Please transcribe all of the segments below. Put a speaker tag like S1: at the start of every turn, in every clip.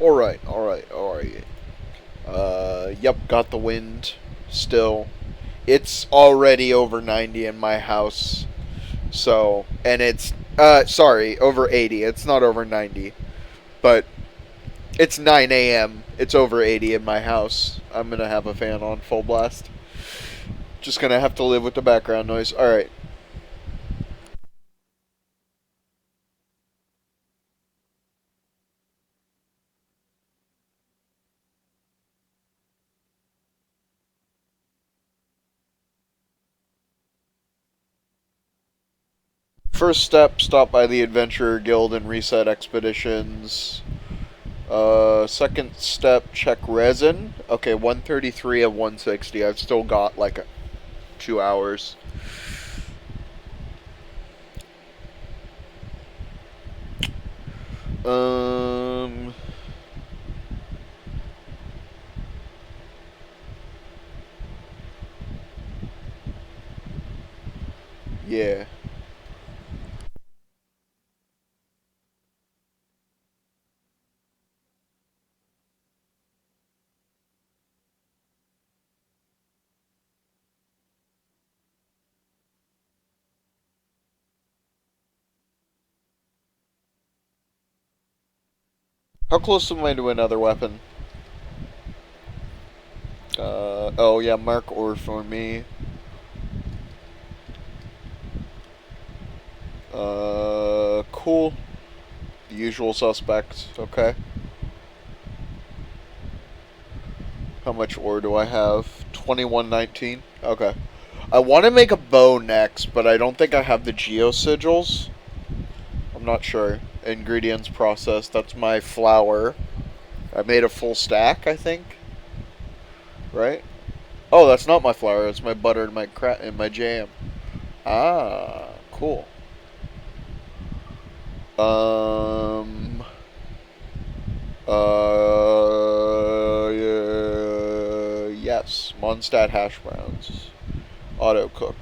S1: Alright. Yep, got the wind still. It's already over 90 in my house. So, and it's, sorry, over 80. It's not over 90. But it's 9 a.m. It's over 80 in my house. I'm gonna have a fan on full blast. Just gonna have to live with the background noise. Alright. First step, stop by the Adventurer Guild and reset expeditions. Second step, check resin. Okay, 133 of 160. I've still got like 2 hours. Um. Yeah. How close am I to another weapon? Oh yeah, mark ore for me. Cool. The usual suspects. Okay. How much ore do I have? 2119. Okay. I want to make a bow next, but I don't think I have the geosigils. I'm not sure. Ingredients processed. That's my flour. I made a full stack, I think. Right? Oh, that's not my flour. It's my butter and my jam. Ah, cool. Um. Yeah, yes. Mondstadt hash browns. Auto cook.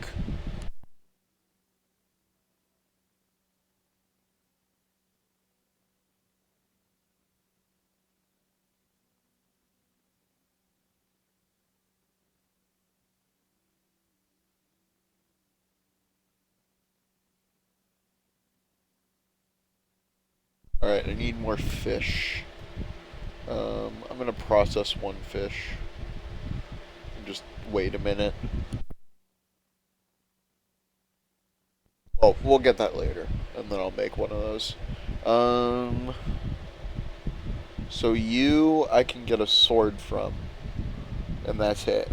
S1: Alright, I need more fish. I'm gonna process one fish. Just wait a minute. Oh, we'll get that later, and then I'll make one of those. Um, so I can get a sword from, and that's it.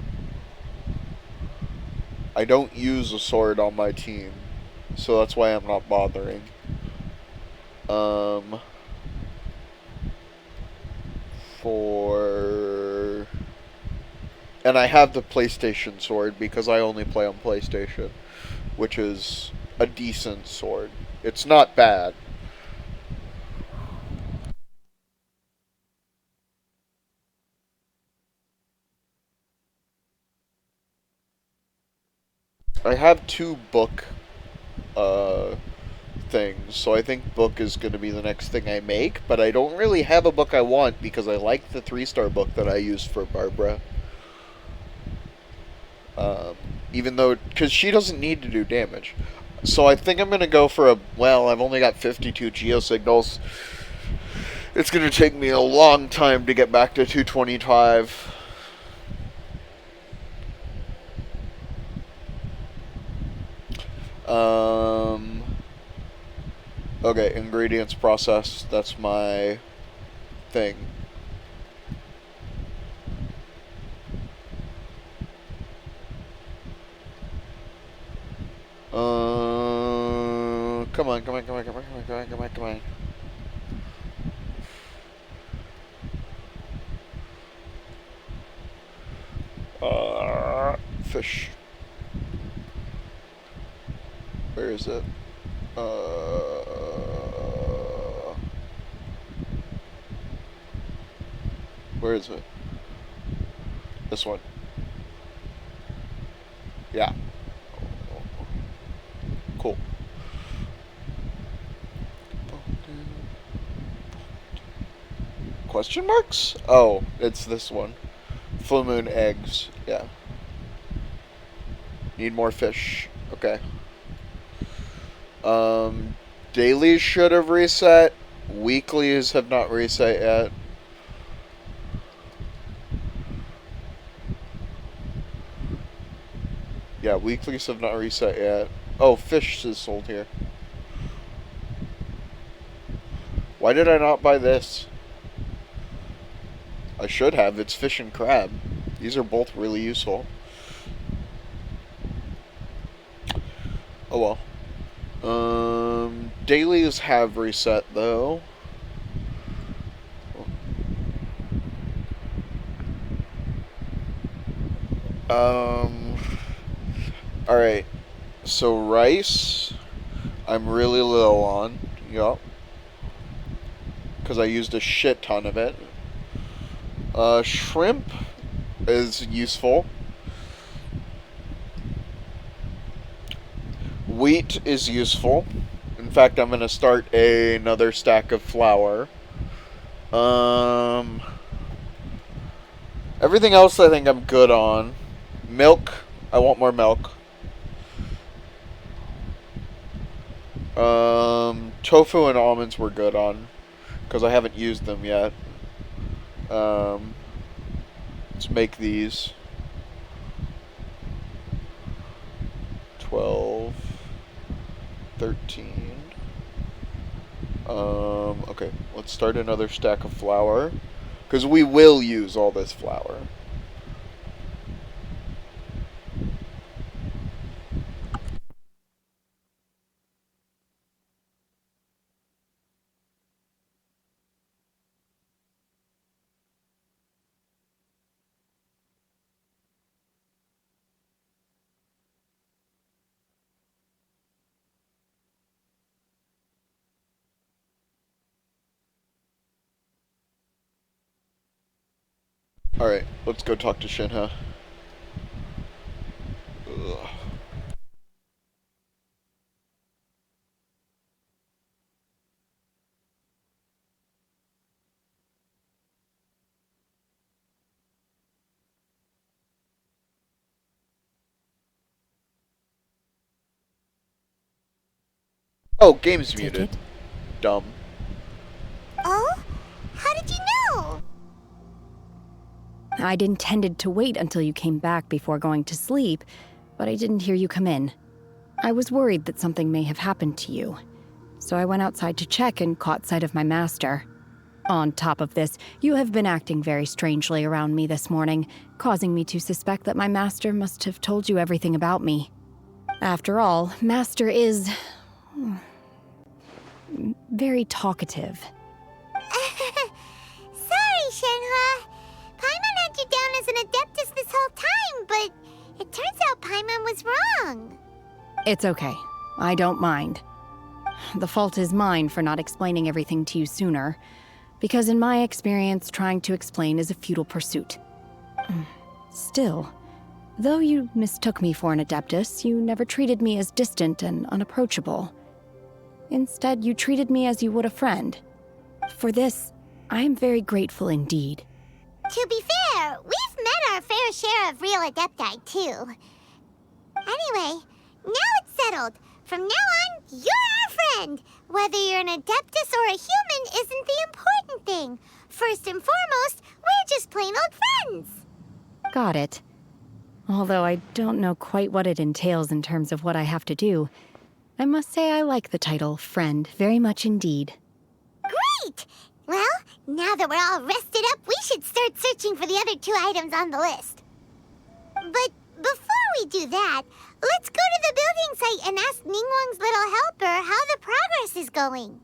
S1: I don't use a sword on my team, so that's why I'm not bothering. Um, for and I have the PlayStation sword because I only play on PlayStation, which is a decent sword. It's not bad. I have two book uh, things, so I think book is going to be the next thing I make, but I don't really have a book I want because I like the 3-star book that I used for Barbara. Um, Even though, because she doesn't need to do damage. So I think I'm going to go for I've only got 52 geosignals. It's going to take me a long time to get back to 225. Um, okay, ingredients processed. That's my thing. Come on, come on, come on, come on, come on, come on, come on, come on. Fish. Where is it? Where is it? This one. Yeah. Cool. Question marks? Oh, it's this one. Full moon eggs. Yeah. Need more fish. Okay. Um, dailies should have reset. Weeklies have not reset yet. Yeah, weeklies have not reset yet. Oh, fish is sold here. Why did I not buy this? I should have. It's fish and crab. These are both really useful. Oh well. Dailies have reset though. Um, Alright. So rice, I'm really low on. Yup. Because I used a shit ton of it. Shrimp is useful. Wheat is useful. In fact, I'm going to start another stack of flour. Um, Everything else I think I'm good on. Milk, I want more milk. Tofu and almonds we're good on. because I haven't used them yet. Let's make these 12, 13. Okay, let's start another stack of flour, because we will use all this flour. Alright, let's go talk to Shinha. Ugh. Oh, game's muted. Dumb.
S2: Oh? How did you know?
S3: I'd intended to wait until you came back before going to sleep, but I didn't hear you come in. I was worried that something may have happened to you, so I went outside to check and caught sight of my master. On top of this, you have been acting very strangely around me this morning, causing me to suspect that my master must have told you everything about me. After all, Master is very talkative.
S2: Sorry, Shenhua. Paimon had you down as an adeptus this whole time, but it turns out Paimon was wrong.
S3: It's okay. I don't mind. The fault is mine for not explaining everything to you sooner, because in my experience, trying to explain is a futile pursuit. Still, though you mistook me for an adeptus, you never treated me as distant and unapproachable. Instead, you treated me as you would a friend. For this, I am very grateful indeed.
S2: To be fair, we've met our fair share of real adepti, too. Anyway, now it's settled. From now on, you're our friend. Whether you're an adeptus or a human isn't the important thing. First and foremost, we're just plain old friends.
S3: Got it. Although I don't know quite what it entails in terms of what I have to do, I must say I like the title friend very much indeed.
S2: Great! Well, now that we're all rested up, we should start searching for the other 2 items on the list. But before we do that, let's go to the building site and ask Ningguang's little helper how the progress is going.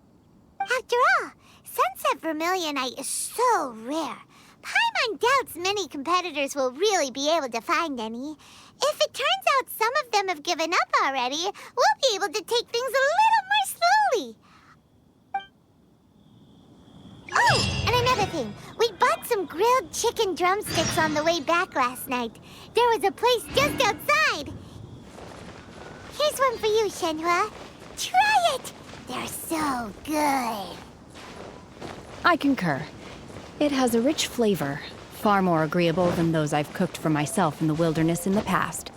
S2: After all, Sunset Vermilionite is so rare. Paimon doubts many competitors will really be able to find any. If it turns out some of them have given up already, we'll be able to take things a little more slowly. Oh, and another thing. We bought some grilled chicken drumsticks on the way back last night. There was a place just outside. Here's one for you, Shenhua. Try it. They're so good.
S3: I concur. It has a rich flavor, far more agreeable than those I've cooked for myself in the wilderness in the past.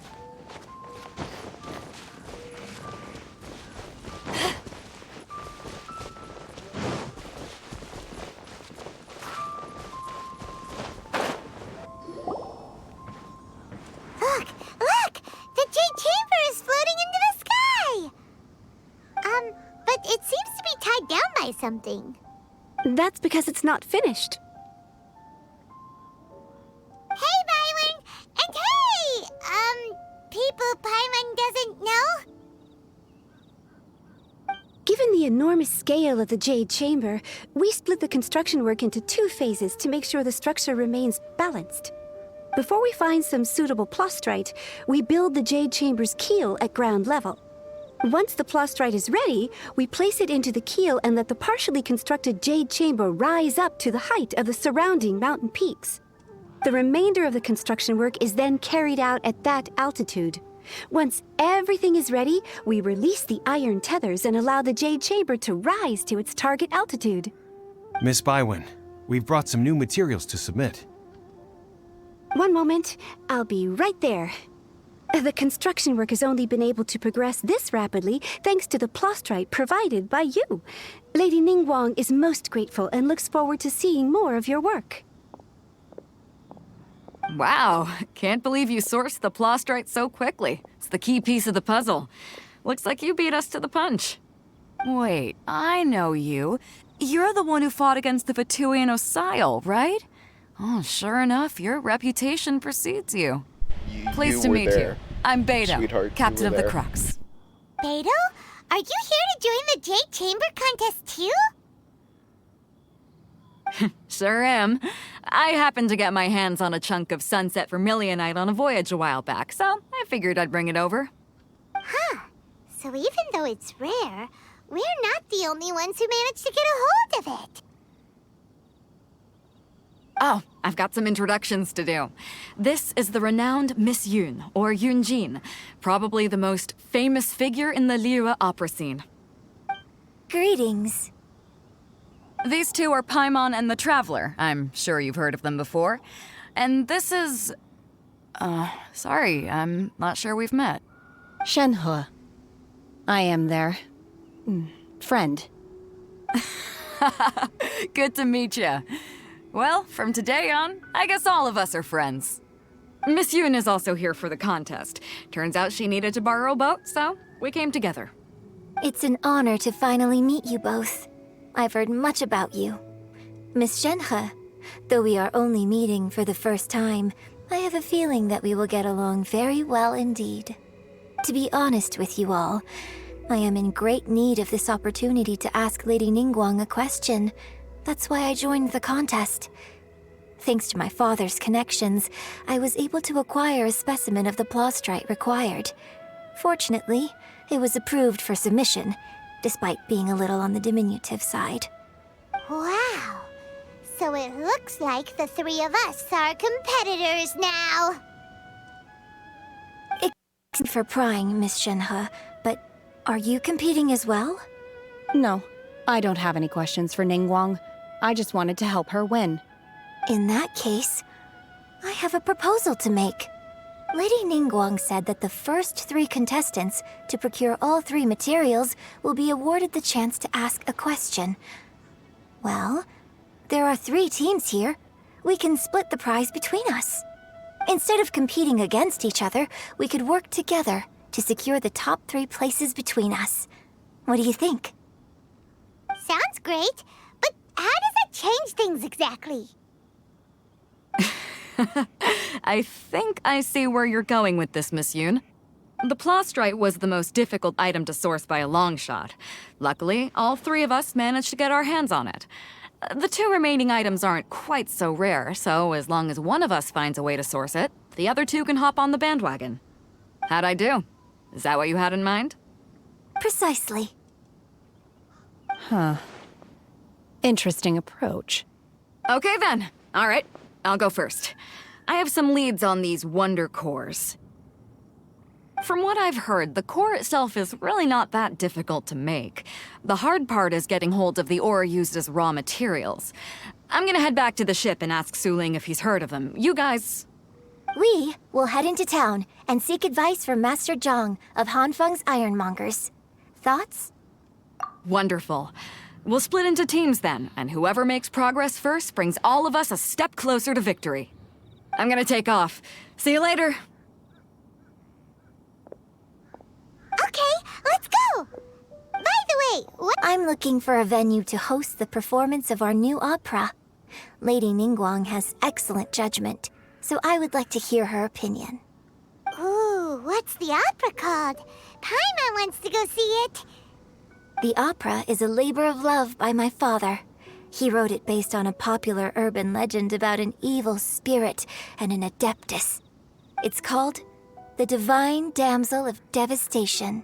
S2: Look! The Jade Chamber is floating into the sky! But it seems to be tied down by something.
S4: That's because it's not finished.
S2: Hey, Byron! And hey! People Paimon doesn't know?
S4: Given the enormous scale of the Jade Chamber, we split the construction work into 2 phases to make sure the structure remains balanced. Before we find some suitable plastrite, we build the Jade Chamber's keel at ground level. Once the plastrite is ready, we place it into the keel and let the partially constructed Jade Chamber rise up to the height of the surrounding mountain peaks. The remainder of the construction work is then carried out at that altitude. Once everything is ready, we release the iron tethers and allow the Jade Chamber to rise to its target altitude.
S5: Miss Bywin, we've brought some new materials to submit.
S4: One moment, I'll be right there. The construction work has only been able to progress this rapidly thanks to the plastrite provided by you. Lady Ningguang is most grateful and looks forward to seeing more of your work.
S6: Wow, can't believe you sourced the plastrite so quickly. It's the key piece of the puzzle. Looks like you beat us to the punch. Wait, I know you. You're the one who fought against the Vituian Osile, right? Oh, sure enough, your reputation precedes you. Pleased to meet you. I'm Beidou,
S1: Sweetheart,
S6: captain
S1: you
S6: of
S1: were
S6: the
S1: there.
S6: Crux.
S2: Beidou, are you here to join the Jade Chamber contest too?
S6: Sure am. I happened to get my hands on a chunk of sunset vermilionite on a voyage a while back, so I figured I'd bring it over.
S2: Huh. So even though it's rare, we're not the only ones who managed to get a hold of it.
S6: Oh, I've got some introductions to do. This is the renowned Miss Yun, or Yunjin, probably the most famous figure in the Liyue opera scene.
S2: Greetings.
S6: These two are Paimon and the Traveler. I'm sure you've heard of them before. And this is... sorry, I'm not sure we've met.
S3: Shenhe. I am their... friend.
S6: Good to meet you. Well, from today on, I guess all of us are friends. Miss Yun is also here for the contest. Turns out she needed to borrow a boat, so we came together.
S7: It's an honor to finally meet you both. I've heard much about you. Miss Shenhe, though we are only meeting for the first time, I have a feeling that we will get along very well indeed. To be honest with you all, I am in great need of this opportunity to ask Lady Ningguang a question. That's why I joined the contest. Thanks to my father's connections, I was able to acquire a specimen of the plastrite required. Fortunately, it was approved for submission, despite being a little on the diminutive side.
S2: Wow. So it looks like the three of us are competitors now.
S7: Excuse for prying, Miss Shenhe, but are you competing as well?
S3: No, I don't have any questions for Ningguang. I just wanted to help her win.
S7: In that case, I have a proposal to make. Lady Ningguang said that the first 3 contestants to procure all 3 materials will be awarded the chance to ask a question. Well, there are 3 teams here. We can split the prize between us. Instead of competing against each other, we could work together to secure the top 3 places between us. What do you think?
S2: Sounds great, but how does it change things exactly?
S6: I think I see where you're going with this, Miss Yun. The plastrite was the most difficult item to source by a long shot. Luckily, all 3 of us managed to get our hands on it. The 2 remaining items aren't quite so rare, so as long as one of us finds a way to source it, the other 2 can hop on the bandwagon. How'd I do? Is that what you had in mind?
S7: Precisely.
S3: Huh. Interesting approach.
S6: Okay then. All right, I'll go first. I have some leads on these wonder cores. From what I've heard, the core itself is really not that difficult to make. The hard part is getting hold of the ore used as raw materials. I'm gonna head back to the ship and ask Suling if he's heard of them. You guys...
S7: We will head into town and seek advice from Master Zhang of Hanfeng's Ironmongers. Thoughts?
S6: Wonderful. We'll split into teams then, and whoever makes progress first brings all of us a step closer to victory. I'm gonna take off. See you later.
S2: Okay, let's go! By the way, what...
S7: I'm looking for a venue to host the performance of our new opera. Lady Ningguang has excellent judgment, so I would like to hear her opinion.
S2: Ooh, what's the opera called? Paimon wants to go see it.
S7: The opera is a labor of love by my father. He wrote it based on a popular urban legend about an evil spirit and an adeptus. It's called The Divine Damsel of Devastation.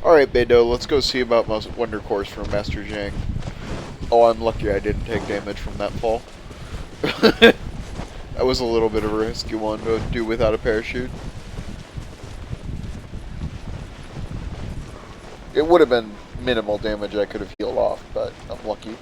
S1: Alright, Beidou, let's go see about Wonder Course from Master Zhang. Oh, I'm lucky I didn't take damage from that fall. That was a little bit of a risky one to do without a parachute. It would have been minimal damage I could have healed off, but I'm lucky.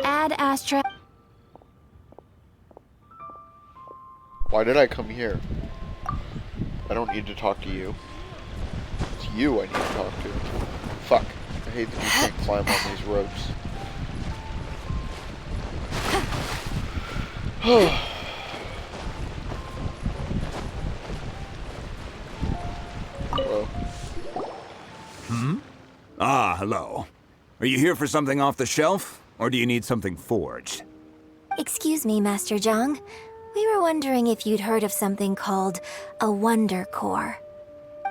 S7: Add Astra.
S1: Why did I come here? I don't need to talk to you. It's you I need to talk to. Fuck. I hate that you can't climb on these ropes. Hello.
S8: Ah, hello. Are you here for something off the shelf, or do you need something forged?
S7: Excuse me, Master Zhang. We were wondering if you'd heard of something called a Wonder Core.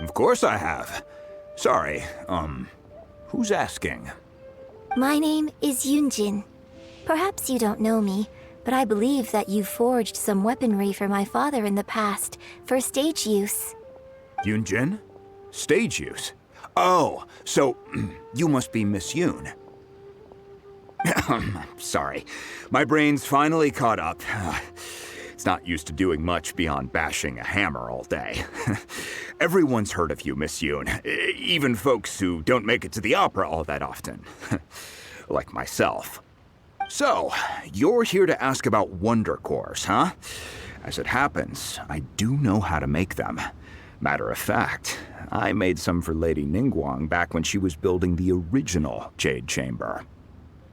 S8: Of course I have. Sorry, who's asking?
S7: My name is Yunjin. Perhaps you don't know me, but I believe that you forged some weaponry for my father in the past for stage use.
S8: Yunjin? Stage use? Oh, so you must be Miss Yoon. Sorry, my brain's finally caught up. It's not used to doing much beyond bashing a hammer all day. Everyone's heard of you, Miss Yoon, even folks who don't make it to the opera all that often. Like myself. So, you're here to ask about Wonder Cores, huh? As it happens, I do know how to make them. Matter of fact, I made some for Lady Ningguang back when she was building the original Jade Chamber.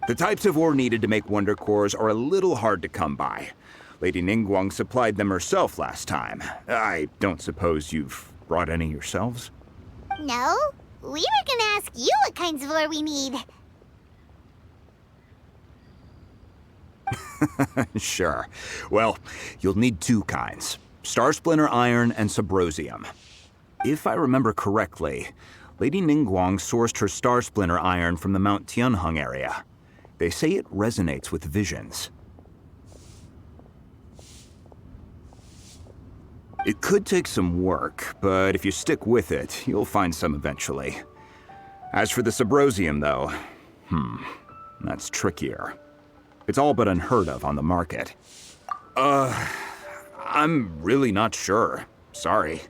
S8: The types of ore needed to make Wonder Cores are a little hard to come by. Lady Ningguang supplied them herself last time. I don't suppose you've brought any yourselves?
S2: No, we were gonna ask you what kinds of ore we need.
S8: Sure. Well, you'll need two kinds. Star Splinter Iron and Subrosium. If I remember correctly, Lady Ningguang sourced her Star Splinter Iron from the Mount Tianheng area. They say it resonates with visions. It could take some work, but if you stick with it, you'll find some eventually. As for the Subrosium, though, that's trickier. It's all but unheard of on the market. I'm really not sure. Sorry.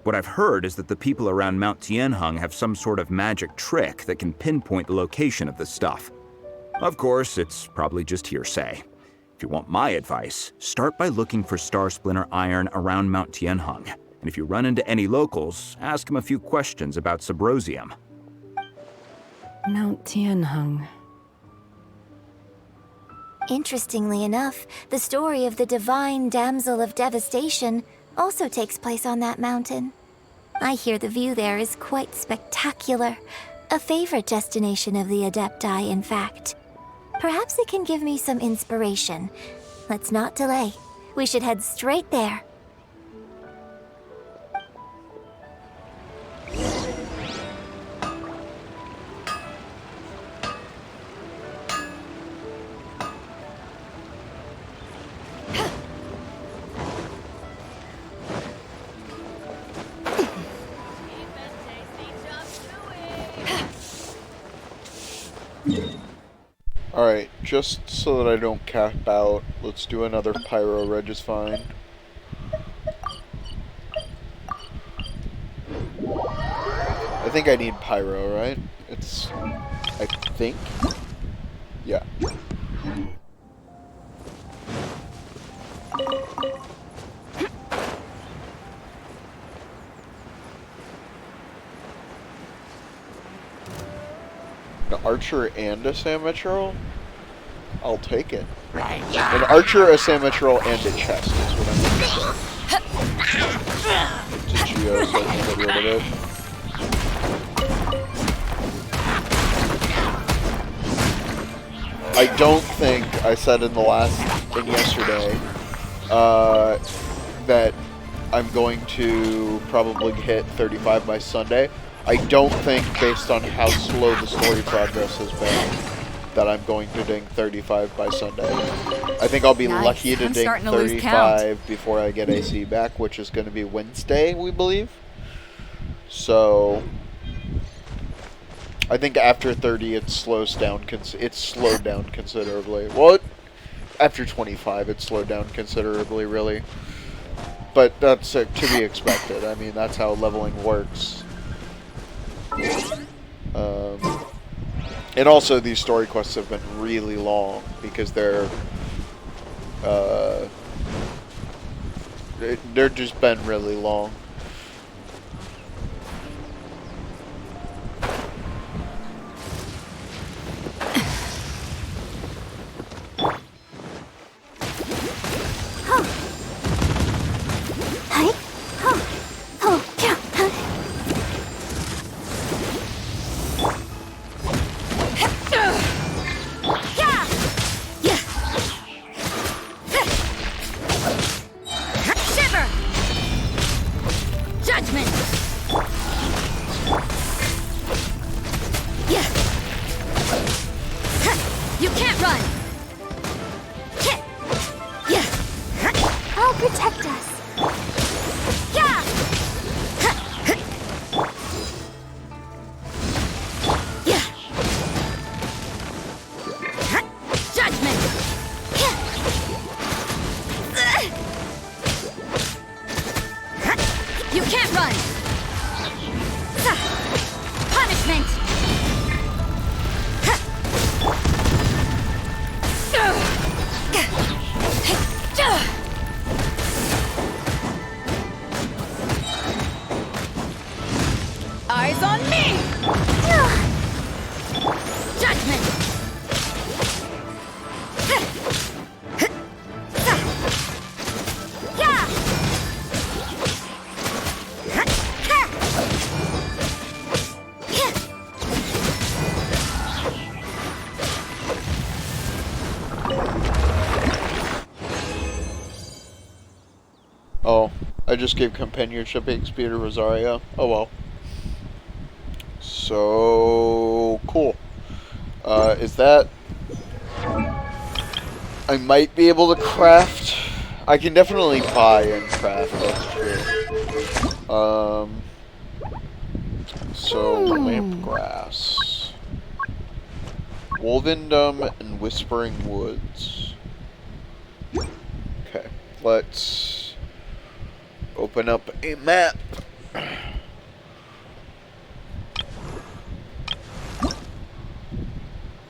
S8: What I've heard is that the people around Mount Tianheng have some sort of magic trick that can pinpoint the location of the stuff. Of course, it's probably just hearsay. If you want my advice, start by looking for Star Splinter Iron around Mount Tianheng. And if you run into any locals, ask them a few questions about Subrosium.
S3: Mount Tianheng.
S7: Interestingly enough, the story of the divine damsel of devastation also takes place on that mountain. I hear the view there is quite spectacular. A favorite destination of the Adepti, in fact. Perhaps it can give me some inspiration. Let's not delay. We should head straight there.
S1: Alright, just so that I don't cap out, let's do another pyro reg is fine. I think I need pyro, right? I think? Yeah. An archer and a samatrol? I'll take it. An archer, a samatrol, and a chest is what I'm going to say. To Geo so I can get rid of it. I don't think I said in yesterday that I'm going to probably hit 35 by Sunday. I don't think, based on how slow the story progress has been, that I'm going to ding 35 by Sunday. I think I'll be
S6: Nice.
S1: lucky to
S6: I'm
S1: ding
S6: starting to lose count.
S1: 35 before I get AC back, which is going to be Wednesday, we believe. So I think after 30 it slows down. It's slowed down considerably. Well, after 25 it slowed down considerably, really. But that's to be expected. I mean, that's how leveling works. And also, these story quests have been really long because they're just been really long. Oh, I just gave companionship XP to Rosaria. Oh well. So cool. Is that... I might be able to craft. I can definitely buy and craft, that's true. So, lamp grass. Wolvendom and Whispering Woods. Okay, let's open up a map.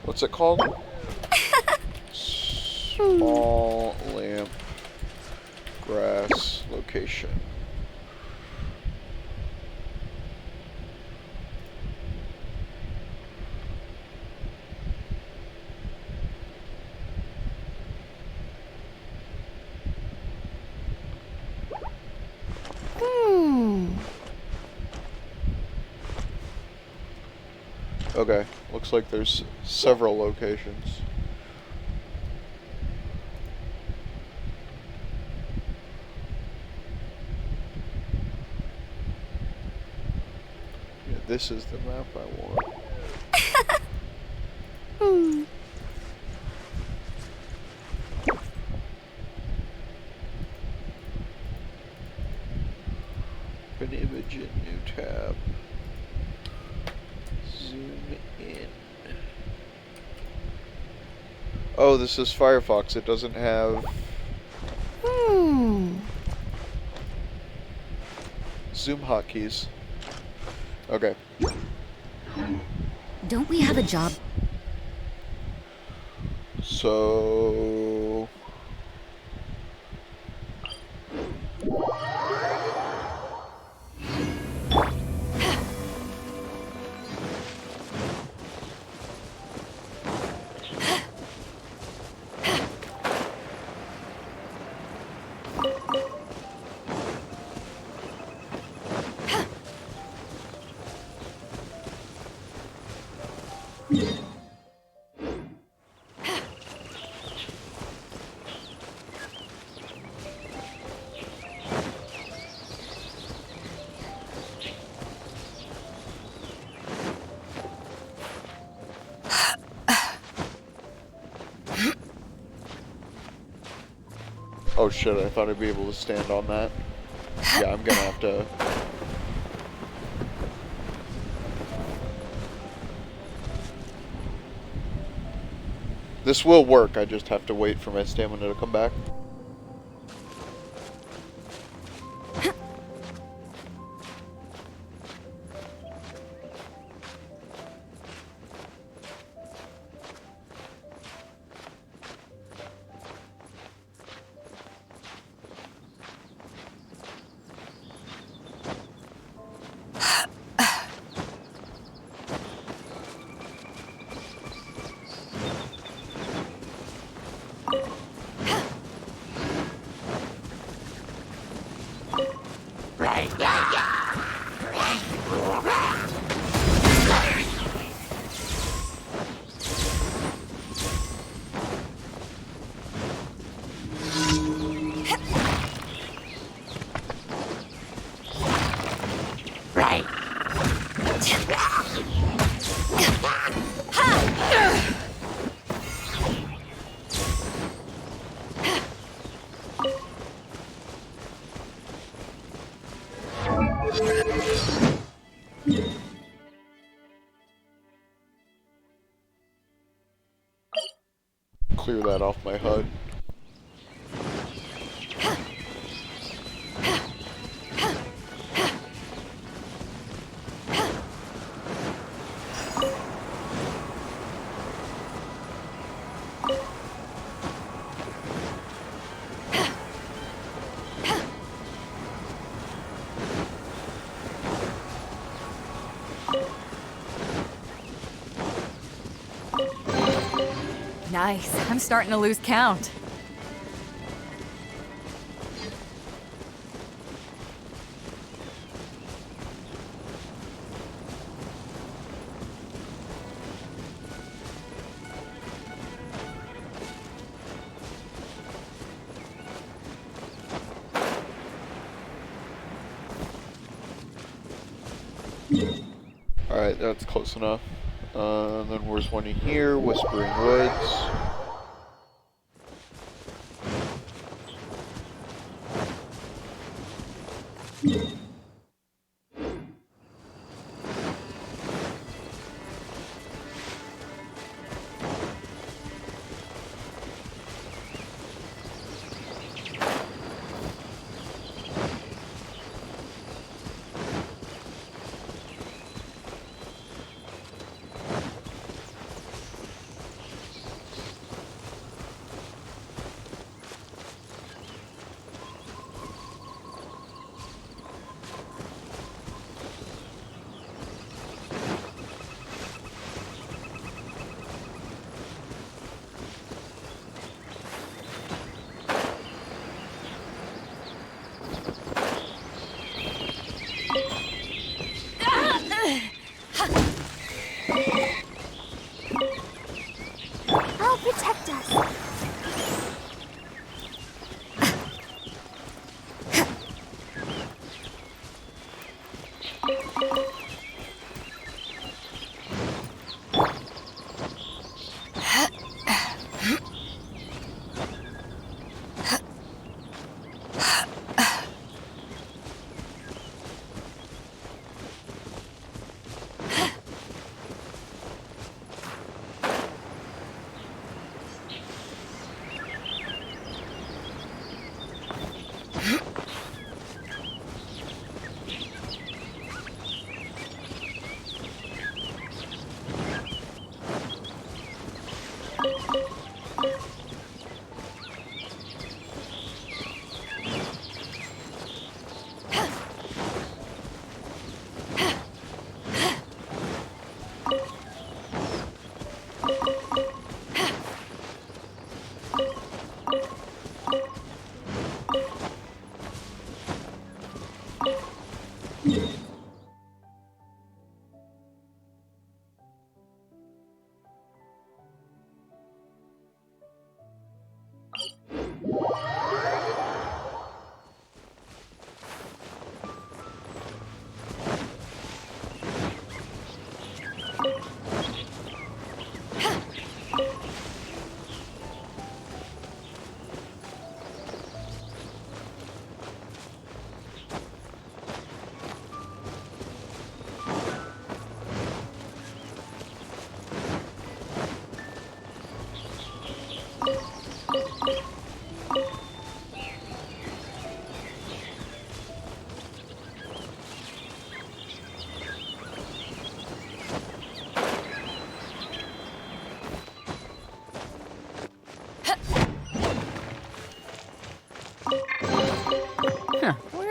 S1: What's it called? Small lamp grass location. Okay, looks like there's several locations. Yeah, this is the map I want. Open image in new tab. Zoom in. Oh, this is Firefox. It doesn't have... Zoom hotkeys. Okay.
S6: Don't we have a job?
S1: So... Oh shit, I thought I'd be able to stand on that. Yeah, I'm gonna have to... This will work, I just have to wait for my stamina to come back. Clear that off my HUD.
S6: Nice. I'm starting to lose count.
S1: Alright, that's close enough. Then where's one in here? Whispering Woods.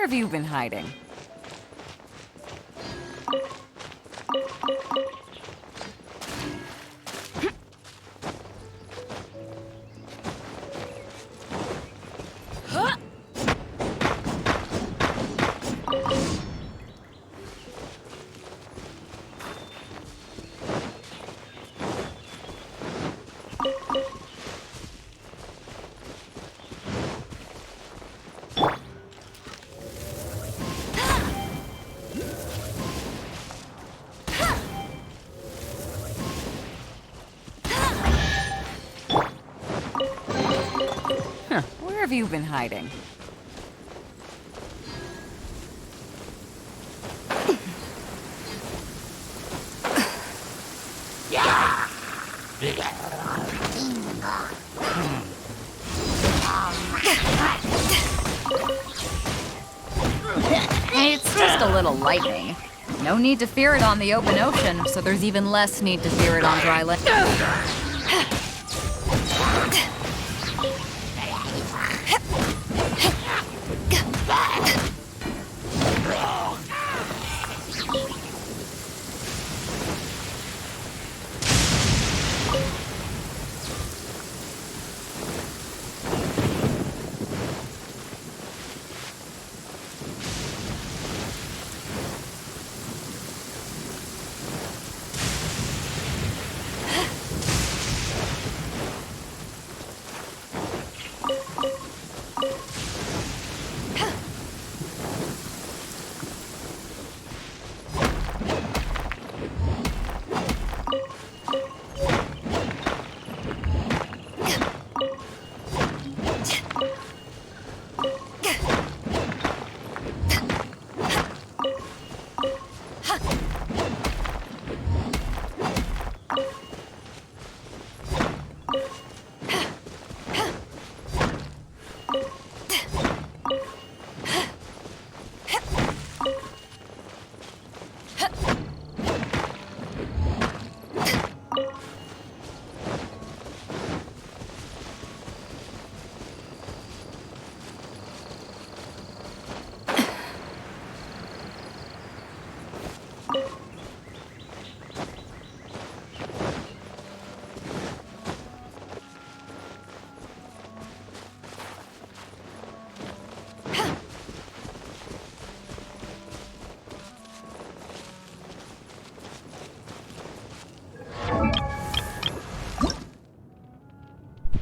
S6: have you been hiding? Where have you been hiding? It's just a little lightning. No need to fear it on the open ocean, so there's even less need to fear it on dry land.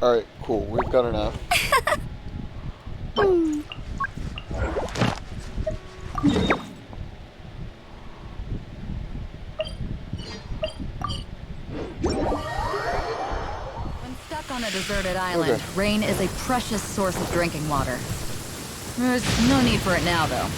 S1: Alright, cool. We've got enough.
S6: When stuck on a deserted island, rain is a precious source of drinking water. There's no need for it now, though.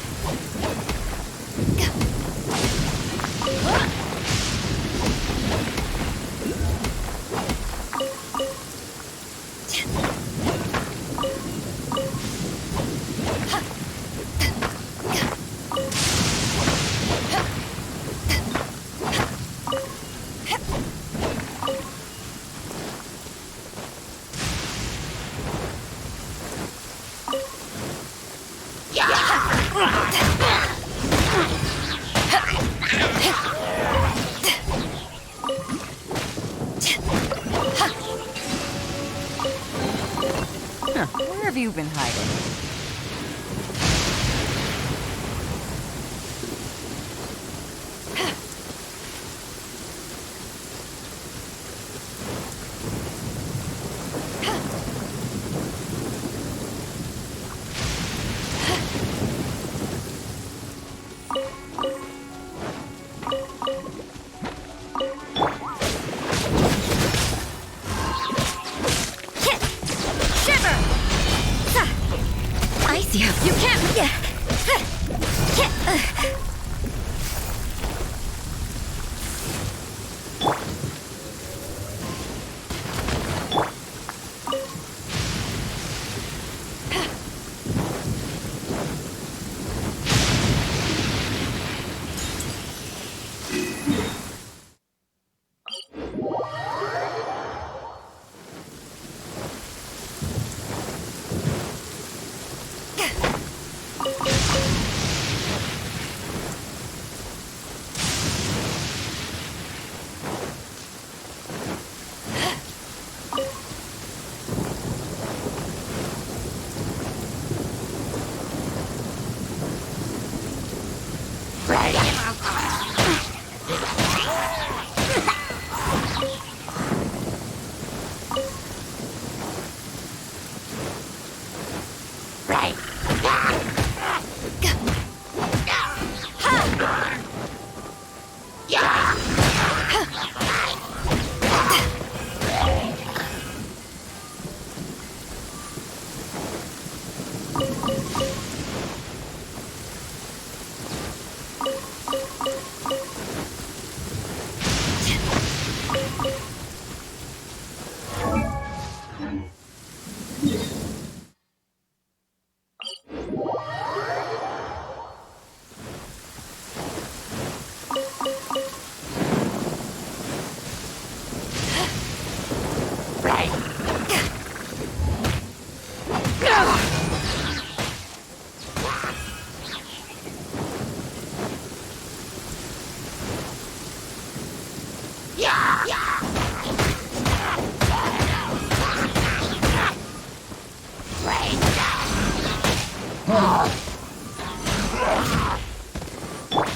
S6: Where have you been hiding?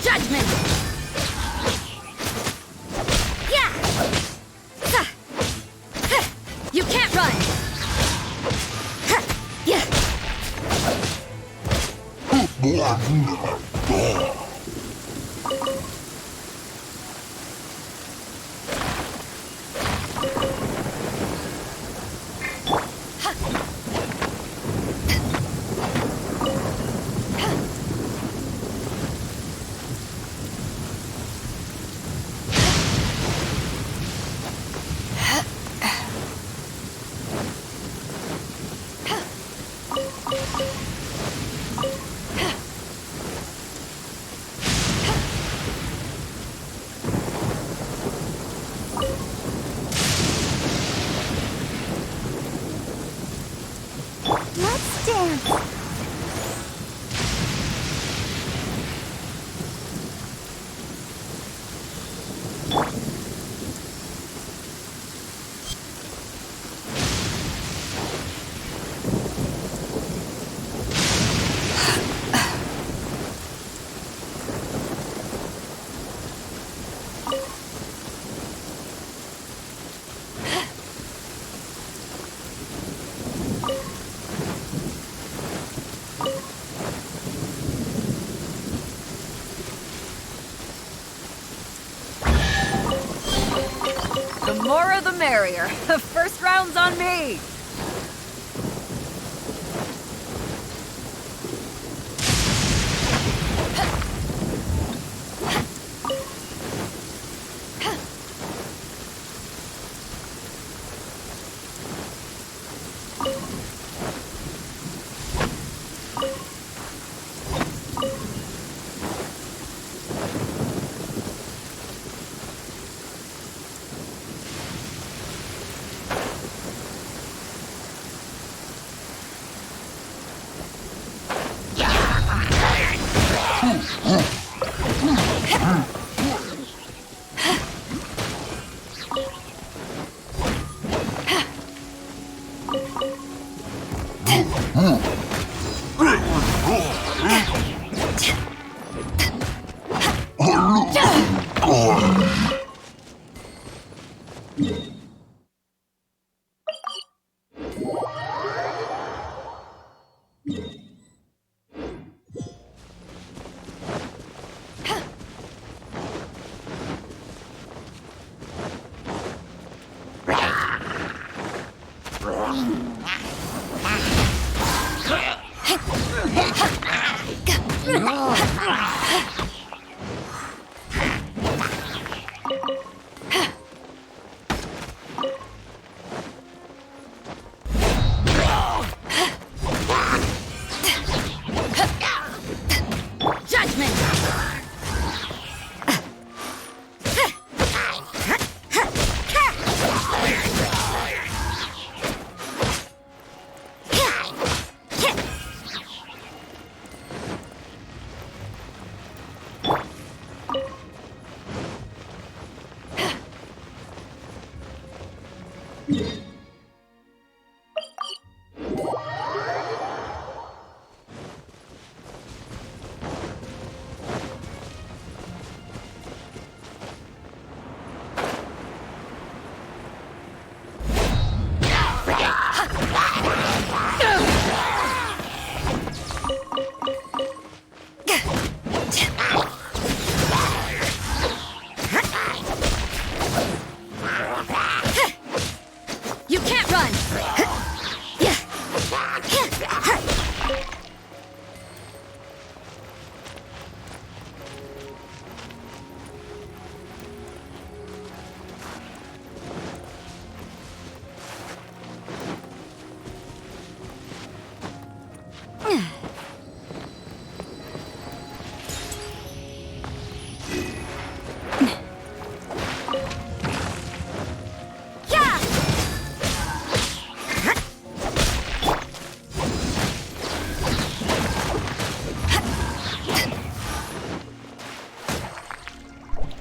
S6: Judgment! Yeah! You can't run! Yeah!
S2: Let's dance.
S6: The more the merrier. The first round's on me!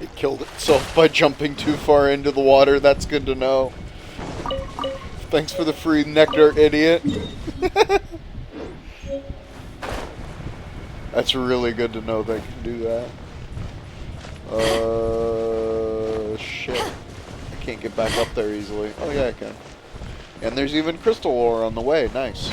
S1: It killed itself by jumping too far into the water. That's good to know. Thanks for the free nectar, idiot. That's really good to know they can do that. Shit. I can't get back up there easily. Oh yeah, I can. And there's even crystal ore on the way. Nice.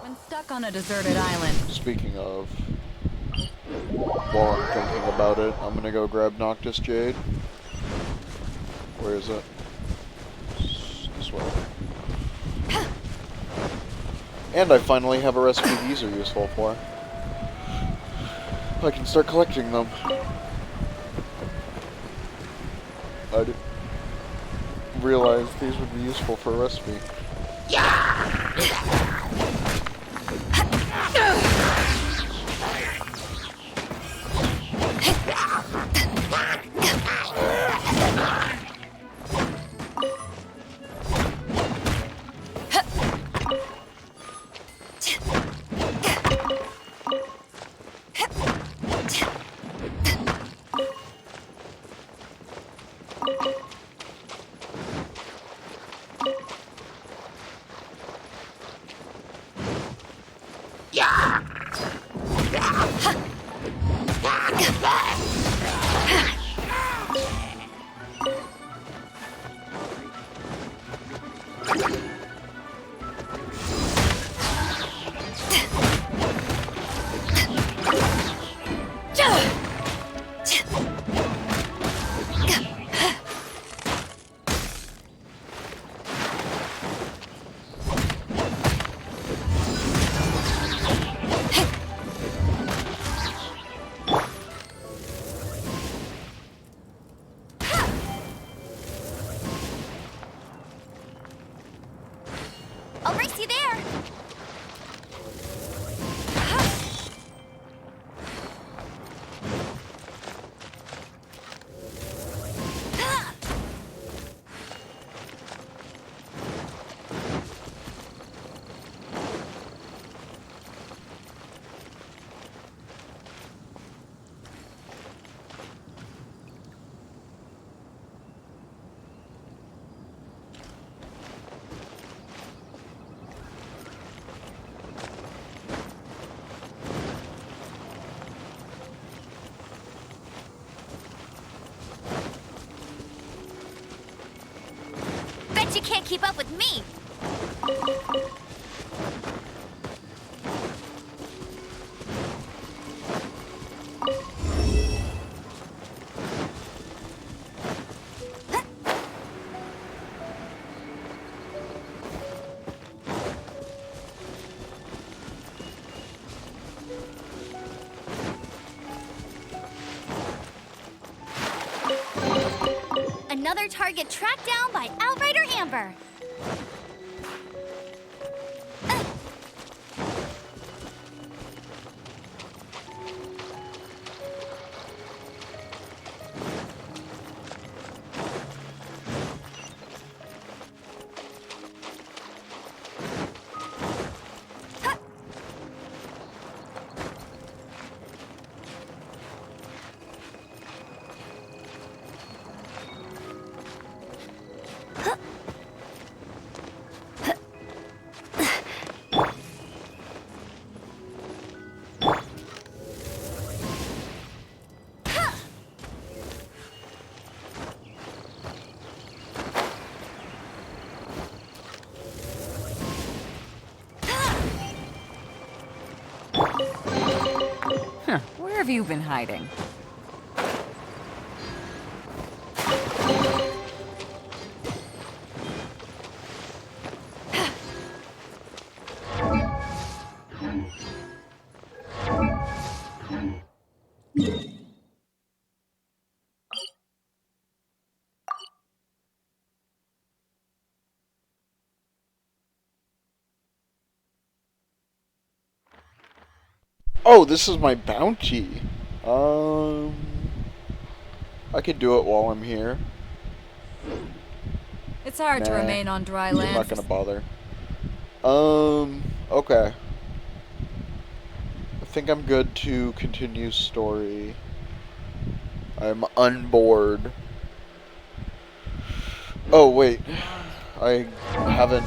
S6: When stuck on a deserted island,
S1: Speaking of, while I'm thinking about it, I'm gonna go grab Noctis Jade. Where is it? This way. And I finally have a recipe these are useful for. I can start collecting them. I didn't realize these would be useful for a recipe.
S2: I'll race you there. Bet you can't keep up with me. Another target tracked down by Outrider Amber.
S6: have you been hiding?
S1: Oh, this is my bounty. Um, I could do it while I'm here.
S6: It's hard to
S1: Nah,
S6: remain on dry
S1: I'm
S6: land.
S1: not gonna bother. Okay. I think I'm good to continue story. I'm unbored. Oh, wait. I haven't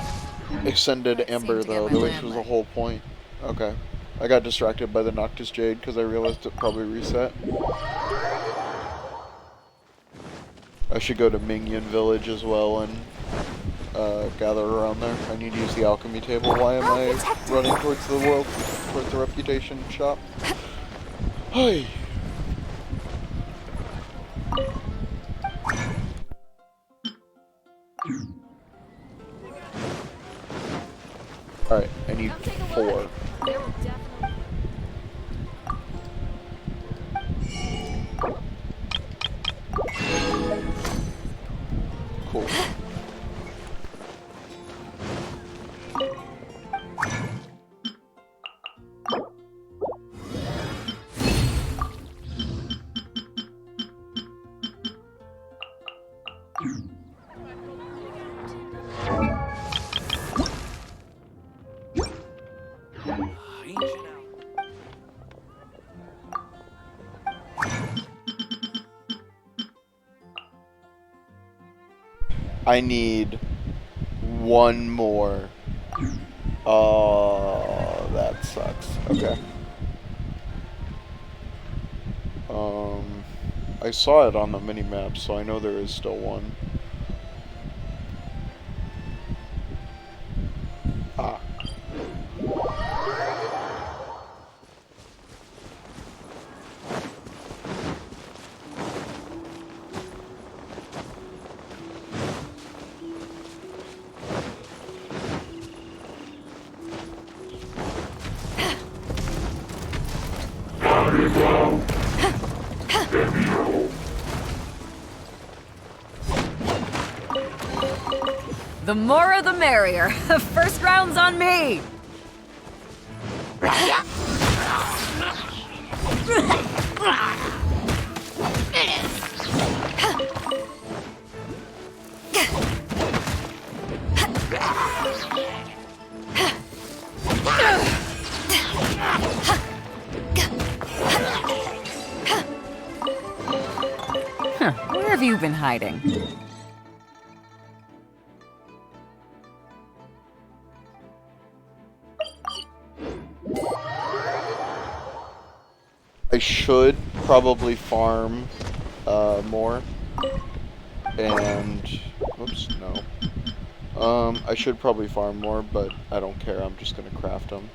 S1: extended Amber,
S6: to get
S1: though,
S6: my
S1: which was the
S6: lamplight.
S1: whole point. Okay. I got distracted by the Noctis Jade because I realized it probably reset. I should go to Mingyan Village as well and gather around there. I need to use the alchemy table. Why am I running towards the reputation shop? Hi. Alright, I need 4. Cool. I need 1 more. Oh, that sucks. Okay. I saw it on the mini-map, so I know there is still one. Ah.
S6: The more the merrier. First round's on me! Where have you been hiding?
S1: I should probably farm more. And... Whoops, no. I should probably farm more, but I don't care. I'm just gonna craft them.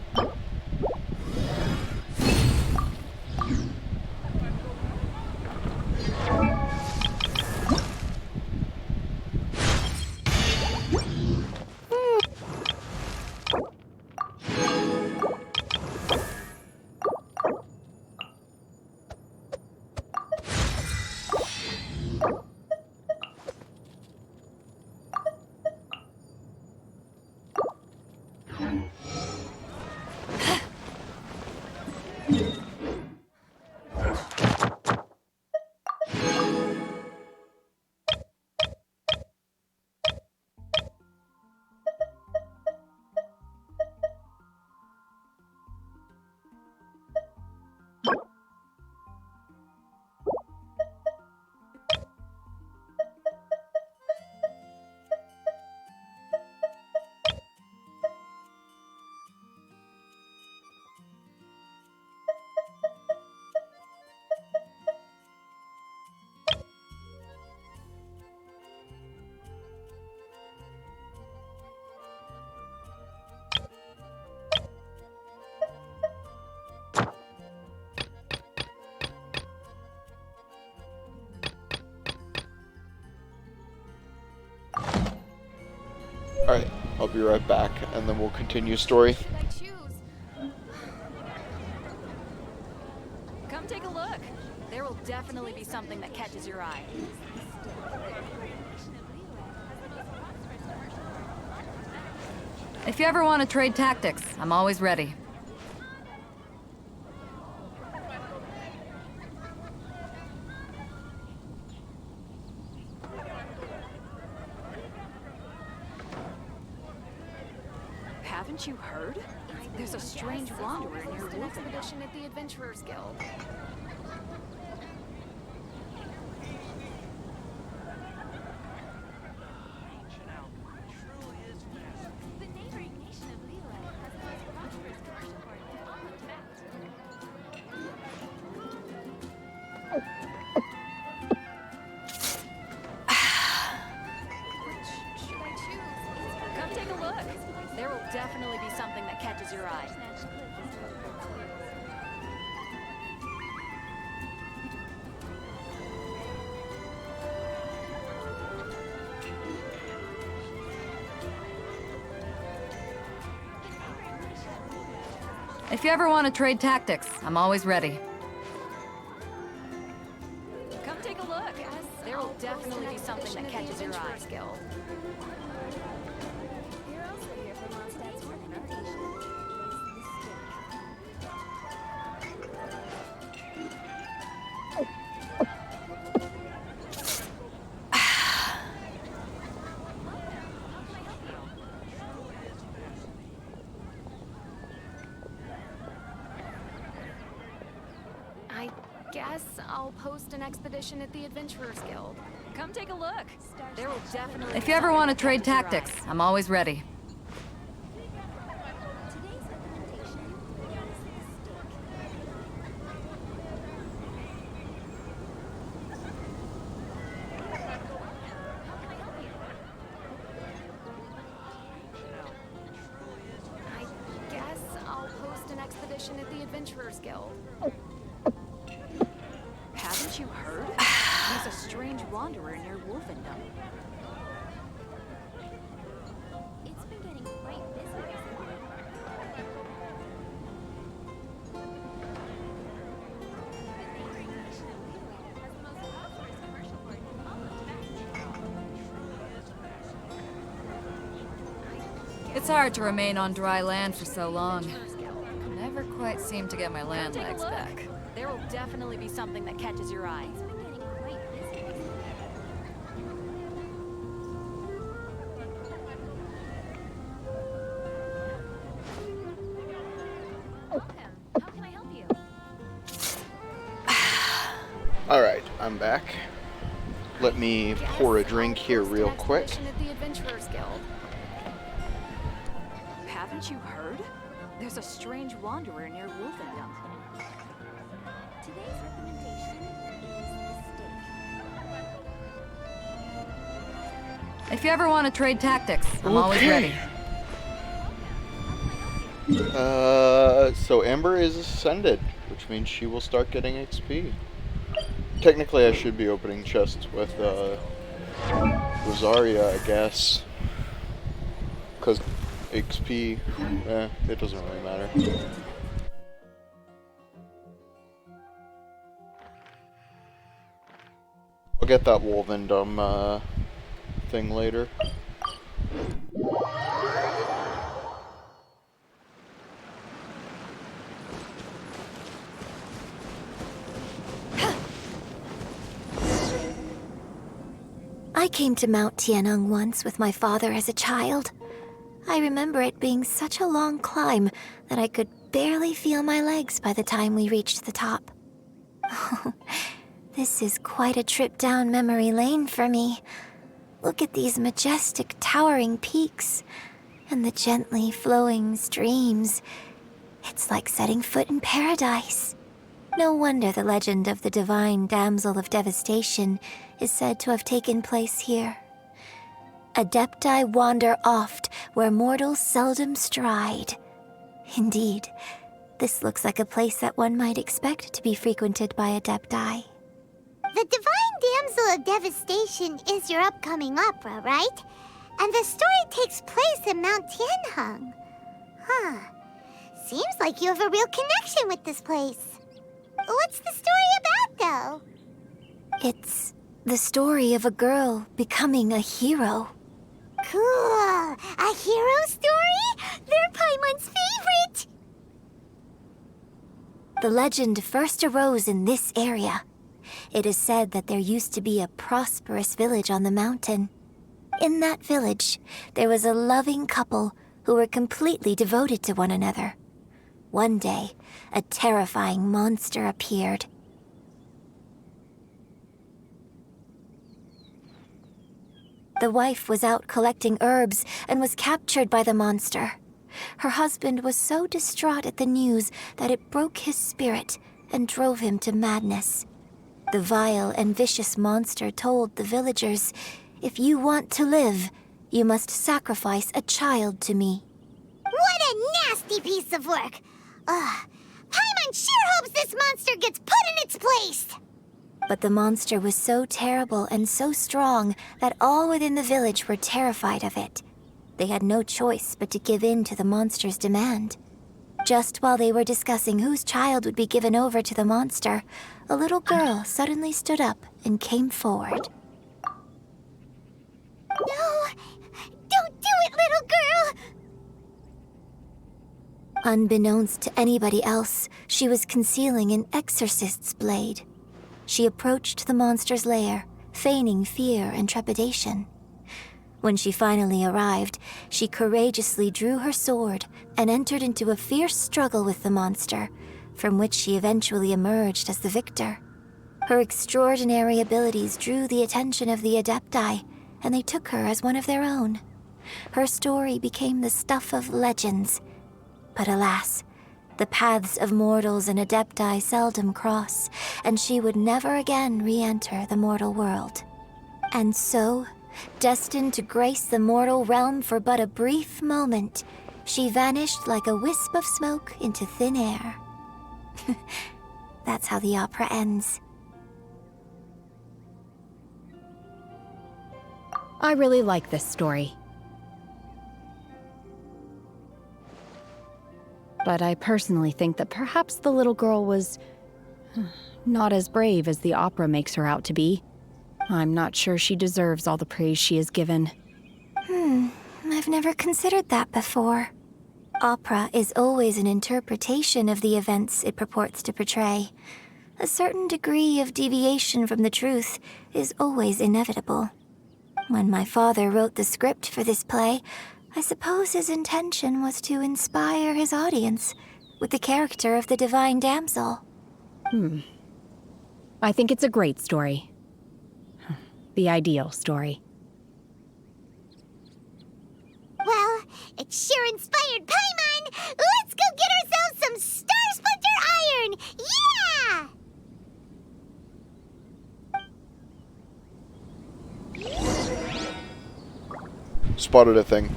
S1: I'll be right back, and then we'll continue story.
S6: I choose? Come take a look. There will definitely be something that catches your eye. If you ever want to trade tactics, I'm always ready.
S9: Haven't you heard? There's a strange wanderer in your expedition at the Adventurers Guild.
S6: Come take a look. There will definitely be something that catches your eye. If you ever want to trade tactics, I'm always ready. Come take a look. There will definitely be something that catches your eye.
S9: I guess I'll post an expedition at the Adventurers Guild.
S6: Come take a look. There will definitely. If you ever want to trade tactics, I'm always ready.
S9: I guess I'll post an expedition at the Adventurers Guild. Haven't you heard? There's a strange wanderer in your wolfendom.
S2: It's been getting quite busy recently.
S6: It's hard to remain on dry land for so long. Never quite seem to get my land
S9: Take a
S6: legs
S9: look.
S6: back.
S9: There will definitely be something that catches your eye.
S2: It's been getting quite busy recently.
S9: How can I help you?
S1: Alright, I'm back. Let me pour a drink here real quick.
S9: Expedition at the Adventurers Guild. Haven't you heard? There's a strange wanderer in your wolfendom.
S2: Today's recommendation is the steak.
S6: If you ever want to trade tactics, I'm always ready.
S1: So Amber is ascended, which means she will start getting XP. Technically, I should be opening chests with Rosaria, I guess. Because XP, it doesn't really matter. I'll get that Wolvendom thing later.
S7: I came to Mount Tianeng once with my father as a child. I remember it being such a long climb that I could barely feel my legs by the time we reached the top. This is quite a trip down memory lane for me. Look at these majestic, towering peaks and the gently flowing streams. It's like setting foot in paradise. No wonder the legend of the divine damsel of devastation is said to have taken place here. Adepti wander oft where mortals seldom stride. Indeed, this looks like a place that one might expect to be frequented by Adepti.
S2: The Divine Damsel of Devastation is your upcoming opera, right? And the story takes place in Mount Tianheng. Huh. Seems like you have a real connection with this place. What's the story about, though?
S7: It's the story of a girl becoming a hero.
S2: Cool. A hero story? They're Paimon's favorite!
S7: The legend first arose in this area. It is said that there used to be a prosperous village on the mountain. In that village, there was a loving couple who were completely devoted to one another. One day, a terrifying monster appeared. The wife was out collecting herbs and was captured by the monster. Her husband was so distraught at the news that it broke his spirit and drove him to madness. The vile and vicious monster told the villagers, "If you want to live, you must sacrifice a child to me."
S2: What a nasty piece of work! Ugh. Paimon sure hopes this monster gets put in its place!
S7: But the monster was so terrible and so strong that all within the village were terrified of it. They had no choice but to give in to the monster's demand. Just while they were discussing whose child would be given over to the monster, a little girl suddenly stood up and came forward.
S2: No! Don't do it, little girl!
S7: Unbeknownst to anybody else, she was concealing an exorcist's blade. She approached the monster's lair, feigning fear and trepidation. When she finally arrived, she courageously drew her sword and entered into a fierce struggle with the monster, from which she eventually emerged as the victor. Her extraordinary abilities drew the attention of the Adepti, and they took her as one of their own. Her story became the stuff of legends. But alas, the paths of mortals and Adepti seldom cross, and she would never again re-enter the mortal world. And so, destined to grace the mortal realm for but a brief moment, she vanished like a wisp of smoke into thin air. That's how the opera ends.
S3: I really like this story. But I personally think that perhaps the little girl was not as brave as the opera makes her out to be. I'm not sure she deserves all the praise she is given.
S7: I've never considered that before. Opera is always an interpretation of the events it purports to portray. A certain degree of deviation from the truth is always inevitable. When my father wrote the script for this play, I suppose his intention was to inspire his audience with the character of the divine damsel.
S3: I think it's a great story. The ideal story.
S2: Well, it sure inspired Paimon! Let's go get ourselves some Star Splinter Iron! Yeah!
S1: Spotted a thing.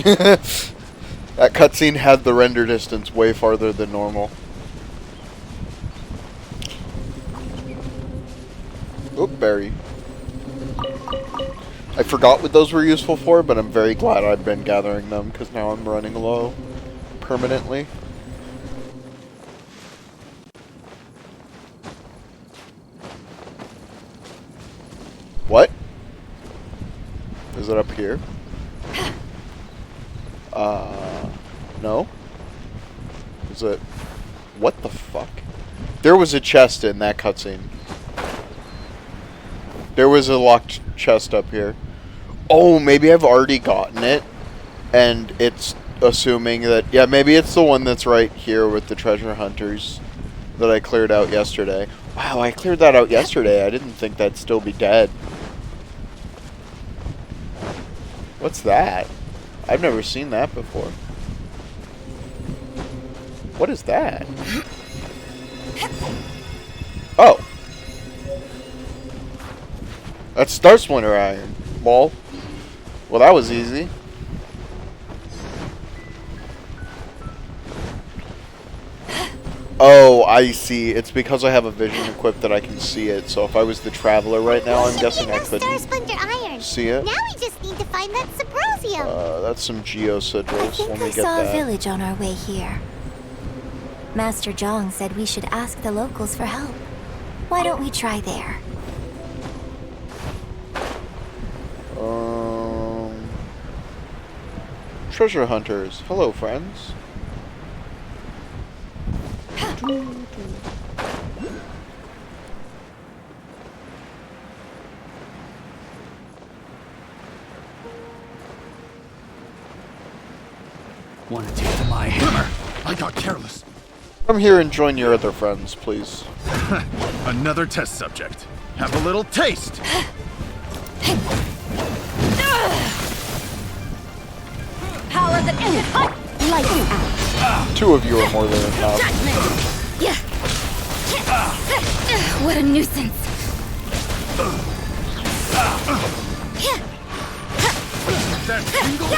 S1: That cutscene had the render distance way farther than normal. Oop, berry. I forgot what those were useful for, but I'm very glad I've been gathering them, because now I'm running low permanently. What? Is it up here? No? Is it... What the fuck? There was a chest in that cutscene. There was a locked chest up here. Oh, maybe I've already gotten it. And it's assuming that... Yeah, maybe it's the one that's right here with the treasure hunters that I cleared out yesterday. Wow, I cleared that out yesterday. I didn't think that'd still be dead. What's that? I've never seen that before. What is that? Oh. That's Star Splinter Iron. Ball. Well, that was easy. Oh, I see. It's because I have a vision equipped that I can see it. So if I was the traveler right now, I'm guessing I
S2: Star
S1: couldn't
S2: Splinter Iron.
S1: see it.
S2: Now we just need to find that Sybrosium.
S1: That's some
S7: I
S1: geosigils.
S7: think
S1: Let
S7: I
S1: me get
S7: saw a
S1: that.
S7: village on our way here. Master Zhang said we should ask the locals for help. Why don't we try there?
S1: Treasure hunters. Hello, friends.
S10: Want to taste my hammer? I got careless.
S1: Come here and join your other friends, please.
S10: Another test subject. Have a little taste.
S7: Power that light out.
S1: Two of you are more than enough.
S7: Yeah. What a nuisance.
S10: That tingle.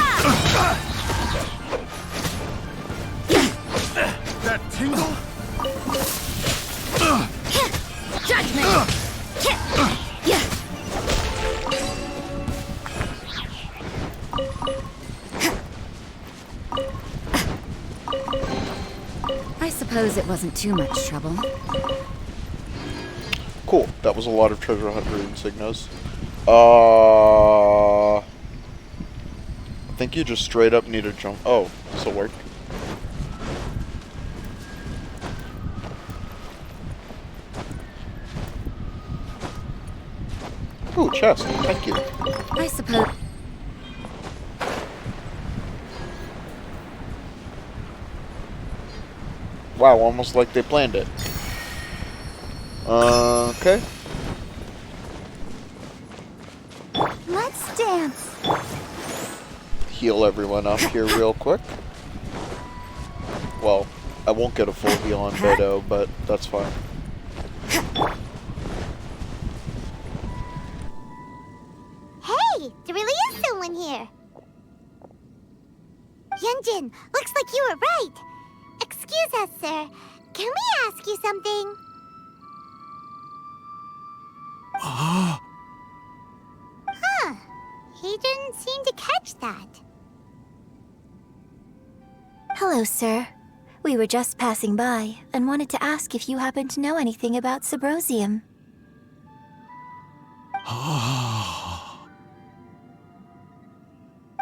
S10: That tingle.
S7: Judgment. Yeah. I suppose it wasn't too much trouble.
S1: Cool. That was a lot of treasure hunter insignias. I think you just straight up need to jump. Oh, this'll work. Ooh, chest. Thank you.
S7: I suppose.
S1: Wow, almost like they planned it. Okay.
S2: Let's dance.
S1: Heal everyone up here real quick. Well, I won't get a full heal on Beidou, but that's fine.
S2: Hey, there really is someone here. Yunjin, looks like you were right. Excuse us, sir. Can we ask you something? Huh. He didn't seem to catch that.
S7: Hello, sir. We were just passing by and wanted to ask if you happen to know anything about Sybrosium.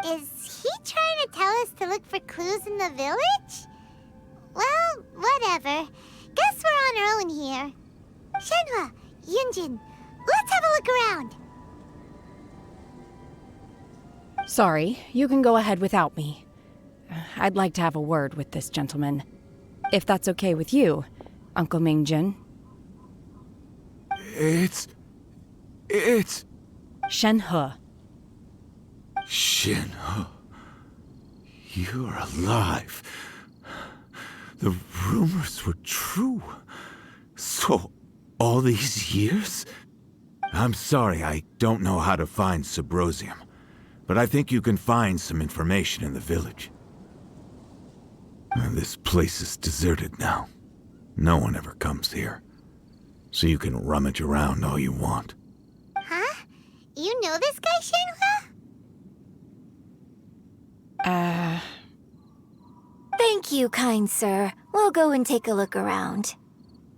S2: Is he trying to tell us to look for clues in the village? Well, whatever. Guess we're on our own here. Shenhua, Yunjin, let's have a look around.
S3: Sorry, you can go ahead without me. I'd like to have a word with this gentleman. If that's okay with you, Uncle Mingjin.
S10: It's
S3: Shenhe.
S10: Shinho. You're alive. The rumors were true. So, all these years? I'm sorry, I don't know how to find Sybrosium, but I think you can find some information in the village. This place is deserted now. No one ever comes here. So you can rummage around all you want.
S2: Huh? You know this guy, Shenhua?
S7: Thank you, kind sir. We'll go and take a look around.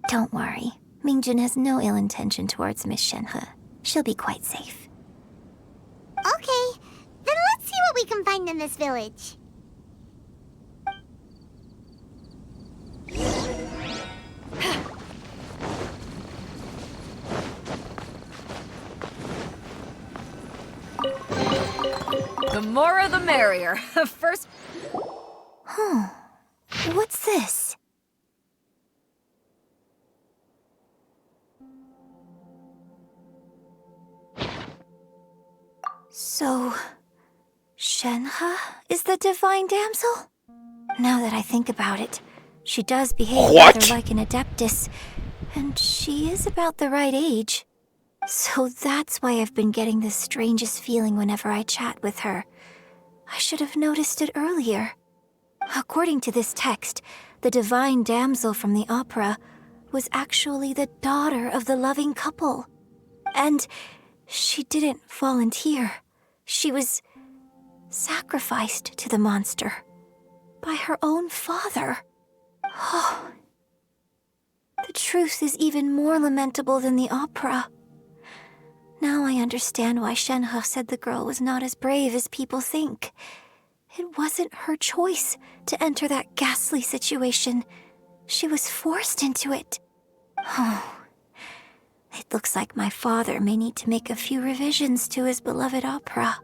S7: Don't worry. Mingjin has no ill intention towards Miss Shenhe. She'll be quite safe.
S2: Okay, then let's see what we can find in this village.
S6: The more the merrier. First.
S7: What's this? So, Shenhe is the divine damsel? Now that I think about it, she does behave rather like an adeptus, and she is about the right age. So that's why I've been getting the strangest feeling whenever I chat with her. I should have noticed it earlier. According to this text, the divine damsel from the opera, was actually the daughter of the loving couple. And she didn't volunteer. She was sacrificed to the monster by her own father. Oh, the truth is even more lamentable than the opera. Now I understand why Shenhe said the girl was not as brave as people think. It wasn't her choice to enter that ghastly situation. She was forced into it. Oh, it looks like my father may need to make a few revisions to his beloved opera.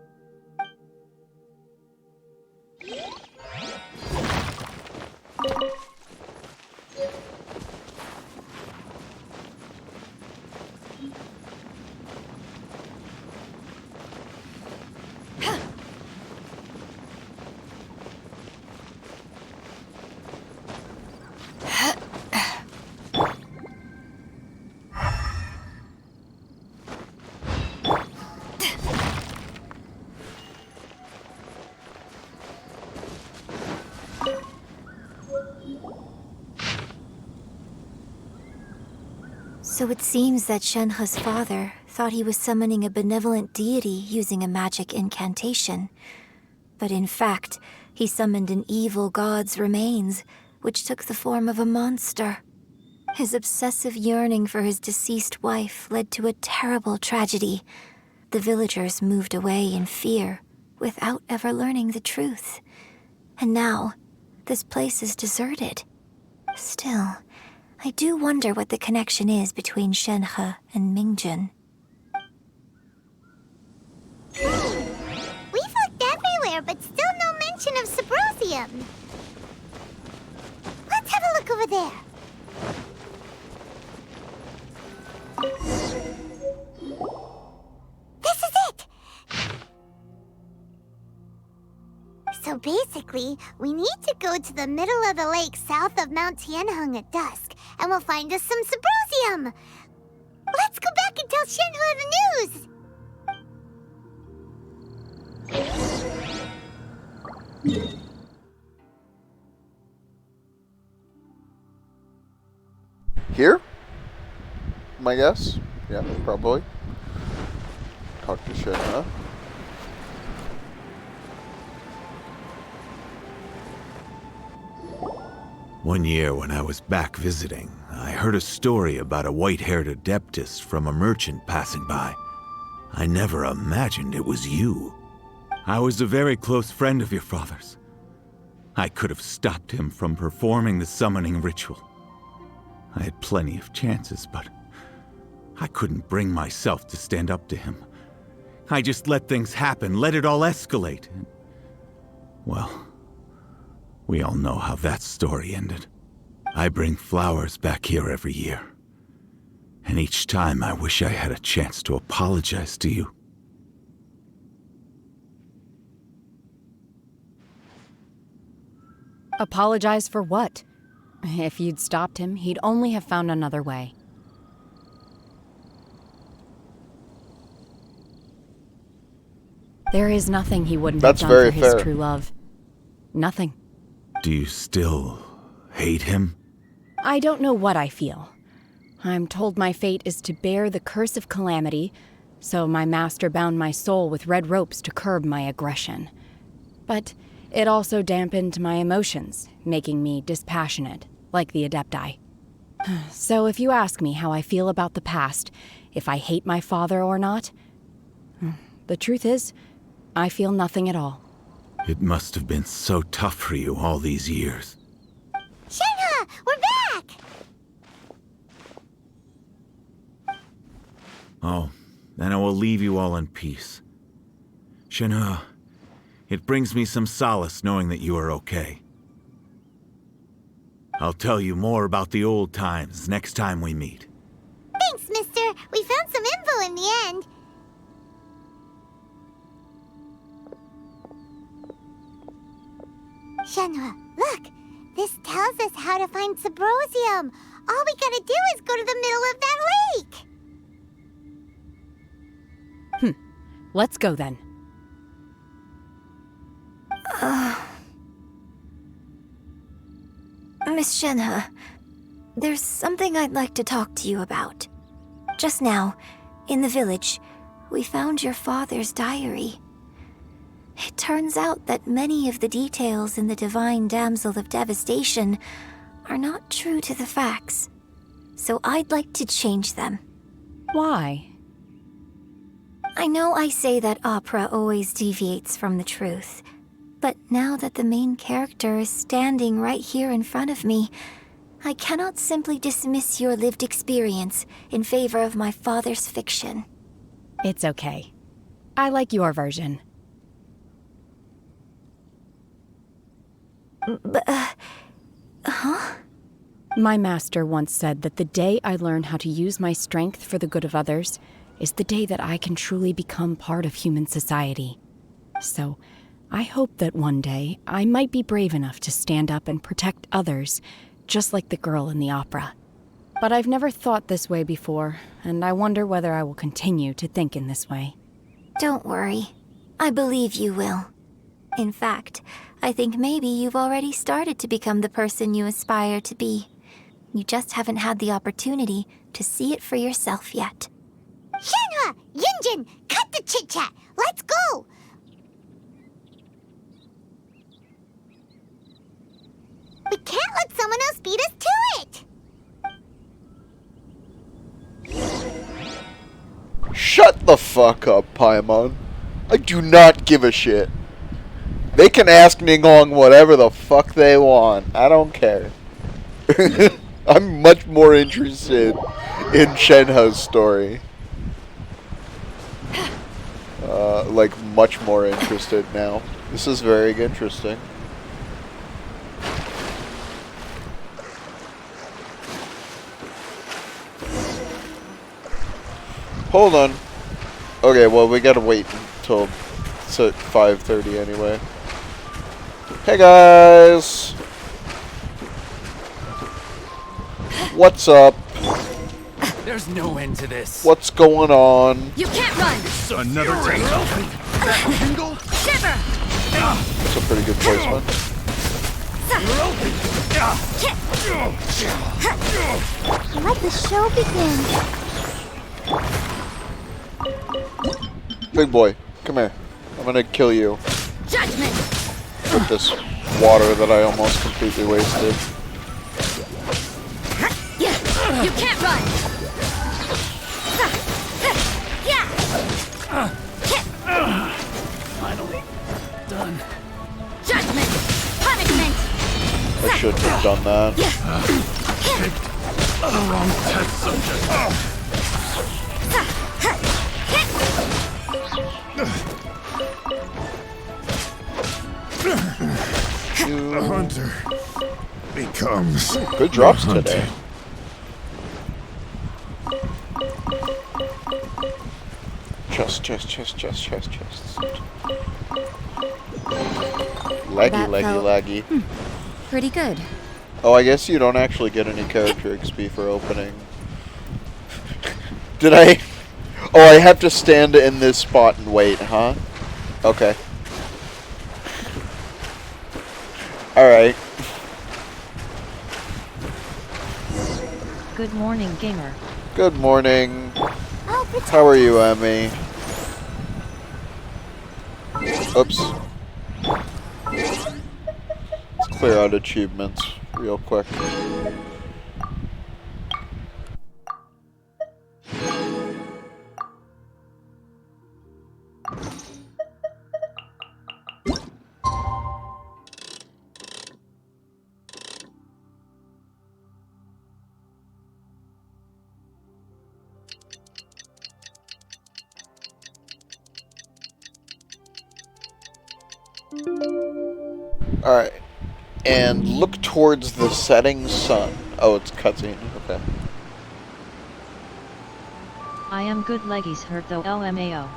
S7: So it seems that Shenhe's father thought he was summoning a benevolent deity using a magic incantation. But in fact, he summoned an evil god's remains, which took the form of a monster. His obsessive yearning for his deceased wife led to a terrible tragedy. The villagers moved away in fear, without ever learning the truth. And now, this place is deserted. Still, I do wonder what the connection is between Shenhe and Mingjun.
S2: We've looked everywhere, but still no mention of Sabrosium. Let's have a look over there. This is it! So basically, we need to go to the middle of the lake south of Mount Tianheng at dusk, and we'll find us some Sabrosium! Let's go back and tell Shenhe the news!
S1: Here? My guess? Yeah, probably. Talk to Shenhe.
S10: One year when I was back visiting, I heard a story about a white-haired adeptess from a merchant passing by. I never imagined it was you. I was a very close friend of your father's. I could have stopped him from performing the summoning ritual. I had plenty of chances, but I couldn't bring myself to stand up to him. I just let things happen, let it all escalate. Well, we all know how that story ended. I bring flowers back here every year. And each time I wish I had a chance to apologize to you.
S3: Apologize for what? If you'd stopped him, he'd only have found another way. There is nothing he wouldn't have done for his true love. Nothing.
S10: Do you still hate him?
S3: I don't know what I feel. I'm told my fate is to bear the curse of calamity, so my master bound my soul with red ropes to curb my aggression. But it also dampened my emotions, making me dispassionate, like the Adepti. So if you ask me how I feel about the past, if I hate my father or not, the truth is, I feel nothing at all.
S10: It must have been so tough for you all these years.
S2: Shenhe! We're back!
S10: Oh, then I will leave you all in peace. Shenhe, it brings me some solace knowing that you are okay. I'll tell you more about the old times next time we meet.
S2: Thanks, mister. We found some info in the end. Shenhe, look! This tells us how to find Sabrosium. All we gotta do is go to the middle of that lake!
S3: Let's go then.
S7: Miss Shenhe, there's something I'd like to talk to you about. Just now, in the village, we found your father's diary. It turns out that many of the details in the Divine Damsel of Devastation are not true to the facts. So I'd like to change them.
S3: Why?
S7: I know I say that opera always deviates from the truth, but now that the main character is standing right here in front of me, I cannot simply dismiss your lived experience in favor of my father's fiction.
S3: It's okay. I like your version.
S7: Huh?
S3: My master once said that the day I learn how to use my strength for the good of others is the day that I can truly become part of human society. So, I hope that one day I might be brave enough to stand up and protect others, just like the girl in the opera. But I've never thought this way before, and I wonder whether I will continue to think in this way.
S7: Don't worry. I believe you will. In fact, I think maybe you've already started to become the person you aspire to be. You just haven't had the opportunity to see it for yourself yet.
S2: Shenhe! Yunjin! Cut the chit-chat! Let's go! We can't let someone else beat us to it!
S1: Shut the fuck up, Paimon. I do not give a shit. They can ask Ningguang whatever the fuck they want. I don't care. I'm much more interested in Shenhe's story. Like, much more interested now. This is very interesting. Hold on. Okay, well, we gotta wait until it's at 5:30 anyway. Hey guys! What's up?
S11: There's no end to this.
S1: What's going on?
S6: You can't run!
S11: Another tangle? That angle?
S6: Shiver!
S1: That's a pretty good placement.
S2: Let the show begin.
S1: Big boy, come here. I'm gonna kill you
S6: Judgment!
S1: with this water that I almost completely wasted.
S6: You can't run!
S11: Finally. Done.
S6: Judgment! Punishment!
S1: I shouldn't have done that.
S11: Picked the wrong test subject. The hunter becomes
S1: Good drops today. Chest. Laggy.
S3: Pretty good.
S1: Oh, I guess you don't actually get any character XP for opening. Did I? Oh, I have to stand in this spot and wait, huh? Okay. Alright.
S12: Good morning, gamer.
S1: Good morning.
S2: Oh, protect
S1: How are you, Emmy? Oops. Let's clear out achievements real quick. Alright. And look towards the setting sun. Oh, it's cutscene. Okay.
S12: I am good leggies hurt though LMAO.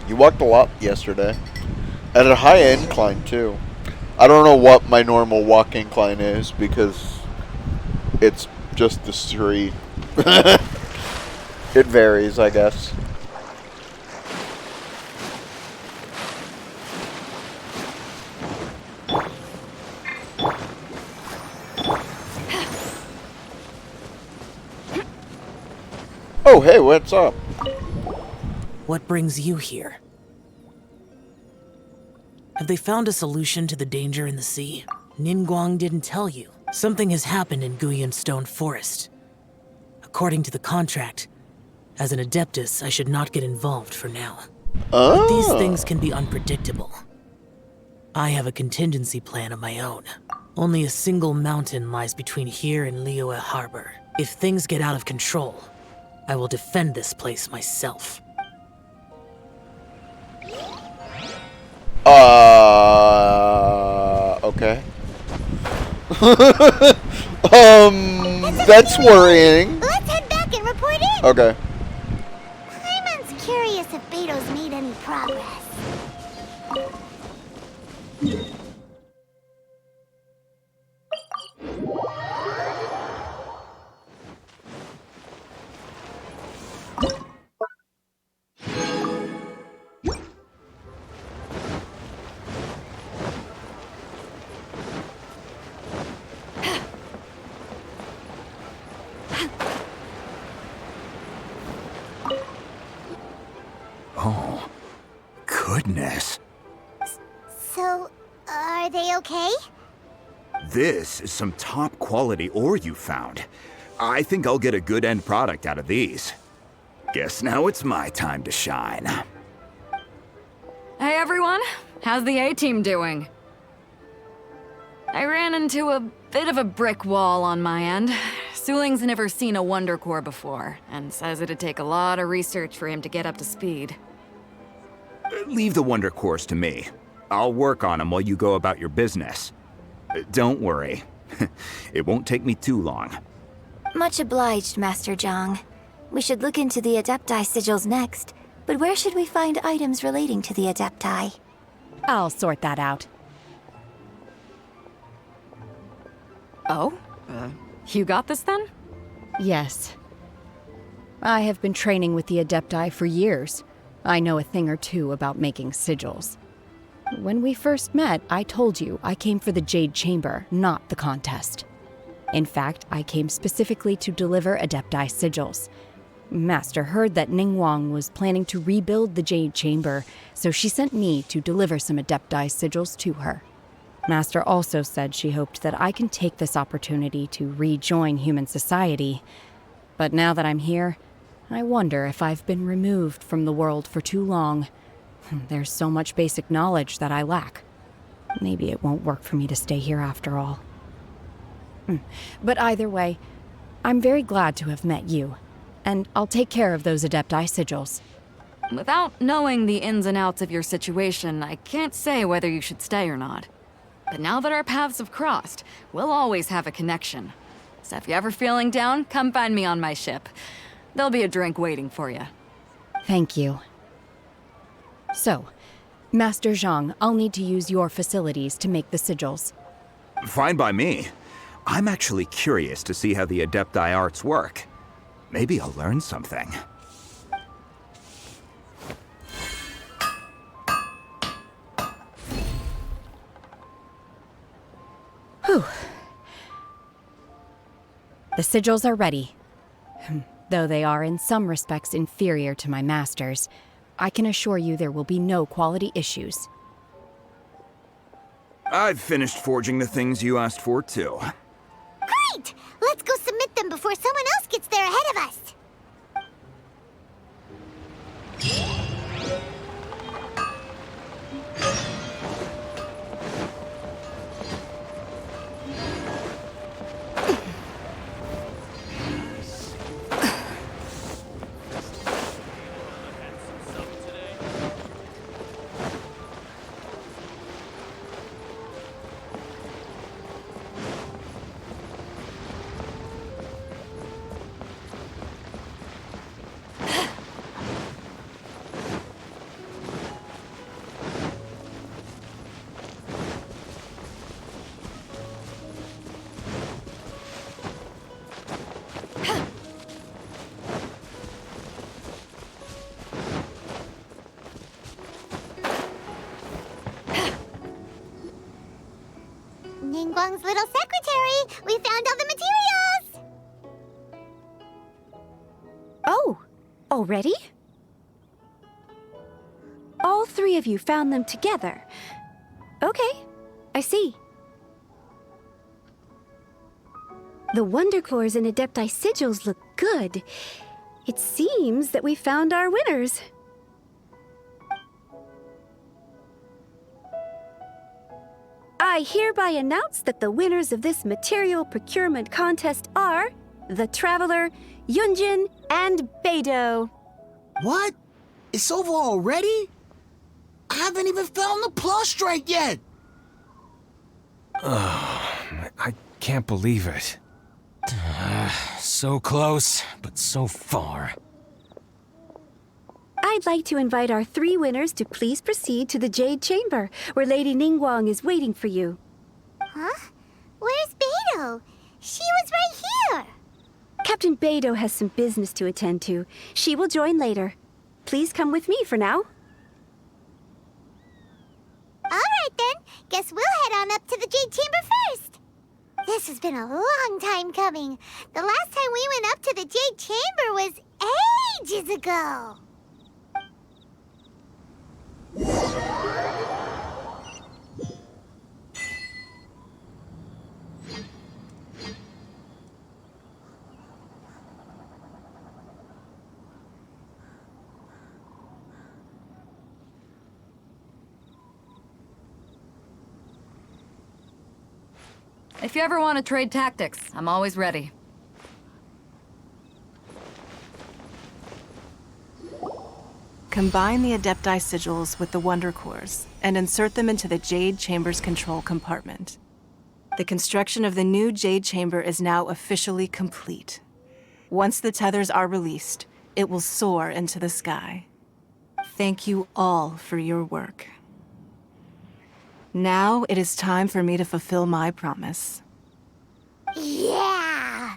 S1: You walked a lot yesterday. At a high incline, too. I don't know what my normal walk incline is, because it's just the street. It varies, I guess. Oh, hey, what's up?
S13: What brings you here? Have they found a solution to the danger in the sea? Ningguang didn't tell you. Something has happened in Guyan Stone Forest. According to the contract, as an Adeptus, I should not get involved for now. But these things can be unpredictable. I have a contingency plan of my own. Only a single mountain lies between here and Liyue Harbor. If things get out of control, I will defend this place myself.
S1: Okay. That's worrying.
S2: Let's head back and report in.
S1: Okay.
S2: Paimon's curious if Beidou's made any progress.
S8: Oh, goodness.
S2: So, are they okay?
S8: This is some top quality ore you found. I think I'll get a good end product out of these. Guess now it's my time to shine.
S6: Hey everyone, how's the A-team doing? I ran into a bit of a brick wall on my end. Suling's never seen a Wonder Core before, and says it'd take a lot of research for him to get up to speed.
S8: Leave the Wonder Cores to me. I'll work on them while you go about your business. Don't worry. It won't take me too long.
S7: Much obliged, Master Zhang. We should look into the Adepti sigils next, but where should we find items relating to the Adepti?
S3: I'll sort that out.
S6: Oh? You got this then?
S3: Yes. I have been training with the Adepti for years. I know a thing or two about making sigils. When we first met, I told you I came for the Jade Chamber, not the contest. In fact, I came specifically to deliver Adepti sigils. Master heard that Ningguang was planning to rebuild the Jade Chamber, so she sent me to deliver some Adepti sigils to her. Master also said she hoped that I can take this opportunity to rejoin human society. But now that I'm here, I wonder if I've been removed from the world for too long. There's so much basic knowledge that I lack. Maybe it won't work for me to stay here after all. But either way, I'm very glad to have met you, and I'll take care of those Adepti sigils.
S6: Without knowing the ins and outs of your situation, I can't say whether you should stay or not. But now that our paths have crossed, we'll always have a connection. So if you're ever feeling down, come find me on my ship. There'll be a drink waiting for you.
S3: Thank you. So, Master Zhang, I'll need to use your facilities to make the sigils.
S8: Fine by me. I'm actually curious to see how the Adepti arts work. Maybe I'll learn something.
S3: Whew. The sigils are ready. Though they are in some respects inferior to my master's, I can assure you there will be no quality issues.
S8: I've finished forging the things you asked for, too.
S2: Great! Let's go submit them before someone else gets there ahead of us. Ningguang's little secretary! We found all the materials!
S4: Oh, Already? All three of you found them together. Okay, I see. The Wonder Cores and Adepti sigils look good. It seems that we found our winners. I hereby announce that the winners of this material procurement contest are the Traveler, Yunjin, and Beidou.
S14: What? It's over already? I haven't even found the prostrate yet!
S5: I can't believe it. So close, but so far.
S4: I'd like to invite our three winners to please proceed to the Jade Chamber, where Lady Ningguang is waiting for you.
S2: Huh? Where's Beidou? She was right here!
S4: Captain Beidou has some business to attend to. She will join later. Please come with me for now.
S2: Alright then, guess we'll head on up to the Jade Chamber first. This has been a long time coming. The last time we went up to the Jade Chamber was ages ago.
S6: If you ever want to trade tactics, I'm always ready.
S15: Combine the Adepti sigils with the Wonder Cores and insert them into the Jade Chamber's control compartment. The construction of the new Jade Chamber is now officially complete. Once the tethers are released, it will soar into the sky. Thank you all for your work. Now it is time for me to fulfill my promise.
S2: Yeah!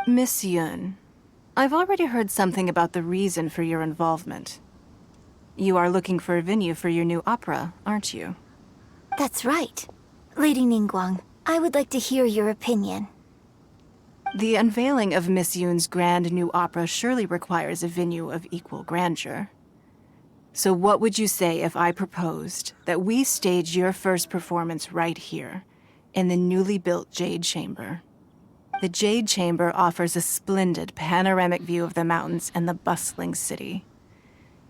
S15: Miss Yun, I've already heard something about the reason for your involvement. You are looking for a venue for your new opera, aren't you?
S7: That's right. Lady Ningguang, I would like to hear your opinion.
S15: The unveiling of Miss Yun's grand new opera surely requires a venue of equal grandeur. So what would you say if I proposed that we stage your first performance right here, in the newly built Jade Chamber? The Jade Chamber offers a splendid panoramic view of the mountains and the bustling city.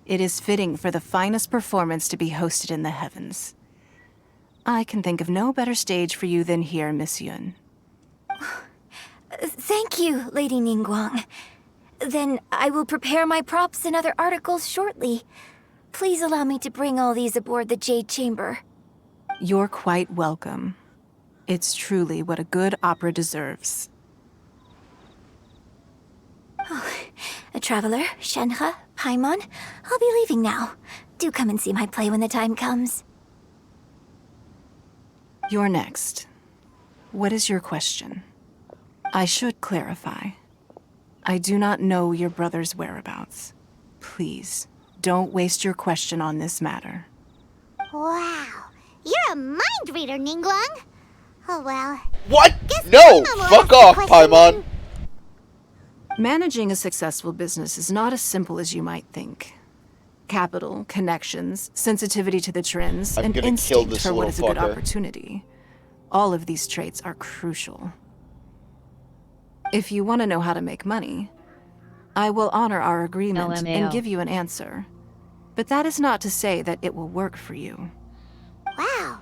S15: It is fitting for the finest performance to be hosted in the heavens. I can think of no better stage for you than here, Miss Yun.
S7: Thank you, Lady Ningguang. Then I will prepare my props and other articles shortly. Please allow me to bring all these aboard the Jade Chamber.
S15: You're quite welcome. It's truly what a good opera deserves.
S7: A traveler, Shenhe, Paimon, I'll be leaving now. Do come and see my play when the time comes.
S15: You're next. What is your question? I should clarify. I do not know your brother's whereabouts. Please, don't waste your question on this matter.
S2: Wow, you're a mind reader, Ningguang. Oh well.
S1: What?
S2: Guess
S1: No!
S2: Paimon will
S1: Fuck
S2: ask the
S1: off,
S2: question
S1: Paimon!
S2: then.
S15: Managing a successful business is not as simple as you might think. Capital, connections, sensitivity to the trends,
S1: I'm
S15: and
S1: gonna kill
S15: instinct
S1: this
S15: for what is a
S1: little
S15: good
S1: fucker.
S15: opportunity. All of these traits are crucial. If you want to know how to make money, I will honor our agreement
S12: LMAO.
S15: and give you an answer. But that is not to say that it will work for you.
S2: Wow,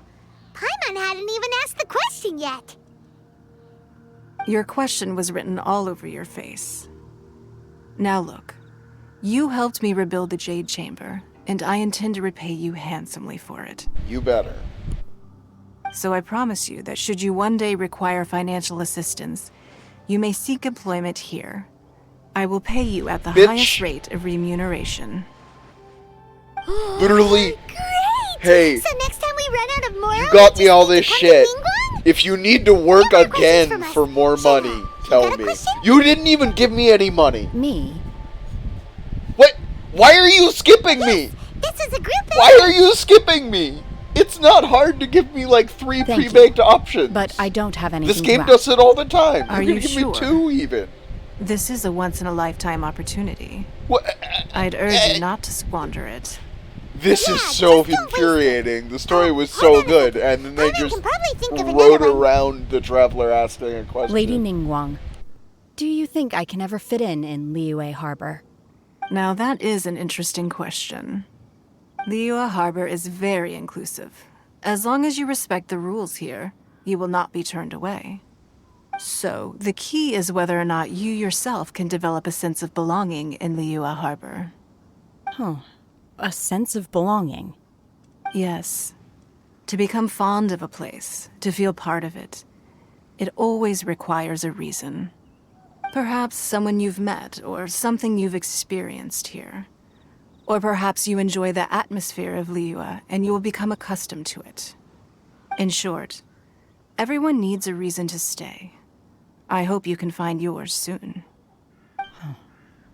S2: Paimon hadn't even asked the question yet.
S15: Your question was written all over your face. Now look, you helped me rebuild the Jade Chamber, and I intend to repay you handsomely for it.
S1: You better.
S15: So I promise you that should you one day require financial assistance, you may seek employment here. I will pay you at the
S1: Bitch.
S15: highest rate of remuneration.
S1: Literally.
S2: Great!
S1: Hey,
S2: So next time we run out of more,
S1: you got me all this shit. If you need to work
S2: No more questions
S1: again
S2: from us.
S1: for more
S2: Sure.
S1: money,
S2: You
S1: tell
S2: got a
S1: me.
S2: question?
S1: You didn't even give me any money.
S3: Me?
S1: What? Why are you skipping me?
S2: This is a group
S1: Why are you skipping me? It's not hard to give me like 3
S3: Thank you.
S1: pre-baked options.
S3: But I don't have anything
S1: This game
S3: left.
S1: does it all the time.
S3: Are
S1: you
S3: you
S1: can give
S3: sure?
S1: me 2 even.
S15: This is a once-in-a-lifetime opportunity.
S1: What?
S15: I'd urge you not to squander it.
S1: This is so infuriating. The story was so good, and then they just rode around the traveler asking a question.
S3: Lady Ningguang, do you think I can ever fit in Liyue Harbor?
S15: Now that is an interesting question. Liyue Harbor is very inclusive. As long as you respect the rules here, you will not be turned away. So, the key is whether or not you yourself can develop a sense of belonging in Liyue Harbor.
S3: Huh. A sense of belonging?
S15: Yes. To become fond of a place, to feel part of it, it always requires a reason. Perhaps someone you've met, or something you've experienced here. Or perhaps you enjoy the atmosphere of Liyue, and you will become accustomed to it. In short, everyone needs a reason to stay. I hope you can find yours soon.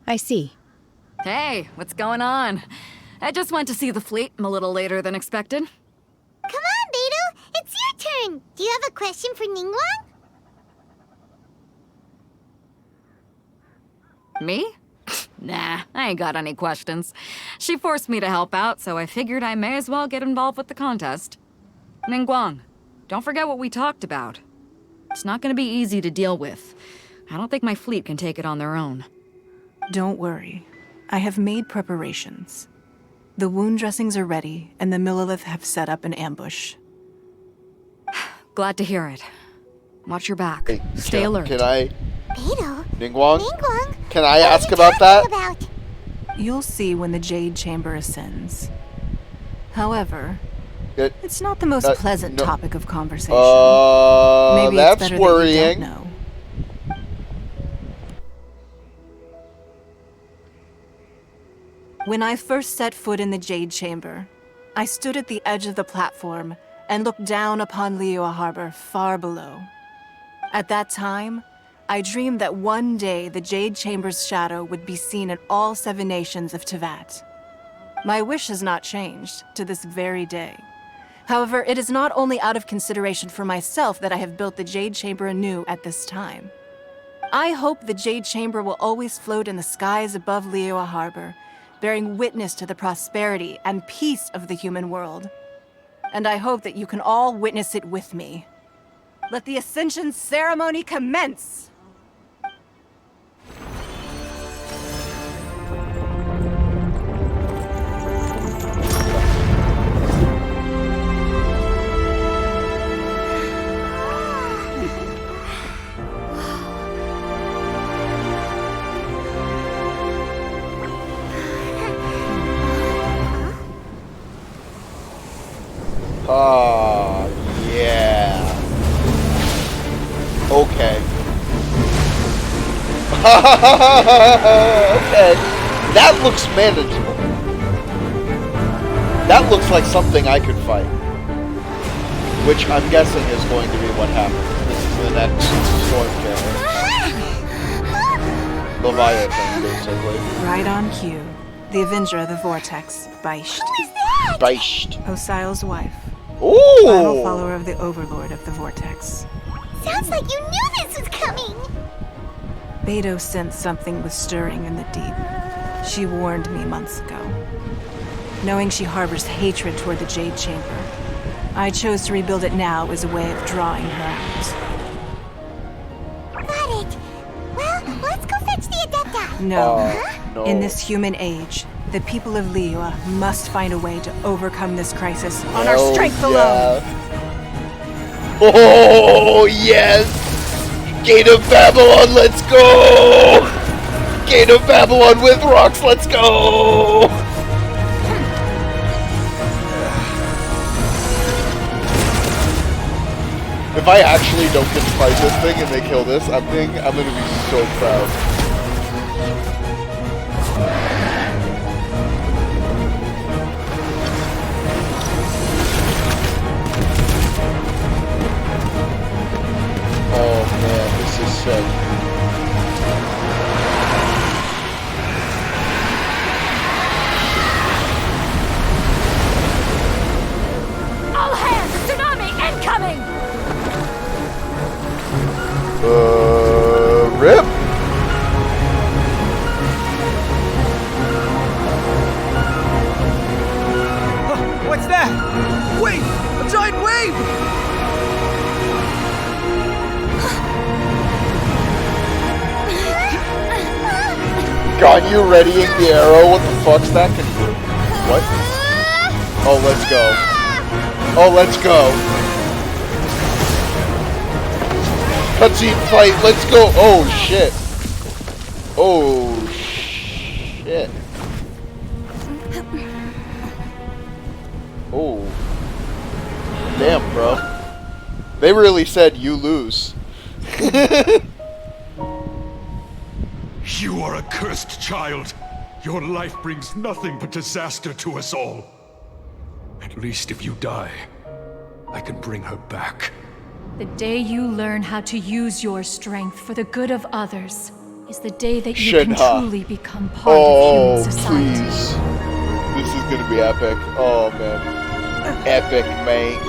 S3: I see.
S6: Hey, what's going on? I just went to see the fleet. I'm a little later than expected.
S2: Come on, Beidou! It's your turn! Do you have a question for Ningguang?
S6: Me? Nah, I ain't got any questions. She forced me to help out, so I figured I may as well get involved with the contest. Ningguang, don't forget what we talked about. It's not gonna be easy to deal with. I don't think my fleet can take it on their own.
S15: Don't worry. I have made preparations. The wound dressings are ready, and the Millilith have set up an ambush.
S6: Glad to hear it. Watch your back.
S1: Hey,
S6: Stay alert.
S1: Can I...
S2: Beidou?
S1: Ningguang?
S2: Ningguang?
S1: Can I ask about that?
S15: You'll see when the Jade Chamber ascends. However, it's not the most pleasant topic of conversation. Maybe
S1: that's
S15: it's better
S1: worrying.
S15: that you don't know. When I first set foot in the Jade Chamber, I stood at the edge of the platform and looked down upon Liyue Harbor far below. At that time, I dreamed that one day the Jade Chamber's shadow would be seen in all 7 nations of Teyvat. My wish has not changed to this very day. However, it is not only out of consideration for myself that I have built the Jade Chamber anew at this time. I hope the Jade Chamber will always float in the skies above Liyue Harbor, bearing witness to the prosperity and peace of the human world. And I hope that you can all witness it with me. Let the Ascension ceremony commence!
S1: Ah, yeah. Okay. Okay. That looks manageable. That looks like something I could fight. Which I'm guessing is going to be what happens. This is the next storm carrier. Leviathan, basically.
S15: Right on cue. The Avenger of the Vortex, Beidou.
S2: Who is that?
S1: Beidou.
S15: Osial's wife.
S1: Ooh!
S15: Final follower of the Overlord of the Vortex.
S2: Sounds like you knew this was coming!
S15: Beidou sensed something was stirring in the deep. She warned me months ago. Knowing she harbors hatred toward the Jade Chamber, I chose to rebuild it now as a way of drawing her out.
S2: Got it! Well, let's go fetch the Adepta!
S15: No.
S1: No.
S15: In this human age, the people of Liyue must find a way to overcome this crisis on our strength alone!
S1: Oh, yes! Gate of Babylon, let's go! Gate of Babylon with rocks, let's go! If I actually don't get to fight this thing and they kill this, I'm gonna be so proud. Oh man, this is sick.
S9: All hands! Tsunami incoming!
S1: RIP?
S14: giant wave!
S1: God, you readying the arrow? What the fuck's that can do? What? Oh, let's go. Oh, let's go. Cutscene fight, let's go. Oh, shit. Oh, shit. Oh. Damn, bro. They really said you lose.
S11: You are a cursed child. Your life brings nothing but disaster to us all. At least if you die, I can bring her back.
S16: The day you learn how to use your strength for the good of others is the day that you can truly become part of human society.
S1: Please. This is gonna be epic. Oh, man. Epic, mate.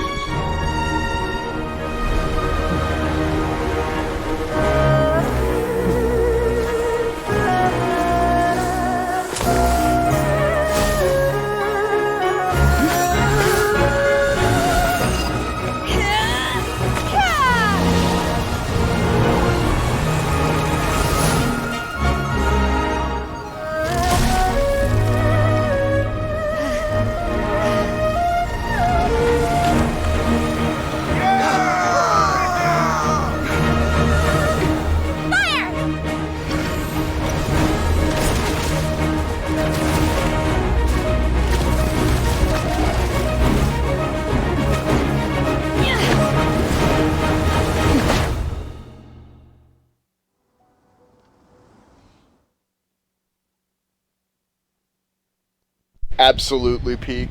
S1: Absolutely peak.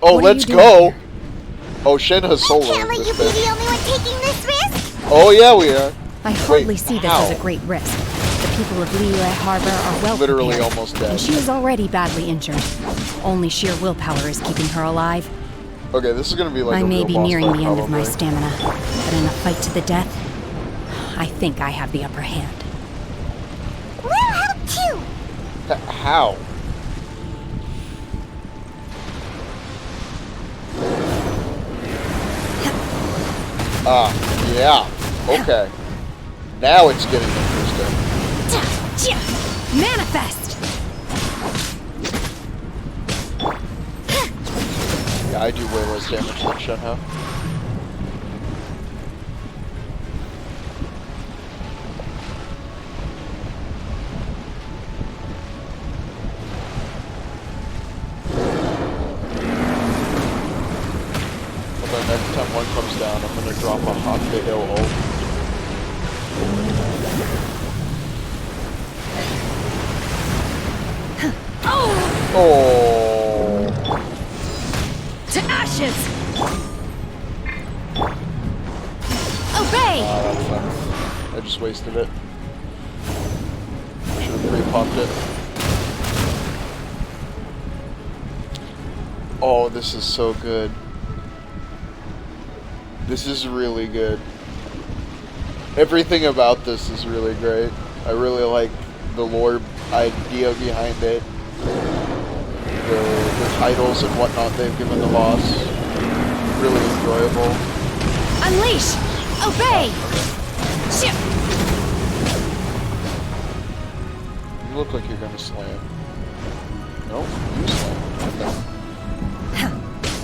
S1: Oh, let's go! Oh, Shenhe's solo.
S2: Can't let you be the only one taking this risk!
S1: Oh, yeah, we are.
S3: I hardly see this as a great risk. The people of Liyue Harbor are well
S1: literally
S3: prepared,
S1: almost dead.
S3: and she is already badly injured. Only sheer willpower is keeping her alive.
S1: Okay, this is gonna be like
S3: I
S1: a
S3: may
S1: real
S3: be
S1: boss
S3: nearing
S1: fight,
S3: the end of my
S1: probably.
S3: stamina, but in a fight to the death, I think I have the upper hand.
S2: We'll help too!
S1: How? Yeah. Okay. Now it's getting interesting.
S3: Manifest!
S1: Yeah, I do way less damage than Shenhe. Next time one comes down, I'm gonna drop a hop the hill ult. Oh!
S16: To ashes!
S3: Obey!
S1: Ah, that sucks. I just wasted it. I should have pre-popped it. Oh, this is so good. This is really good. Everything about this is really great. I really like the lore idea behind it. The titles and whatnot they've given the boss. Really enjoyable.
S3: Unleash! Obey! Ship!
S1: You look like you're gonna slam. Nope, you slam.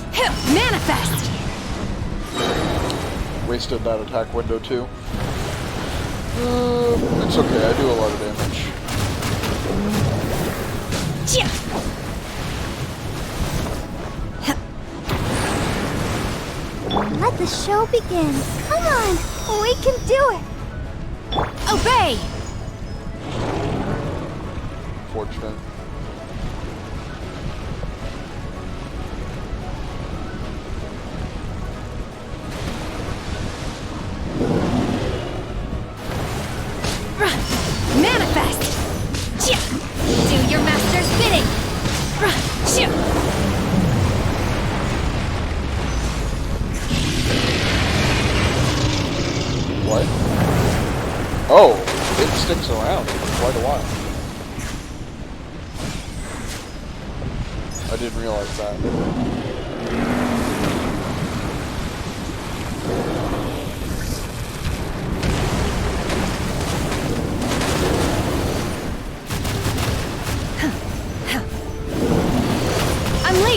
S3: Okay. Manifest!
S1: Wasted that attack window too. It's okay, I do a lot of damage.
S2: Let the show begin. Come on, we can do it.
S3: Obey!
S1: Fortunate.
S3: Manifest! Do your master's bidding!
S1: What? Oh, it sticks around for quite a while. I didn't realize that.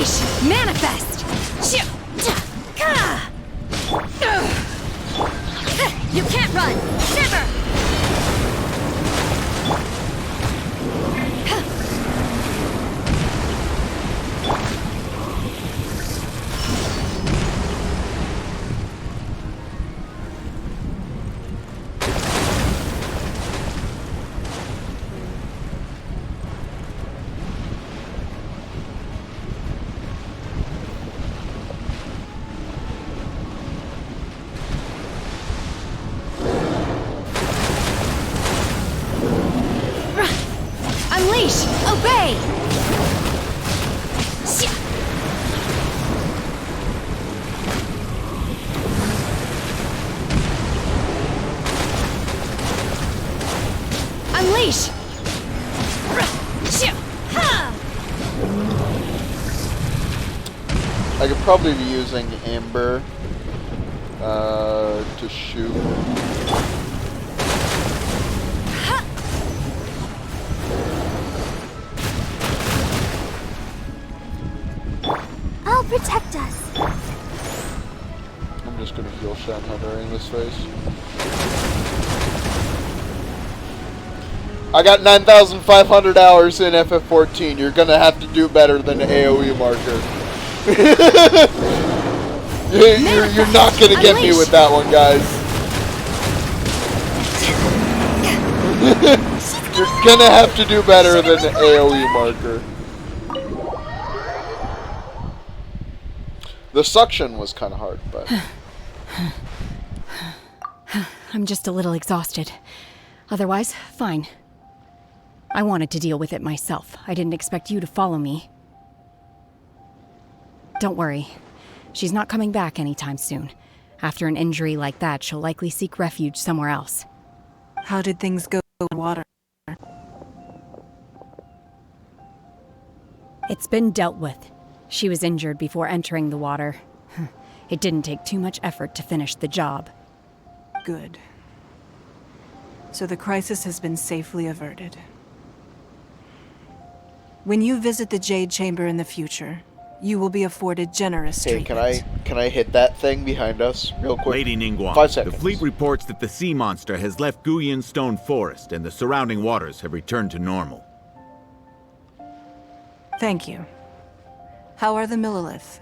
S3: Unleash! Manifest!
S2: You can't run! Never!
S3: Unleash! Obey! Unleash!
S1: I could probably be using Amber to shoot.
S2: I'll protect us.
S1: I'm just gonna heal Shenhe during this phase. I got 9,500 hours in FF14. You're gonna have to do better than the AoE marker. you're not gonna get me with that one, guys. You're gonna have to do better than the AoE marker. The suction was kind of hard, but...
S3: I'm just a little exhausted. Otherwise, fine. I wanted to deal with it myself. I didn't expect you to follow me. Don't worry. She's not coming back anytime soon. After an injury like that, she'll likely seek refuge somewhere else.
S15: How did things go with water?
S3: It's been dealt with. She was injured before entering the water. It didn't take too much effort to finish the job.
S15: Good. So the crisis has been safely averted. When you visit the Jade Chamber in the future, you will be afforded generous treatment.
S1: Hey, can I hit that thing behind us real quick?
S10: Lady Ningguang,
S1: 5 seconds.
S10: the fleet reports that the sea monster has left Guyan Stone Forest and the surrounding waters have returned to normal.
S15: Thank you. How are the Millilith?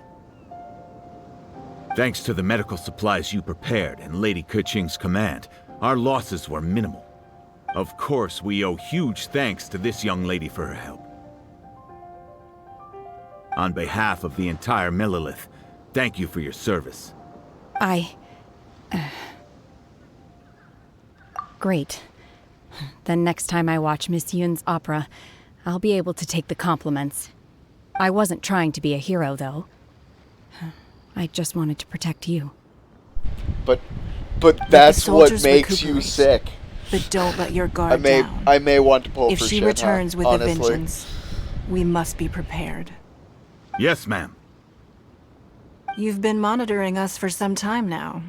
S10: Thanks to the medical supplies you prepared and Lady Keqing's command, our losses were minimal. Of course, we owe huge thanks to this young lady for her help. On behalf of the entire Millilith, thank you for your service.
S3: Great. Then next time I watch Miss Yun's opera, I'll be able to take the compliments. I wasn't trying to be a hero, though. I just wanted to protect you.
S1: But that's what makes you sick.
S15: But don't let your guard down.
S1: I may want to pull
S15: if
S1: for
S15: she
S1: Shenhe,
S15: returns with
S1: honestly.
S15: a vengeance, we must be prepared.
S10: Yes, ma'am.
S15: You've been monitoring us for some time now.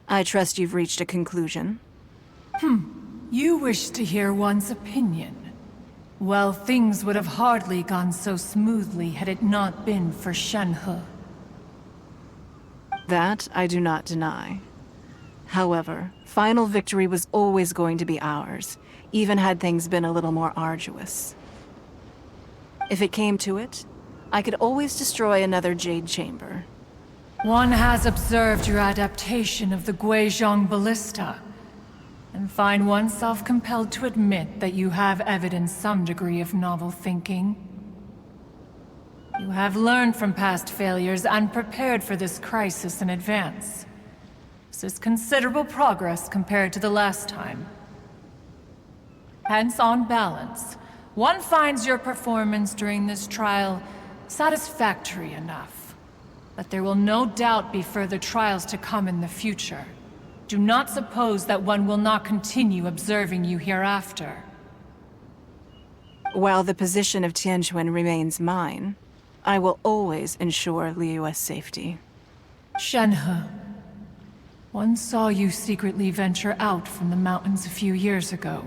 S15: I trust you've reached a conclusion.
S16: You wish to hear one's opinion. Well, things would have hardly gone so smoothly had it not been for Shenhe.
S15: That I do not deny. However, final victory was always going to be ours, even had things been a little more arduous. If it came to it, I could always destroy another Jade Chamber.
S16: One has observed your adaptation of the Guizhong Ballista, and find oneself compelled to admit that you have evidenced some degree of novel thinking. You have learned from past failures and prepared for this crisis in advance. This is considerable progress compared to the last time. Hence, on balance, one finds your performance during this trial satisfactory enough. But there will no doubt be further trials to come in the future. Do not suppose that one will not continue observing you hereafter.
S15: While the position of Tianquan remains mine, I will always ensure Liyue's safety.
S16: Shenhe, one saw you secretly venture out from the mountains a few years ago,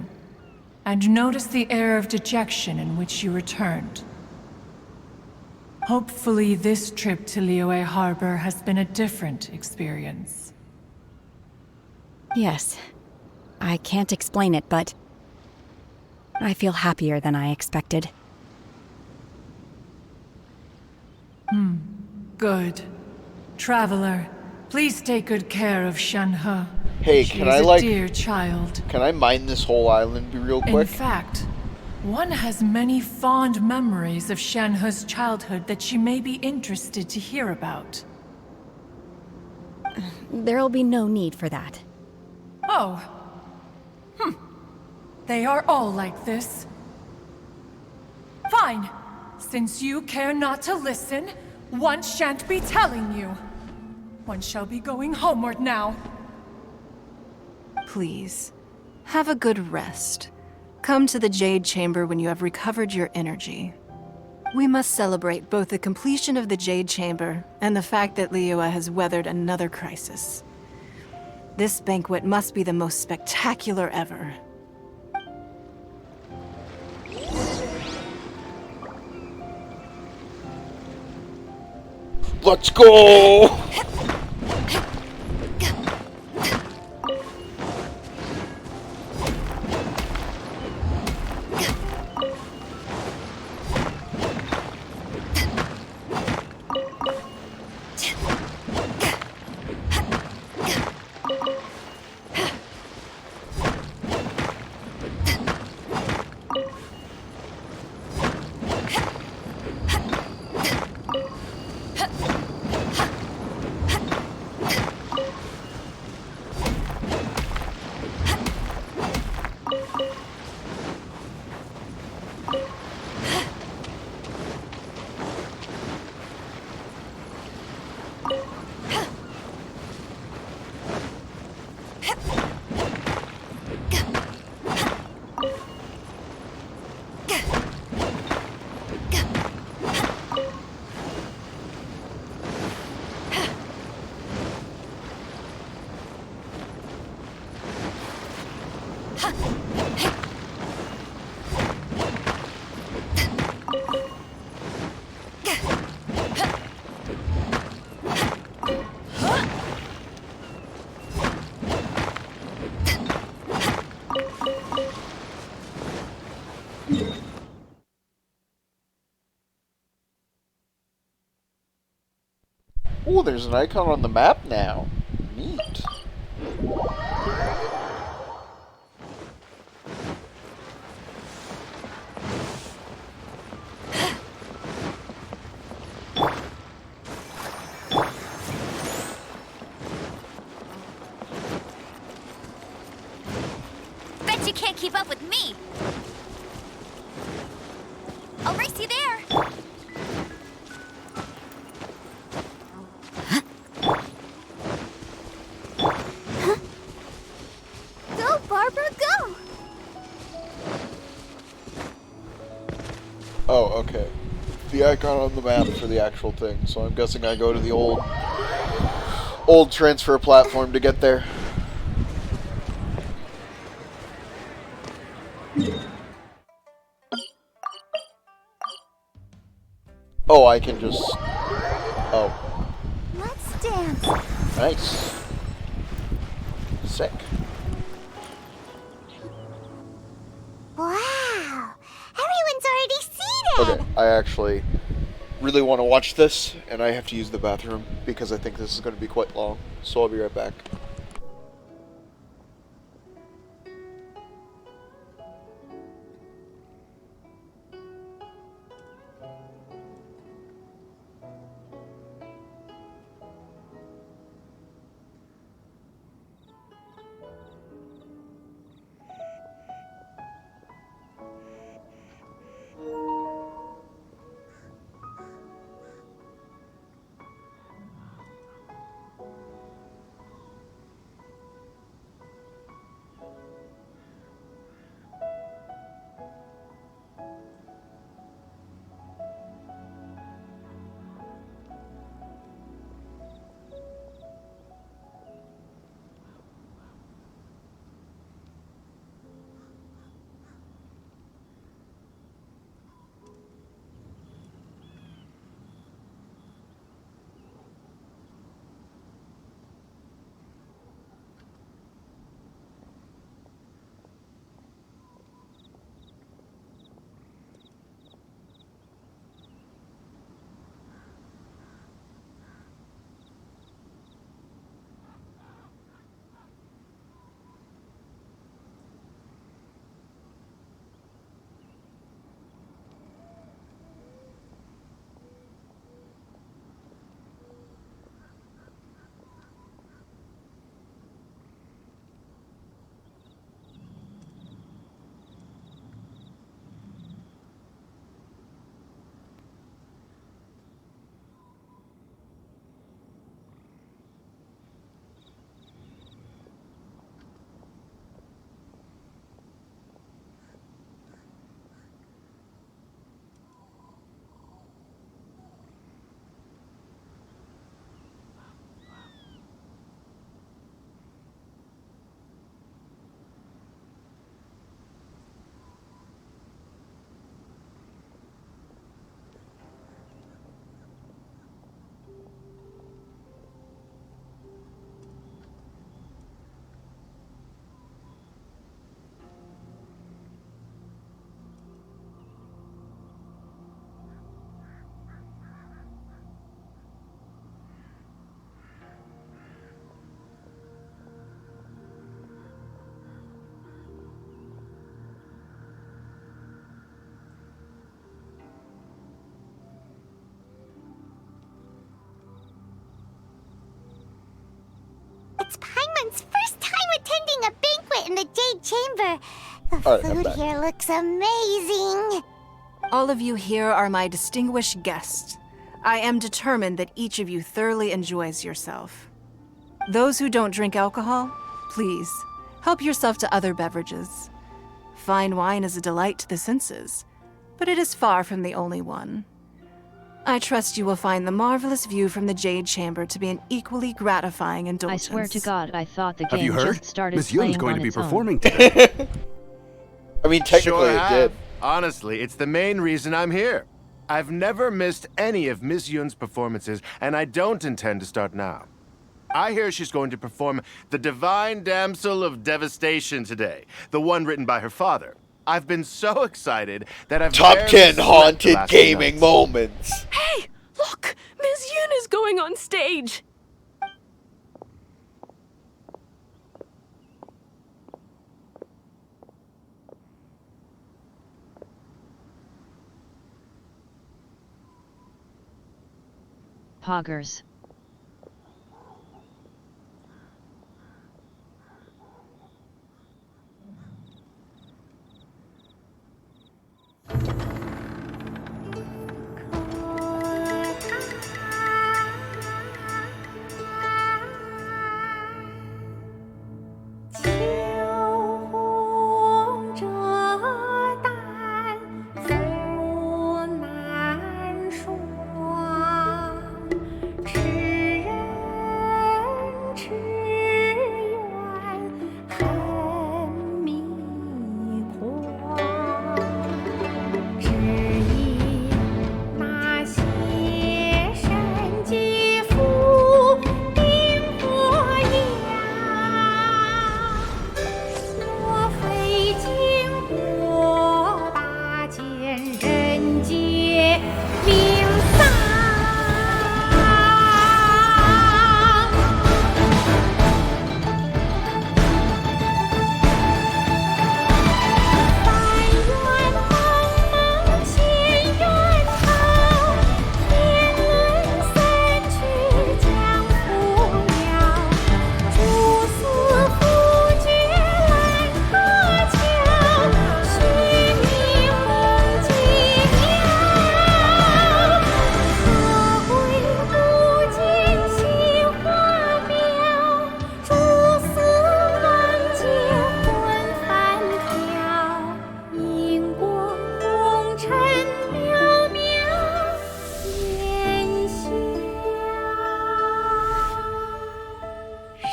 S16: and noticed the air of dejection in which you returned. Hopefully this trip to Liyue Harbor has been a different experience.
S3: Yes. I can't explain it, but I feel happier than I expected.
S16: Good. Traveler, please take good care of Shenhe.
S1: Hey,
S16: She
S1: can
S16: is
S1: I,
S16: a
S1: like...
S16: dear child.
S1: Can I mine this whole island real
S16: In
S1: quick?
S16: fact, one has many fond memories of Shenhe's childhood that she may be interested to hear about.
S3: There'll be no need for that.
S16: Oh. They are all like this. Fine. Since you care not to listen, one shan't be telling you. One shall be going homeward now.
S15: Please, have a good rest. Come to the Jade Chamber when you have recovered your energy. We must celebrate both the completion of the Jade Chamber and the fact that Liyue has weathered another crisis. This banquet must be the most spectacular ever.
S1: Let's go! Oh, there's an icon on the map now. Neat.
S2: Bet you can't keep up with me. I'll race you there. Go, Barbara, go!
S1: Oh, okay. The icon on the map for the actual thing, so I'm guessing I go to the old transfer platform to get there. Oh, I can just... Oh.
S2: Let's dance.
S1: Nice. Sick.
S2: Wow! Everyone's already seated!
S1: Okay, I actually really want to watch this, and I have to use the bathroom, because I think this is going to be quite long, so I'll be right back.
S2: Jade Chamber. The
S1: All right, I'm
S2: food
S1: back.
S2: here looks amazing.
S15: All of you here are my distinguished guests. I am determined that each of you thoroughly enjoys yourself. Those who don't drink alcohol, please, help yourself to other beverages. Fine wine is a delight to the senses, but it is far from the only one. I trust you will find the marvelous view from the Jade Chamber to be an equally gratifying
S12: I
S15: indulgence.
S12: swear to God, I thought the
S17: Have you
S12: game
S17: heard?
S12: just started
S17: Miss
S12: playing
S17: Yun's going
S12: on
S17: to be
S12: its own.
S17: performing today.
S1: I mean, technically
S18: Sure
S1: it
S18: have.
S1: did.
S18: Honestly, it's the main reason I'm here. I've never missed any of Miss Yun's performances, and I don't intend to start now. I hear she's going to perform The Divine Damsel of Devastation today, the one written by her father. I've been so excited that I've
S1: Top
S18: barely
S1: 10
S18: slept the
S1: haunted
S18: last few
S1: gaming
S18: nights.
S1: moments.
S19: Hey, look! Miss Yun is going on stage!
S12: Poggers.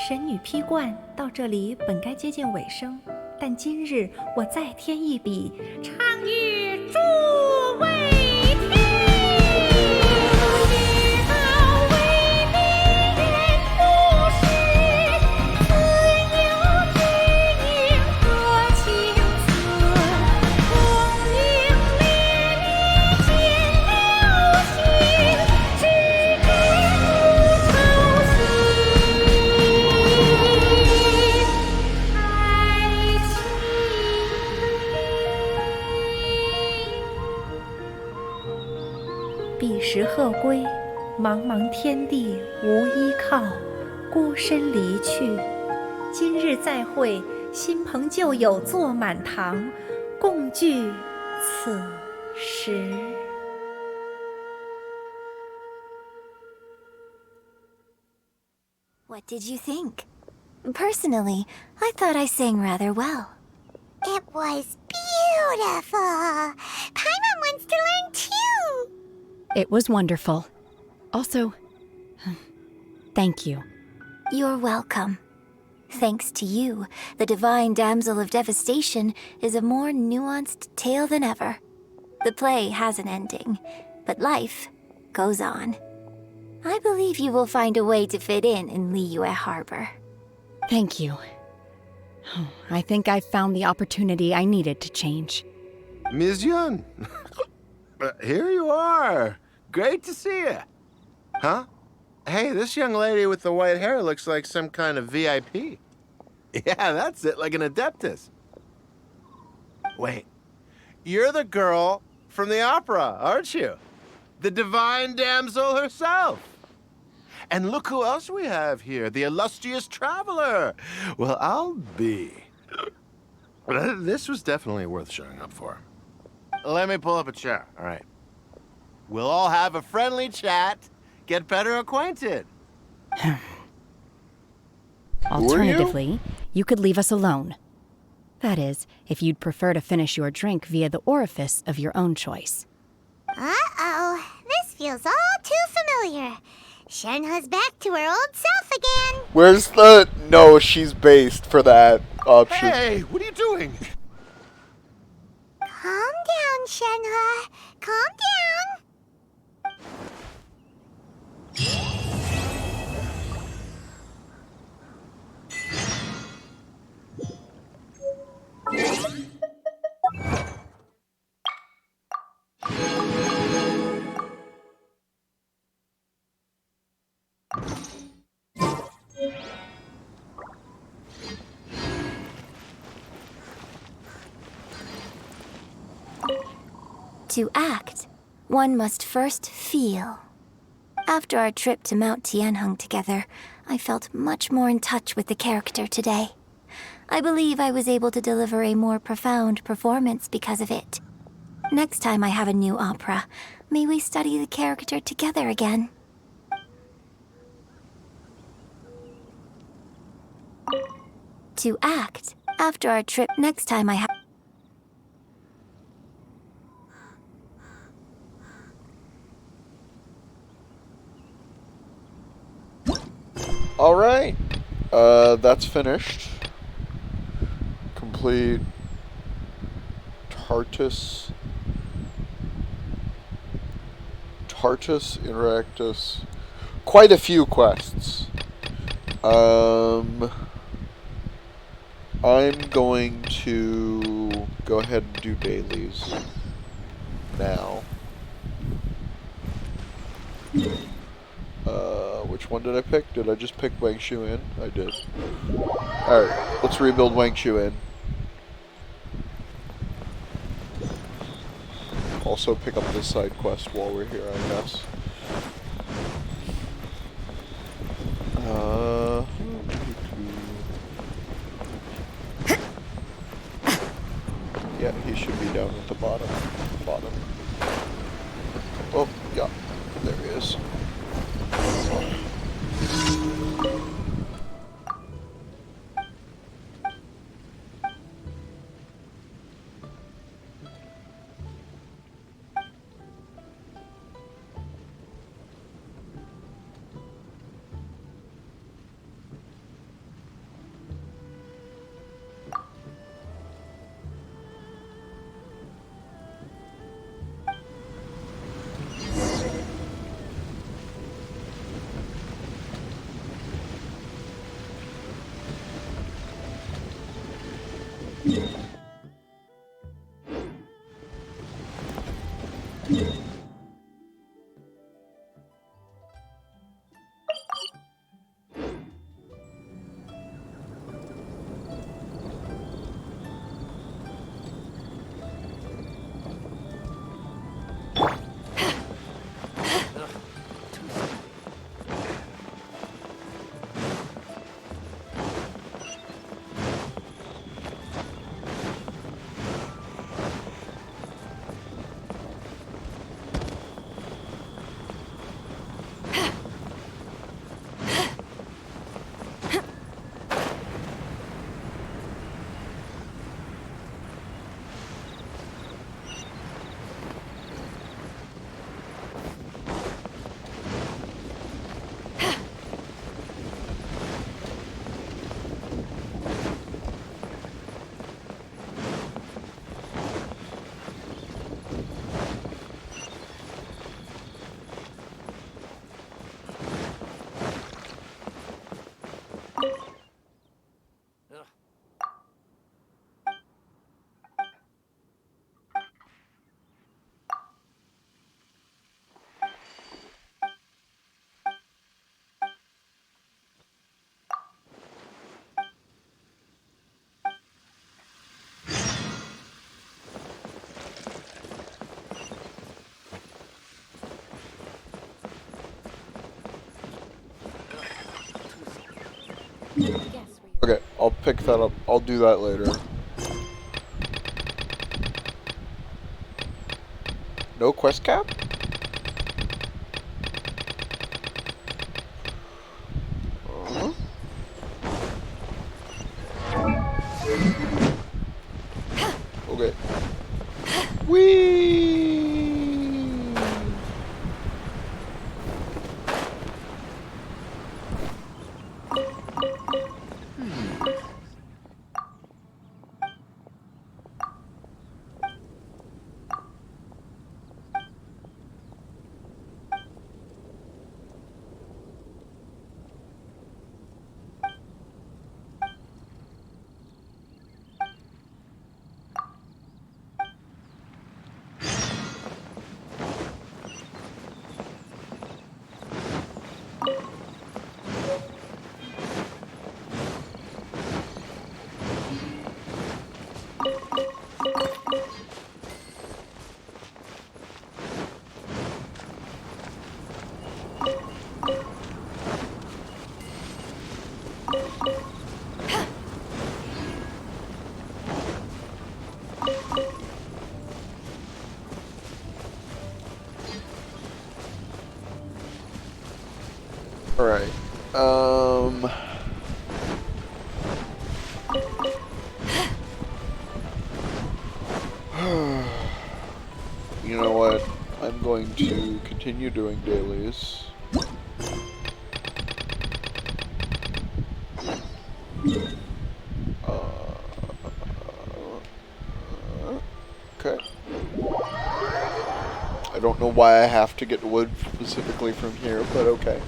S20: 神女劈冠到这里本该接近尾声，但今日我再添一笔，唱与诸位听。知道为离人不是，自有知音多情思。功名烈烈见了心，只知无愁心。彼时鹤归，茫茫天地无依靠，孤身离去。今日再会，新朋旧友坐满堂，共聚此时。
S7: What did you think? Personally, I thought I sang rather well.
S2: It was beautiful. Paimon wants to learn too.
S3: It was wonderful. Also, thank you.
S7: You're welcome. Thanks to you, the Divine Damsel of Devastation is a more nuanced tale than ever. The play has an ending, but life goes on. I believe you will find a way to fit in Liyue Harbor.
S3: Thank you. I think I found the opportunity I needed to change.
S18: Ms. Yun, here you are. Great to see you. Huh? Hey, this young lady with the white hair looks like some kind of VIP. Yeah, that's it, like an adeptus. Wait, you're the girl from the opera, aren't you? The Divine Damsel herself. And look who else we have here, the illustrious traveler. Well, I'll be. This was definitely worth showing up for. Let me pull up a chair, all right? We'll all have a friendly chat, get better acquainted.
S3: Alternatively, you could leave us alone. That is, if you'd prefer to finish your drink via the orifice of your own choice.
S2: Uh-oh, this feels all too familiar. Shenhe's back to her old self again.
S1: Where's the... No, she's based for that option.
S18: Hey, what are you doing?
S2: Calm down, Shenhe. Calm down.
S7: To act, one must first feel. After our trip to Mount Tianheng together, I felt much more in touch with the character today. I believe I was able to deliver a more profound performance because of it. Next time I have a new opera, may we study the character together again. To act, after our trip next time I have...
S1: Alright. That's finished. Complete Tartus Interactus. Quite a few quests. I'm going to go ahead and do dailies now. Which one did I pick? Did I just pick Wang Shu In? I did. Alright, let's rebuild Wang Shu In. Also pick up this side quest while we're here, I guess. Yeah, he should be down at the bottom. Oh, yeah. There he is. Okay, I'll pick that up. I'll do that later. No quest cap? Okay. Whee! Alright. You know what? I'm going to continue doing dailies. Okay. I don't know why I have to get wood specifically from here, but okay.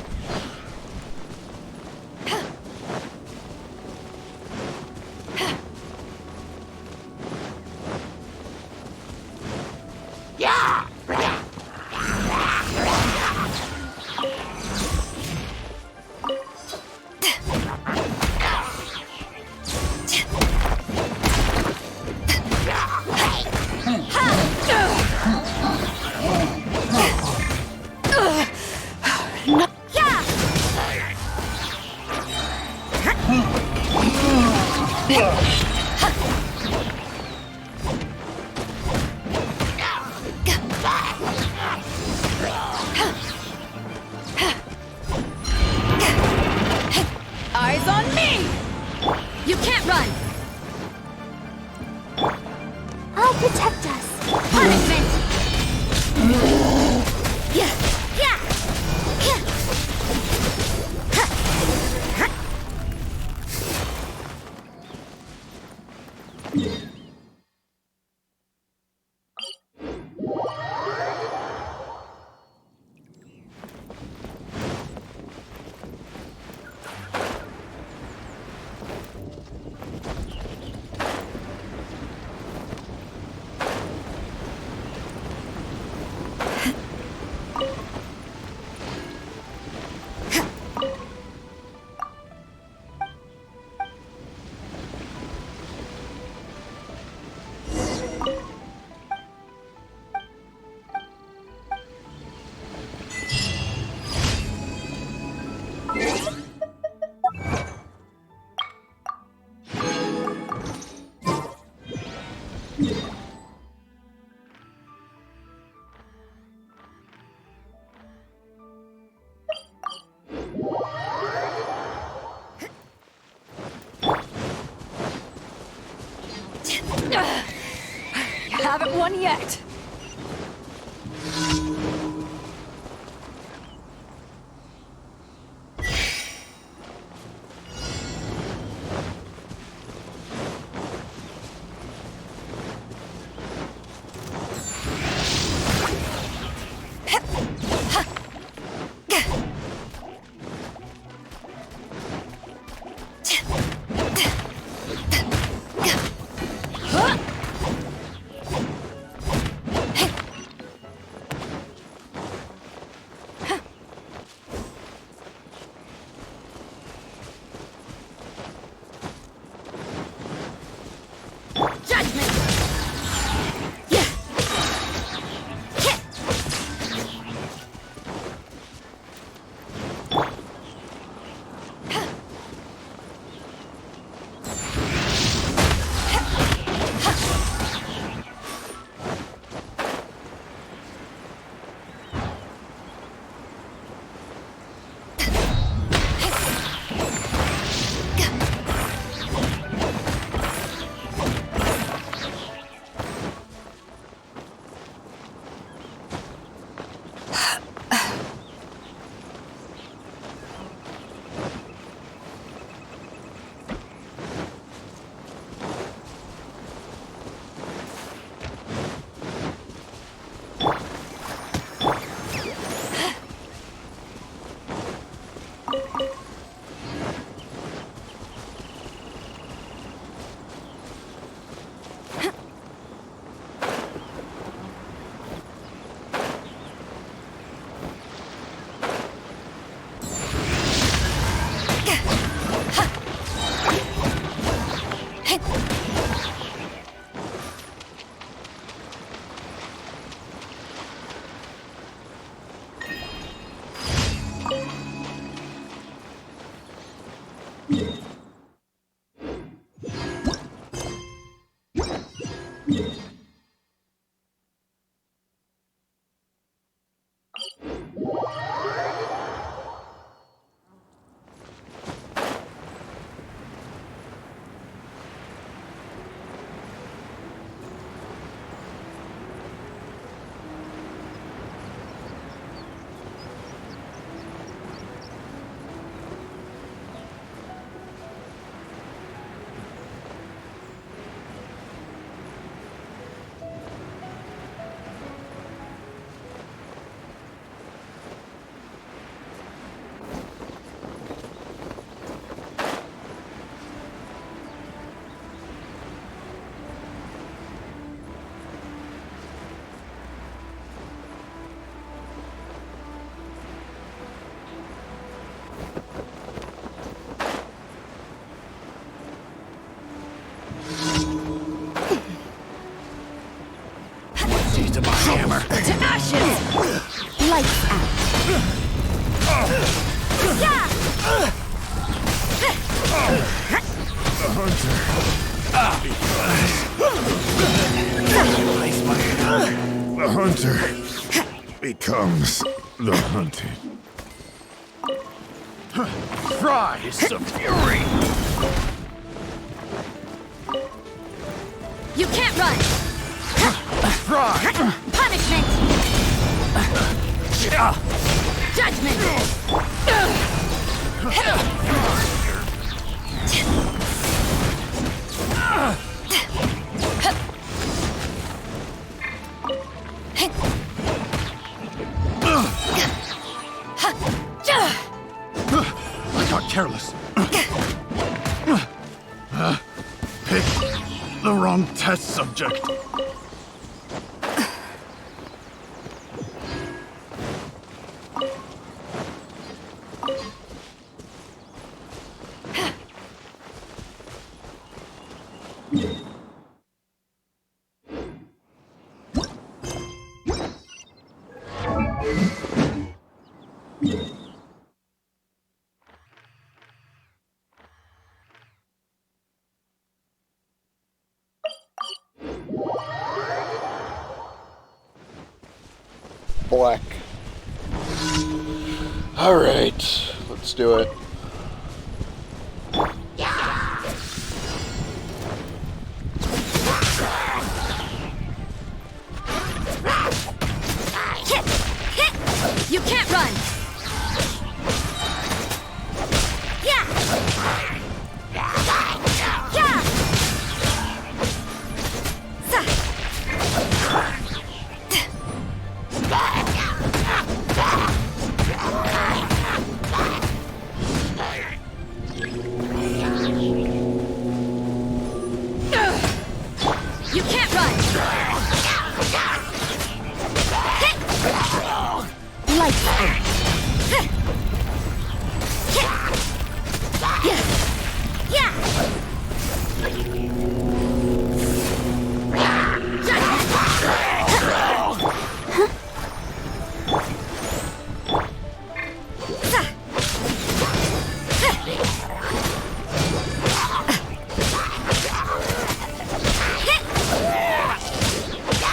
S6: Eyes on me! You can't run!
S2: I'll protect us. Punishment! Yeah! Yeah!
S6: You haven't won yet!
S10: hunter becomes the hunted.
S17: Rise of fury!
S6: You can't run!
S17: Rise!
S6: Punishment! Judgment!
S17: I got careless. Picked the wrong test subject.
S1: Black. Alright, let's do it.
S6: You can't run! Yeah! Yeah! You can't run! Lights out!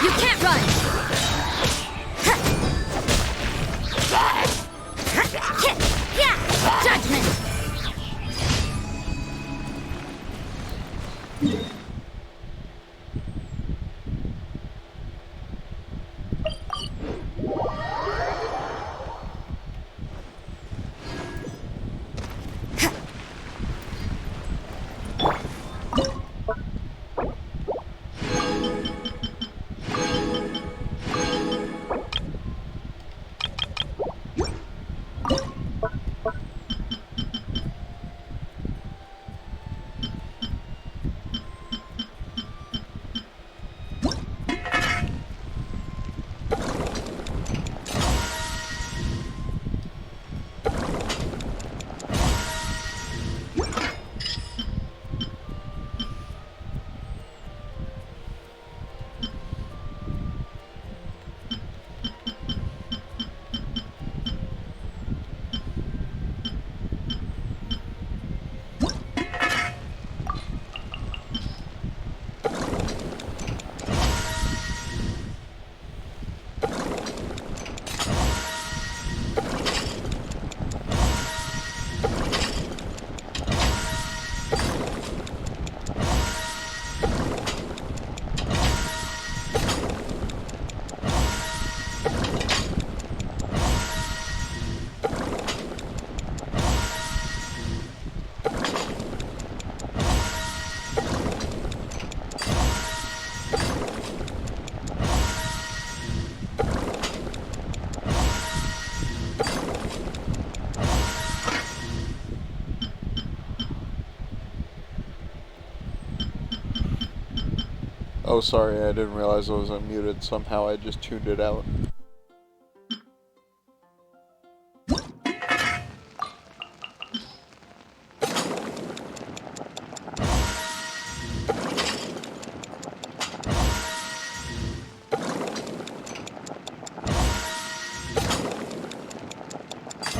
S6: You can't run! Judgment!
S1: Oh, sorry, I didn't realize I was unmuted. Somehow I just tuned it out.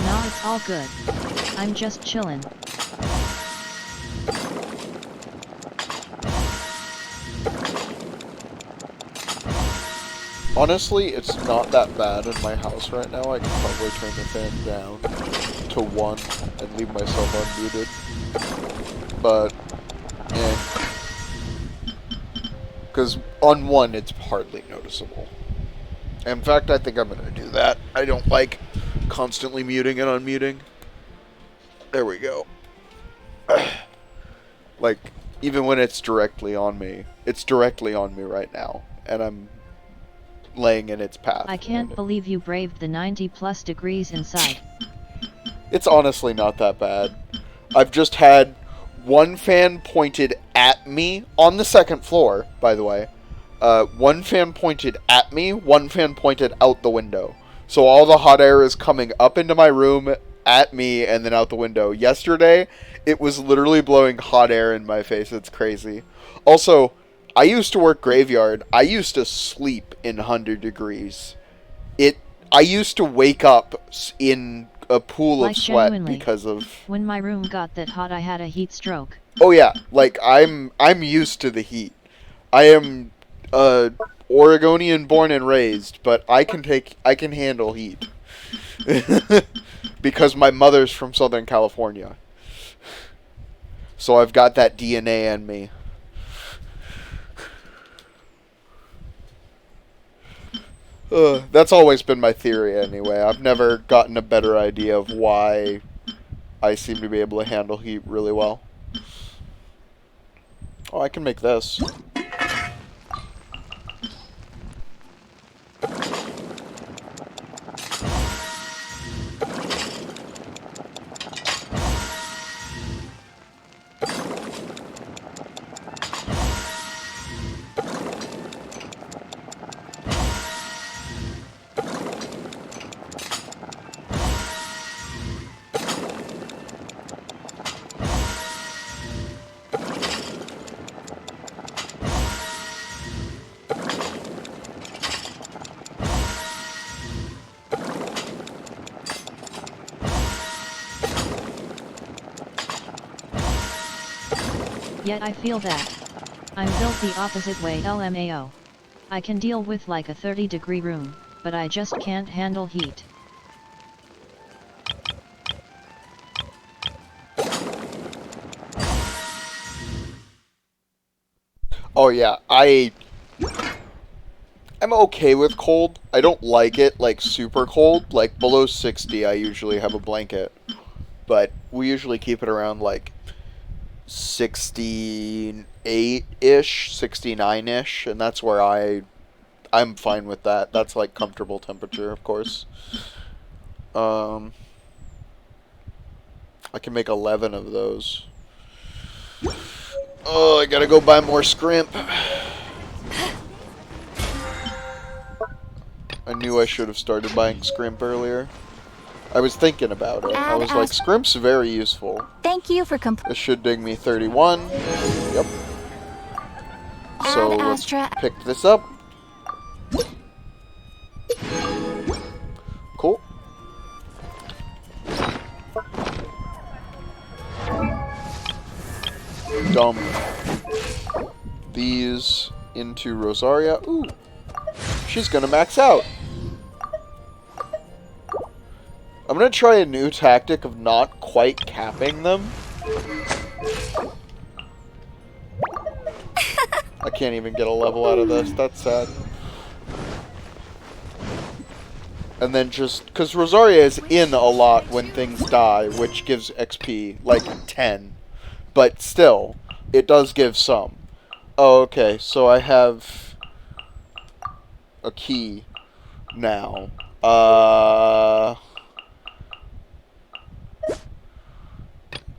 S12: Nah, it's all good. I'm just chillin'.
S1: Honestly, it's not that bad in my house right now. I can probably turn the fan down to 1 and leave myself unmuted. But, yeah. Because on 1, it's hardly noticeable. In fact, I think I'm going to do that. I don't like constantly muting and unmuting. There we go. Like, even when it's directly on me. It's directly on me right now. And I'm laying in its path.
S12: I can't believe you braved the 90+ degrees inside.
S1: It's honestly not that bad. I've just had one fan pointed at me on the 2nd floor, by the way. One fan pointed at me, one fan pointed out the window. So all the hot air is coming up into my room, at me, and then out the window. Yesterday, it was literally blowing hot air in my face. It's crazy. Also, I used to work graveyard. I used to sleep in 100 degrees. I used to wake up in a pool of sweat because of...
S12: When my room got that hot, I had a heat stroke.
S1: Oh yeah, like I'm used to the heat. I am Oregonian born and raised, but I can handle heat. Because my mother's from Southern California. So I've got that DNA in me. That's always been my theory anyway. I've never gotten a better idea of why I seem to be able to handle heat really well. Oh, I can make this.
S12: Yet I feel that I'm built the opposite way, LMAO. I can deal with like a 30-degree room, but I just can't handle heat.
S1: Oh yeah, I'm okay with cold. I don't like it like super cold. Like below 60 I usually have a blanket. But we usually keep it around like 68-ish, 69-ish, and that's where I'm fine with that. That's like comfortable temperature, of course. I can make 11 of those. Oh, I gotta go buy more scrimp. I knew I should have started buying scrimp earlier. I was thinking about it. I was like, scrimp's very useful.
S2: Thank you for
S1: This should dig me 31. Yep. So let's pick this up. Cool. Dump these into Rosaria. Ooh. She's gonna max out. I'm gonna try a new tactic of not quite capping them. I can't even get a level out of this. That's sad. And then just... because Rosaria is in a lot when things die, which gives XP, like 10. But still, it does give some. Oh, okay. So I have a key now.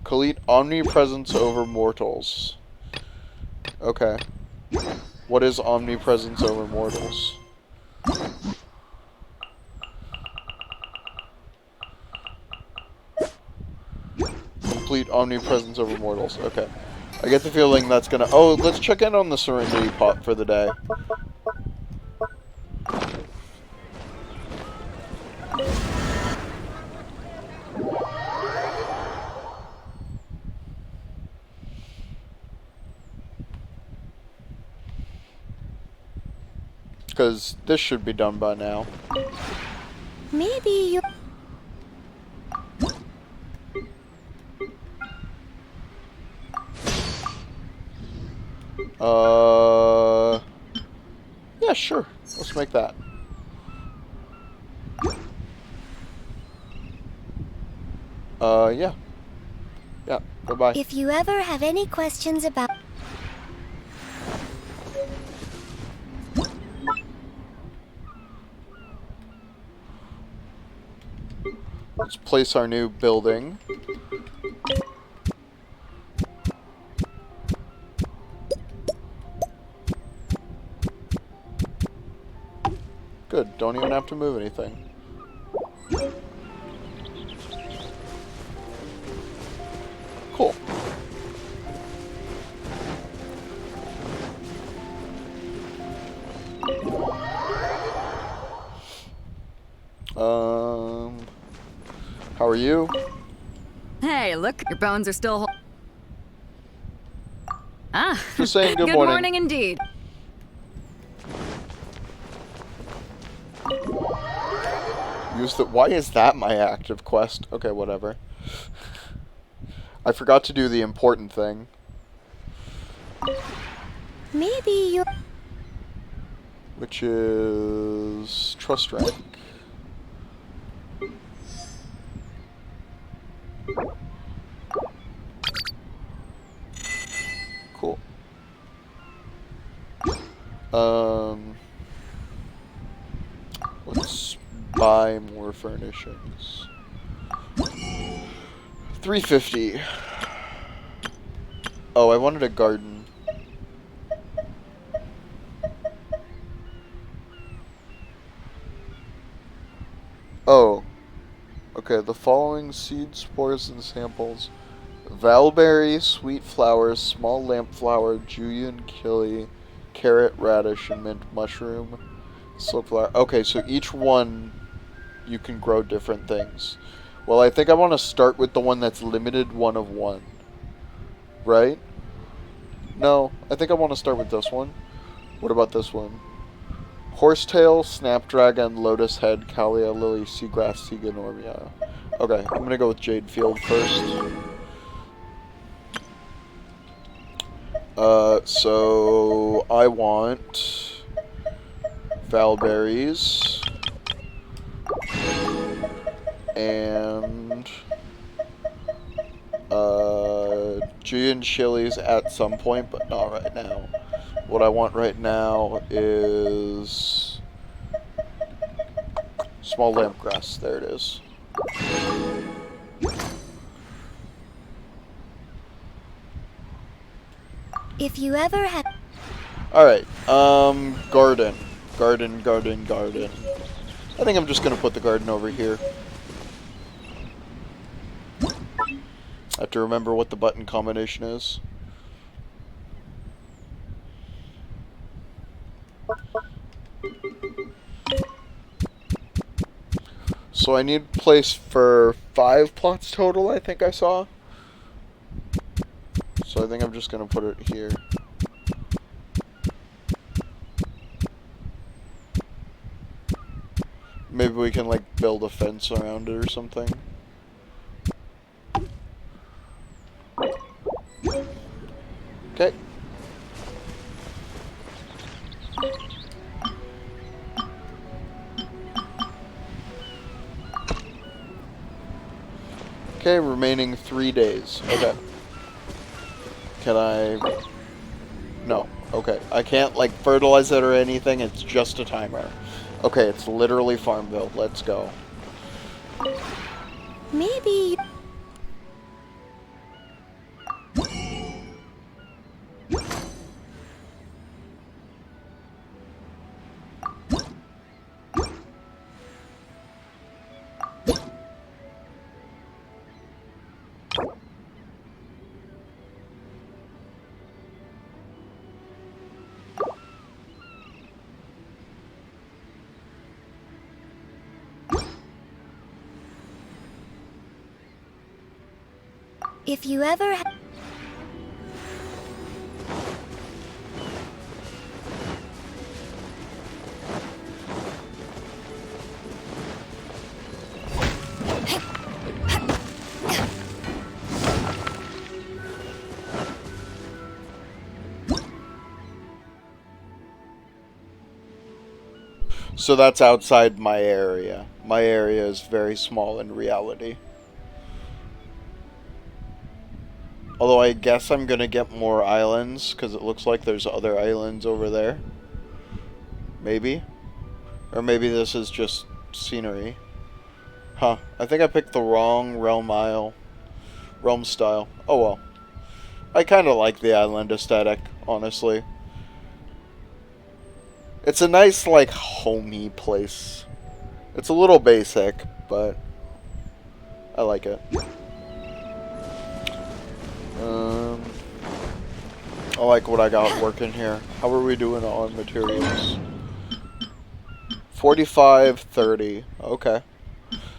S1: Complete omnipresence over mortals. Okay. What is omnipresence over mortals? Complete omnipresence over mortals. Okay. I get the feeling that's gonna... oh, let's check in on the Serenity pot for the day. Because this should be done by now.
S2: Maybe you...
S1: Yeah, sure. Let's make that. Yeah. Yeah, goodbye.
S7: If you ever have any questions about...
S1: Let's place our new building. Good, don't even have to move anything. Cool. How are you?
S6: Hey, look, your bones are still Ah,
S1: Just saying good
S6: good
S1: morning.
S6: morning indeed.
S1: Use the. Why is that my active quest? Okay, whatever. I forgot to do the important thing.
S2: Maybe you...
S1: Which is trust rank. Cool. Let's buy more furnishings. 350. Oh, I wanted a garden. Oh. Okay, the following seed, spores, and samples. Valberry, sweet flowers, small lamp flower, Julian killie, carrot, radish, and mint mushroom. Silk flower. Okay, so each one you can grow different things. Well, I think I want to start with the one that's limited 1 of 1. Right? No, I think I want to start with this one. What about this one? Horsetail, snapdragon, lotus head, callia, lily, seagrass, seagonormia. Okay, I'm gonna go with Jade Field first. So I want Valberries and Julian chilies at some point, but not right now. What I want right now is small lamp grass. There it is.
S7: If you ever had...
S1: Alright, garden. Garden. I think I'm just gonna put the garden over here. I have to remember what the button combination is. So I need place for 5 plots total, I think I saw. So I think I'm just gonna put it here. Maybe we can like build a fence around it or something. Okay. Okay, remaining 3 days. Okay. Can I... No. Okay. I can't, like, fertilize it or anything. It's just a timer. Okay, it's literally Farmville. Let's go.
S2: Maybe...
S7: If you ever had...
S1: So that's outside my area. My area is very small in reality. Although I guess I'm gonna get more islands, because it looks like there's other islands over there. Maybe? Or maybe this is just scenery. Huh. I think I picked the wrong realm style. Oh well. I kinda like the island aesthetic, honestly. It's a nice, like, homey place. It's a little basic, but I like it. I like what I got working here. How are we doing on materials? 45, 30. Okay.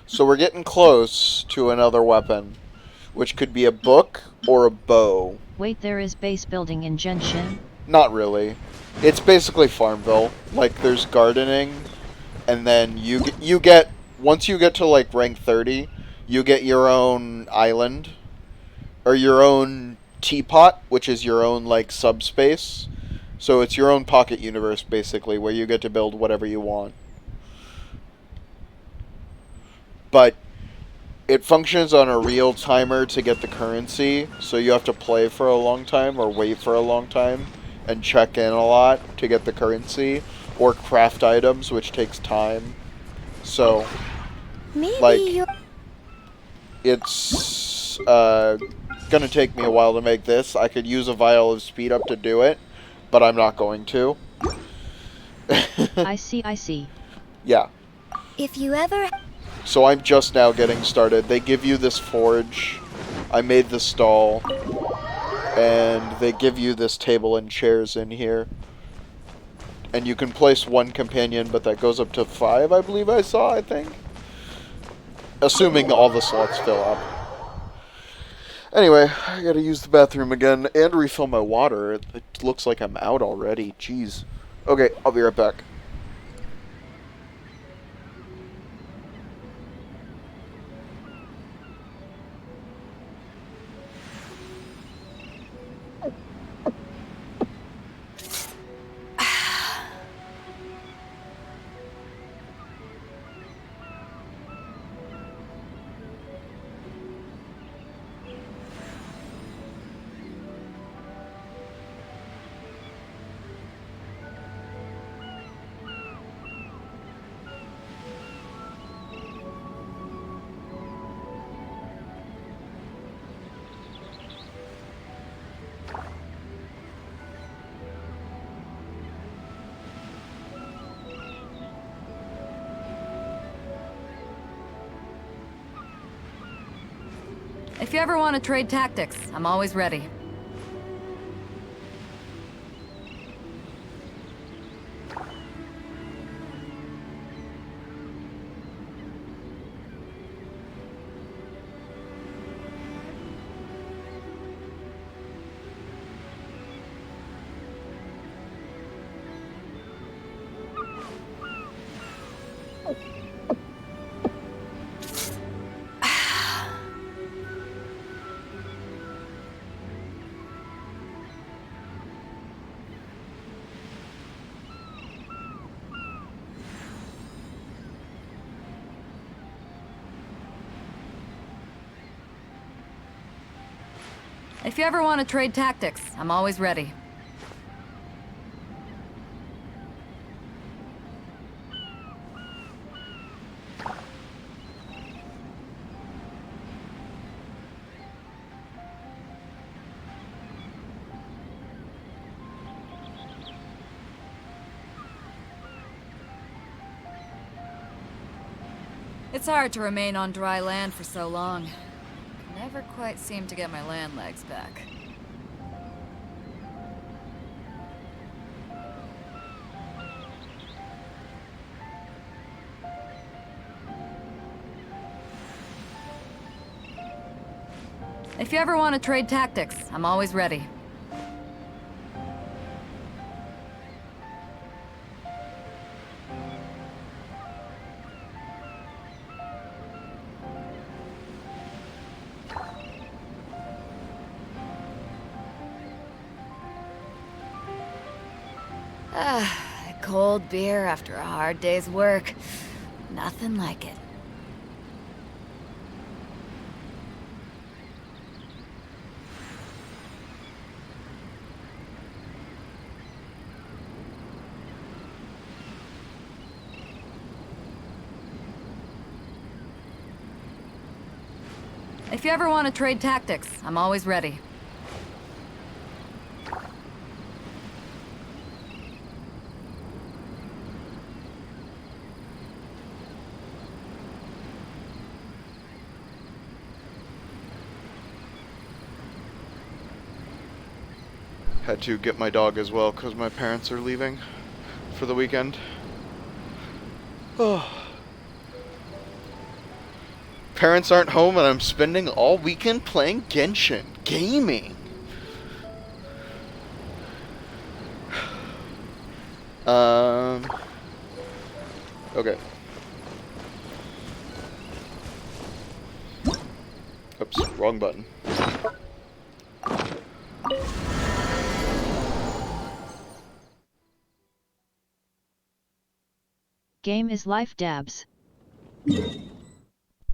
S1: So we're getting close to another weapon, which could be a book or a bow.
S12: Wait, there is base building in Genshin?
S1: Not really. It's basically Farmville. Like, there's gardening, and then you get once you get to like rank 30, you get your own island or your own teapot, which is your own like subspace. So it's your own pocket universe basically, where you get to build whatever you want. But it functions on a real timer to get the currency, so you have to play for a long time or wait for a long time and check in a lot to get the currency, or craft items, which takes time. So, like, it's gonna take me a while to make this. I could use a vial of speed up to do it, but I'm not going to.
S12: I see.
S1: Yeah.
S7: If you ever...
S1: So I'm just now getting started. They give you this forge. I made the stall. And they give you this table and chairs in here. And you can place one companion, but that goes up to 5, I believe I think. Assuming all the slots fill up. Anyway, I gotta use the bathroom again and refill my water. It looks like I'm out already. Jeez. Okay, I'll be right back.
S6: If you ever want to trade tactics, I'm always ready. If you ever want to trade tactics, I'm always ready. It's hard to remain on dry land for so long. Never quite seem to get my land legs back. If you ever want to trade tactics, I'm always ready. cold beer after a hard day's work. Nothing like it. If you ever want to trade tactics, I'm always ready.
S1: Had to get my dog as well because my parents are leaving for the weekend. Oh. Parents aren't home and I'm spending all weekend playing Genshin, gaming. Okay. Oops, wrong button.
S12: Game is life, dabs.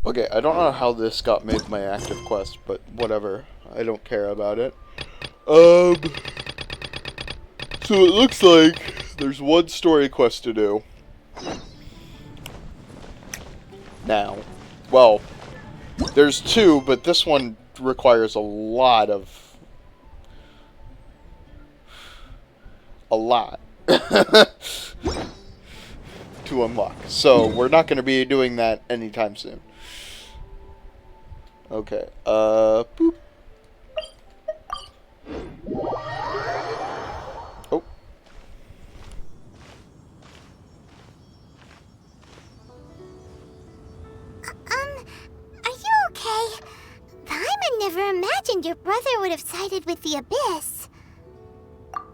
S1: Okay, I don't know how this got made my active quest, but whatever. I don't care about it. So it looks like there's one story quest to do. Now. Well, there's two, but this one requires a lot. To unlock. So we're not going to be doing that anytime soon. Okay, boop. Oh.
S2: Are you okay? Paimon never imagined your brother would have sided with the Abyss.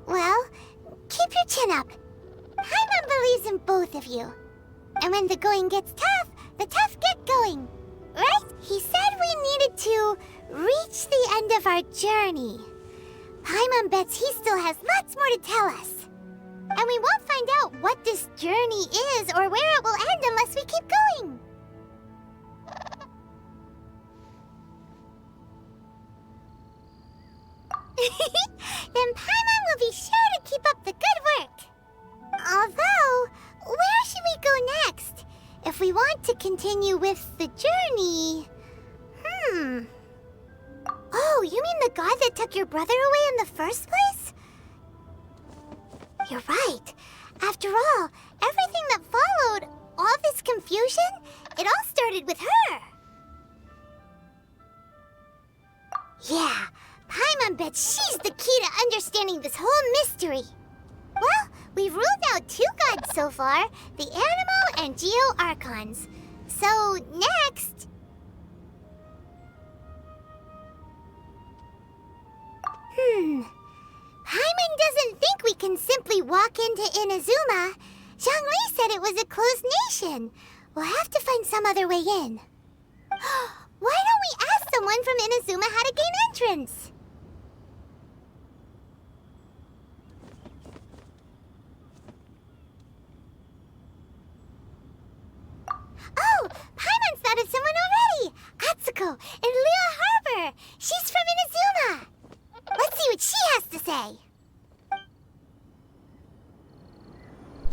S2: Well, keep your chin up. Paimon believes in both of you. And when the going gets tough, the tough get going. Right? He said we needed to reach the end of our journey. Paimon bets he still has lots more to tell us. And we won't find out what this journey is or where it will end unless we keep going. Then Paimon will be sure to keep up the good work. Although, where should we go next? If we want to continue with the journey... Oh, you mean the god that took your brother away in the first place? You're right. After all, everything that followed, all this confusion, it all started with her. Yeah, Paimon bets she's the key to understanding this whole mystery. Well, we've ruled out two gods so far, the Animo and Geo Archons. So, next... Paimon doesn't think we can simply walk into Inazuma. Zhongli said it was a closed nation. We'll have to find some other way in. Why don't we ask someone from Inazuma how to gain entrance? Oh, Paimon's thought of someone already! Atsuko in Liyue Harbor! She's from Inazuma! Let's see what she has to say!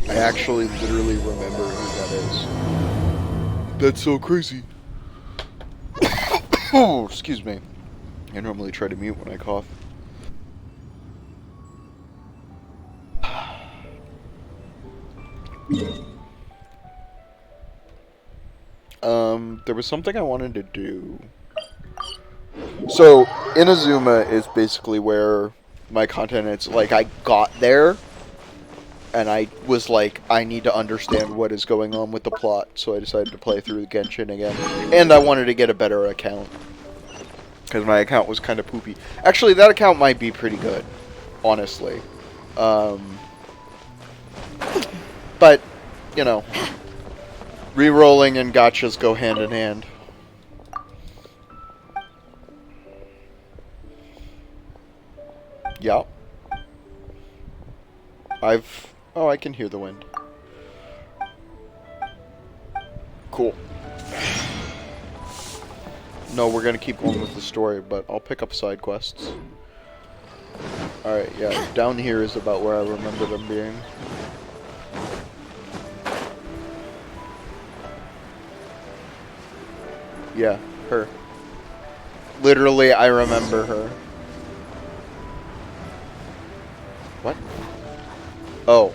S1: I actually literally remember who that is. That's so crazy. Oh, excuse me. I normally try to mute when I cough. There was something I wanted to do. So, Inazuma is basically where my content is. Like, I got there, and I was like, I need to understand what is going on with the plot, so I decided to play through Genshin again. And I wanted to get a better account, because my account was kind of poopy. Actually, that account might be pretty good, honestly. But, you know, re-rolling and gachas go hand in hand. Yeah. Oh, I can hear the wind. Cool. No, we're gonna keep going with the story, but I'll pick up side quests. Alright, yeah, down here is about where I remember them being. Yeah, her. Literally, I remember her. What? Oh.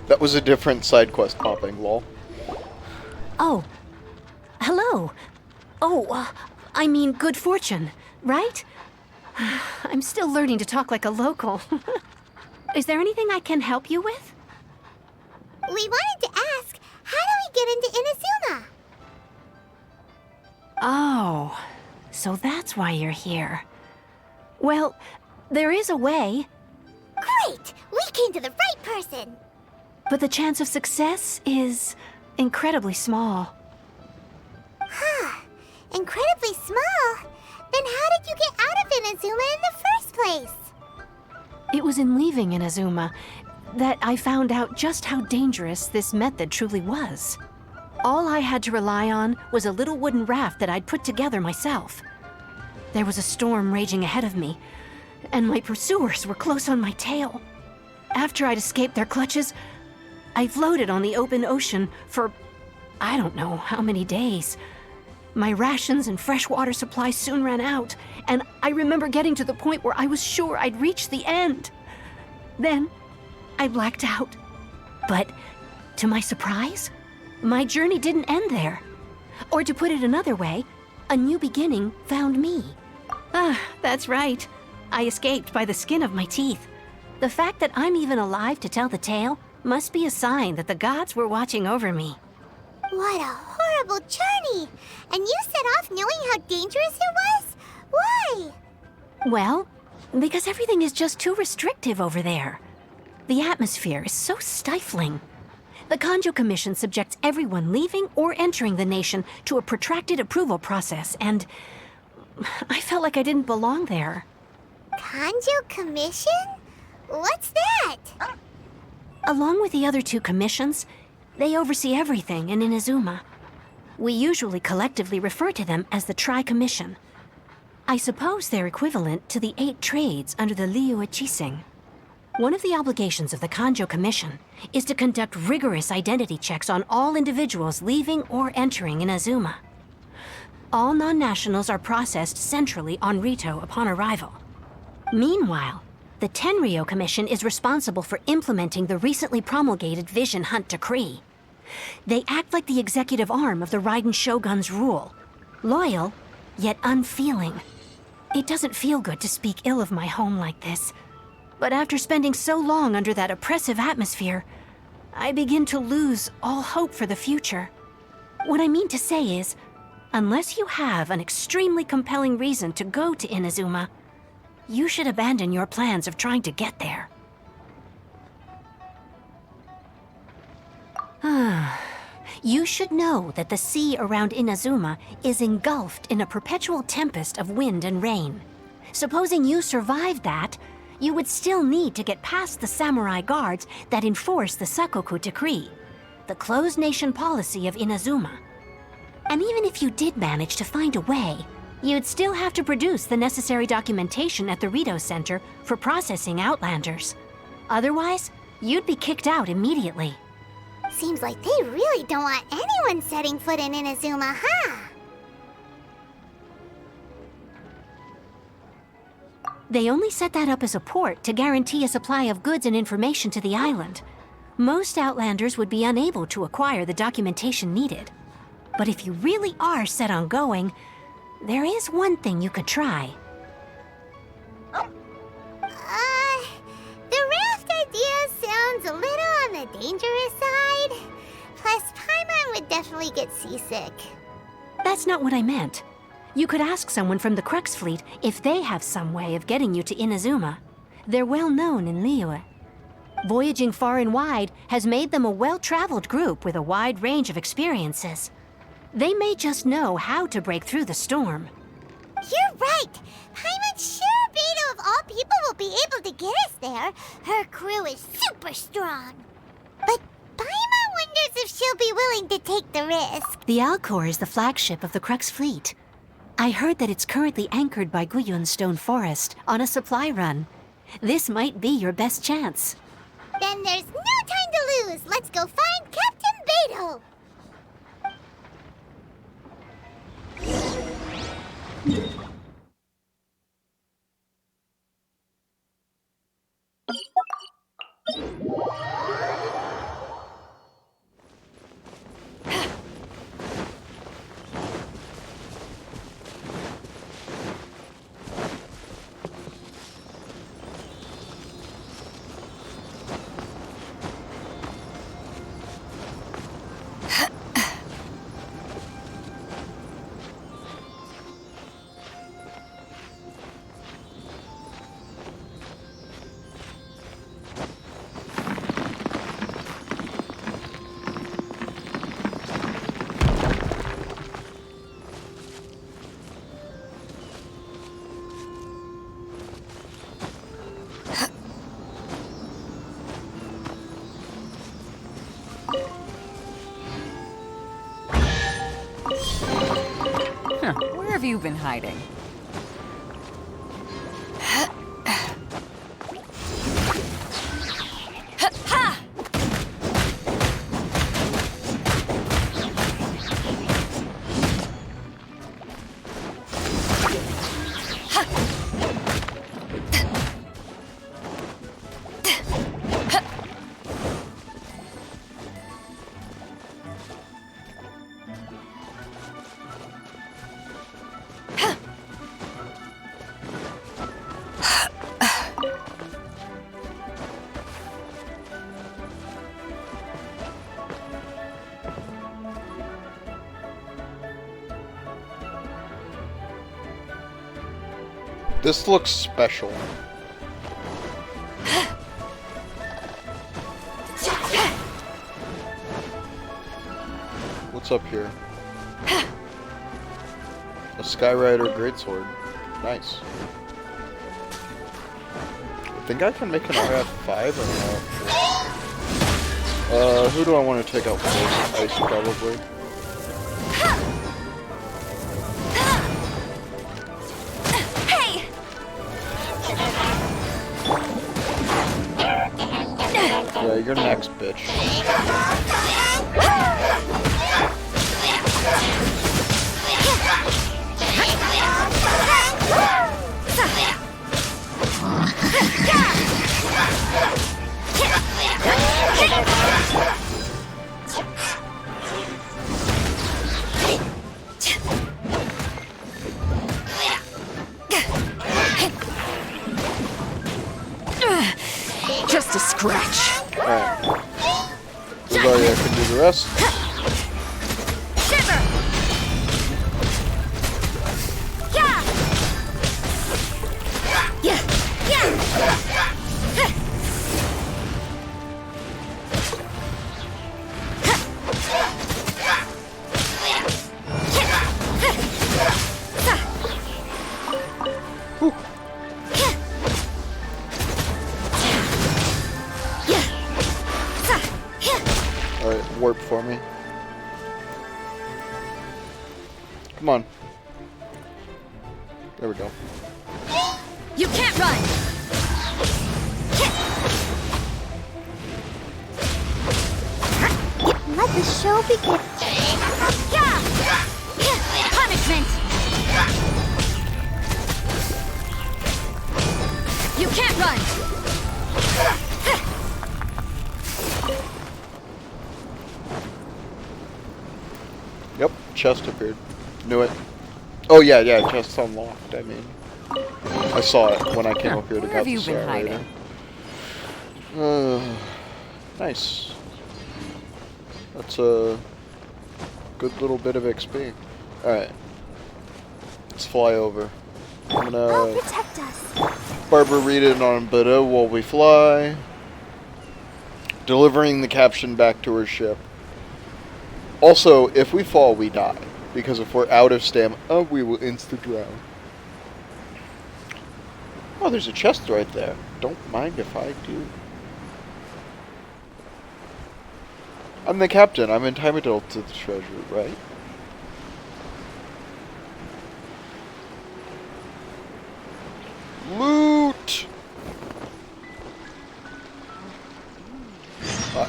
S1: That was a different side quest popping, lol.
S4: Oh. Hello. Oh, I mean good fortune, right? I'm still learning to talk like a local. Is there anything I can help you with?
S2: We wanted to ask, how do we get into Inazuma?
S4: Oh, so that's why you're here. Well, there is a way.
S2: Great! We came to the right person!
S4: But the chance of success is incredibly small.
S2: Huh. Incredibly small? Then how did you get out of Inazuma in the first place?
S4: It was in leaving Inazuma that I found out just how dangerous this method truly was. All I had to rely on was a little wooden raft that I'd put together myself. There was a storm raging ahead of me, and my pursuers were close on my tail. After I'd escaped their clutches, I floated on the open ocean for I don't know how many days. My rations and fresh water supplies soon ran out, and I remember getting to the point where I was sure I'd reached the end. Then, I blacked out. But, to my surprise, my journey didn't end there. Or to put it another way, a new beginning found me. Ah, that's right. I escaped by the skin of my teeth. The fact that I'm even alive to tell the tale must be a sign that the gods were watching over me.
S2: What a horrible journey! And you set off knowing how dangerous it was? Why?
S4: Well, because everything is just too restrictive over there. The atmosphere is so stifling. The Kanjo Commission subjects everyone leaving or entering the nation to a protracted approval process, and I felt like I didn't belong there.
S2: Kanjo Commission? What's that?
S4: Along with the other two commissions, they oversee everything in Inazuma. We usually collectively refer to them as the Tri-Commission. I suppose they're equivalent to the 8 trades under the Liyue Chising. One of the obligations of the Kanjo Commission is to conduct rigorous identity checks on all individuals leaving or entering Inazuma. All non-nationals are processed centrally on Rito upon arrival. Meanwhile, the Tenryo Commission is responsible for implementing the recently promulgated Vision Hunt Decree. They act like the executive arm of the Raiden Shogun's rule. Loyal, yet unfeeling. It doesn't feel good to speak ill of my home like this. But after spending so long under that oppressive atmosphere, I begin to lose all hope for the future. What I mean to say is, unless you have an extremely compelling reason to go to Inazuma, you should abandon your plans of trying to get there. You should know that the sea around Inazuma is engulfed in a perpetual tempest of wind and rain. Supposing you survived that, you would still need to get past the samurai guards that enforce the Sakoku Decree, the closed nation policy of Inazuma. And even if you did manage to find a way, you'd still have to produce the necessary documentation at the Rito Center for processing Outlanders. Otherwise, you'd be kicked out immediately.
S2: Seems like they really don't want anyone setting foot in Inazuma, huh?
S4: They only set that up as a port to guarantee a supply of goods and information to the island. Most Outlanders would be unable to acquire the documentation needed. But if you really are set on going, there is one thing you could try.
S2: The raft idea sounds a little on the dangerous side. Plus, Paimon would definitely get seasick.
S4: That's not what I meant. You could ask someone from the Crux Fleet if they have some way of getting you to Inazuma. They're well known in Liyue. Voyaging far and wide has made them a well-traveled group with a wide range of experiences. They may just know how to break through the storm.
S2: You're right! Paimon's sure Beidou of all people will be able to get us there. Her crew is super strong. But Paimon wonders if she'll be willing to take the risk.
S21: The Alcor is the flagship of the Crux fleet. I heard that it's currently anchored by Guyon Stone Forest on a supply run. This might be your best chance.
S2: Then there's no time to lose. Let's go find Captain Beidou.
S6: Where have you been hiding?
S1: This looks special. What's up here? A Skyrider Greatsword. Nice. I think I can make an RF5 or not. Who do I want to take out first? Ice, probably. Yeah, you're next, bitch.
S6: Just a scratch.
S1: Alright. Rosaria can do the rest.
S2: Shiver! Yeah! Yeah!
S1: Alright, warp for me. Come on. There we go.
S2: You can't run! Let the show begin. Punishment! You can't run!
S1: Yep, chest appeared. Knew it. Oh yeah, chest's unlocked, I mean. I saw it when I came up here to
S6: Where have
S1: get
S6: you
S1: the
S6: been
S1: Skyrider.
S6: hiding?
S1: Nice. That's a good little bit of XP. Alright. Let's fly over. I'm gonna
S2: Protect us.
S1: Barbara read it on Beidou while we fly. Delivering the caption back to her ship. Also, if we fall, we die. Because if we're out of stamina, we will insta-drown. Oh, there's a chest right there. Don't mind if I do. I'm the captain. I'm entitled to the treasure, right? Loot!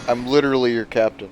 S1: I'm literally your captain.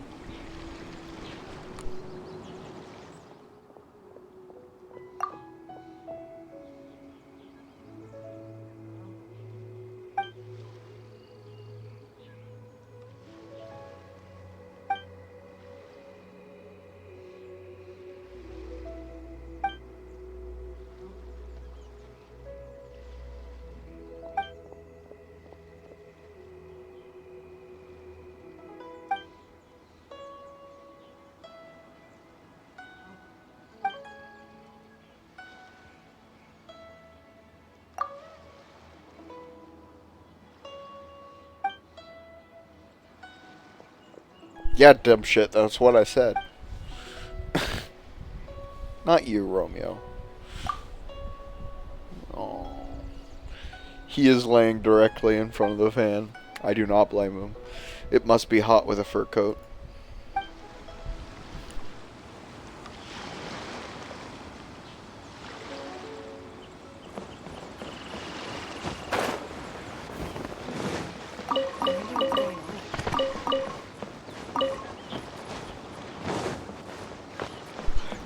S1: Yeah, dumb shit. That's what I said. Not you, Romeo. Oh. He is laying directly in front of the fan. I do not blame him. It must be hot with a fur coat.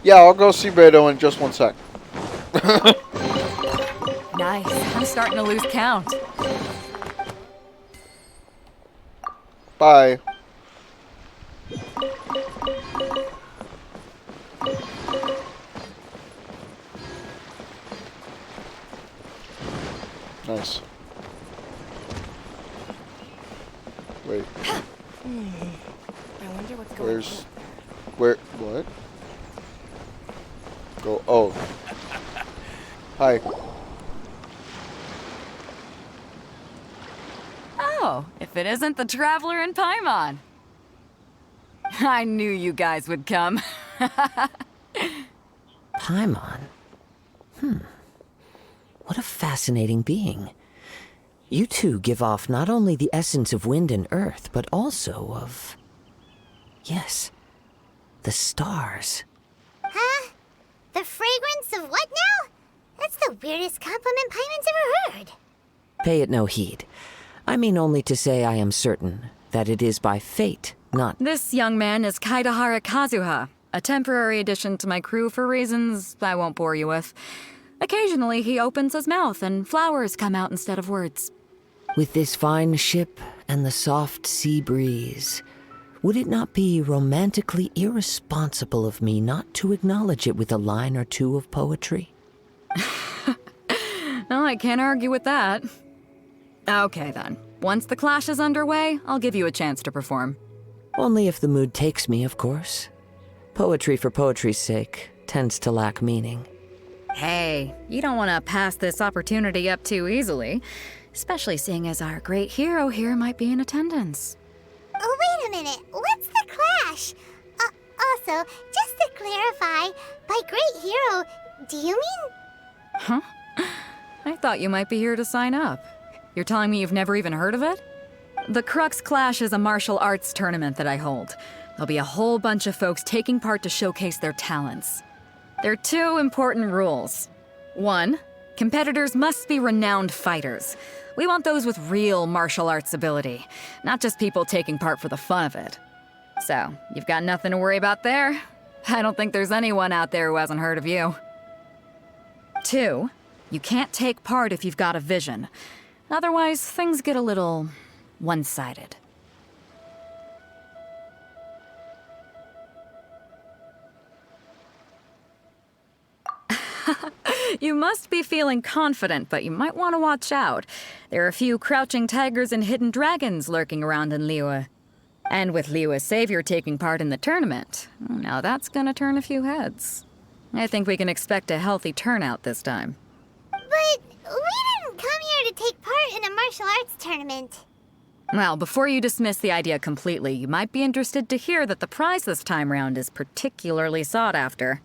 S1: Yeah, I'll go see Beidou in just 1 sec.
S6: Nice. I'm starting to lose count.
S1: Bye. Nice. Wait.
S3: I wonder what's going
S1: Where's... Where... What? Go... Oh. Hi.
S6: Oh, if it isn't the Traveler in Paimon. I knew you guys would come.
S13: Paimon? What a fascinating being. You two give off not only the essence of wind and earth, but also of... Yes, the stars.
S2: Huh? The fragrance of what now? That's the weirdest compliment Paimon's ever heard.
S13: Pay it no heed. I mean only to say I am certain that it is by fate, not...
S6: This young man is Kaidahara Kazuha, a temporary addition to my crew for reasons I won't bore you with. Occasionally he opens his mouth and flowers come out instead of words.
S13: With this fine ship and the soft sea breeze, would it not be romantically irresponsible of me not to acknowledge it with a line or two of poetry?
S6: No, I can't argue with that. Okay then. Once the clash is underway, I'll give you a chance to perform.
S13: Only if the mood takes me, of course. Poetry for poetry's sake tends to lack meaning.
S6: Hey, you don't want to pass this opportunity up too easily, especially seeing as our great hero here might be in attendance.
S2: Oh, wait a minute. What's the clash? Also, just to clarify, by great hero, do you mean...
S6: Huh? I thought you might be here to sign up. You're telling me you've never even heard of it? The Crux Clash is a martial arts tournament that I hold. There'll be a whole bunch of folks taking part to showcase their talents. There are 2 important rules. 1, competitors must be renowned fighters. We want those with real martial arts ability, not just people taking part for the fun of it. So, you've got nothing to worry about there. I don't think there's anyone out there who hasn't heard of you. 2, you can't take part if you've got a vision. Otherwise, things get a little one-sided. You must be feeling confident, but you might want to watch out. There are a few crouching tigers and hidden dragons lurking around in Liyue. And with Liyue's savior taking part in the tournament, now that's gonna turn a few heads. I think we can expect a healthy turnout this time.
S2: But we didn't come here to take part in a martial arts tournament.
S6: Well, before you dismiss the idea completely, you might be interested to hear that the prize this time round is particularly sought after.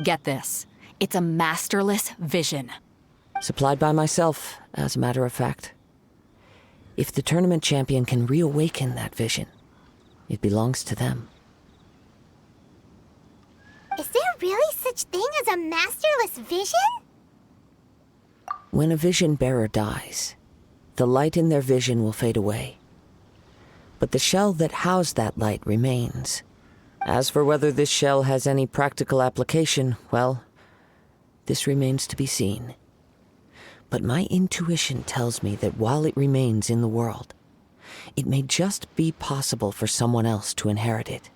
S6: Get this. It's a masterless vision.
S13: Supplied by myself, as a matter of fact. If the tournament champion can reawaken that vision, It belongs to them.
S2: Is there really such thing as a masterless vision?
S13: When a vision bearer dies, the light in their vision will fade away. But the shell that housed that light remains. As for whether this shell has any practical application, well, this remains to be seen. But my intuition tells me that while it remains in the world, it may just be possible for someone else to inherit it.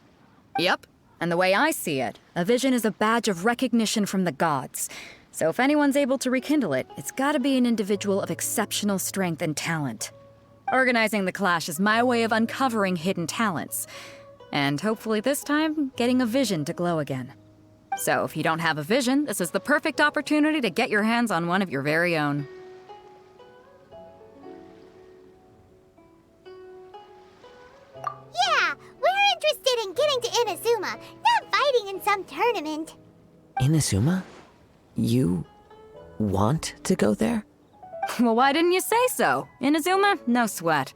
S6: Yep, and the way I see it, a vision is a badge of recognition from the gods. So if anyone's able to rekindle it, it's gotta be an individual of exceptional strength and talent. Organizing the clash is my way of uncovering hidden talents. And hopefully this time, getting a vision to glow again. So if you don't have a vision, this is the perfect opportunity to get your hands on one of your very own.
S2: Yeah, we're interested in getting to Inazuma, not fighting in some tournament.
S13: Inazuma? You want to go there?
S6: Well, why didn't you say so? Inazuma? No sweat.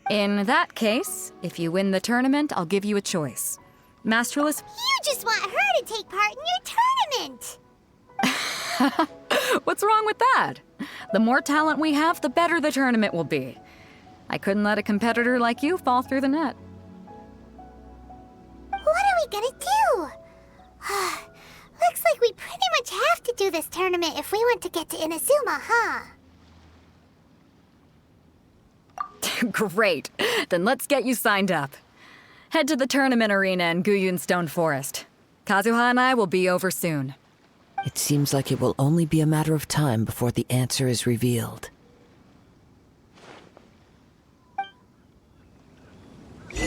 S6: In that case, if you win the tournament, I'll give you a choice. Masterless...
S2: You just want her to take part in your tournament!
S6: What's wrong with that? The more talent we have, the better the tournament will be. I couldn't let a competitor like you fall through the net.
S2: What are we gonna do? Looks like we pretty much have to do this tournament if we want to get to Inazuma, huh?
S6: Great. Then let's get you signed up. Head to the tournament arena in Guyun Stone Forest. Kazuha and I will be over soon.
S13: It seems like it will only be a matter of time before the answer is revealed.
S7: What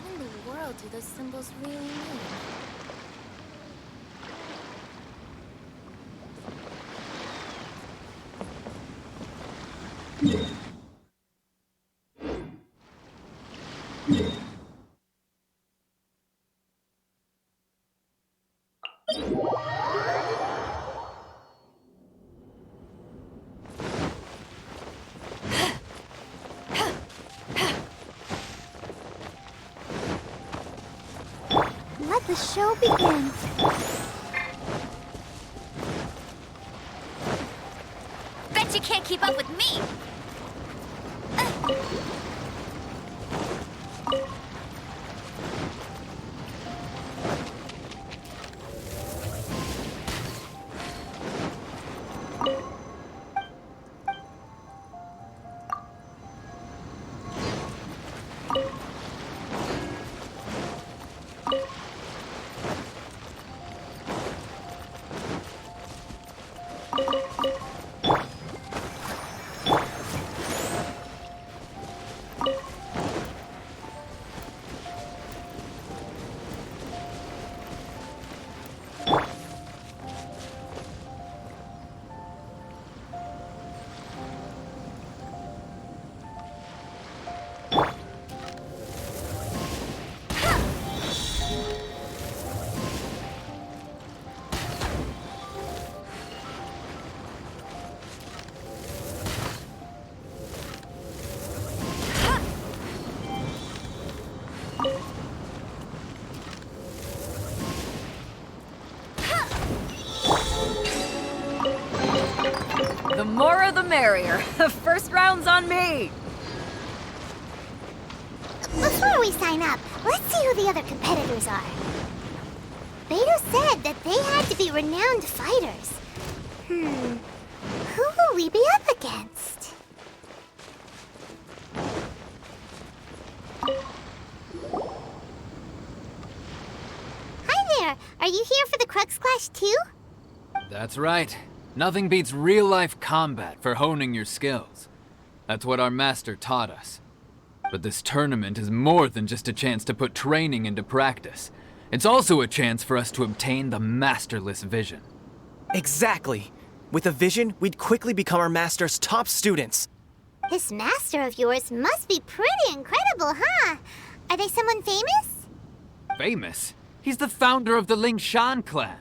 S7: in the world do those symbols really mean?
S2: Let the show begin.
S7: Bet you can't keep up with me!
S6: The more the merrier. First round's on me!
S2: Before we sign up, let's see who the other competitors are. Beidou said that they had to be renowned fighters. Who will we be up against? Hi there! Are you here for the Crux Clash too?
S8: That's right. Nothing beats real-life combat for honing your skills. That's what our master taught us. But this tournament is more than just a chance to put training into practice. It's also a chance for us to obtain the masterless vision.
S22: Exactly. With a vision, we'd quickly become our master's top students.
S2: This master of yours must be pretty incredible, huh? Are they someone famous?
S8: Famous? He's the founder of the Lingshan clan,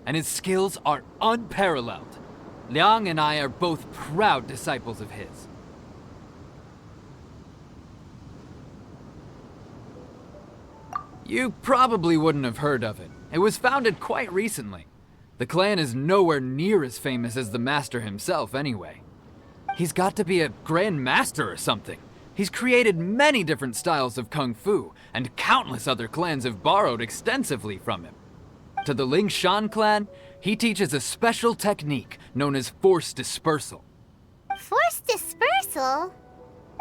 S8: and his skills are unparalleled. Liang and I are both proud disciples of his. You probably wouldn't have heard of it. It was founded quite recently. The clan is nowhere near as famous as the master himself, anyway. He's got to be a grand master or something. He's created many different styles of kung fu, and countless other clans have borrowed extensively from him. To the Ling Shan clan, he teaches a special technique known as force dispersal.
S2: Force dispersal?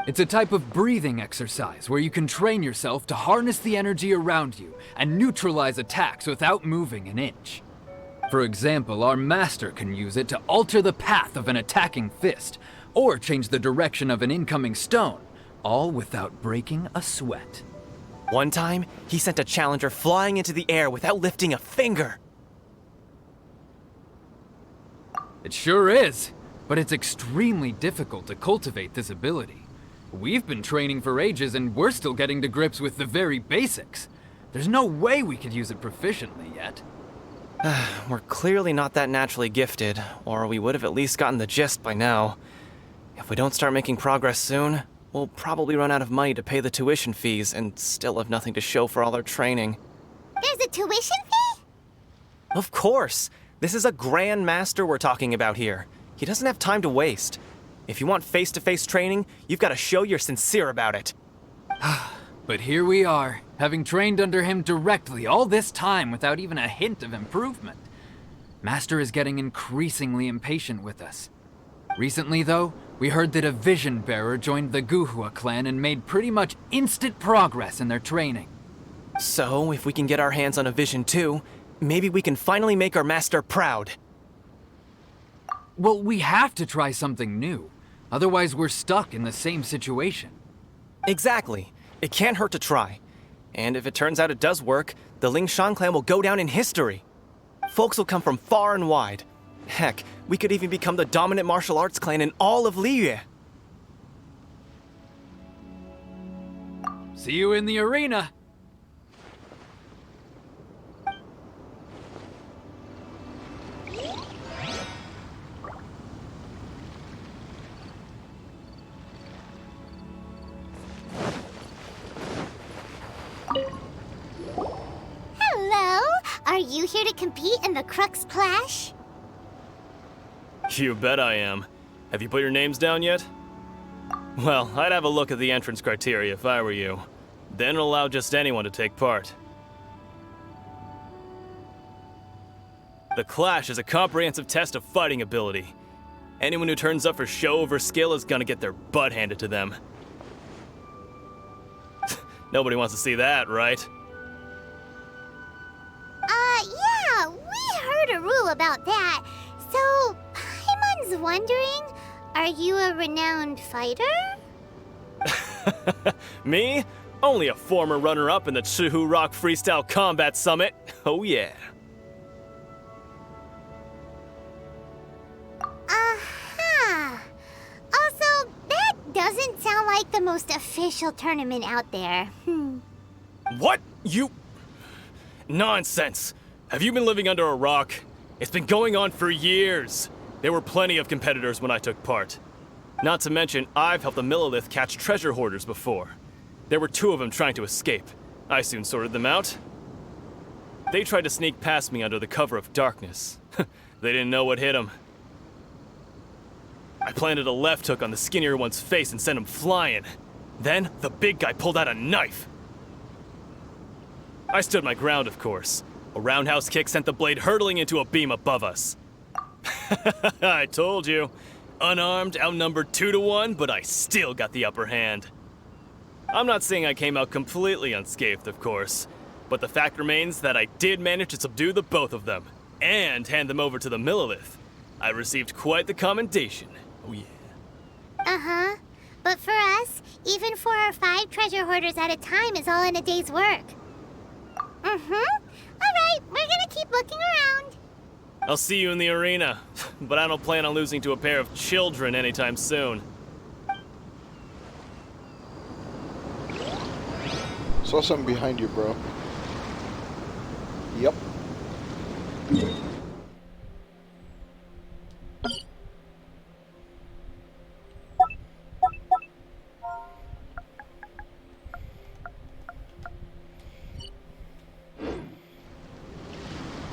S8: It's a type of breathing exercise where you can train yourself to harness the energy around you and neutralize attacks without moving an inch. For example, our master can use it to alter the path of an attacking fist, or change the direction of an incoming stone, all without breaking a sweat.
S22: One time, he sent a challenger flying into the air without lifting a finger.
S8: It sure is, but it's extremely difficult to cultivate this ability. We've been training for ages and we're still getting to grips with the very basics. There's no way we could use it proficiently yet.
S22: We're clearly not that naturally gifted, or we would have at least gotten the gist by now. If we don't start making progress soon, we'll probably run out of money to pay the tuition fees and still have nothing to show for all our training.
S2: There's a tuition fee?
S22: Of course! This is a grand master we're talking about here. He doesn't have time to waste. If you want face-to-face training, you've got to show you're sincere about it.
S8: But here we are, having trained under him directly all this time without even a hint of improvement. Master is getting increasingly impatient with us. Recently, though, we heard that a vision bearer joined the Guhua clan and made pretty much instant progress in their training.
S22: So, if we can get our hands on a vision too, maybe we can finally make our master proud.
S8: Well, we have to try something new. Otherwise, we're stuck in the same situation.
S22: Exactly. It can't hurt to try. And if it turns out it does work, the Ling Shan clan will go down in history. Folks will come from far and wide. Heck, we could even become the dominant martial arts clan in all of Liyue.
S8: See you in the arena.
S2: Hello? Are you here to compete in the Crux Clash?
S5: You bet I am. Have you put your names down yet? Well, I'd have a look at the entrance criteria if I were you. Then allow just anyone to take part. The Clash is a comprehensive test of fighting ability. Anyone who turns up for show over skill is gonna get their butt handed to them. Nobody wants to see that, right?
S2: Yeah, we heard a rule about that. So, Paimon's wondering, are you a renowned fighter?
S5: Me? Only a former runner-up in the Chihu Rock Freestyle Combat Summit. Oh yeah.
S2: Aha! Also, that doesn't sound like the most official tournament out there.
S5: What? You... Nonsense! Have you been living under a rock? It's been going on for years. There were plenty of competitors when I took part. Not to mention, I've helped the Millilith catch treasure hoarders before. There were 2 of them trying to escape. I soon sorted them out. They tried to sneak past me under the cover of darkness. They didn't know what hit them. I planted a left hook on the skinnier one's face and sent him flying. Then, the big guy pulled out a knife. I stood my ground, of course. A roundhouse kick sent the blade hurtling into a beam above us. I told you. Unarmed, outnumbered 2 to 1, but I still got the upper hand. I'm not saying I came out completely unscathed, of course, but the fact remains that I did manage to subdue the both of them, and hand them over to the Millilith. I received quite the commendation. Oh yeah.
S2: Uh-huh. But for us, even 4 or 5 treasure hoarders at a time is all in a day's work. Alright, we're gonna keep looking around.
S5: I'll see you in the arena, but I don't plan on losing to a pair of children anytime soon.
S1: Saw something behind you, bro. Yep.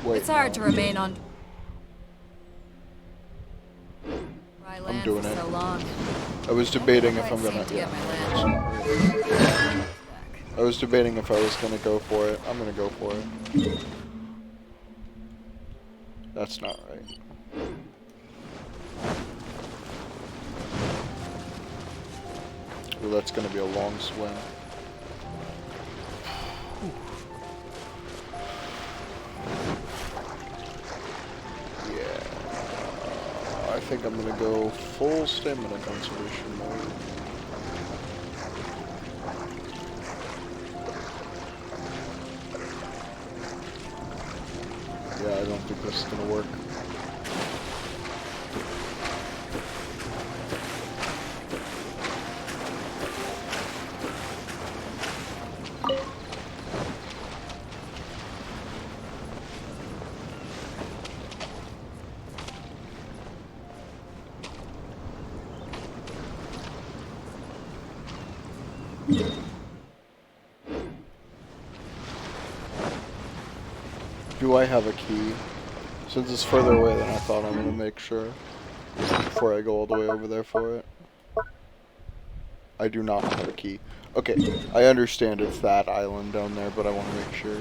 S1: Wait,
S6: It's hard to remain on dry
S1: I'm
S6: land
S1: doing
S6: for
S1: it.
S6: so long.
S1: I was debating if
S6: Quite
S1: I'm gonna.
S6: seem to get my
S1: I was debating if I was gonna go for it. I'm gonna go for it. That's not right. Well, that's gonna be a long swim. Yeah, I think I'm gonna go full stamina conservation mode. Yeah, I don't think this is gonna work. Do I have a key? Since it's further away than I thought, I'm gonna make sure before I go all the way over there for it. I do not have a key. Okay, I understand it's that island down there, but I want to make sure.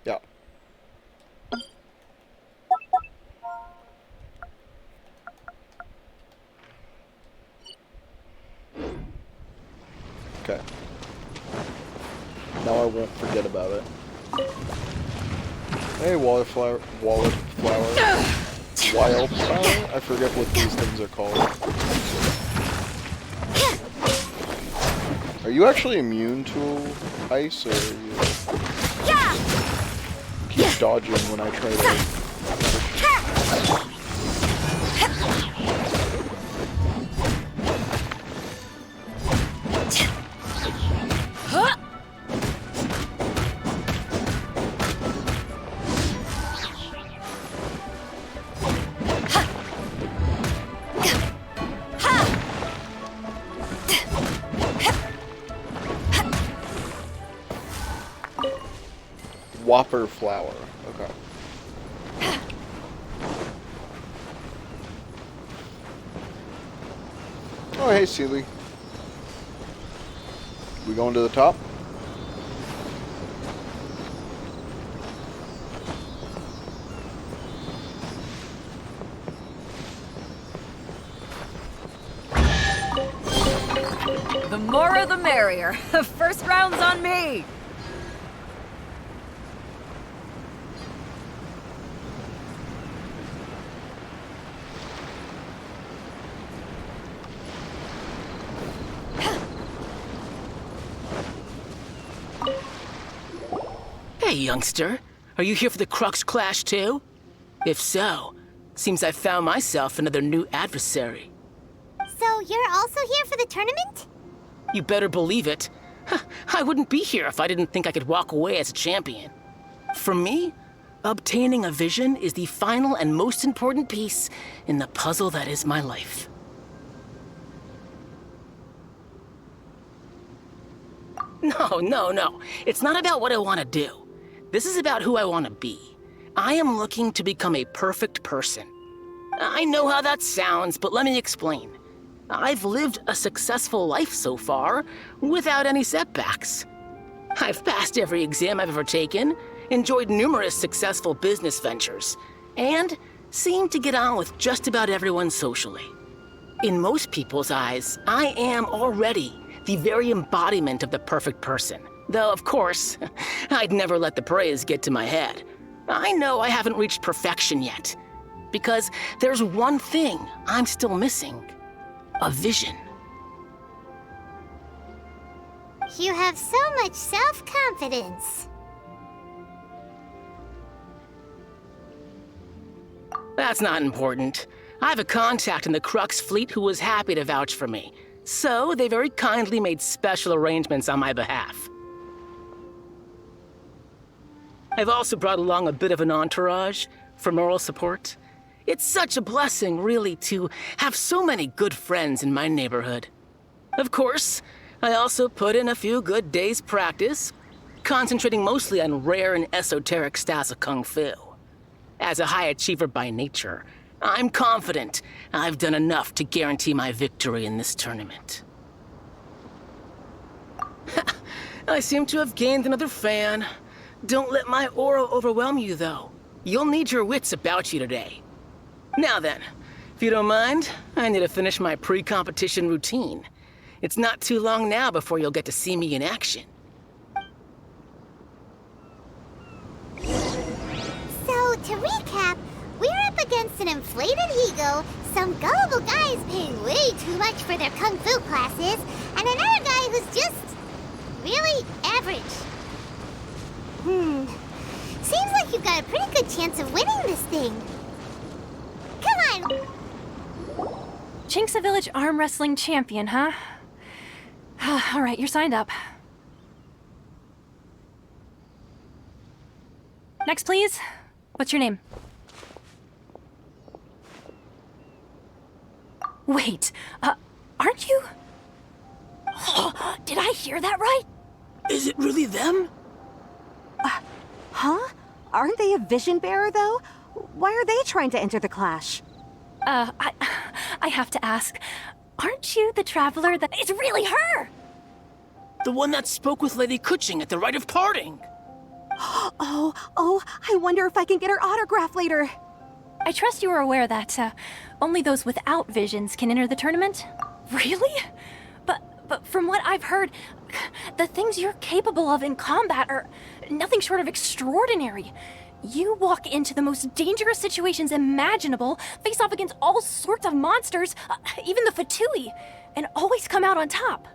S1: Yeah. Okay. Now I won't forget about it. Hey, wildflower. Wildflower. I forget what these things are called. Are you actually immune to ice, or are you keep dodging when I try to? Whopper flower. Okay. Oh, hey, Sealy. We going to the top?
S6: The more the merrier. First round's on me.
S9: Hey, youngster. Are you here for the Crux Clash too? If so, seems I found myself another new adversary.
S2: So you're also here for the tournament?
S9: You better believe it. I wouldn't be here if I didn't think I could walk away as a champion. For me, obtaining a vision is the final and most important piece in the puzzle that is my life. No. It's not about what I want to do. This is about who I want to be. I am looking to become a perfect person. I know how that sounds, but let me explain. I've lived a successful life so far, without any setbacks. I've passed every exam I've ever taken, enjoyed numerous successful business ventures, and seem to get on with just about everyone socially. In most people's eyes, I am already the very embodiment of the perfect person. Though, of course, I'd never let the praise get to my head. I know I haven't reached perfection yet, because there's one thing I'm still missing. A vision.
S2: You have so much self-confidence.
S9: That's not important. I have a contact in the Crux fleet who was happy to vouch for me, so they very kindly made special arrangements on my behalf. I've also brought along a bit of an entourage for moral support. It's such a blessing, really, to have so many good friends in my neighborhood. Of course, I also put in a few good days' practice, concentrating mostly on rare and esoteric styles of Kung Fu. As a high achiever by nature, I'm confident I've done enough to guarantee my victory in this tournament. I seem to have gained another fan. Don't let my aura overwhelm you, though. You'll need your wits about you today. Now then, if you don't mind, I need to finish my pre-competition routine. It's not too long now before you'll get to see me in action.
S2: So, to recap, we're up against an inflated ego, some gullible guys paying way too much for their kung fu classes, and another guy who's just really average. Seems like you've got a pretty good chance of winning this thing. Come on!
S11: Chinksa Village arm wrestling champion, huh? All right, you're signed up. Next, please. What's your name? Wait, aren't you? Did I hear that right?
S9: Is it really them?
S4: Huh? Aren't they a vision bearer, though? Why are they trying to enter the clash?
S11: I have to ask, aren't you the traveler that... It's really her!
S9: The one that spoke with Lady Kuching at the rite of parting.
S4: Oh, I wonder if I can get her autograph later.
S11: I trust you are aware that only those without visions can enter the tournament? Really? But from what I've heard, the things you're capable of in combat are nothing short of extraordinary. You walk into the most dangerous situations imaginable, face off against all sorts of monsters, even the Fatui, and always come out on top.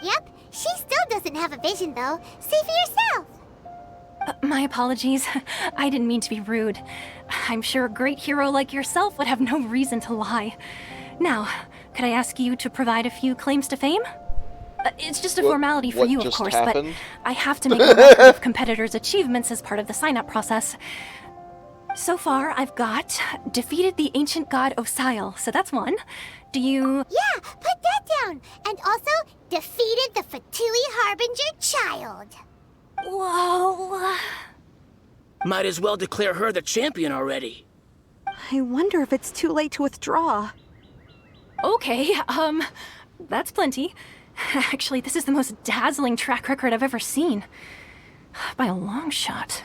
S2: Yep, she still doesn't have a vision, though. See for yourself.
S11: My apologies. I didn't mean to be rude. I'm sure a great hero like yourself would have no reason to lie. Now, could I ask you to provide a few claims to fame? It's just a formality for you, of course,
S1: happened?
S11: but I have to make a record of competitors' achievements as part of the sign-up process. So far, I've got defeated the ancient god Osial, so that's one. Do you...
S2: Yeah, put that down. And also, defeated the Fatui Harbinger child.
S11: Whoa.
S9: Might as well declare her the champion already.
S4: I wonder if it's too late to withdraw.
S11: Okay, that's plenty. Actually, this is the most dazzling track record I've ever seen. By a long shot.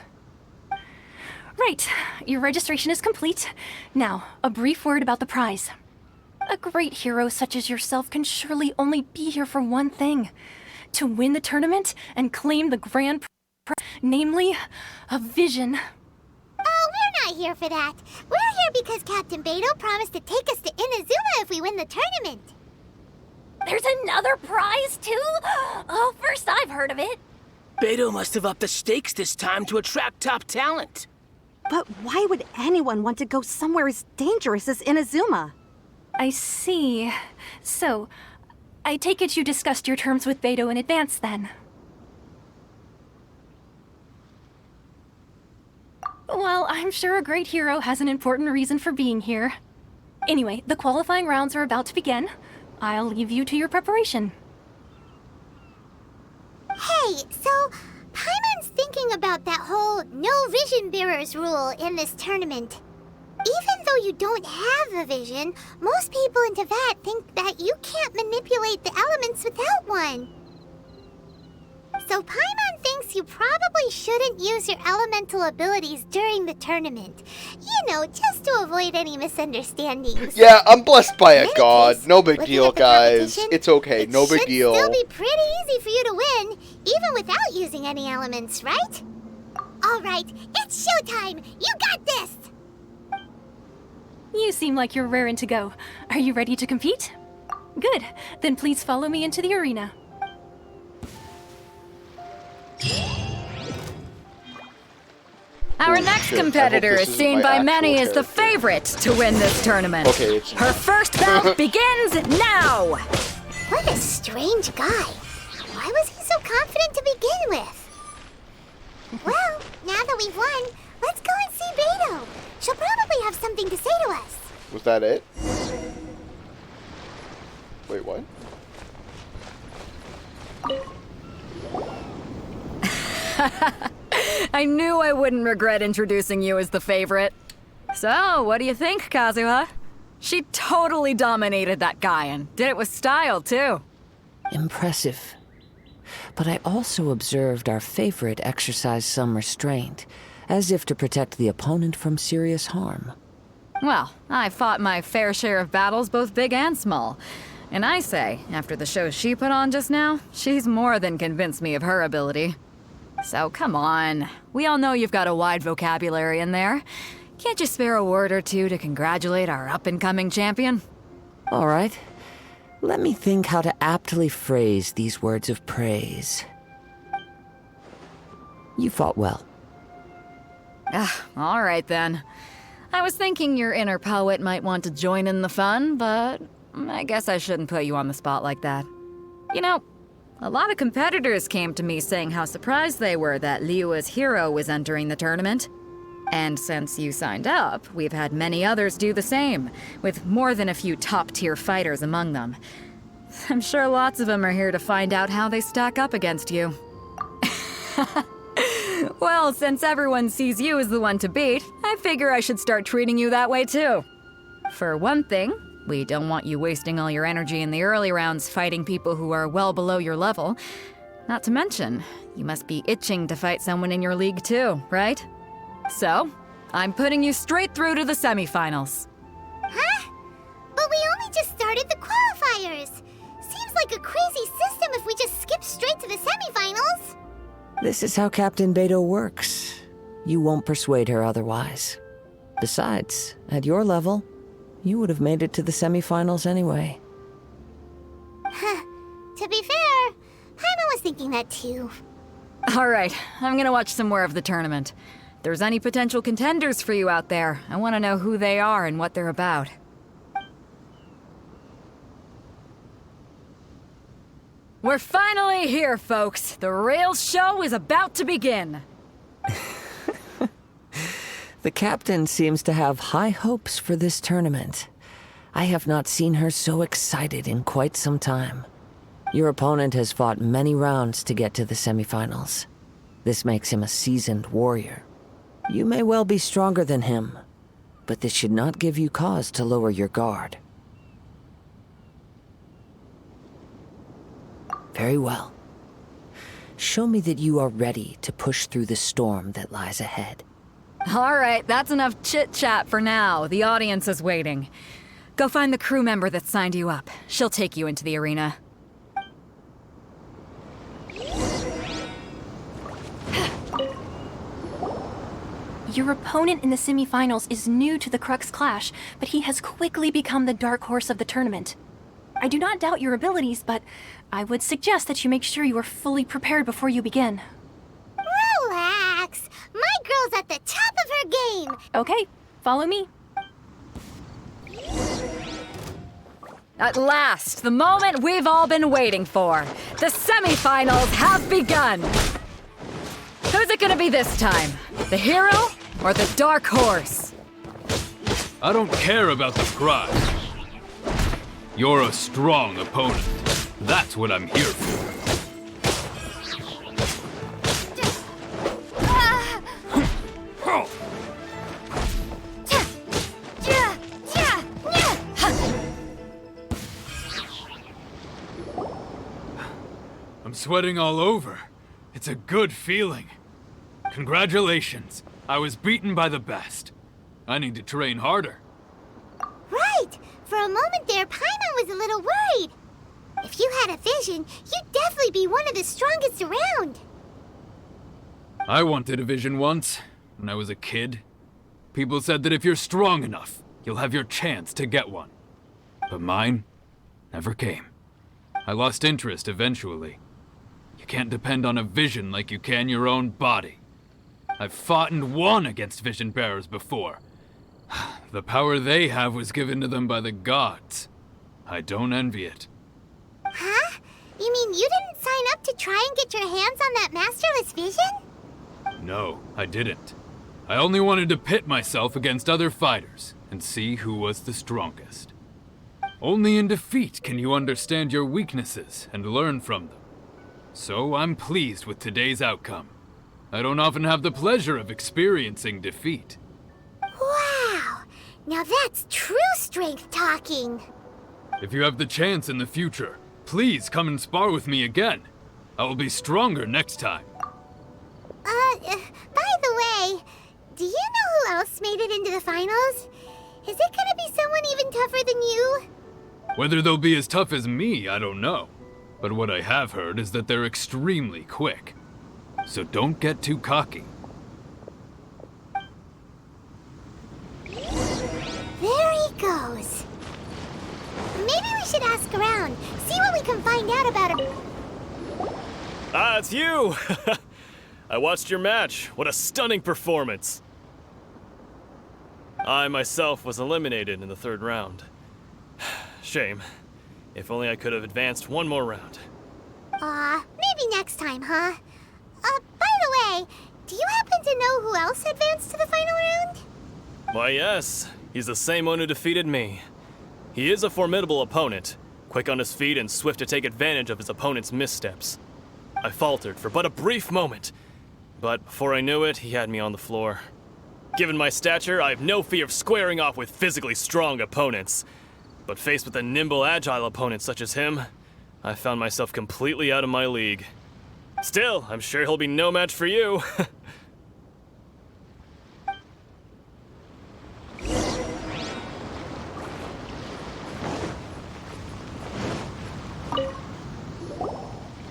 S11: Right, your registration is complete. Now, a brief word about the prize. A great hero such as yourself can surely only be here for one thing. To win the tournament and claim the grand prize, namely, a vision.
S2: Oh, we're not here for that. We're here because Captain Beidou promised to take us to Inazuma if we win the tournament.
S11: There's another prize, too? Oh, first I've heard of it.
S9: Beidou must have upped the stakes this time to attract top talent.
S4: But why would anyone want to go somewhere as dangerous as Inazuma?
S11: I see. So, I take it you discussed your terms with Beidou in advance, then? Well, I'm sure a great hero has an important reason for being here. Anyway, the qualifying rounds are about to begin. I'll leave you to your preparation.
S2: Hey, so Paimon's thinking about that whole no vision bearers rule in this tournament. Even though you don't have a vision, most people in Teyvat think that you can't manipulate the elements without one. So Paimon thinks you probably shouldn't use your elemental abilities during the tournament. You know, just to avoid any misunderstandings.
S1: Yeah, I'm blessed by a god. No big deal, guys. It's okay. No big deal.
S2: It should still be pretty easy for you to win, even without using any elements, right? All right, it's showtime. You got this.
S11: You seem like you're raring to go. Are you ready to compete? Good. Then please follow me into the arena.
S6: Our next competitor is seen by many as the favorite to win this tournament.
S1: Okay,
S6: Her first bout begins now!
S2: What a strange guy. Why was he so confident to begin with? Well, now that we've won, let's go and see Beidou. She'll probably have something to say to us.
S1: Was that it? Wait, what?
S6: I knew I wouldn't regret introducing you as the favorite. So, what do you think, Kazuha? She totally dominated that guy and did it with style, too.
S13: Impressive. But I also observed our favorite exercise some restraint, as if to protect the opponent from serious harm.
S6: Well, I fought my fair share of battles, both big and small. And I say, after the show she put on just now, she's more than convinced me of her ability. So come on, we all know you've got a wide vocabulary in there. Can't you spare a word or two to congratulate our up-and-coming champion?
S13: All right. Let me think how to aptly phrase these words of praise. You fought well.
S6: All right then. I was thinking your inner poet might want to join in the fun, but I guess I shouldn't put you on the spot like that. You know, a lot of competitors came to me saying how surprised they were that Liyue's hero was entering the tournament. And since you signed up, we've had many others do the same, with more than a few top-tier fighters among them. I'm sure lots of them are here to find out how they stack up against you. Well, since everyone sees you as the one to beat, I figure I should start treating you that way too. For one thing, we don't want you wasting all your energy in the early rounds fighting people who are well below your level. Not to mention, you must be itching to fight someone in your league too, right? So, I'm putting you straight through to the semifinals.
S2: Huh? But we only just started the qualifiers. Seems like a crazy system if we just skip straight to the semifinals.
S13: This is how Captain Beidou works. You won't persuade her otherwise. Besides, at your level, you would have made it to the semifinals anyway.
S2: To be fair, Paimon was thinking that too.
S6: All right, I'm gonna watch some more of the tournament. If there's any potential contenders for you out there, I want to know who they are and what they're about. We're finally here, folks. The real show is about to begin.
S13: The captain seems to have high hopes for this tournament. I have not seen her so excited in quite some time. Your opponent has fought many rounds to get to the semifinals. This makes him a seasoned warrior. You may well be stronger than him, but this should not give you cause to lower your guard. Very well. Show me that you are ready to push through the storm that lies ahead.
S6: All right, that's enough chit-chat for now. The audience is waiting. Go find the crew member that signed you up. She'll take you into the arena.
S11: Your opponent in the semifinals is new to the Crux Clash, but he has quickly become the dark horse of the tournament. I do not doubt your abilities, but I would suggest that you make sure you are fully prepared before you begin.
S2: Relax. My girl's at the top of her game.
S11: Okay, follow me.
S6: At last, the moment we've all been waiting for. The semifinals have begun. Who's it gonna be this time? The hero or the dark horse?
S8: I don't care about the prize. You're a strong opponent. That's what I'm here for. I'm sweating all over. It's a good feeling. Congratulations. I was beaten by the best. I need to train harder.
S2: Right. For a moment there, Paimon was a little worried. If you had a vision, you'd definitely be one of the strongest around.
S8: I wanted a vision once, when I was a kid. People said that if you're strong enough, you'll have your chance to get one. But mine never came. I lost interest eventually. You can't depend on a vision like you can your own body. I've fought and won against vision bearers before. The power they have was given to them by the gods. I don't envy it.
S2: Huh? You mean you didn't sign up to try and get your hands on that masterless vision?
S8: No, I didn't. I only wanted to pit myself against other fighters and see who was the strongest. Only in defeat can you understand your weaknesses and learn from them. So I'm pleased with today's outcome. I don't often have the pleasure of experiencing defeat.
S2: Wow! Now that's true strength talking.
S8: If you have the chance in the future, please come and spar with me again. I will be stronger next time.
S2: By the way, do you know who else made it into the finals? Is it gonna be someone even tougher than you?
S8: Whether they'll be as tough as me, I don't know. But what I have heard is that they're extremely quick. So don't get too cocky.
S2: There he goes. Maybe we should ask around, see what we can find out about him.
S5: Ah, it's you! I watched your match. What a stunning performance. I myself was eliminated in the 3rd round. Shame. If only I could have advanced one more round.
S2: Maybe next time, huh? By the way, do you happen to know who else advanced to the final round?
S5: Why, yes. He's the same one who defeated me. He is a formidable opponent, quick on his feet and swift to take advantage of his opponent's missteps. I faltered for but a brief moment, but before I knew it, he had me on the floor. Given my stature, I have no fear of squaring off with physically strong opponents. But faced with a nimble, agile opponent such as him, I found myself completely out of my league. Still, I'm sure he'll be no match for you.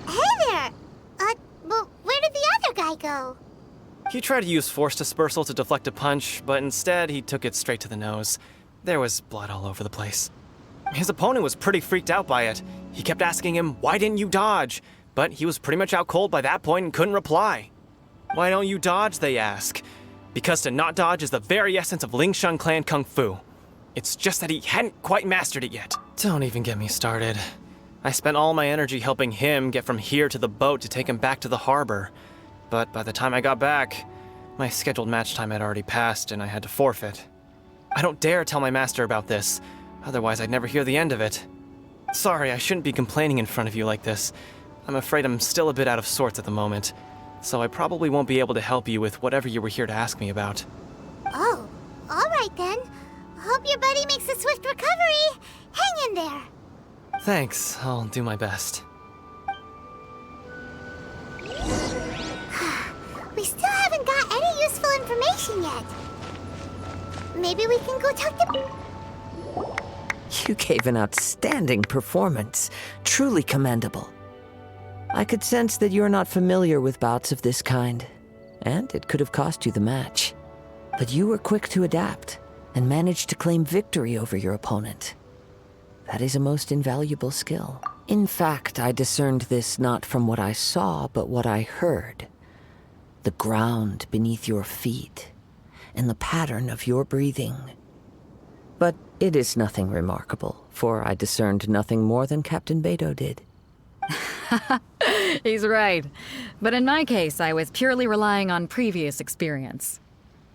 S2: Hey there! Well, where did the other guy go?
S22: He tried to use force dispersal to deflect a punch, but instead he took it straight to the nose. There was blood all over the place. His opponent was pretty freaked out by it. He kept asking him, "Why didn't you dodge?" But he was pretty much out cold by that point and couldn't reply. "Why don't you dodge?" they ask. Because to not dodge is the very essence of Lingshan clan kung fu. It's just that he hadn't quite mastered it yet. Don't even get me started. I spent all my energy helping him get from here to the boat to take him back to the harbor. But by the time I got back, my scheduled match time had already passed and I had to forfeit. I don't dare tell my master about this, otherwise I'd never hear the end of it. Sorry, I shouldn't be complaining in front of you like this. I'm afraid I'm still a bit out of sorts at the moment, so I probably won't be able to help you with whatever you were here to ask me about.
S2: Oh, all right then. Hope your buddy makes a swift recovery. Hang in there.
S22: Thanks, I'll do my best.
S2: We still haven't got any useful information yet. Maybe we can go talk to...
S13: You gave an outstanding performance. Truly commendable. I could sense that you're not familiar with bouts of this kind, and it could have cost you the match. But you were quick to adapt, and managed to claim victory over your opponent. That is a most invaluable skill. In fact, I discerned this not from what I saw, but what I heard. The ground beneath your feet, and the pattern of your breathing. But it is nothing remarkable, for I discerned nothing more than Captain Beidou did.
S6: He's right. But in my case, I was purely relying on previous experience.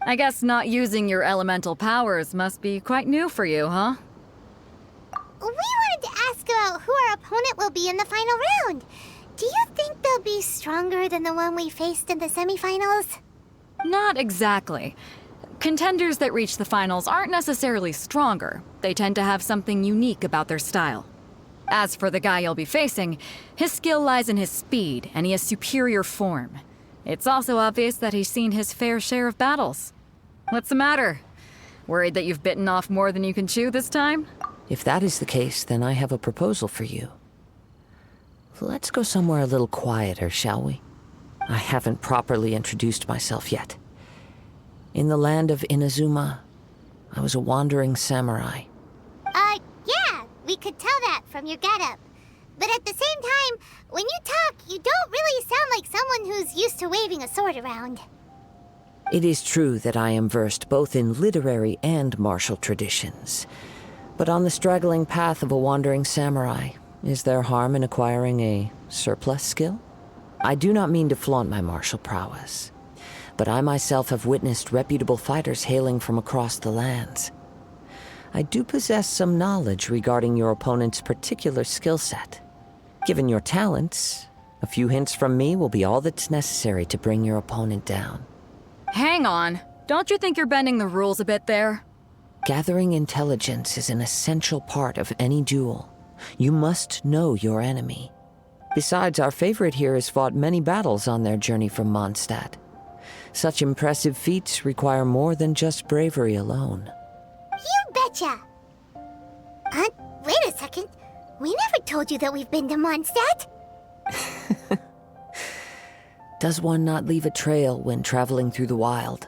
S6: I guess not using your elemental powers must be quite new for you, huh?
S2: We wanted to ask about who our opponent will be in the final round. Do you think they'll be stronger than the one we faced in the semifinals?
S6: Not exactly. Contenders that reach the finals aren't necessarily stronger. They tend to have something unique about their style. As for the guy you'll be facing, his skill lies in his speed, and he has superior form. It's also obvious that he's seen his fair share of battles. What's the matter? Worried that you've bitten off more than you can chew this time?
S13: If that is the case, then I have a proposal for you. Let's go somewhere a little quieter, shall we? I haven't properly introduced myself yet. In the land of Inazuma, I was a wandering samurai.
S2: Yeah, we could tell that from your getup. But at the same time, when you talk, you don't really sound like someone who's used to waving a sword around.
S13: It is true that I am versed both in literary and martial traditions. But on the straggling path of a wandering samurai, is there harm in acquiring a surplus skill? I do not mean to flaunt my martial prowess, but I myself have witnessed reputable fighters hailing from across the lands. I do possess some knowledge regarding your opponent's particular skill set. Given your talents, A few hints from me will be all that's necessary to bring your opponent down.
S6: Hang on. Don't you think you're bending the rules a bit there?
S13: Gathering intelligence is an essential part of any duel. You must know your enemy. Besides, our favorite here has fought many battles on their journey from Mondstadt. Such impressive feats require more than just bravery alone.
S2: You betcha! Wait a second. We never told you that we've been to Mondstadt.
S13: Does one not leave a trail when traveling through the wild?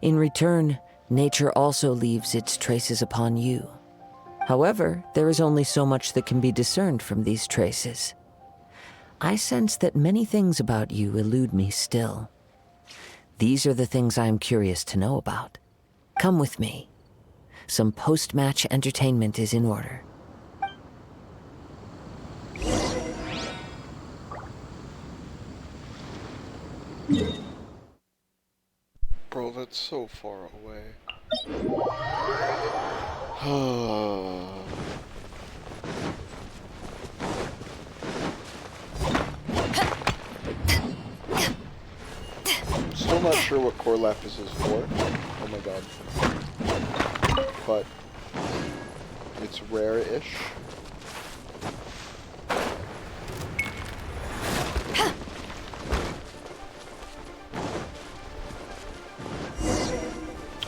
S13: In return, nature also leaves its traces upon you. However, there is only so much that can be discerned from these traces. I sense that many things about you elude me still. These are the things I am curious to know about. Come with me. Some post-match entertainment is in order.
S1: Bro, that's so far away. Still not sure what core lapis is for. Oh my god. But it's rare-ish.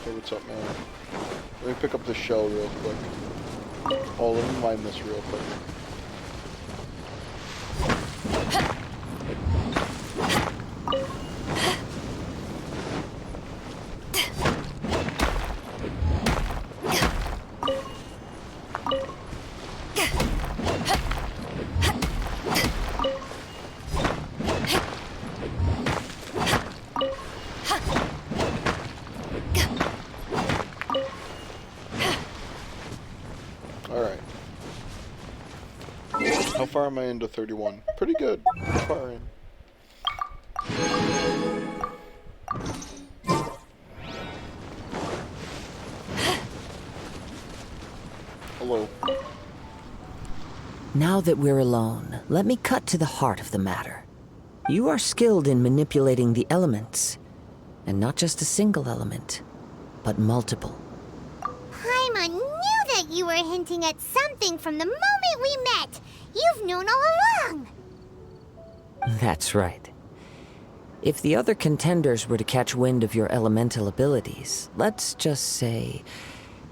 S1: Hey, what's up, man? Let me pick up the shell real quick. Oh, let me mine this real quick. Alright. How far am I into 31? Pretty good. Far in. Hello.
S13: Now that we're alone, let me cut to the heart of the matter. You are skilled in manipulating the elements. And not just a single element, but multiple.
S2: Paimon knew that you were hinting at something from the moment we met. You've known all along.
S13: That's right. If the other contenders were to catch wind of your elemental abilities, let's just say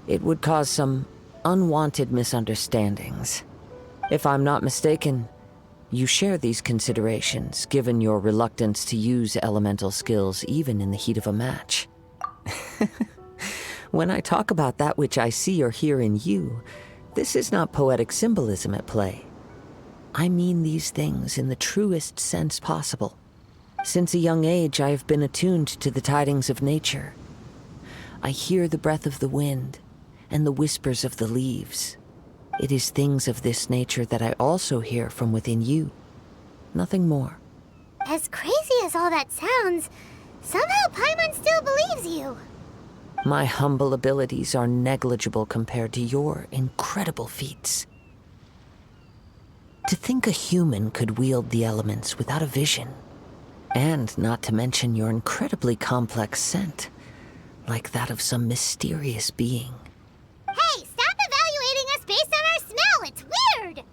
S13: it would cause some unwanted misunderstandings. If I'm not mistaken, you share these considerations, given your reluctance to use elemental skills even in the heat of a match. When I talk about that which I see or hear in you, this is not poetic symbolism at play. I mean these things in the truest sense possible. Since a young age, I have been attuned to the tidings of nature. I hear the breath of the wind and the whispers of the leaves. It is things of this nature that I also hear from within you. Nothing more.
S2: As crazy as all that sounds, somehow Paimon still believes you.
S13: My humble abilities are negligible compared to your incredible feats. To think a human could wield the elements without a vision, and not to mention your incredibly complex scent, like that of some mysterious being.
S2: Hey, stop evaluating us based on our smell! It's weird!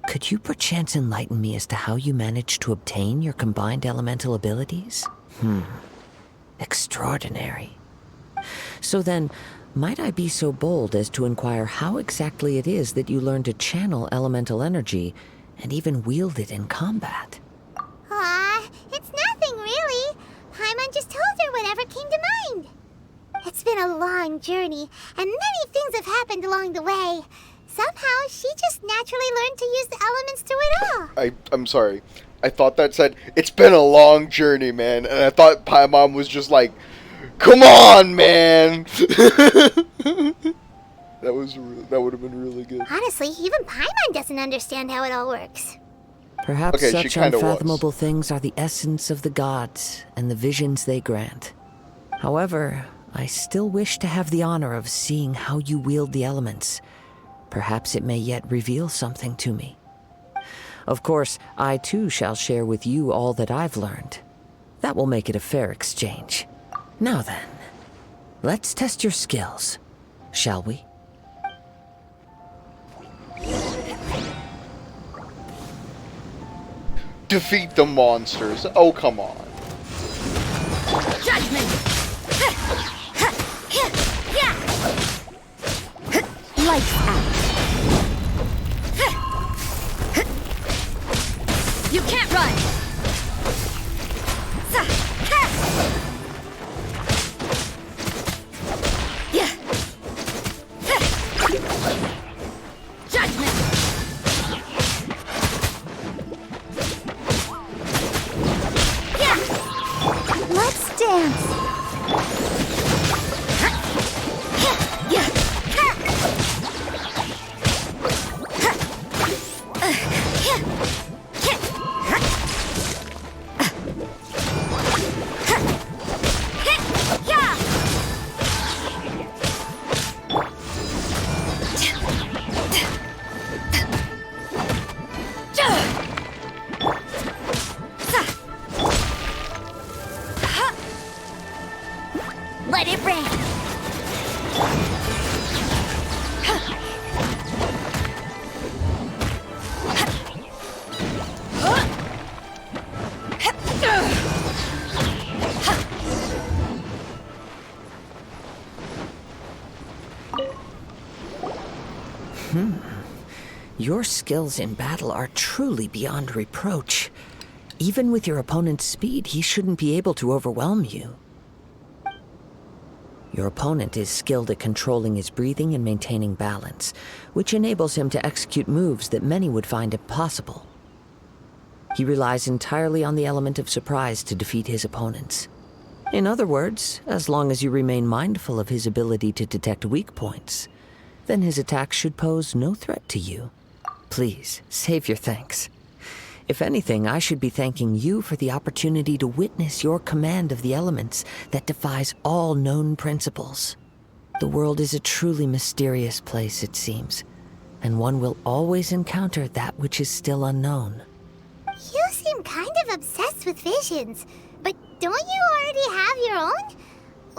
S13: Could you perchance enlighten me as to how you managed to obtain your combined elemental abilities? Extraordinary. So then, might I be so bold as to inquire how exactly it is that you learned to channel elemental energy and even wield it in combat?
S2: It's nothing really. Paimon just told her whatever came to mind. It's been a long journey, and many things have happened along the way. Somehow, she just naturally learned to use the elements through it all.
S1: I'm sorry. I thought that said, it's been a long journey, man. And I thought Paimon was just like, come on, man! That would have been really good.
S2: Honestly, even Paimon doesn't understand how it all works.
S13: Perhaps
S1: Okay,
S13: such
S1: she kinda
S13: unfathomable things are the essence of the gods and the visions they grant. However, I still wish to have the honor of seeing how you wield the elements. Perhaps it may yet reveal something to me. Of course, I too shall share with you all that I've learned. That will make it a fair exchange. Now then, let's test your skills, shall we?
S1: Defeat the monsters. Oh, come on.
S2: Judgment! Lights out.
S6: You can't run!
S2: Judgment! Let's dance. Let it rain.
S13: Your skills in battle are truly beyond reproach. Even with your opponent's speed, he shouldn't be able to overwhelm you. Your opponent is skilled at controlling his breathing and maintaining balance, which enables him to execute moves that many would find impossible. He relies entirely on the element of surprise to defeat his opponents. In other words, as long as you remain mindful of his ability to detect weak points, then his attacks should pose no threat to you. Please, save your thanks. If anything, I should be thanking you for the opportunity to witness your command of the elements that defies all known principles. The world is a truly mysterious place, it seems, and one will always encounter that which is still unknown.
S2: You seem kind of obsessed with visions, but don't you already have your own?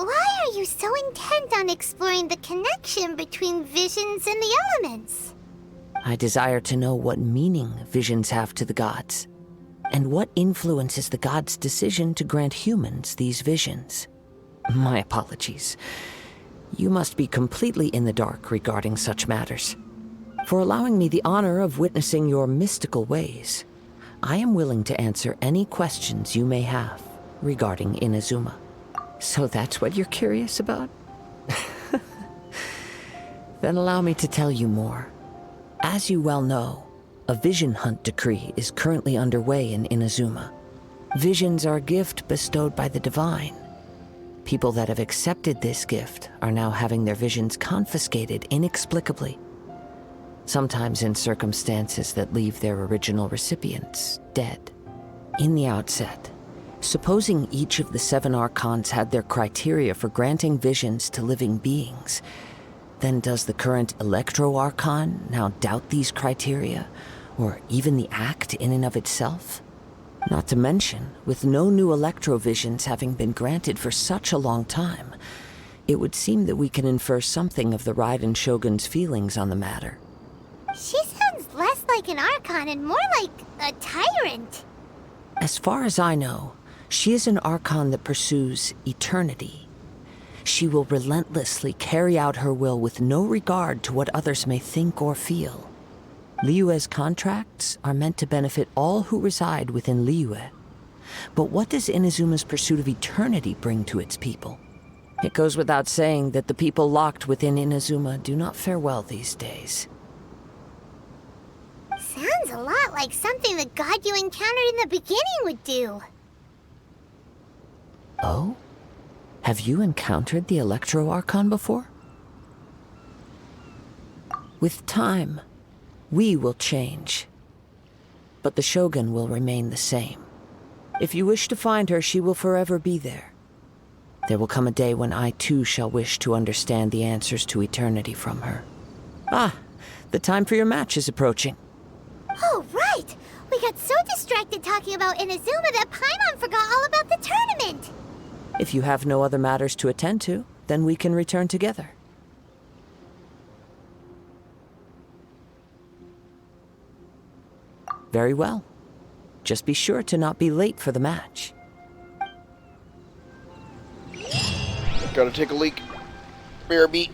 S2: Why are you so intent on exploring the connection between visions and the elements?
S13: I desire to know what meaning visions have to the gods, and what influences the gods' decision to grant humans these visions. My apologies. You must be completely in the dark regarding such matters. For allowing me the honor of witnessing your mystical ways, I am willing to answer any questions you may have regarding Inazuma. So that's what you're curious about? Then allow me to tell you more. As you well know, a vision hunt decree is currently underway in Inazuma. Visions are a gift bestowed by the divine. People that have accepted this gift are now having their visions confiscated inexplicably, sometimes in circumstances that leave their original recipients dead. In the outset, supposing each of the 7 archons had their criteria for granting visions to living beings, then does the current Electro-Archon now doubt these criteria, or even the act in and of itself? Not to mention, with no new Electro-Visions having been granted for such a long time, it would seem that we can infer something of the Raiden Shogun's feelings on the matter.
S2: She sounds less like an Archon and more like a tyrant.
S13: As far as I know, she is an Archon that pursues eternity. She will relentlessly carry out her will with no regard to what others may think or feel. Liyue's contracts are meant to benefit all who reside within Liyue. But what does Inazuma's pursuit of eternity bring to its people? It goes without saying that the people locked within Inazuma do not fare well these days.
S2: Sounds a lot like something the god you encountered in the beginning would do.
S13: Oh? Have you encountered the Electro-Archon before? With time, we will change. But the Shogun will remain the same. If you wish to find her, she will forever be there. There will come a day when I too shall wish to understand the answers to eternity from her. Ah, the time for your match is approaching.
S2: Oh, right! We got so distracted talking about Inazuma that Paimon forgot all about the tournament.
S13: If you have no other matters to attend to, then we can return together. Very well. Just be sure to not be late for the match.
S1: Gotta take a leak. BRB.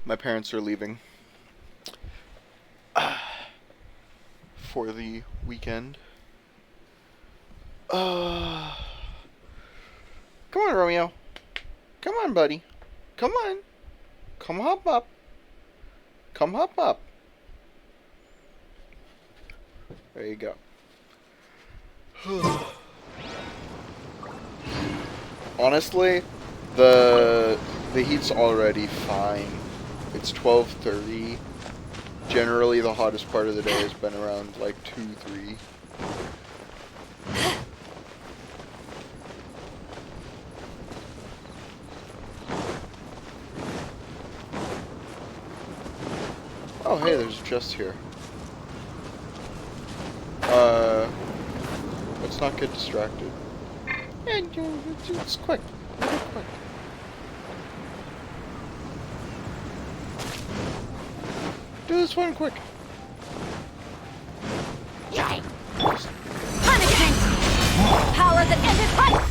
S1: My parents are leaving for the weekend. Come on, Romeo. Come on, buddy. Come on. Come hop up. Come hop up. There you go. Honestly, the heat's already fine. It's 12:30. Generally, the hottest part of the day has been around like 2, 3. Oh, hey, there's a chest here. Let's not get distracted. It's quick. Quick. Do this one quick.
S2: Punishment! Power that ended life!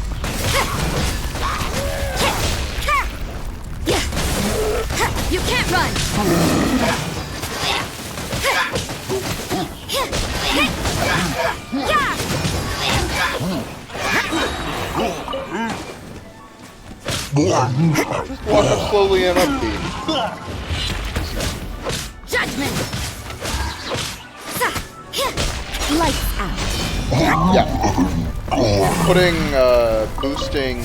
S6: You can't run!
S1: Just walk up slowly and upbeat.
S2: Judgment! Lights out.
S1: Yeah. Putting, boosting,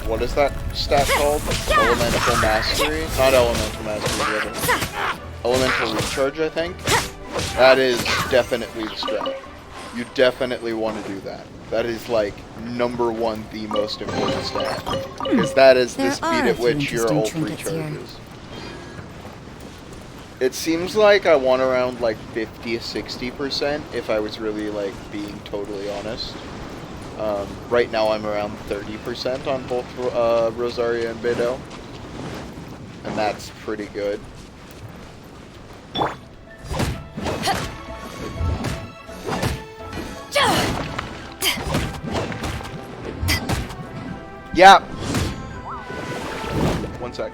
S1: what is that stat called? Elemental Mastery? Not Elemental Mastery, the other. Elemental Recharge, I think? That is definitely the strat. You definitely want to do that. That is, like, #1, the most important stat. Because that is the speed at which your ult recharges. It seems like I want around, like, 50-60% if I was really, like, being totally honest. Right now I'm around 30% on both Rosaria and Beidou. And that's pretty good. Yeah. 1 sec.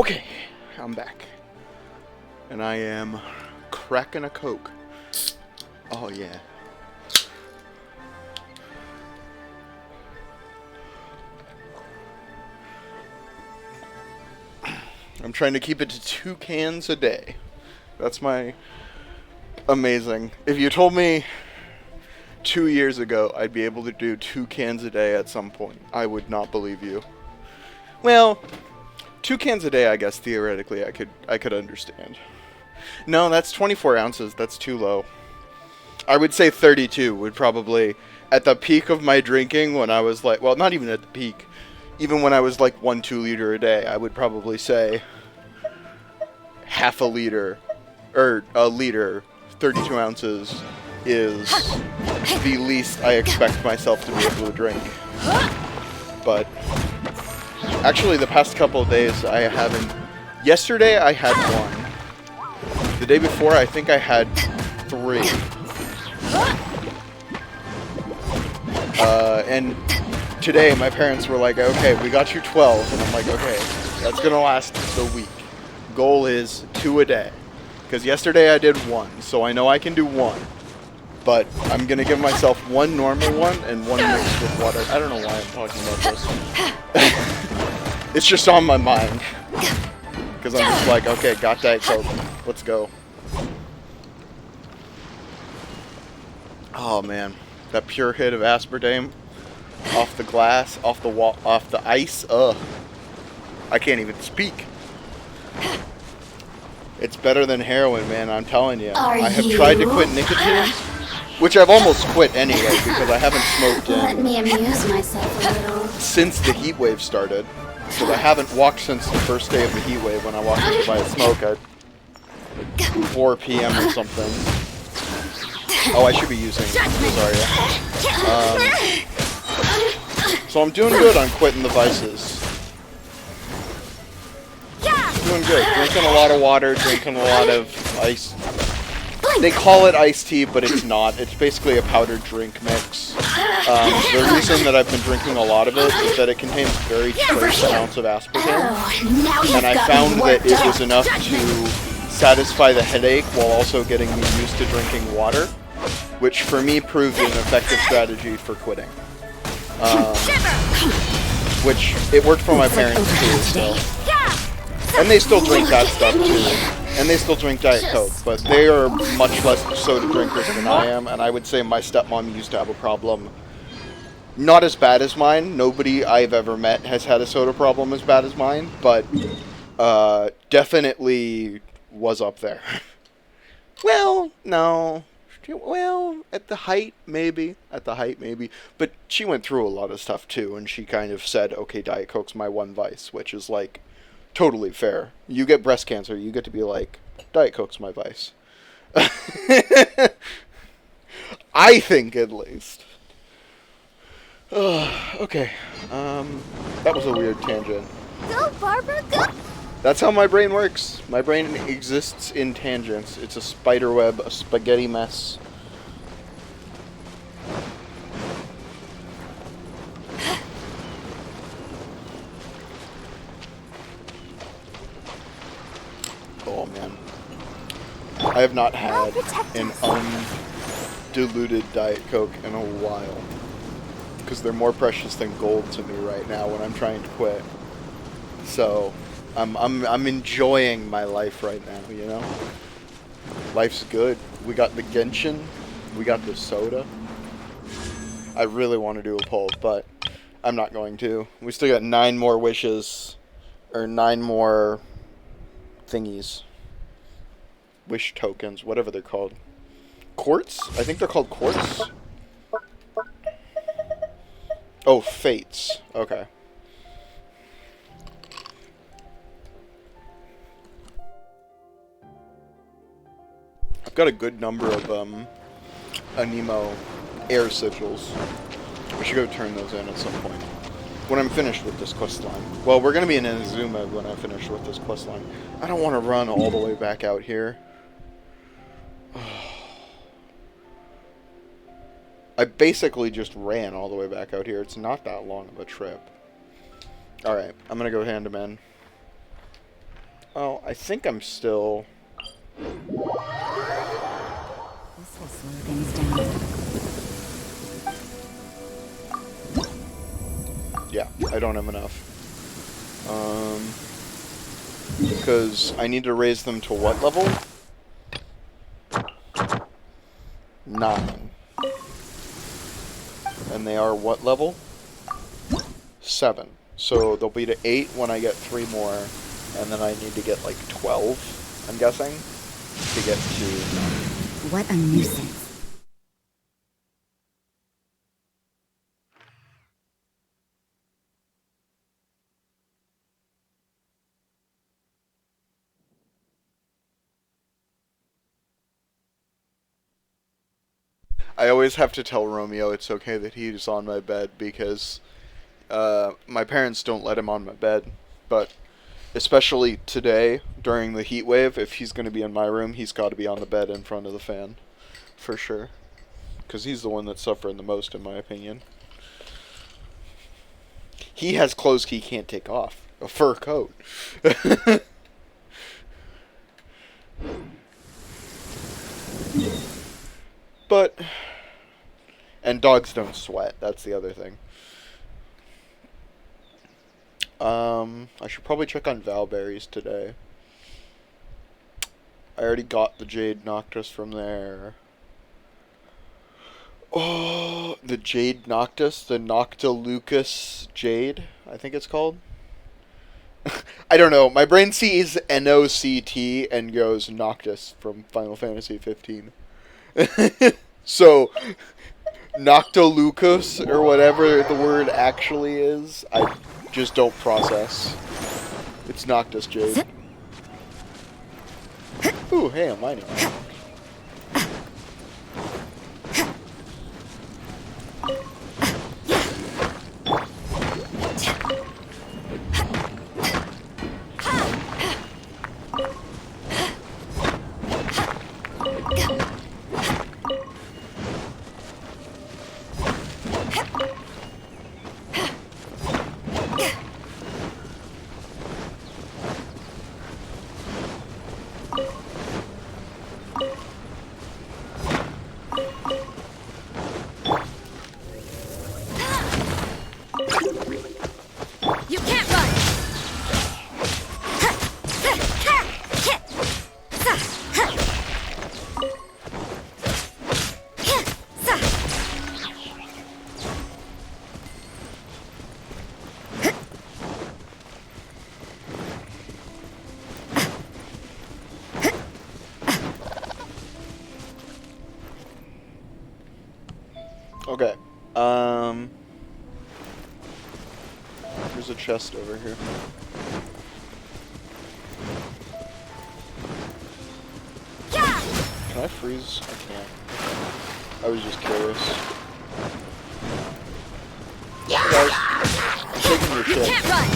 S1: Okay, I'm back. And I am cracking a Coke. Oh, yeah. I'm trying to keep it to 2 cans a day. That's my amazing. If you told me 2 years ago I'd be able to do 2 cans a day at some point, I would not believe you. Well, 2 cans a day, I guess theoretically I could understand. No, that's 24 ounces. That's too low. I would say 32 would probably, at the peak of my drinking when I was like, well, not even at the peak, even when I was like 1-2 liter a day, I would probably say half a liter, or a liter, 32 ounces is the least I expect myself to be able to drink. But actually the past couple of days I haven't. Yesterday I had 1. The day before I think I had 3. And today my parents were like, okay, we got you 12. And I'm like, okay, that's going to last the week. Goal is 2 a day. Because yesterday I did 1, so I know I can do 1. But I'm going to give myself 1 normal one and 1 mixed with water. I don't know why I'm talking about this. It's just on my mind. Because I'm just like, okay, got Diet Coke. Let's go. Oh man, that pure hit of aspartame off the glass, off the wall, off the ice. Ugh, I can't even speak. It's better than heroin, man. I'm telling you. I have tried to quit nicotine, which I've almost quit anyway because I haven't smoked
S2: Let me amuse myself a little.
S1: since the heat wave started. Because I haven't walked since the first day of the heat wave when I walked in to buy a smoke at 4 p.m. or something. Oh, I should be using Rosaria. So I'm doing good on quitting the vices. Doing good. Drinking a lot of water, drinking a lot of ice. They call it iced tea, but it's not. It's basically a powdered drink mix. The reason that I've been drinking a lot of it is that it contains very trace amounts of aspartame. And I found that it was enough to satisfy the headache while also getting me used to drinking water, which for me proved an effective strategy for quitting. Which, it worked for my parents too, so. And they still drink that stuff too. And they still drink Diet Coke, but they are much less soda drinkers than I am, and I would say my stepmom used to have a problem. Not as bad as mine. Nobody I've ever met has had a soda problem as bad as mine, but definitely was up there. Well, no. Well, at the height, maybe. At the height, maybe. But she went through a lot of stuff, too, and she kind of said, okay, Diet Coke's my one vice, which is, like, totally fair. You get breast cancer, you get to be like, Diet Coke's my vice. I think, at least. Okay. That was a weird tangent.
S2: Go, Barbara, go!
S1: That's how my brain works. My brain exists in tangents. It's a spider web, a spaghetti mess. Oh man. I have not had an undiluted Diet Coke in a while. Because they're more precious than gold to me right now when I'm trying to quit. So I'm enjoying my life right now, you know? Life's good. We got the Genshin. We got the soda. I really want to do a poll, but I'm not going to. We still got 9 more wishes. Or 9 more thingies. Wish tokens, whatever they're called. Quartz? I think they're called quartz. Oh, fates. Okay. I've got a good number of Anemo air sigils. We should go turn those in at some point. When I'm finished with this quest line. Well, we're going to be in Inazuma when I'm finished with this quest line. I don't want to run all the way back out here. I basically just ran all the way back out here. It's not that long of a trip. Alright, I'm going to go hand him in. Oh, I think I'm still...
S6: This will slow things down.
S1: Yeah, I don't have enough. Because I need to raise them to what level? 9. And they are what level? 7. So they'll be to 8 when I get 3 more. And then I need to get like 12, I'm guessing, to get to 9.
S6: What a nuisance.
S1: I always have to tell Romeo it's okay that he's on my bed because my parents don't let him on my bed. But especially today, during the heat wave, if he's going to be in my room, he's got to be on the bed in front of the fan. For sure. Because he's the one that's suffering the most, in my opinion. He has clothes he can't take off. A fur coat. But... And dogs don't sweat. That's the other thing. I should probably check on Valberries today. I already got the Jade Noctis from there. Oh, the Jade Noctis? The Noctilucus Jade, I think it's called. I don't know. My brain sees N-O-C-T and goes Noctis from Final Fantasy 15. So, Noctilucus, or whatever the word actually is, I just don't process. It's Noctis Jade. Ooh, hey, I'm mining. Okay. There's a chest over here. Can I freeze? I can't. I was just curious. Hey guys, I'm taking your shit.
S2: Can't run.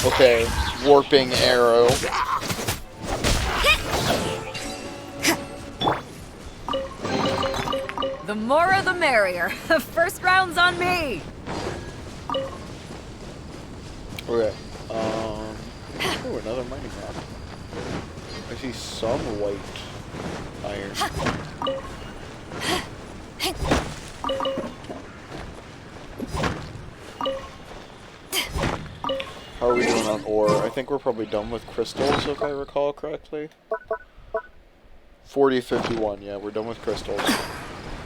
S1: Okay, warping arrow.
S6: The more the merrier. First round's on me.
S1: Okay. Ooh, another mining rock. I see some white iron. How are we doing on ore? I think we're probably done with crystals, if I recall correctly. 40-51, yeah, we're done with crystals.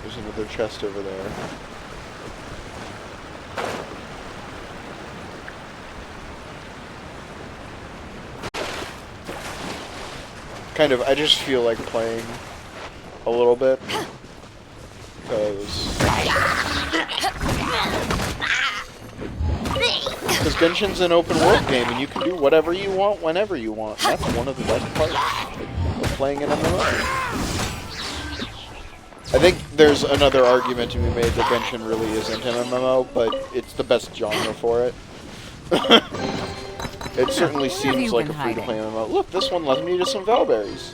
S1: There's another chest over there. Kind of, I just feel like playing a little bit. Because Genshin's an open world game and you can do whatever you want whenever you want. And that's one of the best parts of playing an MMO. I think there's another argument to be made that Genshin really isn't an MMO, but it's the best genre for it. It certainly
S6: Where have
S1: seems
S6: you
S1: like a
S6: been
S1: free-to-play
S6: hiding?
S1: MMO. Look, this one led me to some Valberries.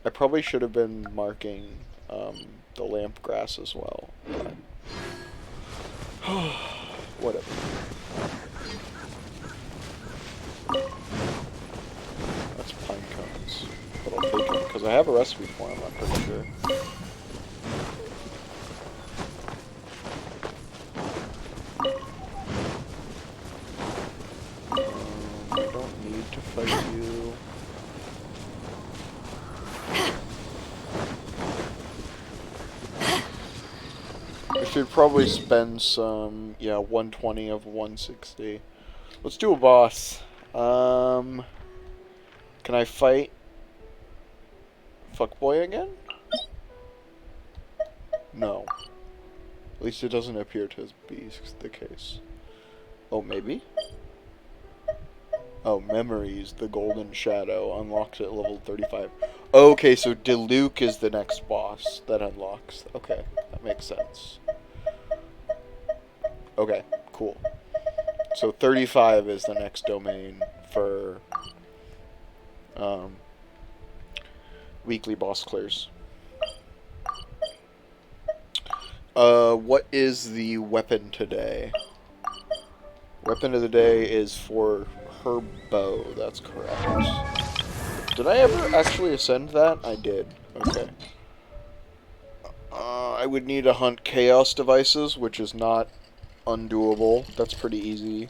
S1: I probably should have been marking the lamp grass as well. But whatever. That's pine cones. But I'll take them, because I have a recipe for them, I'm pretty sure. I don't need to fight you. I should probably spend some, yeah, 120 of 160. Let's do a boss. Can I fight Fuckboy again? No. At least it doesn't appear to be the case. Oh, maybe? Oh, Memories, the Golden Shadow, unlocks at level 35. Okay, so Diluc is the next boss that unlocks. Okay, that makes sense. Okay, cool. So 35 is the next domain for weekly boss clears. What is the weapon today? Weapon of the day is for her bow, that's correct. Did I ever actually ascend that? I did. Okay. I would need to hunt chaos devices, which is not undoable. That's pretty easy.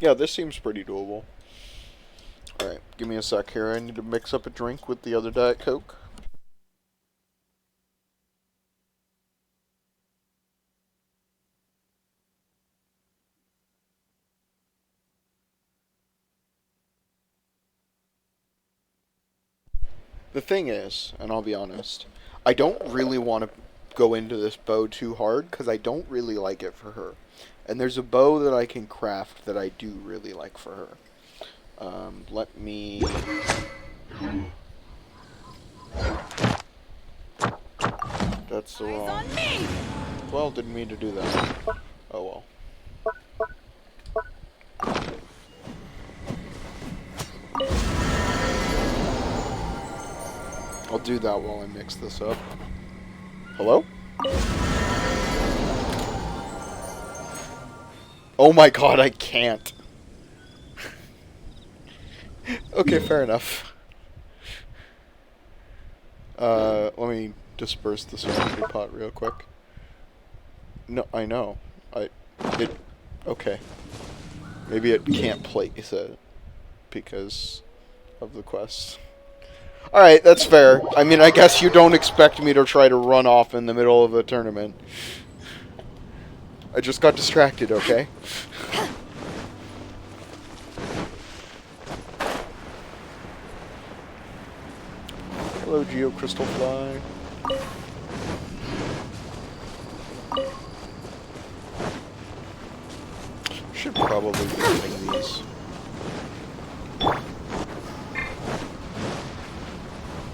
S1: Yeah, this seems pretty doable. Alright, give me a sec here. I need to mix up a drink with the other Diet Coke. The thing is, and I'll be honest, I don't really want to go into this bow too hard, because I don't really like it for her. And there's a bow that I can craft that I do really like for her. Let me... That's the wrong... Well, didn't mean to do that. Oh well. I'll do that while I mix this up. Hello? Oh my god, I can't. Okay, fair enough. Let me disperse this coffee pot real quick. No, I know. Okay. Maybe it can't place it because of the quest. Alright, that's fair. I mean, I guess you don't expect me to try to run off in the middle of a tournament. I just got distracted, okay? Hello, Geo Crystal Fly. Should probably be getting these.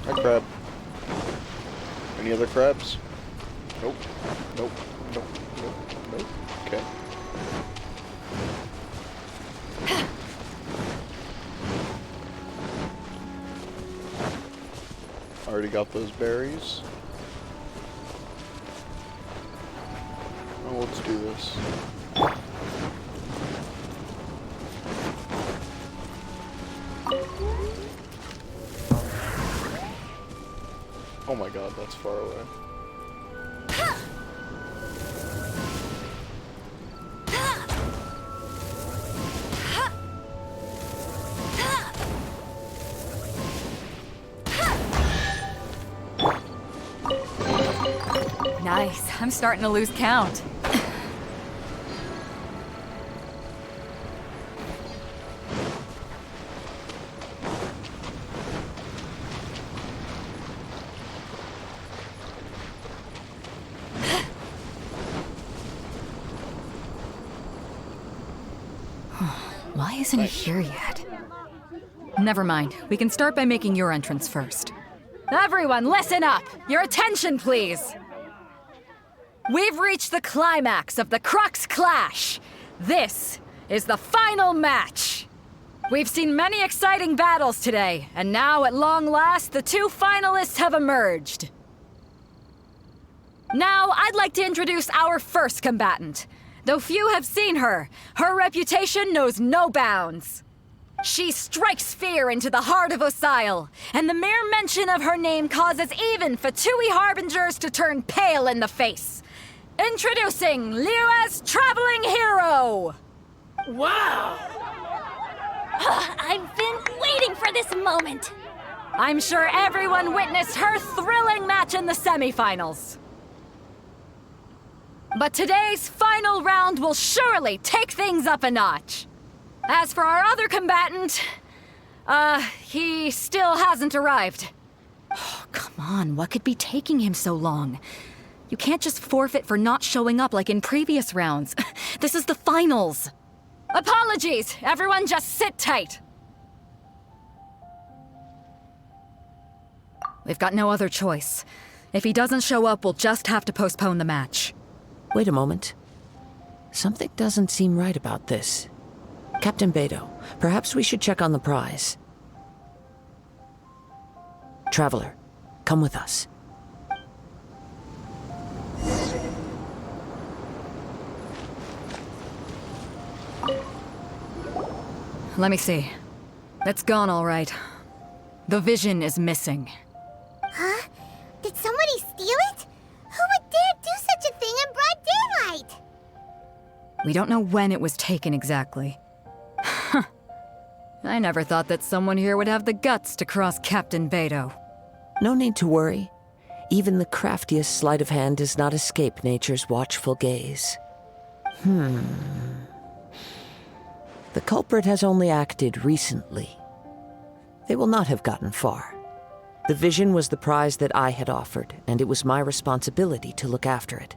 S1: Hi, crab. Any other crabs? Nope. Nope. Nope. Nope. Nope. Okay. Already got those berries. Oh, let's do this. Oh my god, that's far away.
S6: Nice. I'm starting to lose count. Why isn't he here yet? Never mind. We can start by making your entrance first. Everyone, listen up! Your attention, please! We've reached the climax of the Crux Clash! This is the final match! We've seen many exciting battles today, and now, at long last, the two finalists have emerged. Now, I'd like to introduce our first combatant. Though few have seen her, her reputation knows no bounds. She strikes fear into the heart of Osile, and the mere mention of her name causes even Fatui Harbingers to turn pale in the face. Introducing Liyue's Traveling Hero!
S19: Wow! I've been waiting for this moment!
S6: I'm sure everyone witnessed her thrilling match in the semifinals. But today's final round will surely take things up a notch. As for our other combatant, he still hasn't arrived. Oh, come on, what could be taking him so long? You can't just forfeit for not showing up like in previous rounds. This is the finals. Apologies, everyone just sit tight. We've got no other choice. If he doesn't show up, we'll just have to postpone the match.
S13: Wait a moment. Something doesn't seem right about this. Captain Beidou, perhaps we should check on the prize. Traveler, come with us.
S6: Let me see. It's gone all right. The vision is missing.
S2: Huh? Did somebody steal it? Who would dare do such a thing in broad daylight?
S6: We don't know when it was taken exactly. I never thought that someone here would have the guts to cross Captain Beidou.
S13: No need to worry. Even the craftiest sleight of hand does not escape nature's watchful gaze. The culprit has only acted recently. They will not have gotten far. The vision was the prize that I had offered, and it was my responsibility to look after it.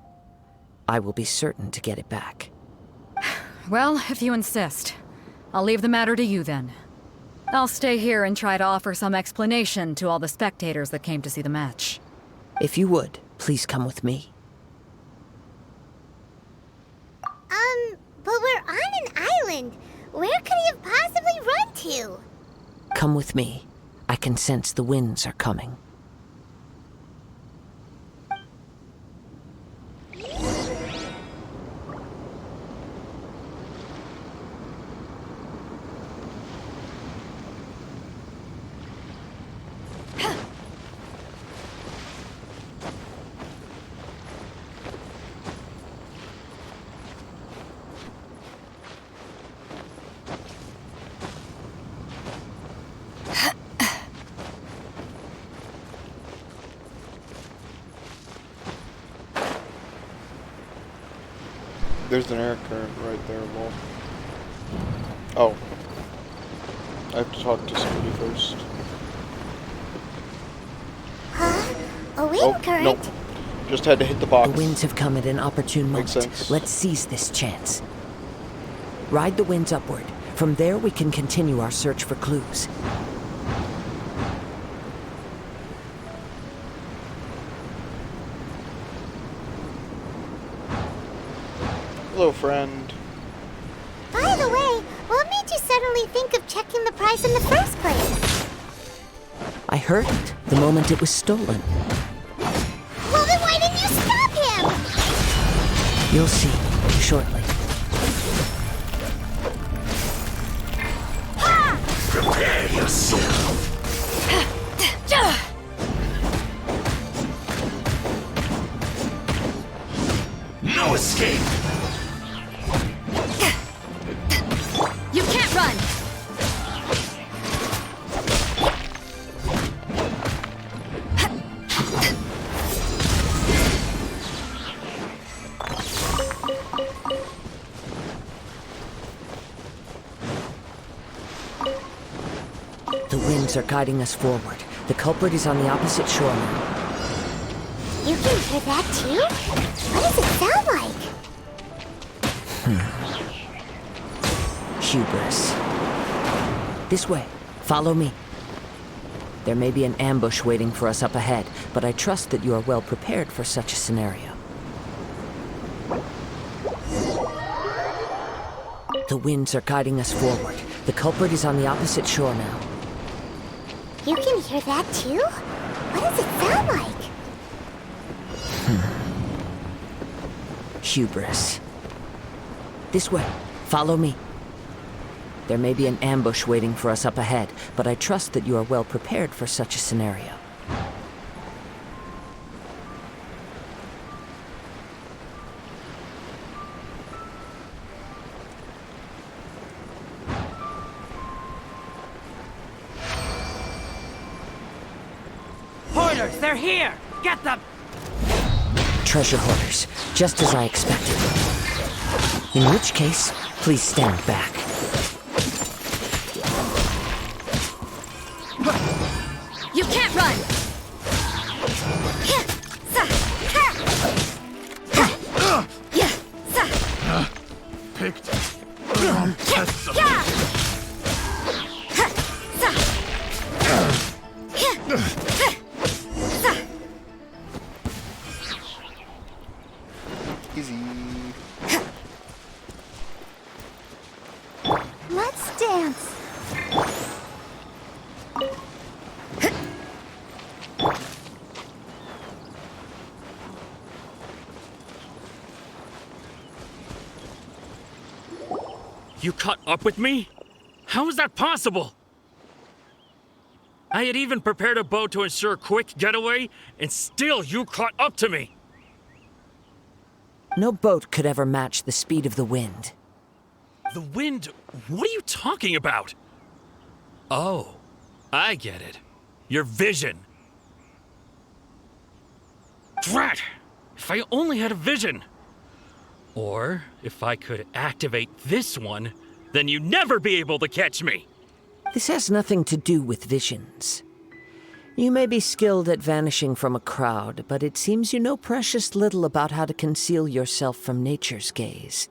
S13: I will be certain to get it back.
S6: Well, if you insist. I'll leave the matter to you then. I'll stay here and try to offer some explanation to all the spectators that came to see the match.
S13: If you would, please come with me.
S2: But we're on an island. Where could he have possibly run to?
S13: Come with me. I can sense the winds are coming.
S1: There's an air current right there, Wolf. Oh. I have to talk to somebody first.
S2: Huh? A wind
S1: Oh,
S2: current?
S1: nope. Just had to hit the box.
S13: The winds have come at an opportune moment.
S1: Makes sense.
S13: Let's seize this chance. Ride the winds upward. From there, we can continue our search for clues.
S1: Hello, friend.
S2: By the way, what made you suddenly think of checking the price in the first place?
S13: I heard it the moment it was stolen.
S2: Well, then why didn't you stop him?
S13: You'll see shortly.
S10: Prepare yourself. No escape.
S6: You can't run!
S13: The winds are guiding us forward. The culprit is on the opposite shore now.
S2: You can hear that too? What does it sound like?
S13: Hubris. This way. Follow me. There may be an ambush waiting for us up ahead, but I trust that you are well prepared for such a scenario. The winds are guiding us forward. The culprit is on the opposite shore now.
S2: You can hear that too? What does it sound like?
S13: Hubris. This way. Follow me. There may be an ambush waiting for us up ahead, but I trust that you are well prepared for such a scenario.
S14: Hoarders, they're here! Get them!
S13: Treasure hoarders, just as I expected. In which case, please stand back.
S6: You can't run!
S17: Picked the wrong test subject.
S1: Easy.
S2: Let's dance.
S16: You caught up with me? How is that possible? I had even prepared a boat to ensure a quick getaway, and still you caught up to me!
S13: No boat could ever match the speed of the wind.
S16: The wind? What are you talking about? Oh, I get it. Your vision. Drat! If I only had a vision! Or, if I could activate this one, then you'd never be able to catch me!
S13: This has nothing to do with visions. You may be skilled at vanishing from a crowd, but it seems you know precious little about how to conceal yourself from nature's gaze.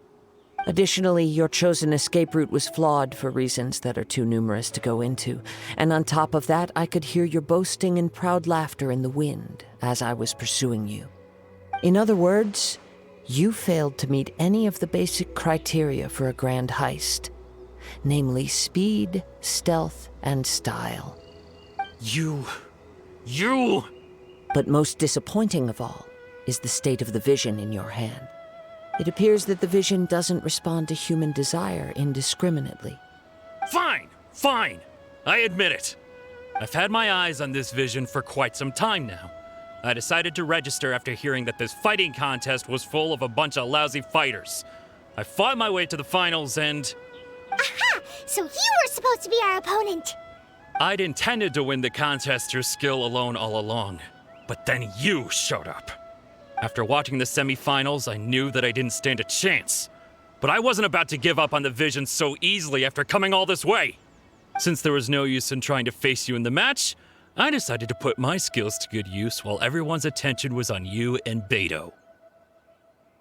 S13: Additionally, your chosen escape route was flawed for reasons that are too numerous to go into, and on top of that, I could hear your boasting and proud laughter in the wind as I was pursuing you. In other words, you failed to meet any of the basic criteria for a grand heist, namely speed, stealth, and style.
S16: You...
S13: But most disappointing of all is the state of the vision in your hand. It appears that the vision doesn't respond to human desire indiscriminately.
S16: Fine. I admit it. I've had my eyes on this vision for quite some time now. I decided to register after hearing that this fighting contest was full of a bunch of lousy fighters. I fought my way to the finals and...
S2: Aha! So you were supposed to be our opponent!
S16: I'd intended to win the contest through skill alone all along. But then you showed up. After watching the semifinals, I knew that I didn't stand a chance. But I wasn't about to give up on the vision so easily after coming all this way. Since there was no use in trying to face you in the match, I decided to put my skills to good use while everyone's attention was on you and Beidou.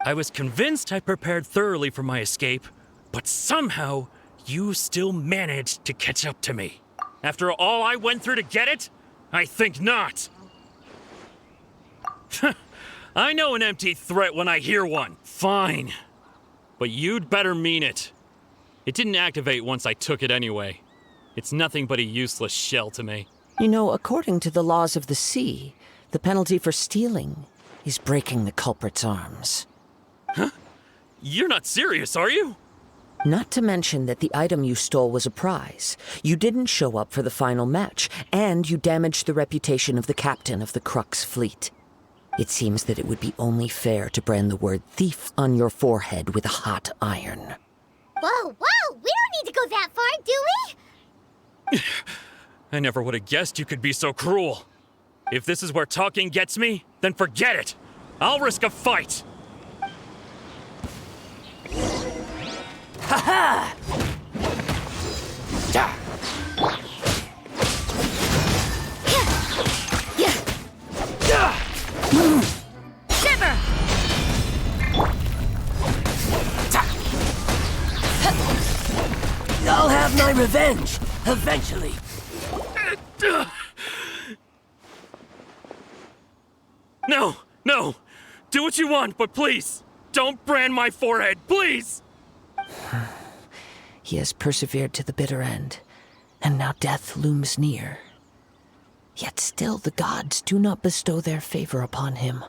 S16: I was convinced I prepared thoroughly for my escape, but somehow you still managed to catch up to me. After all I went through to get it? I think not. I know an empty threat when I hear one. Fine. But you'd better mean it. It didn't activate once I took it anyway. It's nothing but a useless shell to me.
S13: You know, according to the laws of the sea, the penalty for stealing is breaking the culprit's arms.
S16: Huh? You're not serious, are you?
S13: Not to mention that the item you stole was a prize. You didn't show up for the final match, and you damaged the reputation of the captain of the Crux fleet. It seems that it would be only fair to brand the word thief on your forehead with a hot iron.
S2: Whoa! We don't need to go that far, do we?
S16: I never would have guessed you could be so cruel. If this is where talking gets me, then forget it. I'll risk a fight.
S14: Ha-ha!
S6: Shiver!
S14: I'll have my revenge, eventually.
S16: No, no! Do what you want, but please, don't brand my forehead, please!
S13: He has persevered to the bitter end, and now death looms near. Yet still the gods do not bestow their favor upon him.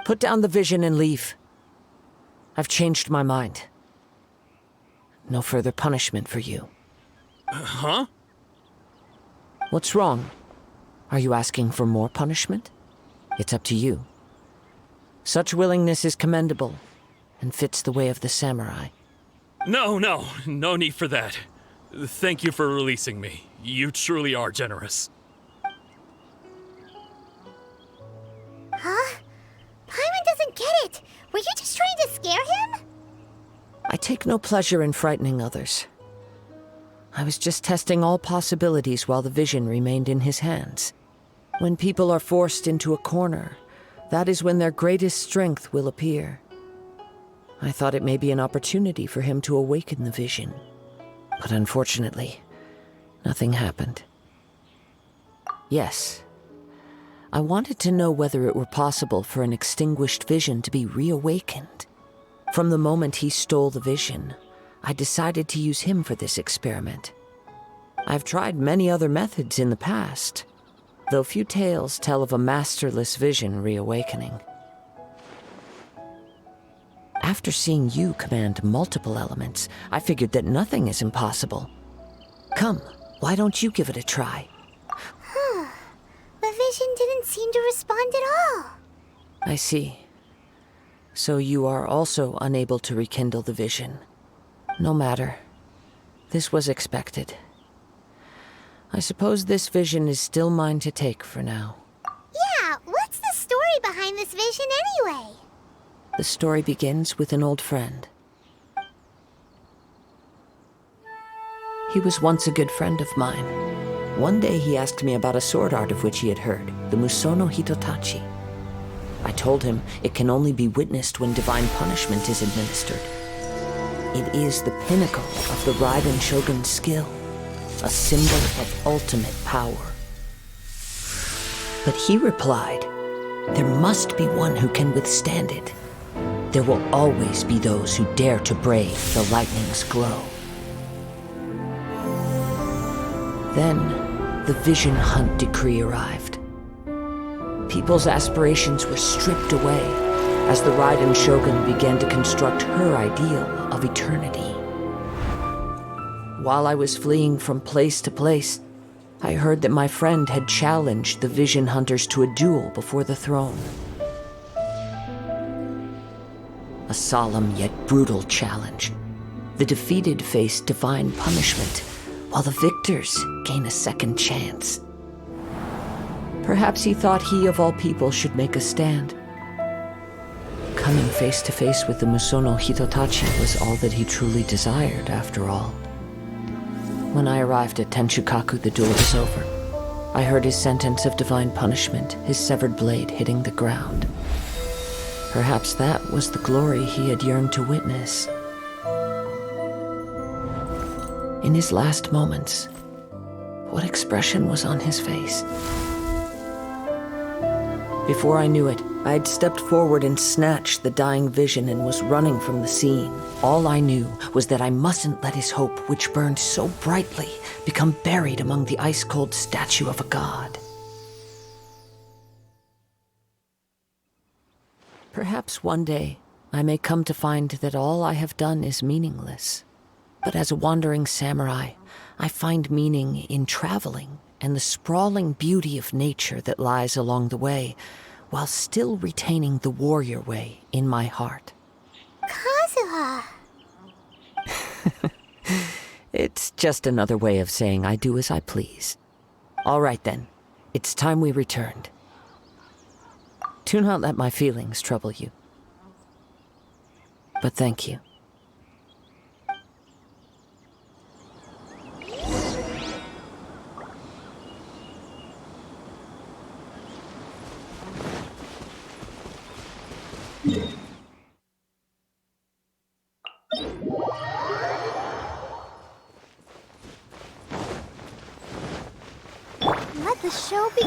S13: Put down the vision and leave. I've changed my mind. No further punishment for you.
S16: Huh?
S13: What's wrong? Are you asking for more punishment? It's up to you. Such willingness is commendable, and fits the way of the samurai.
S16: No need for that. Thank you for releasing me. You truly are generous.
S2: Huh? Paimon doesn't get it. Were you just trying to scare him?
S13: I take no pleasure in frightening others. I was just testing all possibilities while the vision remained in his hands. When people are forced into a corner, that is when their greatest strength will appear. I thought it may be an opportunity for him to awaken the vision. But unfortunately, nothing happened. Yes, I wanted to know whether it were possible for an extinguished vision to be reawakened. From the moment he stole the vision, I decided to use him for this experiment. I've tried many other methods in the past, though few tales tell of a masterless vision reawakening. After seeing you command multiple elements, I figured that nothing is impossible. Come, why don't you give it a try?
S2: The vision didn't seem to respond at all.
S13: I see. So you are also unable to rekindle the vision. No matter. This was expected. I suppose this vision is still mine to take for now.
S2: Yeah, what's the story behind this vision anyway?
S13: The story begins with an old friend. He was once a good friend of mine. One day he asked me about a sword art of which he had heard, the Musono Hitotachi. I told him it can only be witnessed when divine punishment is administered. It is the pinnacle of the Raiden Shogun's skill, a symbol of ultimate power. But he replied, there must be one who can withstand it. There will always be those who dare to brave the lightning's glow. Then, the Vision Hunt decree arrived. People's aspirations were stripped away as the Raiden Shogun began to construct her ideal of eternity. While I was fleeing from place to place, I heard that my friend had challenged the Vision Hunters to a duel before the throne. A solemn yet brutal challenge. The defeated face divine punishment, while the victors gain a second chance. Perhaps he thought he of all people should make a stand. Coming face to face with the Musono Hitotachi was all that he truly desired, after all. When I arrived at Tenshukaku, the duel was over. I heard his sentence of divine punishment, his severed blade hitting the ground. Perhaps that was the glory he had yearned to witness. In his last moments, what expression was on his face? Before I knew it, I had stepped forward and snatched the dying vision and was running from the scene. All I knew was that I mustn't let his hope, which burned so brightly, become buried among the ice-cold statue of a god. Perhaps one day I may come to find that all I have done is meaningless. But as a wandering samurai, I find meaning in traveling and the sprawling beauty of nature that lies along the way, while still retaining the warrior way in my heart.
S2: Kazuha!
S13: It's just another way of saying I do as I please. All right then, it's time we returned. Do not let my feelings trouble you. But thank you.
S2: Let the show be...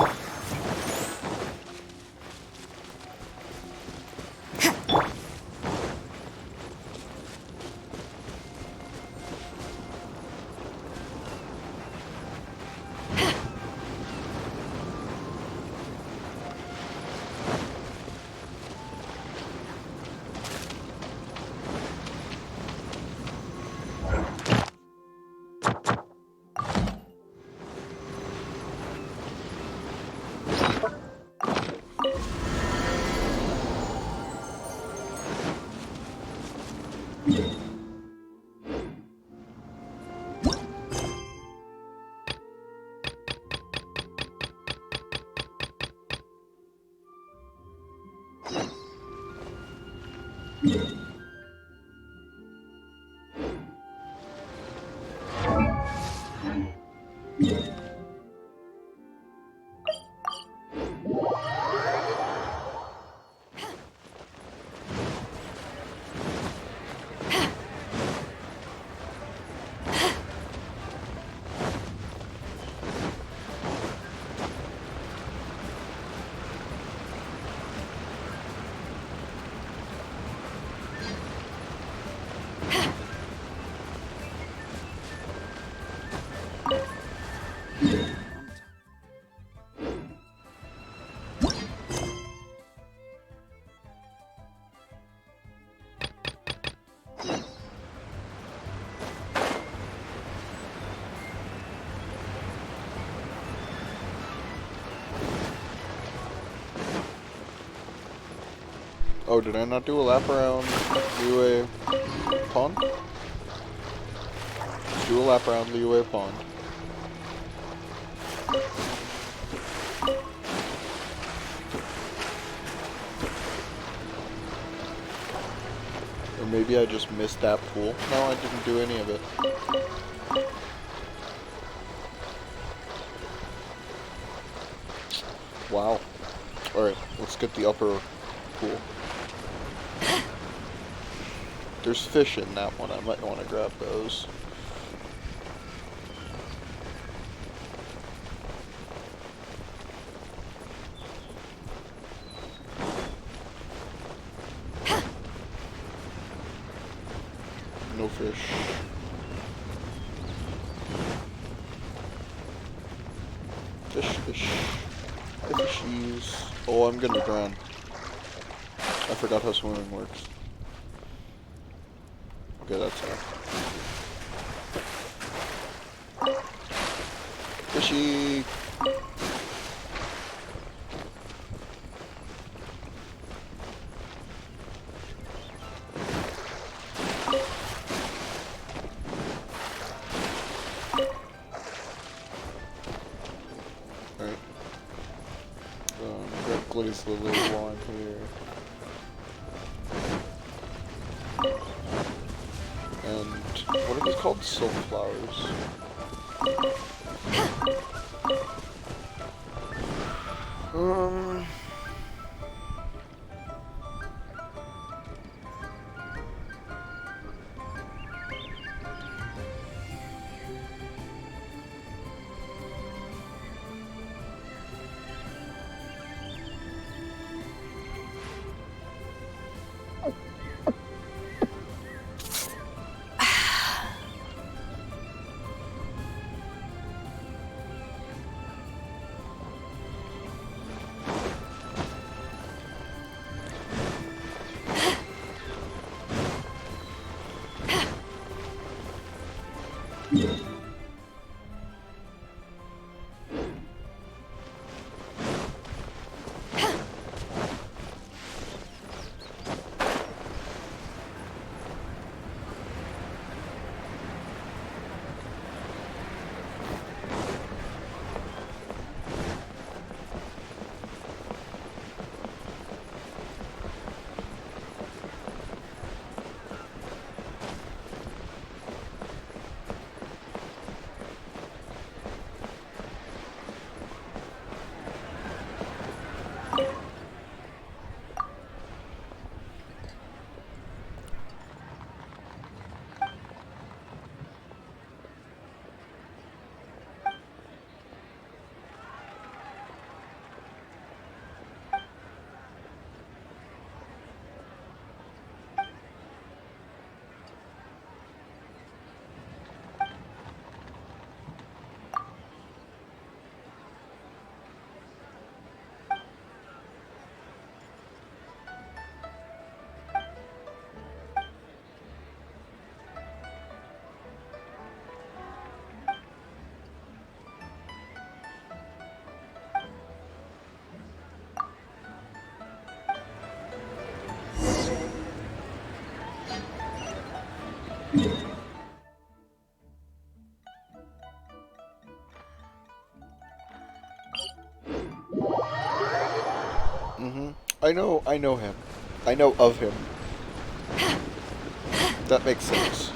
S1: Oh, did I not do a lap around Liyue Pond? Let's do a lap around Liyue Pond. Or maybe I just missed that pool. No, I didn't do any of it. Wow. Alright, let's get the upper pool. There's fish in that one. I might want to grab those. No fish. Fish, fish. Hi, fishies. Oh, I'm gonna drown. I forgot how swimming works. Okay, that's how. Fishy! Alright. Grab Glaze Lily while I'm here. And what are these called? Silk flowers. I know him. I know of him. That makes sense.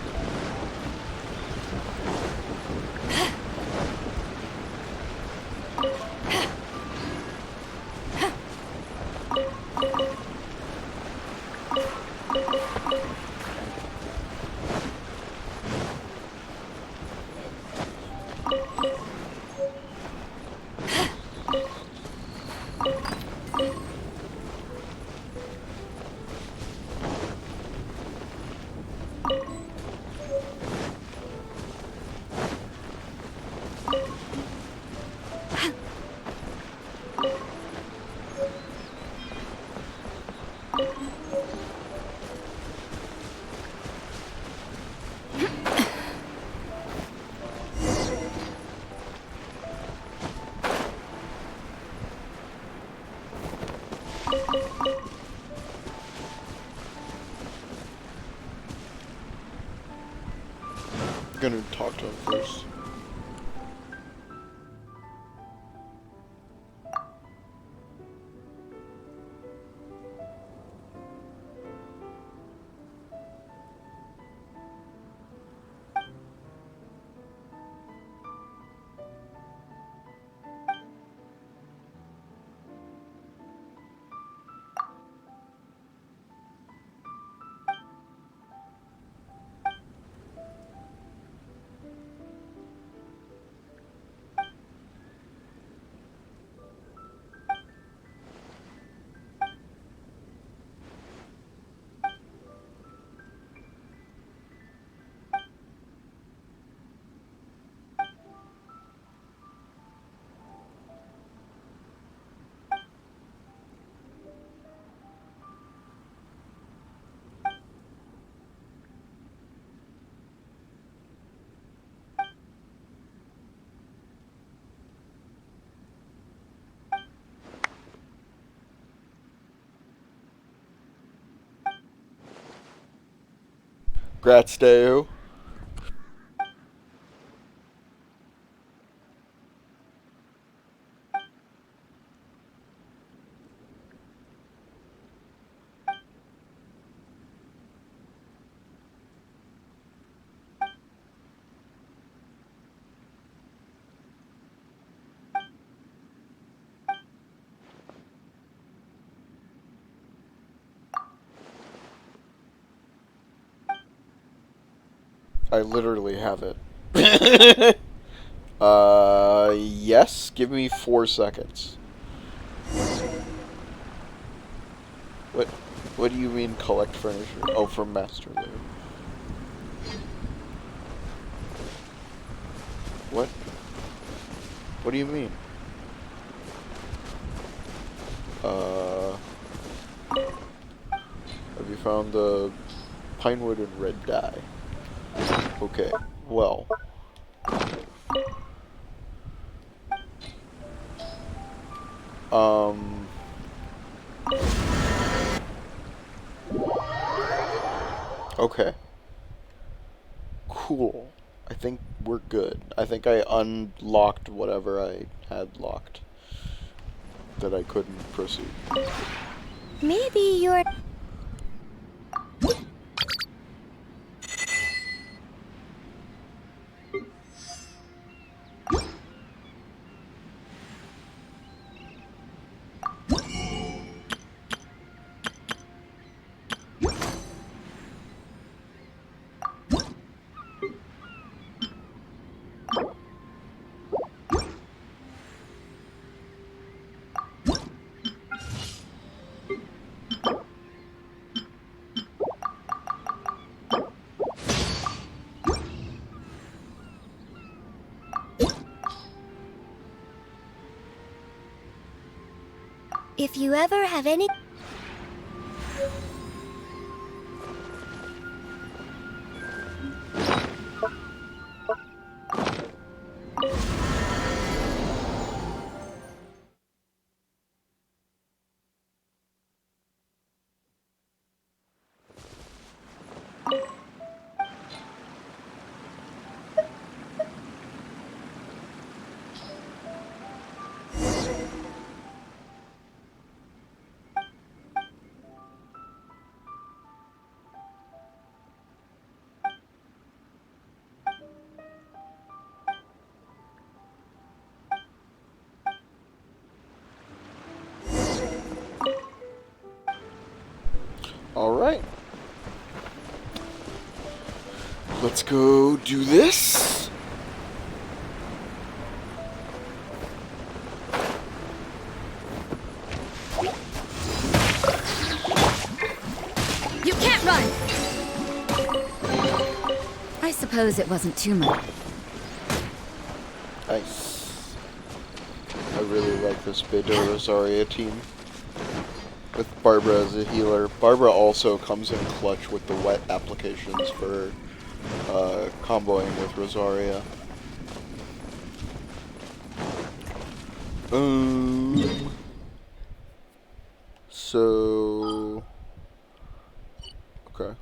S1: I'm gonna talk to him first. Grats, Deo. I literally have it. Yes. Give me 4 seconds. What? What do you mean collect furniture? Oh, from Master Lou. What? What do you mean? Have you found the pinewood and red dye? Okay, well. Okay. Cool. I think we're good. I think I unlocked whatever I had locked that I couldn't proceed.
S7: Maybe you're... If you ever have any...
S1: Let's go do this.
S6: You can't run! I suppose it wasn't too much.
S1: Nice. I really like this Beidou Rosaria team. With Barbara as a healer. Barbara also comes in clutch with the wet applications for comboing with Rosaria. So... Okay.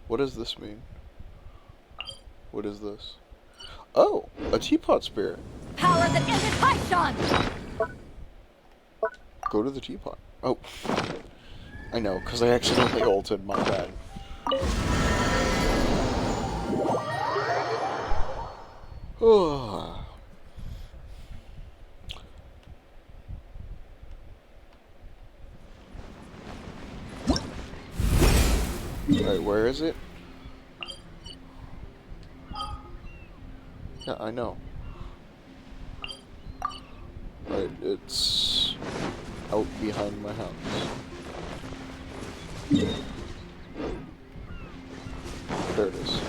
S1: What does this mean? What is this? Oh, a teapot spirit.
S6: Power that ended Paishan!
S1: Go to the teapot. Oh. I know, because I accidentally ulted, my bad. Alright, where is it? Yeah, I know. Right, it's out behind my house. There it is.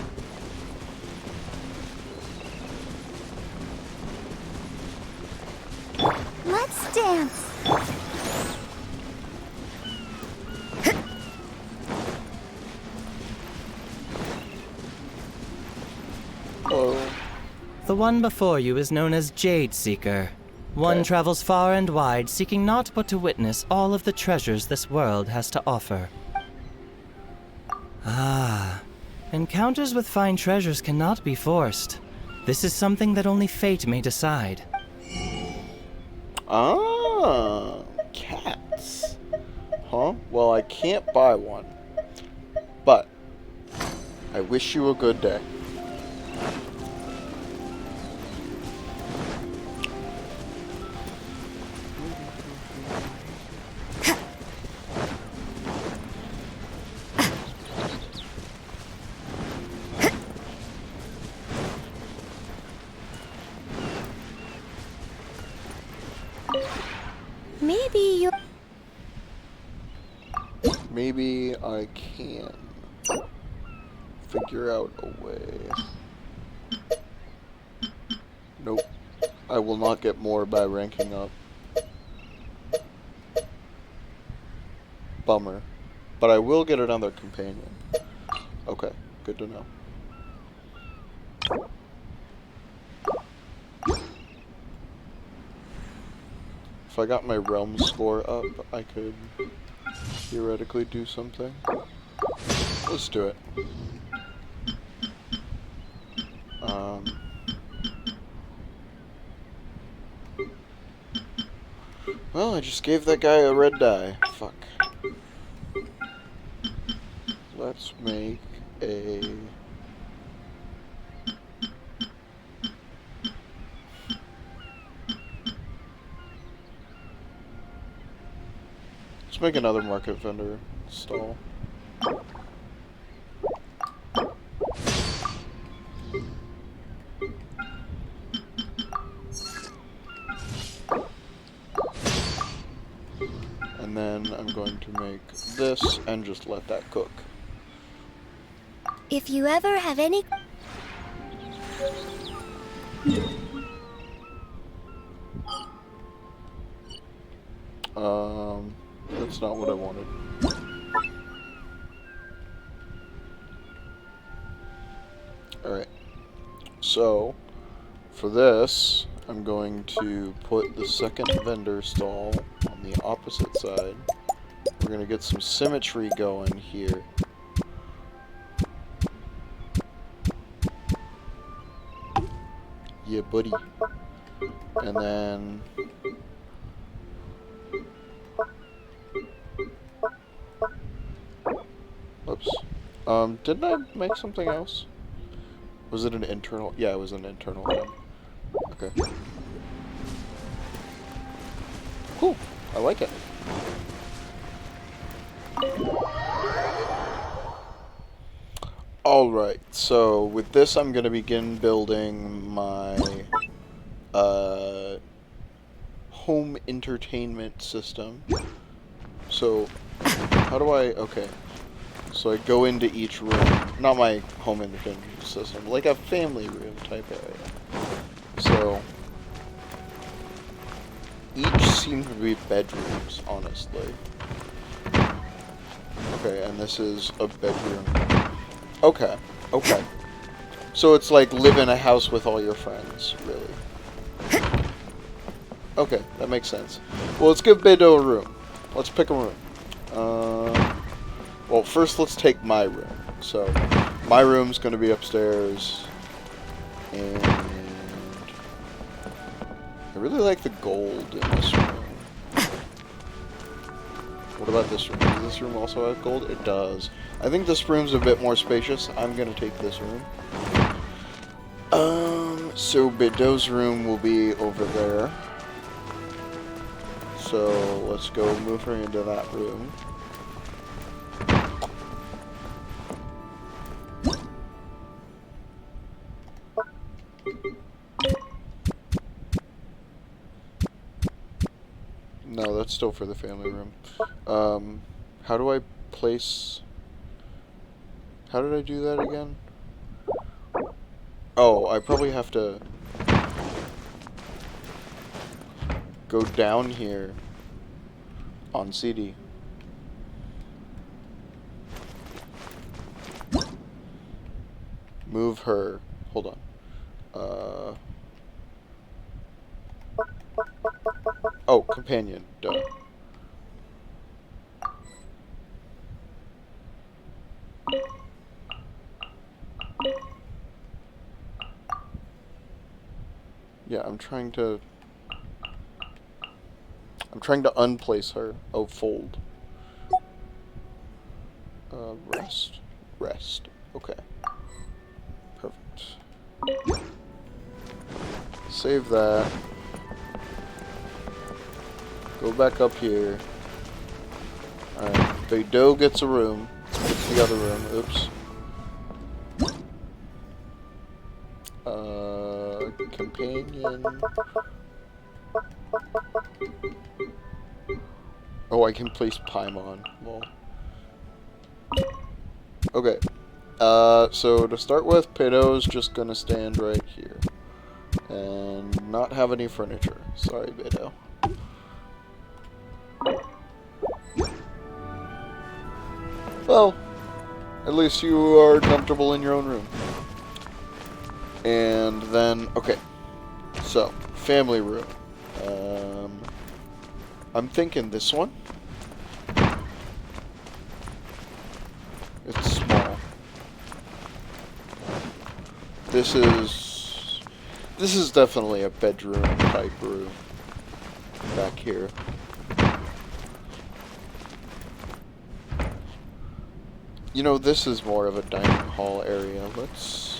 S2: Let's dance.
S1: Hello.
S15: The one before you is known as Jade Seeker. One travels far and wide, seeking naught but to witness all of the treasures this world has to offer. Ah, encounters with fine treasures cannot be forced. This is something that only fate may decide.
S1: Ah, cats. Huh? Well, I can't buy one. But, I wish you a good day. Maybe I can figure out a way. Nope. I will not get more by ranking up. Bummer. But I will get another companion. Okay, good to know. If I got my realm score up, I could theoretically do something. Let's do it. Well, I just gave that guy a red die. Fuck. Let's make a... Let's make another market vendor stall. And then I'm going to make this and just let that cook.
S7: If you ever have any...
S1: That's not what I wanted. Alright. So, for this, I'm going to put the second vendor stall on the opposite side. We're going to get some symmetry going here. Yeah, buddy. And then... Oops. Didn't I make something else? Was it an internal? Yeah, it was an internal one. Okay. Cool. I like it. Alright, so with this I'm going to begin building my home entertainment system. So, how do I... Okay. So I go into each room. Not my home entertainment system. Like a family room type area. So, each seem to be bedrooms, honestly. Okay, and this is a bedroom. Okay, okay. So it's like live in a house with all your friends, really. Okay, that makes sense. Well, let's give Beidou a room. Let's pick a room. Well, first let's take my room. So, my room's gonna be upstairs. And I really like the gold in this room. What about this room? Does this room also have gold? It does. I think this room's a bit more spacious. I'm gonna take this room. So Beidou's room will be over there. So let's go move her into that room. No, that's still for the family room. How do I place... How did I do that again? Oh, I probably have to go down here on CD. Move her. Hold on. Oh, companion. Duh. Yeah, I'm trying to unplace her. Oh, fold. Rest. Rest. Okay. Perfect. Save that. Go back up here. Alright, Beidou gets a room. Gets the other room. Oops. Companion. Oh, I can place Paimon. Well. Okay. So to start with, Beidou's just gonna stand right here. And not have any furniture. Sorry, Beidou. Well, at least you are comfortable in your own room. And then, okay. So, family room. I'm thinking this one. It's small. This is definitely a bedroom type room back here. You know, this is more of a dining hall area. Let's...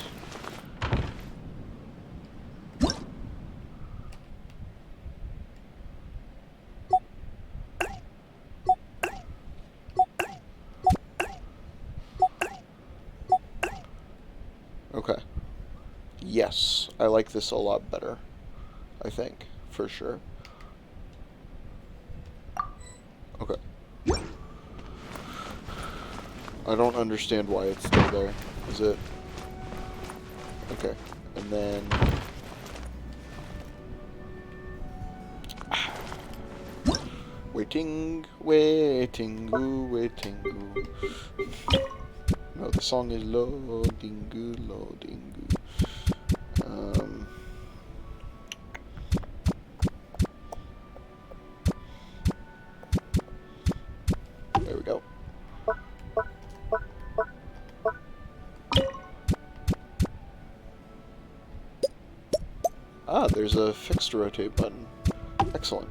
S1: Okay. Yes, I like this a lot better. I think, for sure. Okay. I don't understand why it's still there. Is it... Okay. And then... Waiting, waiting, waiting. No, the song is loading, loading. There we go. Ah, there's a fixed rotate button. Excellent.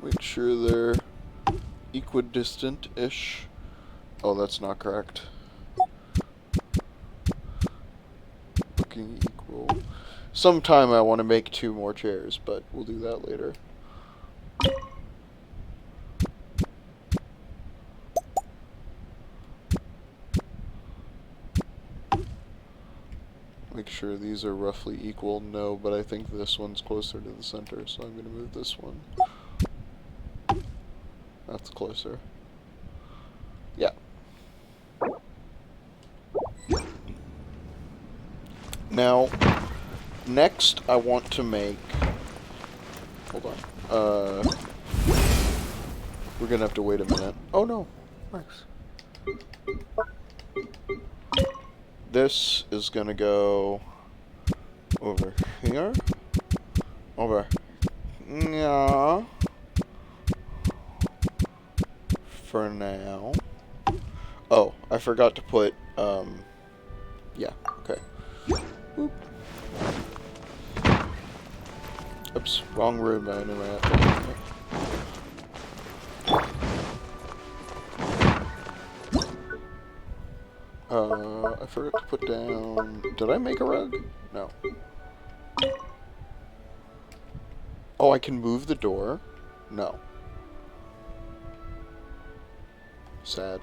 S1: Make sure they're equidistant-ish. Oh, that's not correct. Looking equal. Sometime I want to make 2 more chairs, but we'll do that later. Make sure these are roughly equal. No, but I think this one's closer to the center, so I'm going to move this one. That's closer. Yeah. Now, next I want to make... Hold on. We're going to have to wait a minute. Oh no. Nice. This is going to go over here. Over. Yeah. For now. Oh, I forgot to put, yeah, okay. Boop. Oops, wrong room, I knew I had to. I forgot to put down... Did I make a rug? No. Oh, I can move the door? No. Sad.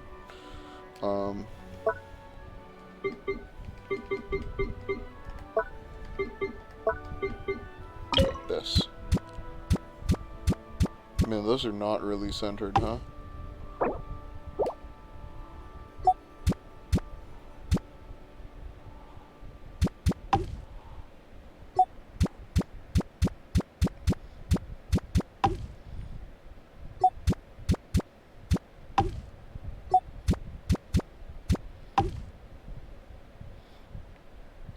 S1: Like this. Man, those are not really centered, huh?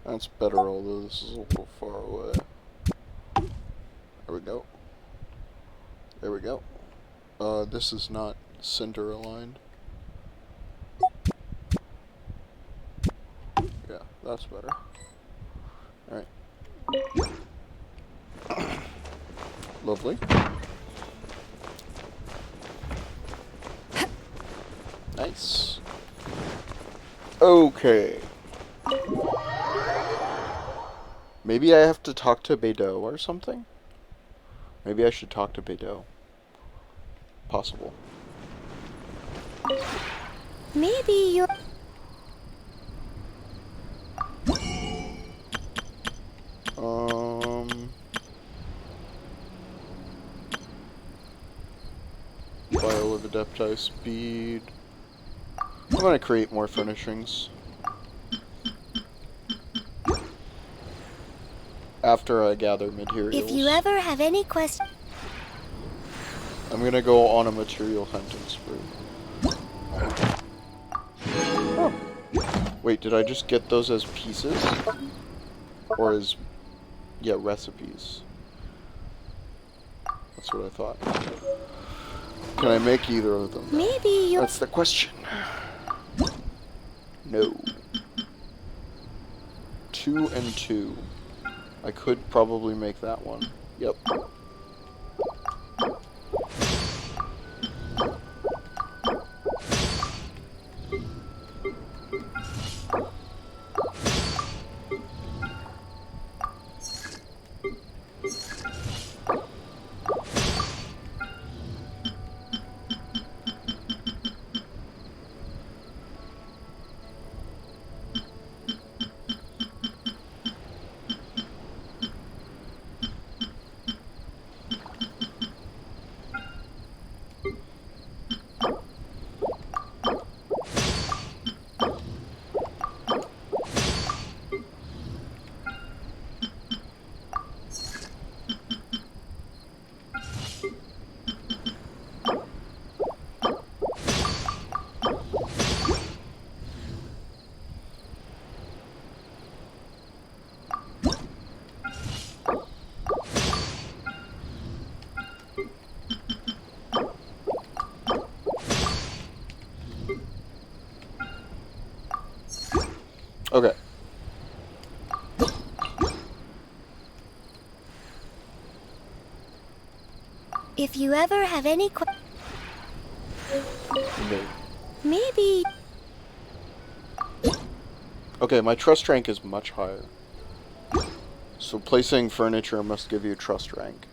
S1: That's better, although this is a little far away. There we go. There we go. This is not center aligned. Yeah, that's better. Alright. Lovely. Nice. Okay. Maybe I have to talk to Beidou or something? Maybe I should talk to Beidou. Possible.
S7: Maybe you're...
S1: Biolevidepti speed. I'm gonna create more furnishings. After I gather materials.
S7: If you ever have any questions...
S1: I'm gonna go on a material hunting spree. Oh. Wait, did I just get those as pieces? Or as... yeah, recipes. That's what I thought. Can I make either of them?
S7: Maybe you...
S1: That's the question. No. 2 and 2. I could probably make that one. Yep. Okay.
S7: If you ever have any
S1: No.
S7: Maybe...
S1: Okay, my trust rank is much higher. So placing furniture must give you trust rank.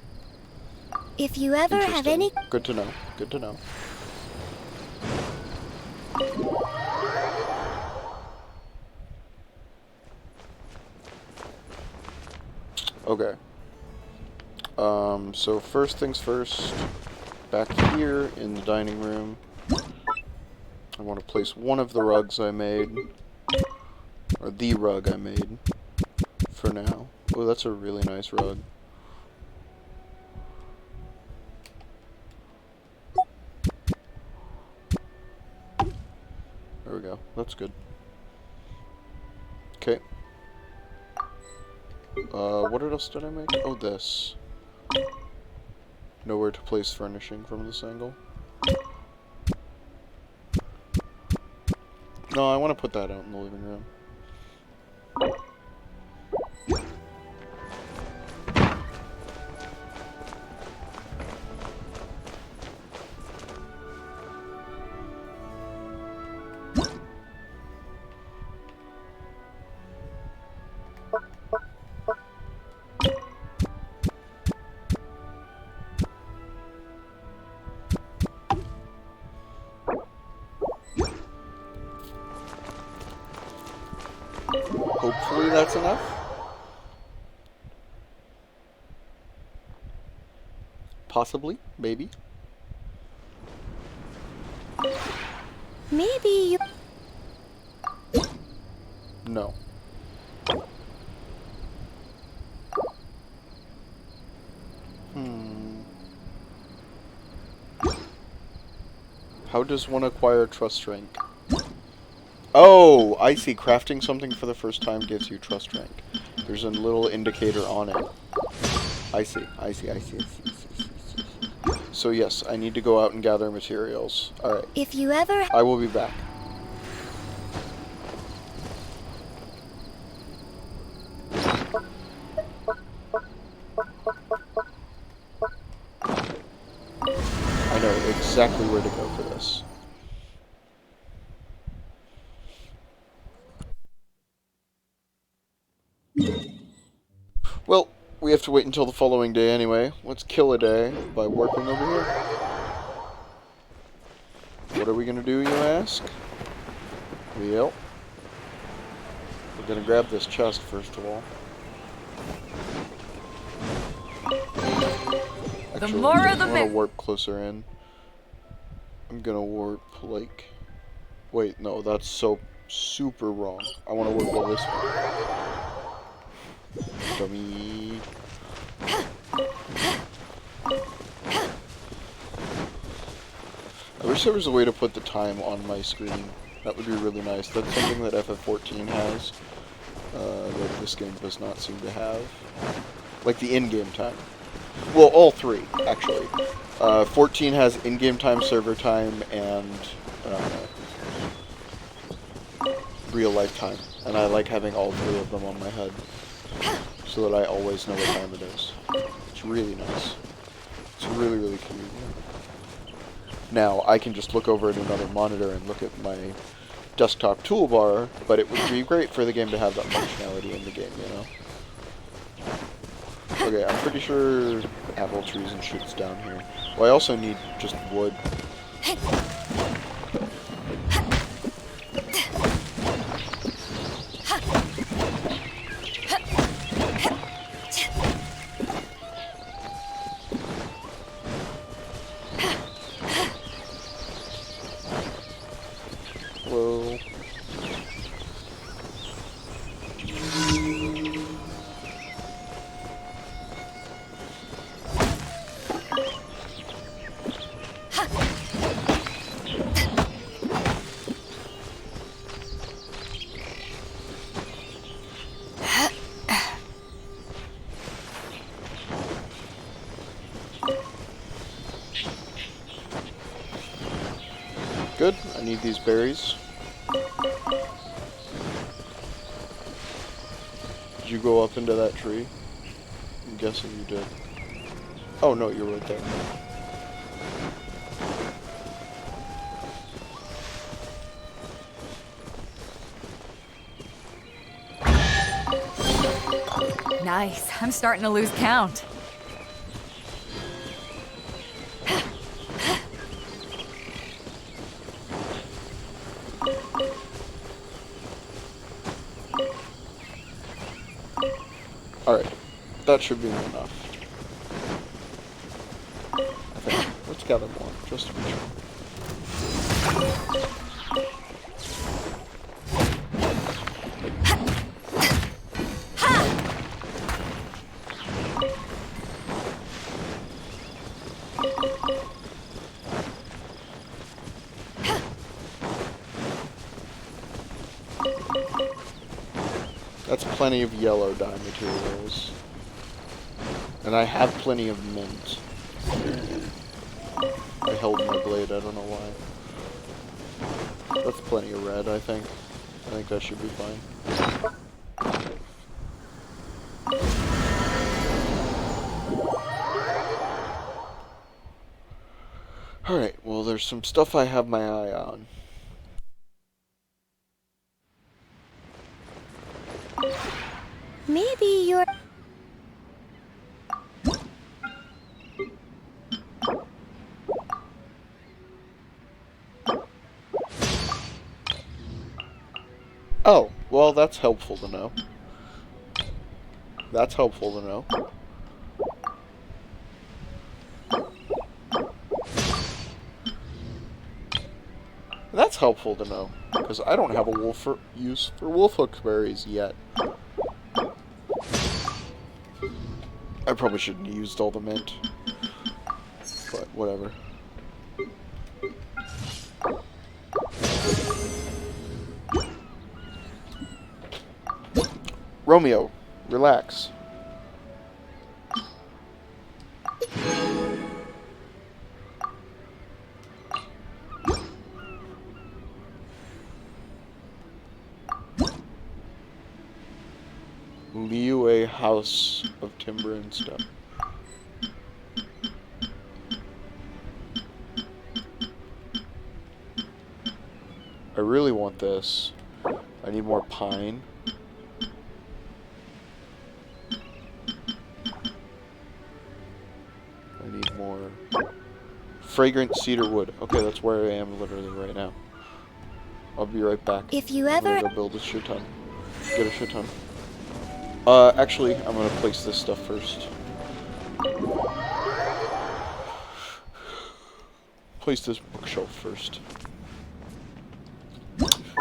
S7: If you ever have
S1: Interesting.
S7: any...
S1: Good to know. Good to know. Okay. So first things first, back here in the dining room, I want to place one of the rugs I made, or the rug I made, for now. Oh, that's a really nice rug. There we go. That's good. Okay. What else did I make? Oh, this. Nowhere to place furnishing from this angle. No, I want to put that out in the living room. Hopefully that's enough. Possibly, maybe.
S7: Maybe you...
S1: No. How does one acquire trust rank? Oh, I see. Crafting something for the first time gives you trust rank. There's a little indicator on it. I see. So yes, I need to go out and gather materials. Alright.
S7: If you ever...
S1: I will be back. I know exactly where to go for this. Well, we have to wait until the following day anyway. Let's kill a day by warping over here. What are we gonna do, you ask? Well, we're gonna grab this chest first of all. Actually,
S6: The more of the
S1: I want
S6: merrier.
S1: to warp closer in. I'm gonna warp like... Wait, no, that's so super wrong. I want to warp go this way. Dummy. I wish there was a way to put the time on my screen. That would be really nice. That's something that FF14 has, that this game does not seem to have. Like the in-game time. Well, all three, actually. 14 has in-game time, server time, and real-life time. And I like having all three of them on my head, so that I always know what time it is. It's really nice. It's really, really cute. Now, I can just look over at another monitor and look at my desktop toolbar, but it would be great for the game to have that functionality in the game, you know? Okay, I'm pretty sure apple trees and shit's down here. Well, I also need just wood. Whoa. Good, I need these berries. Did you go up into that tree? I'm guessing you did. Oh no, you're right there.
S6: Nice. I'm starting to lose count.
S1: Alright, that should be enough. I think. Let's gather more, just to be sure. That's plenty of yellow dye materials. And I have plenty of mint. I held my blade, I don't know why. That's plenty of red, I think. I think that should be fine. Alright, well there's some stuff I have my eye on.
S7: Maybe you're...
S1: Oh, well that's helpful to know. That's helpful to know. That's helpful to know, because I don't have a use for wolfhook berries yet. I probably shouldn't have used all the mint, but whatever. Romeo, relax. Liu House of Timber and Stone. I really want this. I need more pine. I need more fragrant cedar wood. Okay, that's where I am literally right now. I'll be right back.
S7: If you
S1: I'm
S7: ever...
S1: gonna go build a shit ton. Get a shit ton. Actually, I'm gonna place this stuff first. Place this bookshelf first.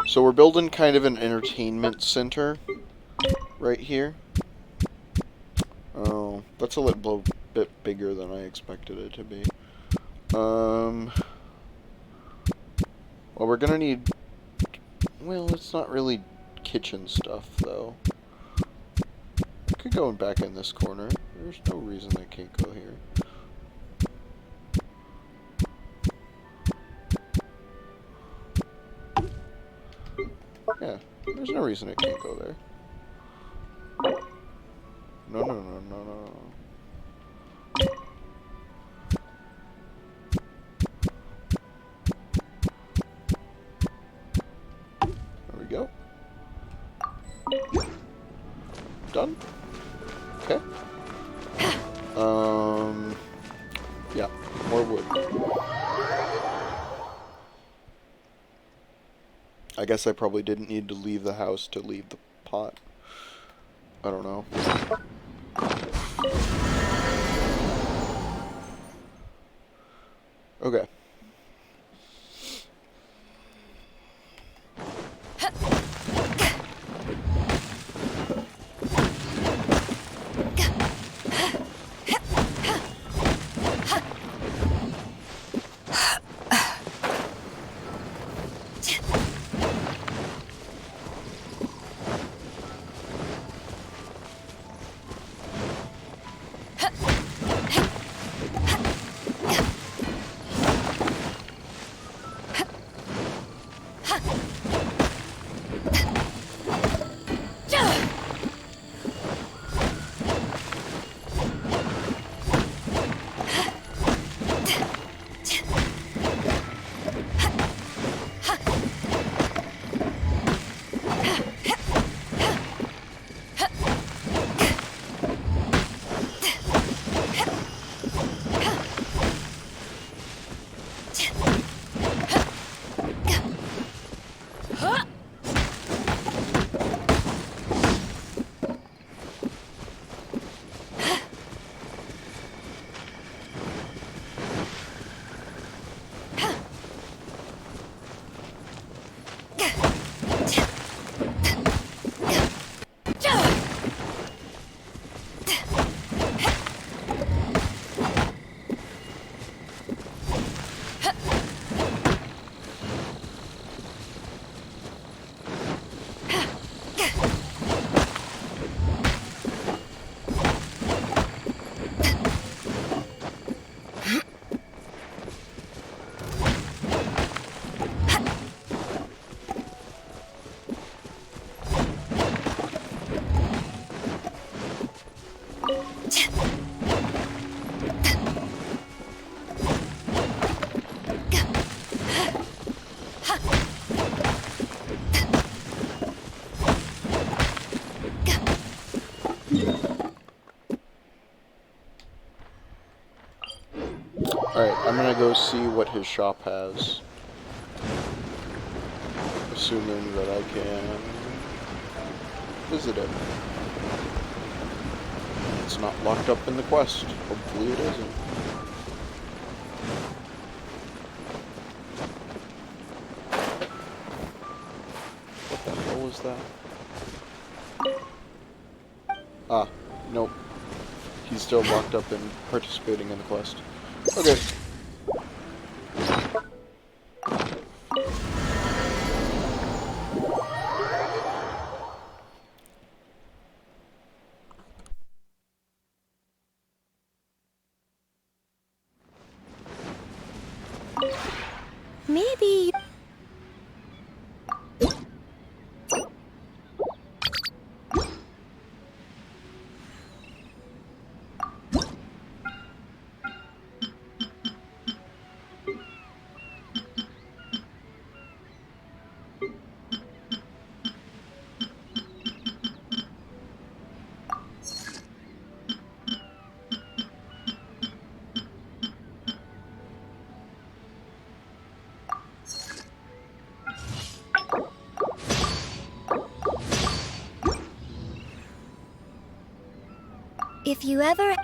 S1: So we're building kind of an entertainment center right here. Oh, that's a little bit bigger than I expected it to be. Well, we're gonna need... Well, it's not really kitchen stuff, though. I could go back in this corner. There's no reason I can't go here. Yeah, there's no reason I can't go there. No, no, no, no, no. There we go. Done? Okay. Yeah, more wood. I guess I probably didn't need to leave the house to leave the pot. I don't know. Okay. Alright, I'm gonna go see what his shop has. Assuming that I can visit it. It's not locked up in the quest. Hopefully it isn't. What the hell was that? Ah, nope. He's still locked up in participating in the quest. Okay.
S2: Maybe... If you ever...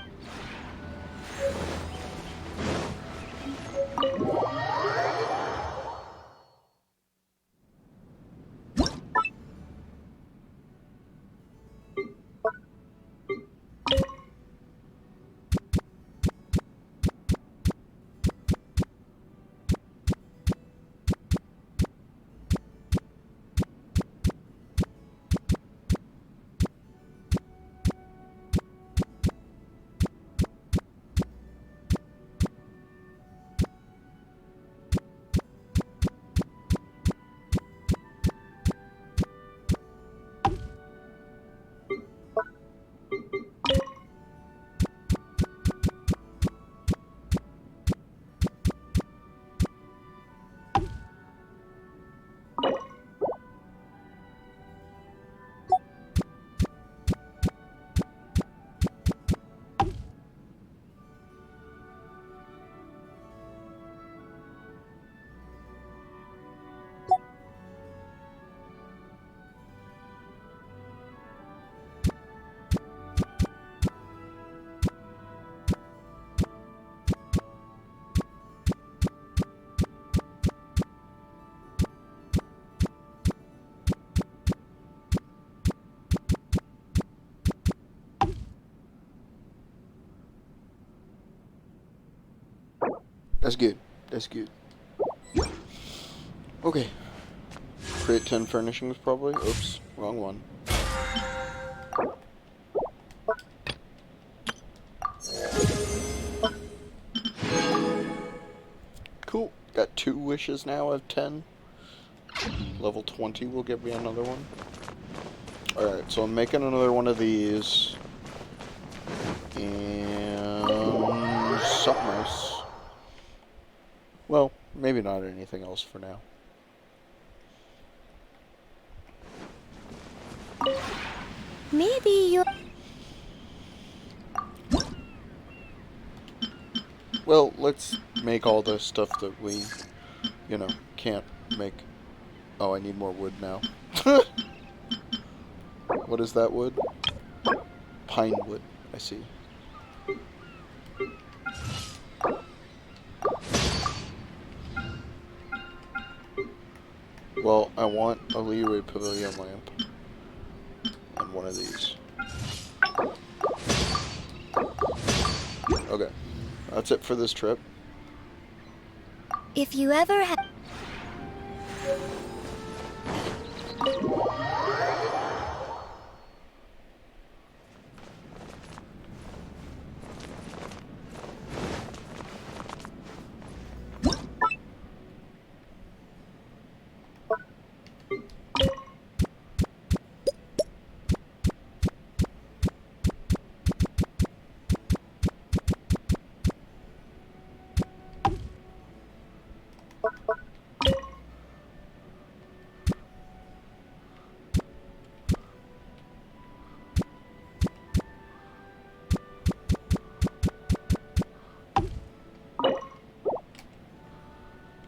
S1: That's good. That's good. Okay. Create 10 furnishings, probably. Oops. Wrong one. Cool. Got 2 wishes now of 10. Level 20 will give me another one. Alright, so I'm making another one of these. And something else. Well, maybe not anything else for now.
S2: Maybe you...
S1: Well, let's make all the stuff that we, you know, can't make. Oh, I need more wood now. What is that wood? Pine wood, I see. Well, I want a Leeway Pavilion lamp. And one of these. Okay. That's it for this trip.
S2: If you ever have...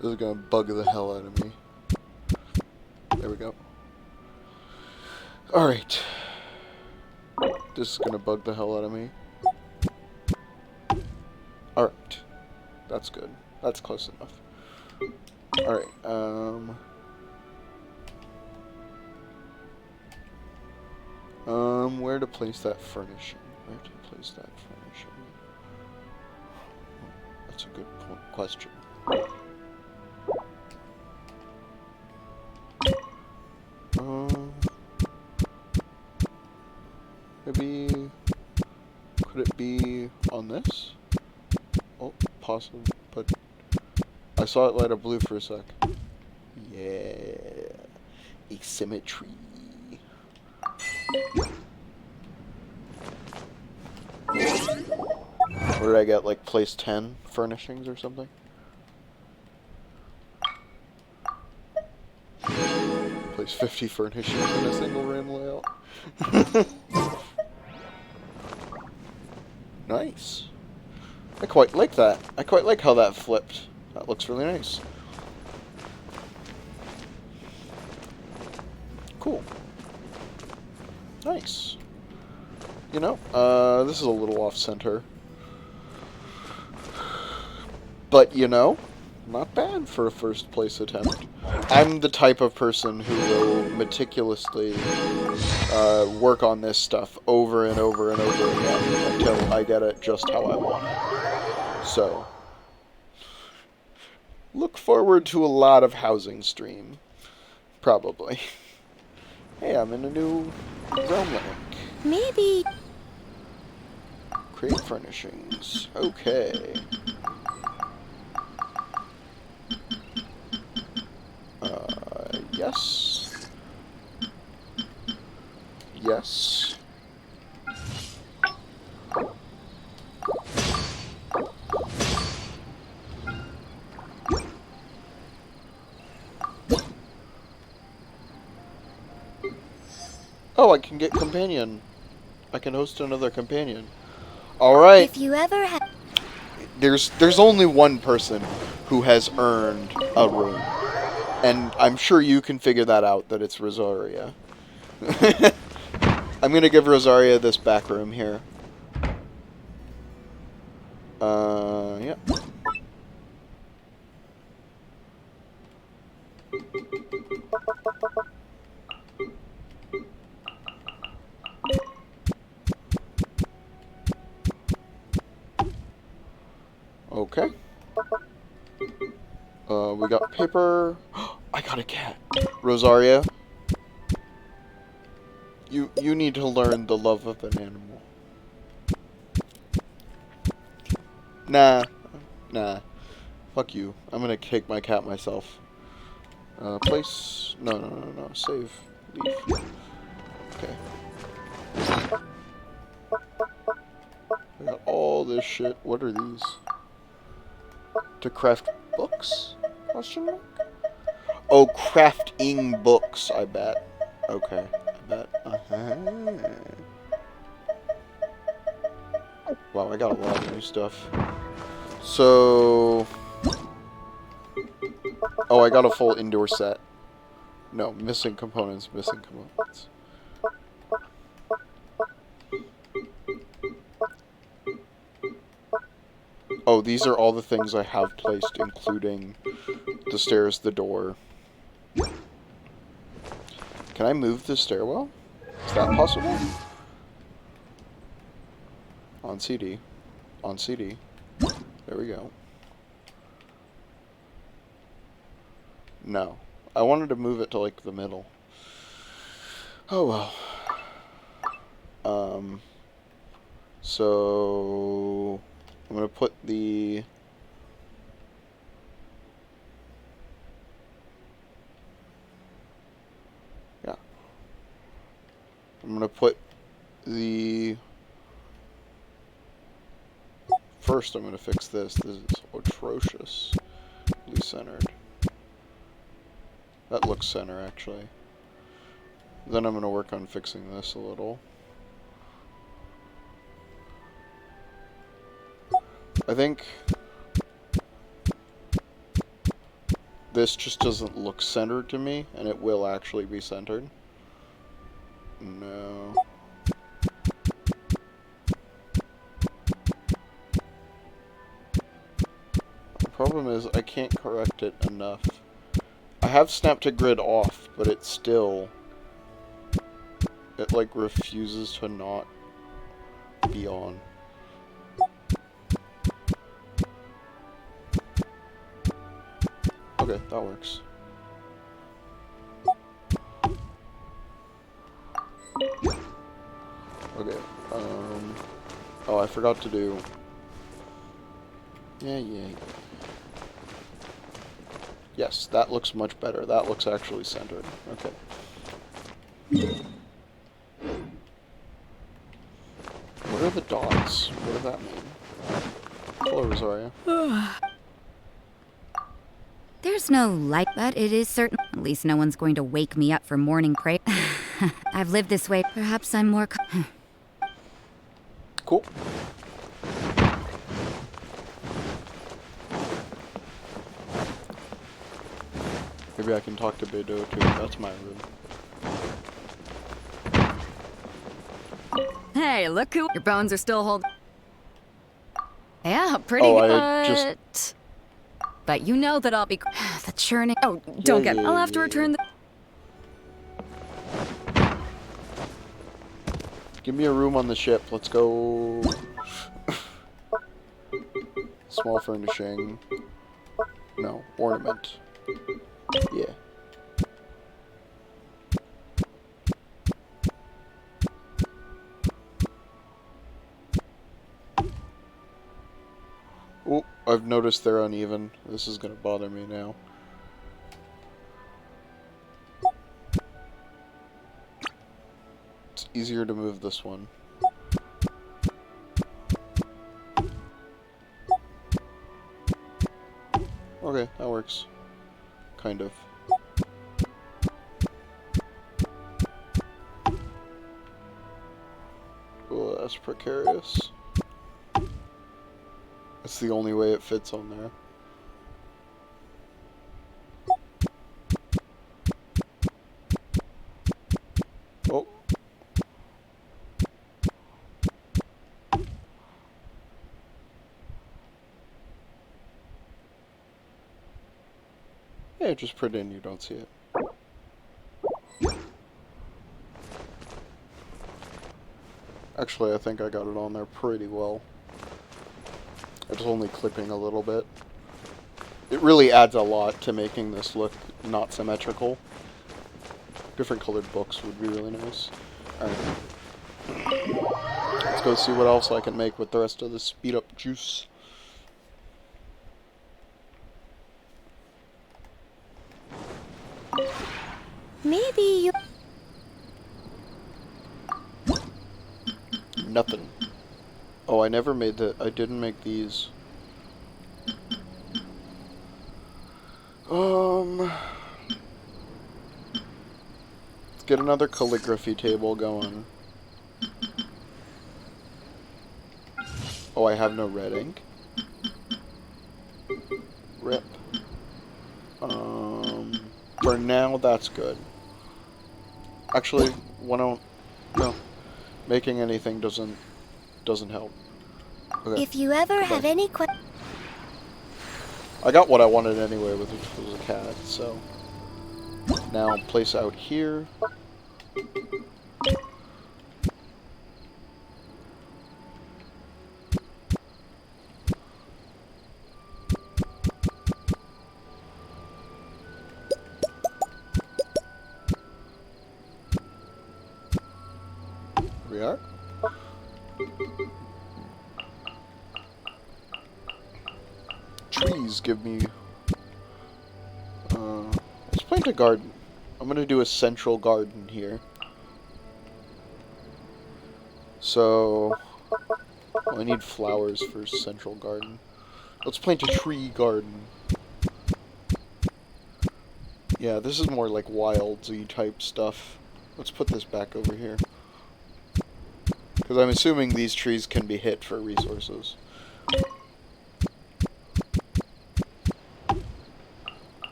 S1: This is gonna bug the hell out of me. There we go. Alright. This is gonna bug the hell out of me. Alright. That's good. That's close enough. Alright, where to place that furnishing? Where to place that furnishing? That's a good question. Maybe... Could it be on this? Oh, possible, but... I saw it light up blue for a sec. Yeah... Asymmetry. What did I get? Like place 10 furnishings or something? Place 50 furnishings in a single room layout. Nice. I quite like that. I quite like how that flipped. That looks really nice. Cool. Nice. You know, this is a little off-center. But, you know, not bad for a first place attempt. I'm the type of person who will meticulously work on this stuff over and over and over again until I get it just how I want it. So, look forward to a lot of housing stream. Probably. Hey, I'm in a new realm link.
S7: Maybe...
S1: Create furnishings. Okay. Yes. Yes. Oh, I can get companion. I can host another companion. Alright.
S7: If you ever have...
S1: There's only one person who has earned a room. And I'm sure you can figure that out, that it's Rosaria. I'm gonna give Rosaria this back room here. Yeah. Okay. We got paper. I got a cat. Rosaria, you need to learn the love of an animal. Nah. Fuck you. I'm gonna take my cat myself. Place. No. Save. Leave. Okay. I got all this shit. What are these? To craft books? Question mark? Oh, crafting books, I bet. Okay, I bet. Wow, I got a lot of new stuff. So... Oh, I got a full indoor set. No, missing components. Oh, these are all the things I have placed, including the stairs, the door. Can I move the stairwell? Is that possible? On CD. On CD. There we go. No. I wanted to move it to, like, the middle. Oh, well. So... I'm gonna put the... Yeah. I'm gonna put the... First, I'm gonna fix this. This is atrociously centered. That looks center, actually. Then I'm gonna work on fixing this a little. I think this just doesn't look centered to me, and it will actually be centered. No. The problem is I can't correct it enough. I have snap to grid off, but it still... It, like, refuses to not be on. Okay, that works. Okay, oh, I forgot to do... Yeah. Yes, that looks much better. That looks actually centered. Okay. What are the dots? What does that mean? Hello, Rosaria.
S18: There's no light, but it is certain. At least no one's going to wake me up for morning prayer. I've lived this way. Perhaps I'm more...
S1: Cool. Maybe I can talk to Beidou too. That's my room.
S6: Hey, look who... Your bones are still holding... Yeah, pretty
S1: Oh,
S6: good.
S1: I just...
S6: But you know that I'll be... the churning... Oh, don't get... I'll have to return the...
S1: Give me a room on the ship. Let's go. Small furnishing. No, ornament. Yeah. Oh, I've noticed they're uneven. This is gonna bother me now. It's easier to move this one. Okay, that works. Kind of. Oh, that's precarious. That's the only way it fits on there. Oh. Yeah, just pretend you don't see it. Actually, I think I got it on there pretty well. It's only clipping a little bit. It really adds a lot to making this look not symmetrical. Different colored books would be really nice. Alright. Let's go see what else I can make with the rest of the speed up juice.
S2: Maybe you...
S1: Nothing. Oh, I never made the... I didn't make these. Let's get another calligraphy table going. Oh, I have no red ink. Rip. For now, that's good. Actually, why don't... No. Making anything doesn't help. Okay.
S2: If you ever have any questions...
S1: I got what I wanted anyway, which was a cat, so... Now, place out here. Here we are. Trees give me... let's plant a garden. I'm gonna do a central garden here. So... well, I need flowers for central garden. Let's plant a tree garden. Yeah, this is more like wildsy type stuff. Let's put this back over here. Because I'm assuming these trees can be hit for resources.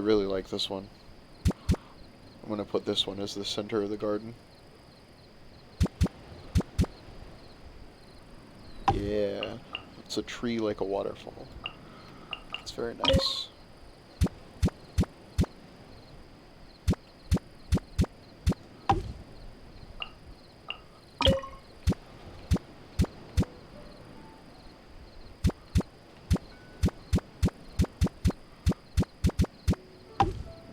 S1: really like this one. I'm gonna put this one as the center of the garden. Yeah, it's a tree like a waterfall. It's very nice.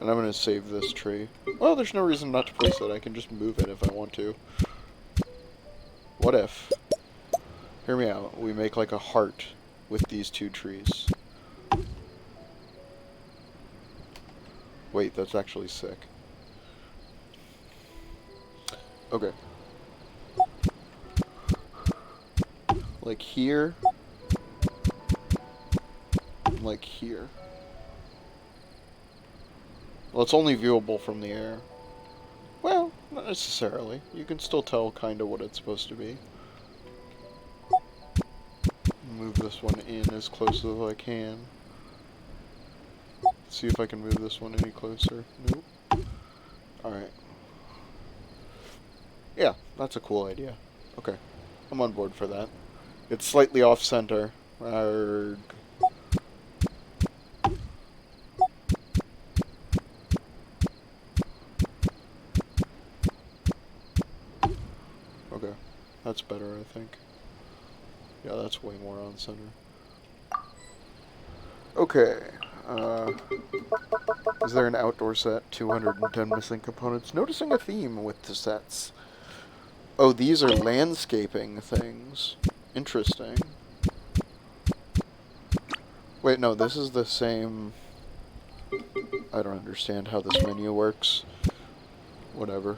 S1: And I'm going to save this tree. Well, there's no reason not to place it. I can just move it if I want to. What if, hear me out, we make like a heart with these two trees. Wait, that's actually sick. Okay. Like here. And like here. Well, it's only viewable from the air. Well, not necessarily. You can still tell kind of what it's supposed to be. Move this one in as close as I can. See if I can move this one any closer. Nope. Alright. Yeah, that's a cool idea. Okay. I'm on board for that. It's slightly off-center. Arrgh. Okay. That's better, I think. Yeah, that's way more on-center. Okay. Is there an outdoor set? 210 missing components. Noticing a theme with the sets. Oh, these are landscaping things. Interesting. Wait, no, this is the same... I don't understand how this menu works. Whatever.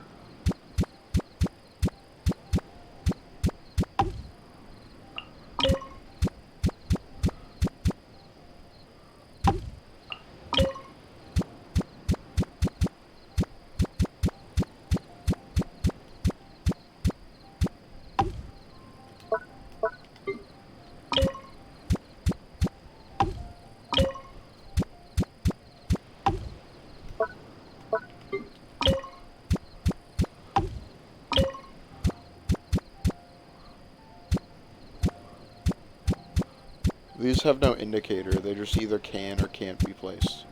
S1: These have no indicator, they just either can or can't be placed.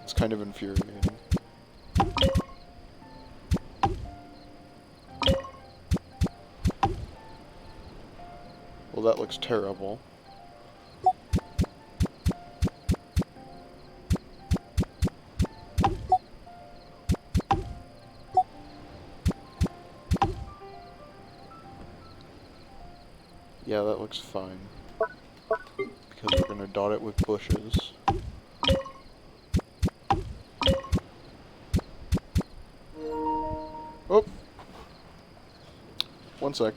S1: It's kind of infuriating. Well, that looks terrible. Yeah, that looks fine. Because we're gonna dot it with bushes. Oh! One sec.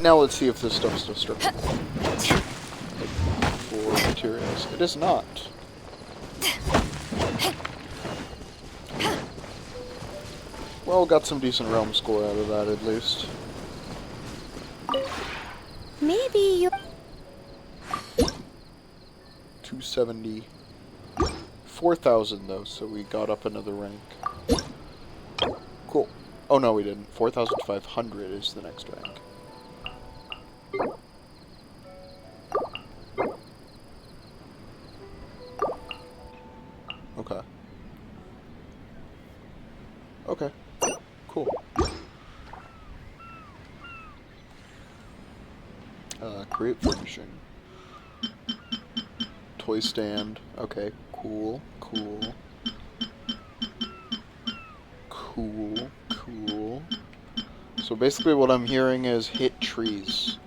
S1: Now let's see if this stuff's destructible. For materials. It is not. Well, got some decent realm score out of that at least.
S2: Maybe you...
S1: 270. 4,000 though, so we got up another rank. Cool. Oh no, we didn't. 4,500 is the next rank. Okay. Okay. Cool. Create furnishing. Toy stand. Okay. Cool. Cool. Cool. Cool. So basically what I'm hearing is hit trees.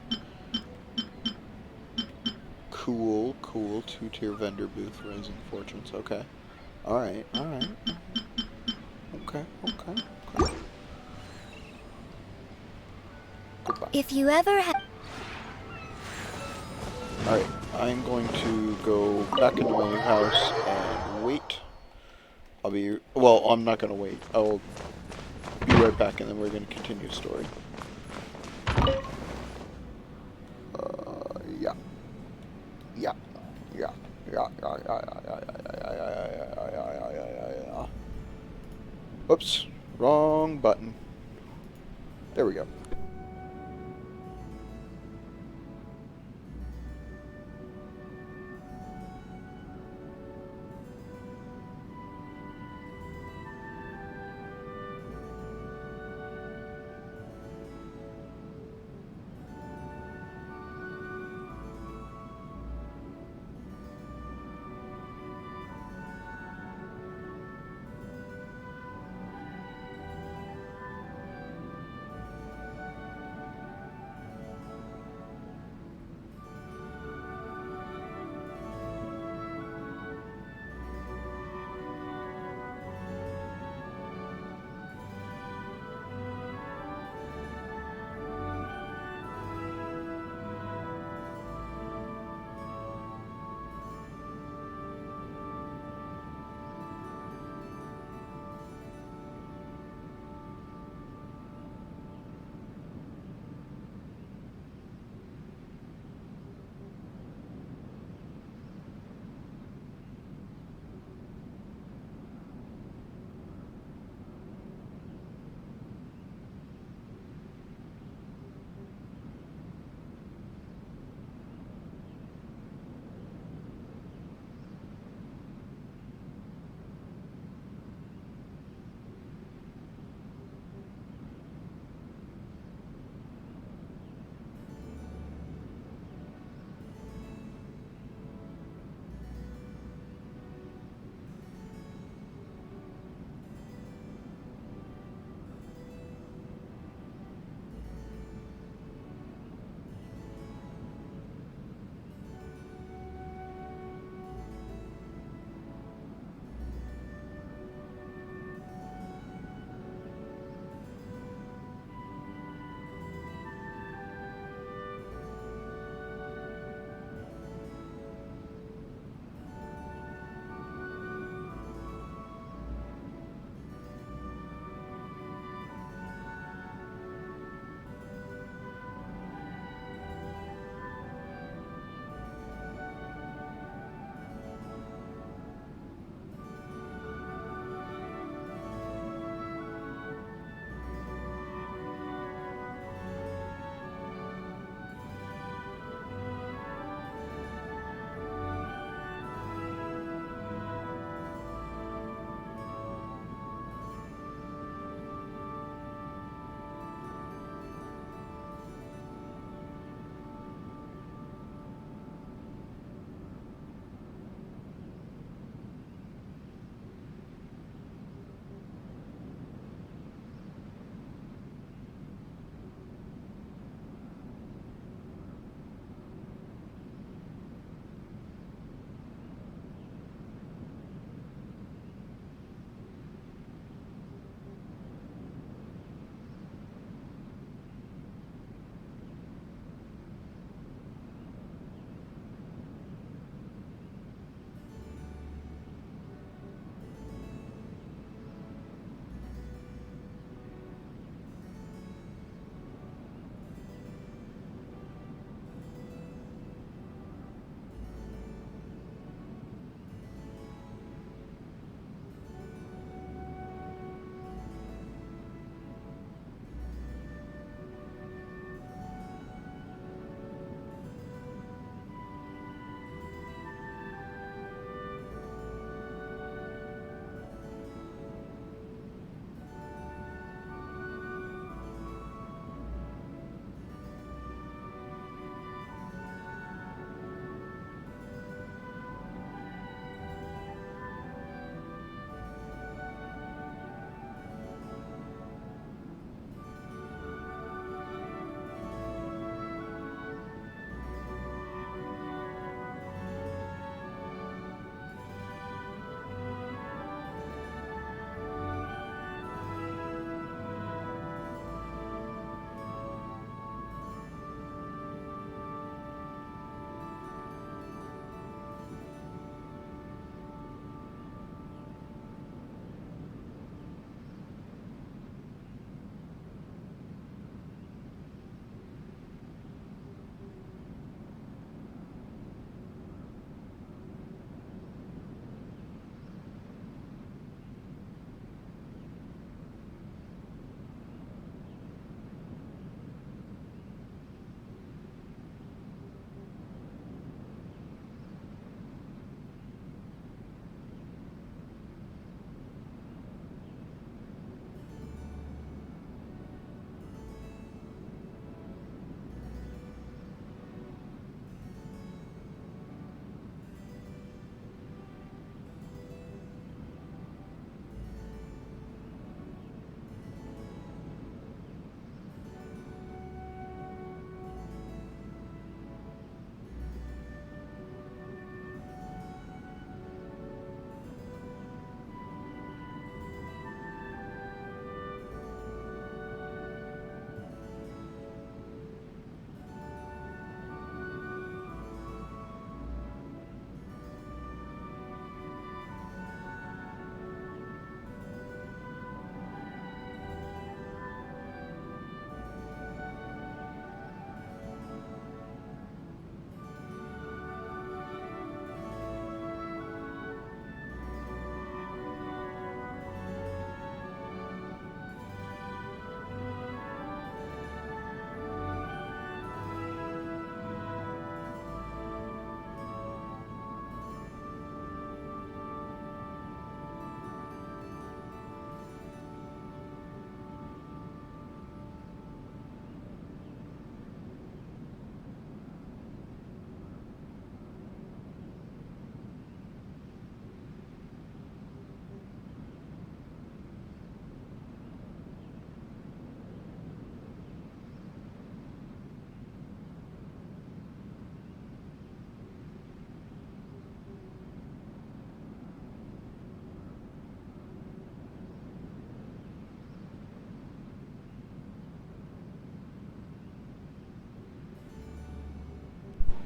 S1: Cool, cool. 2-tier vendor booth, raising fortunes. Okay. Alright, alright. Okay, okay, okay. Goodbye.
S7: If you ever have...
S1: Alright, I'm going to go back into my house and wait. I'll be... Well, I'm not going to wait. I'll be right back and then we're going to continue the story. Yeah. Yeah. Yeah. Yeah. Oops. Wrong button. There we go.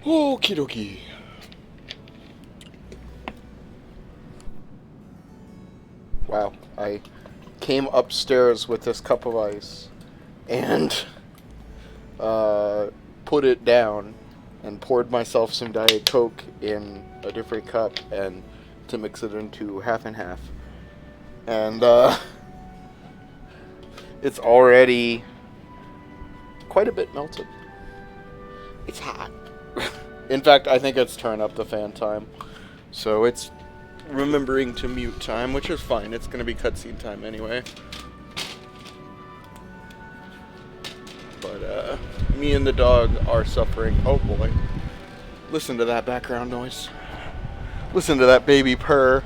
S1: Okie dokie. Wow, I came upstairs with this cup of ice and put it down and poured myself some Diet Coke in a different cup and to mix it into half and half. And it's already quite a bit melted. It's hot. In fact, I think it's turn up the fan time. So it's remembering to mute time, which is fine. It's going to be cutscene time anyway. But me and the dog are suffering. Oh boy. Listen to that background noise. Listen to that baby purr.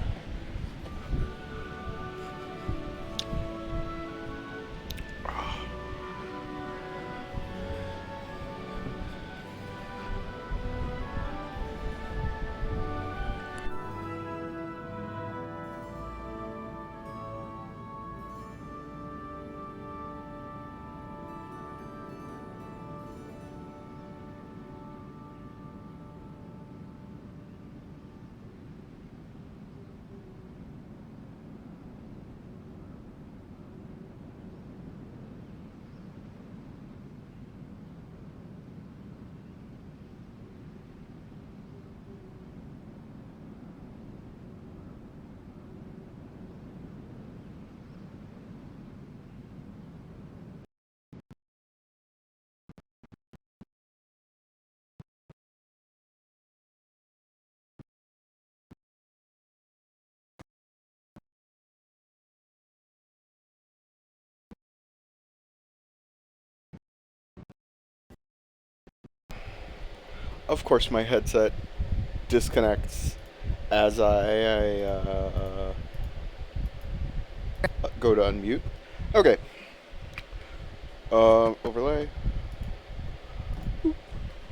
S1: Of course, my headset disconnects as I go to unmute. Okay. Overlay.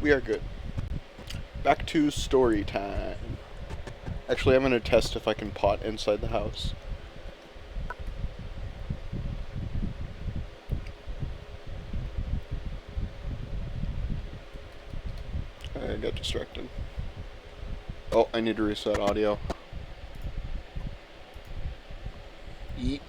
S1: We are good. Back to story time. Actually, I'm going to test if I can pot inside the house. I got distracted. Oh, I need to reset audio. Yeet.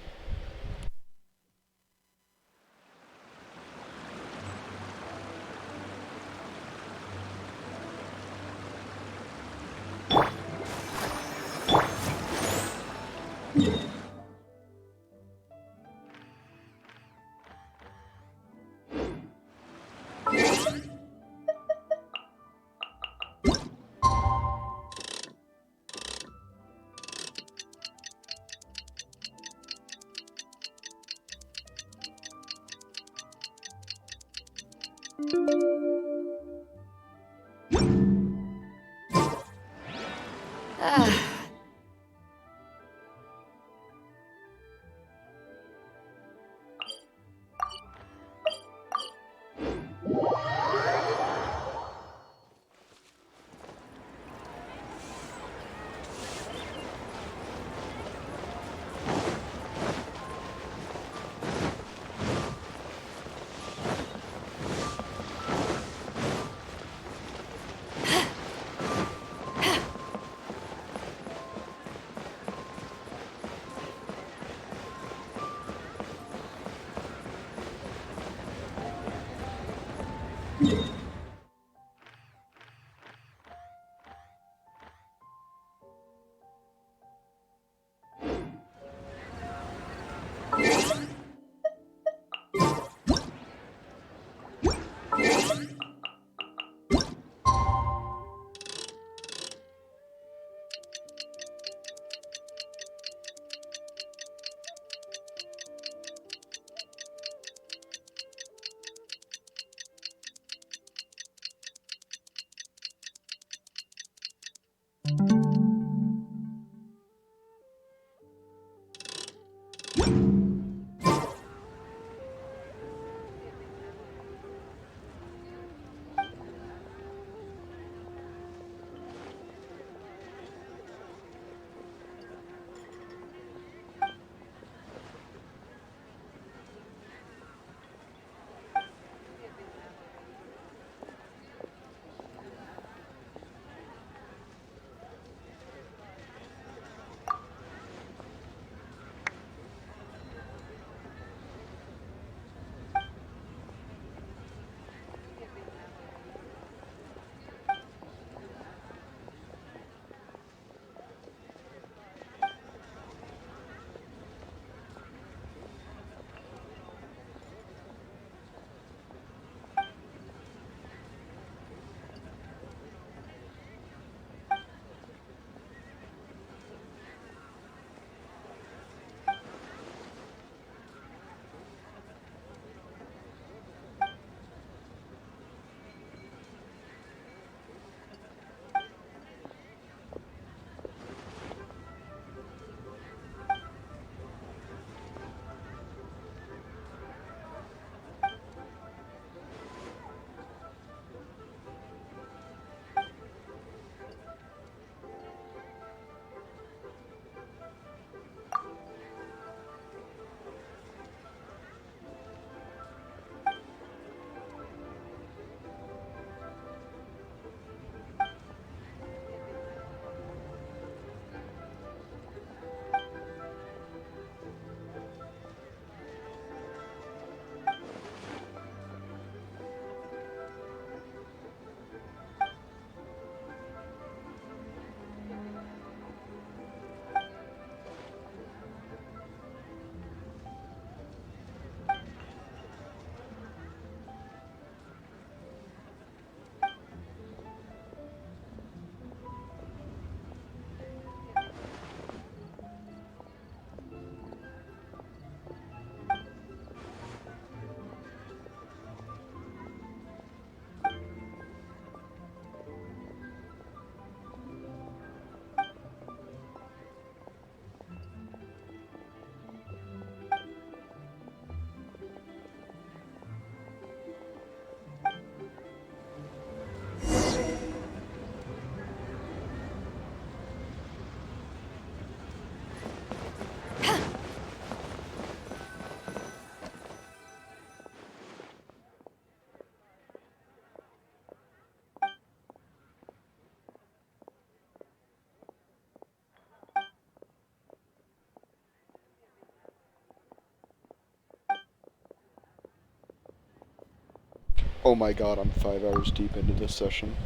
S1: Oh my god, I'm 5 hours deep into this session.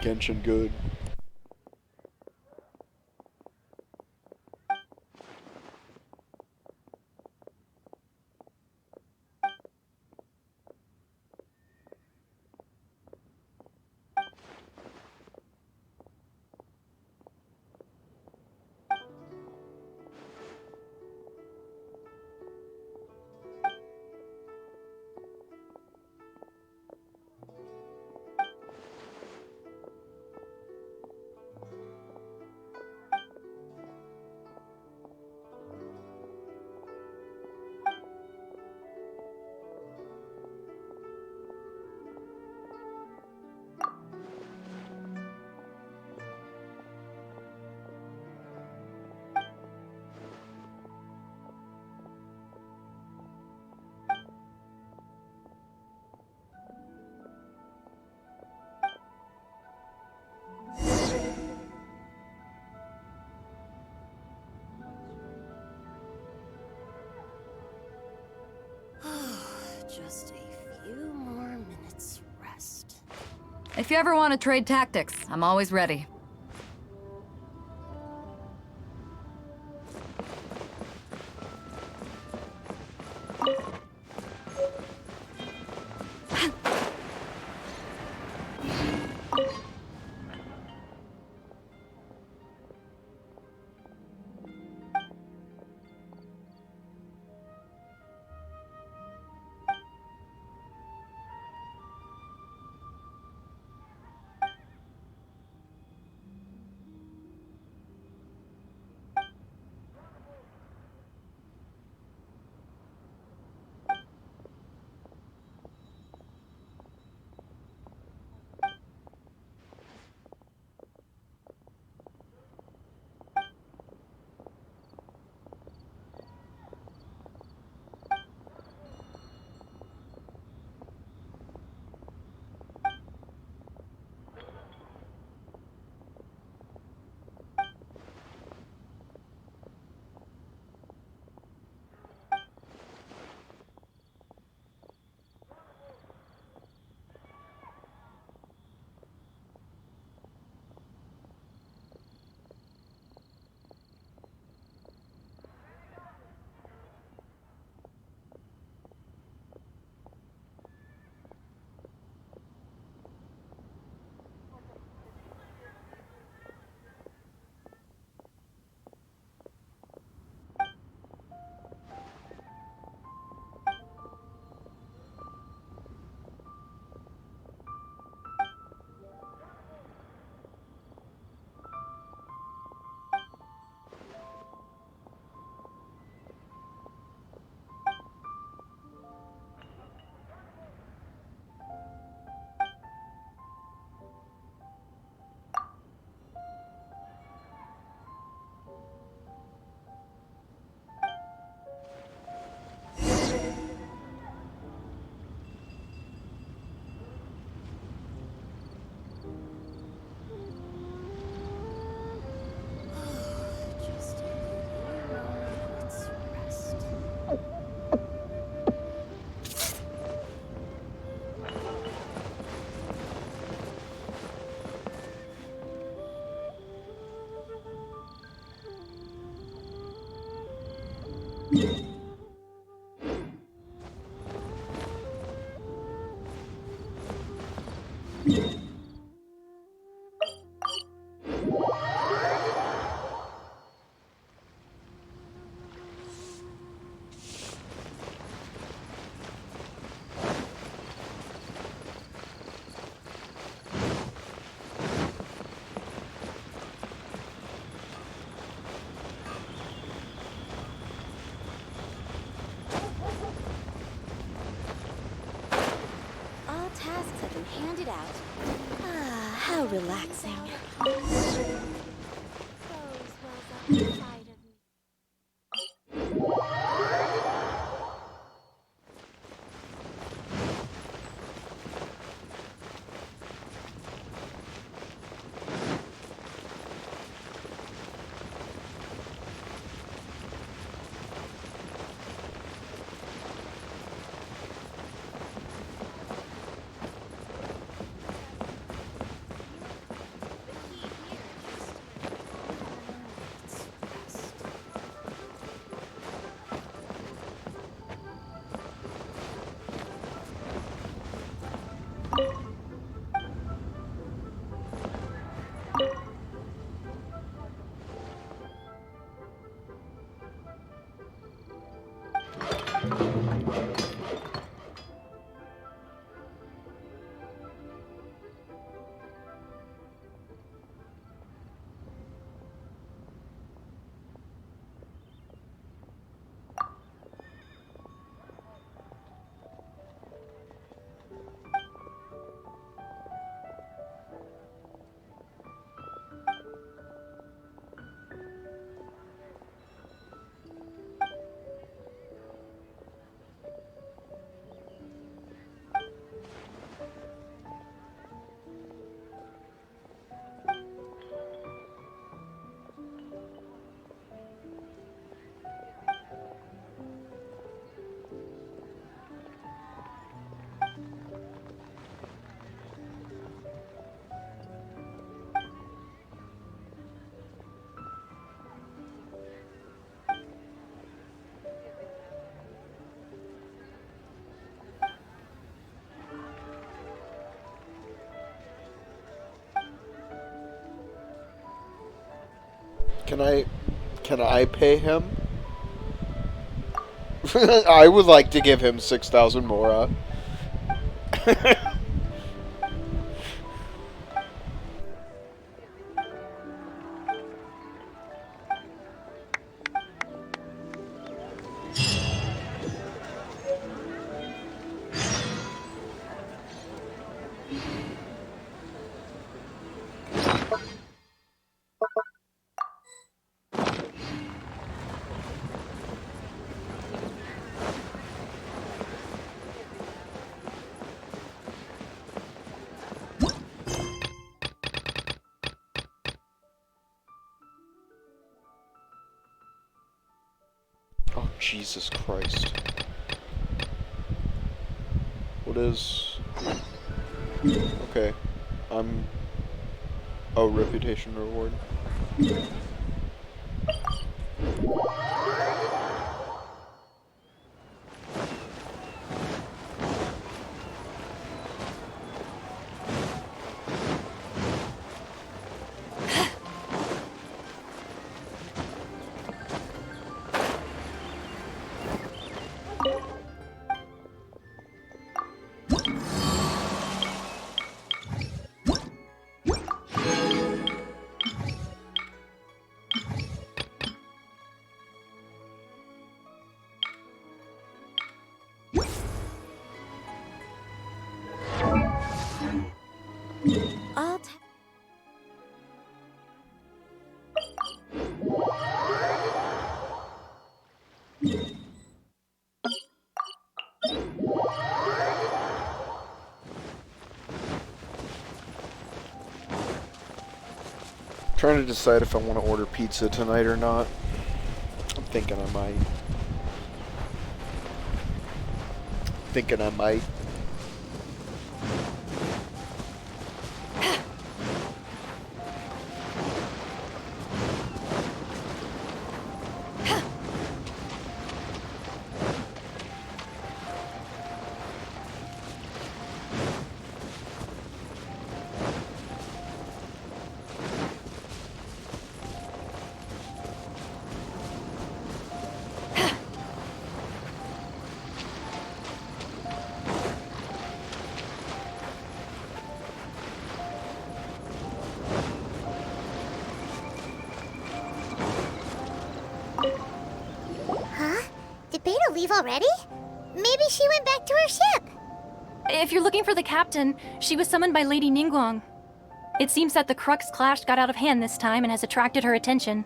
S1: Genshin good.
S12: Just a few more minutes rest.
S6: If you ever want to trade tactics, I'm always ready.
S12: All tasks have been handed out. Ah, how relaxing.
S1: Can I pay him? I would like to give him 6,000 mora. Oh, Jesus Christ. What is... Okay. Oh, reputation reward. Trying to decide if I want to order pizza tonight or not. I'm thinking I might.
S2: Huh? Did Beidou leave already? Maybe she went back to her ship.
S11: If you're looking for the captain, she was summoned by Lady Ningguang. It seems that the Crux clash got out of hand this time and has attracted her attention.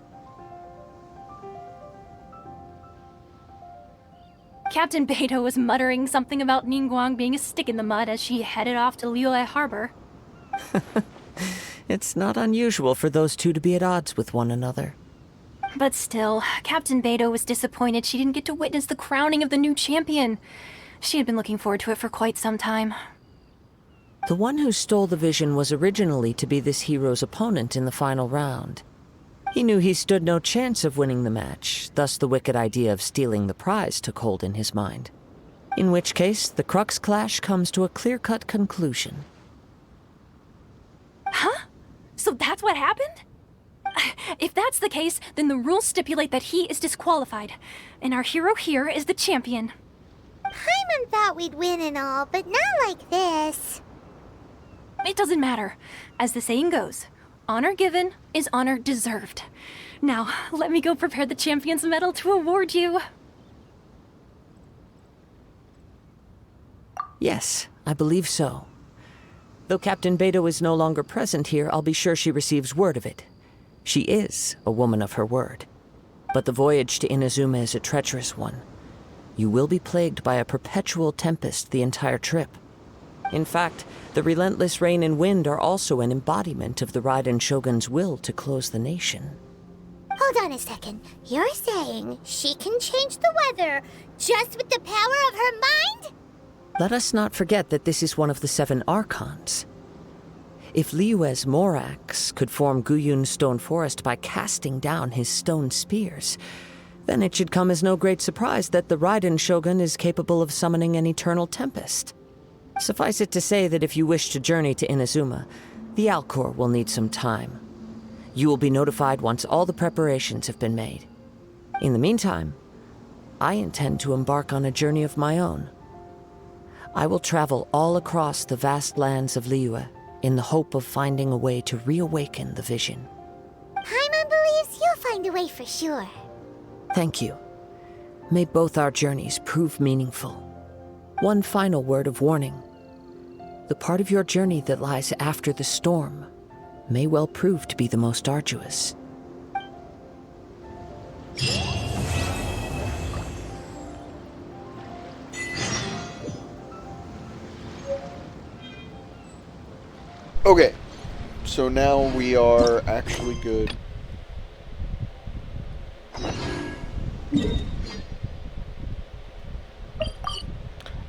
S11: Captain Beidou was muttering something about Ningguang being a stick in the mud as she headed off to Liyue Harbor.
S13: It's not unusual for those two to be at odds with one another.
S11: But still, Captain Beidou was disappointed she didn't get to witness the crowning of the new champion. She had been looking forward to it for quite some time.
S13: The one who stole the vision was originally to be this hero's opponent in the final round. He knew he stood no chance of winning the match, thus the wicked idea of stealing the prize took hold in his mind. In which case, the Crux clash comes to a clear-cut conclusion.
S11: Huh? So that's what happened? If that's the case, then the rules stipulate that he is disqualified, and our hero here is the champion.
S2: Paimon thought we'd win and all, but not like this.
S11: It doesn't matter. As the saying goes, honor given is honor deserved. Now, let me go prepare the champion's medal to award you.
S13: Yes, I believe so. Though Captain Beidou is no longer present here, I'll be sure she receives word of it. She is a woman of her word. But the voyage to Inazuma is a treacherous one. You will be plagued by a perpetual tempest the entire trip. In fact, the relentless rain and wind are also an embodiment of the Raiden Shogun's will to close the nation.
S2: Hold on a second. You're saying she can change the weather just with the power of her mind?
S13: Let us not forget that this is one of the 7 Archons. If Liyue's Morax could form Guyun's stone forest by casting down his stone spears, then it should come as no great surprise that the Raiden Shogun is capable of summoning an eternal tempest. Suffice it to say that if you wish to journey to Inazuma, the Alcor will need some time. You will be notified once all the preparations have been made. In the meantime, I intend to embark on a journey of my own. I will travel all across the vast lands of Liyue in the hope of finding a way to reawaken the vision.
S2: Paimon believes you'll find a way for sure.
S13: Thank you. May both our journeys prove meaningful. One final word of warning. The part of your journey that lies after the storm may well prove to be the most arduous.
S1: Okay, so now we are actually good.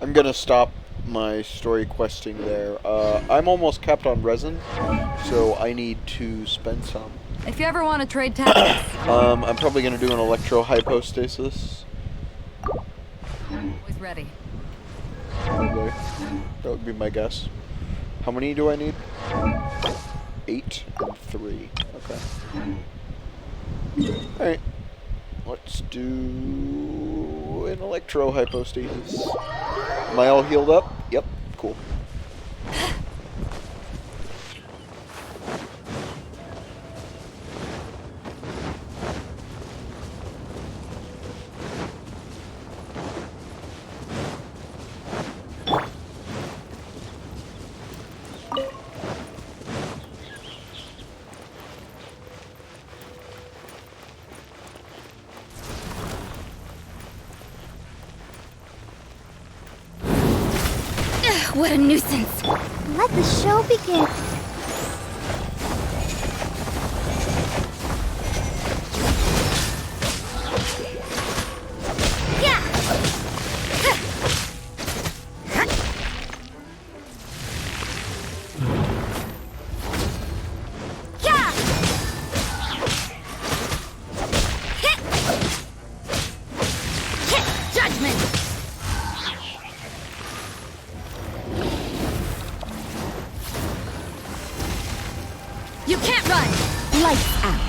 S1: I'm gonna stop my story questing there. I'm almost capped on resin, so I need to spend some.
S6: If you ever want to trade tactics.
S1: I'm probably gonna do an electro-hypostasis.
S6: Always ready.
S1: Probably. That would be my guess. How many do I need? 8 and 3. Okay. Alright. Let's do an electro-hypostasis. Am I all healed up? Yep. Cool.
S7: What a nuisance.
S2: Let the show begin.
S7: You can't run! Lights out.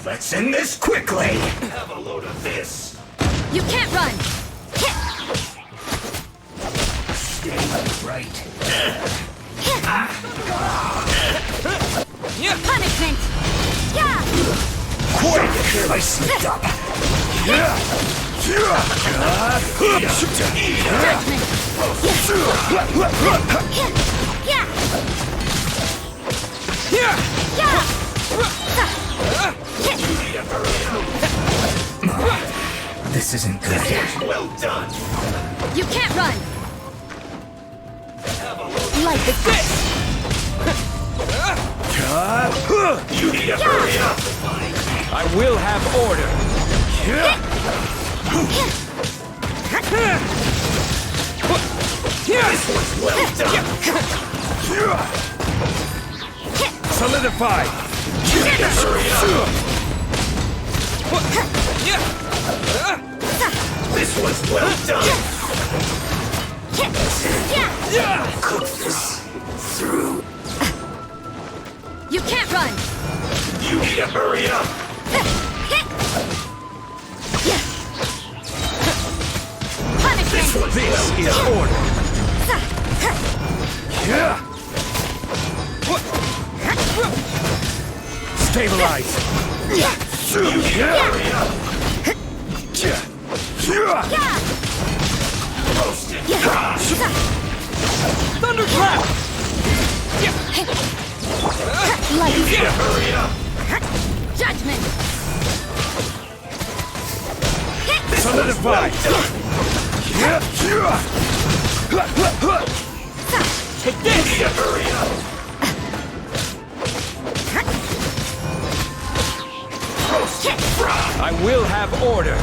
S20: Let's end this quickly! Have a load of this!
S18: You can't run!
S20: Stay right.
S18: Punishment!
S20: Quite if I slipped up! This isn't good. Well done!
S18: You can't run! Like the fish!
S20: You need to hurry up!
S22: I will have order!
S20: This was well done!
S22: Solidify!
S20: You need to hurry up! This was well done! Cook this through.
S18: You can't run!
S20: You need to hurry up! This was well done!
S22: Order! Stabilize!
S20: You need to hurry up! Roasted!
S22: Thunderclap!
S20: You need to hurry up!
S18: Judgment!
S20: Solidify!
S22: Take
S20: You
S22: this!
S20: need to hurry up! Roasted frog!
S22: I will have order!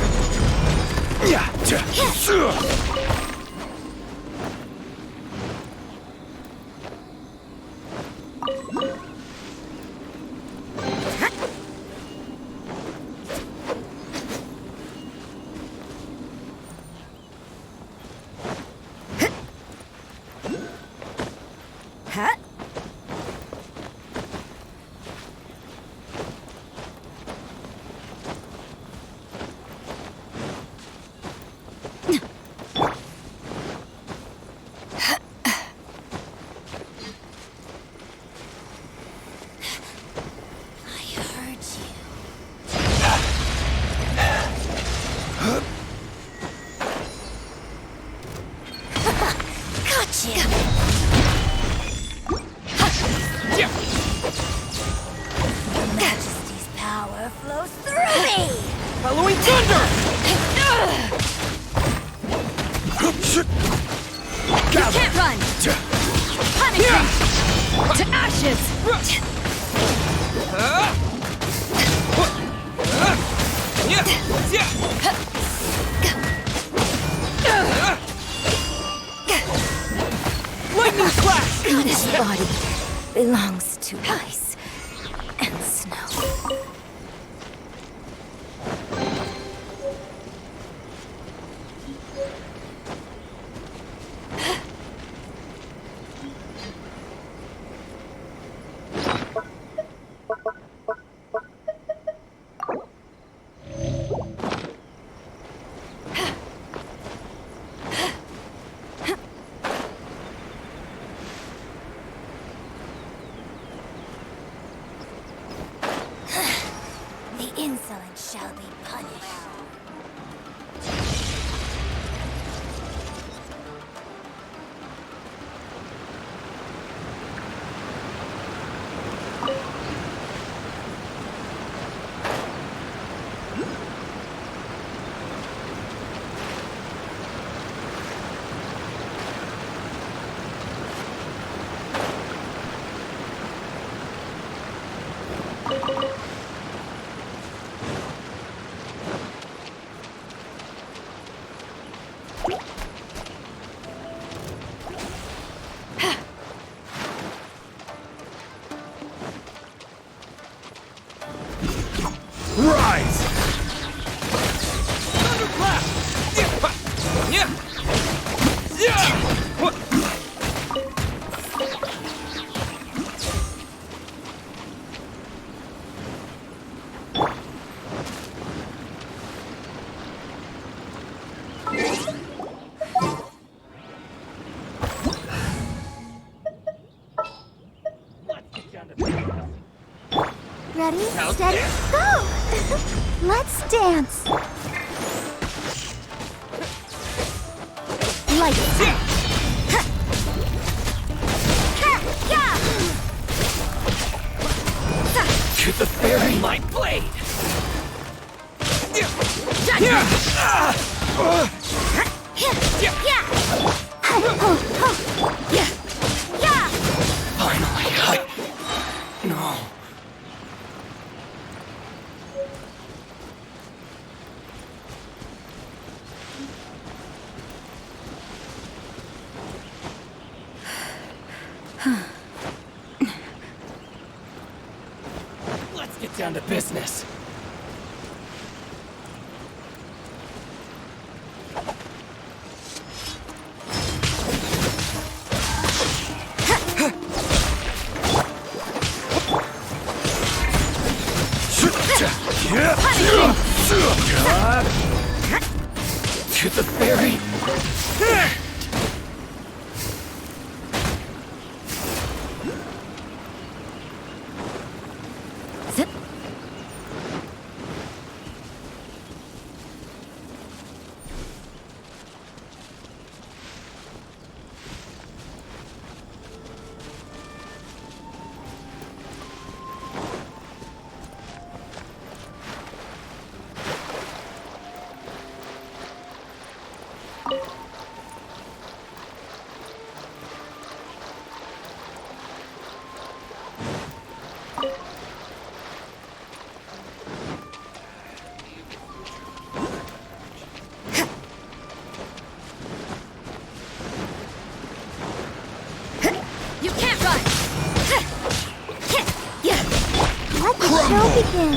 S2: Majesty's power flows through me!
S22: Halloween thunder!
S18: You can't run! Punishment! To ashes!
S22: Lightning clash!
S7: This body belongs to ice and snow.
S2: The insolent shall be punished.
S20: Rise!
S7: Ready, steady, go! Let's dance! Lights out!
S20: To the fairy, my blade! Finally, no.
S14: Let's get down to business.
S20: To the fairy!
S18: Zip.
S7: You can't run! Let the show begin!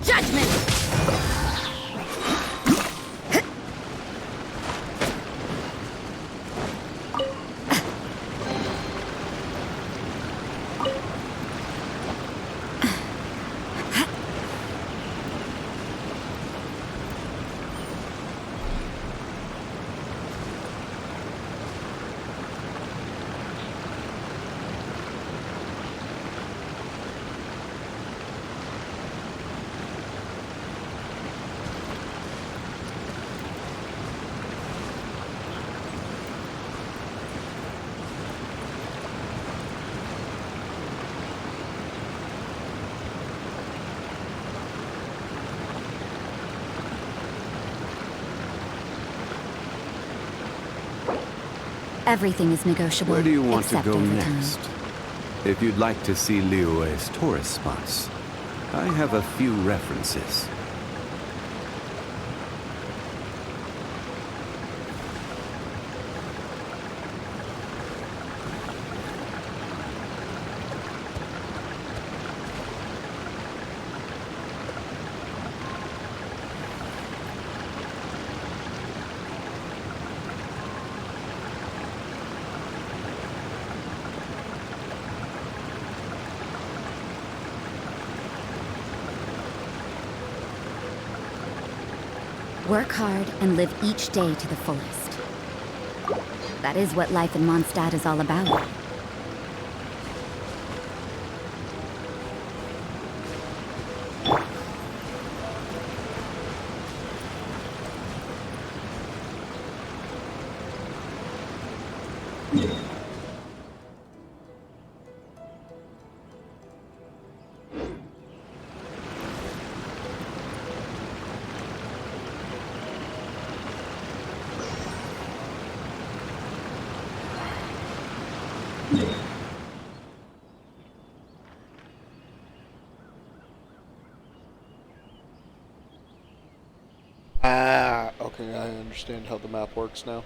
S18: Judgment! Everything is negotiable.
S3: Where do you want to
S18: except
S3: go
S18: overtime.
S3: next? If you'd like to see Liyue's tourist spots, I have a few references.
S18: Work hard and live each day to the fullest. That is what life in Mondstadt is all about.
S1: Ah, okay, I understand how the map works now.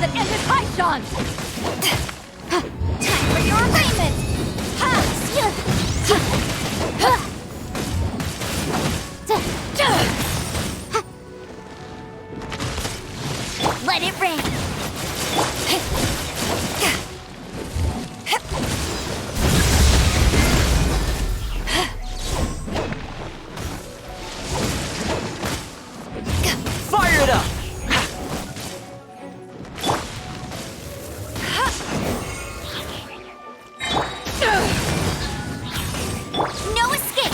S6: that ended Haishan!
S7: Time for your arraignment!
S2: Let it rain.
S22: Fire it up!
S2: No escape.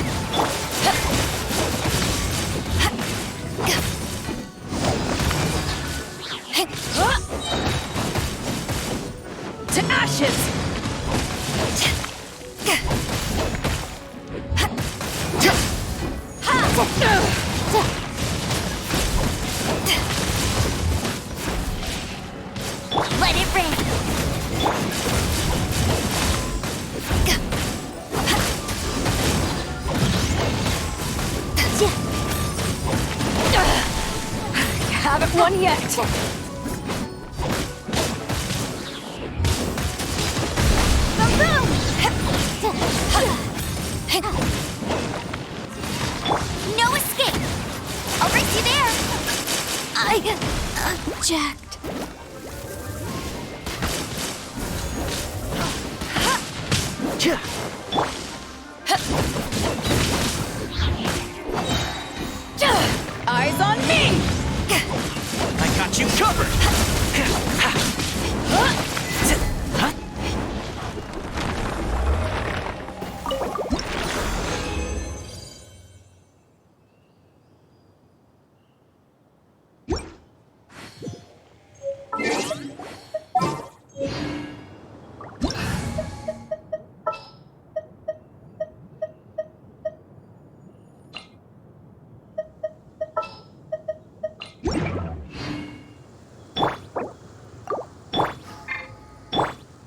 S6: To ashes!
S2: Let it rain.
S6: Haven't won yet!
S2: No escape. I'll race you there. Jacked.
S6: Eyes on me!
S22: I got you covered!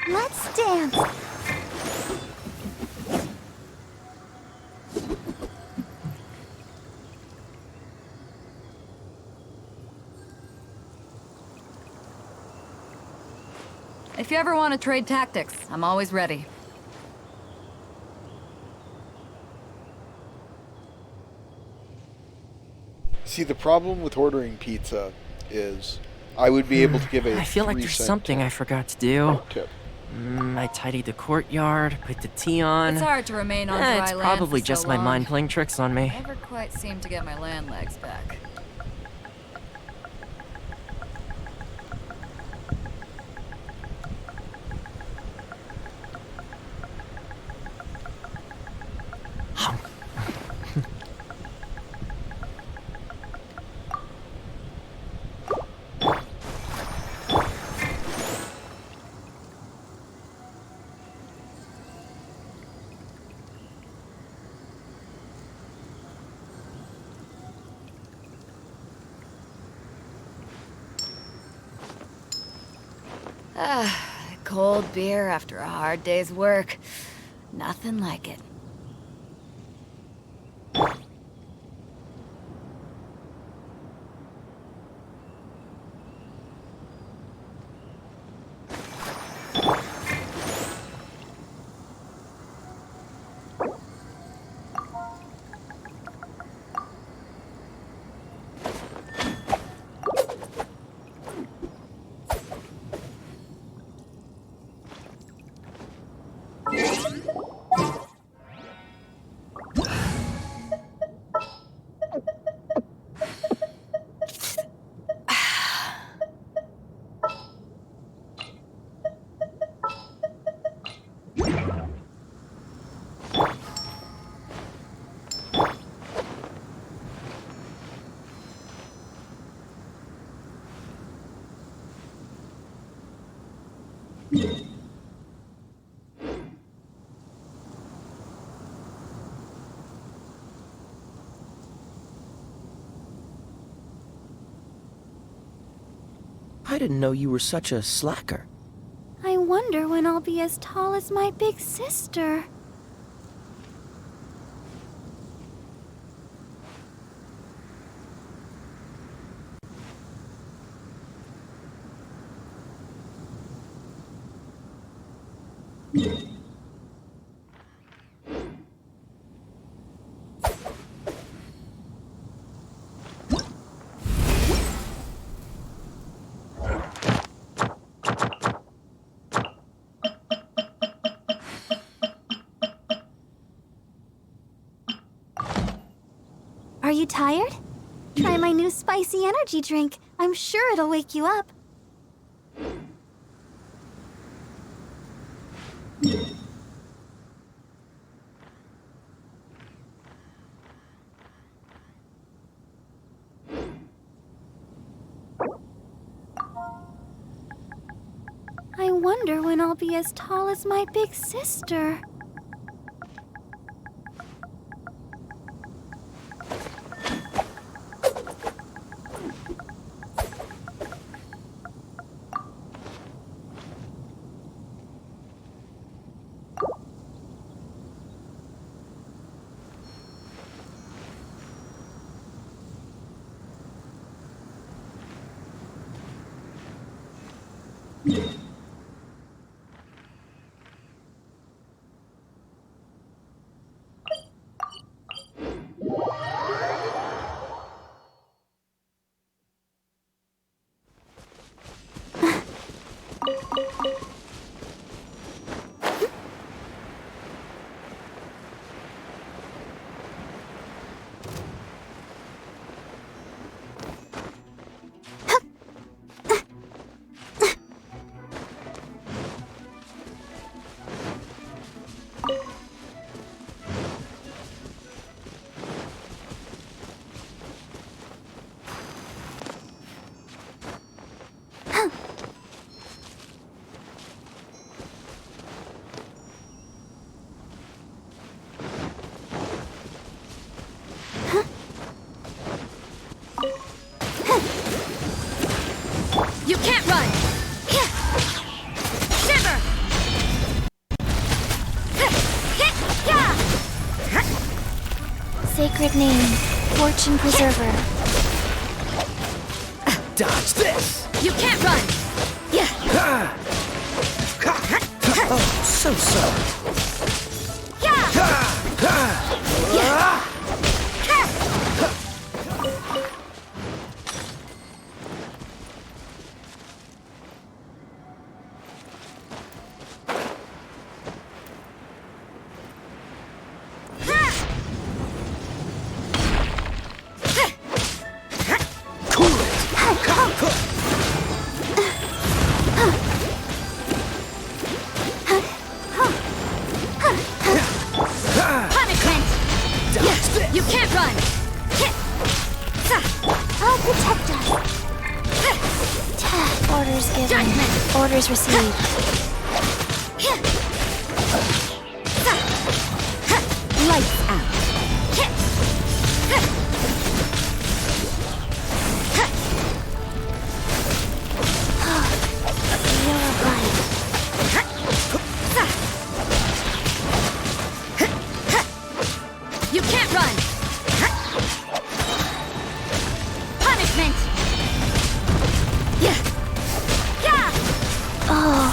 S2: Let's dance.
S6: If you ever want to trade tactics, I'm always ready.
S1: See, the problem with ordering pizza is I would be able to give a
S9: I feel like there's
S1: 3-cent
S9: something I forgot to do.
S1: tip.
S9: I tidied the courtyard, put the tea on.
S6: It's hard to remain on dry
S9: It's
S6: land
S9: probably
S6: for
S9: just
S6: so
S9: my
S6: long.
S9: mind playing tricks on me.
S6: Never quite seem to get my land legs back. Cold beer after a hard day's work. Nothing like it.
S9: I didn't know you were such a slacker.
S7: I wonder when I'll be as tall as my big sister.
S2: Are you tired? Try my new spicy energy drink. I'm sure it'll wake you up. I wonder when I'll be as tall as my big sister.
S6: You can't run! Shiver!
S2: Sacred name, Fortune Preserver.
S22: Dodge this!
S6: You can't run!
S22: Oh, so.
S6: Punishment! You can't run!
S2: I'll protect us. Orders given.
S6: Judgment.
S2: Orders received.
S6: Lights out!
S2: You're right.
S6: You can't run! Punishment!
S2: Oh,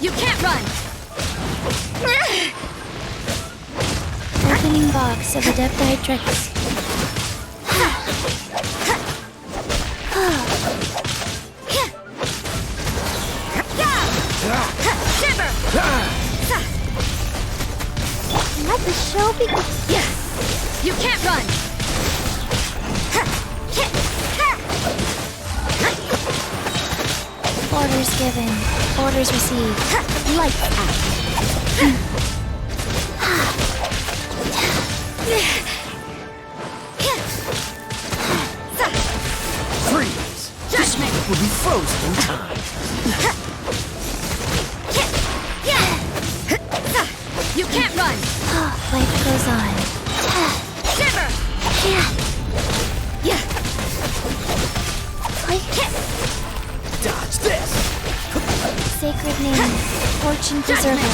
S6: You can't run!
S2: opening box of Adepti tricks.
S6: Shiver!
S2: Let the show begin.
S6: You can't run!
S2: Orders given. Orders received.
S6: Lights out!
S22: Freeze!
S6: Judgment!
S22: Will be frozen in time.
S6: You can't run!
S2: Life goes on.
S6: Shiver!
S22: Dodge this!
S2: Sacred name, Fortune Preserver.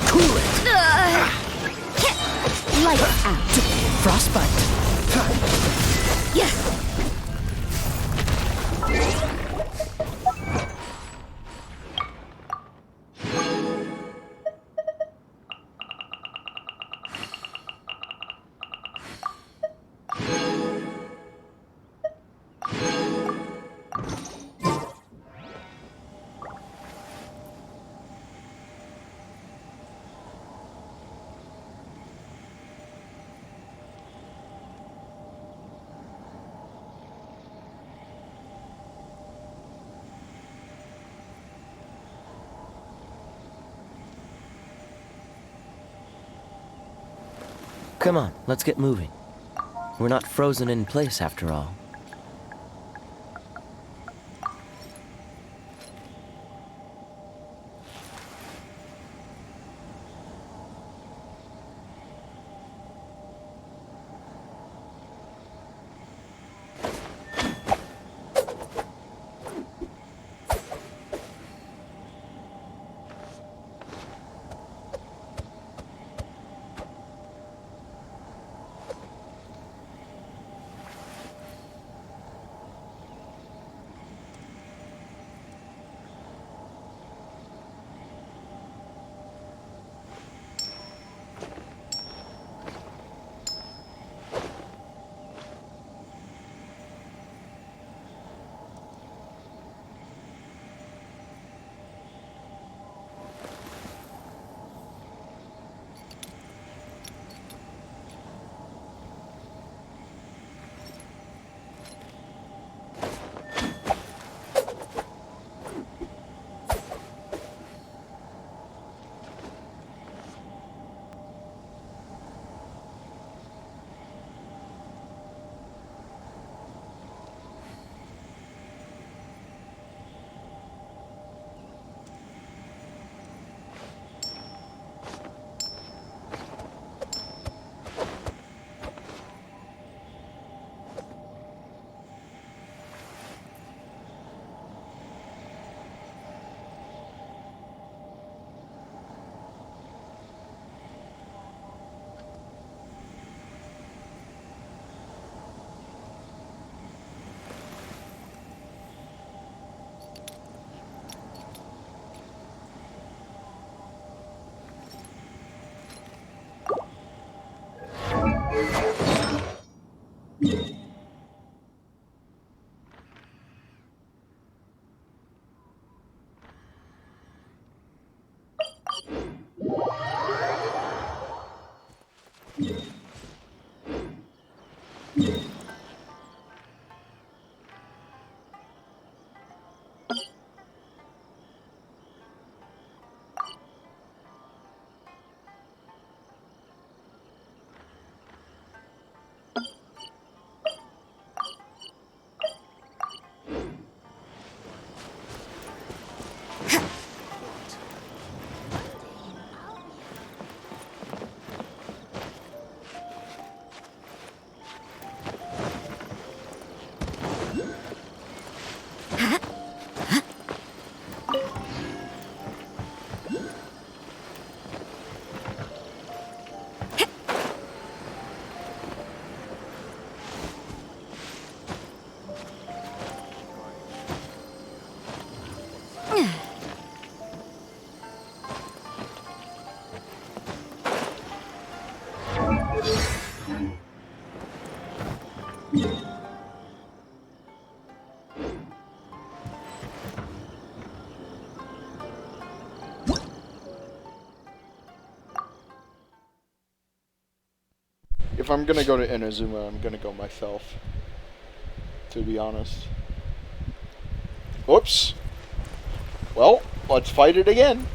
S22: Cool it!
S6: Lights out!
S22: Frostbite!
S9: Come on, let's get moving. We're not frozen in place after all.
S1: If I'm gonna go to Inazuma, I'm gonna go myself. To be honest. Whoops. Well, let's fight it again.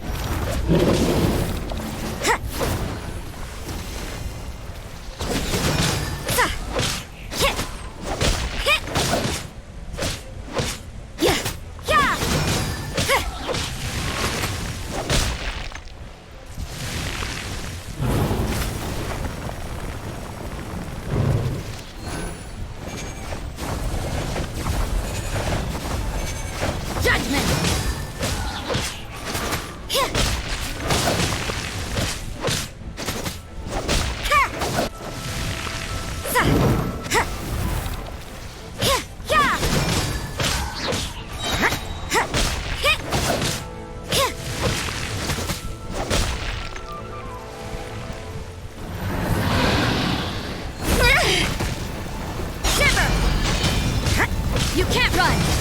S6: You can't run!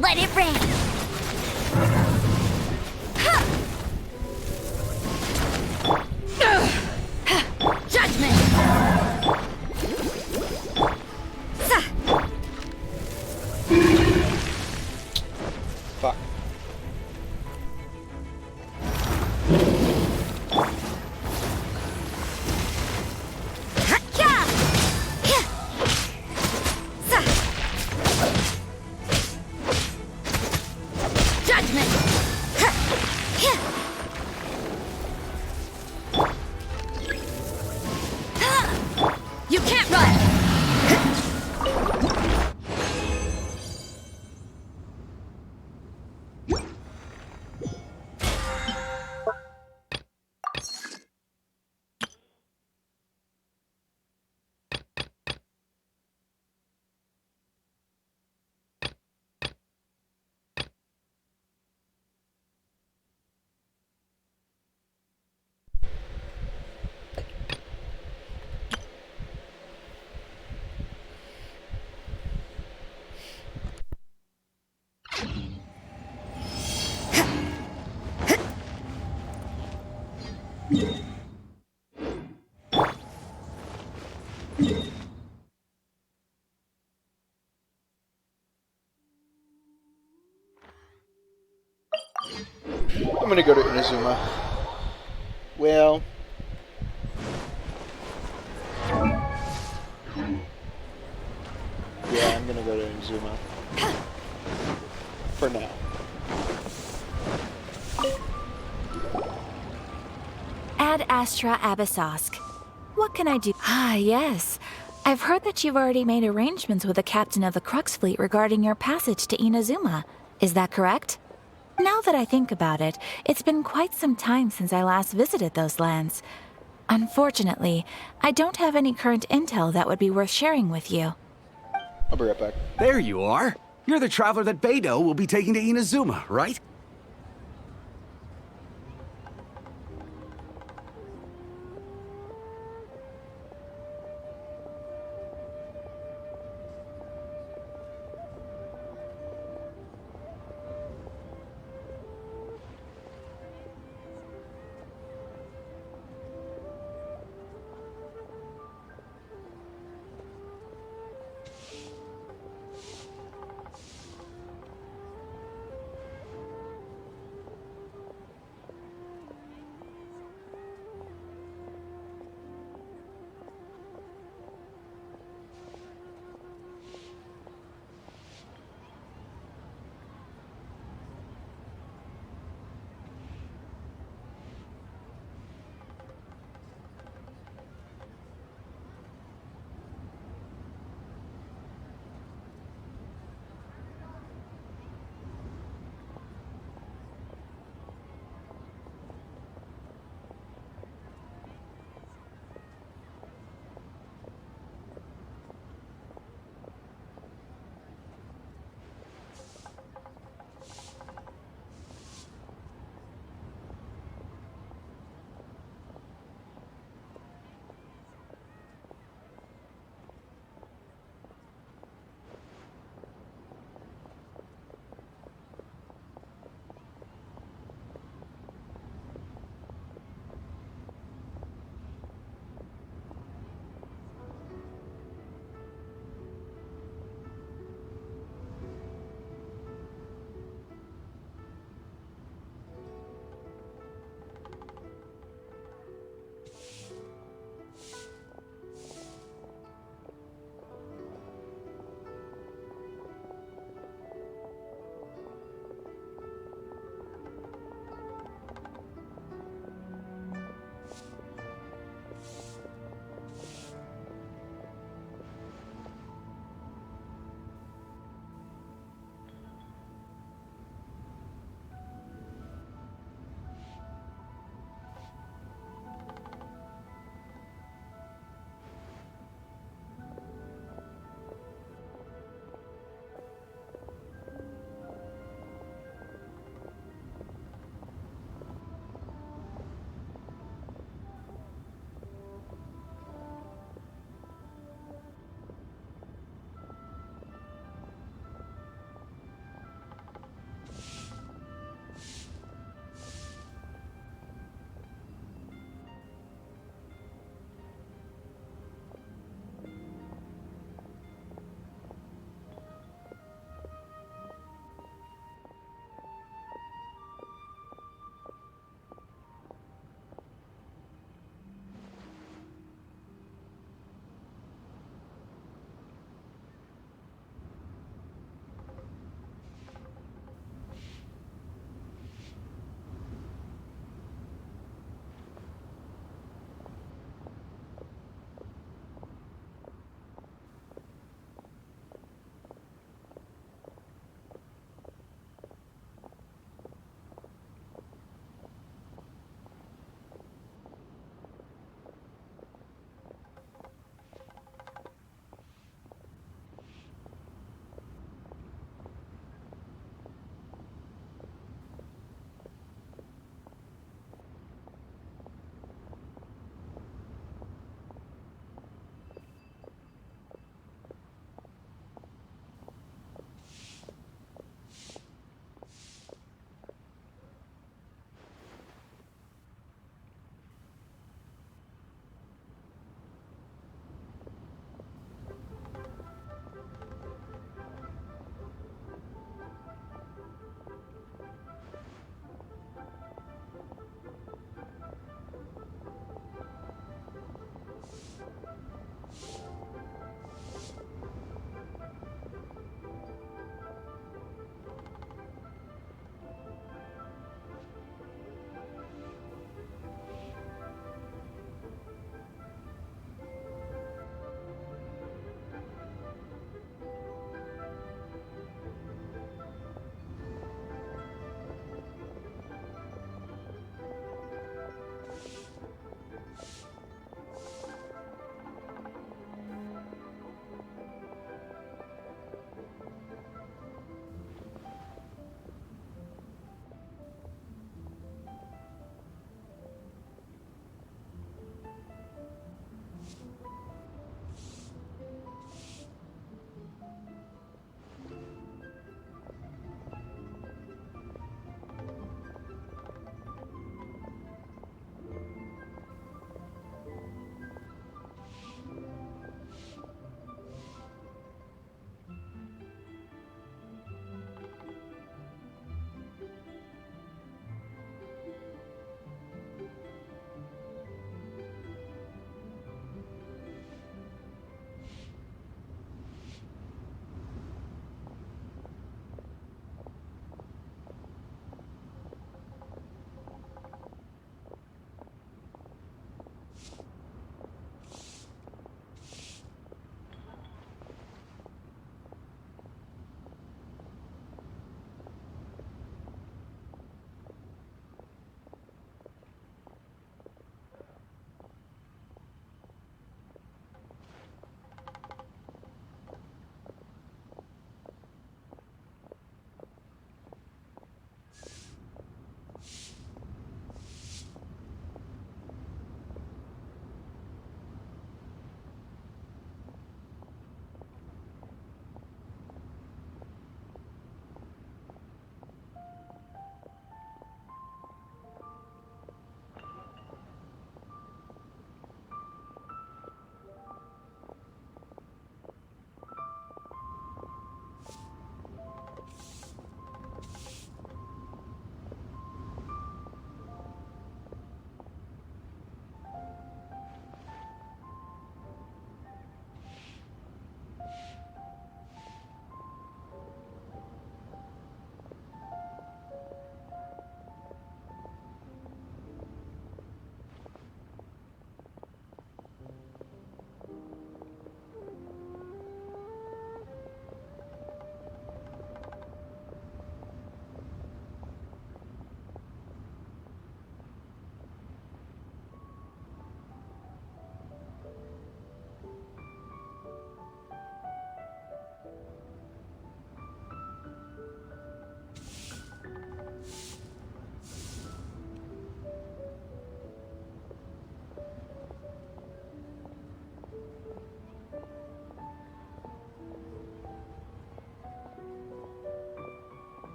S2: Let it rain! Judgment!
S1: Fuck.
S2: Judgment! You can't run!
S1: I'm gonna go to Inazuma. Well... yeah, I'm gonna go to Inazuma. For now.
S4: Ad Astra Abyssosk. What can I do? Ah, yes. I've heard that you've already made arrangements with the captain of the Crux Fleet regarding your passage to Inazuma. Is that correct? Now that I think about it, it's been quite some time since I last visited those lands. Unfortunately, I don't have any current intel that would be worth sharing with you.
S1: I'll be right back.
S21: There you are. You're the traveler that Beidou will be taking to Inazuma, right?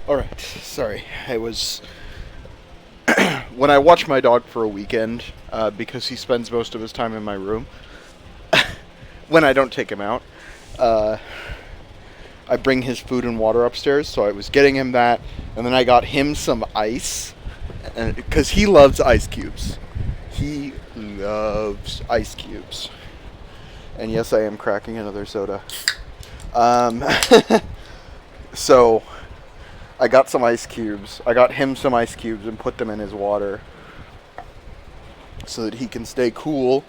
S1: Alright, sorry. I was... when I watch my dog for a weekend, because he spends most of his time in my room, when I don't take him out, I bring his food and water upstairs, so I was getting him that, and then I got him some ice, because he loves ice cubes. He loves ice cubes. And yes, I am cracking another soda. So, I got some ice cubes. I got him some ice cubes and put them in his water so that he can stay cool.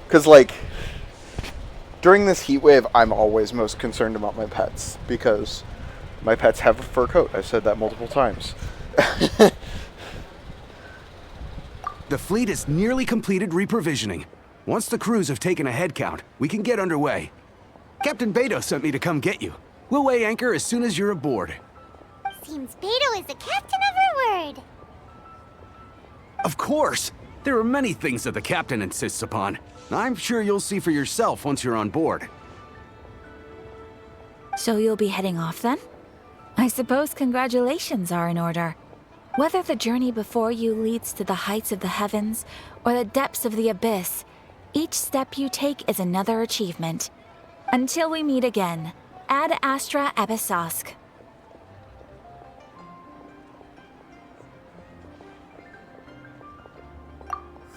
S1: Because, like, during this heat wave, I'm always most concerned about my pets because my pets have a fur coat. I've said that multiple times.
S21: The fleet has nearly completed reprovisioning. Once the crews have taken a head count, we can get underway. Captain Beidou sent me to come get you. We'll weigh anchor as soon as you're aboard.
S2: Seems Beidou is the captain of her word.
S21: Of course! There are many things that the captain insists upon. I'm sure you'll see for yourself once you're on board.
S4: So you'll be heading off then? I suppose congratulations are in order. Whether the journey before you leads to the heights of the heavens or the depths of the abyss, each step you take is another achievement. Until we meet again, Ad Astra Abyssosque.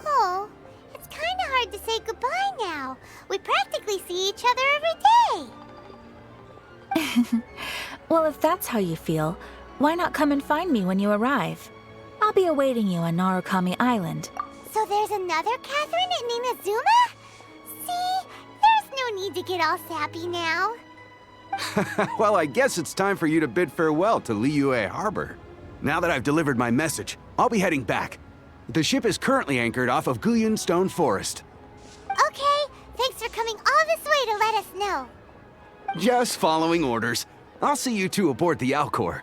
S2: Oh, it's kinda hard to say goodbye now. We practically see each other every day.
S4: Well, if that's how you feel, why not come and find me when you arrive? I'll be awaiting you on Narukami Island.
S2: So there's another Catherine in Inazuma? See? There's no need to get all sappy now.
S21: Well, I guess it's time for you to bid farewell to Liyue Harbor. Now that I've delivered my message, I'll be heading back. The ship is currently anchored off of Guyun Stone Forest.
S2: Okay, thanks for coming all this way to let us know.
S21: Just following orders. I'll see you two aboard the Alcor.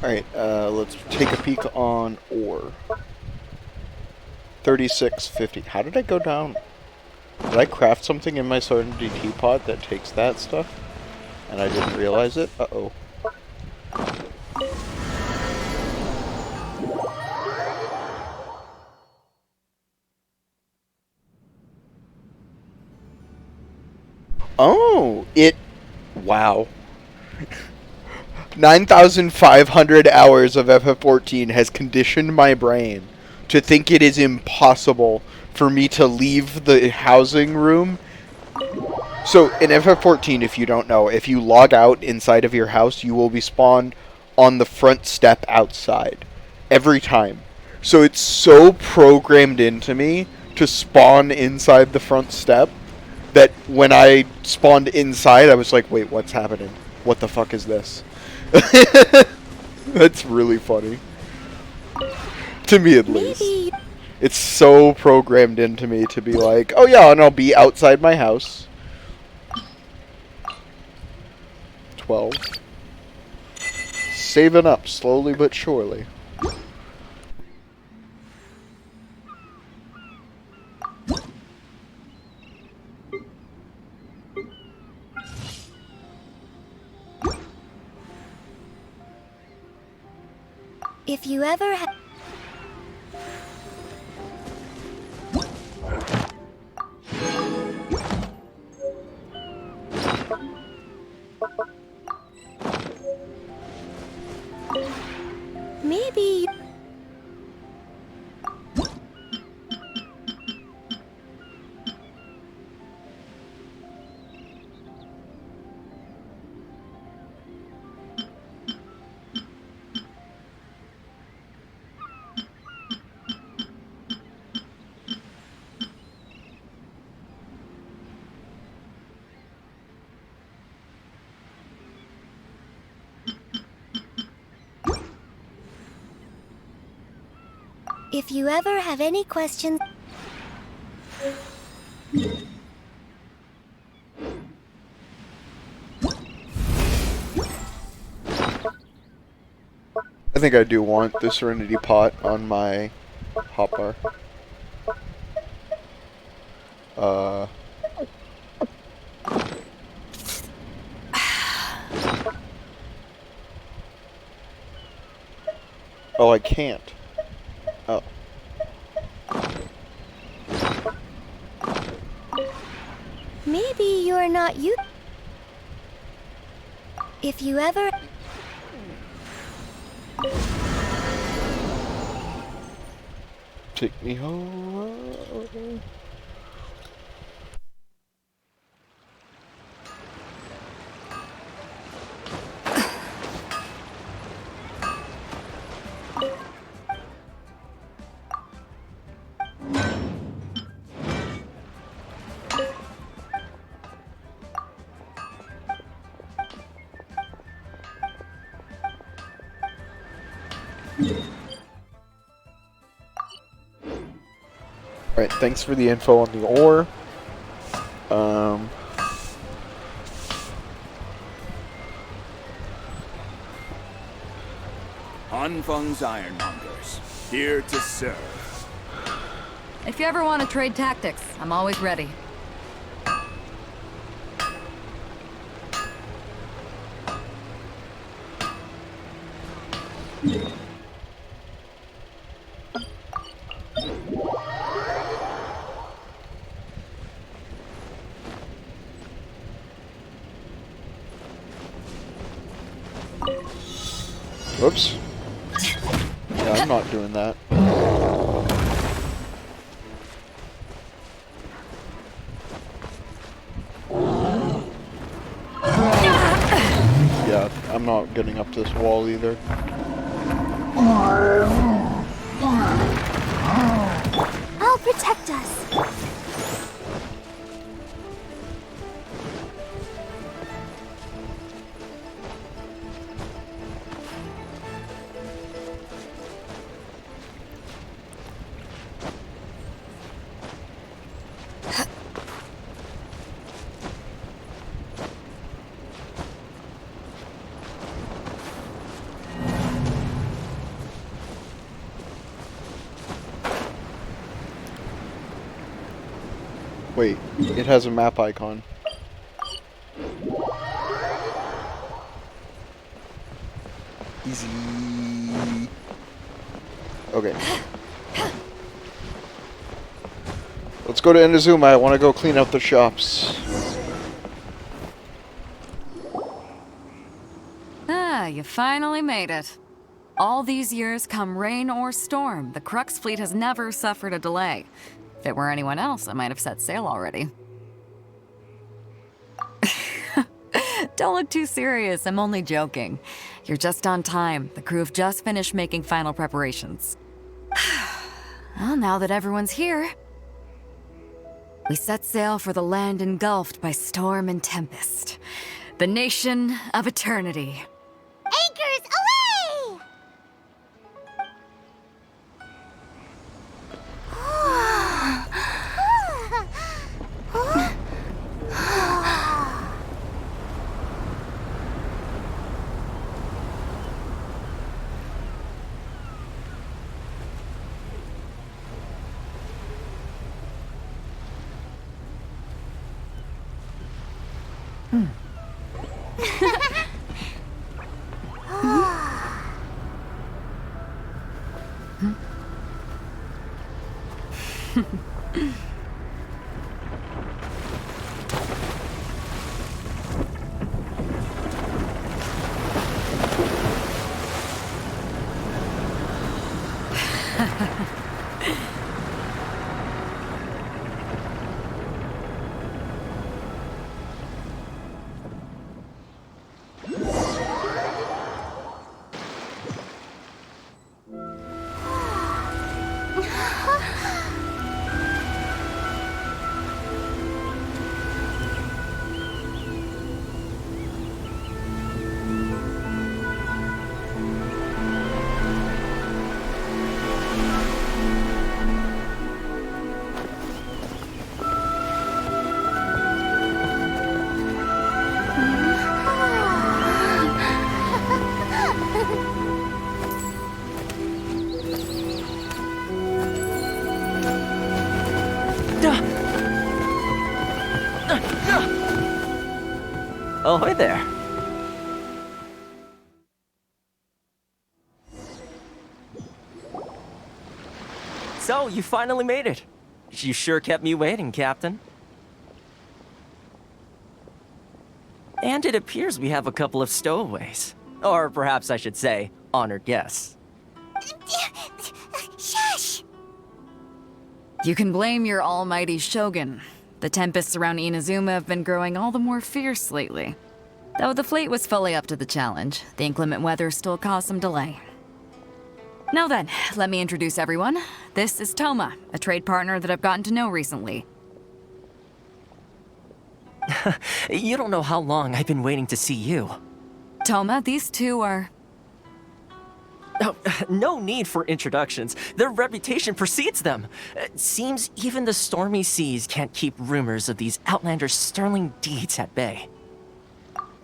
S1: Alright, let's take a peek on ore. 3650. How did I go down? Did I craft something in my Serenity teapot that takes that stuff? And I didn't realize it? Uh-oh. Oh, wow. 9,500 hours of FF14 has conditioned my brain to think it is impossible for me to leave the housing room. So, in FF14, if you don't know, if you log out inside of your house, you will be spawned on the front step outside. Every time. So it's so programmed into me to spawn inside the front step that when I spawned inside, I was like, wait, what's happening? What the fuck is this? That's really funny. To me, at least. It's so programmed into me to be like, oh yeah, and I'll be outside my house. 12. Saving up, slowly but surely.
S7: If you ever maybe if you ever have any questions.
S1: I think I do want the Serenity Pot on my hotbar. Oh, I can't. Oh.
S7: Maybe you're not you. If you ever...
S1: Take me home. Alright, thanks for the info on the ore.
S5: Hanfeng's Ironmongers, here to serve.
S6: If you ever want to trade tactics, I'm always ready.
S1: Whoops. Yeah, I'm not doing that. Yeah, I'm not getting up this wall either.
S7: I'll protect us.
S1: Wait, it has a map icon. Easy. Okay. Let's go to Inazuma. I want to go clean out the shops.
S6: Ah, you finally made it. All these years, come rain or storm, the Crux fleet has never suffered a delay. If it were anyone else, I might have set sail already. Don't look too serious, I'm only joking. You're just on time. The crew have just finished making final preparations. Well, now that everyone's here, we set sail for the land engulfed by storm and tempest. The nation of eternity.
S2: Anchors away!
S9: Ahoy there. So, you finally made it. You sure kept me waiting, Captain. And it appears we have a couple of stowaways. Or perhaps I should say, honored guests.
S2: Shush!
S6: You can blame your almighty Shogun. The tempests around Inazuma have been growing all the more fierce lately. Though the fleet was fully up to the challenge, the inclement weather still caused some delay. Now then, let me introduce everyone. This is Toma, a trade partner that I've gotten to know recently.
S9: You don't know how long I've been waiting to see you.
S6: Toma, these two are...
S9: Oh, no need for introductions. Their reputation precedes them. Seems even the stormy seas can't keep rumors of these outlanders' sterling deeds at bay.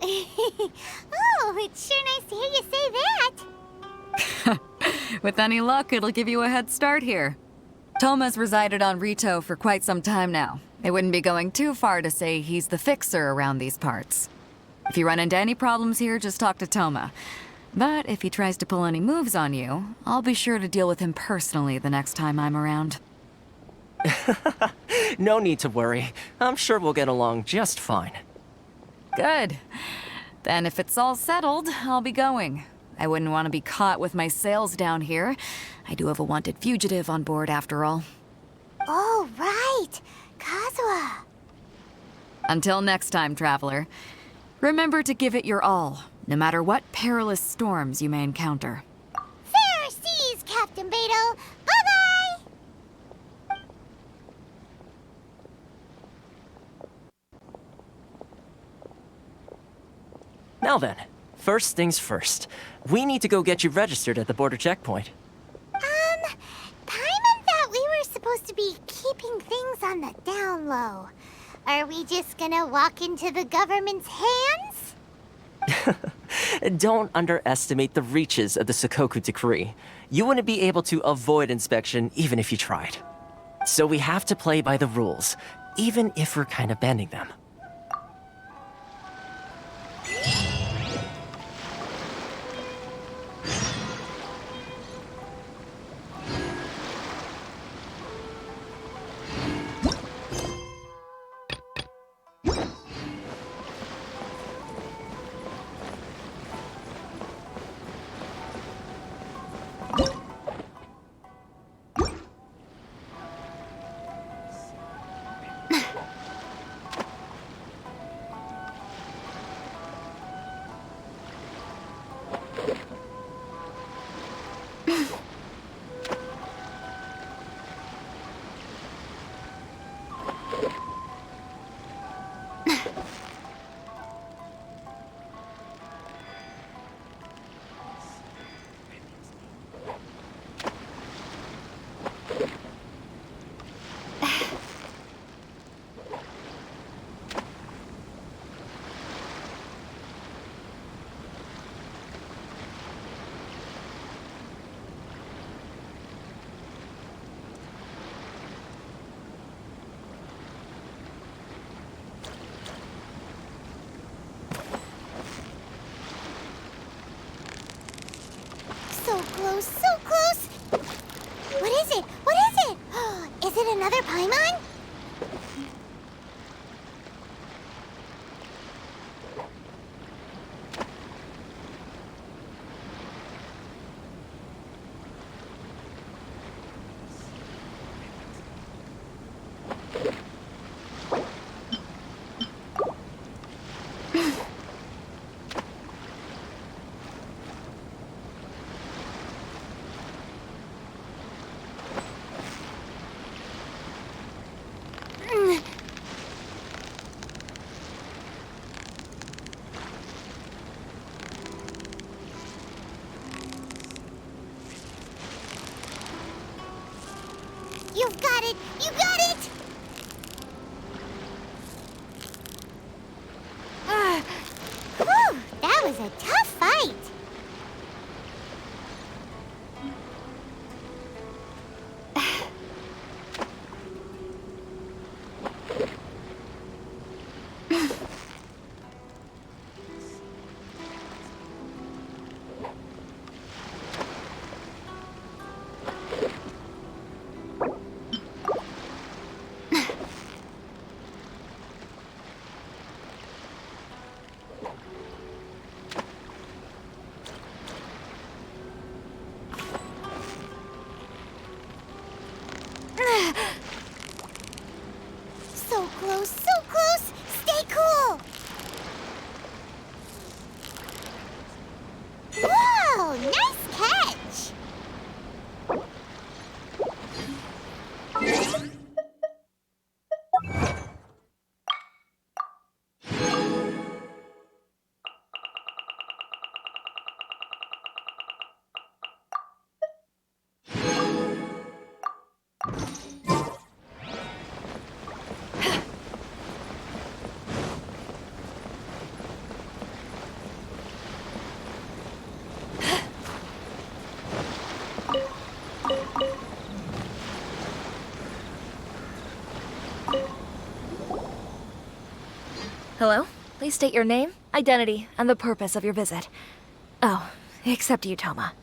S2: Oh, it's sure nice to hear you say that.
S6: With any luck, it'll give you a head start here. Toma's resided on Rito for quite some time now. It wouldn't be going too far to say he's the fixer around these parts. If you run into any problems here, just talk to Toma. But if he tries to pull any moves on you, I'll be sure to deal with him personally the next time I'm around.
S9: No need to worry. I'm sure we'll get along just fine.
S6: Good. Then if it's all settled, I'll be going. I wouldn't want to be caught with my sails down here. I do have a wanted fugitive on board after all.
S2: Oh, right. Kazuha.
S6: Until next time, traveler. Remember to give it your all, no matter what perilous storms you may encounter.
S2: Fair seas, Captain Beidou. Bye-bye!
S9: Now then, first things first. We need to go get you registered at the border checkpoint.
S2: Paimon thought we were supposed to be keeping things on the down low. Are we just gonna walk into the government's hands?
S9: Don't underestimate the reaches of the Sakoku Decree. You wouldn't be able to avoid inspection even if you tried. So we have to play by the rules, even if we're kind of bending them.
S2: So close, so close! What is it? What is it? Is it another Paimon? You've got it! You got it! Whew, that was a tough fight.
S4: Hello? Please state your name, identity, and the purpose of your visit. Oh, except you, Toma.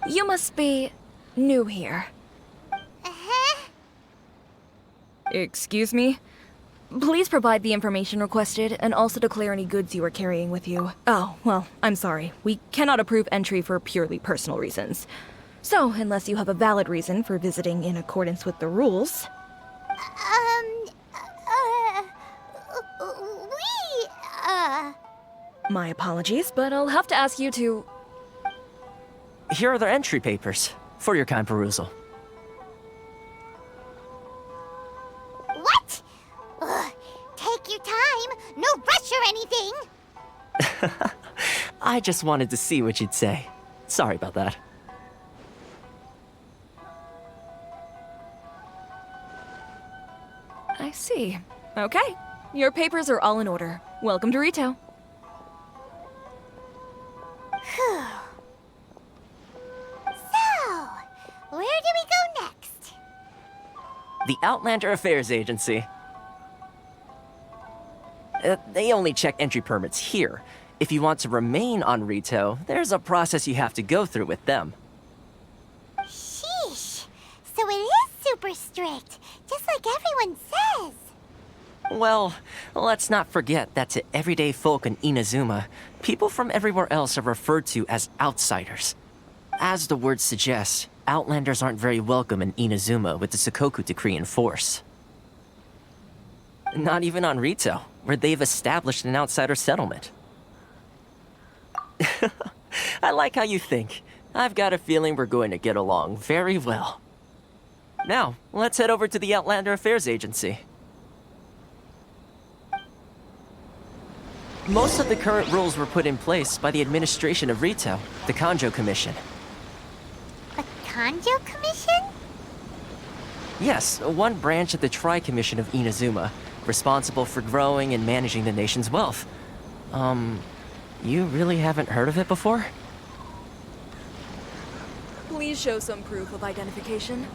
S4: You must be new here. Excuse me? Please provide the information requested and also declare any goods you are carrying with you. Oh, well, I'm sorry. We cannot approve entry for purely personal reasons. So, unless you have a valid reason for visiting in accordance with the rules... My apologies, but I'll have to ask you to...
S9: Here are their entry papers, for your kind perusal.
S2: What? Ugh, take your time. No rush or anything.
S9: I just wanted to see what you'd say. Sorry about that.
S4: I see. Okay. Your papers are all in order. Welcome to Rito.
S2: So, where do we go next?
S9: The Outlander Affairs Agency. They only check entry permits here. If you want to remain on Rito, there's a process you have to go through with them.
S2: Sheesh. So it is super strict, just like everyone says.
S9: Well, let's not forget that to everyday folk in Inazuma, people from everywhere else are referred to as outsiders. As the word suggests, Outlanders aren't very welcome in Inazuma with the Sakoku Decree in force. Not even on Rito, where they've established an outsider settlement. I like how you think. I've got a feeling we're going to get along very well. Now, let's head over to the Outlander Affairs Agency. Most of the current rules were put in place by the administration of Rito, the Kanjo Commission.
S2: The Kanjo Commission?
S9: Yes, one branch of the Tri-Commission of Inazuma, responsible for growing and managing the nation's wealth. You really haven't heard of it before?
S4: Please show some proof of identification.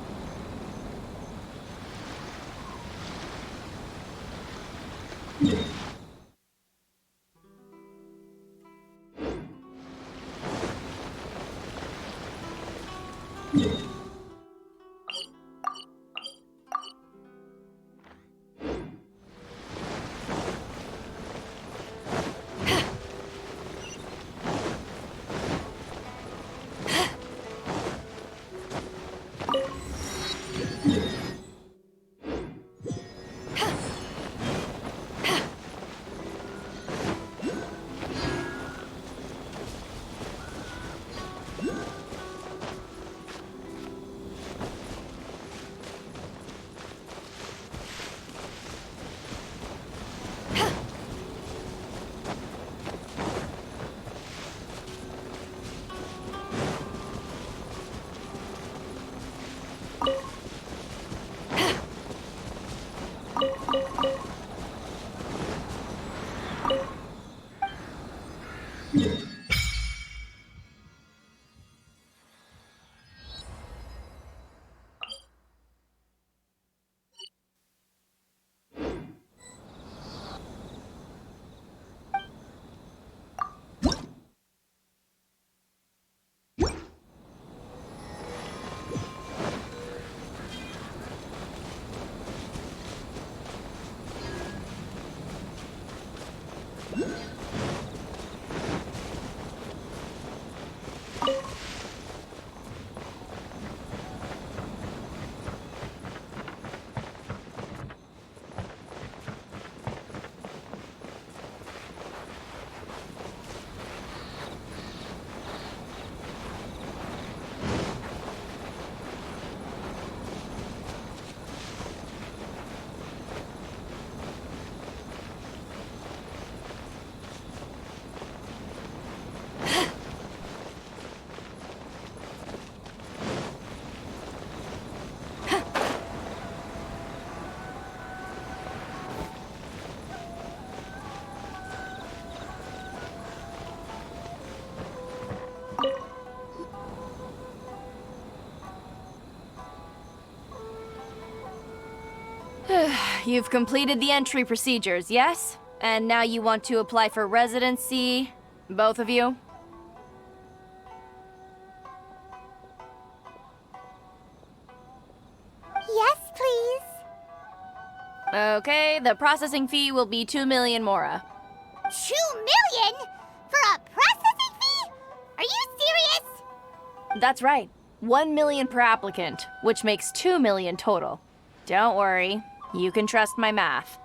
S8: You've completed the entry procedures, yes? And now you want to apply for residency, both of you?
S2: Yes, please.
S8: Okay, the processing fee will be 2 million mora.
S2: 2 million? For a processing fee? Are you serious?
S8: That's right. 1 million per applicant, which makes 2 million total. Don't worry, you can trust my math.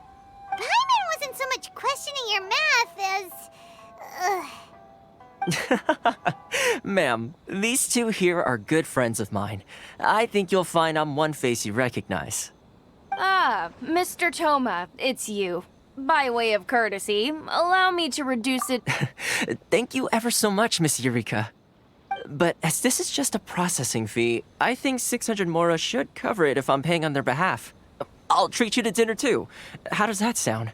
S2: Paimon wasn't so much questioning your math as...
S9: Ma'am, these two here are good friends of mine. I think you'll find I'm one face you recognize.
S8: Ah, Mr. Toma, it's you. By way of courtesy, allow me to reduce it...
S9: Thank you ever so much, Miss Eureka. But as this is just a processing fee, I think 600 mora should cover it if I'm paying on their behalf. I'll treat you to dinner too. How does that sound?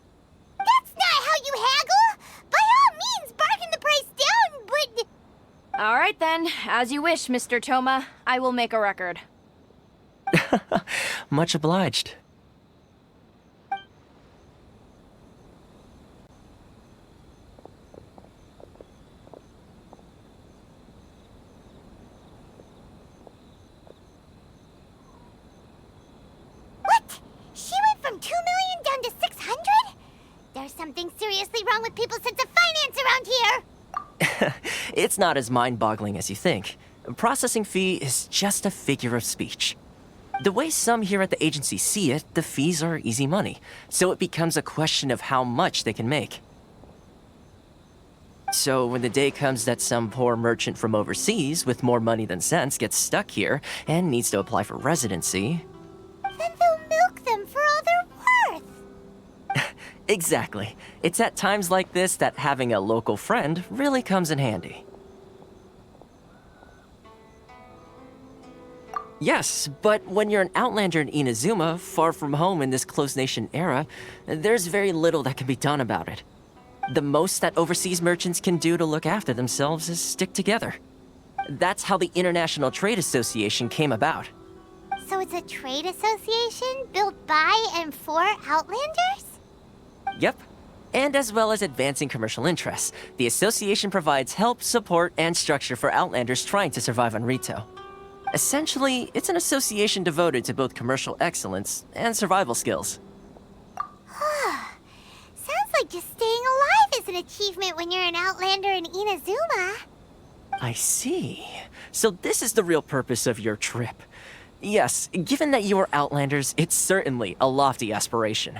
S2: That's not how you haggle! By all means, bargain the price down, but...
S8: All right then, as you wish, Mr. Toma. I will make a record.
S9: Much obliged.
S2: What? She went from 2 million down to 600? There's something seriously wrong with people's sense of finance around here!
S9: It's not as mind-boggling as you think. A processing fee is just a figure of speech. The way some here at the agency see it, the fees are easy money, so it becomes a question of how much they can make. So when the day comes that some poor merchant from overseas with more money than sense gets stuck here and needs to apply for residency...
S2: Then they'll milk them for all they're worth!
S9: Exactly. It's at times like this that having a local friend really comes in handy. Yes, but when you're an outlander in Inazuma, far from home in this closed nation era, there's very little that can be done about it. The most that overseas merchants can do to look after themselves is stick together. That's how the International Trade Association came about.
S2: So it's a trade association built by and for Outlanders?
S9: Yep. And as well as advancing commercial interests, the association provides help, support, and structure for Outlanders trying to survive on Rito. Essentially, it's an association devoted to both commercial excellence and survival skills.
S2: Sounds like just staying alive is an achievement when you're an Outlander in Inazuma.
S9: I see. So this is the real purpose of your trip. Yes, given that you are Outlanders, it's certainly a lofty aspiration.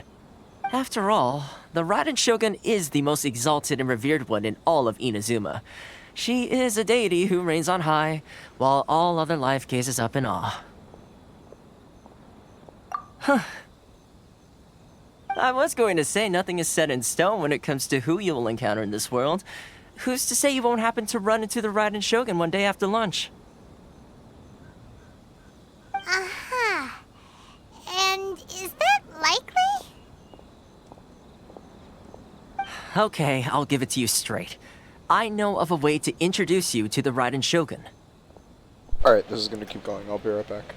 S9: After all, the Raiden Shogun is the most exalted and revered one in all of Inazuma. She is a deity who reigns on high, while all other life gazes up in awe. Huh. I was going to say nothing is set in stone when it comes to who you will encounter in this world. Who's to say you won't happen to run into the Raiden Shogun one day after lunch?
S2: Uh-huh. And is that likely?
S9: Okay, I'll give it to you straight. I know of a way to introduce you to the Raiden Shogun.
S1: Alright, this is gonna keep going. I'll be right back.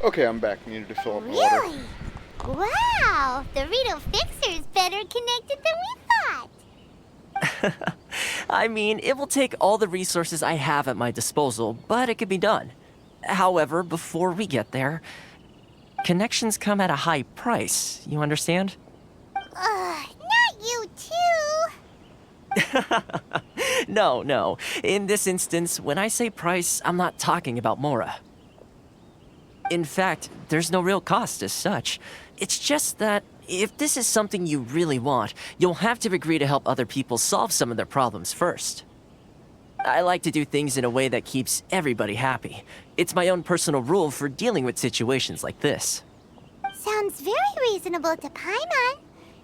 S1: Okay, I'm back. Needed to fill up my water.
S2: Really? Wow, the Rito Fixer's better connected than we thought.
S9: I mean, it will take all the resources I have at my disposal, but it could be done. However, before we get there, connections come at a high price, you understand?
S2: Not you too.
S9: No. In this instance, when I say price, I'm not talking about Mora. In fact, there's no real cost as such. It's just that if this is something you really want, you'll have to agree to help other people solve some of their problems first. I like to do things in a way that keeps everybody happy. It's my own personal rule for dealing with situations like this.
S2: Sounds very reasonable to Paimon.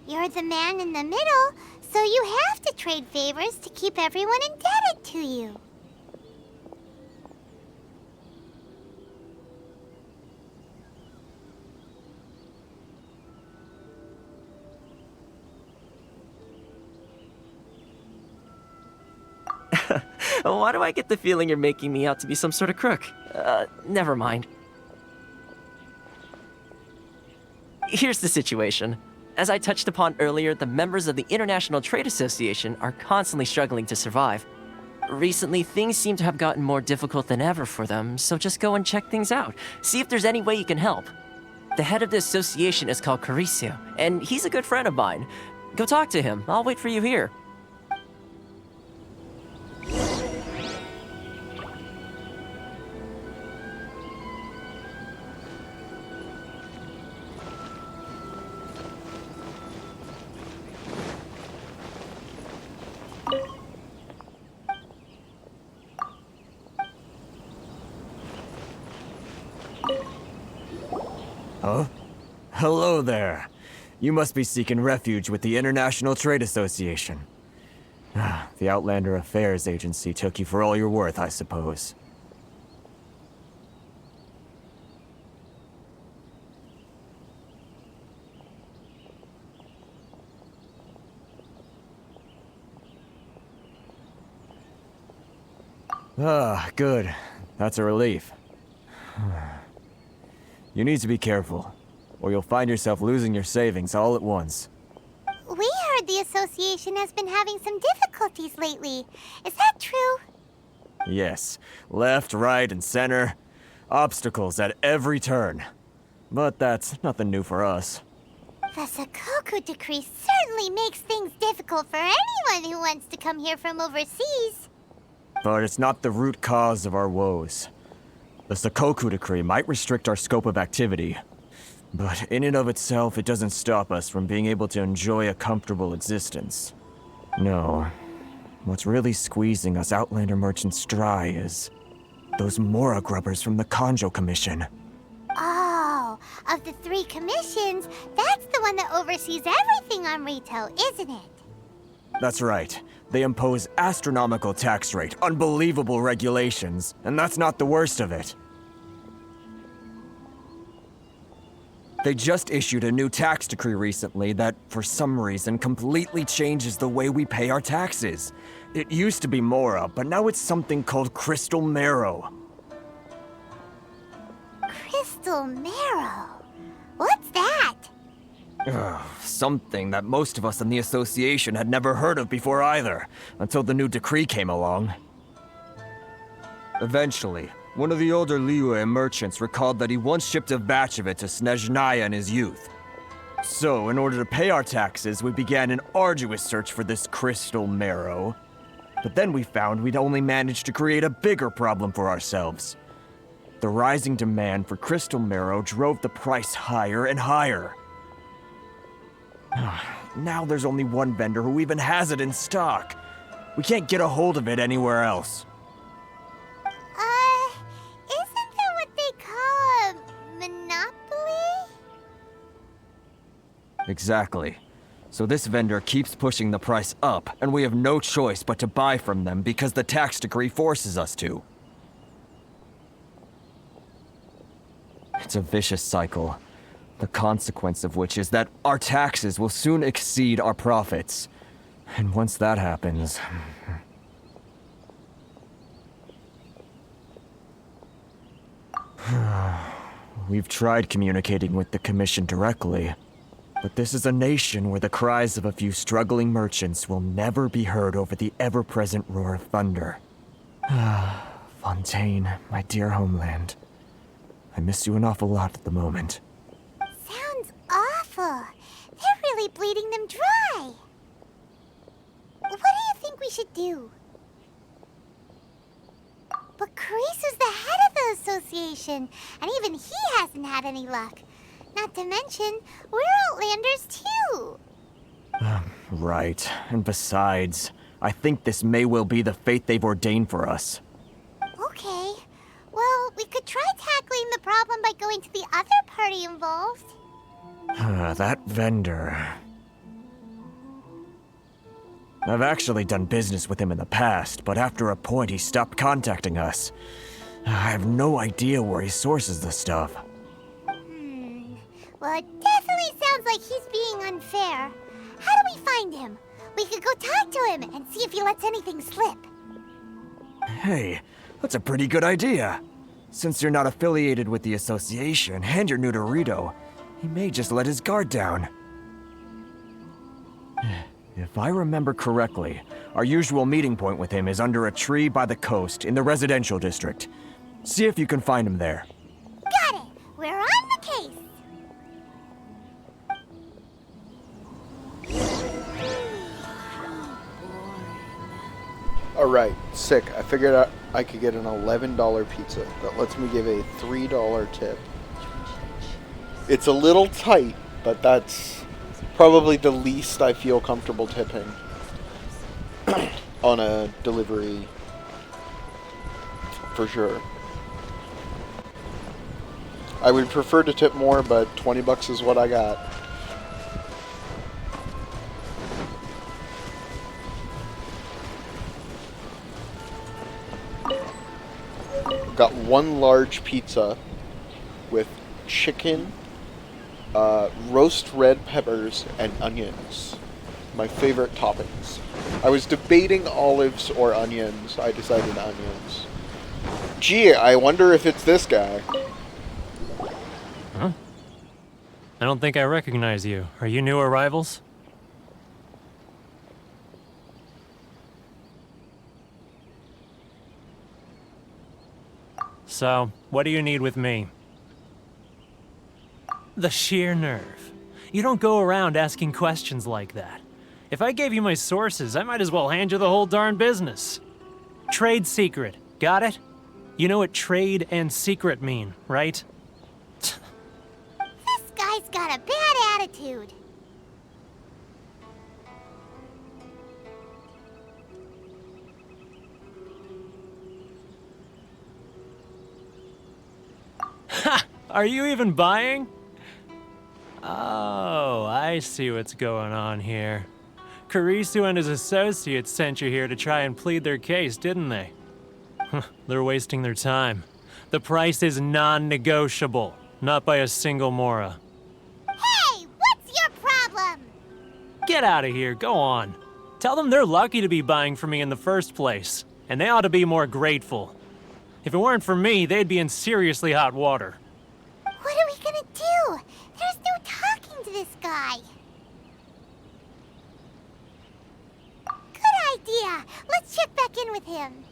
S2: You're the man in the middle, so you have to trade favors to keep everyone indebted to you.
S9: Why do I get the feeling you're making me out to be some sort of crook? Never mind. Here's the situation. As I touched upon earlier, the members of the International Trade Association are constantly struggling to survive. Recently, things seem to have gotten more difficult than ever for them, so just go and check things out. See if there's any way you can help. The head of the association is called Caricio, and he's a good friend of mine. Go talk to him. I'll wait for you here.
S10: Huh? Hello there. You must be seeking refuge with the International Trade Association. The Outlander Affairs Agency took you for all you're worth, I suppose. Good. That's a relief. You need to be careful, or you'll find yourself losing your savings all at once.
S2: We heard the association has been having some difficulties lately. Is that true?
S10: Yes. Left, right, and center. Obstacles at every turn. But that's nothing new for us.
S2: The Sakoku decree certainly makes things difficult for anyone who wants to come here from overseas.
S10: But it's not the root cause of our woes. The Sakoku decree might restrict our scope of activity, but in and of itself, it doesn't stop us from being able to enjoy a comfortable existence. No. What's really squeezing us Outlander merchants dry is those Mora grubbers from the Kanjo Commission.
S2: Oh, of the 3 commissions, that's the one that oversees everything on Rito, isn't it?
S10: That's right. They impose astronomical tax rate, unbelievable regulations, and that's not the worst of it. They just issued a new tax decree recently that, for some reason, completely changes the way we pay our taxes. It used to be Mora, but now it's something called Crystal Marrow.
S2: Crystal Marrow? What's that?
S10: Something that most of us in the association had never heard of before either, until the new decree came along. Eventually, one of the older Liyue merchants recalled that he once shipped a batch of it to Snezhnaya in his youth. So, in order to pay our taxes, we began an arduous search for this crystal marrow. But then we found we'd only managed to create a bigger problem for ourselves. The rising demand for crystal marrow drove the price higher and higher. Now there's only one vendor who even has it in stock. We can't get a hold of it anywhere else.
S2: Isn't that what they call a monopoly?
S10: Exactly. So this vendor keeps pushing the price up, and we have no choice but to buy from them because the tax decree forces us to. It's a vicious cycle. The consequence of which is that our taxes will soon exceed our profits. And once that happens... We've tried communicating with the Commission directly, but this is a nation where the cries of a few struggling merchants will never be heard over the ever-present roar of thunder. Fontaine, my dear homeland. I miss you an awful lot at the moment.
S2: Sounds awful. They're really bleeding them dry. What do you think we should do? But Carice's the head of the association, and even he hasn't had any luck. Not to mention, we're Outlanders too.
S10: Right. And besides, I think this may well be the fate they've ordained for us.
S2: Okay. Well, we could try tackling the problem by going to the other party involved.
S10: That vendor... I've actually done business with him in the past, but after a point he stopped contacting us. I have no idea where he sources the stuff.
S2: Well, it definitely sounds like he's being unfair. How do we find him? We could go talk to him and see if he lets anything slip.
S10: Hey, that's a pretty good idea. Since you're not affiliated with the association and you're new to Rito, he may just let his guard down. If I remember correctly, our usual meeting point with him is under a tree by the coast in the residential district. See if you can find him there.
S2: Got it! We're on the case!
S1: Alright, sick. I figured out I could get an $11 pizza that lets me give a $3 tip. It's a little tight, but that's probably the least I feel comfortable tipping on a delivery, for sure. I would prefer to tip more, but 20 bucks is what I got. Got one large pizza with chicken, roast red peppers, and onions. My favorite toppings. I was debating olives or onions. I decided onions. Gee, I wonder if it's this guy.
S17: Huh? I don't think I recognize you. Are you new arrivals? So, what do you need with me? The sheer nerve. You don't go around asking questions like that. If I gave you my sources, I might as well hand you the whole darn business. Trade secret. Got it? You know what trade and secret mean, right?
S2: This guy's got a bad attitude.
S17: Ha! Are you even buying? Oh, I see what's going on here. Karisu and his associates sent you here to try and plead their case, didn't they? They're wasting their time. The price is non-negotiable, not by a single Mora.
S2: Hey, what's your problem?
S17: Get out of here, go on. Tell them they're lucky to be buying from me in the first place, and they ought to be more grateful. If it weren't for me, they'd be in seriously hot water.
S2: What are we gonna do? There's no talking to this guy. Good idea. Let's check back in with him.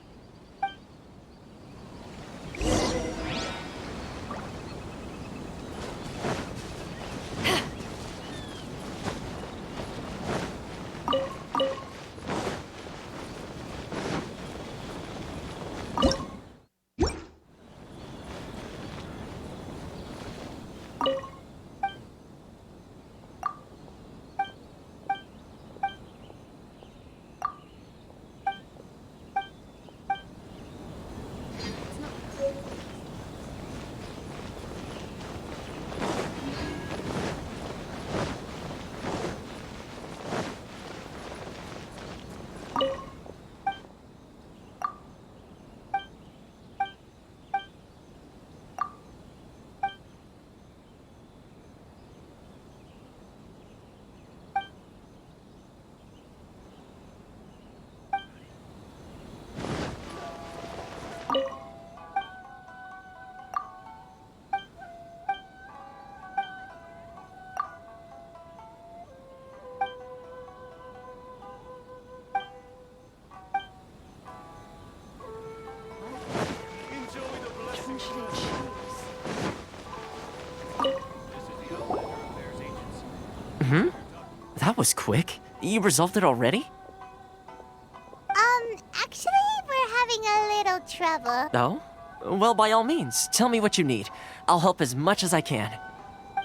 S9: was quick. You resolved it already?
S2: Actually, we're having a little trouble.
S9: Oh? Well, by all means, tell me what you need. I'll help as much as I can.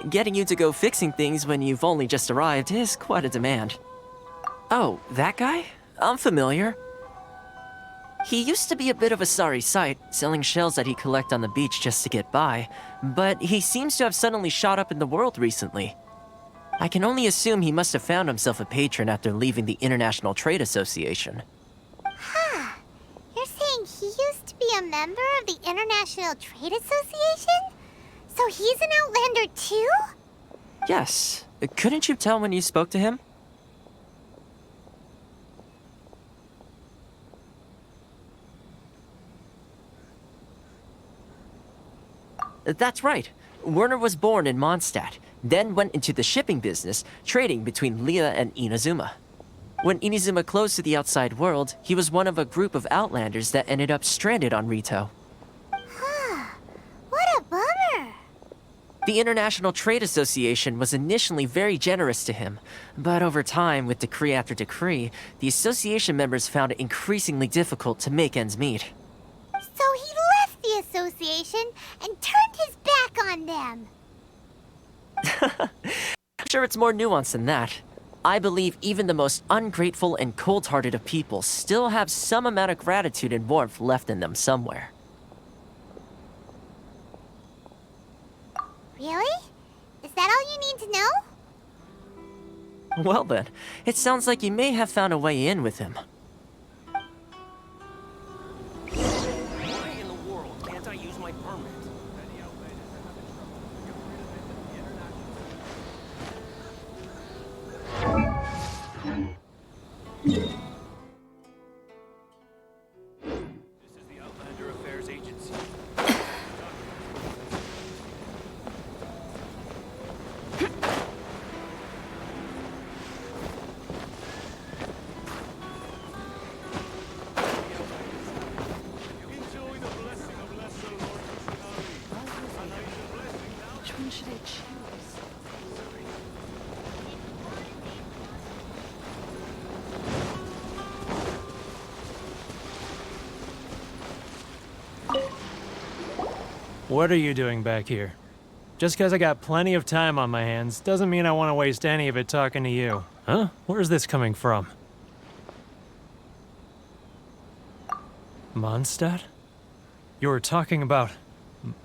S9: Getting you to go fixing things when you've only just arrived is quite a demand. Oh, that guy? I'm familiar. He used to be a bit of a sorry sight, selling shells that he'd collect on the beach just to get by, but he seems to have suddenly shot up in the world recently. I can only assume he must have found himself a patron after leaving the International Trade Association.
S2: Huh. You're saying he used to be a member of the International Trade Association? So he's an Outlander too?
S9: Yes. Couldn't you tell when you spoke to him? That's right. Werner was born in Mondstadt, then went into the shipping business, trading between Leah and Inazuma. When Inazuma closed to the outside world, he was one of a group of Outlanders that ended up stranded on Rito.
S2: What a bummer!
S9: The International Trade Association was initially very generous to him, but over time, with decree after decree, the association members found it increasingly difficult to make ends meet.
S2: So he left the association and turned his back on them.
S9: I'm sure it's more nuanced than that. I believe even the most ungrateful and cold-hearted of people still have some amount of gratitude and warmth left in them somewhere.
S2: Really? Is that all you need to know?
S9: Well then, it sounds like you may have found a way in with him.
S22: Why in the world can't I use my permit?
S5: This is the Outlander Affairs Agency. Enjoy the blessing of Lesser Lord Kusanagi.
S11: Which one should I choose?
S17: What are you doing back here? Just because I got plenty of time on my hands doesn't mean I want to waste any of it talking to you. Huh? Where's this coming from? Mondstadt? You were talking about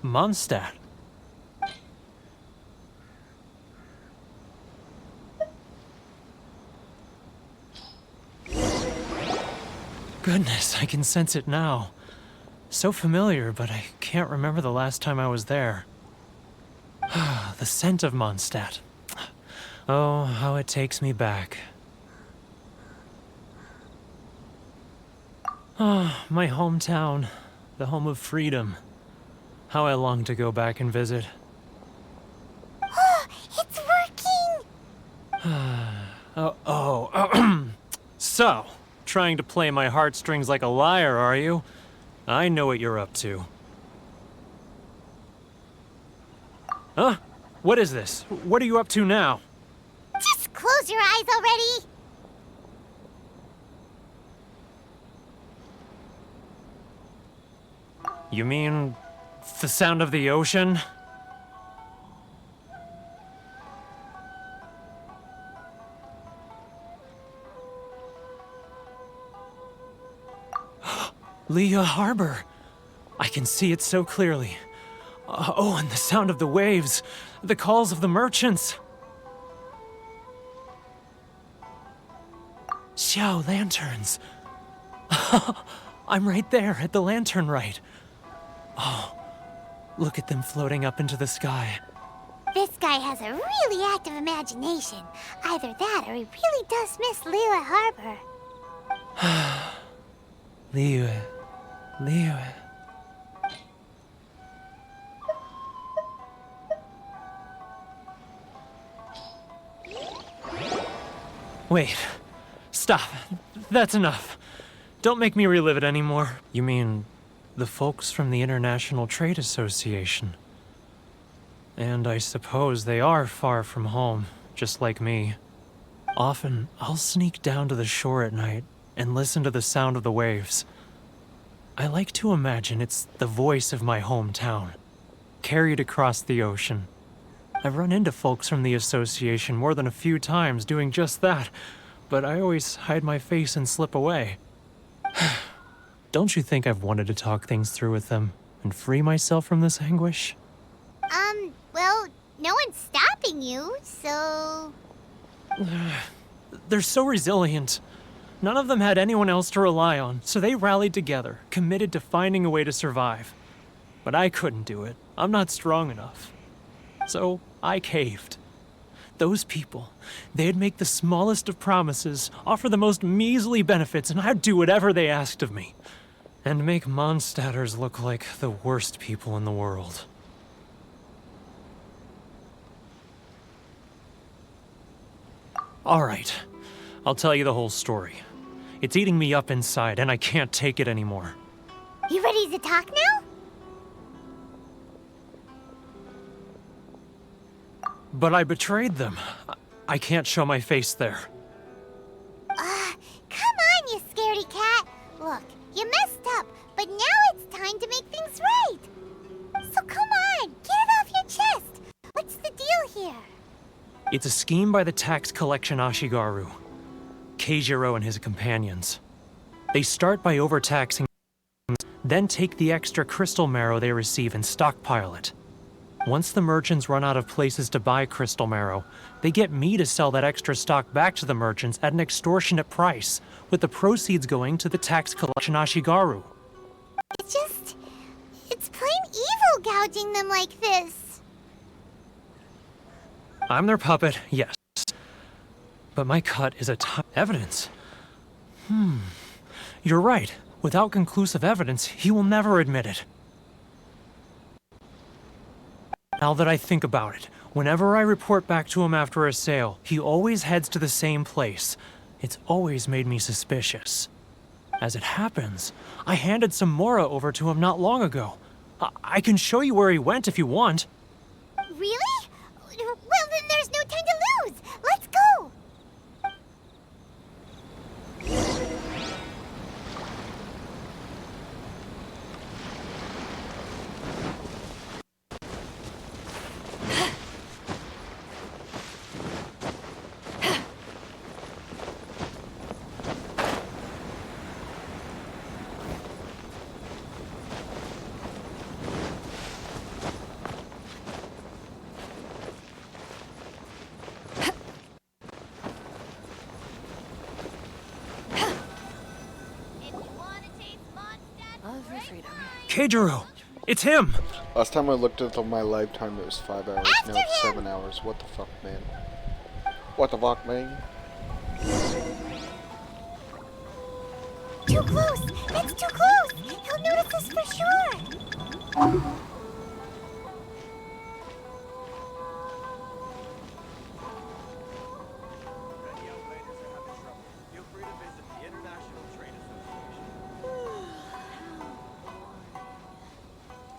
S17: Mondstadt. Goodness, I can sense it now. So familiar, but I can't remember the last time I was there. The scent of Mondstadt. Oh, how it takes me back. Oh, my hometown. The home of freedom. How I long to go back and visit.
S2: It's working!
S17: So, trying to play my heartstrings like a liar, are you? I know what you're up to. Huh? What is this? What are you up to now?
S2: Just close your eyes already!
S17: You mean the sound of the ocean? Leah Harbor. I can see it so clearly. Oh, and the sound of the waves. The calls of the merchants. Xiao lanterns. I'm right there at the lantern right. Oh, look at them floating up into the sky.
S2: This guy has a really active imagination. Either that or he really does miss Liyue Harbor.
S17: Liyue. Liyue. Wait. Stop. That's enough. Don't make me relive it anymore. You mean the folks from the International Trade Association? And I suppose they are far from home, just like me. Often, I'll sneak down to the shore at night and listen to the sound of the waves. I like to imagine it's the voice of my hometown, carried across the ocean. I've run into folks from the association more than a few times doing just that, but I always hide my face and slip away. Don't you think I've wanted to talk things through with them and free myself from this anguish?
S2: Well, no one's stopping you, so...
S17: They're so resilient. None of them had anyone else to rely on, so they rallied together, committed to finding a way to survive. But I couldn't do it. I'm not strong enough. So I caved. Those people, they'd make the smallest of promises, offer the most measly benefits, and I'd do whatever they asked of me. And make Mondstadters look like the worst people in the world. Alright, I'll tell you the whole story. It's eating me up inside, and I can't take it anymore.
S2: You ready to talk now?
S17: But I betrayed them. I can't show my face there.
S2: Come on, you scaredy cat. Look, you messed up, but now it's time to make things right. So come on, get it off your chest. What's the deal here?
S17: It's a scheme by the tax collection Ashigaru, Keijiro and his companions. They start by overtaxing, then take the extra crystal marrow they receive and stockpile it. Once the merchants run out of places to buy crystal marrow, they get me to sell that extra stock back to the merchants at an extortionate price, with the proceeds going to the tax collection Ashigaru.
S2: It's plain evil gouging them like this.
S17: I'm their puppet, yes. But my cut is a ton of evidence. You're right. Without conclusive evidence, he will never admit it. Now that I think about it, whenever I report back to him after a sale, he always heads to the same place. It's always made me suspicious. As it happens, I handed some Mora over to him not long ago. I can show you where he went if you want.
S2: Really? Well, then there's no time to lose. Let's go.
S17: Keijiro! It's him!
S1: Last time I looked at my lifetime, it was 5 hours. Now it's 7 hours. What the fuck, man? What the fuck, man?
S2: Too close! That's too close! He'll notice us for sure!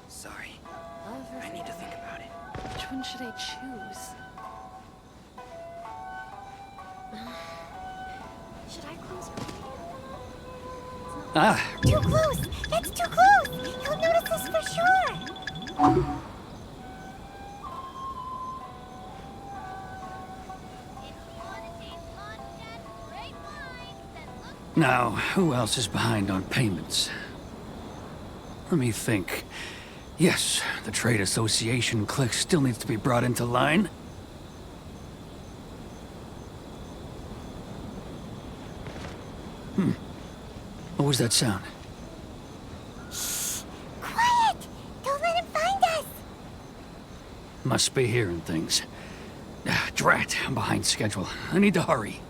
S14: Sorry. I need to think about it. Which one should I choose? Should I close my eyes?
S2: Too close! That's too close! He'll notice us for sure!
S16: Now, who else is behind on payments? Let me think. Yes, the Trade Association clique still needs to be brought into line. What was that sound?
S2: Quiet! Don't let him find us!
S16: Must be hearing things. Drat, I'm behind schedule. I need to hurry.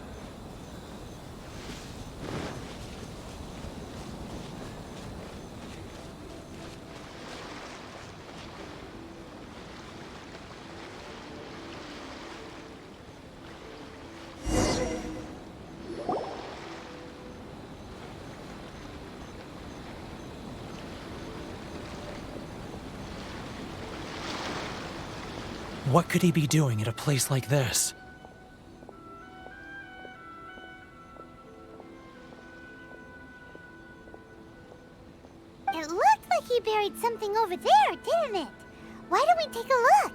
S17: What could he be doing at a place like this?
S2: over there, didn't it? Why don't we take a look?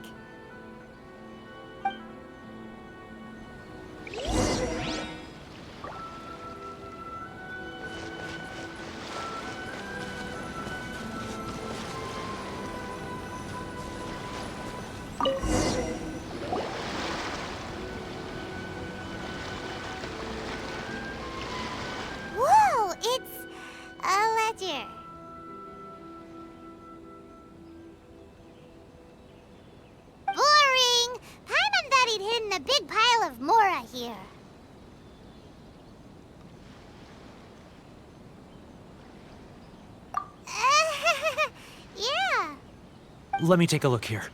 S2: Whoa, it's a ledger. Boring! Paimon thought he'd hidden a big pile of Mora here. Yeah.
S17: Let me take a look here.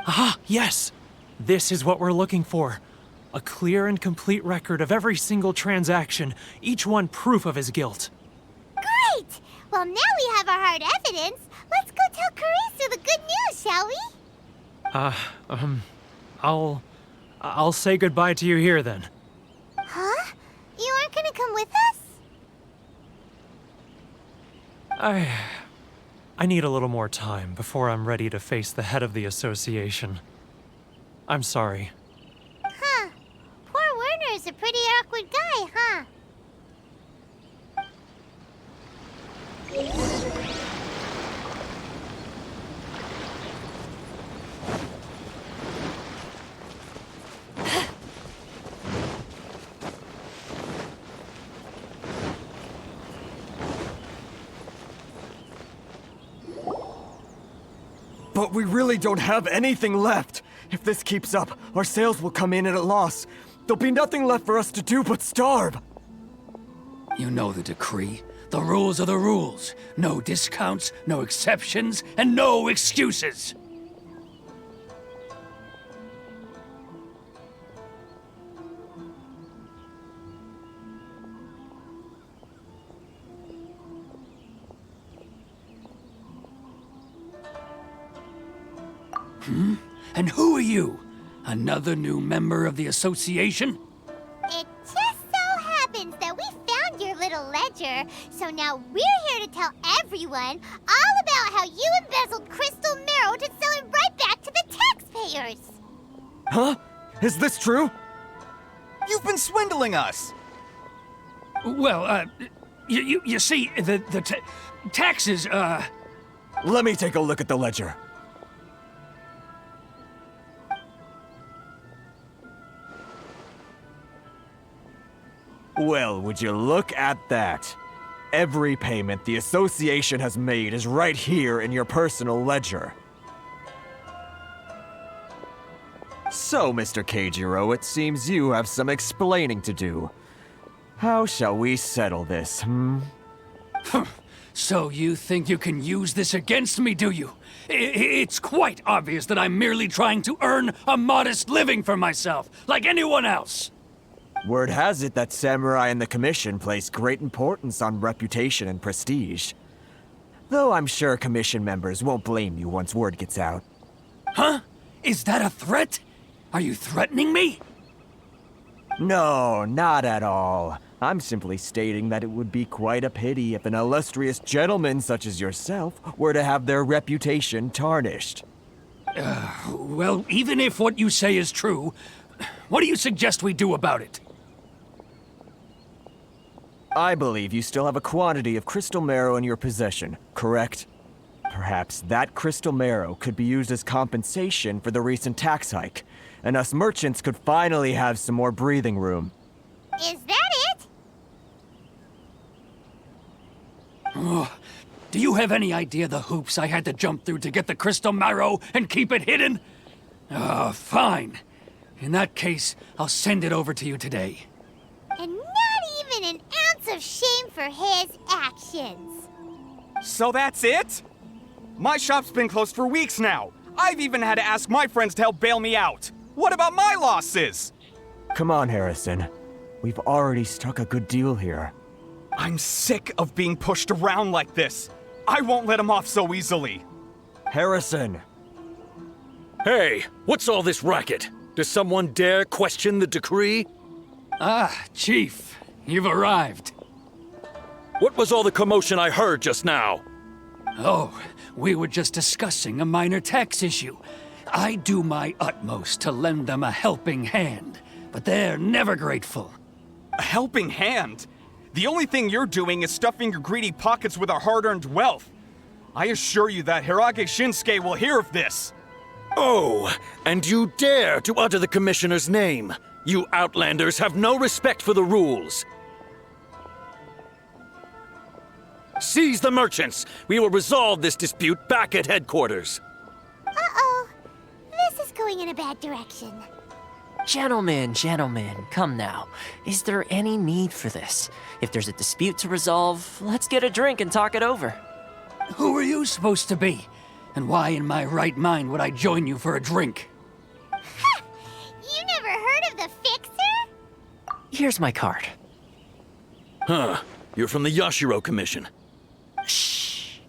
S17: Aha, yes! This is what we're looking for. A clear and complete record of every single transaction, each one proof of his guilt.
S2: Great! Well, now we have our hard evidence. Let's go tell Karisu the good news, shall we?
S17: I'll say goodbye to you here then.
S2: Huh? You aren't gonna come with us?
S17: I need a little more time before I'm ready to face the head of the association. I'm sorry.
S2: Huh. Poor Werner's a pretty awkward guy, huh?
S10: But we really don't have anything left. If this keeps up, our sales will come in at a loss. There'll be nothing left for us to do but starve.
S16: You know the decree. The rules are the rules. No discounts, no exceptions, and no excuses. And who are you? Another new member of the association?
S2: It just so happens that we found your little ledger, so now we're here to tell everyone all about how you embezzled crystal marrow to sell it right back to the taxpayers.
S10: Huh? Is this true?
S15: You've been swindling us!
S16: Well, you see, the taxes,
S10: Let me take a look at the ledger. Well, would you look at that? Every payment the association has made is right here in your personal ledger. So, Mr. Keijiro, it seems you have some explaining to do. How shall we settle this,
S16: So you think you can use this against me, do you? It's quite obvious that I'm merely trying to earn a modest living for myself, like anyone else.
S10: Word has it that samurai and the commission place great importance on reputation and prestige. Though I'm sure commission members won't blame you once word gets out.
S16: Huh? Is that a threat? Are you threatening me?
S10: No, not at all. I'm simply stating that it would be quite a pity if an illustrious gentleman such as yourself were to have their reputation tarnished.
S16: Well, even if what you say is true, what do you suggest we do about it?
S10: I believe you still have a quantity of crystal marrow in your possession, correct? Perhaps that crystal marrow could be used as compensation for the recent tax hike, and us merchants could finally have some more breathing room.
S2: Is that it?
S16: Oh, do you have any idea the hoops I had to jump through to get the crystal marrow and keep it hidden? Fine. In that case, I'll send it over to you today.
S2: And not even an ounce of shame for his actions.
S15: So that's it? My shop's been closed for weeks now. I've even had to ask my friends to help bail me out. What about my losses?
S10: Come on, Harrison. We've already struck a good deal here.
S15: I'm sick of being pushed around like this. I won't let him off so easily.
S10: Harrison!
S19: Hey, what's all this racket? Does someone dare question the decree?
S16: Ah, Chief, you've arrived.
S19: What was all the commotion I heard just now?
S16: Oh, we were just discussing a minor tax issue. I do my utmost to lend them a helping hand, but they're never grateful.
S15: A helping hand? The only thing you're doing is stuffing your greedy pockets with our hard-earned wealth. I assure you that Hirage Shinsuke will hear of this.
S19: Oh, and you dare to utter the Commissioner's name. You Outlanders have no respect for the rules. Seize the merchants. We will resolve this dispute back at headquarters.
S2: Uh-oh. This is going in a bad direction.
S9: Gentlemen, come now. Is there any need for this? If there's a dispute to resolve, let's get a drink and talk it over.
S16: Who are you supposed to be? And why in my right mind would I join you for a drink?
S2: Ha! You never heard of the Fixer?
S9: Here's my card.
S19: Huh. You're from the Yashiro Commission.
S9: Shh.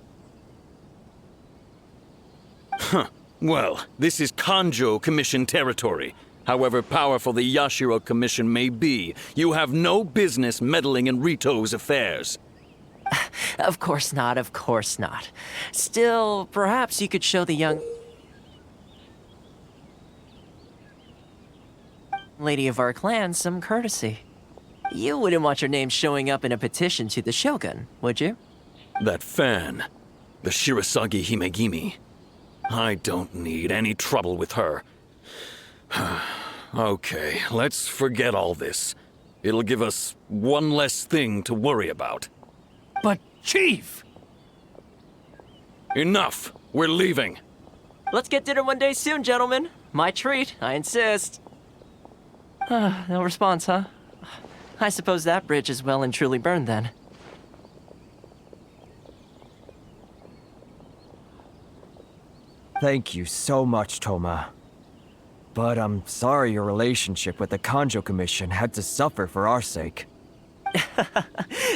S19: Huh. Well, this is Kanjo Commission territory. However powerful the Yashiro Commission may be, you have no business meddling in Rito's affairs.
S9: Of course not, of course not. Still, perhaps you could show the young lady of our clan some courtesy. You wouldn't want your name showing up in a petition to the Shogun, would you?
S19: That fan, the Shirasagi Himegimi. I don't need any trouble with her. Okay, let's forget all this. It'll give us one less thing to worry about.
S16: But, Chief!
S19: Enough! We're leaving!
S9: Let's get dinner one day soon, gentlemen. My treat, I insist. No response, huh? I suppose that bridge is well and truly burned then.
S10: Thank you so much, Toma. But I'm sorry your relationship with the Kanjo Commission had to suffer for our sake.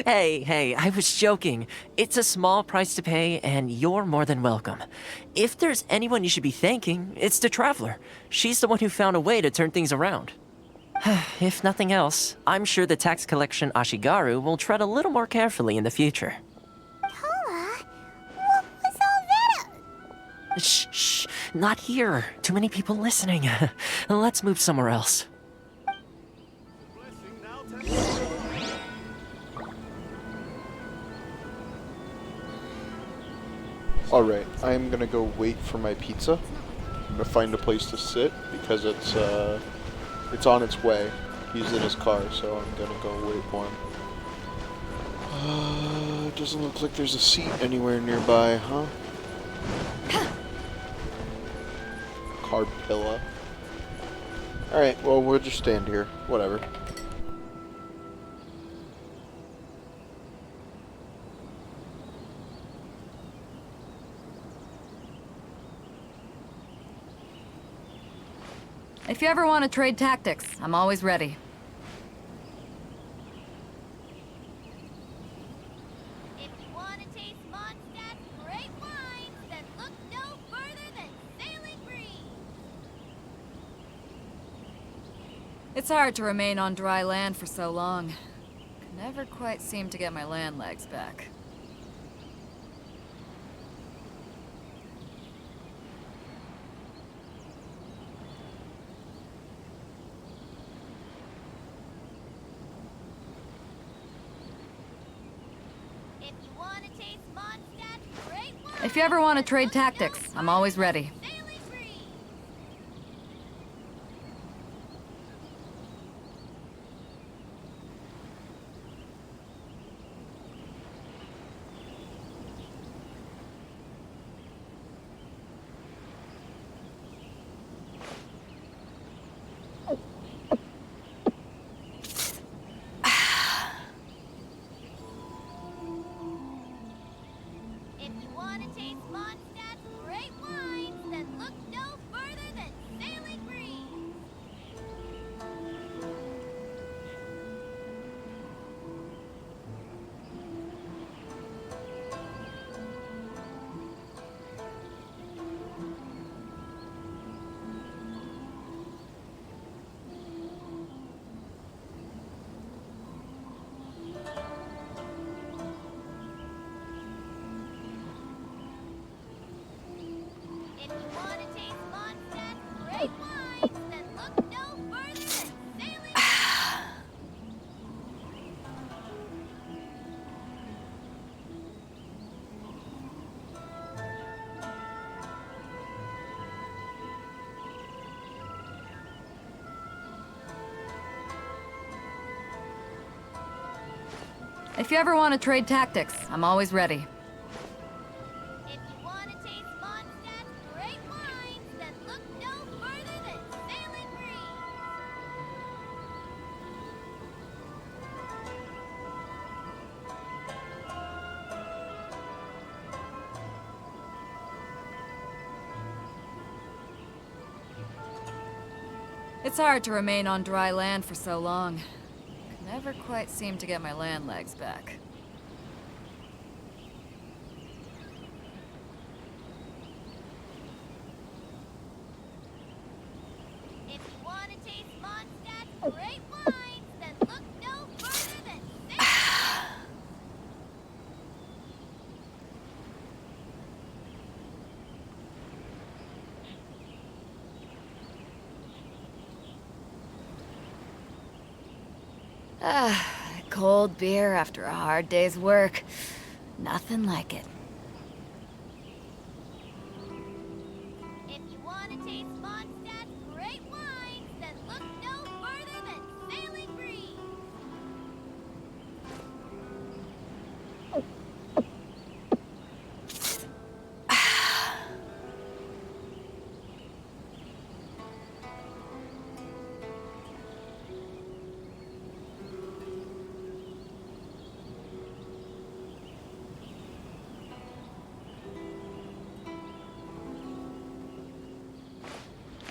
S9: Hey, I was joking. It's a small price to pay, and you're more than welcome. If there's anyone you should be thanking, it's the Traveler. She's the one who found a way to turn things around. If nothing else, I'm sure the tax collection Ashigaru will tread a little more carefully in the future.
S2: Toma, what was all that?
S9: Shh, not here. Too many people listening. Let's move somewhere else.
S1: Alright, I'm gonna go wait for my pizza. I'm gonna find a place to sit because it's on its way. He's in his car, so I'm gonna go wait for him. It doesn't look like there's a seat anywhere nearby, huh? Carpilla. Alright, well, we'll just stand here. Whatever.
S6: If you ever want to trade tactics, I'm always ready.
S2: If you want to taste Mondstadt's great wines, then look no further than Sailing Breeze.
S6: It's hard to remain on dry land for so long. Can never quite seem to get my land legs back. If you ever want to trade tactics, I'm always ready.
S2: If you want to taste Mondstadt's great wines, If you want to taste Mondstadt's great wines, then look no further than Sailing
S6: If you ever want to trade tactics, I'm always ready.
S2: If you want to taste Mondstadt's great wines, then look no further than Sailing Breeze.
S6: It's hard to remain on dry land for so long. Never quite seem to get my land legs back.
S2: If you want to taste Mondstadt's great wines, then look no further than Sailing
S6: Ah, cold beer after a hard day's work. Nothing like it.
S2: If you want to taste Mondstadt's great wines, then look no further than Sailing Breeze.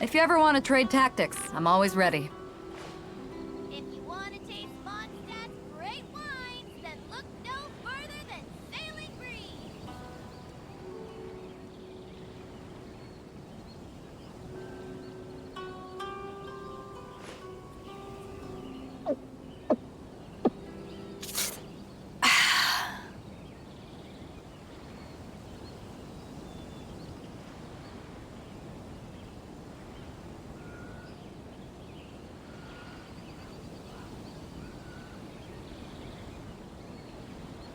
S6: If you ever want to trade tactics, I'm always ready.
S2: If you want to taste Mondstadt's great wines, then look no further than Sailing Breeze.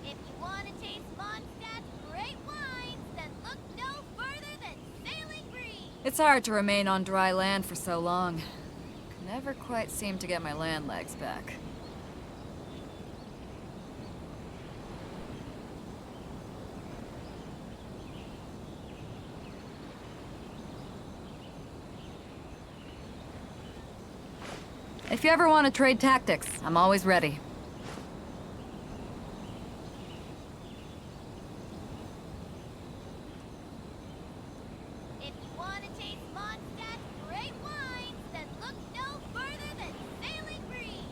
S2: If you want to taste Mondstadt's great wines, then look no further than Sailing Breeze.
S6: It's hard to remain on dry land for so long. Never quite seem to get my land legs back. If you ever want to trade tactics, I'm always ready.
S2: If you want to taste Mondstadt's great wines, then look no further than Sailing Breeze.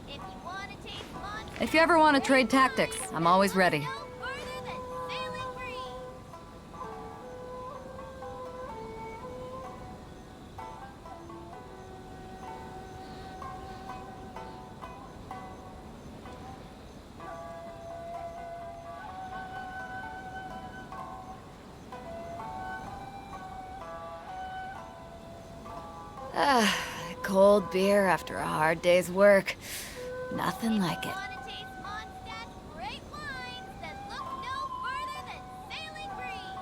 S2: If you want to taste Mondstadt's
S6: If you ever want to trade tactics, I'm always ready.
S2: no further than Sailing Breeze.
S6: Ah, cold beer after a hard day's work. Nothing like it.
S2: Want to taste Mondstadt's great wines, then look no further than Sailing Breeze.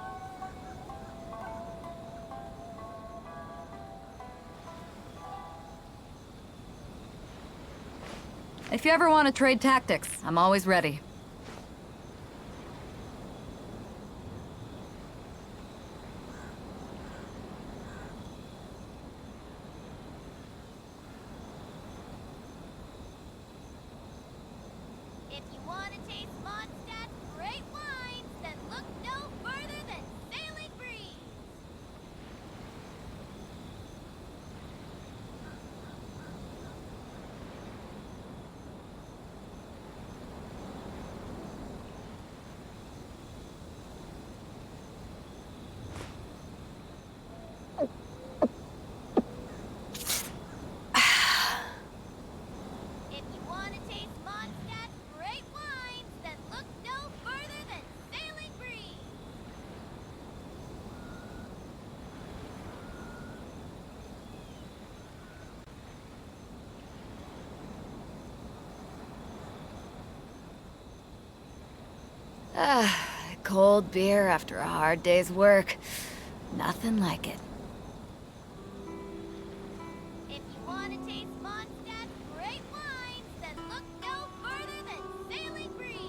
S6: If you ever want to trade tactics, I'm always ready.
S2: If you want to taste Mondstadt's great wines, then look no further than Sailing Breeze.
S4: Cold beer after a hard day's work. Nothing like it.
S2: If you want to taste Mondstadt's great wines, then look no further than Sailing Breeze.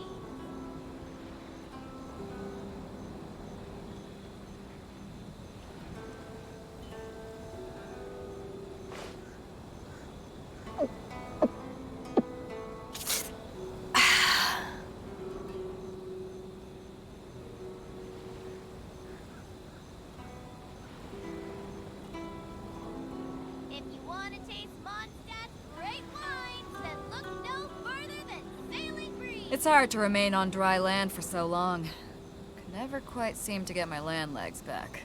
S2: If you want to taste Mondstadt's great wines, then look no further than Sailing Breeze.
S6: It's hard to remain on dry land for so long. Can never quite seem to get my land legs back.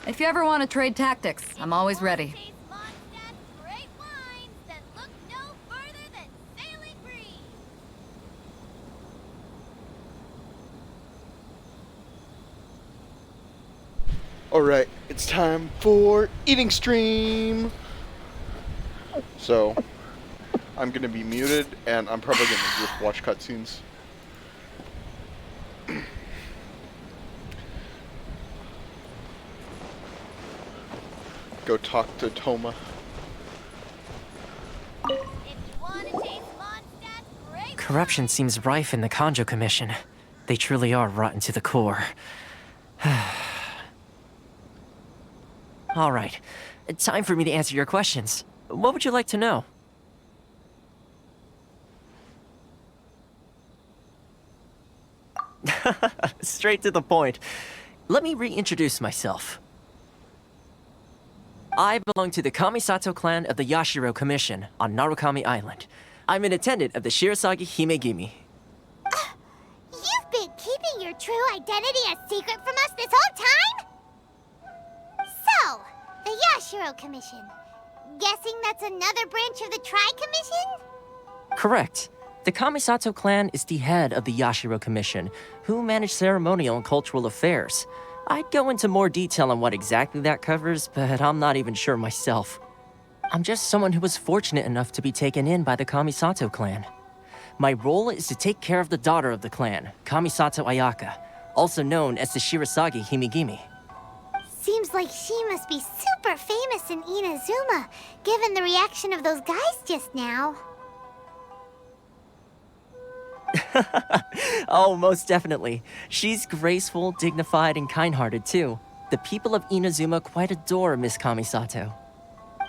S6: If you ever want to trade tactics, I'm always ready.
S2: Great wines, then look no further than Sailing Breeze.
S1: Alright, it's time for eating stream. So, I'm gonna be muted, and I'm probably gonna just watch cutscenes. Go talk to Toma.
S9: Corruption seems rife in the Kanjo Commission. They truly are rotten to the core. Alright, time for me to answer your questions. What would you like to know? Straight to the point. Let me reintroduce myself. I belong to the Kamisato clan of the Yashiro Commission on Narukami Island. I'm an attendant of the Shirasagi Himegimi.
S2: You've been keeping your true identity a secret from us this whole time? So, the Yashiro Commission. Guessing that's another branch of the Tri-Commission?
S9: Correct. The Kamisato clan is the head of the Yashiro Commission, who manage ceremonial and cultural affairs. I'd go into more detail on what exactly that covers, but I'm not even sure myself. I'm just someone who was fortunate enough to be taken in by the Kamisato clan. My role is to take care of the daughter of the clan, Kamisato Ayaka, also known as the Shirasagi Himegimi.
S2: Seems like she must be super famous in Inazuma, given the reaction of those guys just now.
S9: Oh, most definitely. She's graceful, dignified, and kind-hearted too. The people of Inazuma quite adore Miss Kamisato.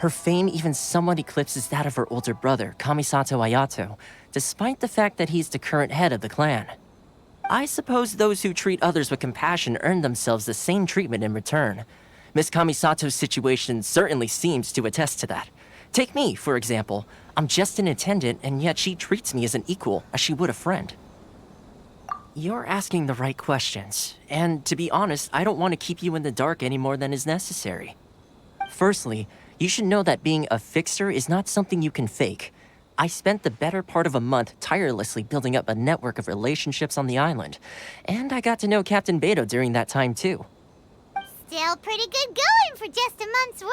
S9: Her fame even somewhat eclipses that of her older brother, Kamisato Ayato, despite the fact that he's the current head of the clan. I suppose those who treat others with compassion earn themselves the same treatment in return. Miss Kamisato's situation certainly seems to attest to that. Take me, for example. I'm just an attendant, and yet she treats me as an equal, as she would a friend. You're asking the right questions, and to be honest, I don't want to keep you in the dark any more than is necessary. Firstly, you should know that being a fixer is not something you can fake. I spent the better part of a month tirelessly building up a network of relationships on the island, and I got to know Captain Beidou during that time too.
S2: Still pretty good going for just a month's work.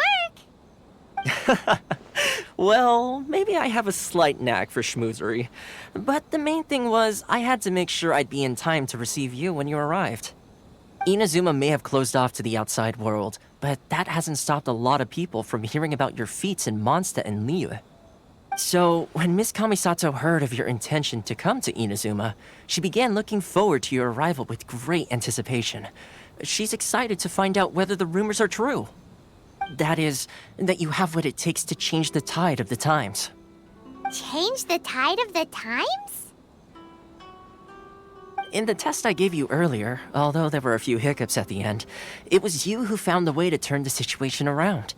S9: Well, maybe I have a slight knack for schmoozery. But the main thing was, I had to make sure I'd be in time to receive you when you arrived. Inazuma may have closed off to the outside world, but that hasn't stopped a lot of people from hearing about your feats in Mondstadt and Liyue. So, when Miss Kamisato heard of your intention to come to Inazuma, she began looking forward to your arrival with great anticipation. She's excited to find out whether the rumors are true. That is, that you have what it takes to change the tide of the times.
S2: Change the tide of the times?
S9: In the test I gave you earlier, although there were a few hiccups at the end, it was you who found the way to turn the situation around.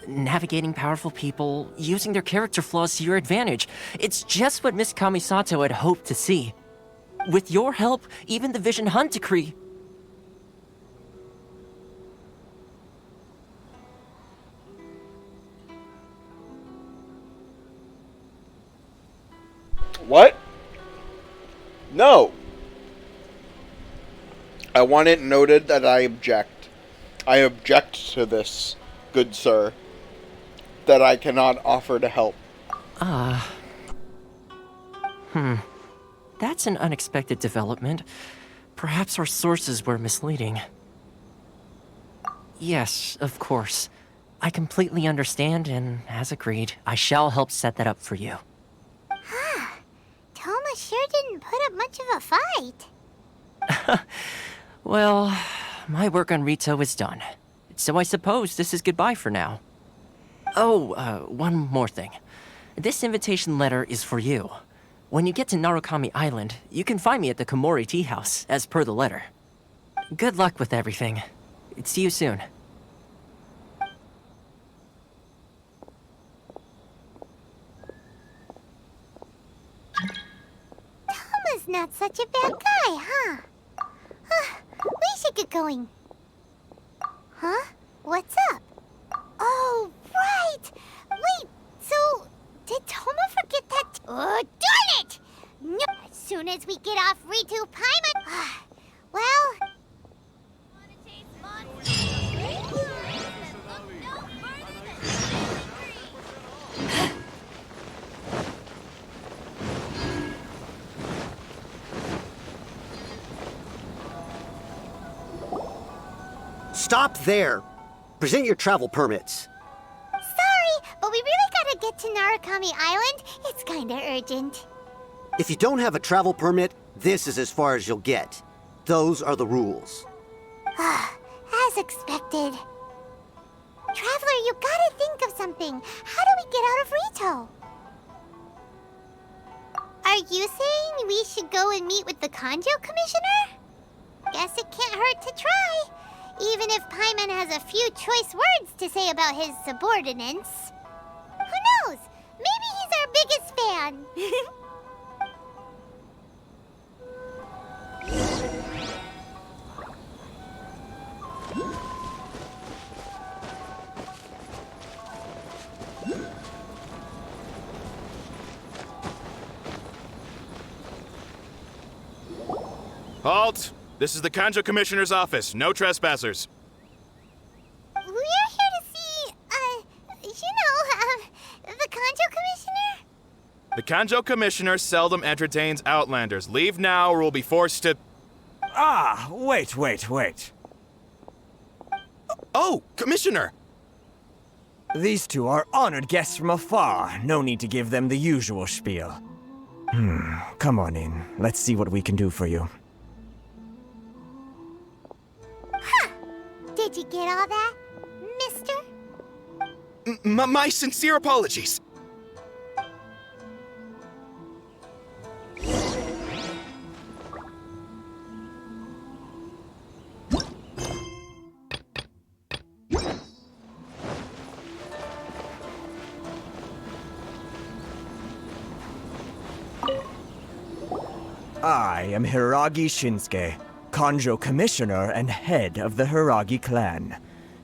S9: Navigating powerful people, using their character flaws to your advantage. It's just what Miss Kamisato had hoped to see. With your help, even the Vision Hunt decree...
S1: What? No. I want it noted that I object. I object to this, good sir. That I cannot offer to help.
S9: That's an unexpected development. Perhaps our sources were misleading. Yes, of course. I completely understand, and as agreed, I shall help set that up for you.
S2: Toma sure didn't put up much of a fight.
S9: Well, my work on Rito is done. So I suppose this is goodbye for now. Oh, one more thing. This invitation letter is for you. When you get to Narukami Island, you can find me at the Komori Tea House, as per the letter. Good luck with everything. See you soon.
S2: Toma's not such a bad guy, huh? We should get going. Huh? What's up? Oh, right! Wait, so did Toma forget that? Oh, darn it! No. As soon as we get off Ritu Paimon... well...
S12: Stop there! Present your travel permits.
S2: Sorry, but we really gotta get to Narukami Island. It's kinda urgent.
S12: If you don't have a travel permit, this is as far as you'll get. Those are the rules.
S2: As expected. Traveler, you gotta think of something. How do we get out of Rito? Are you saying we should go and meet with the Kanjo Commissioner? Guess it can't hurt to try. Even if Paimon has a few choice words to say about his subordinates. Who knows? Maybe he's our biggest fan.
S15: Halt! This is the Kanjo Commissioner's office. No trespassers.
S2: We're here to see, the Kanjo Commissioner?
S15: The Kanjo Commissioner seldom entertains Outlanders. Leave now or we'll be forced to...
S10: Ah, wait.
S15: Oh, Commissioner!
S10: These two are honored guests from afar. No need to give them the usual spiel. Come on in. Let's see what we can do for you.
S2: Did you get all that, mister?
S15: My sincere apologies.
S10: I am Hiragi Shinsuke, Kanjo Commissioner and head of the Hiragi clan.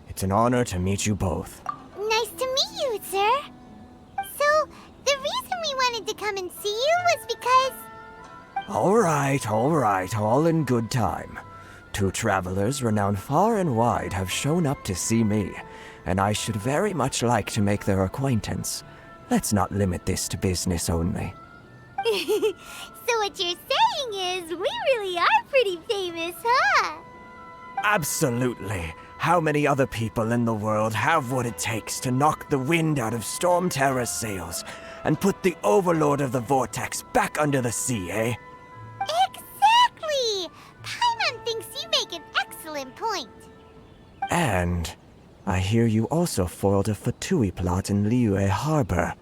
S10: It's an honor to meet you both.
S2: Nice to meet you, sir. So, the reason we wanted to come and see you was because...
S10: All right, all in good time. Two travelers renowned far and wide have shown up to see me, and I should very much like to make their acquaintance. Let's not limit this to business only.
S2: So what you're saying is, we really are pretty famous, huh?
S10: Absolutely. How many other people in the world have what it takes to knock the wind out of Storm Terror's sails and put the Overlord of the Vortex back under the sea, eh?
S2: Exactly! Paimon thinks you make an excellent point.
S10: And I hear you also foiled a Fatui plot in Liyue Harbor.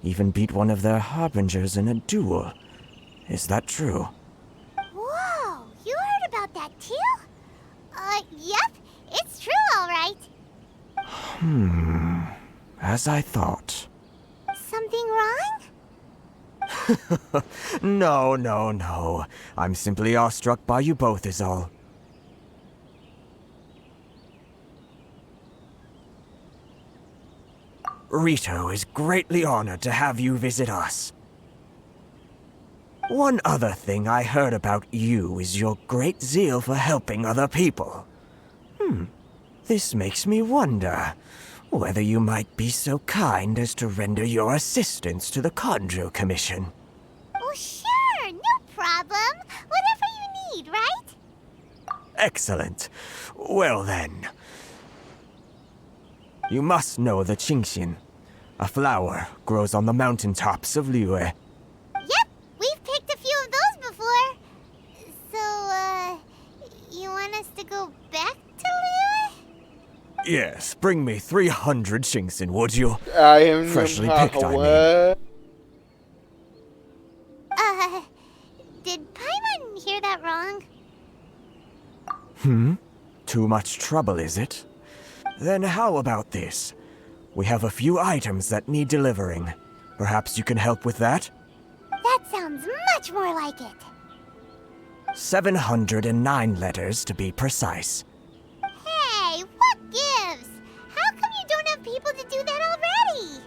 S10: Even beat one of their harbingers in a duel. Is that true?
S2: Whoa, you heard about that too? Yep, it's true, all right.
S10: As I thought.
S2: Something wrong?
S10: No. I'm simply awestruck by you both is all. Rito is greatly honored to have you visit us. One other thing I heard about you is your great zeal for helping other people. This makes me wonder whether you might be so kind as to render your assistance to the Conjo Commission.
S2: Oh, sure, no problem. Whatever you need, right?
S10: Excellent. Well then. You must know the Qingxin. A flower grows on the mountaintops of Liyue.
S2: Yep, we've picked a few of those before. So, you want us to go back to Liyue?
S10: Yes, bring me 300 Qingxin, would you?
S1: I am
S10: freshly picked, I mean.
S2: Did Paimon hear that wrong?
S10: Too much trouble, is it? Then how about this? We have a few items that need delivering. Perhaps you can help with that?
S2: That sounds much more like it.
S10: 709 letters to be precise.
S2: Hey, what gives? How come you don't have people to do that already?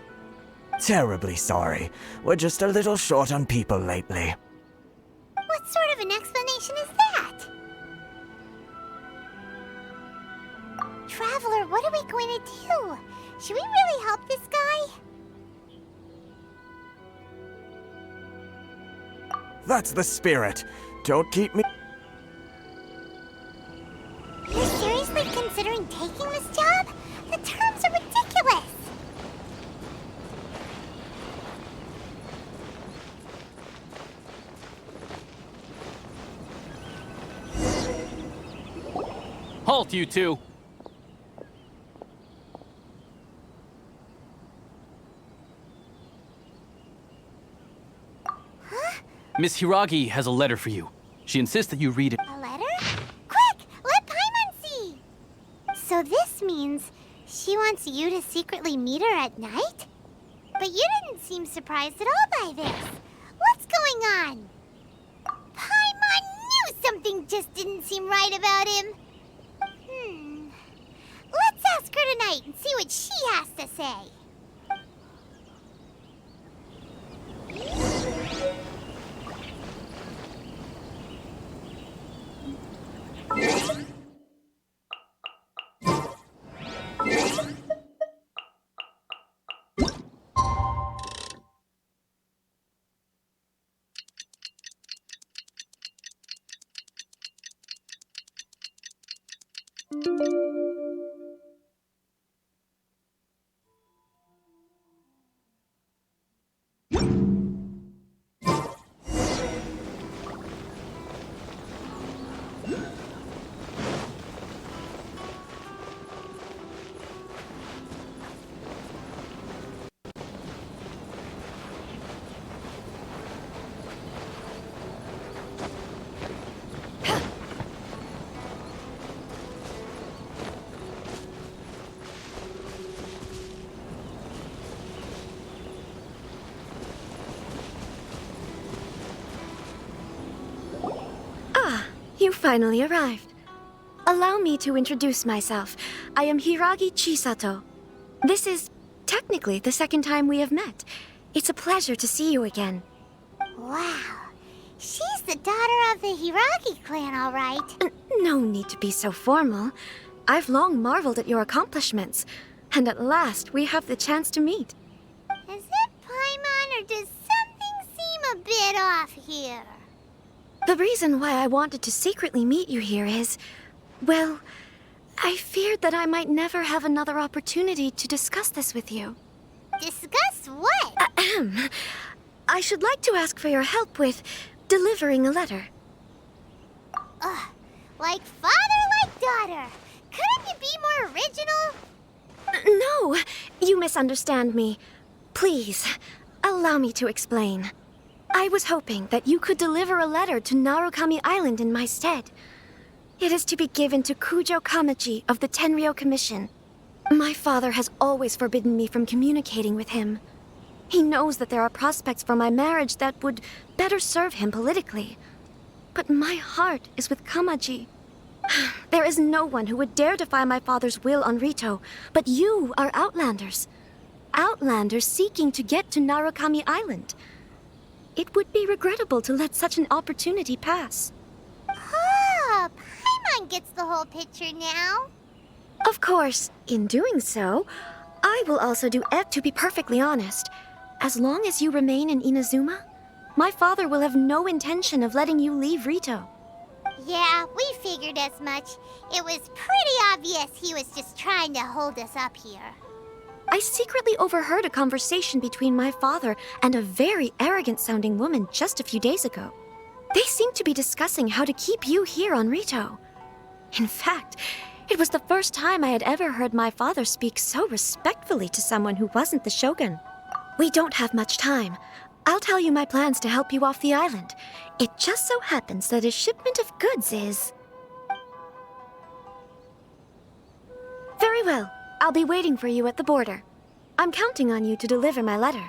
S10: Terribly sorry. We're just a little short on people lately.
S2: What sort of an explanation is that? Traveler, what are we going to do? Should we really help this guy?
S10: That's the spirit. Don't keep me...
S2: You're seriously considering taking this job? The terms are ridiculous!
S13: Halt, you two! Miss Hiragi has a letter for you. She insists that you read it.
S2: A letter? Quick! Let Paimon see! So this means she wants you to secretly meet her at night? But you didn't seem surprised at all by this. What's going on? Paimon knew something just didn't seem right about him. Let's ask her tonight and see what she has to say.
S20: You finally arrived. Allow me to introduce myself. I am Hiragi Chisato. This is technically the second time we have met. It's a pleasure to see you again.
S2: Wow. She's the daughter of the Hiragi clan, all right.
S20: No need to be so formal. I've long marveled at your accomplishments, and at last we have the chance to meet.
S2: Is it Paimon, or does something seem a bit off here?
S20: The reason why I wanted to secretly meet you here is, well, I feared that I might never have another opportunity to discuss this with you.
S2: Discuss what?
S20: I should like to ask for your help with delivering a letter.
S2: Like father, like daughter. Couldn't you be more original?
S20: No, you misunderstand me. Please, allow me to explain. I was hoping that you could deliver a letter to Narukami Island in my stead. It is to be given to Kujo Kamachi of the Tenryou Commission. My father has always forbidden me from communicating with him. He knows that there are prospects for my marriage that would better serve him politically. But my heart is with Kamaji. There is no one who would dare defy my father's will on Rito, but you are Outlanders. Outlanders seeking to get to Narukami Island. It would be regrettable to let such an opportunity pass.
S2: Oh, Paimon gets the whole picture now.
S20: Of course, in doing so, I will also do to be perfectly honest. As long as you remain in Inazuma, my father will have no intention of letting you leave Rito.
S2: Yeah, we figured as much. It was pretty obvious he was just trying to hold us up here.
S20: I secretly overheard a conversation between my father and a very arrogant-sounding woman just a few days ago. They seemed to be discussing how to keep you here on Rito. In fact, it was the first time I had ever heard my father speak so respectfully to someone who wasn't the shogun. We don't have much time. I'll tell you my plans to help you off the island. It just so happens that a shipment of goods is... Very well. I'll be waiting for you at the border. I'm counting on you to deliver my letter.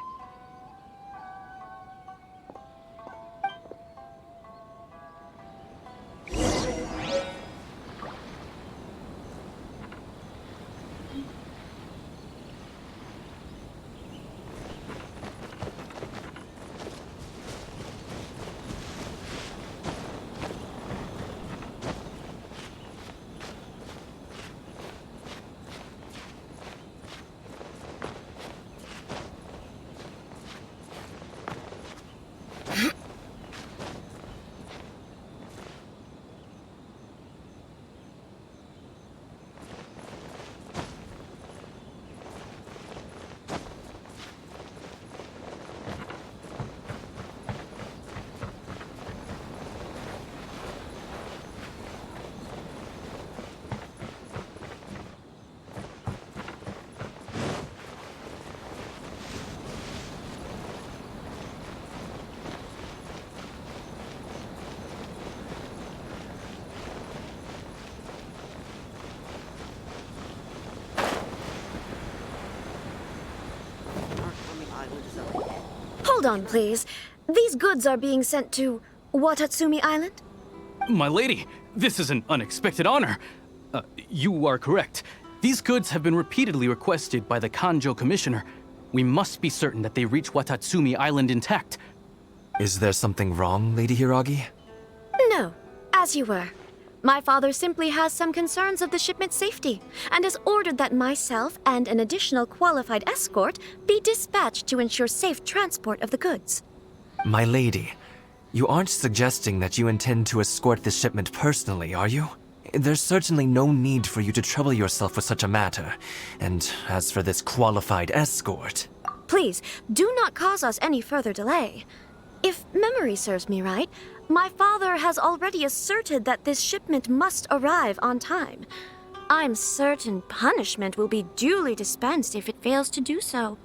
S20: Hold on, please. These goods are being sent to Watatsumi Island?
S13: My lady, this is an unexpected honor. You are correct. These goods have been repeatedly requested by the Kanjo Commissioner. We must be certain that they reach Watatsumi Island intact.
S22: Is there something wrong, Lady Hiragi?
S20: No, as you were. My father simply has some concerns of the shipment's safety, and has ordered that myself and an additional qualified escort be dispatched to ensure safe transport of the goods.
S22: My lady, you aren't suggesting that you intend to escort this shipment personally, are you? There's certainly no need for you to trouble yourself with such a matter. And as for this qualified escort...
S20: Please, do not cause us any further delay. If memory serves me right, my father has already asserted that this shipment must arrive on time. I'm certain punishment will be duly dispensed if it fails to do so.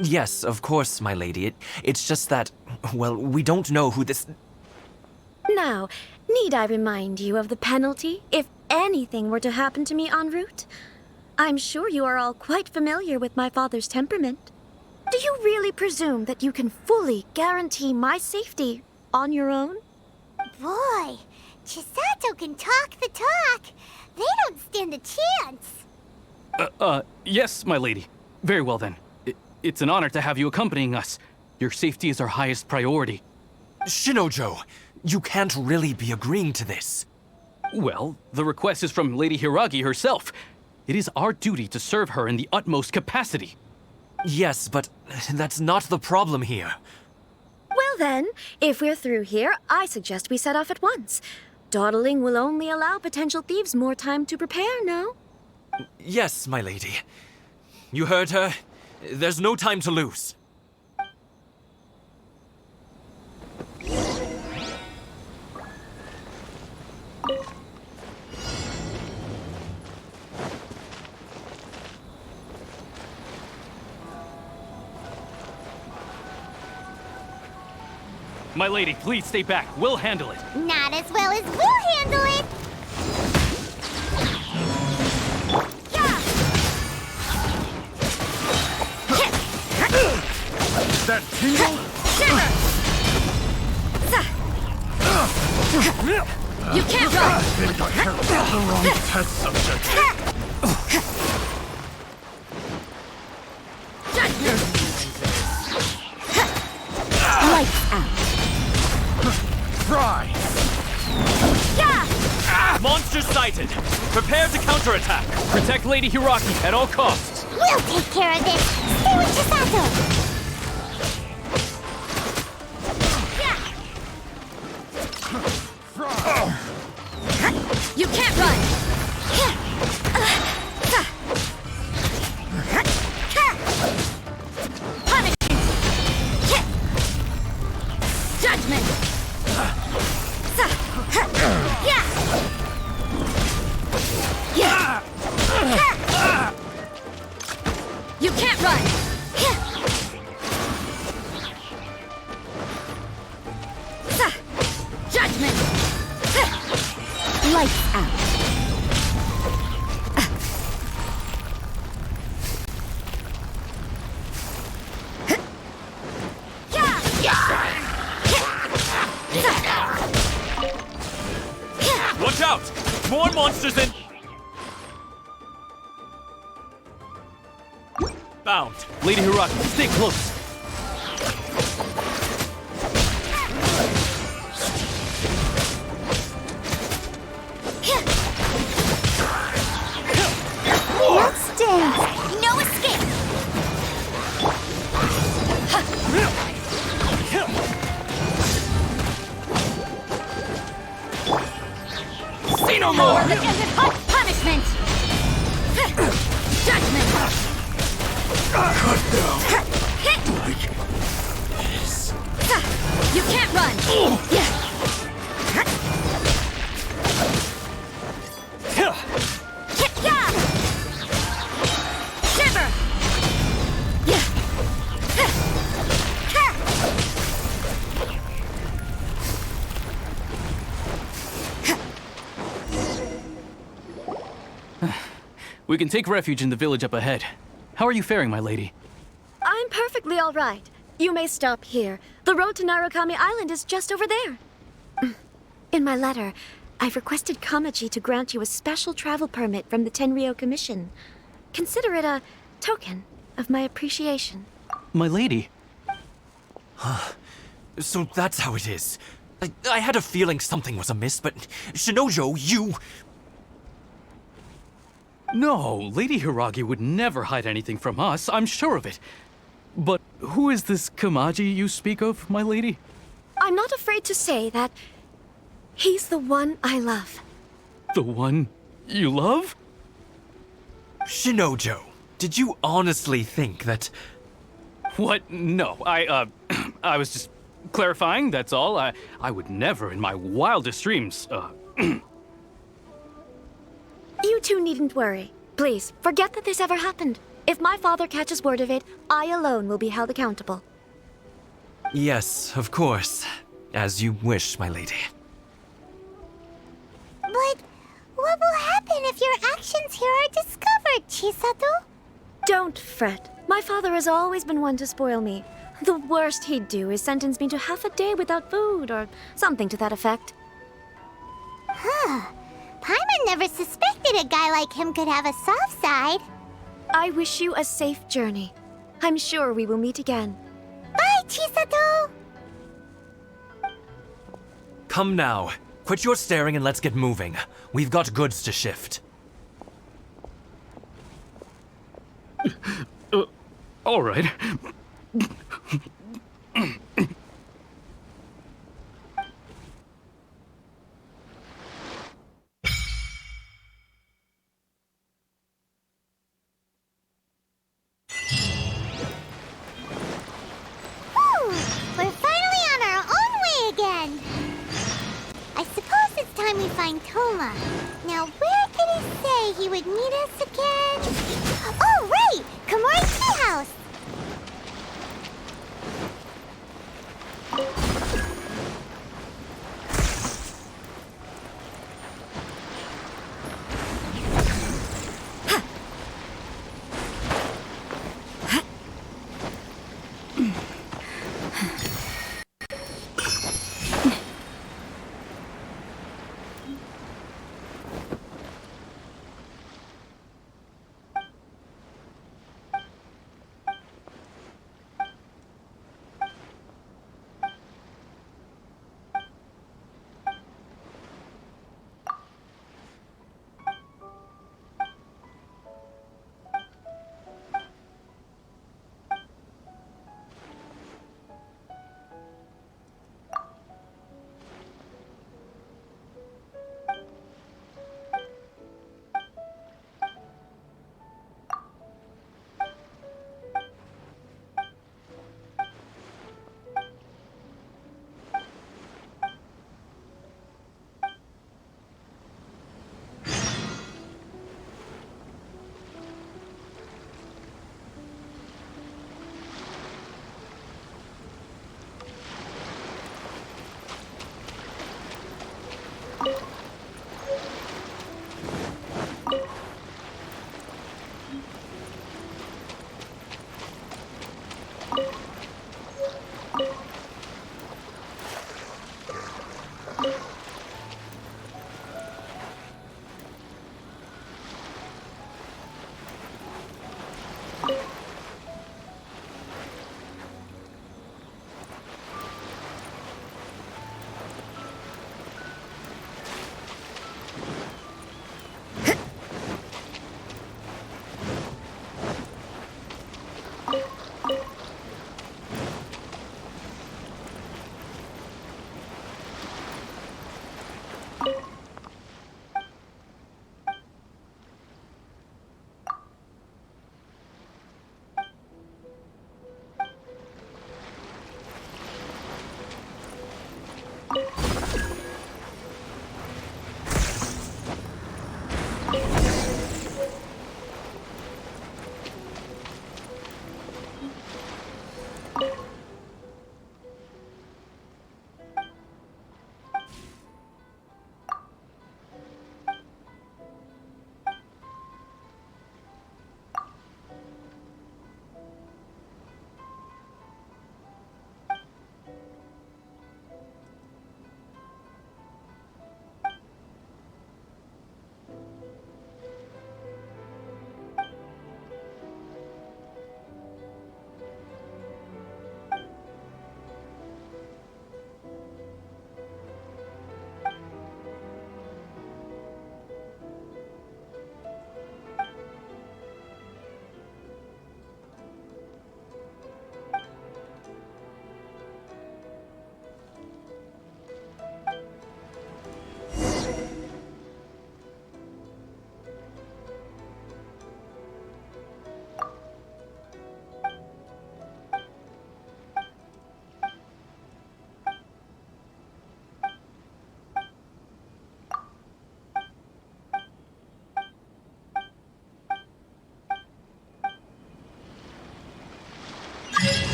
S22: Yes, of course, my lady. It's just that, well, we don't know who this...
S20: Now, need I remind you of the penalty if anything were to happen to me en route? I'm sure you are all quite familiar with my father's temperament. Do you really presume that you can fully guarantee my safety on your own?
S2: Boy, Chisato can talk the talk. They don't stand a chance.
S13: Yes, my lady. Very well then. It's an honor to have you accompanying us. Your safety is our highest priority.
S22: Shinojo, you can't really be agreeing to this.
S13: Well, the request is from Lady Hiragi herself. It is our duty to serve her in the utmost capacity.
S22: Yes, but that's not the problem here.
S20: Well then, if we're through here, I suggest we set off at once. Dawdling will only allow potential thieves more time to prepare, no?
S22: Yes, my lady. You heard her. There's no time to lose.
S13: My lady, please stay back. We'll handle it.
S2: Not as well as we'll handle it.
S5: That tingle?
S2: You can't run!
S5: I think I hurt the wrong test subject.
S2: Lights out.
S16: try!
S13: Monster sighted! Prepare to counterattack! Protect Lady Hiraki at all costs!
S2: We'll take care of this! Stay with Chisato!
S3: You can't run! Punishment! Judgment! You can't run! Judgment! Lights out.
S13: Watch out! More monsters in... Bound. Lady Hiraki, stay close.
S2: Let's dance! No escape!
S3: See no more! Power legended hot punishment! Judgment!
S16: Cut down!
S3: You can't run! Shiver!
S13: We can take refuge in the village up ahead. How are you faring, my lady?
S20: I'm perfectly all right. You may stop here. The road to Narukami Island is just over there. In my letter, I've requested Kamaji to grant you a special travel permit from the Tenryou Commission. Consider it a token of my appreciation.
S13: My lady?
S22: So that's how it is. I had a feeling something was amiss, but Shinojo, you...
S13: No, Lady Hiragi would never hide anything from us, I'm sure of it. But who is this Kamaji you speak of, my lady?
S20: I'm not afraid to say that he's the one I love.
S13: The one you love?
S22: Shinojo, did you honestly think that...
S13: What? No, I was just clarifying, that's all. I would never in my wildest dreams,
S20: You two needn't worry. Please, forget that this ever happened. If my father catches word of it, I alone will be held accountable.
S22: Yes, of course. As you wish, my lady.
S2: But what will happen if your actions here are discovered, Chisato?
S20: Don't fret. My father has always been one to spoil me. The worst he'd do is sentence me to half a day without food, or something to that effect.
S2: Huh. Paimon never suspected a guy like him could have a soft side.
S20: I wish you a safe journey. I'm sure we will meet again.
S2: Bye, Chisato!
S22: Come now. Quit your staring and let's get moving. We've got goods to shift.
S13: All right.
S2: We're finally on our own way again. I suppose it's time we find Toma. Now, where did he say he would meet us again? Oh, right! Komori Tea House!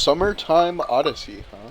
S1: Summertime Odyssey, huh?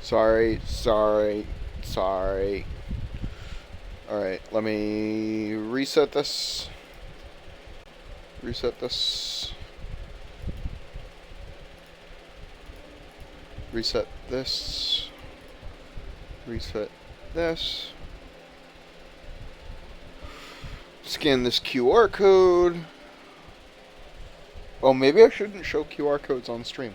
S1: Sorry. Alright, let me reset this. Reset this. Reset this. Reset this. Scan this QR code. Oh, maybe I shouldn't show QR codes on stream.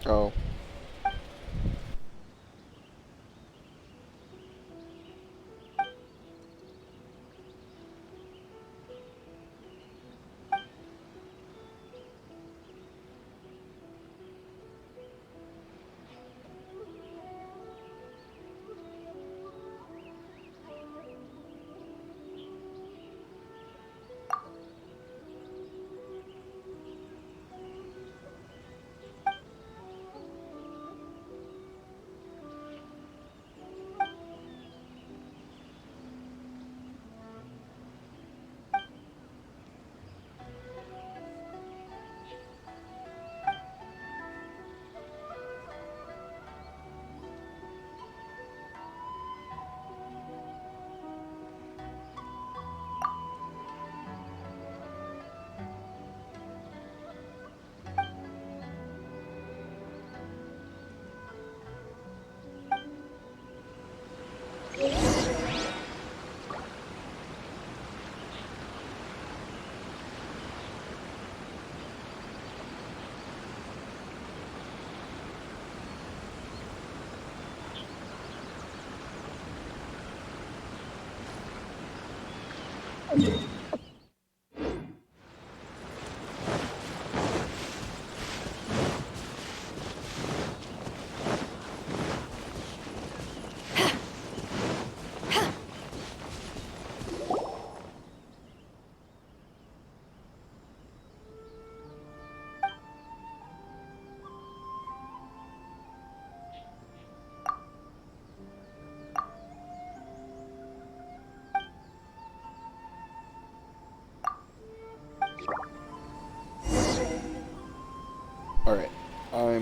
S1: Oh.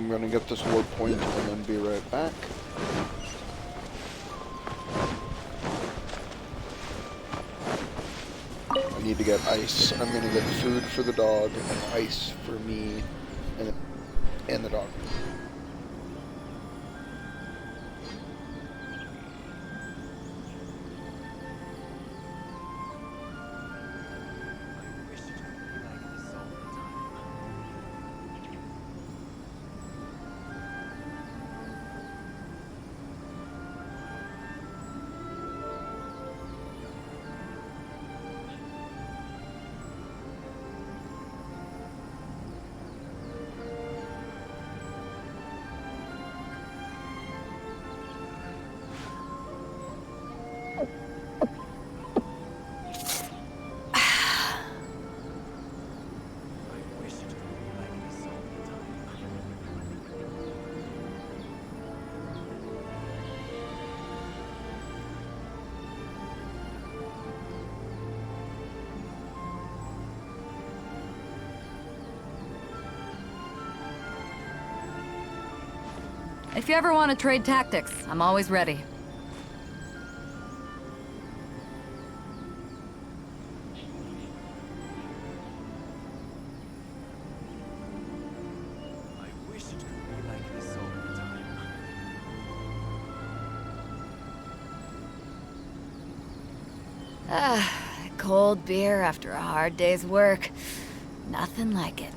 S1: I'm gonna get this warp point and then be right back. I need to get ice. I'm gonna get food for the dog and ice for me and the dog.
S6: If you ever want to trade tactics, I'm always ready.
S5: I wish it could be like this all the time.
S6: Cold beer after a hard day's work. Nothing like it.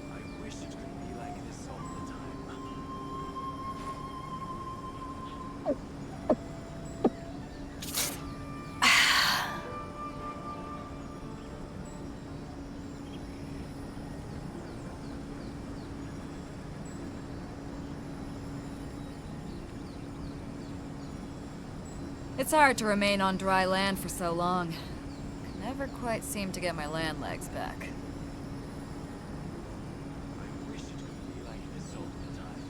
S5: I wish it could be like this all the time.
S6: It's hard to remain on dry land for so long. Never quite seem to get my land legs back.
S5: I wish it could be like this all the time.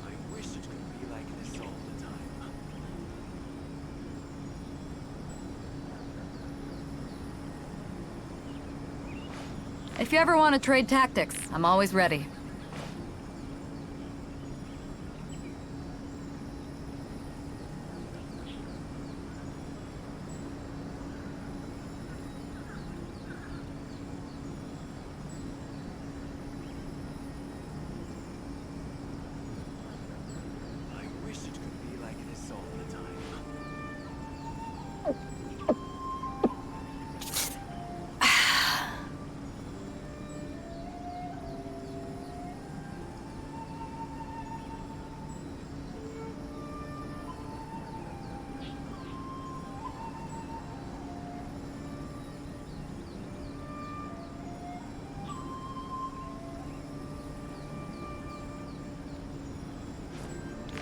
S5: I wish it could be like this all the time.
S6: If you ever want to trade tactics, I'm always ready.
S5: I wish it could be like this all the time.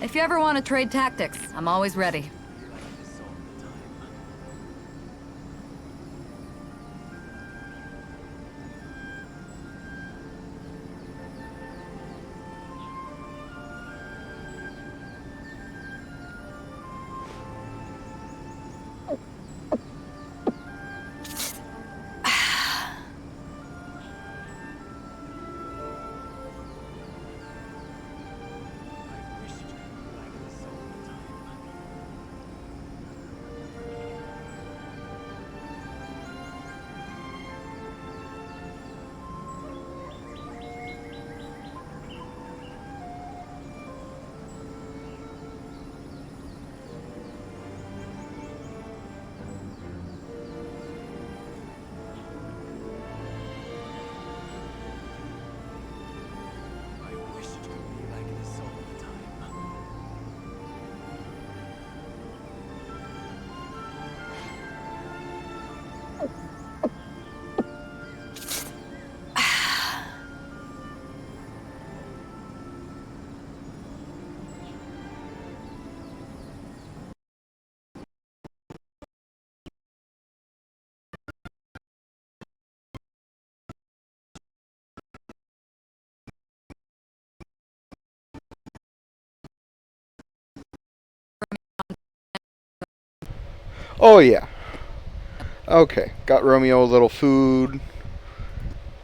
S6: If you ever want to trade tactics, I'm always ready.
S1: Oh, yeah. Okay, got Romeo a little food.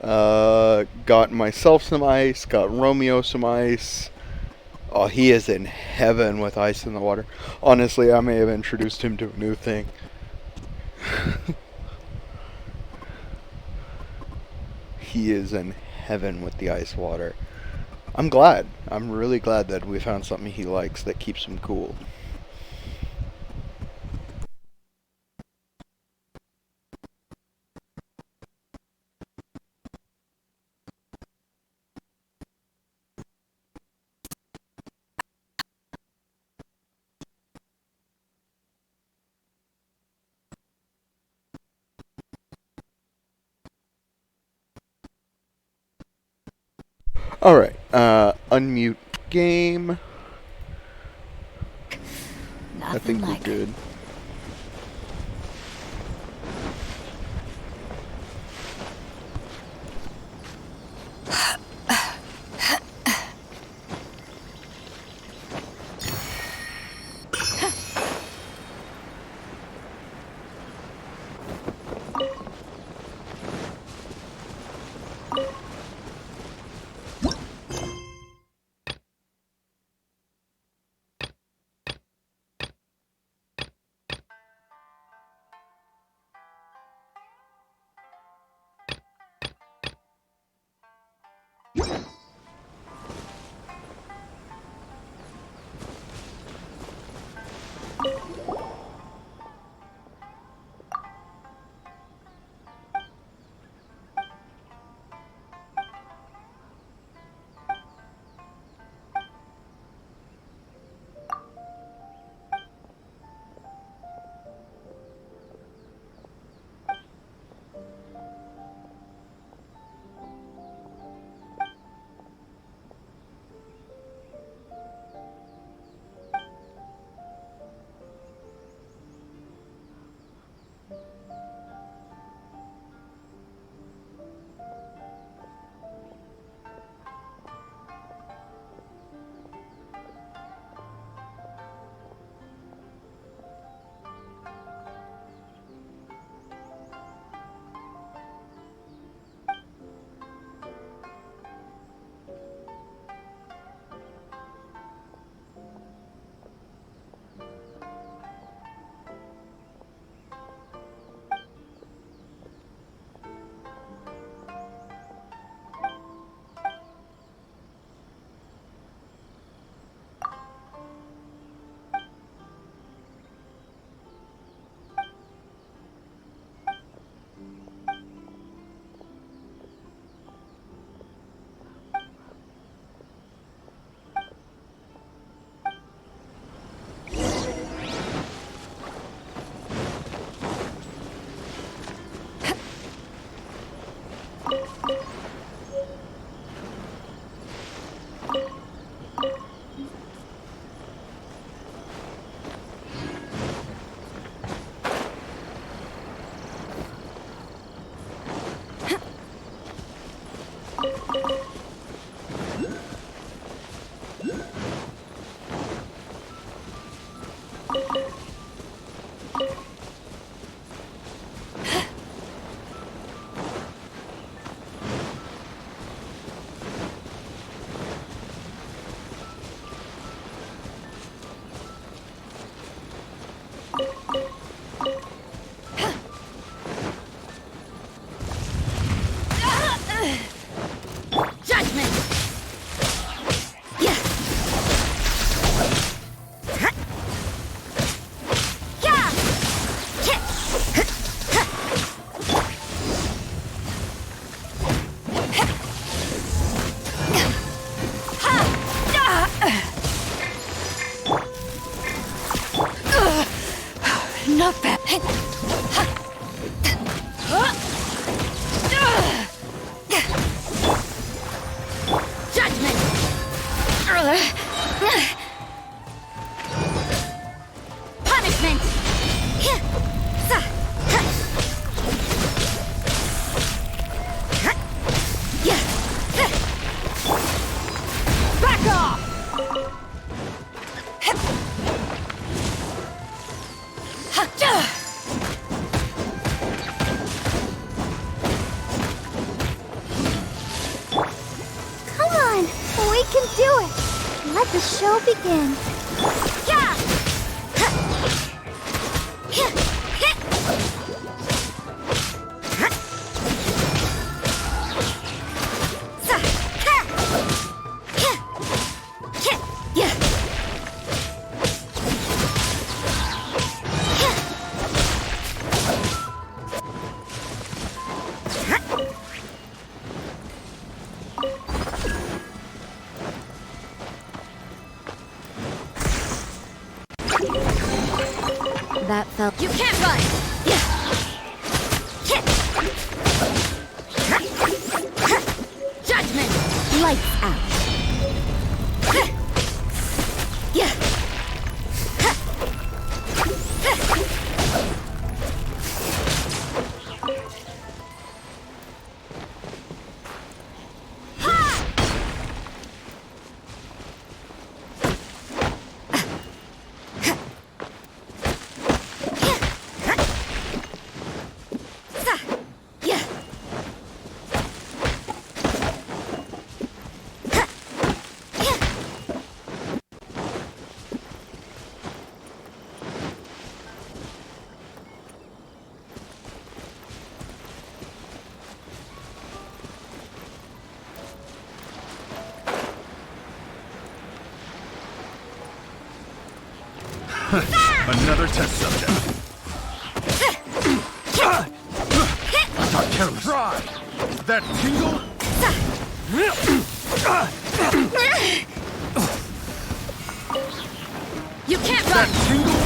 S1: Got myself some ice. Got Romeo some ice. Oh, he is in heaven with ice in the water. Honestly, I may have introduced him to a new thing. He is in heaven with the ice water. I'm glad. I'm really glad that we found something he likes that keeps him cool. Alright, unmute game. I think we're good.
S2: let the show begin.
S7: That felt...
S2: You can't run! Judgment!
S7: Lights out.
S18: Another test subject. I got careless. Try. That tingle?
S2: You can't
S18: That
S2: run!
S18: tingle?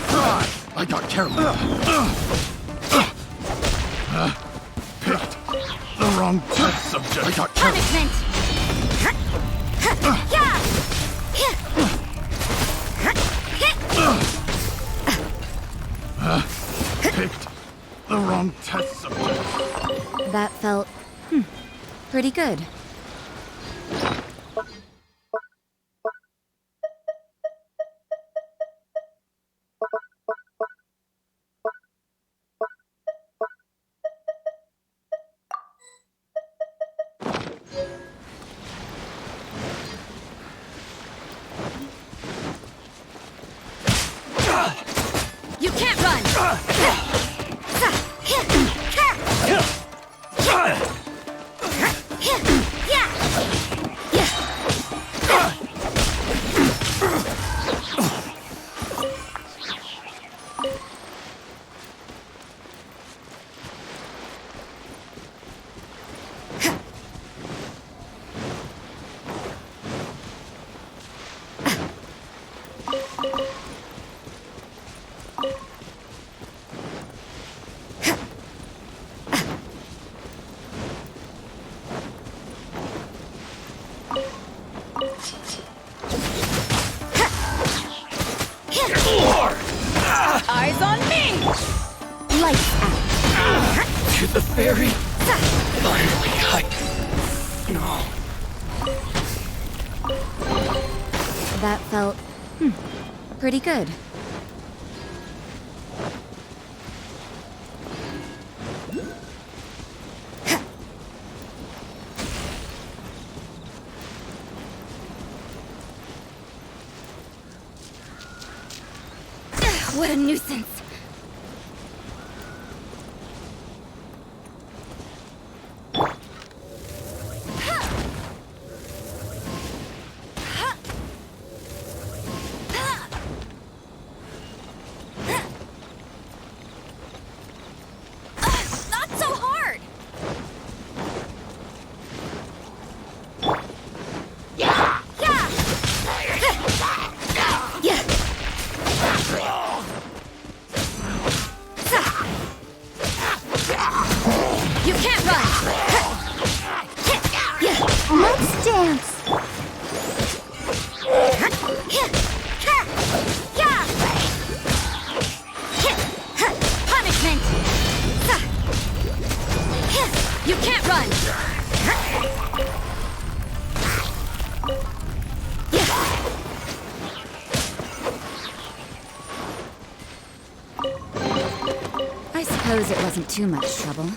S18: Try. I got careless. Picked the wrong test subject. I got careless.
S2: Punishment!
S18: Picked the wrong test subject.
S7: That felt... pretty good.
S2: You can't run! Eyes on me!
S7: Lights out.
S16: To the ferry? Finally, No.
S7: That felt... pretty good.
S2: What a nuisance!
S6: Not so hard!
S2: You can't run! Let's dance! Punishment! You can't run!
S7: I suppose it wasn't too much trouble.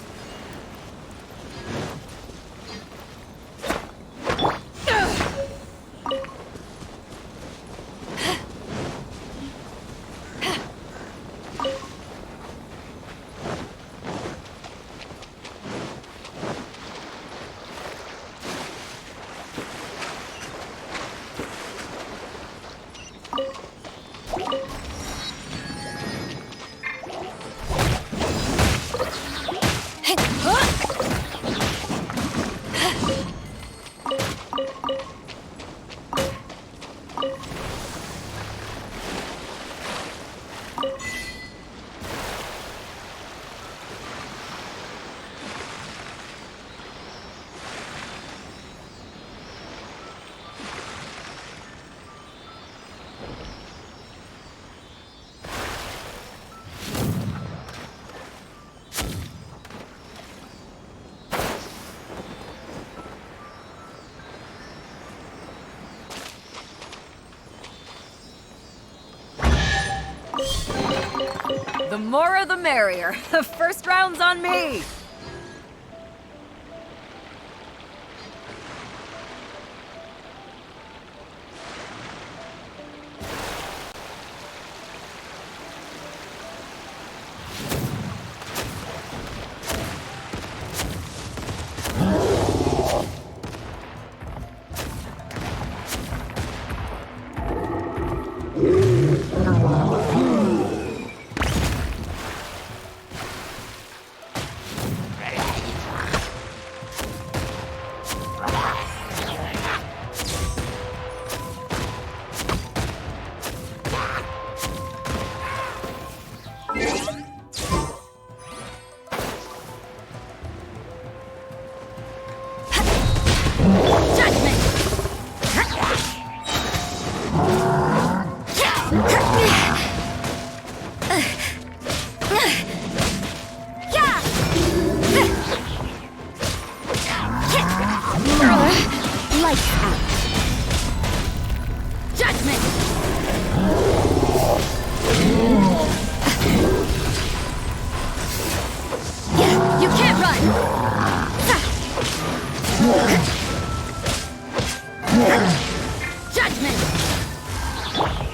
S6: The more the merrier. The first round's on me.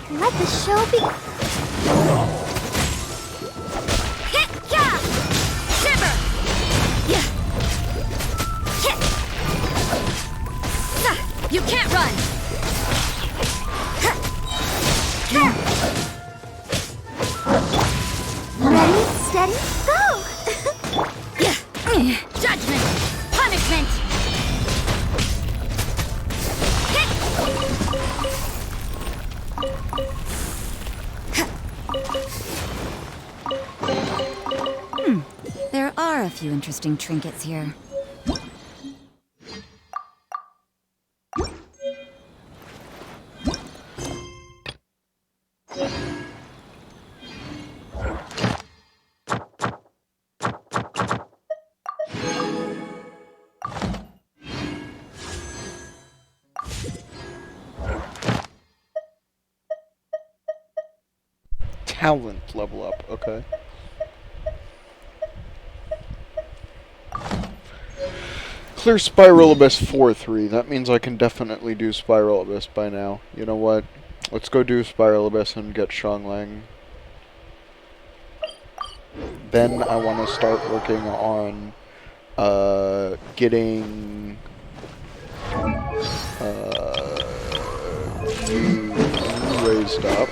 S2: Let the show be.
S6: Shiver! You can't run!
S2: Ready, steady, go!
S6: Judgment! Punishment!
S8: There are a few interesting trinkets here.
S1: Talent level up, okay. Clear Spiral Abyss 4-3. That means I can definitely do Spiral Abyss by now. You know what? Let's go do Spiral Abyss and get Shanglang. Then I want to start working on getting you raised up.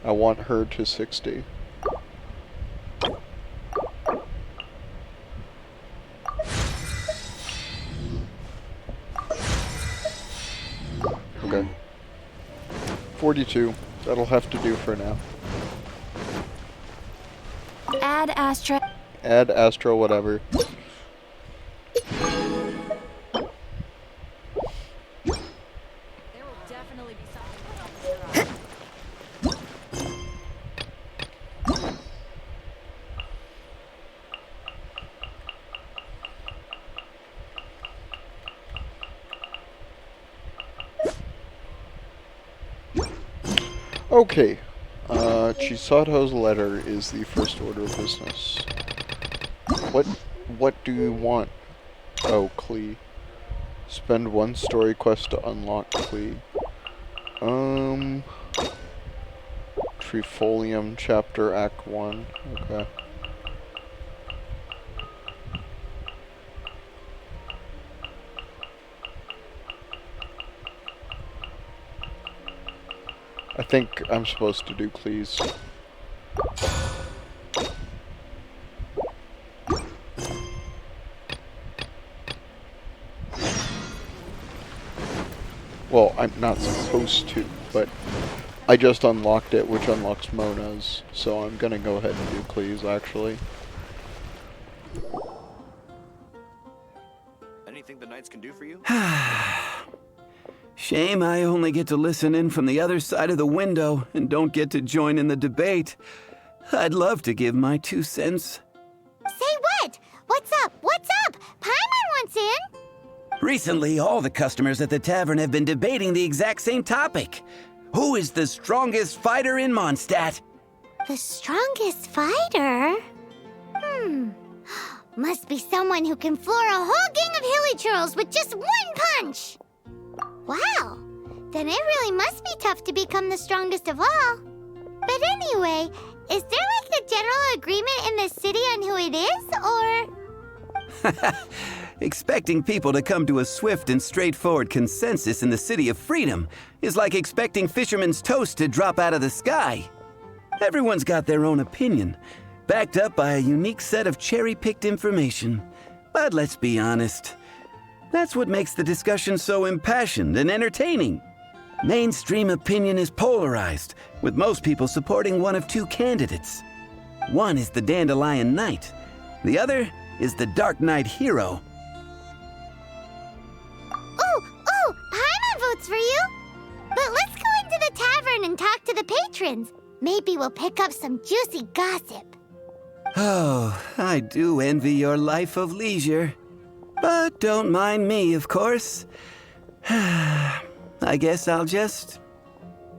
S1: I want her to 60. Okay. 42. That'll have to do for now.
S8: Add Astra.
S1: Add Astro whatever. Okay, Chisato's letter is the first order of business. What do you want? Oh, Klee. Spend one story quest to unlock Klee. Trifolium Chapter Act 1, okay. I think I'm supposed to do Klee's. Well, I'm not supposed to, but I just unlocked it, which unlocks Mona's, so I'm gonna go ahead and do Cleese, actually.
S5: Anything the knights can do for you?
S11: Shame I only get to listen in from the other side of the window and don't get to join in the debate. I'd love to give my 2 cents.
S2: Say what? What's up? What's up? Paimon wants in.
S11: Recently, all the customers at the tavern have been debating the exact same topic. Who is the strongest fighter in Mondstadt?
S2: The strongest fighter? Must be someone who can floor a whole gang of hilly churls with just one punch. Wow, then it really must be tough to become the strongest of all. But anyway, is there like a general agreement in the city on who it is, or?
S11: Expecting people to come to a swift and straightforward consensus in the City of Freedom is like expecting fisherman's toast to drop out of the sky. Everyone's got their own opinion, backed up by a unique set of cherry-picked information. But let's be honest, that's what makes the discussion so impassioned and entertaining. Mainstream opinion is polarized, with most people supporting one of 2 candidates. One is the Dandelion Knight, the other is the Dark Knight Hero.
S2: Ooh, Paimon votes for you. But let's go into the tavern and talk to the patrons. Maybe we'll pick up some juicy gossip.
S11: Oh, I do envy your life of leisure. But don't mind me, of course. I guess I'll just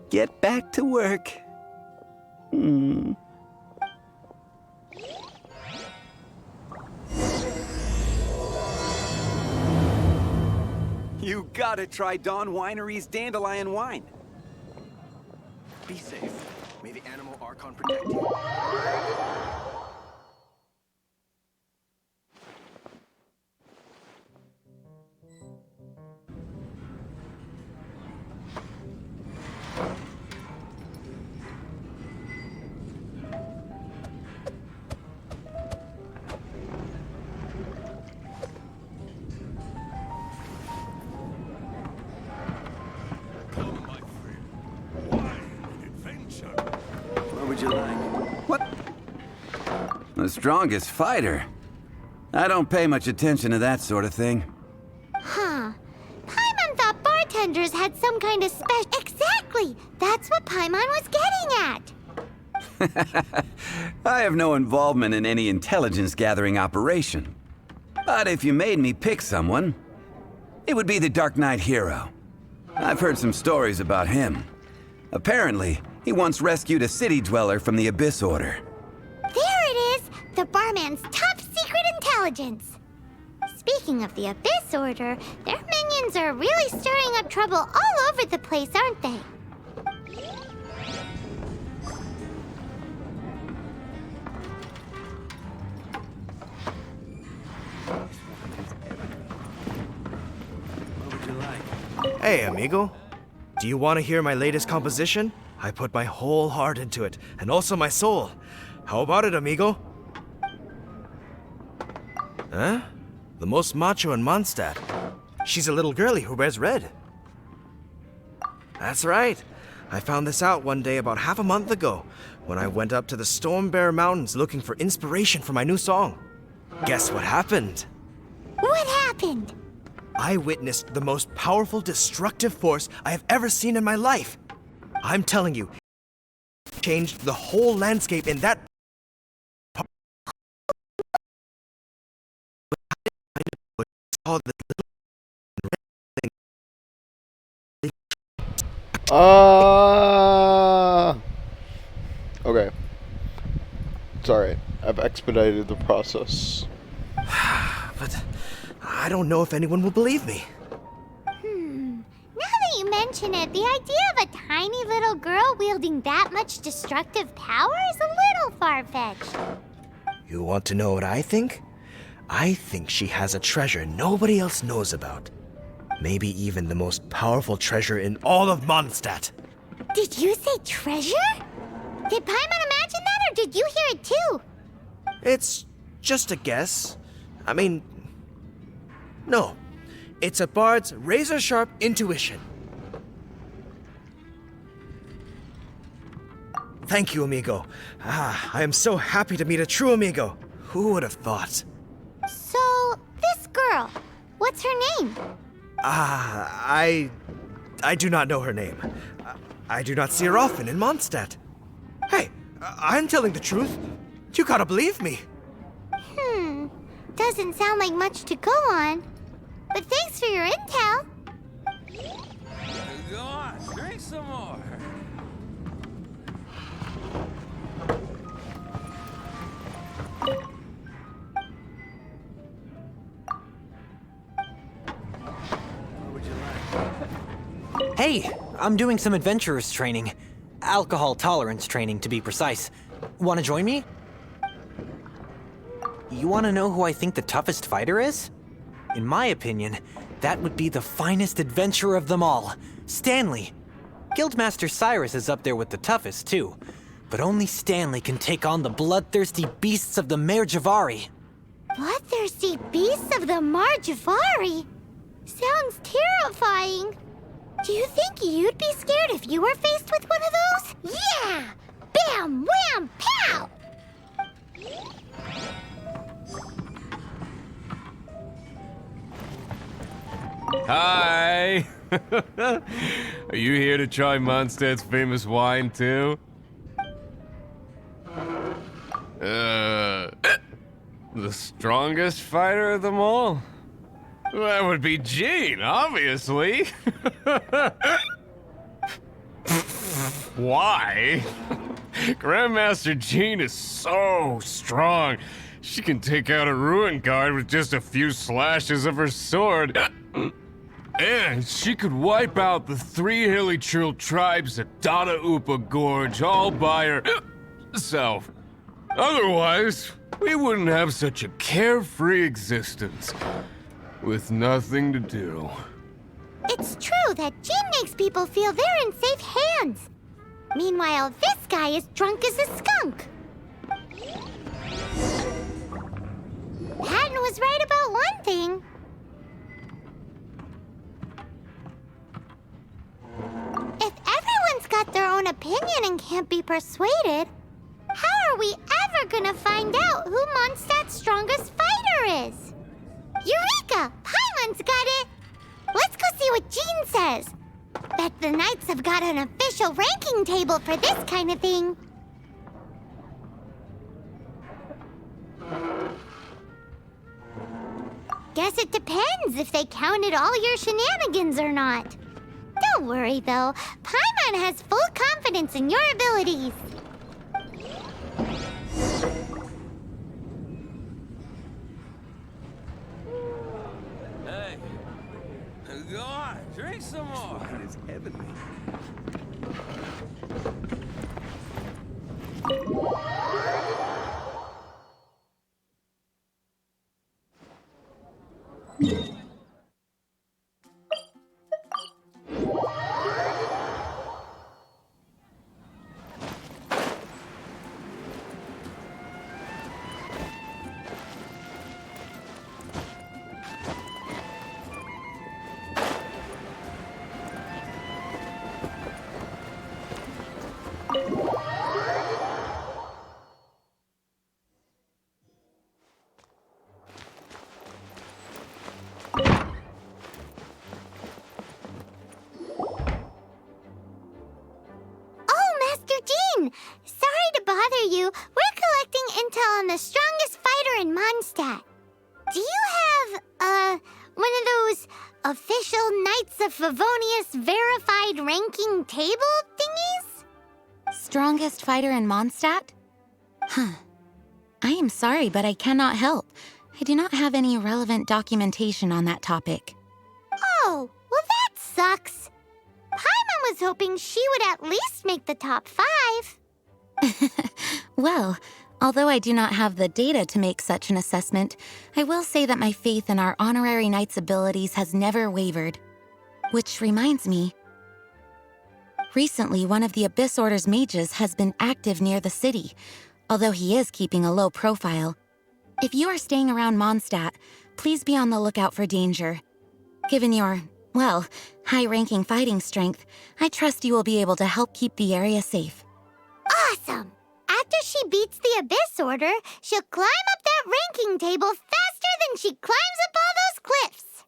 S11: get back to work.
S21: You gotta try Dawn Winery's Dandelion Wine.
S5: Be safe. May the animal Archon protect you.
S11: The strongest fighter? I don't pay much attention to that sort of thing.
S2: Huh. Paimon thought bartenders had some kind of special... Exactly! That's what Paimon was getting at!
S11: I have no involvement in any intelligence-gathering operation. But if you made me pick someone, it would be the Dark Knight Hero. I've heard some stories about him. Apparently, he once rescued a city dweller from the Abyss Order.
S2: There it is! The barman's top secret intelligence! Speaking of the Abyss Order, their minions are really stirring up trouble all over the place, aren't they?
S23: Hey, amigo. Do you want to hear my latest composition? I put my whole heart into it, and also my soul. How about it, amigo? Huh? The most macho in Mondstadt. She's a little girlie who wears red. That's right. I found this out one day about half a month ago, when I went up to the Storm Bear Mountains looking for inspiration for my new song. Guess what happened?
S2: What happened?
S23: I witnessed the most powerful destructive force I have ever seen in my life. I'm telling you, it changed the whole landscape in that
S1: Okay. It's alright. I've expedited the process.
S23: But I don't know if anyone will believe me.
S2: Now that you mention it, the idea of a tiny little girl wielding that much destructive power is a little far-fetched.
S23: You want to know what I think? I think she has a treasure nobody else knows about. Maybe even the most powerful treasure in all of Mondstadt.
S2: Did you say treasure? Did Paimon imagine that, or did you hear it too?
S23: It's just a guess. I mean, no. It's a bard's razor-sharp intuition. Thank you, amigo. I am so happy to meet a true amigo. Who would have thought?
S2: So, this girl, what's her name?
S23: I do not know her name. I do not see her often in Mondstadt. Hey, I'm telling the truth. You gotta believe me.
S2: Doesn't sound like much to go on. But thanks for your intel.
S5: Go on, drink some more.
S14: Hey, I'm doing some adventurers training. Alcohol tolerance training, to be precise. Wanna join me? You wanna know who I think the toughest fighter is? In my opinion, that would be the finest adventurer of them all, Stanley. Guildmaster Cyrus is up there with the toughest, too. But only Stanley can take on the bloodthirsty beasts of the Mare Javari.
S2: Bloodthirsty beasts of the Mare Javari? Sounds terrifying. Do you think you'd be scared if you were faced with one of those? Yeah! Bam! Wham! Pow!
S17: Hi! Are you here to try Mondstadt's famous wine, too? The strongest fighter of them all? That would be Jean, obviously. Why? Grandmaster Jean is so strong. She can take out a ruin guard with just a few slashes of her sword. And she could wipe out the 3 hilly Trill tribes at Dada Upa Gorge all by herself. Otherwise, we wouldn't have such a carefree existence. With nothing to do.
S2: It's true that Jin makes people feel they're in safe hands. Meanwhile, this guy is drunk as a skunk. Patton was right about one thing. If everyone's got their own opinion and can't be persuaded, how are we ever gonna find out who Mondstadt's strongest fighter is? Eureka! Paimon's got it! Let's go see what Jean says. Bet the Knights have got an official ranking table for this kind of thing. Guess it depends if they counted all your shenanigans or not. Don't worry, though. Paimon has full confidence in your abilities.
S5: Hey, go on, drink some more.
S21: That is heavenly.
S2: Sorry to bother you. We're collecting intel on the strongest fighter in Mondstadt. Do you have, one of those official Knights of Favonius verified ranking table thingies?
S19: Strongest fighter in Mondstadt? Huh. I am sorry, but I cannot help. I do not have any relevant documentation on that topic.
S2: Oh, well that sucks. Paimon was hoping she would at least make the top 5.
S19: Well, although I do not have the data to make such an assessment, I will say that my faith in our honorary knight's abilities has never wavered. Which reminds me, recently one of the Abyss Order's mages has been active near the city, although he is keeping a low profile. If you are staying around Mondstadt, please be on the lookout for danger. Given your, well, high-ranking fighting strength, I trust you will be able to help keep the area safe.
S2: Awesome! After she beats the Abyss Order, she'll climb up that ranking table faster than she climbs up all those cliffs.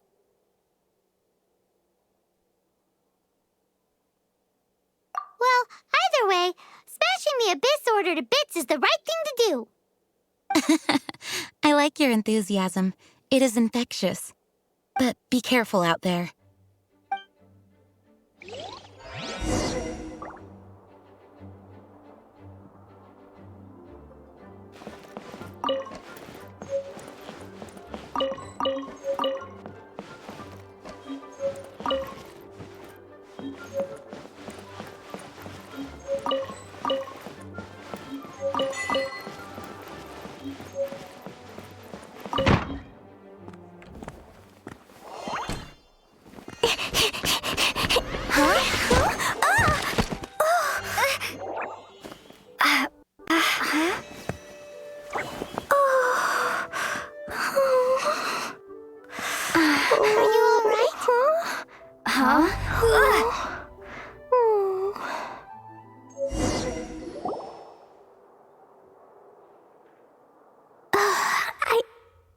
S2: Well, either way, smashing the Abyss Order to bits is the right thing to do.
S19: I like your enthusiasm. It is infectious. But be careful out there.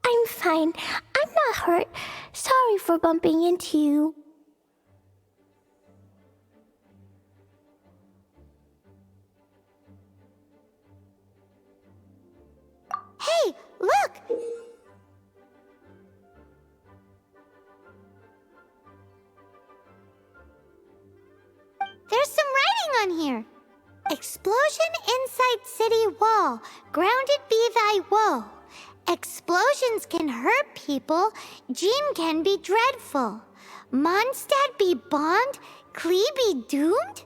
S2: I'm fine. I'm not hurt. Sorry for bumping into you. Hey, look! There's some writing on here. Explosion inside city wall. Grounded be thy woe. Explosions can hurt people. Jean can be dreadful. Mondstadt be bombed. Klee be doomed?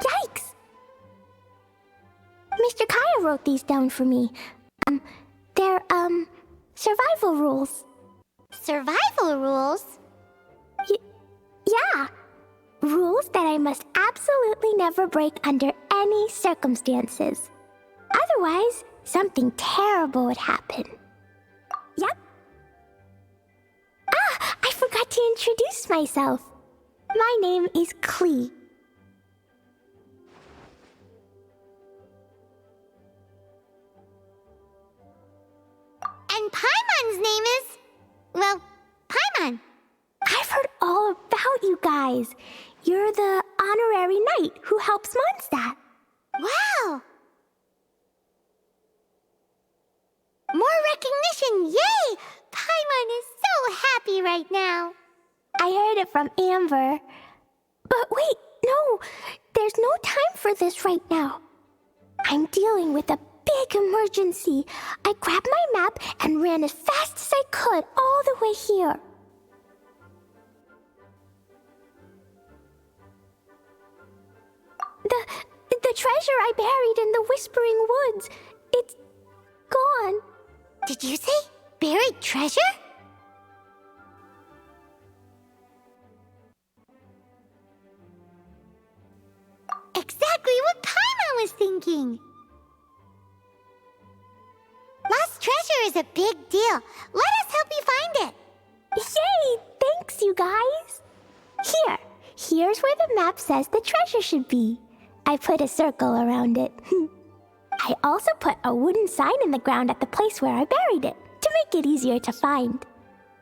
S2: Yikes! Mr. Kaya wrote these down for me. They're, survival rules. Survival rules? Yeah. Rules that I must absolutely never break under any circumstances. Otherwise, something terrible would happen. Yep. Ah, I forgot to introduce myself. My name is Klee. And Paimon's name is... well, Paimon. I've heard all about you guys. You're the honorary knight who helps Mondstadt. Wow! More recognition, yay! Paimon is so happy right now. I heard it from Amber. But wait, no, there's no time for this right now. I'm dealing with a big emergency. I grabbed my map and ran as fast as I could all the way here. The treasure I buried in the Whispering Woods, it's gone. Did you say buried treasure? Exactly what Paimon was thinking. Lost treasure is a big deal. Let us help you find it. Yay! Thanks, you guys. Here's where the map says the treasure should be. I put a circle around it. I also put a wooden sign in the ground at the place where I buried it, to make it easier to find.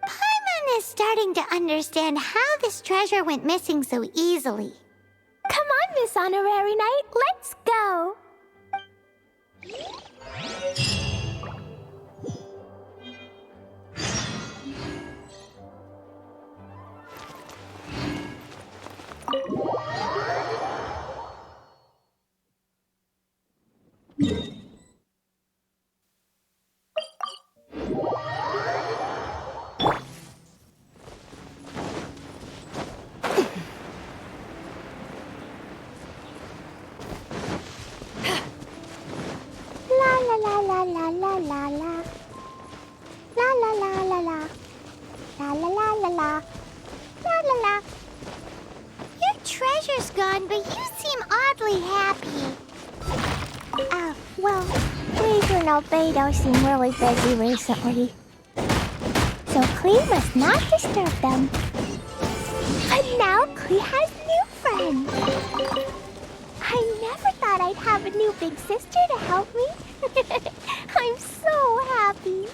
S2: Paimon is starting to understand how this treasure went missing so easily. Come on, Miss Honorary Knight, let's go! La la la la la la. La la la la la. La la la la la. La la la. Your treasure's gone, but you seem oddly happy. Well, Ranger and Beidou seem really busy recently. So Klee must not disturb them. But now Klee has new friends. I never thought I'd have a new big sister to help me. I'm so happy.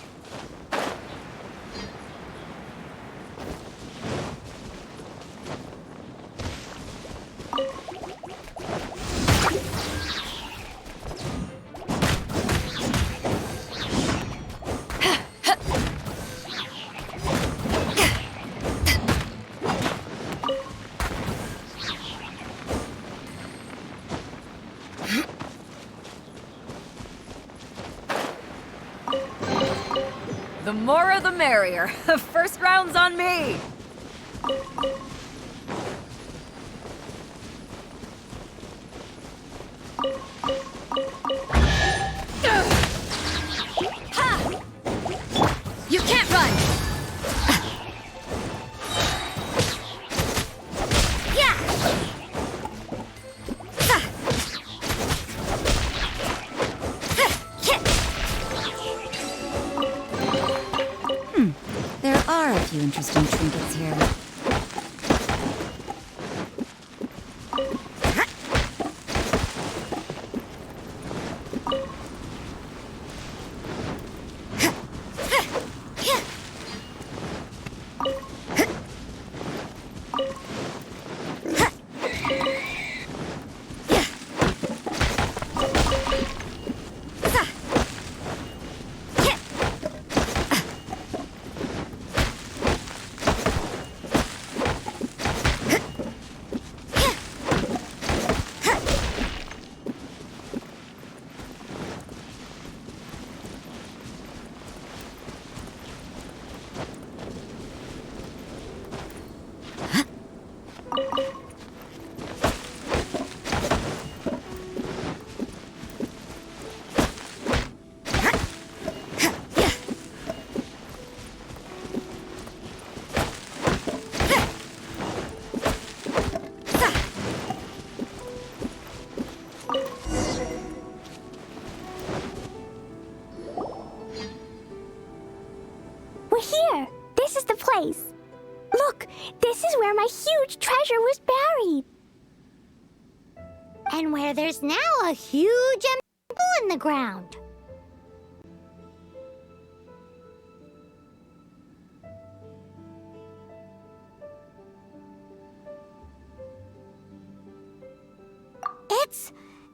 S6: The more the merrier. First round's on me. Ha! You can't run. Yeah.
S8: There are a few interesting trinkets here.
S2: We're here. This is the place. Look, this is where my huge treasure was buried. And where there's now a huge empty hole in the ground. It's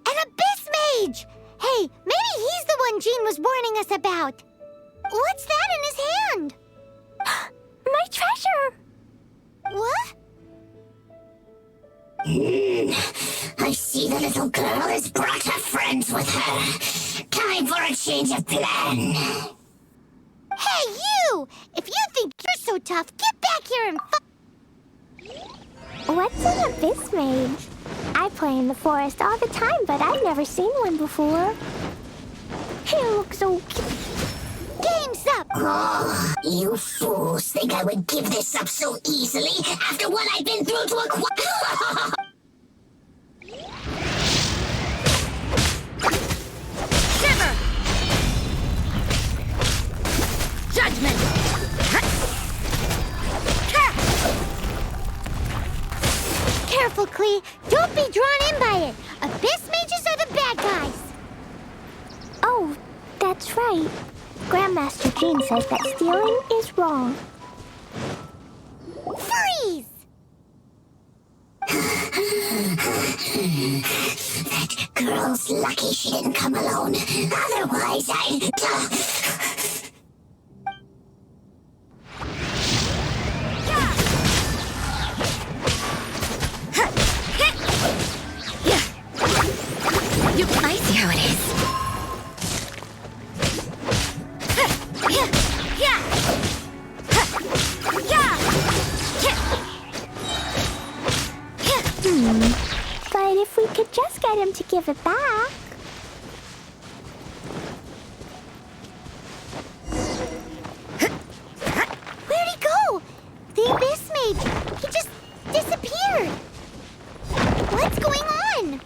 S2: an abyss mage! Hey, maybe he's the one Jean was warning us about. What's that in his hand? My treasure! What?
S4: I see the little girl has brought her friends with her. Time for a change of plan.
S2: Hey, you! If you think you're so tough, get back here and What's an abyss mage? I play in the forest all the time, but I've never seen one before. He looks so cute. Game's up!
S4: Oh, you fools think I would give this up so easily after what I've been through to acquire...
S2: Shiver! Judgment! Careful, Klee. Don't be drawn in by it. Abyss mages are the bad guys. Oh, that's right. Grandmaster Jean says that stealing is wrong. Freeze!
S4: That girl's lucky she didn't come alone. Otherwise, I'd...
S7: I see how it is.
S2: But if we could just get him to give it back. Where'd he go? The Abyss Mage. He just disappeared. What's going on?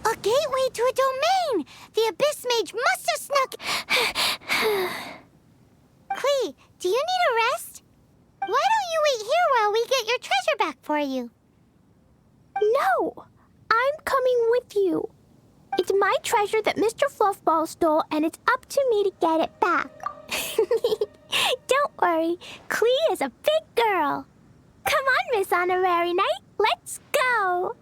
S2: A gateway to a domain! The The Abyss Mage must have snuck... Klee, do you need a rest? Why don't you wait here while we get your treasure back for you?
S9: No! I'm coming with you. It's my treasure that Mr. Fluffball stole, and it's up to me to get it back. Don't worry, Klee is a big girl. Come on, Miss Honorary Knight, let's go!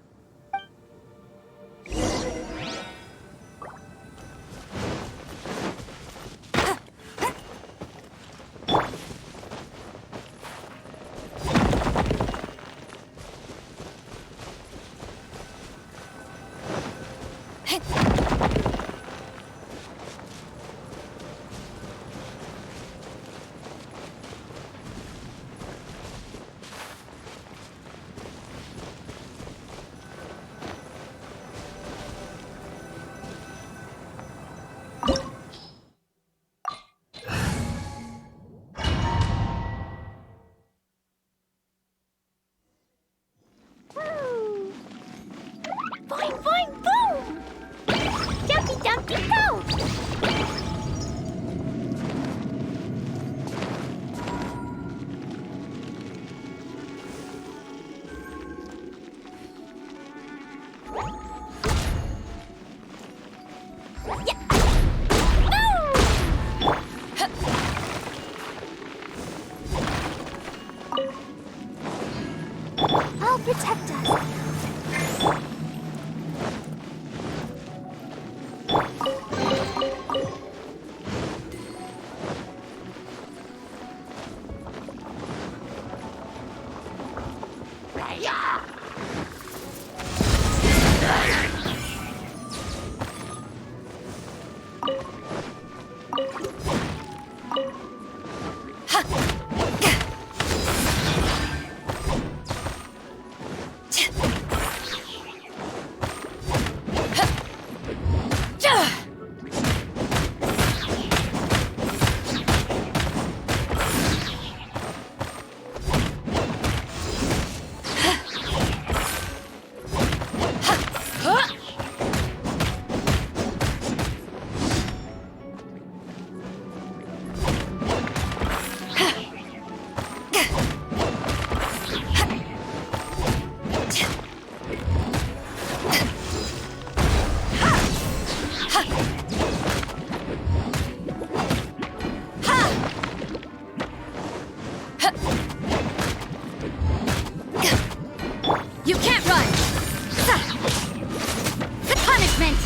S9: Boing, boing, boom! Jumpy, jumpy, go! I'll protect us.
S6: You can't run! The punishment!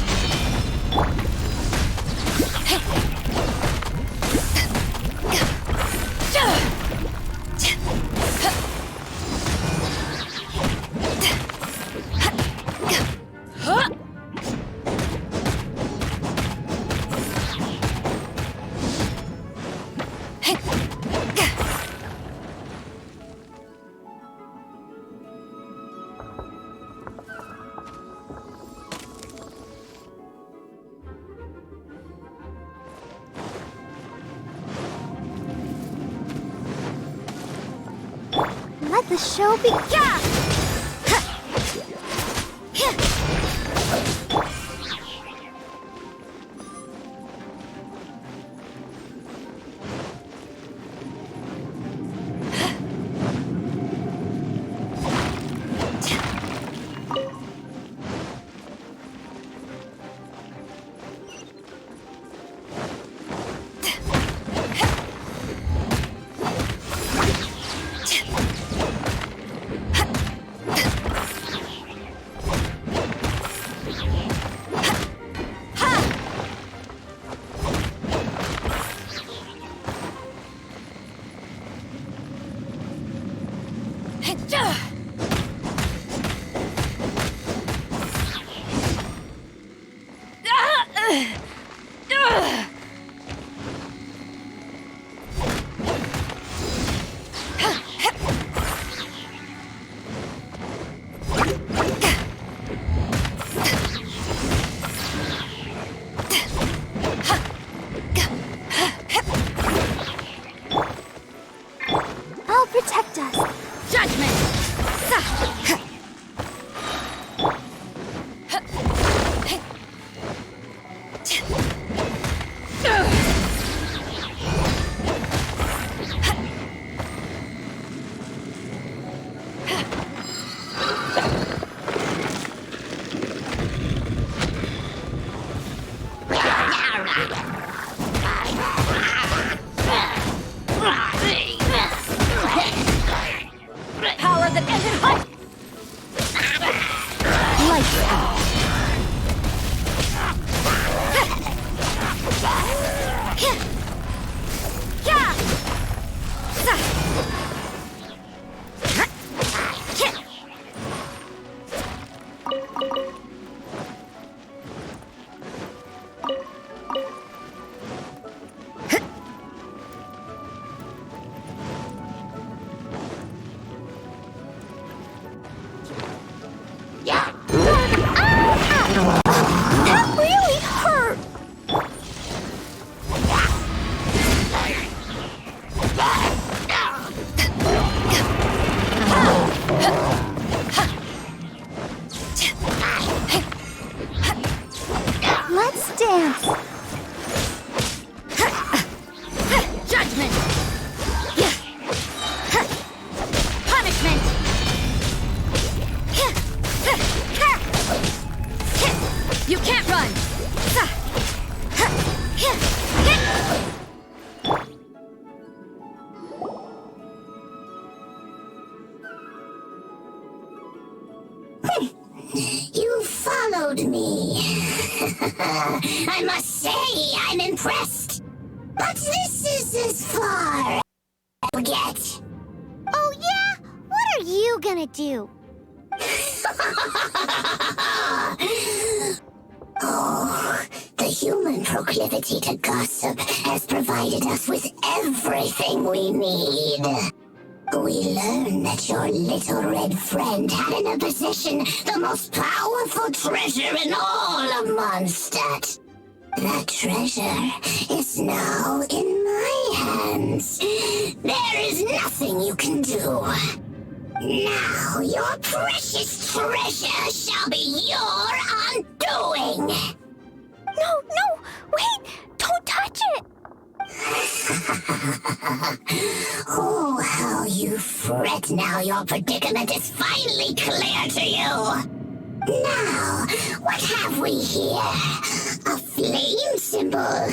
S2: Let the show begin!
S4: showed me. I must say, I'm impressed. But this is as far as I'll get.
S2: Oh yeah? What are you gonna do?
S4: Oh, the human proclivity to gossip has provided us with everything we need. We learned that your little red friend had in her possession the most powerful treasure in all of Mondstadt. That treasure is now in my hands. There is nothing you can do. Now your precious treasure shall be your undoing!
S9: No, no! Wait! Don't touch it!
S4: Oh, how you fret now your predicament is finally clear to you! Now, what have we here? A flame symbol.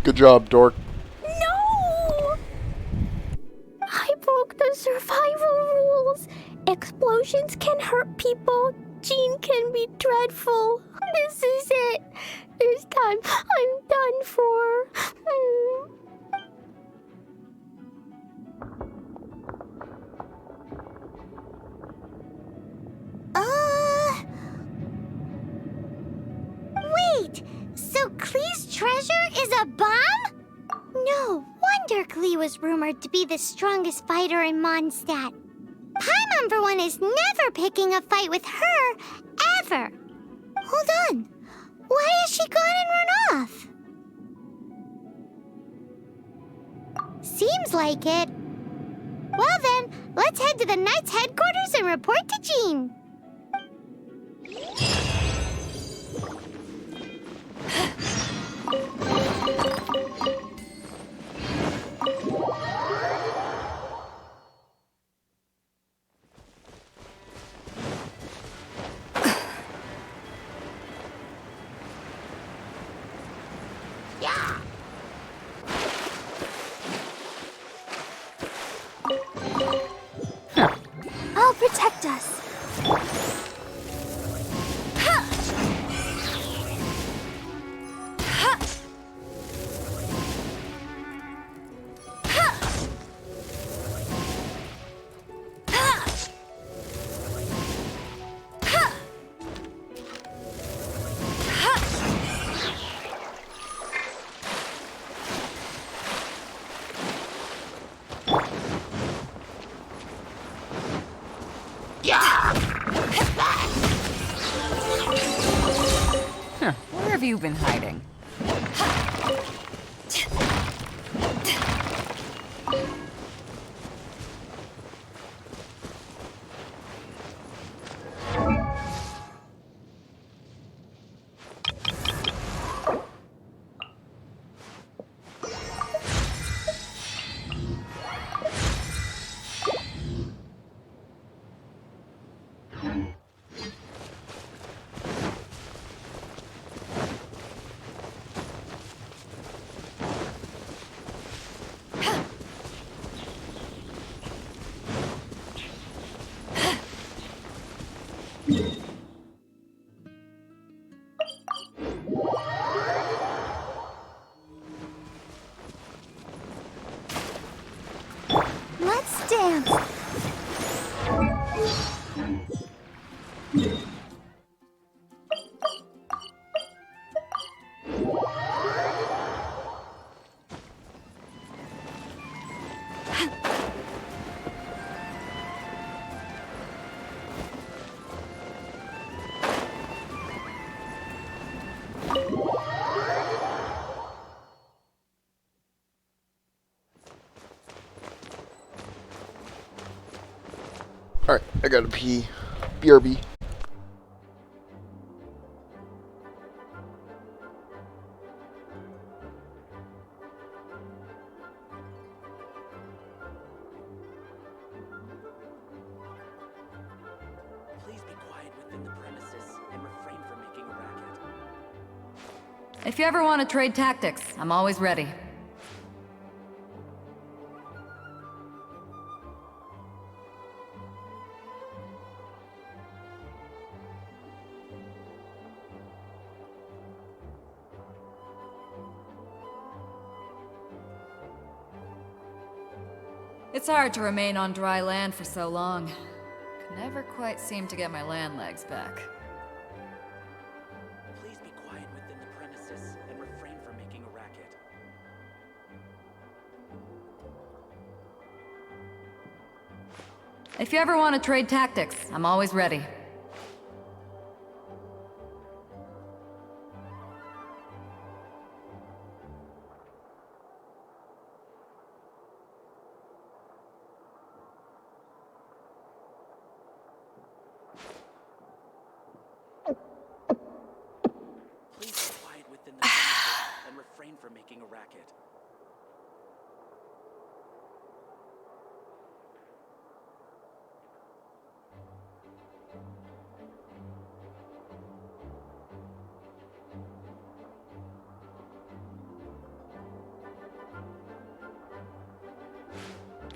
S1: Good job, dork.
S9: No! I broke the survival rules. Explosions can hurt people. Jean can be dreadful. This is it. This time, I'm done for.
S2: Wait! So Klee's treasure is a bomb? No wonder Klee was rumored to be the strongest fighter in Mondstadt. Paimon, for one, is never picking a fight with her, ever. Hold on. Why has she gone and run off? Seems like it. Well then, let's head to the Knight's headquarters and report to Jean.
S9: I'll protect us.
S6: Where have you been hiding?
S2: Let's dance.
S1: Alright, I gotta pee. BRB.
S22: Please be quiet within the premises and refrain from making a racket.
S6: If you ever want to trade tactics, I'm always ready. It's hard to remain on dry land for so long. Can never quite seem to get my land legs back.
S3: Please be quiet within the premises and refrain from making a racket.
S6: If you ever want to trade tactics, I'm always ready.
S3: Please be quiet within the premises and refrain from making a racket.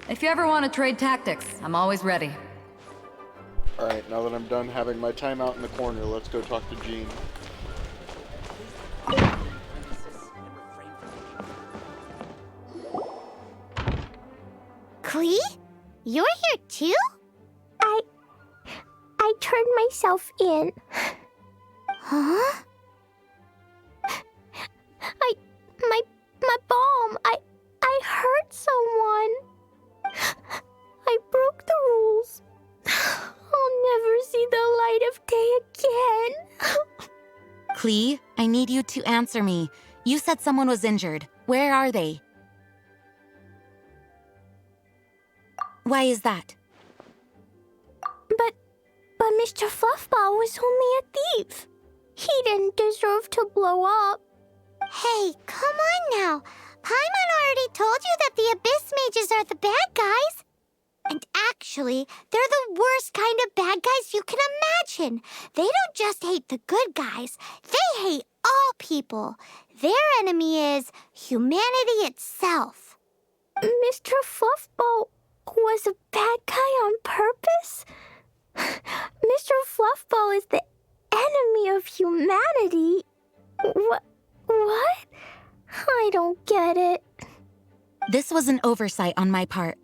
S6: If you ever want to trade tactics, I'm always ready.
S1: Alright, now that I'm done having my time out in the corner, let's go talk to Jean.
S2: Klee? You're here too?
S9: I turned myself in.
S2: Huh?
S9: My bomb. I hurt someone. I broke the rules. I'll never see the light of day again.
S19: Klee, I need you to answer me. You said someone was injured. Where are they? Why is that?
S9: But Mr. Fluffball was only a thief. He didn't deserve to blow up.
S2: Hey, come on now. Paimon already told you that the Abyss Mages are the bad guys. And actually, they're the worst kind of bad guys you can imagine. They don't just hate the good guys. They hate all people. Their enemy is humanity itself.
S9: Mr. Fluffball was a bad guy on purpose? Mr. Fluffball is the enemy of humanity? What? I don't get it.
S19: This was an oversight on my part.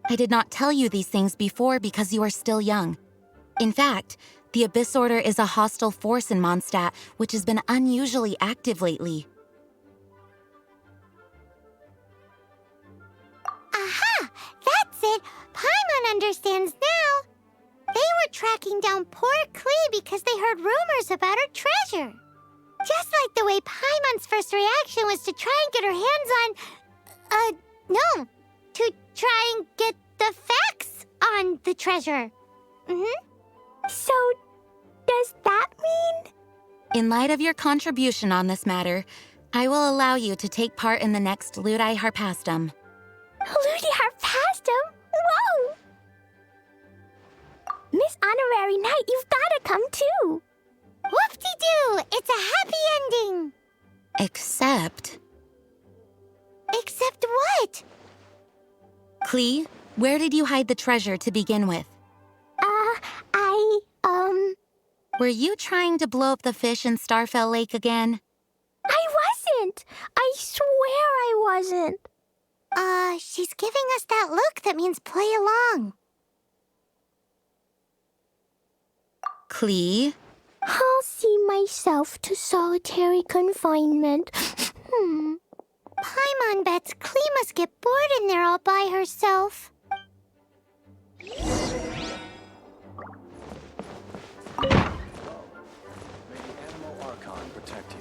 S19: I did not tell you these things before because you are still young. In fact, the Abyss Order is a hostile force in Mondstadt, which has been unusually active lately.
S2: Aha! That's it! Paimon understands now. They were tracking down poor Klee because they heard rumors about her treasure. Just like the way Paimon's first reaction was to try and get her hands on... to try and get the facts on the treasure.
S9: So, does that mean?
S19: In light of your contribution on this matter, I will allow you to take part in the next Ludi Harpastum.
S9: Ludi Harpastum? Whoa! Miss Honorary Knight, you've gotta come too.
S2: Whoop-de-doo! It's a happy ending!
S19: Except
S2: what?
S19: Klee, where did you hide the treasure to begin with?
S9: Were
S19: you trying to blow up the fish in Starfell Lake again?
S9: I wasn't! I swear I wasn't.
S2: She's giving us that look that means play along.
S19: Klee?
S9: I'll see myself to solitary confinement.
S2: Paimon bets Klee must get bored in there all by herself.
S3: May the Animal Archon protect you.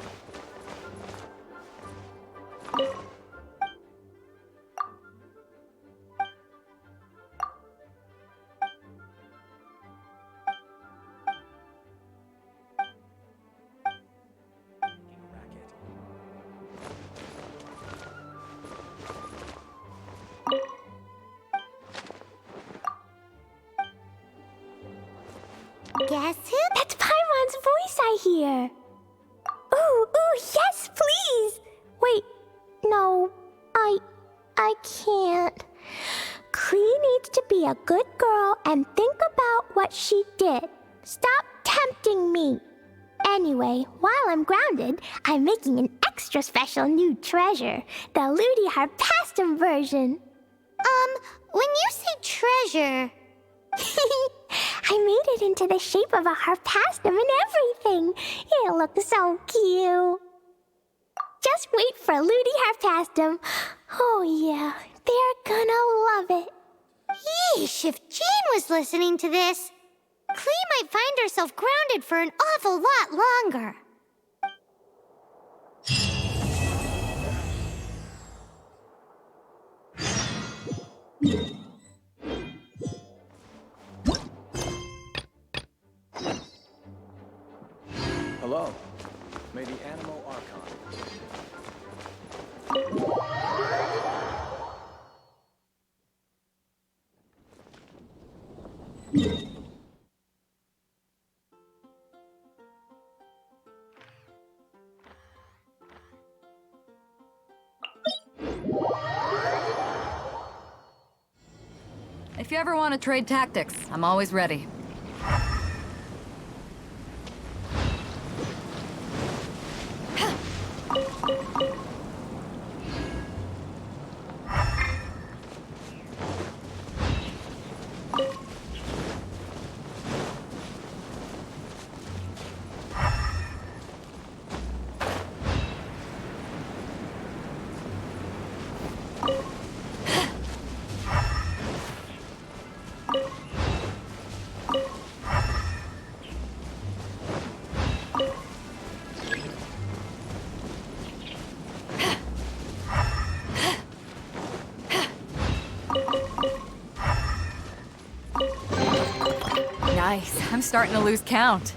S2: Guess who?
S9: That's Paimon's voice I hear. Ooh, yes, please. Wait, no, I can't. Klee needs to be a good girl and think about what she did. Stop tempting me. Anyway, while I'm grounded, I'm making an extra special new treasure, the Ludi Harpastum version.
S2: When you say treasure...
S9: I made it into the shape of a harpastum and everything. It looks so cute. Just wait for Ludi Harpastum. Oh yeah, they're gonna love it.
S2: Yeesh, if Jean was listening to this, Klee might find herself grounded for an awful lot longer.
S5: Hello. May the Animal Archon.
S6: If you ever want to trade tactics, I'm always ready. Nice. I'm starting to lose count.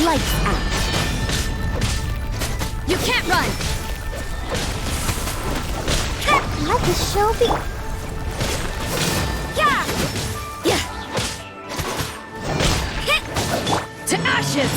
S9: Lights out. You can't run! Let the show be... Yeah! Yeah! To ashes!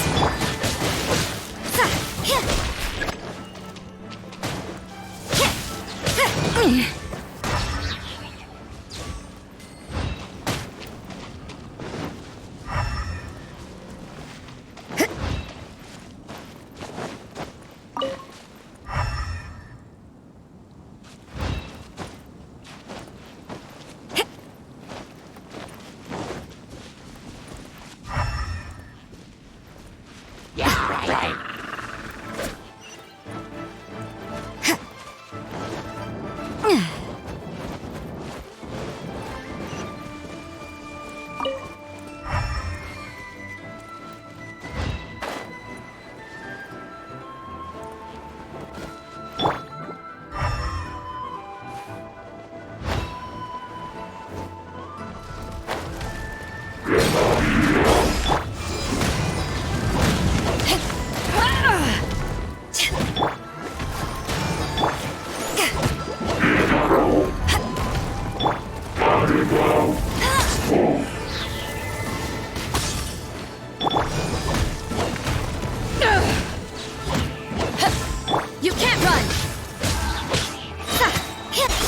S9: You can't run!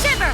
S9: Shiver!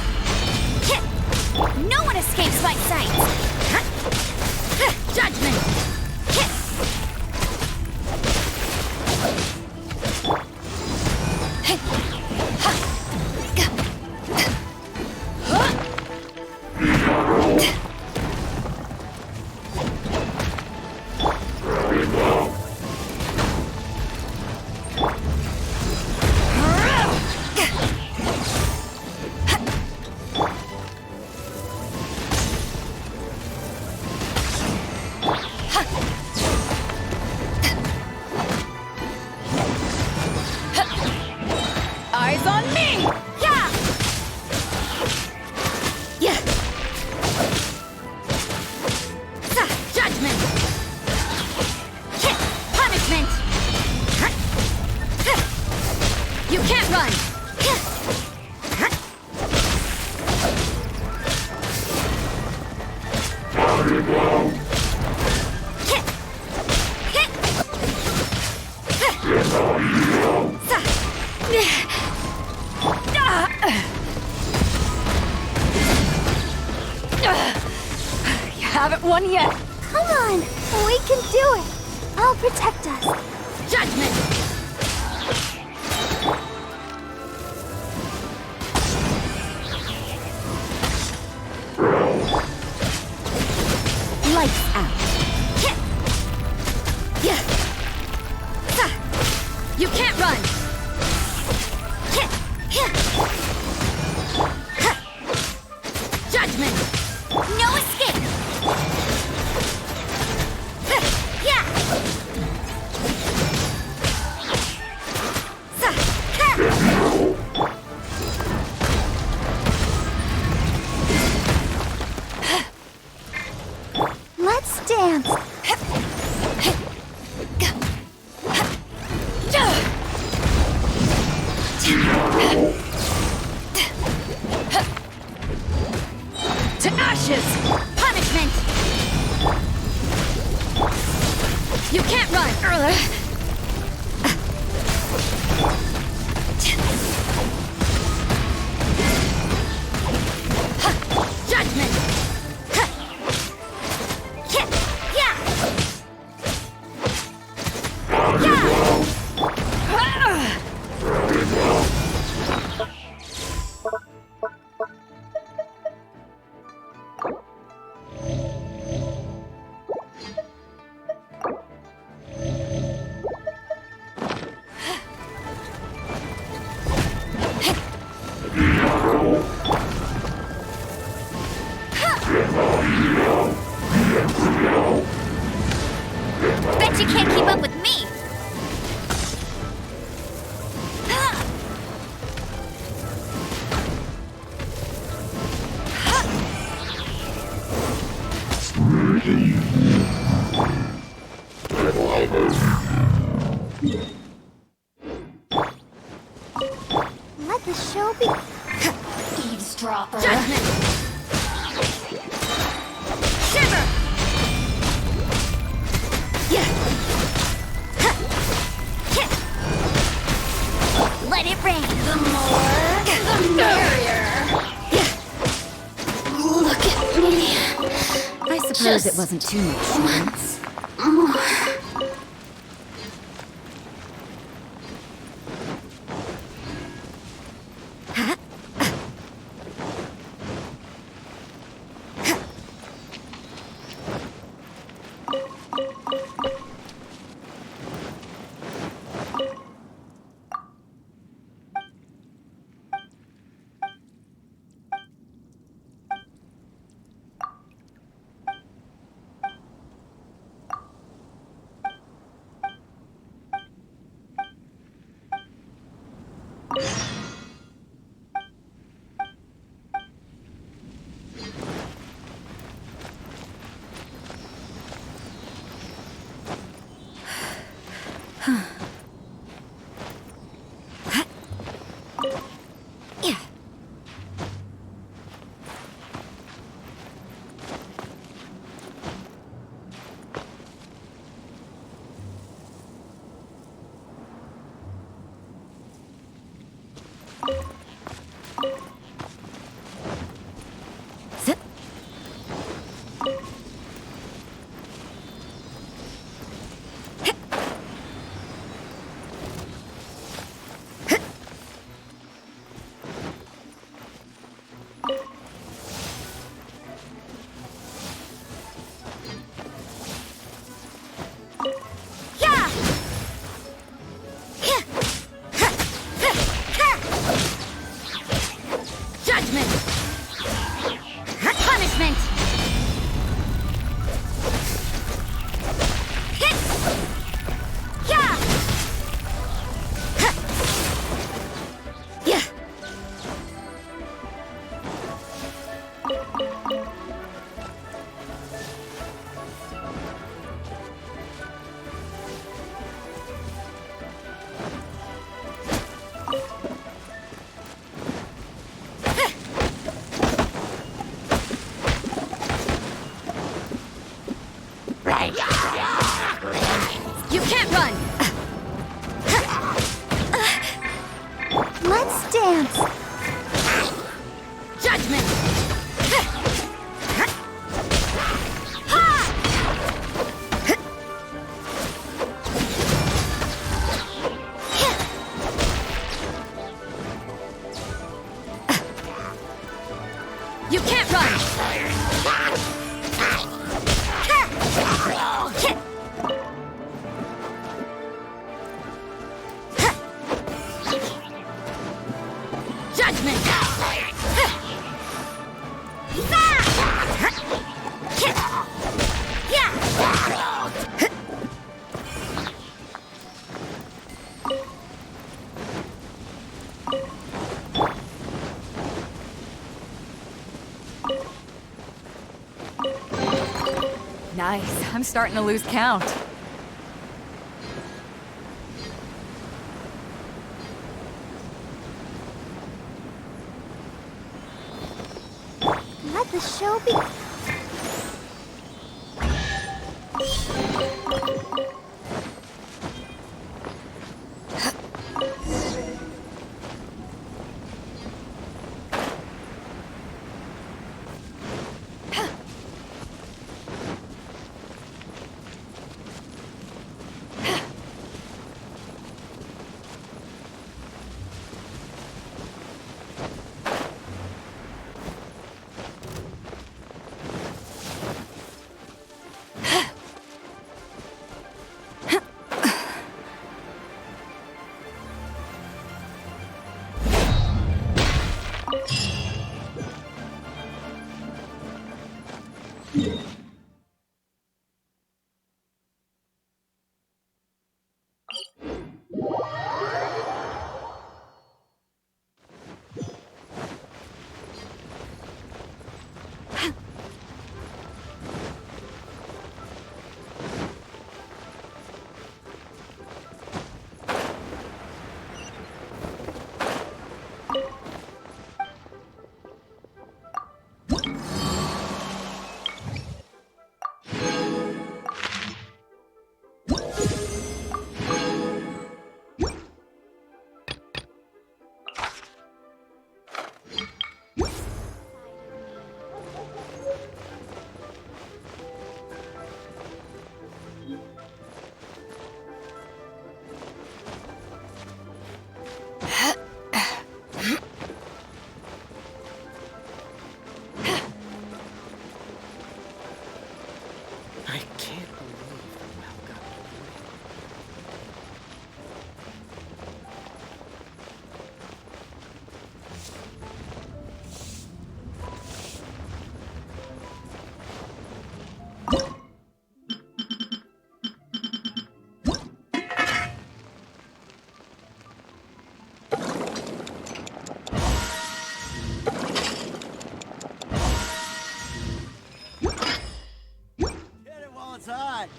S6: run! You haven't won yet.
S9: Come on, we can do it. I'll protect us.
S6: Judgment!
S8: Lights out.
S6: You can't run! Judgment! No escape!
S9: Let's dance.
S6: To ashes! Punishment! You can't run! Judgment! Bet you can't keep up with me!
S9: Let the show be.
S6: Eavesdropper! Judgment! Shiver! Let it rain! The more, the merrier!
S8: Look at me. I suppose it wasn't too much once.
S6: You can't run!
S2: Let's dance.
S6: Judgment! You can't run! Judgment! Nice. I'm starting to lose count.
S2: Let the show be.
S14: I can't believe the well got polluted.
S10: It's hot.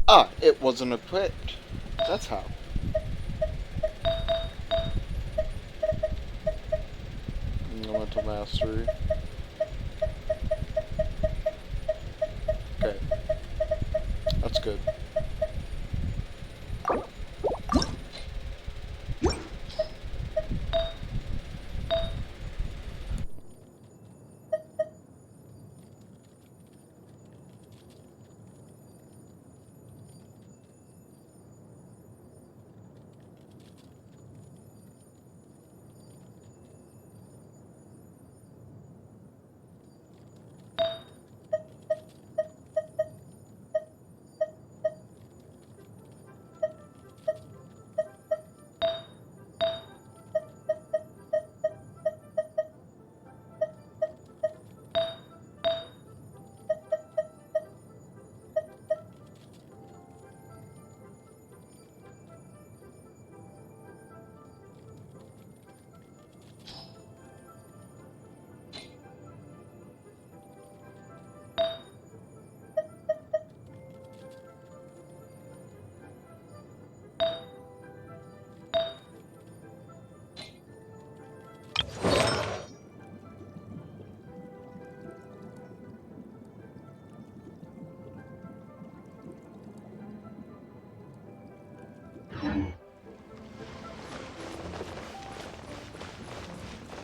S1: Ah, it wasn't equipped. That's how. Elemental Mastery. Okay. That's good.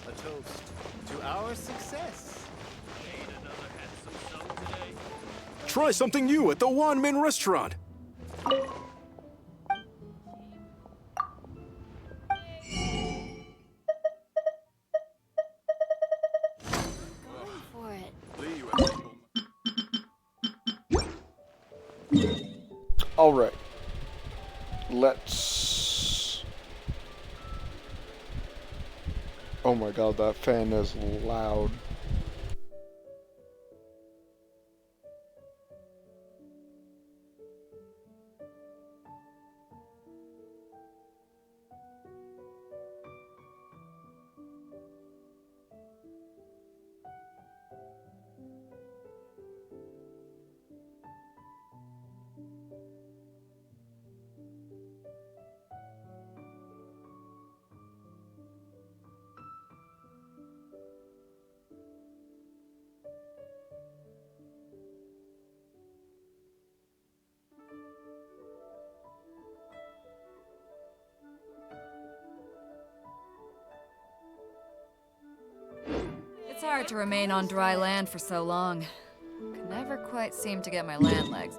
S5: A toast to our success. Made another handsome sum today.
S18: Try something new at the Wan Min restaurant.
S9: For it.
S1: Alright. Let's... Oh my god, that fan is loud.
S6: It's hard to remain on dry land for so long. Could never quite seem to get my land legs.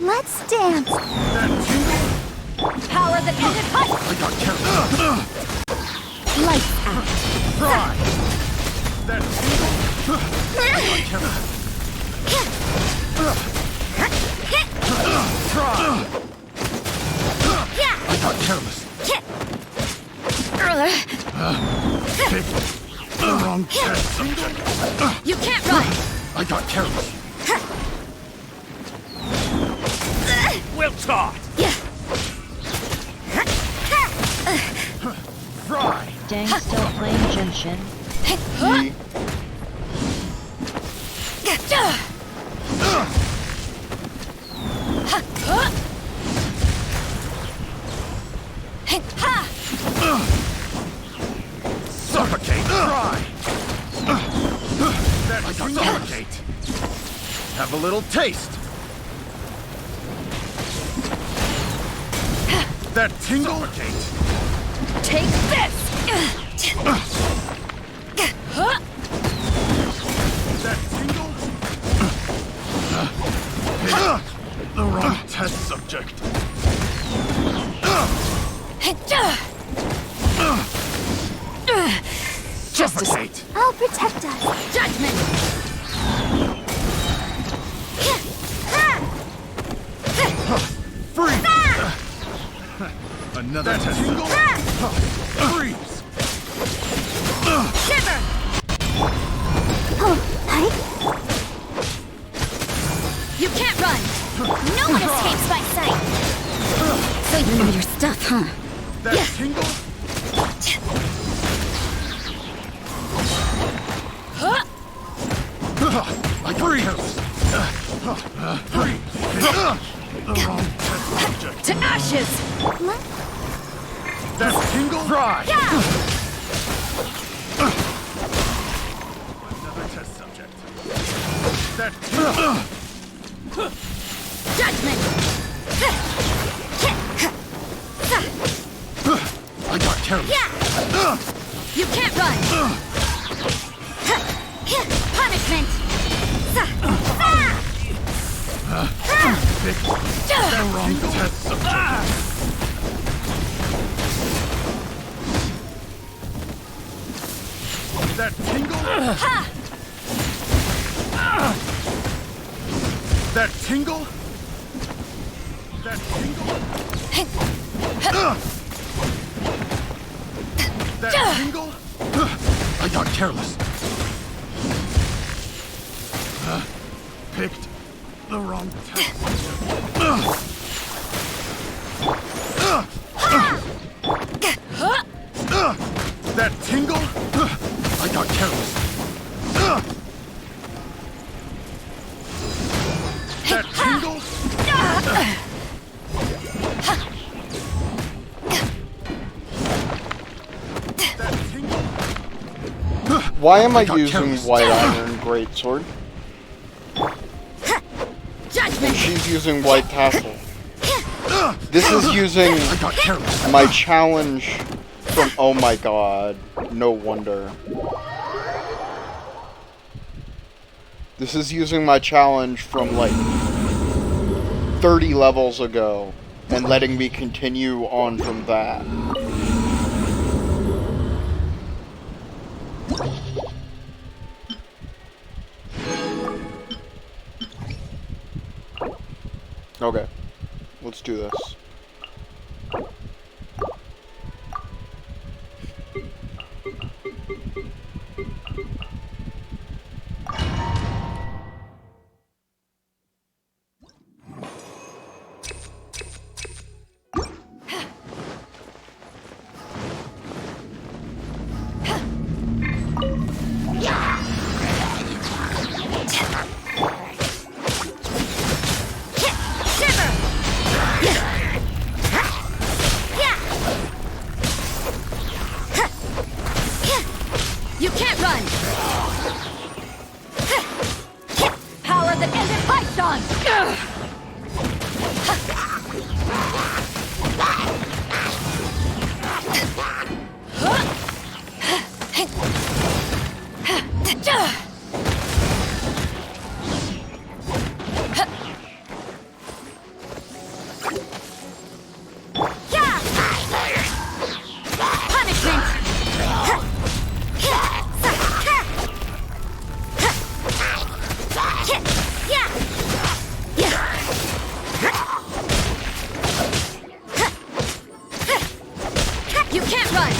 S9: Let's dance. Power the ended punch.
S18: I got careless.
S9: Lights out.
S18: Try. That I got careless. Try. I got careless. Pick the wrong test subject.
S9: You can't run.
S18: I got careless.
S16: Well taught!
S18: Fry!
S12: Dang, still playing Genshin.
S18: Suffocate! Fry! That I got suffocate! Have a little taste! That tingle? Suffocate!
S9: Take this!
S18: That tingle? Pick the wrong test subject.
S9: Justice.
S18: Suffocate!
S9: I'll protect us.
S18: Another test. Tingle. Freeze.
S2: Shiver! You can't run! No one escapes my sight!
S8: So you know your stuff, huh?
S18: That tingle. I freeze. Freeze. The wrong test subject.
S2: To ashes!
S18: That tingle. Fry. Another test subject. That tingle.
S2: Judgment!
S18: I got careless.
S2: You can't run! Punishment!
S18: The wrong test subject. That tingle. That tingle. That tingle. That tingle. I got careless. Picked the wrong test. That tingle. I got careless. That tingle.
S1: Why am I using White Iron Greatsword? And she's using White Tassel. This is using my challenge from... Oh my god. No wonder. This is using my challenge from like 30 levels ago and letting me continue on from that. Okay, let's do this.
S2: You can't run! Power that ended Python! You can't run!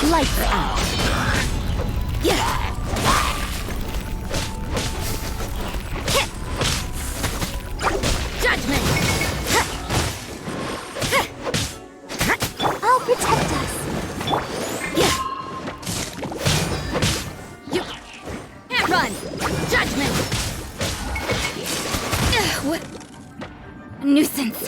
S2: Lights out! Judgment! I'll protect us! You can't run! Judgment! What? Nuisance!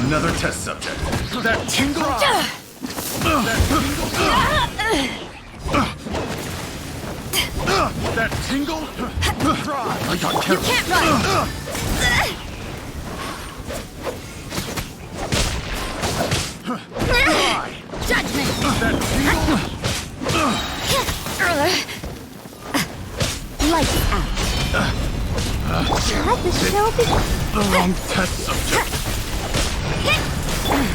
S18: Another test subject. That tingle. That tingle. I got careless.
S9: You can't run. Judgment.
S18: That tingle.
S9: Lights out. Let the show begin.
S18: The wrong test subject.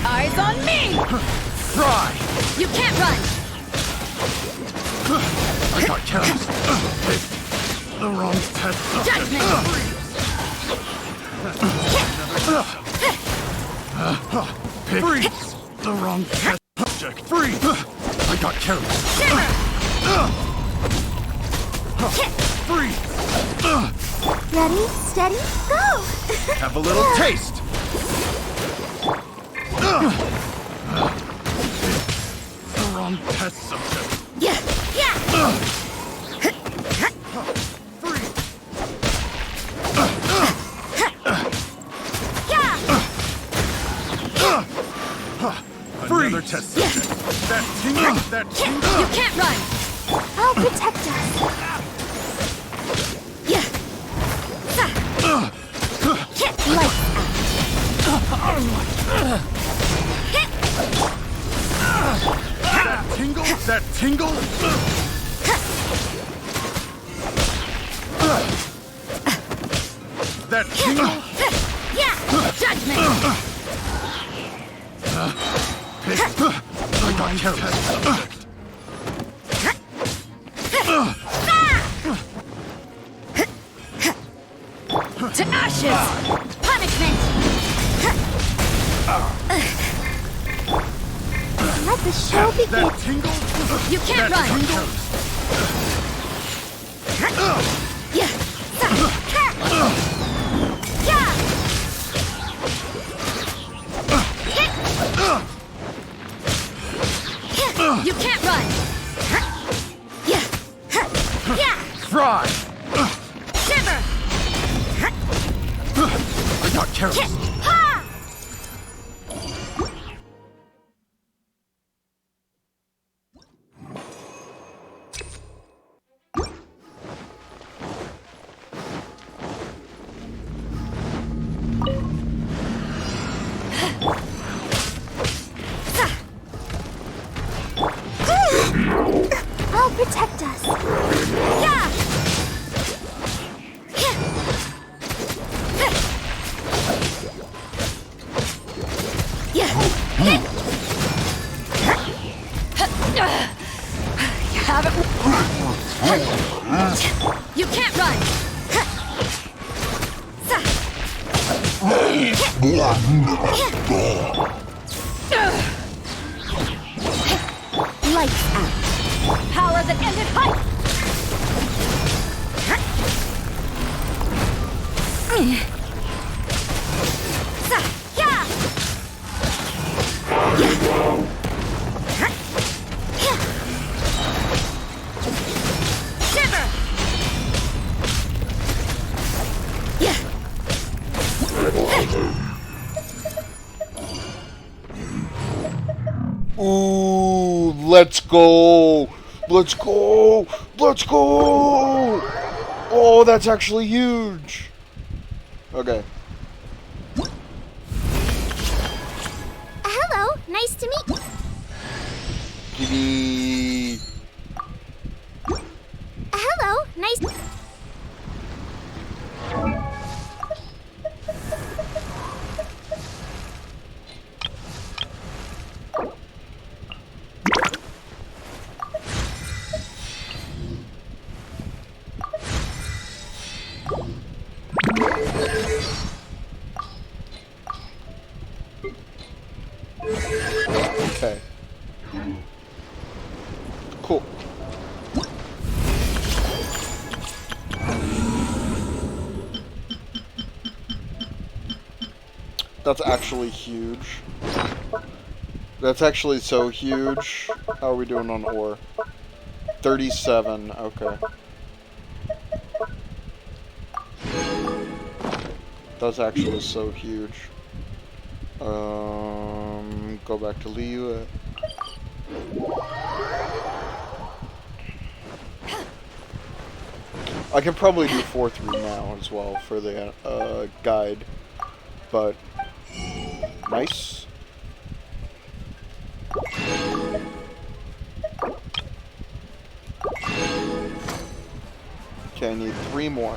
S9: Eyes on me!
S18: Try.
S9: You can't run.
S18: I got careless. The wrong test subject. Freeze. The wrong test subject. Freeze. I got careless. Freeze.
S9: Ready, steady, go!
S18: Have a little taste. The wrong test subject.
S9: Yeah, yeah!
S18: Another test subject. That tingle. That tingle.
S9: You can't run! I'll protect us. Yeah. Lights
S18: That tingle. That tingle. That tingle.
S9: Yeah! Judgment!
S18: I got careless.
S9: To ashes! Punishment! Let the show begin.
S18: That tingle.
S9: You can't
S18: That
S9: run!
S18: tingle.
S9: Yeah! You can't run! Yeah!
S18: Try.
S9: Shiver!
S18: I got careless.
S9: Ha! I'll protect us. Yeah! You have it. You can't run. Lights out. Power that ended height. Shiver.
S1: Ooh, let's go! Let's go! Let's go! Oh, that's actually huge! Okay.
S9: Hello, nice to meet you.
S1: Give me...
S9: Hello, nice.
S1: Okay. Cool. That's actually huge. That's actually so huge. How are we doing on ore? 37, okay. That's actually so huge. Go back to Liu. I can probably do 4-3 now as well for the guide, but nice. Okay, I need 3 more.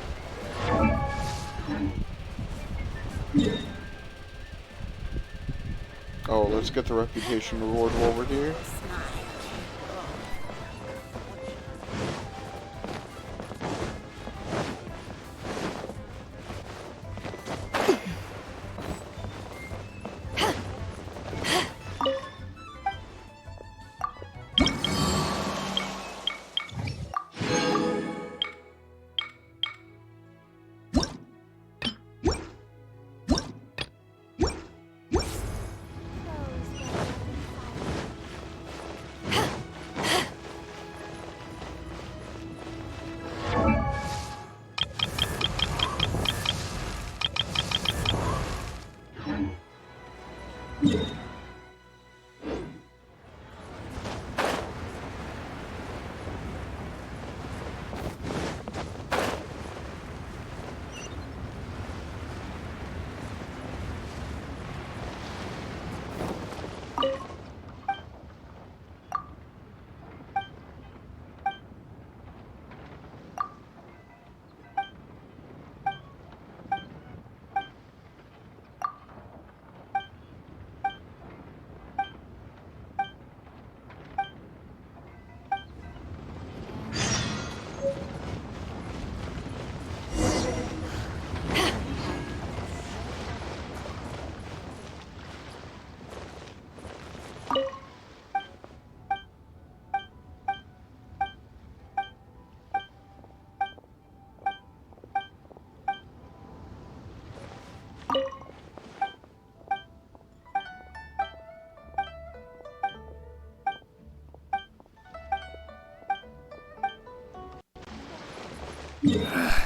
S1: Oh, let's get the reputation reward over here.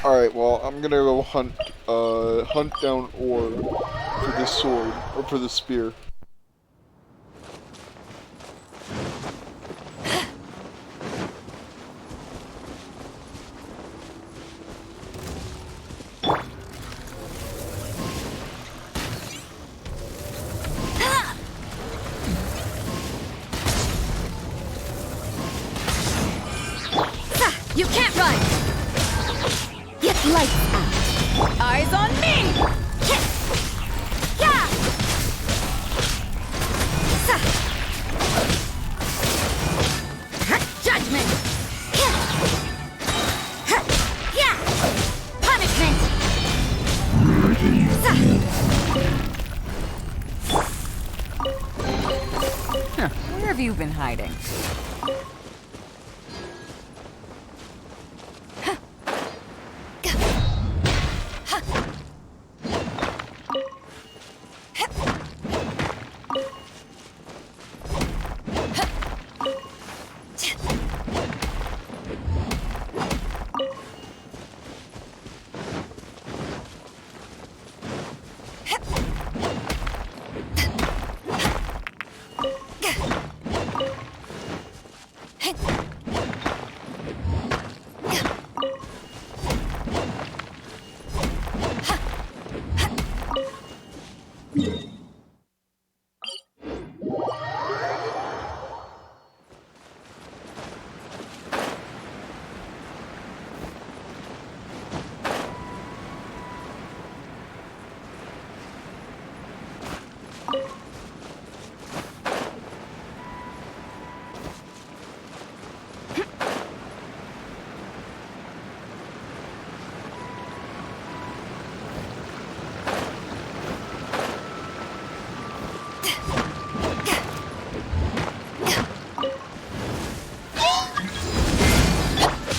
S1: Alright, well, I'm gonna go hunt down ore for this sword, or for the spear.
S6: You can't run! Get lights out! Eyes on me! Yeah! Judgment! Yeah! Punishment! Huh, where have you been hiding?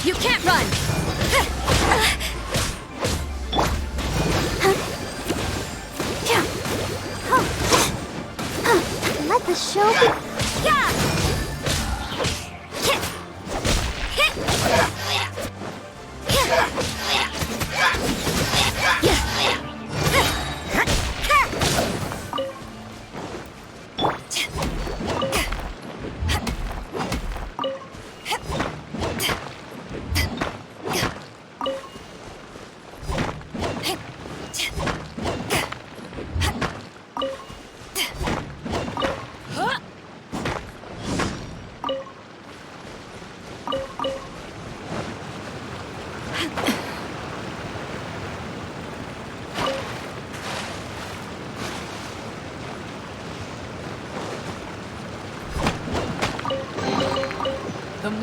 S6: You can't run!
S2: Let the show be.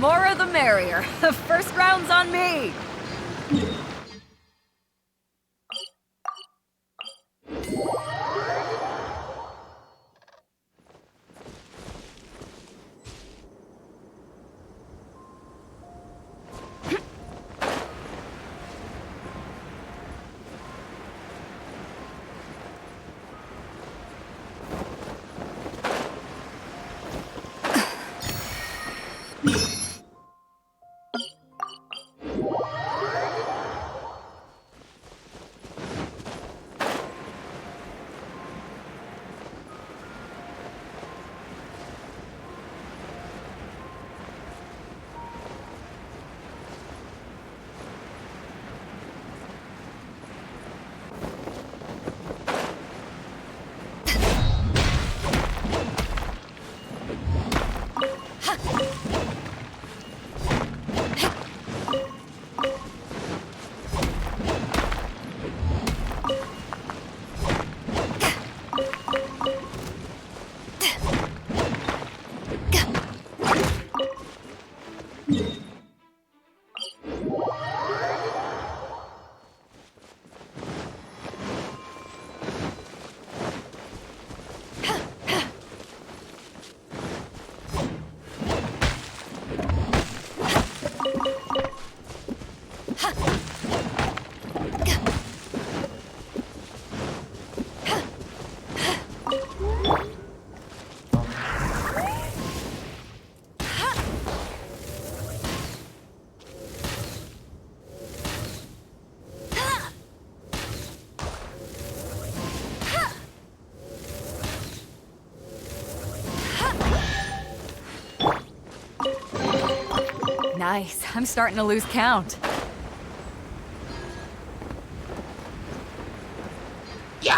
S6: more the merrier. The first round's on me. Nice. I'm starting to lose count. You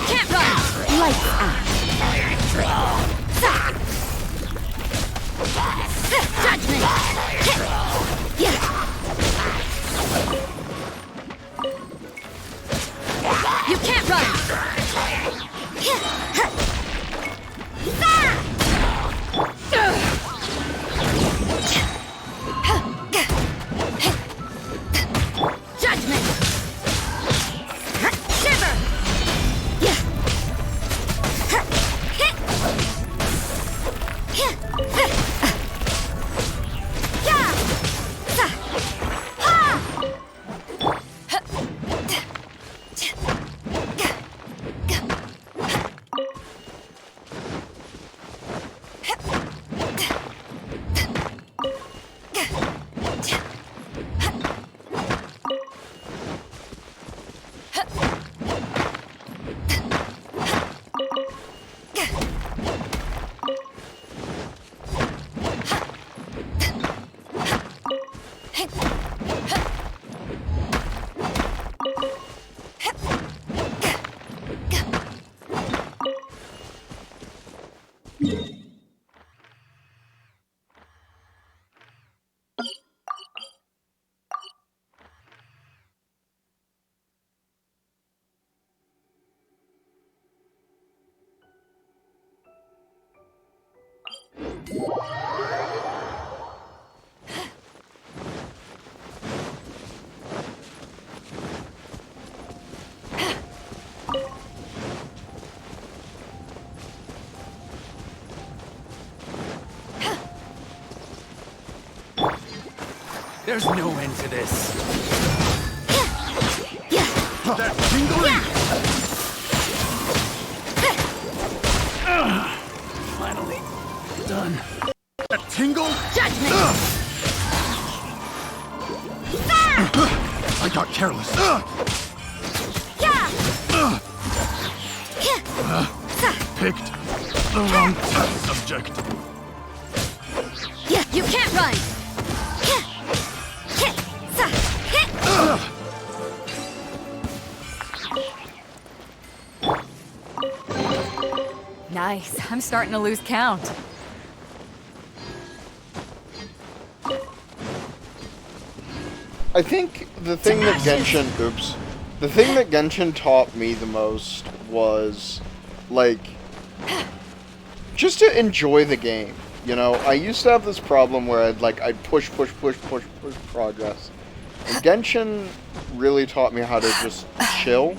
S6: can't run! Lights out. Judgment! You can't run! Judgment! Shiver!
S16: There's no end to this.
S18: That tingling!
S16: Finally done.
S18: That tingle!
S2: Judgment!
S18: I got careless. Picked the wrong test subject.
S2: You can't run!
S6: Nice. I'm starting to lose count.
S1: I think the thing that Genshin taught me the most was, like, just to enjoy the game. You know, I used to have this problem where I'd push progress. And Genshin really taught me how to just chill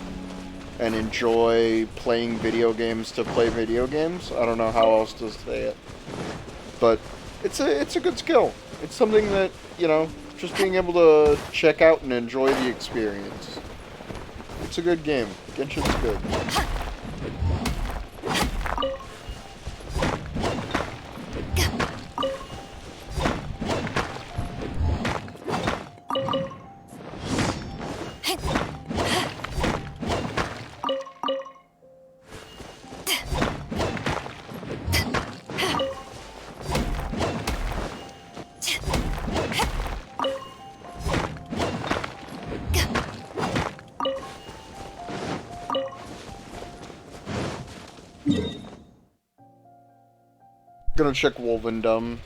S1: and enjoy playing video games to play video games. I don't know how else to say it. But it's a good skill. It's something that, you know, just being able to check out and enjoy the experience. It's a good game. Genshin's good. Gonna check Wolvendom.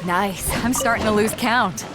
S6: Nice. I'm starting to lose count.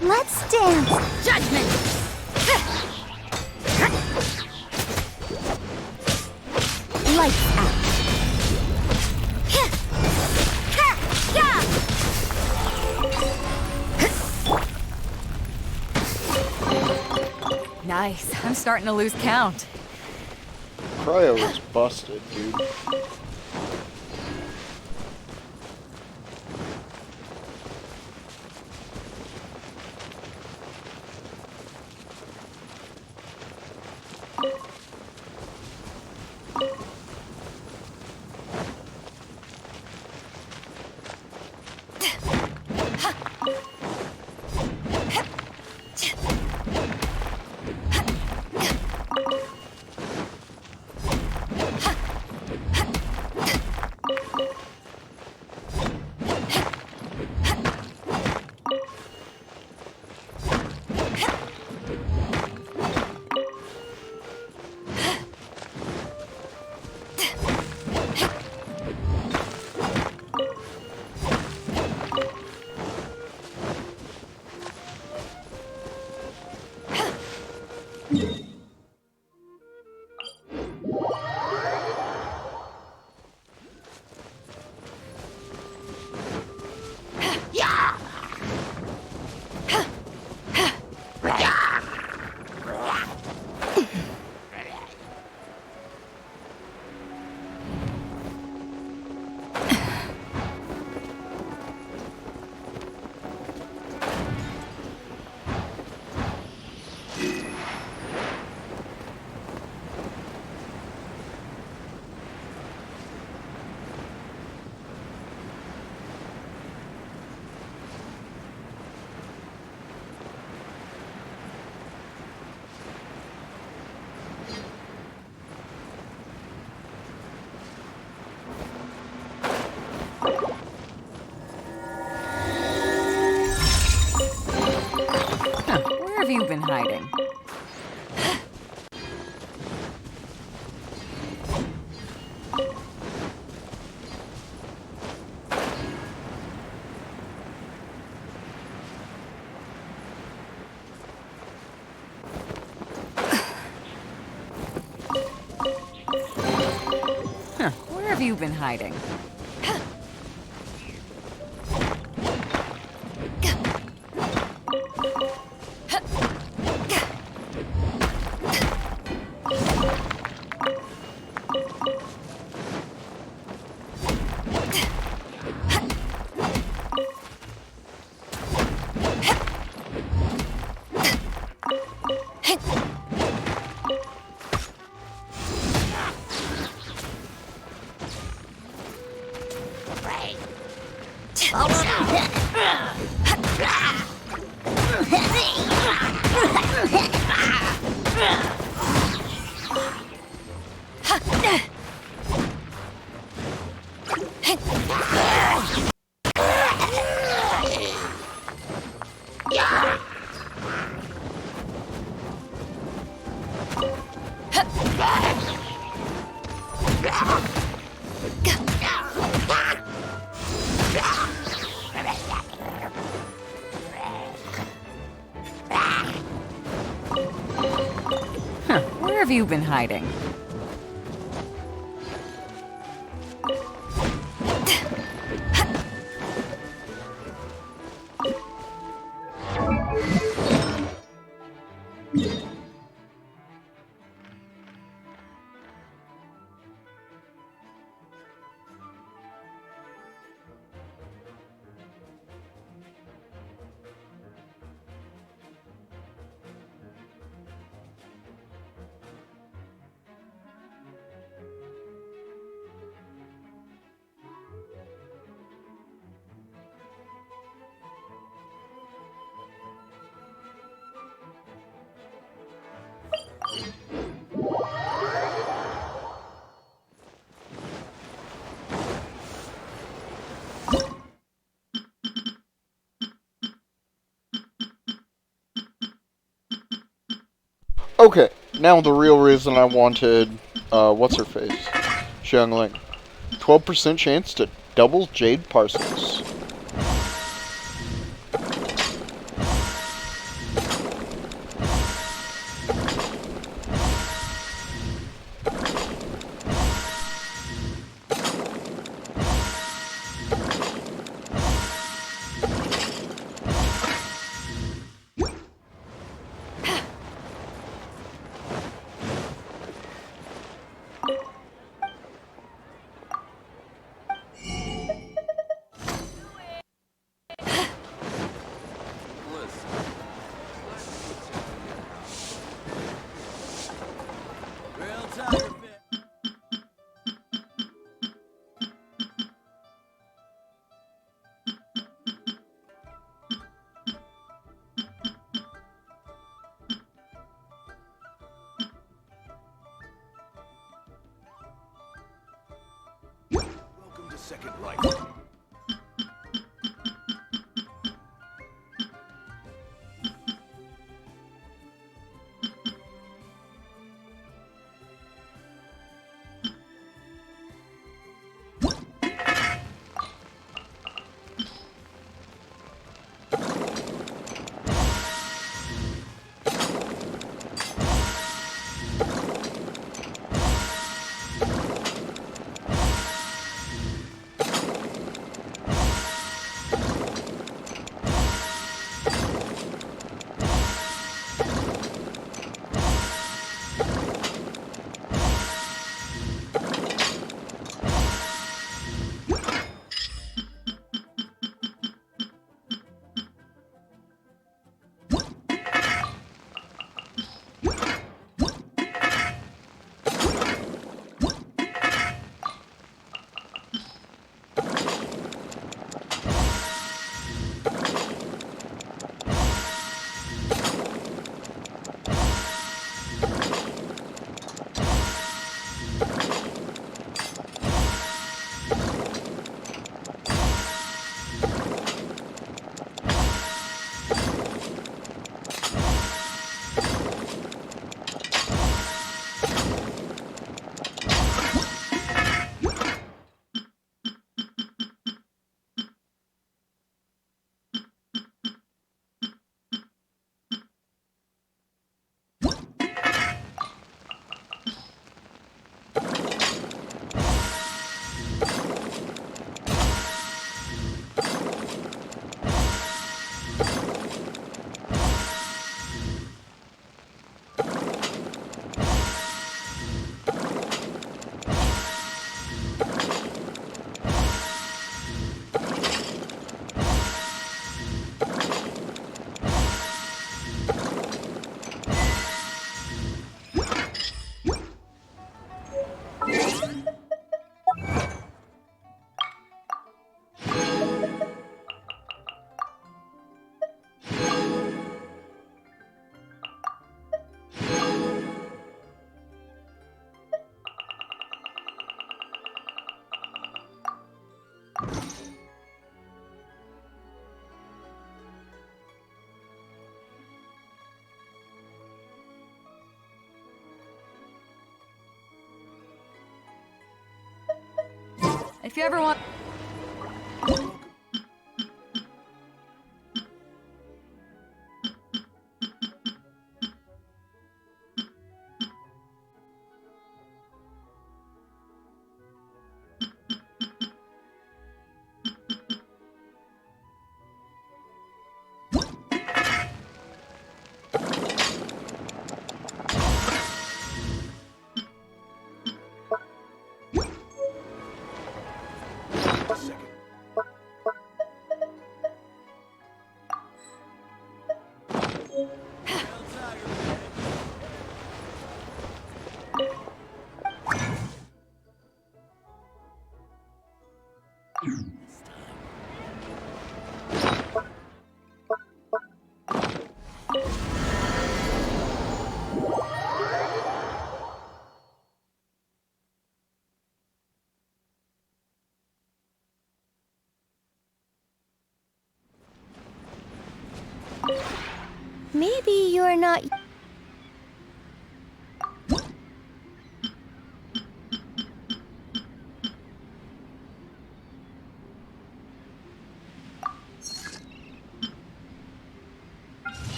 S2: Let's dance.
S6: Judgment!
S2: Lights out.
S6: Nice. I'm starting to lose count.
S1: Cryo is busted, dude.
S6: hiding? Huh, where have you been hiding? Huh, where have you been hiding?
S1: Okay, now the real reason I wanted, what's her face? Xiangling. 12% chance to double Jade Parcels.
S18: Welcome to Second Life.
S6: If you ever want...
S9: Maybe you're not...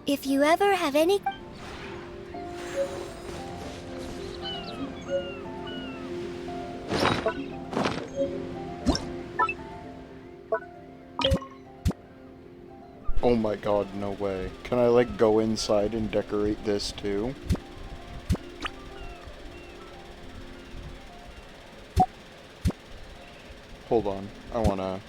S9: If you ever have any...
S1: Oh my god, no way. Can I, like, go inside and decorate this too? Hold on. I wanna...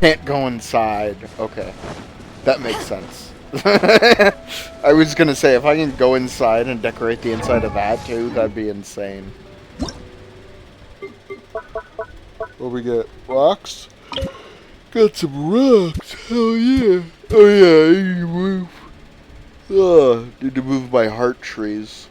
S1: Can't go inside. Okay. That makes sense. I was gonna say, if I can go inside and decorate the inside of that too, that'd be insane. What we got? Rocks? Got some rocks. Hell yeah. Oh yeah, I need to move. Need to move my heart trees.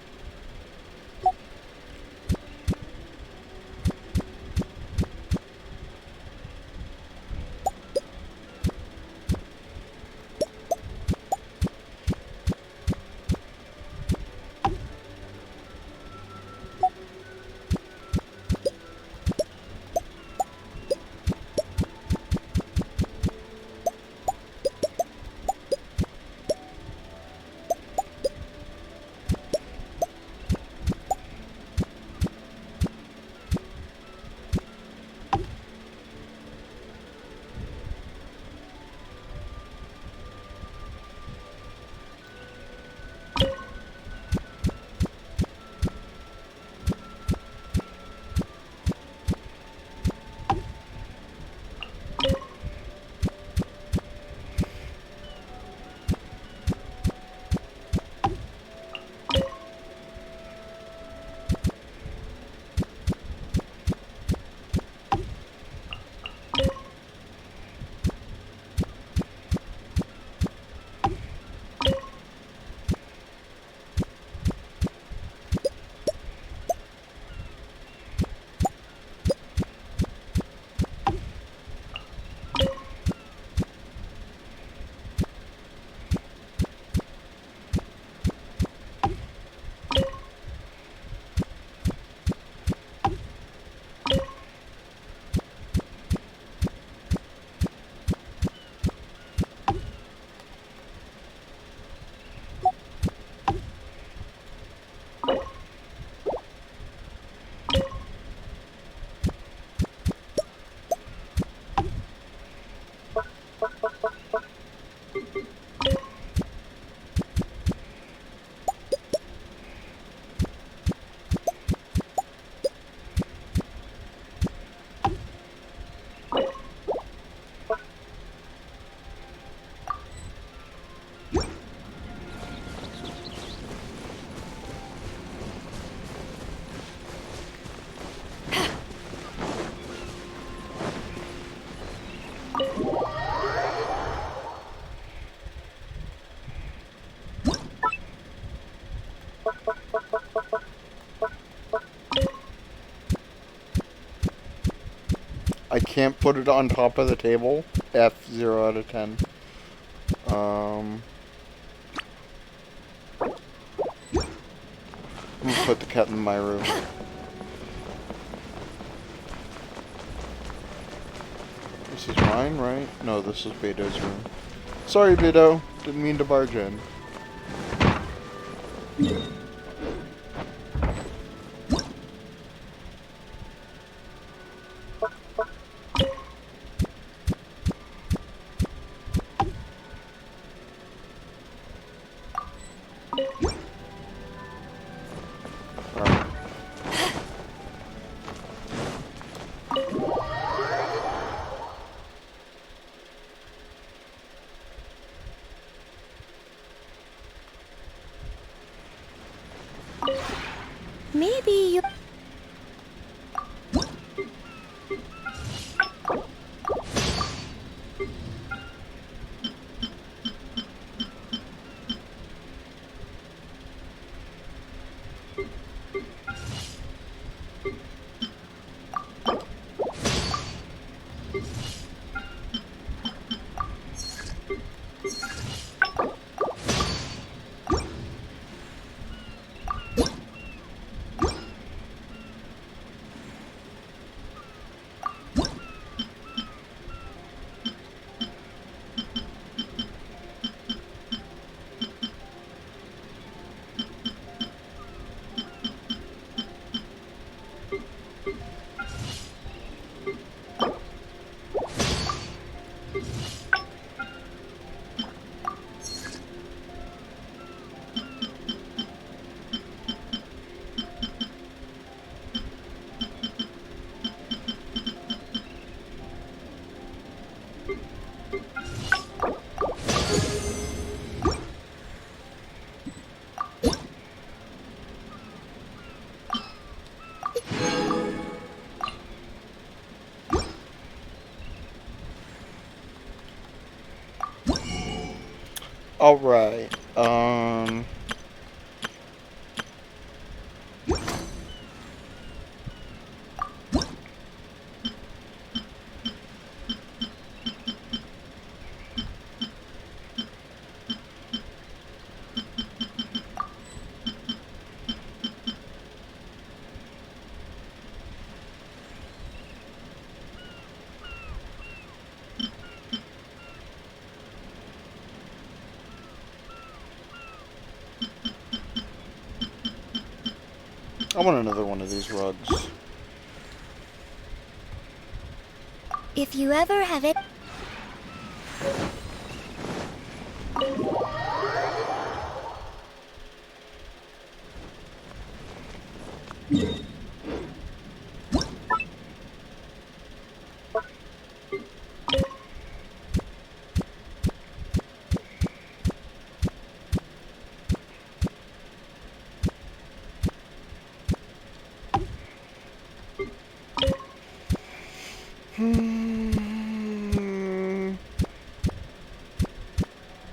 S1: I can't put it on top of the table. F 0 out of 10. I'm gonna put the cat in my room. This is mine, right? No, this is Beidou's room. Sorry, Beidou. Didn't mean to barge in.
S9: Maybe you...
S1: Alright, I want another one of these rugs.
S7: If you ever have it...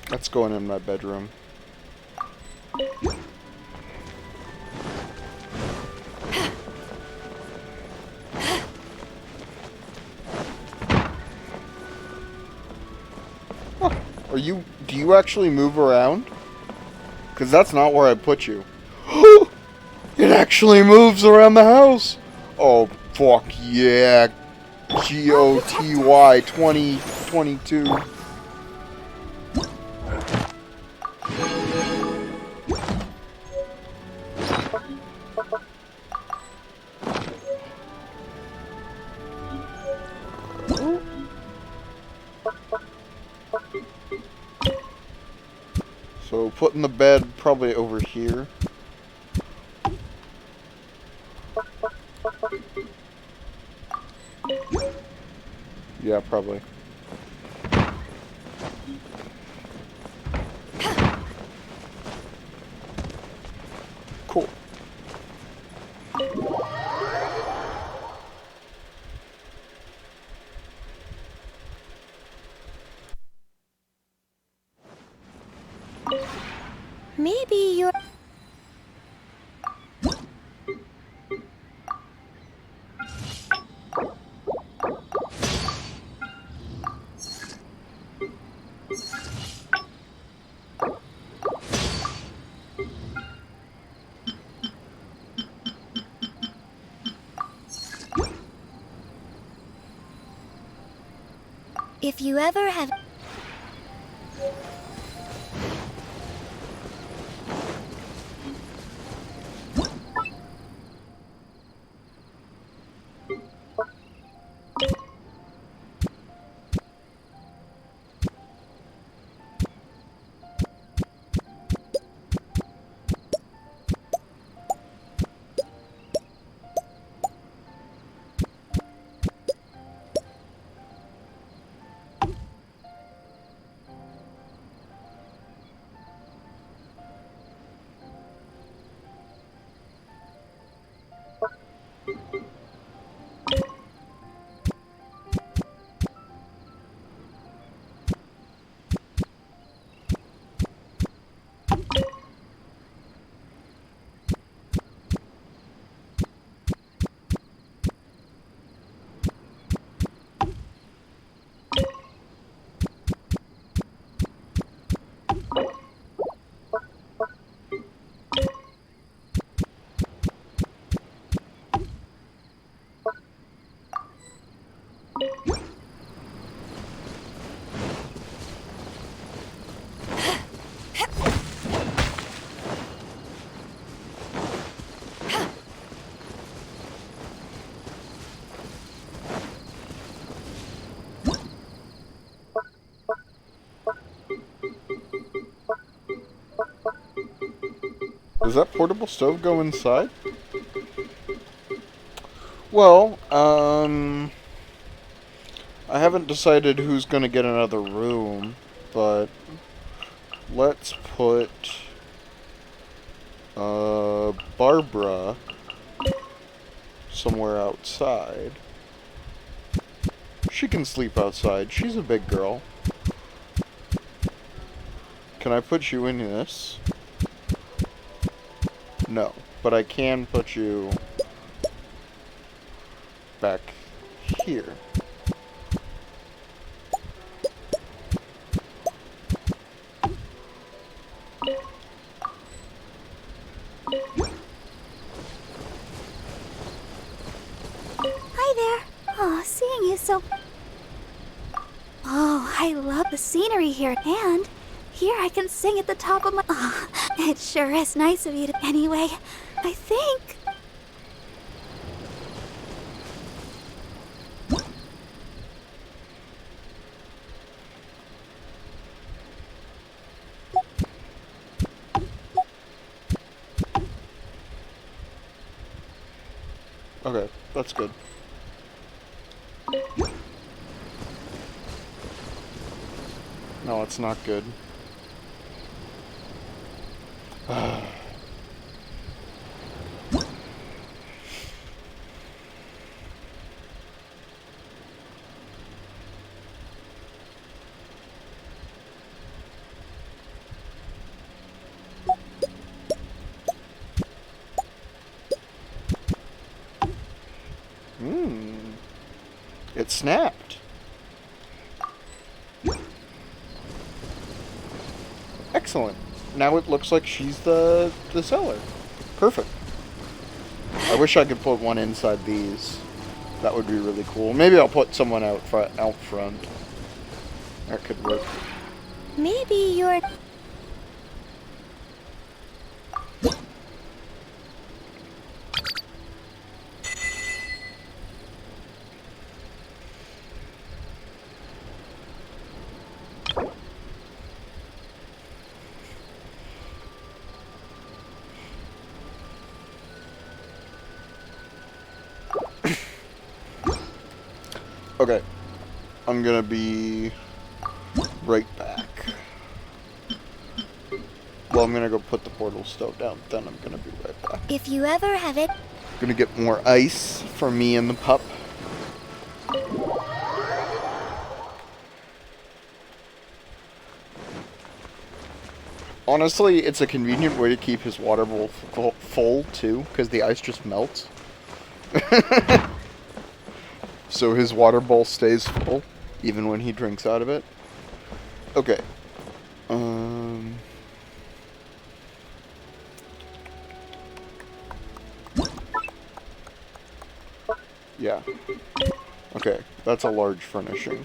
S1: That's going in my bedroom. Do you actually move around? Because that's not where I put you. It actually moves around the house! Oh, fuck yeah. GOTY 2022. So putting the bed probably over here. Yeah, probably. Cool.
S9: Maybe you're...
S7: If you ever have...
S1: Does that portable stove go inside? Well, I haven't decided who's gonna get another room, but let's put Barbara somewhere outside. She can sleep outside. She's a big girl. Can I put you in this? No, but I can put you back here.
S9: Hi there. Oh, seeing you so... Oh, I love the scenery here. And here I can sing at the top of my... Oh, it sure is nice of you to... Anyway, I think...
S1: Okay, that's good. No, it's not good. It snapped. Excellent. Now it looks like she's the seller. Perfect. I wish I could put one inside these. That would be really cool. Maybe I'll put someone out front. That could work.
S9: Maybe you're...
S1: Okay. I'm gonna be right back. Well, I'm gonna go put the portal stove down, then I'm gonna be right back.
S7: If you ever have it...
S1: Gonna get more ice for me and the pup. Honestly, it's a convenient way to keep his water bowl full, too, because the ice just melts. So his water bowl stays full, even when he drinks out of it. Okay. Yeah. Okay, that's a large furnishing.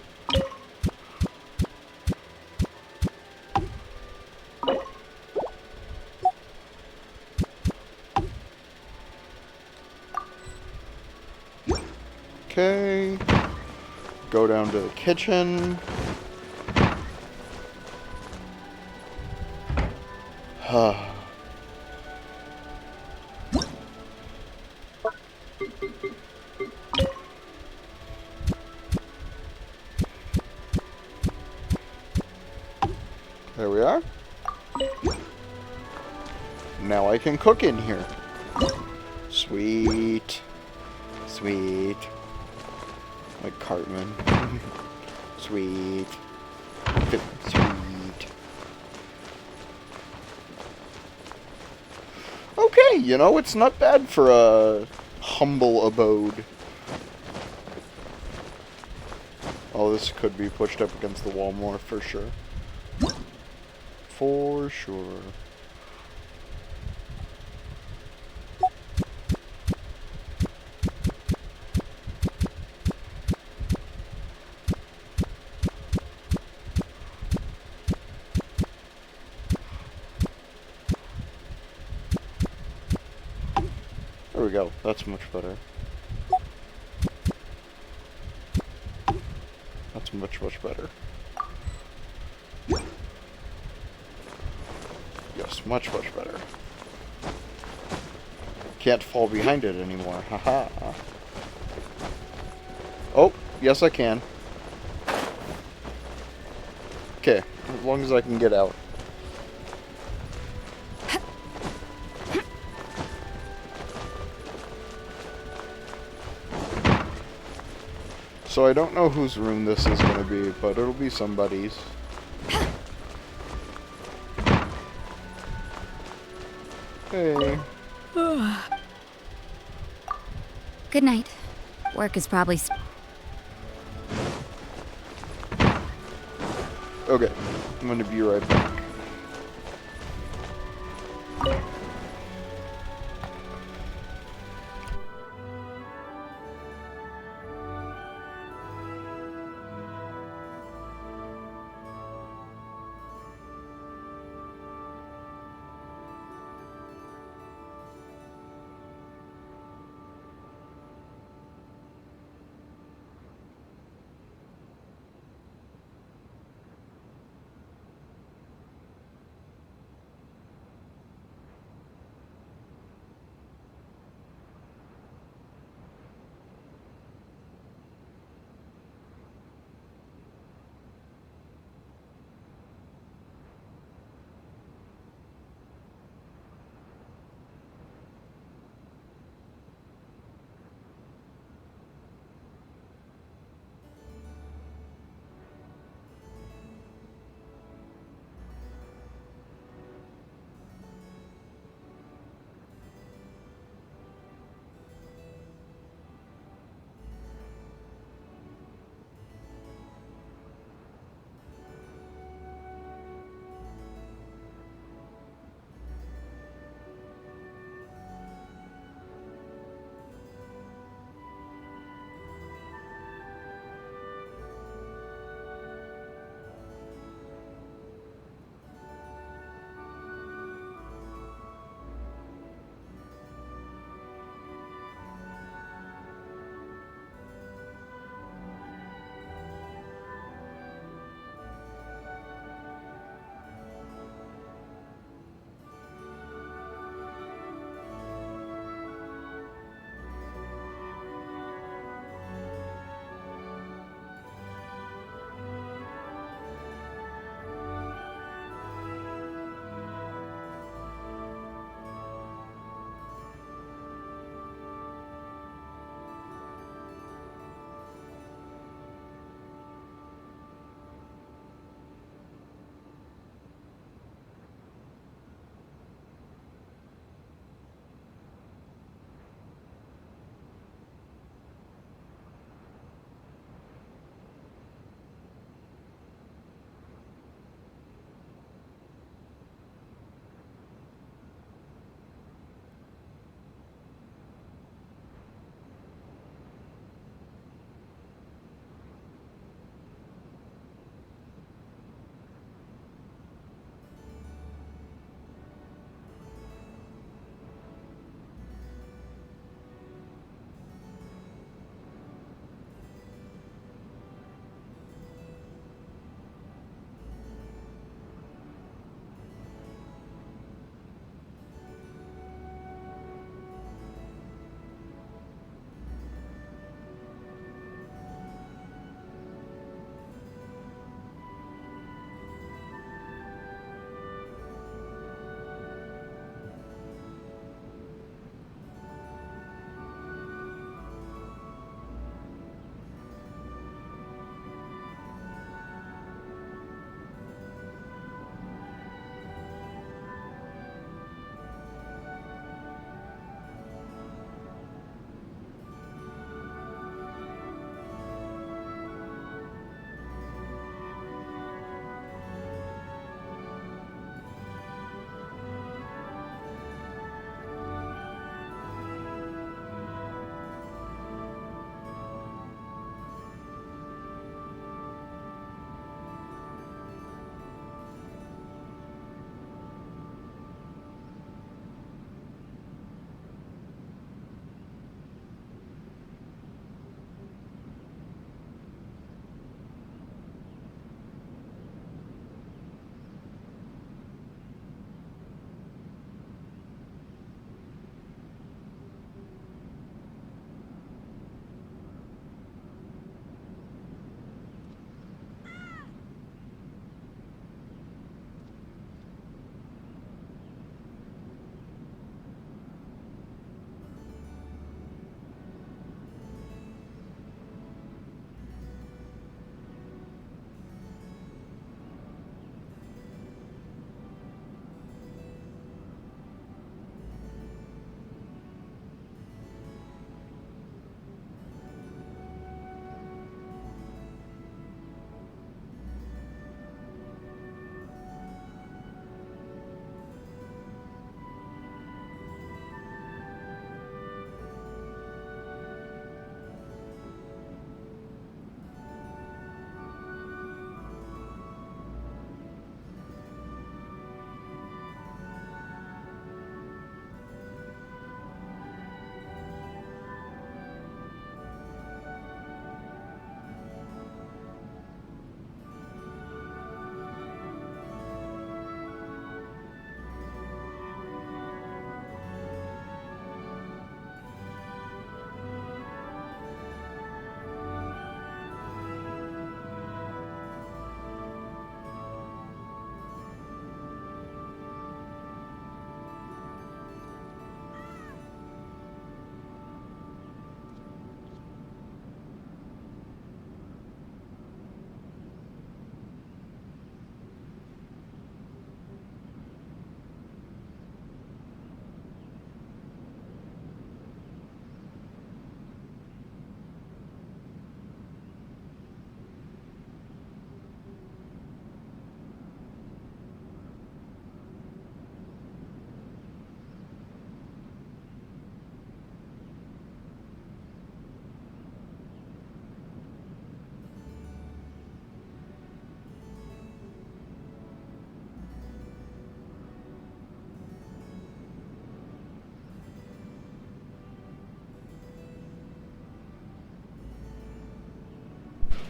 S1: around to the kitchen. There we are. Now I can cook in here. Sweet. Sweet. Like Cartman. Sweet. Sweet. Okay, you know, it's not bad for a humble abode. Oh, this could be pushed up against the wall more, for sure. For sure. There we go. That's much better. That's much, much better. Yes, much, much better. Can't fall behind it anymore. Haha. Oh, yes I can. Okay, as long as I can get out. So I don't know whose room this is going to be, but it'll be somebody's. Hey.
S8: Good night. Work is probably...
S1: Okay, I'm going to be right back.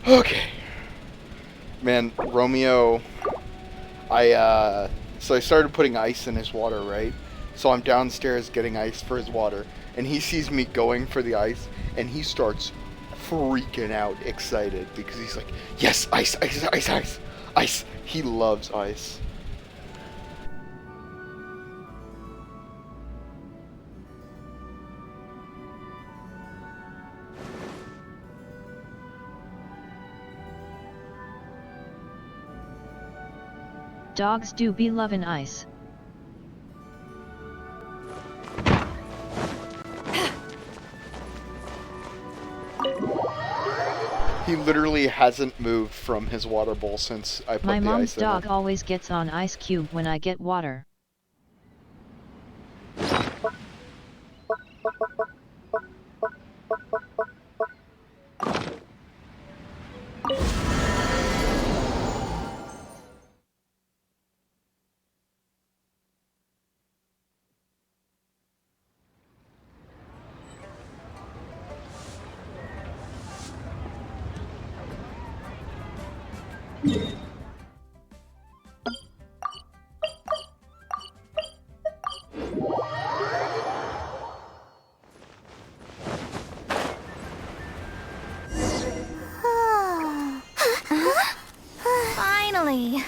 S1: Okay. Man, Romeo, so I started putting ice in his water, right? So I'm downstairs getting ice for his water, and he sees me going for the ice, and he starts freaking out, excited, because he's like, yes, ice, ice, ice, ice, ice. He loves ice.
S12: Dogs do be lovin' ice.
S1: He literally hasn't moved from his water bowl since I put
S12: My
S1: the
S12: mom's
S1: ice in
S12: dog
S1: it.
S12: always gets on ice cube when I get water.
S9: Finally.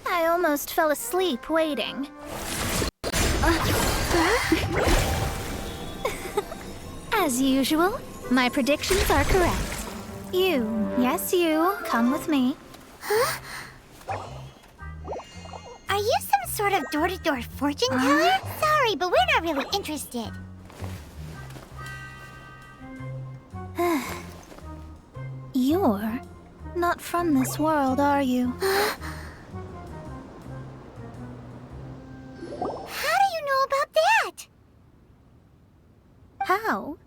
S9: I almost fell asleep waiting. As usual, my predictions are correct. You, yes you, come with me.
S2: Huh? Are you some sort of door-to-door fortune teller? Sorry, but we're not really interested.
S9: You're not from this world, are you?
S2: How do you know about that?
S9: How?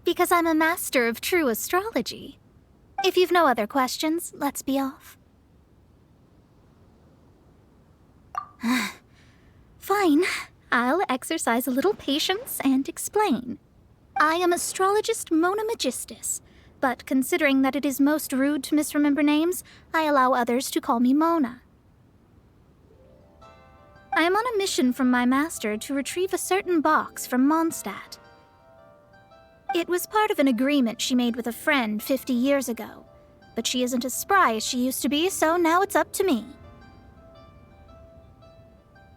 S9: Because I'm a master of true astrology. If you've no other questions, let's be off. Fine. I'll exercise a little patience and explain. I am astrologist Mona Magistus, but considering that it is most rude to misremember names, I allow others to call me Mona. I am on a mission from my master to retrieve a certain box from Mondstadt. It was part of an agreement she made with a friend 50 years ago, but she isn't as spry as she used to be, so now it's up to me.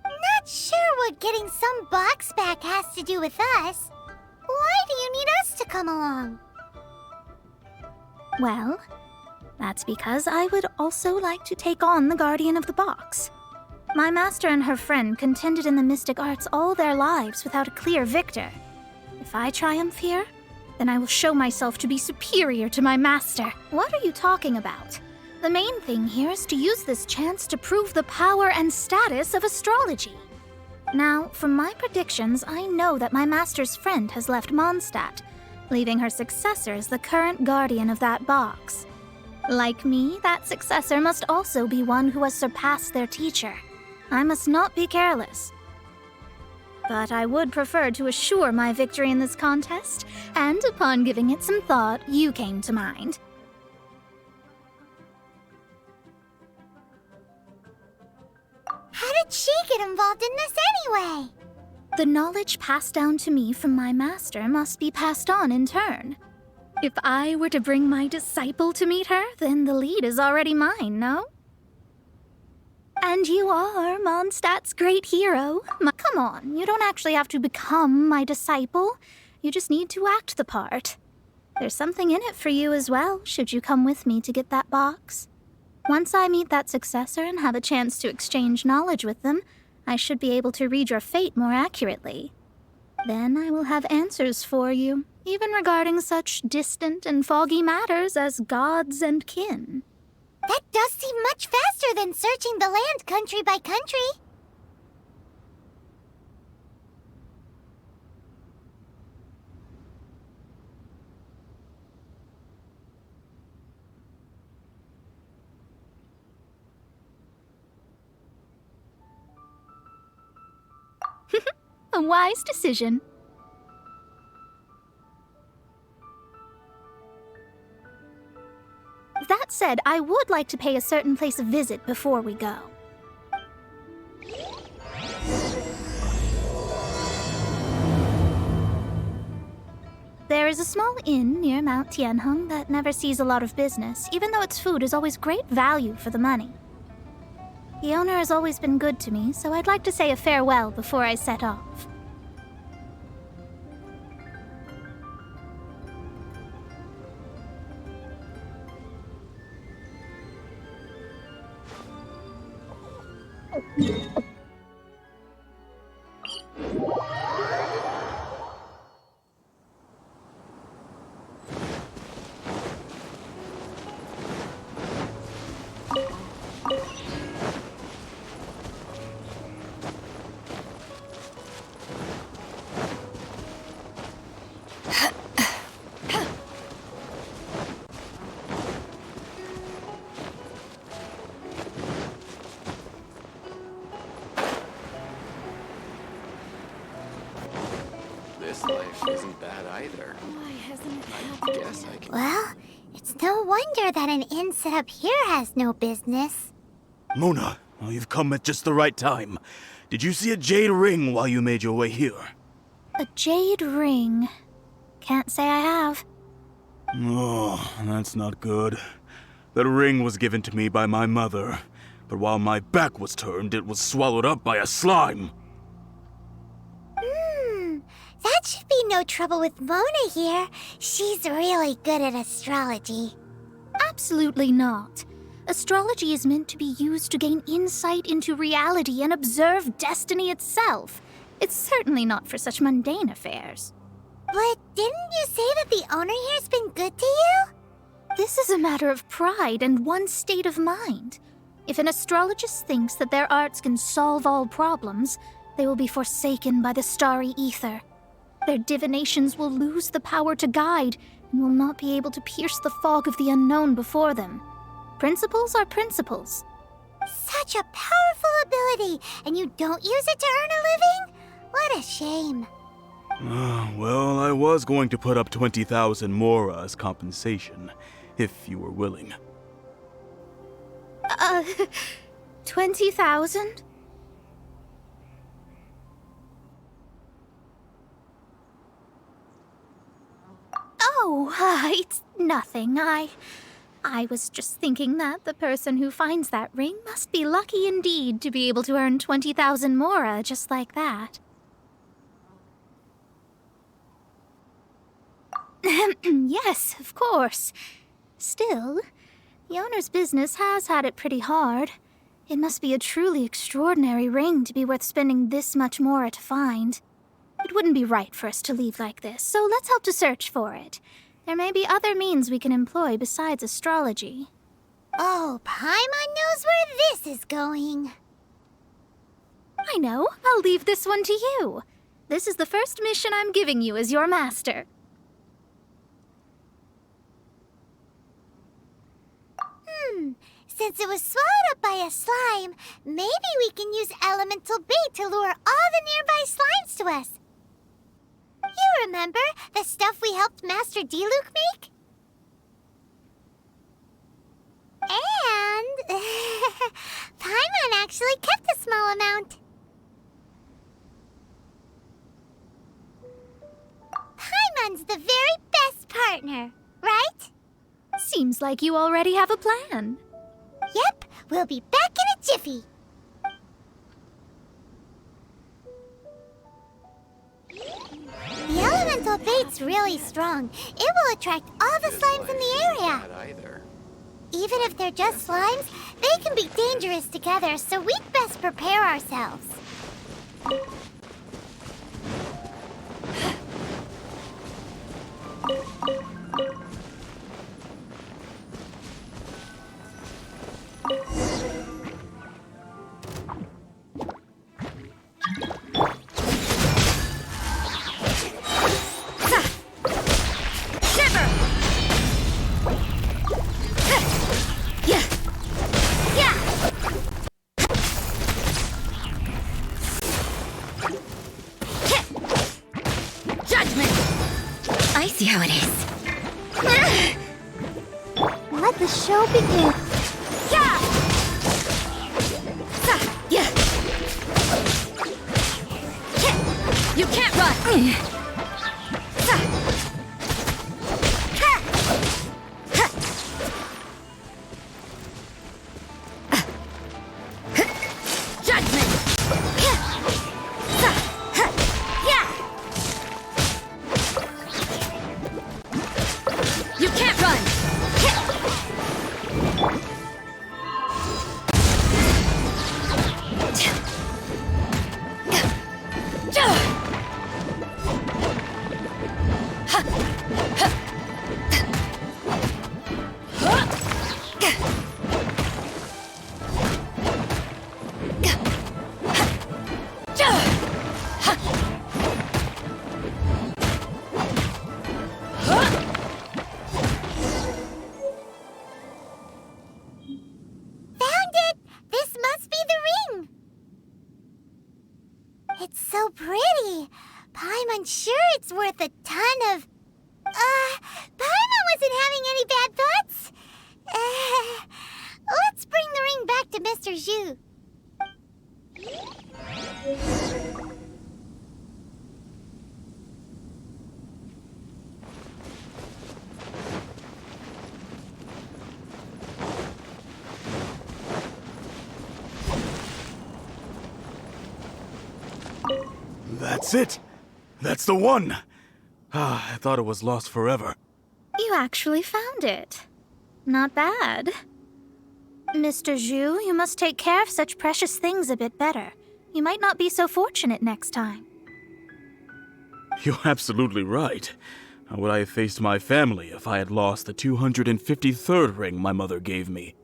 S2: Not sure what getting some box back has to do with us. Why do you need us to come along?
S9: Well, that's because I would also like to take on the Guardian of the Box. My master and her friend contended in the mystic arts all their lives without a clear victor. If I triumph here, then I will show myself to be superior to my master. What are you talking about? The main thing here is to use this chance to prove the power and status of astrology. Now, from my predictions, I know that my master's friend has left Mondstadt, leaving her successor as the current guardian of that box. Like me, that successor must also be one who has surpassed their teacher. I must not be careless. But I would prefer to assure my victory in this contest, and upon giving it some thought, you came to mind.
S2: How did she get involved in this anyway?
S9: The knowledge passed down to me from my master must be passed on in turn. If I were to bring my disciple to meet her, then the lead is already mine, no? And you are Mondstadt's great hero. Come on, you don't actually have to become my disciple. You just need to act the part. There's something in it for you as well, should you come with me to get that box. Once I meet that successor and have a chance to exchange knowledge with them, I should be able to read your fate more accurately. Then I will have answers for you, even regarding such distant and foggy matters as gods and kin.
S2: That does seem much faster than searching the land country by country.
S9: A wise decision.
S13: That said, I would like to pay a certain place a visit before we go. There is a small inn near Mount Tianheng that never sees a lot of business, even though its food is always great value for the money. The owner has always been good to me, so I'd like to say a farewell before I set off.
S3: This life isn't bad either.
S2: Why hasn't it
S3: I guess I can.
S2: Well, it's no wonder that an inn set up here has no business.
S18: Mona, you've come at just the right time. Did you see a jade ring while you made your way here?
S13: A jade ring. Can't say I have.
S18: Oh, that's not good. That ring was given to me by my mother, but while my back was turned, it was swallowed up by a slime.
S2: That should be no trouble with Mona here. She's really good at astrology.
S13: Absolutely not. Astrology is meant to be used to gain insight into reality and observe destiny itself. It's certainly not for such mundane affairs.
S2: But didn't you say that the owner here's been good to you?
S13: This is a matter of pride and one's state of mind. If an astrologist thinks that their arts can solve all problems, they will be forsaken by the starry ether. Their divinations will lose the power to guide and will not be able to pierce the fog of the unknown before them. Principles are principles.
S2: Such a powerful ability, and you don't use it to earn a living? What a shame.
S18: Well, I was going to put up 20,000 mora as compensation, if you were willing.
S13: 20,000? Oh, it's nothing. I was just thinking that the person who finds that ring must be lucky indeed to be able to earn 20,000 mora just like that. Yes, of course. Still, the owner's business has had it pretty hard. It must be a truly extraordinary ring to be worth spending this much mora to find. It wouldn't be right for us to leave like this, so let's help to search for it. There may be other means we can employ besides astrology.
S2: Oh, Paimon knows where this is going.
S13: I know. I'll leave this one to you. This is the first mission I'm giving you as your master.
S2: Since it was swallowed up by a slime, maybe we can use elemental bait to lure all the nearby slimes to us. You remember the stuff we helped Master D-Luke make? And Paimon actually kept a small amount. Paimon's the very best partner, right?
S13: Seems like you already have a plan.
S2: Yep, we'll be back in a jiffy. The elemental bait's really strong. It will attract all the slimes in the area. Even if they're just slimes, they can be dangerous together, so we'd best prepare ourselves.
S8: I see how it is.
S13: let the show begin.
S8: Yeah! Yeah! You can't run!
S2: It's so pretty. Paimon, sure it's worth a ton of... Paimon wasn't having any bad thoughts. Let's bring the ring back to Mr. Zhu.
S18: That's it! That's the one! I thought it was lost forever.
S13: You actually found it. Not bad. Mr. Zhu, you must take care of such precious things a bit better. You might not be so fortunate next time.
S18: You're absolutely right. How would I have faced my family if I had lost the 253rd ring my mother gave me?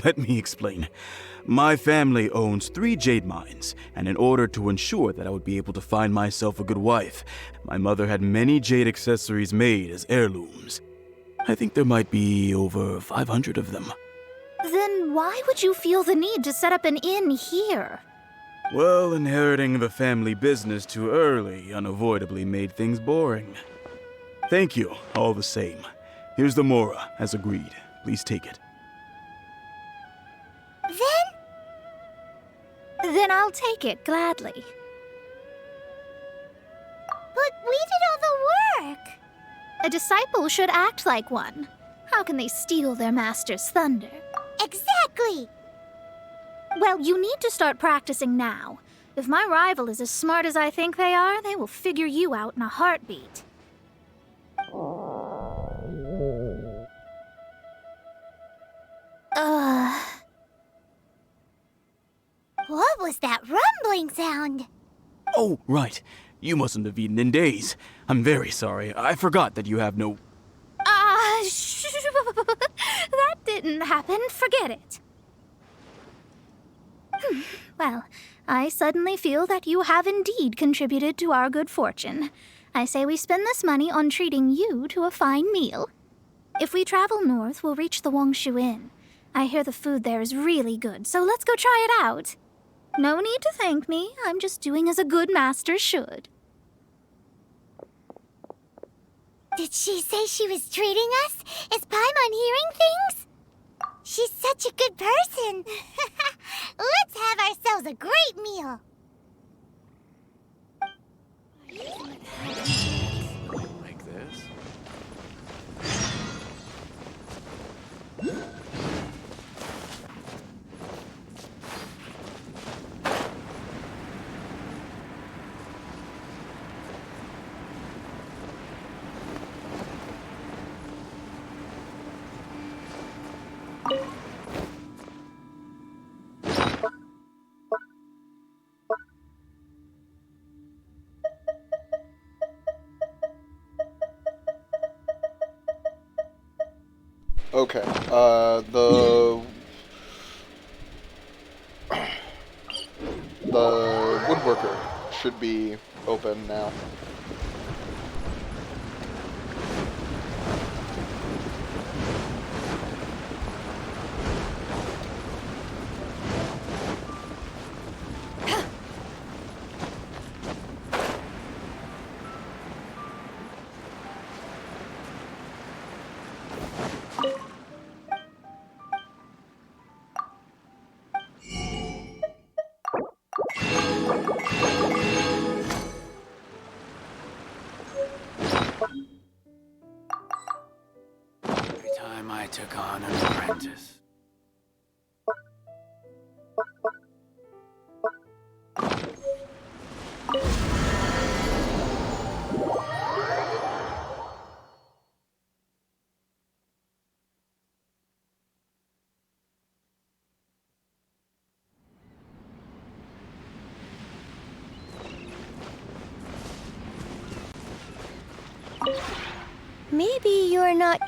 S18: Let me explain. My family owns 3 jade mines, and in order to ensure that I would be able to find myself a good wife, my mother had many jade accessories made as heirlooms. I think there might be over 500 of them.
S13: Then why would you feel the need to set up an inn here?
S18: Well, inheriting the family business too early unavoidably made things boring. Thank you, all the same. Here's the Mora, as agreed. Please take it.
S13: Then I'll take it gladly.
S2: But we did all the work.
S13: A disciple should act like one. How can they steal their master's thunder?
S2: Exactly!
S13: Well, you need to start practicing now. If my rival is as smart as I think they are, they will figure you out in a heartbeat.
S2: What was that rumbling sound?
S18: Oh, right. You mustn't have eaten in days. I'm very sorry. I forgot that you have no...
S13: That didn't happen. Forget it. Well, I suddenly feel that you have indeed contributed to our good fortune. I say we spend this money on treating you to a fine meal. If we travel north, we'll reach the Wongshu Inn. I hear the food there is really good, so let's go try it out. No need to thank me. I'm just doing as a good master should.
S2: Did she say she was treating us? Is Paimon hearing things? She's such a good person. Let's have ourselves a great meal.
S3: Like this?
S1: Okay, the woodworker should be open now.
S5: took on an apprentice.
S9: Maybe you're not...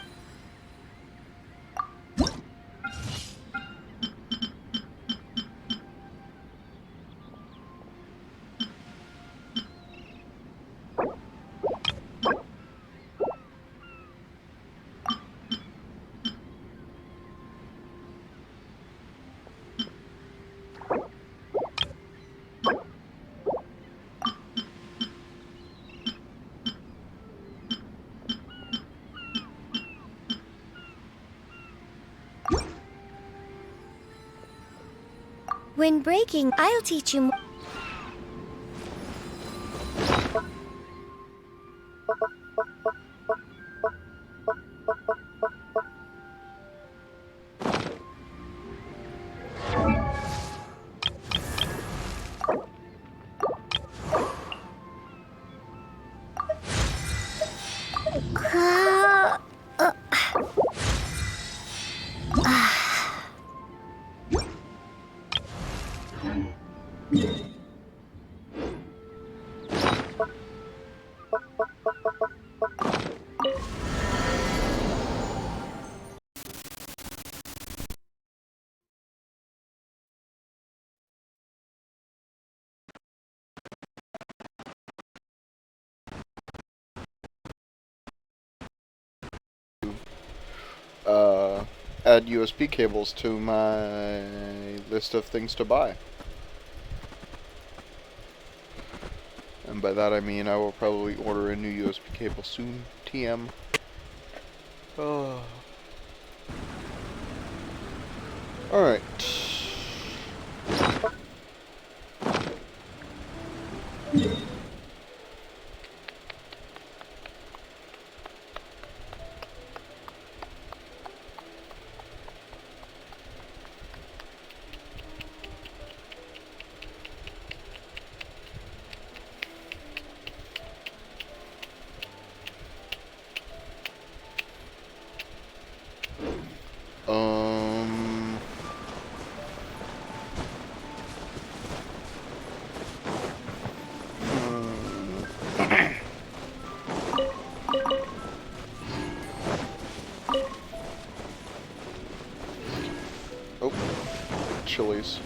S9: When breaking, I'll teach you more.
S1: Add USB cables to my list of things to buy. And by that I mean I will probably order a new USB cable soon. TM. Oh. Alright. Oh, chilies.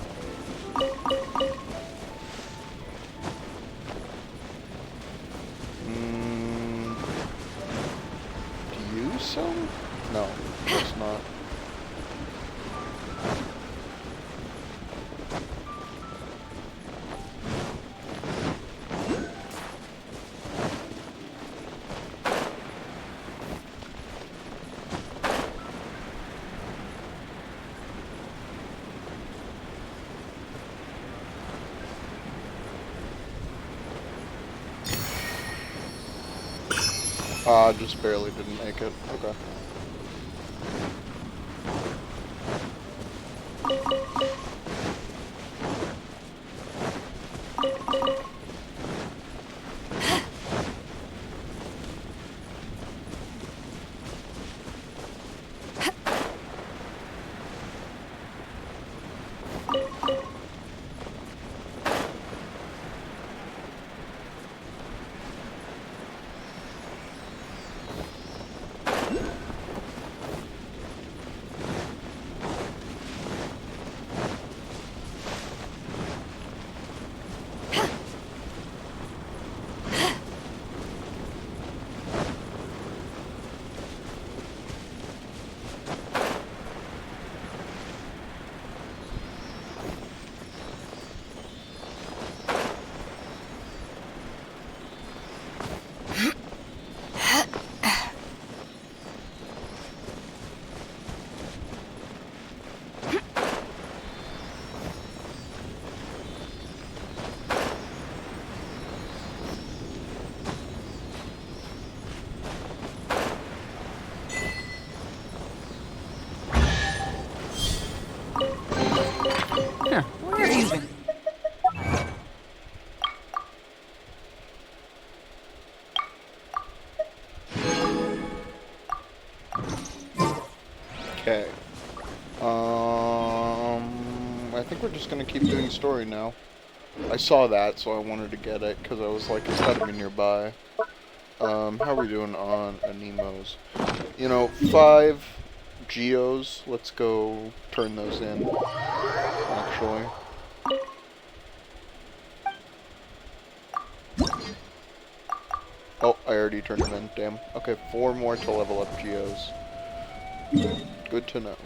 S1: Do you sell? No, it's not. Just barely didn't make it. Okay. I think we're just gonna keep doing story now. I saw that, so I wanted to get it, because I was like, it's gotta be nearby. How are we doing on Anemos? You know, 5 geos. Let's go turn those in, actually. Oh, I already turned them in, damn. Okay, 4 more to level up geos. Good to know.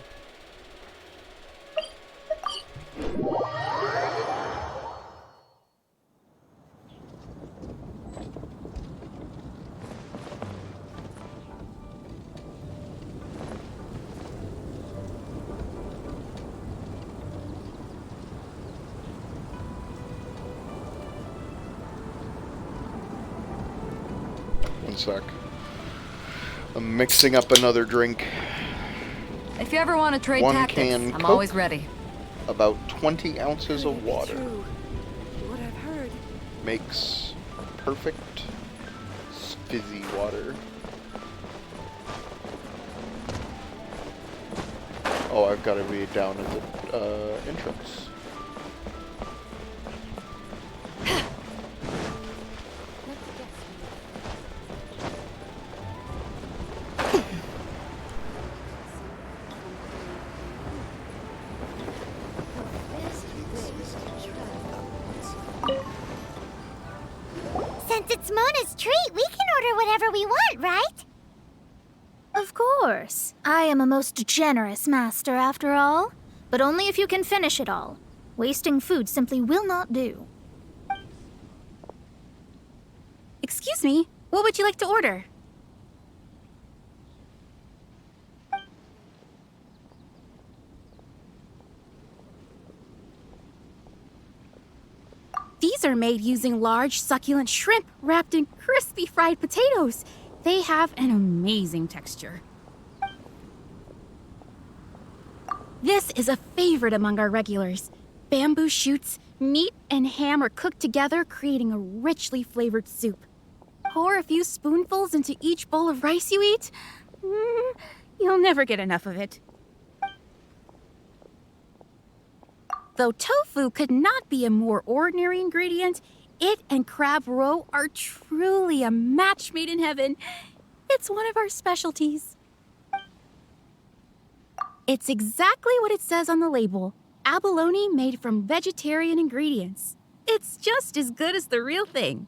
S1: One sec. I'm mixing up another drink.
S6: If you ever want to trade
S1: 1
S6: tactics,
S1: can
S6: I'm
S1: Coke,
S6: always ready.
S1: About 20 ounces of water.
S11: What I've heard.
S1: Makes perfect fizzy water. Oh, I've got to be down at the entrance.
S2: Since it's Mona's treat, we can order whatever we want, right?
S13: Of course. I am a most generous master, after all. But only if you can finish it all. Wasting food simply will not do.
S11: Excuse me, what would you like to order? These are made using large, succulent shrimp wrapped in crispy fried potatoes. They have an amazing texture. This is a favorite among our regulars. Bamboo shoots, meat, and ham are cooked together, creating a richly flavored soup. Pour a few spoonfuls into each bowl of rice you eat. You'll never get enough of it. Though tofu could not be a more ordinary ingredient, it and crab roe are truly a match made in heaven. It's one of our specialties. It's exactly what it says on the label. Abalone made from vegetarian ingredients. It's just as good as the real thing.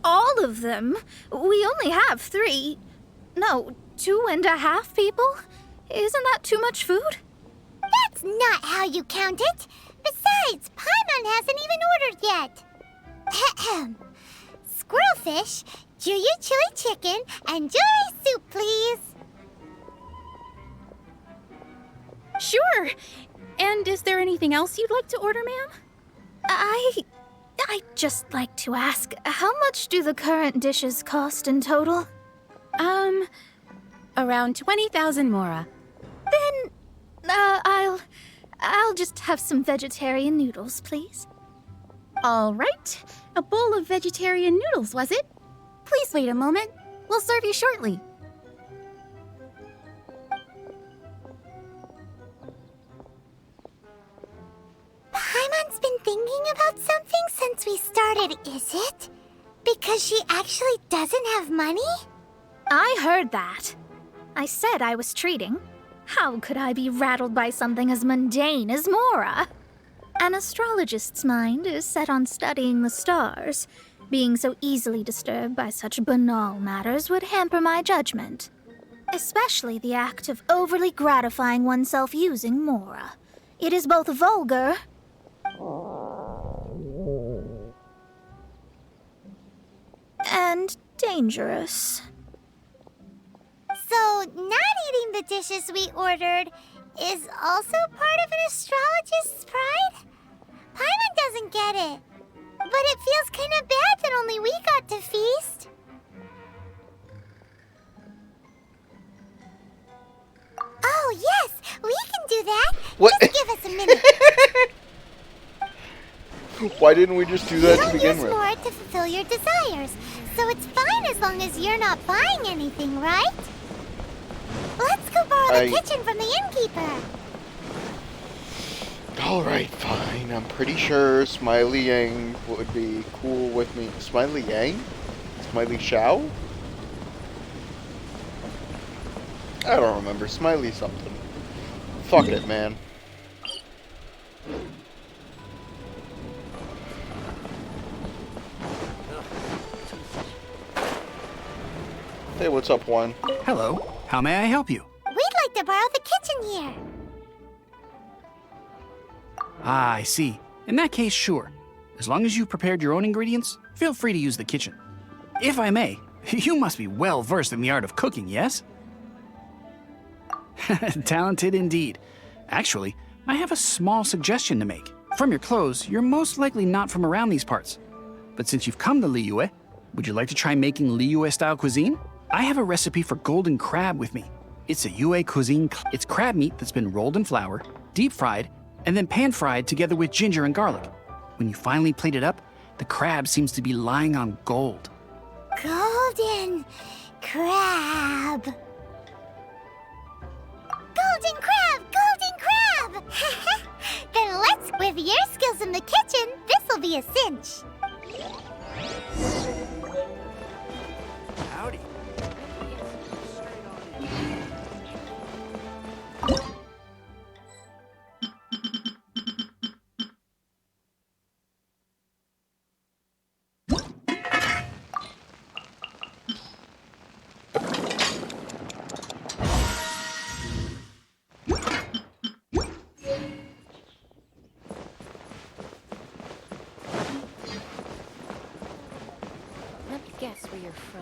S13: All of them? We only have 3. No, 2.5 people? Isn't that too much food?
S2: That's not how you count it. Besides, Paimon hasn't even ordered yet. Ahem. Squirrelfish, Juyu chili chicken, and jewelry soup, please.
S11: Sure. And is there anything else you'd like to order, ma'am?
S13: I'd just like to ask, how much do the current dishes cost in total?
S11: Around 20,000 mora.
S13: Then, I'll just have some vegetarian noodles, please.
S11: All right. A bowl of vegetarian noodles, was it? Please wait a moment. We'll serve you shortly.
S2: Paimon's been thinking about something since we started, is it? Because she actually doesn't have money?
S13: I heard that. I said I was treating. How could I be rattled by something as mundane as Mora? An astrologist's mind is set on studying the stars. Being so easily disturbed by such banal matters would hamper my judgment. Especially the act of overly gratifying oneself using Mora. It is both vulgar and dangerous.
S2: So, not eating the dishes we ordered is also part of an astrologist's pride? Paimon doesn't get it. But it feels kind of bad that only we got to feast. Oh, yes, we can do that.
S1: What?
S2: Just give us a minute.
S1: Why didn't we just do that to begin with?
S2: You don't use more to fulfill your desires, so it's fine as long as you're not buying anything, right? Let's the kitchen from the innkeeper.
S1: Alright, fine. I'm pretty sure Smiley Yang would be cool with me. Smiley Yang? Smiley Shao? I don't remember. Smiley something. Fuck it, man. Hey, what's up, Juan?
S15: Hello. How may I help you?
S2: We'd like to borrow the kitchen here.
S15: Ah, I see. In that case, sure. As long as you've prepared your own ingredients, feel free to use the kitchen. If I may, you must be well versed in the art of cooking, yes? Talented indeed. Actually, I have a small suggestion to make. From your clothes, you're most likely not from around these parts. But since you've come to Liyue, would you like to try making Liyue-style cuisine? I have a recipe for golden crab with me. It's a Yue cuisine. It's crab meat that's been rolled in flour, deep fried, and then pan fried together with ginger and garlic. When you finally plate it up, the crab seems to be lying on gold.
S2: Golden crab. Golden crab! Golden crab! Then let's, with your skills in the kitchen, this'll be a cinch.
S3: Howdy.
S8: Let me guess where you're from.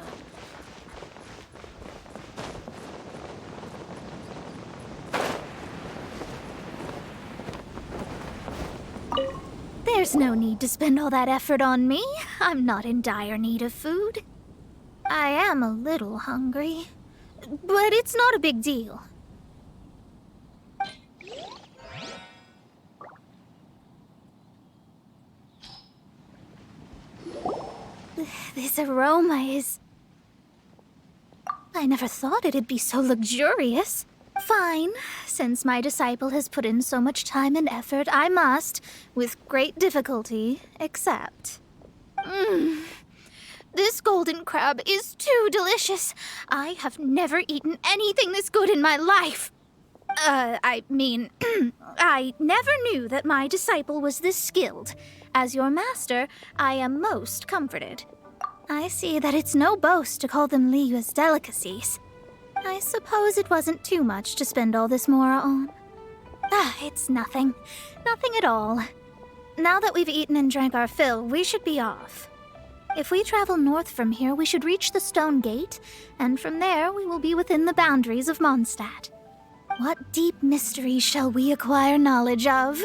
S13: There's no need to spend all that effort on me. I'm not in dire need of food. I am a little hungry, but it's not a big deal. This aroma is... I never thought it'd be so luxurious. Fine. Since my disciple has put in so much time and effort, I must, with great difficulty, accept. This golden crab is too delicious. I have never eaten anything this good in my life. I mean, I never knew that my disciple was this skilled. As your master, I am most comforted. I see that it's no boast to call them Liyue's delicacies. I suppose it wasn't too much to spend all this mora on. It's nothing. Nothing at all. Now that we've eaten and drank our fill, we should be off. If we travel north from here, we should reach the Stone Gate, and from there we will be within the boundaries of Mondstadt. What deep mysteries shall we acquire knowledge of?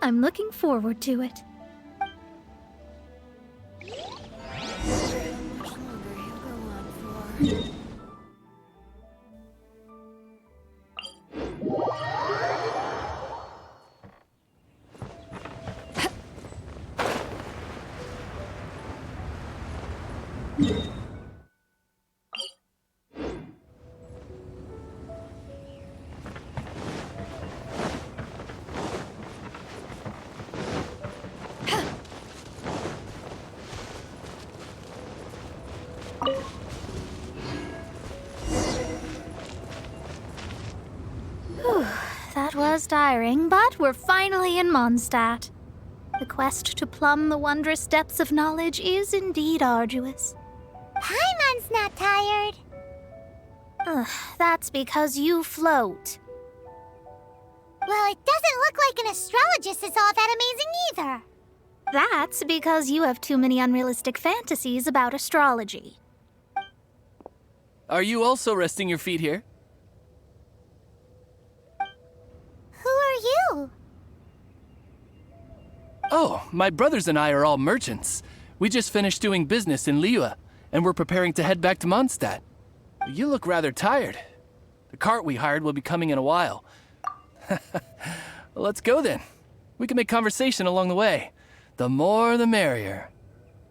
S13: I'm looking forward to it. That was tiring, but we're finally in Mondstadt. The quest to plumb the wondrous depths of knowledge is indeed arduous.
S2: Paimon's not tired.
S13: That's because you float.
S2: Well, it doesn't look like an astrologist is all that amazing either.
S13: That's because you have too many unrealistic fantasies about astrology.
S20: Are you also resting your feet here?
S2: Who are you?
S20: Oh, my brothers and I are all merchants. We just finished doing business in Liyue, and we're preparing to head back to Mondstadt. You look rather tired. The cart we hired will be coming in a while. Let's go then. We can make conversation along the way. The more the merrier.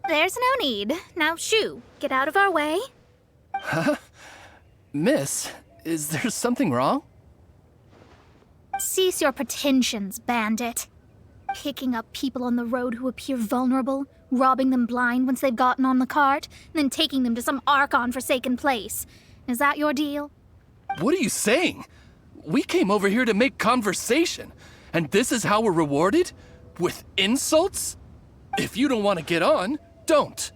S13: There's no need. Now shoo, get out of our way.
S20: Huh? Miss, Is there something wrong?
S13: Cease your pretensions, bandit. Picking up people on the road who appear vulnerable, robbing them blind once they've gotten on the cart, and then taking them to some Archon-forsaken place. Is that your deal?
S20: What are you saying? We came over here to make conversation, and this is how we're rewarded? With insults? If you don't want to get on, don't.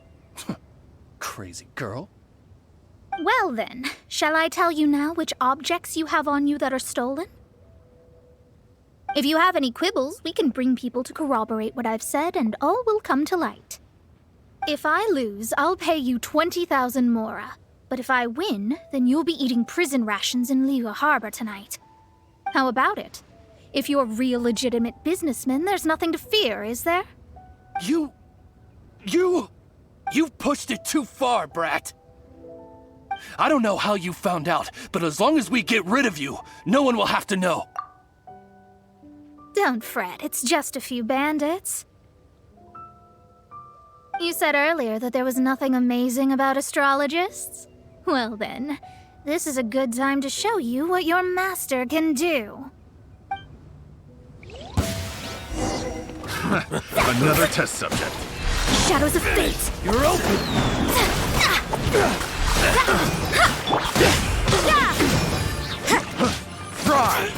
S20: Crazy girl.
S13: Well then, shall I tell you now which objects you have on you that are stolen? If you have any quibbles, we can bring people to corroborate what I've said, and all will come to light. If I lose, I'll pay you 20,000 mora. But if I win, then you'll be eating prison rations in Liyue Harbor tonight. How about it? If you're real legitimate businessmen, there's nothing to fear, is there?
S20: You've pushed it too far, brat. I don't know how you found out, but as long as we get rid of you, no one will have to know.
S13: Don't fret, it's just a few bandits. You said earlier that there was nothing amazing about astrologists? Well then, this is a good time to show you what your master can do.
S5: Another test subject.
S13: Shadows of fate!
S20: You're open!
S5: Try!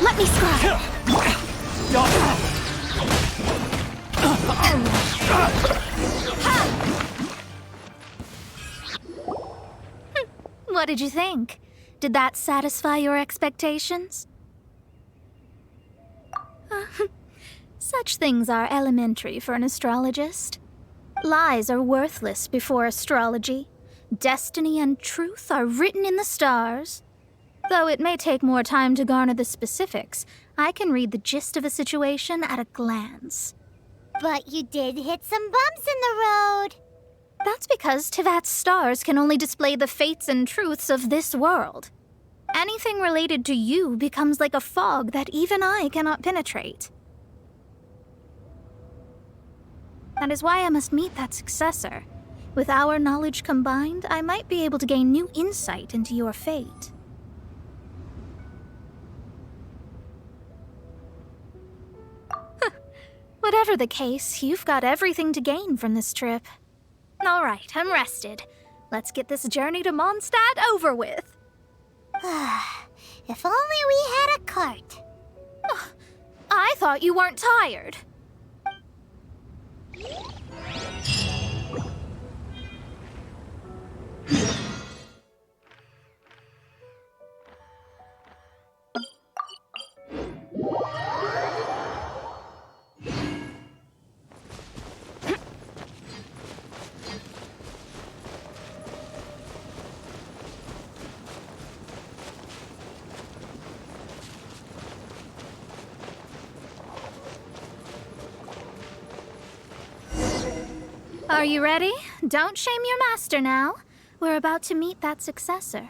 S13: Let me scry! What did you think? Did that satisfy your expectations? Such things are elementary for an astrologist. Lies are worthless before astrology. Destiny and truth are written in the stars. Though it may take more time to garner the specifics, I can read the gist of a situation at a glance.
S2: But you did hit some bumps in the road.
S13: That's because Tivat's stars can only display the fates and truths of this world. Anything related to you becomes like a fog that even I cannot penetrate. That is why I must meet that successor. With our knowledge combined, I might be able to gain new insight into your fate. Whatever the case, you've got everything to gain from this trip. All right, I'm rested. Let's get this journey to Mondstadt over with.
S2: If only we had a cart.
S13: I thought you weren't tired. Are you ready? Don't shame your master now. We're about to meet that successor.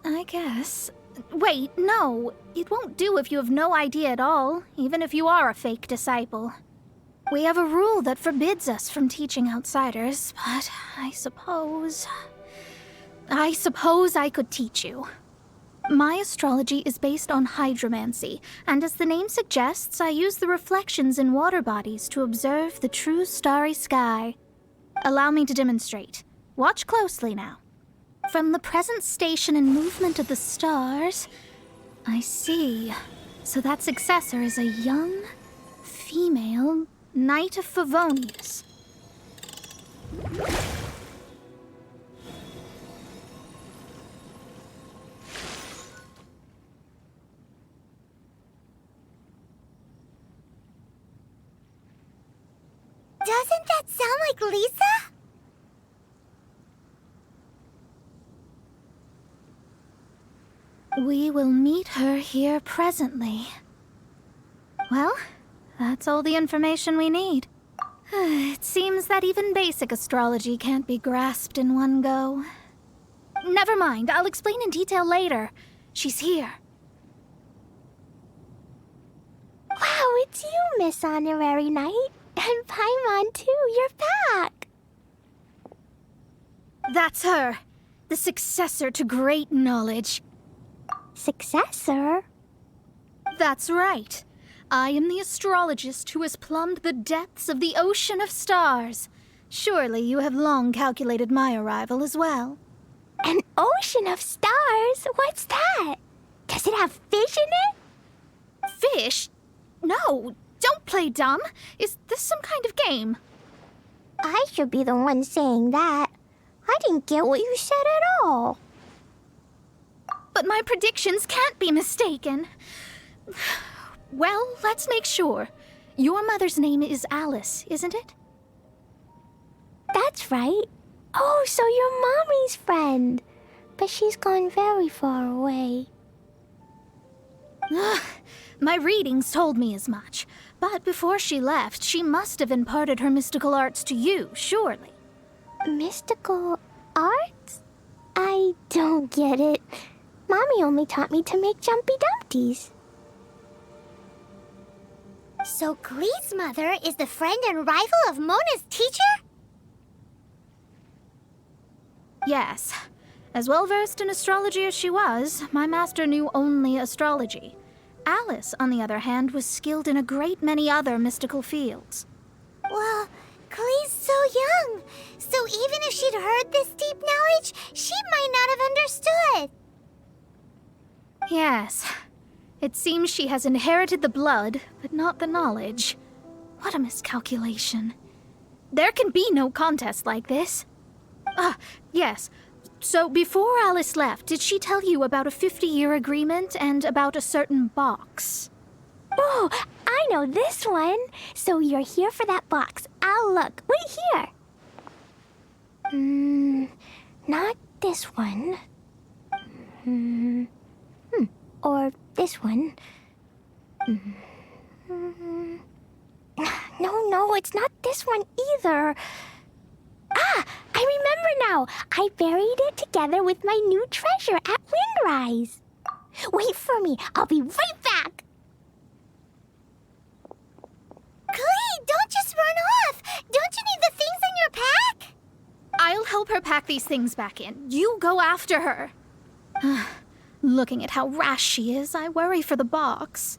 S13: I guess. Wait, no. It won't do if you have no idea at all, even if you are a fake disciple. We have a rule that forbids us from teaching outsiders, but I suppose I could teach you. My astrology is based on hydromancy, and as the name suggests, I use the reflections in water bodies to observe the true starry sky. Allow me to demonstrate. Watch closely now. From the present station and movement of the stars, I see. So that successor is a young, female Knight of Favonius.
S2: Doesn't that sound like Lisa?
S13: We will meet her here presently. Well, that's all the information we need. It seems that even basic astrology can't be grasped in one go. Never mind, I'll explain in detail later. She's here.
S9: Wow, it's you, Miss Honorary Knight. And Paimon, too, you're back.
S13: That's her. The successor to great knowledge.
S9: Successor?
S13: That's right. I am the astrologist who has plumbed the depths of the ocean of stars. Surely you have long calculated my arrival as well.
S9: An ocean of stars? What's that? Does it have fish in it?
S13: Fish? No, don't play dumb. Is this some kind of game?
S9: I should be the one saying that. I didn't get what you said at all.
S13: But my predictions can't be mistaken. Well, let's make sure. Your mother's name is Alice, isn't it?
S9: That's right. Oh, so you're Mommy's friend. But she's gone very far away.
S13: My readings told me as much. But before she left, she must have imparted her mystical arts to you, surely.
S9: Mystical arts? I don't get it. Mommy only taught me to make Jumpy Dumpties.
S2: So Glee's mother is the friend and rival of Mona's teacher?
S13: Yes. As well-versed in astrology as she was, my master knew only astrology. Alice, on the other hand, was skilled in a great many other mystical fields.
S2: Well, Glee's so young, so even if she'd heard this deep knowledge, she might not have understood.
S13: Yes. It seems she has inherited the blood, but not the knowledge. What a miscalculation. There can be no contest like this. Ah, yes. So before Alice left, did she tell you about a 50-year agreement and about a certain box?
S9: Oh, I know this one. So you're here for that box. I'll look. Wait here. Not this one. Or this one. No, it's not this one either. Ah, I remember now. I buried it together with my new treasure at Windrise. Wait for me. I'll be right back.
S2: Glee, don't just run off. Don't you need the things in your pack?
S13: I'll help her pack these things back in. You go after her. Looking at how rash she is, I worry for the box.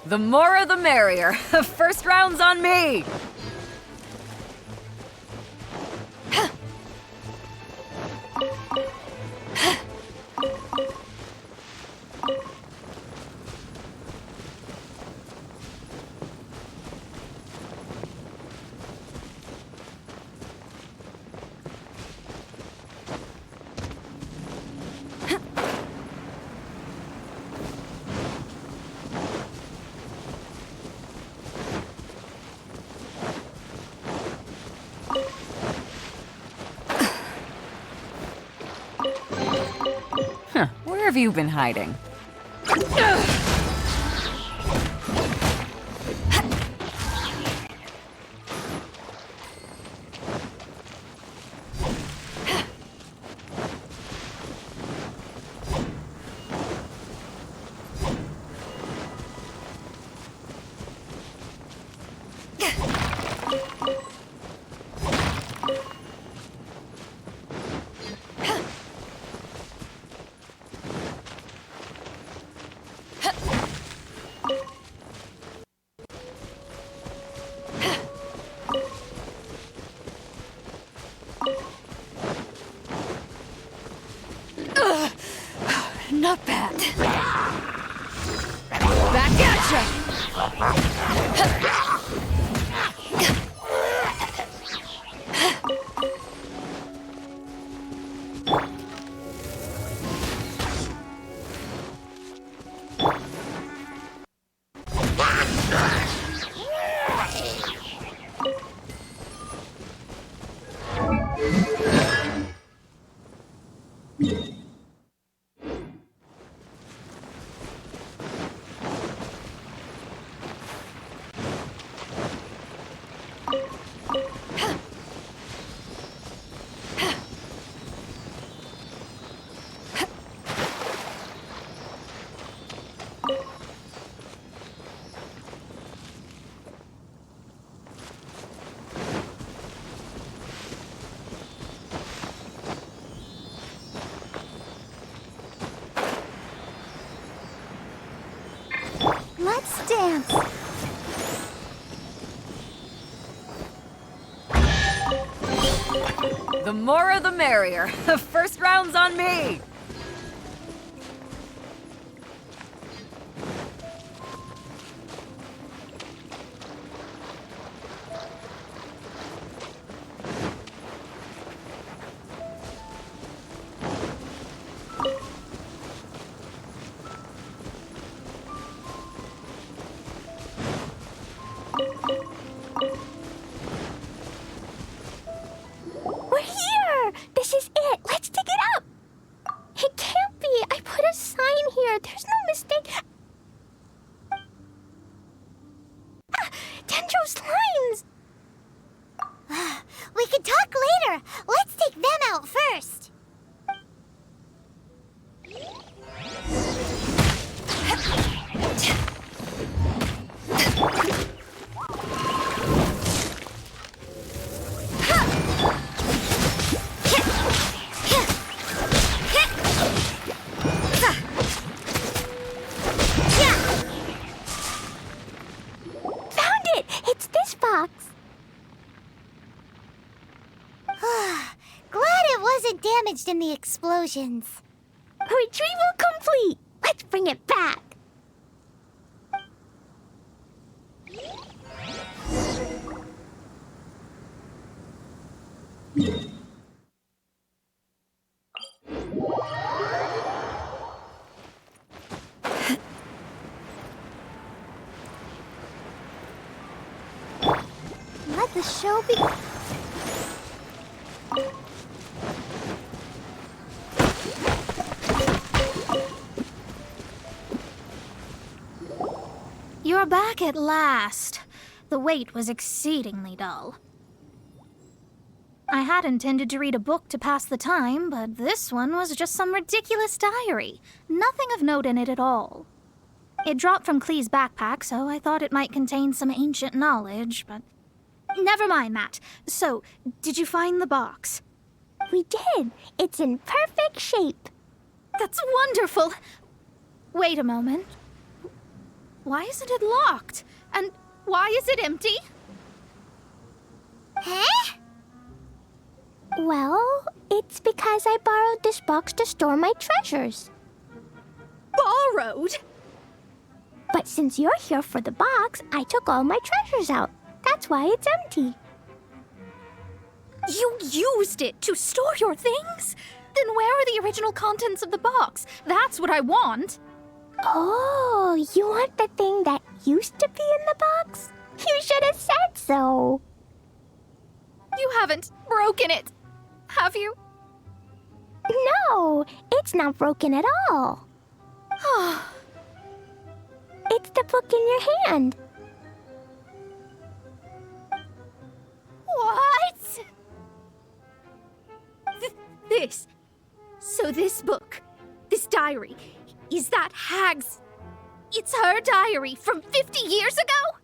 S6: The more the merrier. First round's on me! have you been hiding?
S17: Not bad. Back at ya!
S13: Let's dance.
S6: The more the merrier. The first round's on me.
S9: We're here! This is it! Let's dig it up! It can't be! I put a sign here! There's no mistake! Ah! Dendro's lines!
S2: We can talk later. Let's take them out first.
S9: Found it! It's this box!
S2: Glad it wasn't damaged in the explosions.
S9: Retrieval complete! Let's bring it back!
S13: Let the show be. You're back at last. The wait was exceedingly dull. I had intended to read a book to pass the time, but this one was just some ridiculous diary. Nothing of note in it at all. It dropped from Klee's backpack, so I thought it might contain some ancient knowledge, but... Never mind that. So, did you find the box?
S9: We did! It's in perfect shape!
S13: That's wonderful! Wait a moment. Why isn't it locked? And why is it empty?
S2: Huh?
S9: Well, it's because I borrowed this box to store my treasures.
S13: Borrowed?
S9: But since you're here for the box, I took all my treasures out. That's why it's empty.
S13: You used it to store your things? Then where are the original contents of the box? That's what I want.
S9: Oh, you want the thing that used to be in the box? You should have said so.
S13: You haven't broken it, have you?
S9: No, it's not broken at all. It's the book in your hand.
S13: What? This. So this book, this diary, is that Hag's... It's her diary from 50 years ago?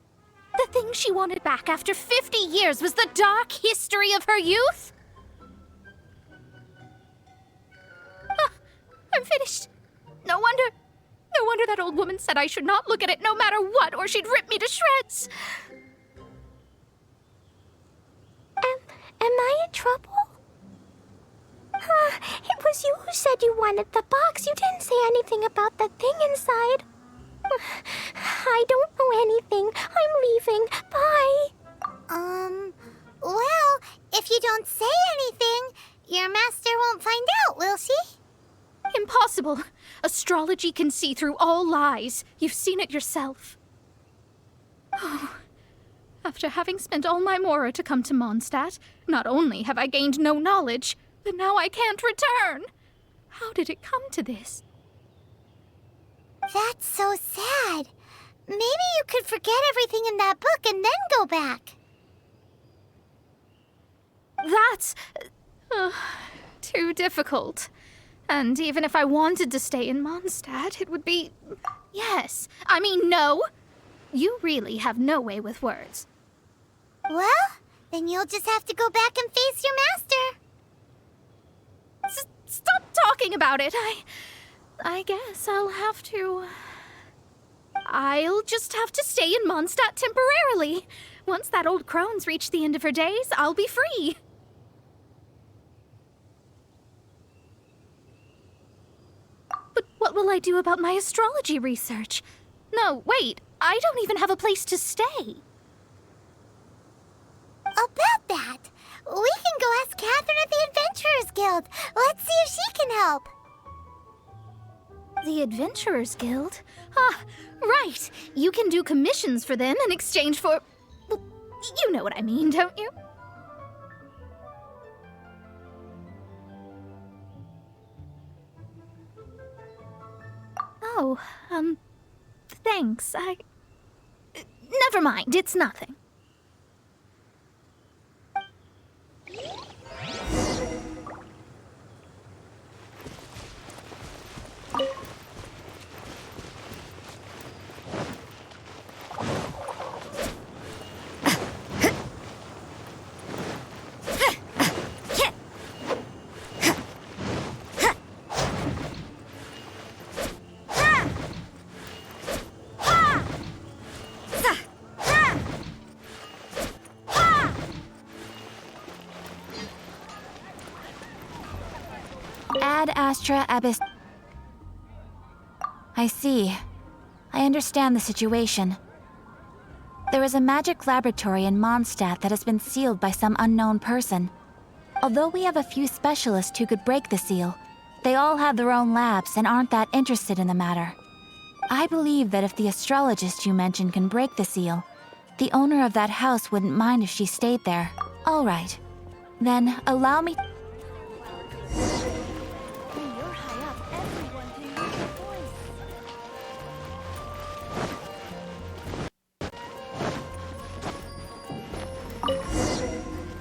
S13: The thing she wanted back after 50 years was the dark history of her youth? I'm finished. No wonder that old woman said I should not look at it no matter what, or she'd rip me to shreds.
S9: Am I in trouble? It was you who said you wanted the box. You didn't say anything about the thing inside. I don't know anything. I'm leaving. Bye.
S2: Well, if you don't say anything, your master won't find out, will she?
S13: Impossible. Astrology can see through all lies. You've seen it yourself. Oh. After having spent all my mora to come to Mondstadt, not only have I gained no knowledge, but now I can't return. How did it come to this?
S2: That's so sad. Maybe you could forget everything in that book and then go back.
S13: That's... too difficult. And even if I wanted to stay in Mondstadt, it would be... Yes. I mean, no. You really have no way with words.
S2: Well, then you'll just have to go back and face your master.
S13: Stop talking about it. I guess I'll have to... I'll just have to stay in Mondstadt temporarily. Once that old crone's reached the end of her days, I'll be free. But what will I do about my astrology research? No, wait. I don't even have a place to stay.
S2: About that, we can go ask Catherine at the Adventurers Guild. Let's see if she can help.
S13: The Adventurers Guild? Ah, right. You can do commissions for them in exchange for... Well, you know what I mean, don't you? Oh, thanks. Never mind, it's nothing.
S7: Ad Astra Abyss. I see. I understand the situation. There is a magic laboratory in Mondstadt that has been sealed by some unknown person. Although we have a few specialists who could break the seal, they all have their own labs and aren't that interested in the matter. I believe that if the astrologist you mentioned can break the seal, the owner of that house wouldn't mind if she stayed there. All right. Then allow me...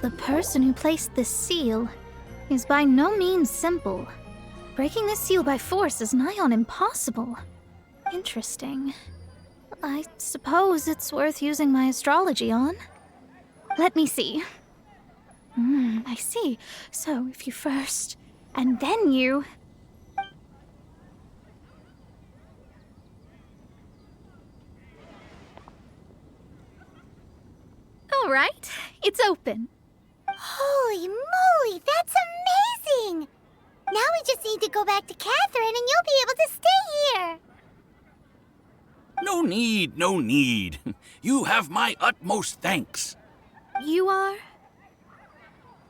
S13: The person who placed this seal is by no means simple. Breaking this seal by force is nigh on impossible. Interesting. I suppose it's worth using my astrology on. Let me see. I see. So if you first, and then you... All right, it's open.
S2: Holy moly, that's amazing! Now we just need to go back to Catherine and you'll be able to stay here.
S17: No need, no need. You have my utmost thanks.
S13: You are?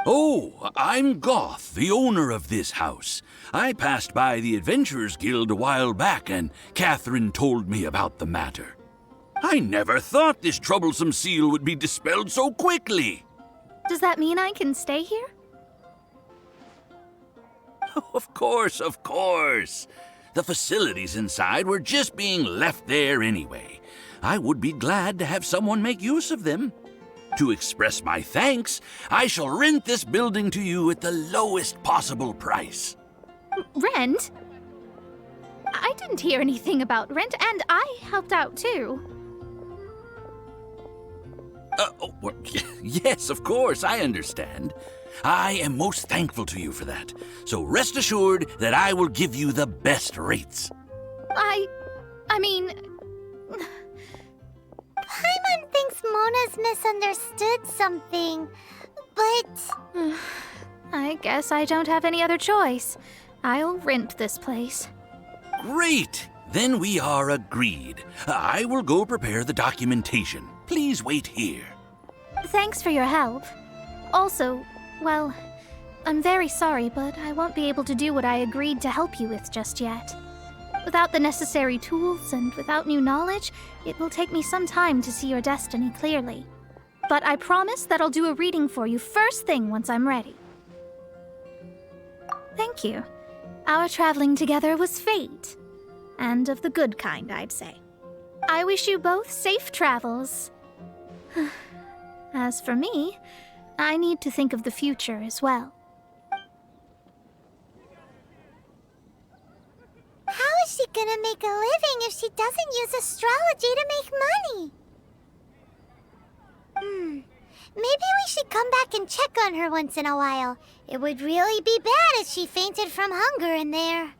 S17: Oh, I'm Goth, the owner of this house. I passed by the Adventurers Guild a while back and Catherine told me about the matter. I never thought this troublesome seal would be dispelled so quickly.
S13: Does that mean I can stay here?
S17: Of course, of course. The facilities inside were just being left there anyway. I would be glad to have someone make use of them. To express my thanks, I shall rent this building to you at the lowest possible price.
S13: Rent? I didn't hear anything about rent, and I helped out too.
S17: Well, yes, of course, I understand. I am most thankful to you for that. So rest assured that I will give you the best rates.
S13: I mean...
S2: Paimon thinks Mona's misunderstood something, but...
S13: I guess I don't have any other choice. I'll rent this place.
S17: Great! Then we are agreed. I will go prepare the documentation. Please wait here.
S13: Thanks for your help. Also, well, I'm very sorry, but I won't be able to do what I agreed to help you with just yet. Without the necessary tools and without new knowledge, it will take me some time to see your destiny clearly. But I promise that I'll do a reading for you first thing once I'm ready. Thank you. Our traveling together was fate. And of the good kind, I'd say. I wish you both safe travels. As for me, I need to think of the future as well.
S2: How is she gonna make a living if she doesn't use astrology to make money? Maybe we should come back and check on her once in a while. It would really be bad if she fainted from hunger in there.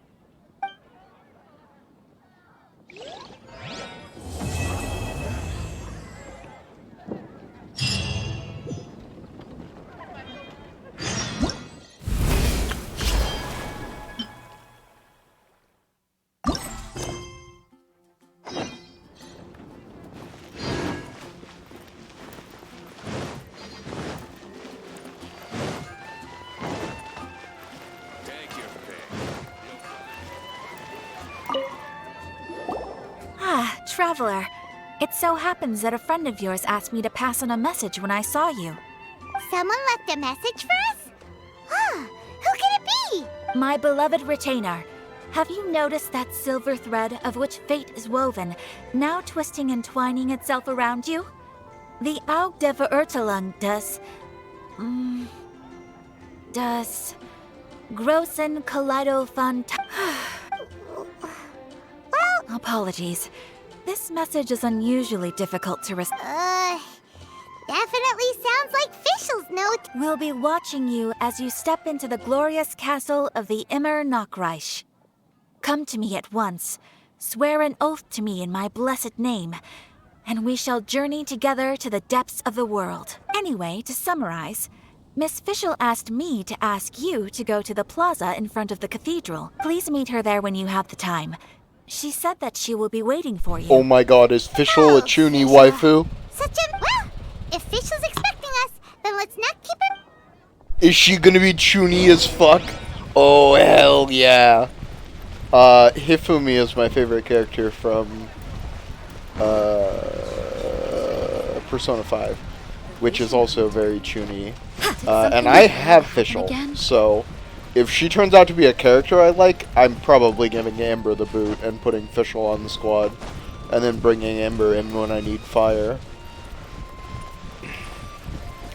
S4: Traveler, it so happens that a friend of yours asked me to pass on a message when I saw you.
S2: Someone left a message for us? Who can it be?
S4: My beloved retainer, have you noticed that silver thread of which fate is woven, now twisting and twining itself around you? The Aug der Verurteilung does Großen Kaleido von Well, apologies. This message is unusually difficult to receive.
S2: Definitely sounds like Fischl's note.
S4: We'll be watching you as you step into the glorious castle of the Immer Nachreich. Come to me at once, swear an oath to me in my blessed name, and we shall journey together to the depths of the world. Anyway, to summarize, Miss Fischl asked me to ask you to go to the plaza in front of the cathedral. Please meet her there when you have the time. She said that she will be waiting for you.
S1: Oh my god, is Fischl a Chuny waifu?
S2: Well, if Fischl's expecting us, then let's not keep her...
S1: Is she gonna be Chuny as fuck? Oh, hell yeah. Hifumi is my favorite character from Persona 5, which is also very Chuny. And I have Fischl, so if she turns out to be a character I like, I'm probably giving Amber the boot and putting Fischl on the squad, and then bringing Amber in when I need fire.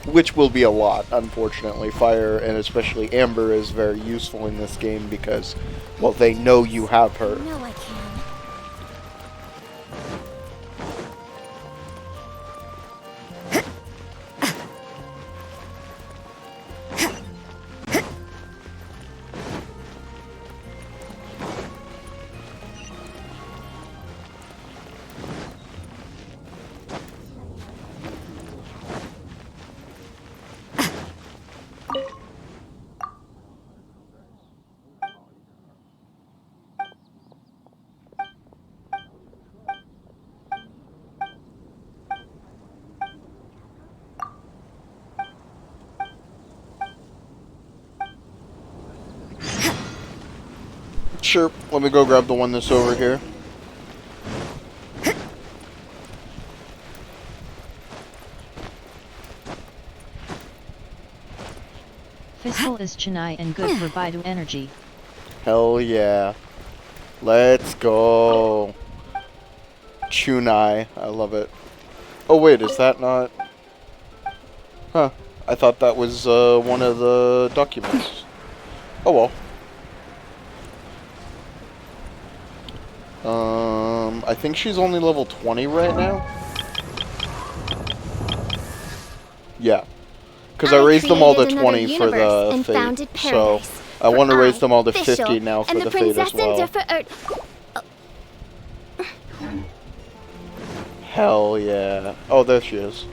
S1: Which will be a lot, unfortunately. Fire, and especially Amber, is very useful in this game because, well, they know you have her.
S4: No, I can't.
S1: Sure, let me go grab the one that's over here.
S12: Fischl is Chennai and good for Beidou energy.
S1: Hell yeah. Let's go. Chunai. I love it. Oh, wait, is that not... Huh. I thought that was one of the documents. Oh, well. I think she's only level 20 right now. Yeah. Because I raised them all to 20 for the Fate. So I want to raise them all to 50 now for the Fate as well. Hell yeah. Oh, there she is.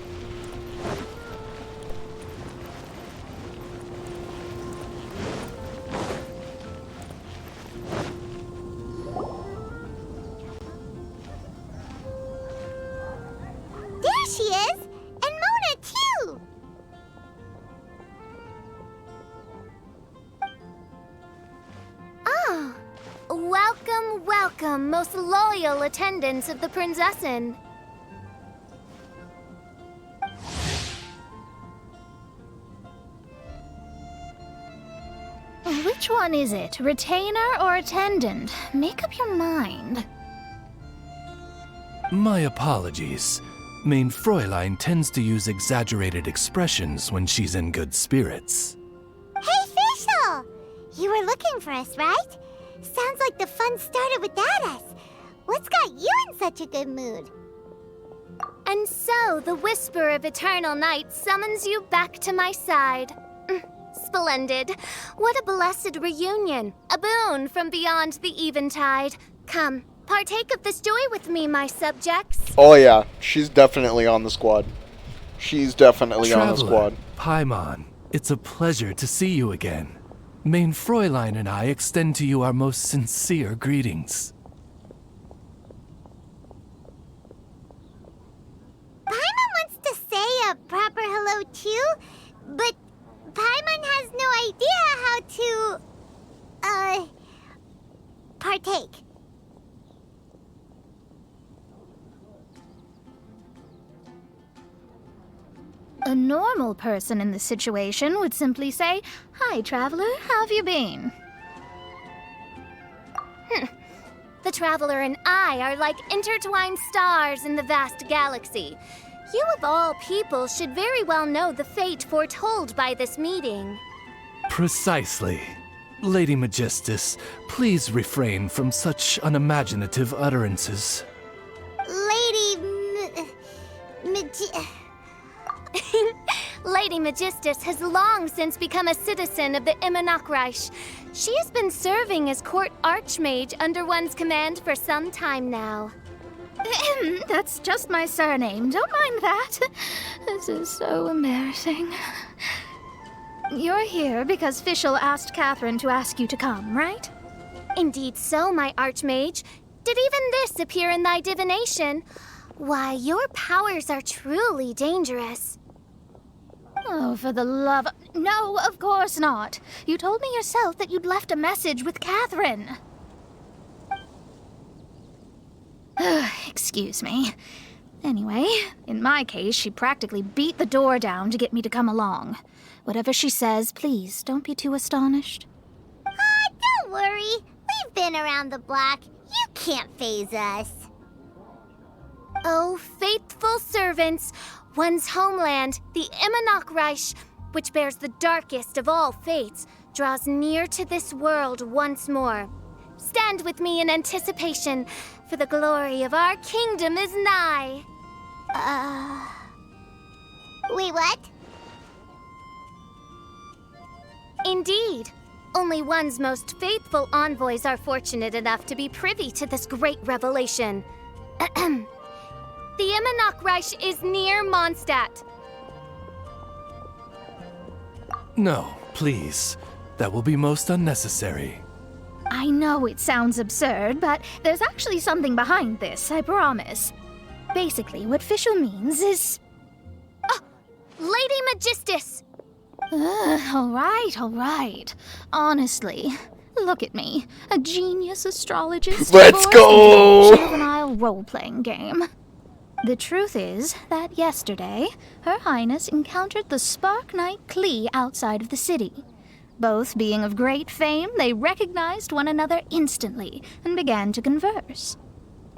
S2: There she is! And Mona, too!
S9: Ah, welcome, welcome, most loyal attendants of the Prinzessin.
S13: Which one is it? Retainer or attendant? Make up your mind.
S20: My apologies. Main Fräulein tends to use exaggerated expressions when she's in good spirits.
S2: Hey, Fischl! You were looking for us, right? Sounds like the fun started without us. What's got you in such a good mood?
S9: And so, the whisper of eternal night summons you back to my side. Splendid. What a blessed reunion. A boon from beyond the eventide. Come, partake of this joy with me, my subjects.
S1: Oh yeah, she's definitely on the squad. She's definitely on the squad.
S20: Paimon, it's a pleasure to see you again. Main Fräulein and I extend to you our most sincere greetings.
S2: Paimon wants to say a proper hello too, but Paimon has no idea how to, partake.
S13: A normal person in this situation would simply say, "Hi, traveler, how have you been?"
S9: The traveler and I are like intertwined stars in the vast galaxy. You of all people should very well know the fate foretold by this meeting.
S20: Precisely. Lady Magistus, please refrain from such unimaginative utterances.
S9: Lady Magistus has long since become a citizen of the Immernachtreich. She has been serving as court archmage under one's command for some time now.
S13: That's just my surname. Don't mind that. This is so embarrassing. You're here because Fischl asked Catherine to ask you to come, right?
S9: Indeed so, my archmage. Did even this appear in thy divination? Why, your powers are truly dangerous.
S13: Oh, for the love... No, of course not. You told me yourself that you'd left a message with Catherine. Excuse me. Anyway, in my case, she practically beat the door down to get me to come along. Whatever she says, please, don't be too astonished.
S2: Don't worry. We've been around the block. You can't faze us.
S9: Oh, faithful servants, one's homeland, the Immernachtreich, which bears the darkest of all fates, draws near to this world once more. Stand with me in anticipation, for the glory of our kingdom is nigh.
S2: Wait, what?
S9: Indeed. Only one's most faithful envoys are fortunate enough to be privy to this great revelation. The Immernachtreich is near Mondstadt.
S20: No, please. That will be most unnecessary.
S13: I know it sounds absurd, but there's actually something behind this, I promise. Basically, what Fischl means is...
S9: Lady Magistus!
S13: All right. Honestly, look at me. A genius astrologist.
S1: Let's go!
S13: Into a juvenile role-playing game. The truth is that yesterday, Her Highness encountered the Spark Knight Klee outside of the city. Both being of great fame, they recognized one another instantly and began to converse.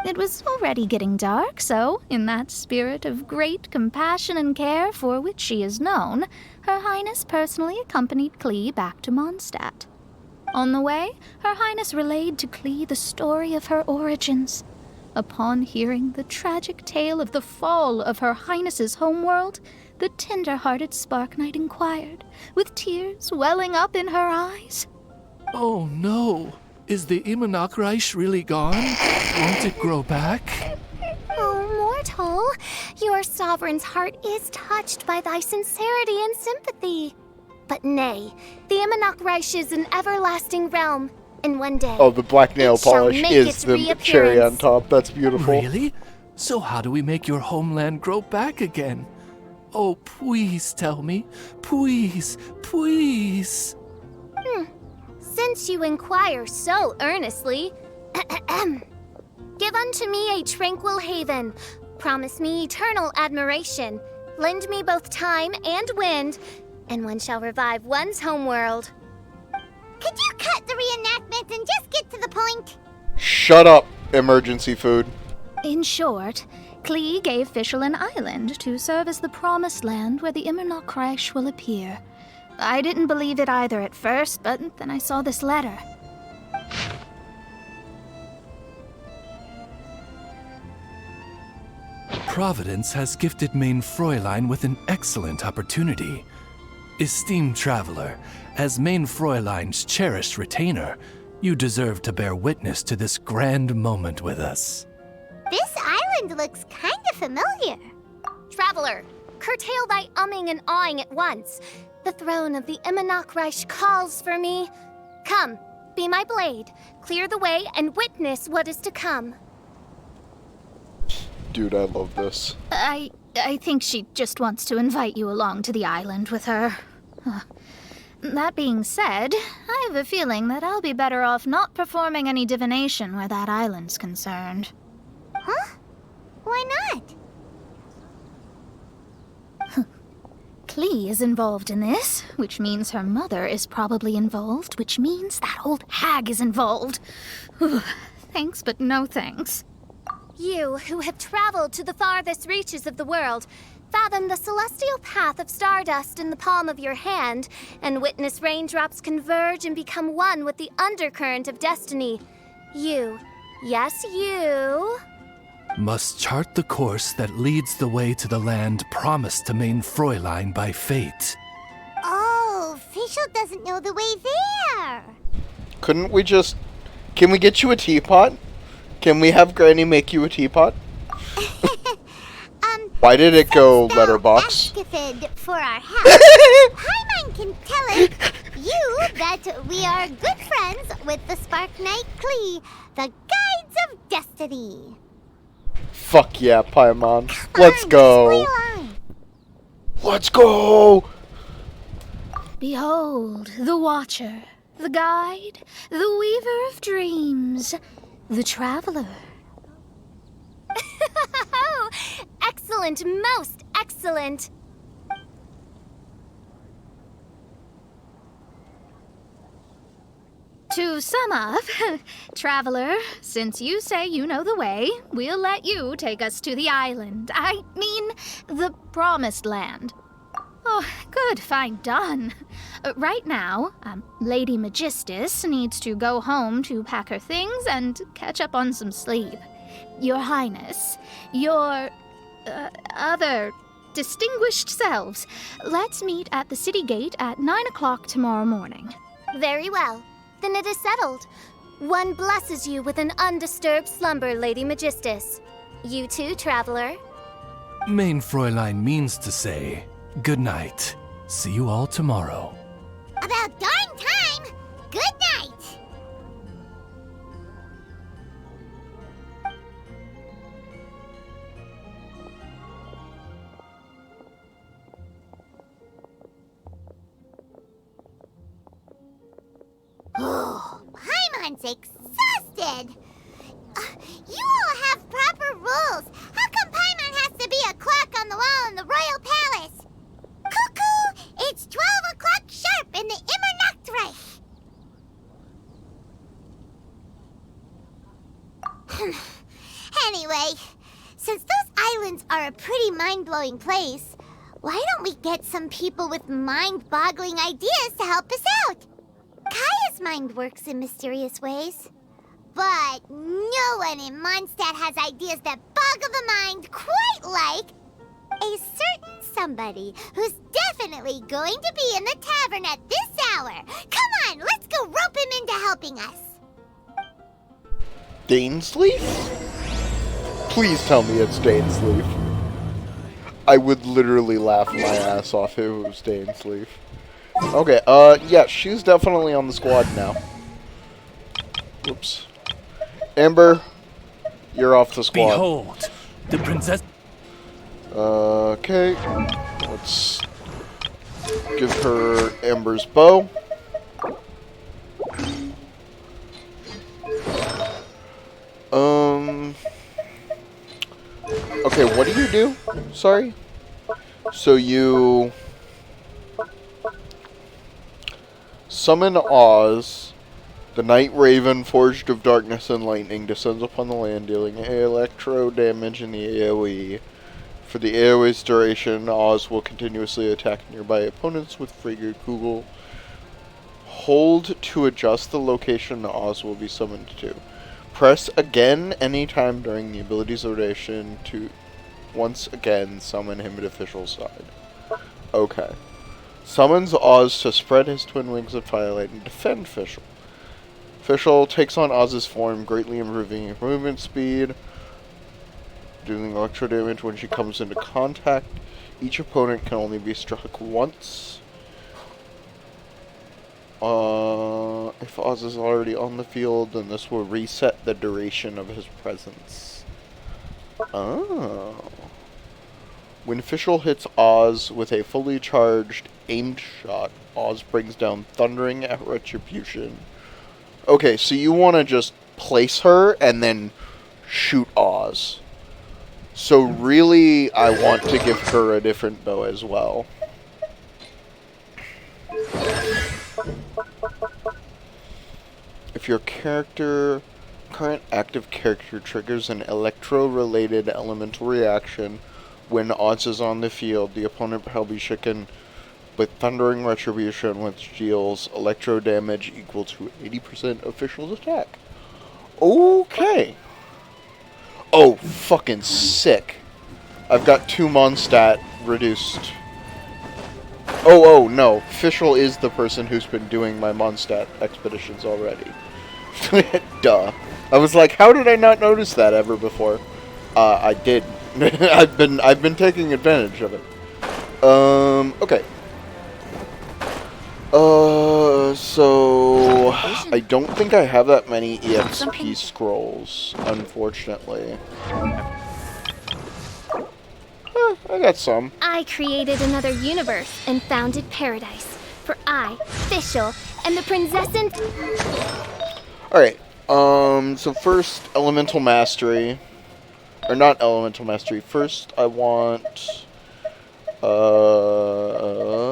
S13: It was already getting dark, so, in that spirit of great compassion and care for which she is known, Her Highness personally accompanied Klee back to Mondstadt. On the way, Her Highness relayed to Klee the story of her origins. Upon hearing the tragic tale of the fall of Her Highness's homeworld, the tender-hearted Spark Knight inquired, with tears welling up in her eyes.
S20: Oh no! Is the Immonachreich really gone? Won't it grow back?
S9: Oh, mortal, your sovereign's heart is touched by thy sincerity and sympathy. But nay, the Immonachreich is an everlasting realm, and one day...
S1: Oh, the black nail
S9: it shall
S1: polish
S9: make
S1: is
S9: its
S1: the cherry on
S9: reappearance.
S1: top. That's beautiful.
S20: Really? So how do we make your homeland grow back again? Oh, please tell me. Please, please.
S9: Since you inquire so earnestly, give unto me a tranquil haven. Promise me eternal admiration. Lend me both time and wind, and one shall revive one's homeworld.
S2: Could you cut the reenactment and just get to the point?
S1: Shut up, emergency food.
S13: In short, Klee gave Fischl an island to serve as the promised land where the Immonachreich will appear. I didn't believe it either at first, but then I saw this letter.
S20: Providence has gifted Main Fräulein with an excellent opportunity. Esteemed traveler, as Main Fräulein's cherished retainer, you deserve to bear witness to this grand moment with us.
S2: This island looks kind of familiar.
S9: Traveler, curtail thy umming and awing at once. The throne of the Immonachreich calls for me. Come, be my blade, clear the way, and witness what is to come.
S1: Dude, I love this.
S13: I think she just wants to invite you along to the island with her. That being said, I have a feeling that I'll be better off not performing any divination where that island's concerned.
S2: Huh? Why not?
S13: Klee is involved in this, which means her mother is probably involved, which means that old hag is involved. Thanks, but no thanks.
S9: You, who have traveled to the farthest reaches of the world, fathom the celestial path of stardust in the palm of your hand, and witness raindrops converge and become one with the undercurrent of destiny. You, yes, you...
S20: must chart the course that leads the way to the land promised to Main Fräulein by fate.
S2: Oh, Fischl doesn't know the way there.
S1: Couldn't we just... Can we get you a teapot? Can we have Granny make you a teapot? Why did it go letterbox?
S2: For our help, Paimon can tell you that we are good friends with the Spark Knight Klee, the Guides of Destiny.
S1: Fuck yeah, Paimon. Let's go. Let's go!
S13: Behold, the Watcher, the Guide, the Weaver of Dreams, the Traveler.
S9: Excellent, most excellent.
S13: To sum up, Traveler, since you say you know the way, we'll let you take us to the island. I mean, the Promised Land. Oh, good, fine, done. Right now, Lady Magistus needs to go home to pack her things and catch up on some sleep. Your Highness, your other distinguished selves, let's meet at the city gate at 9 o'clock tomorrow morning.
S9: Very well. Then it is settled. One blesses you with an undisturbed slumber, Lady Magistus. You too, traveler.
S20: Main Fräulein means to say, good night. See you all tomorrow.
S2: About darn time! Good night! Oh, Paimon's exhausted! You all have proper rules. How come Paimon has to be a clock on the wall in the royal palace? Cuckoo! It's 12 o'clock sharp in the Anyway, since those islands are a pretty mind-blowing place, why don't we get some people with mind-boggling ideas to help us out? Kaya's mind works in mysterious ways. But no one in Mondstadt has ideas that boggle the mind quite like a certain somebody who's definitely going to be in the tavern at this hour. Come on, let's go rope him into helping us.
S1: Dainsleif? Please tell me it's Dainsleif. I would literally laugh my ass off if it was Dainsleif. Okay, yeah, she's definitely on the squad now. Oops. Amber, you're off the squad.
S16: Behold, the princess.
S1: Okay, let's give her Amber's bow. Okay, what do you do? Sorry? So you summon Oz, the Night Raven, forged of darkness and lightning, descends upon the land, dealing electro damage in the AoE. For the AoE's duration, Oz will continuously attack nearby opponents with Frigger Kugel. Hold to adjust the location Oz will be summoned to. Press again anytime during the ability's duration to once again summon him at official side. Okay. Summons Oz to spread his twin wings of firelight and defend Fischl. Fischl takes on Oz's form, greatly improving his movement speed, dealing electro damage when she comes into contact. Each opponent can only be struck once. If Oz is already on the field, then this will reset the duration of his presence. Oh. When Fischl hits Oz with a fully charged, aimed shot, Oz brings down thundering at retribution. Okay, so you want to just place her and then shoot Oz. So really, I want to give her a different bow as well. If your current active character triggers an electro-related elemental reaction when Oz is on the field, the opponent shall be shaken with thundering retribution, which deals electro damage equal to 80% of Fischl's attack. Okay. Oh, fucking sick. I've got 2 Mondstadt reduced. Oh, no. Fischl is the person who's been doing my Mondstadt expeditions already. Duh. I was like, how did I not notice that ever before? I did. I've been taking advantage of it. Okay. So I don't think I have that many EXP scrolls, unfortunately. I got some.
S9: I created another universe and founded paradise. For I, Fischl, and the princess and...
S1: Alright, so first, Elemental Mastery. Or not Elemental Mastery. First, I want... Oh,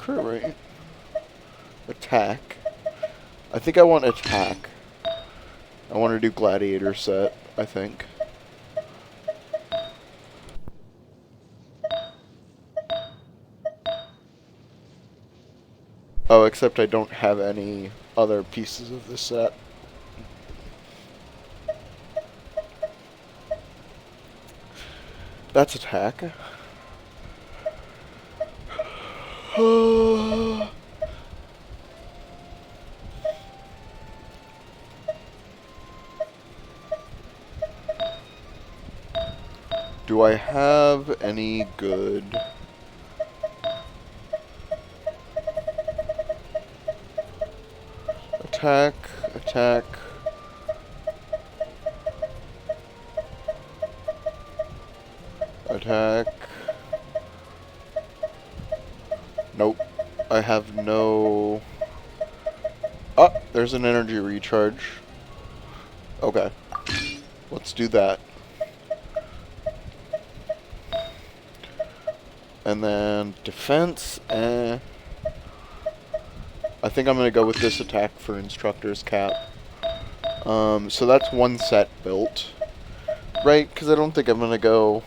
S1: right. Attack. I think I want attack. I want to do gladiator set, I think. Oh, except I don't have any other pieces of the set. That's attack. Do I have any good... Attack, attack... Attack... Nope. I have no... Oh, there's an energy recharge. Okay. Let's do that. And then defense, I think I'm gonna go with this attack for instructor's cap. So that's one set built. Right, because I don't think I'm gonna go...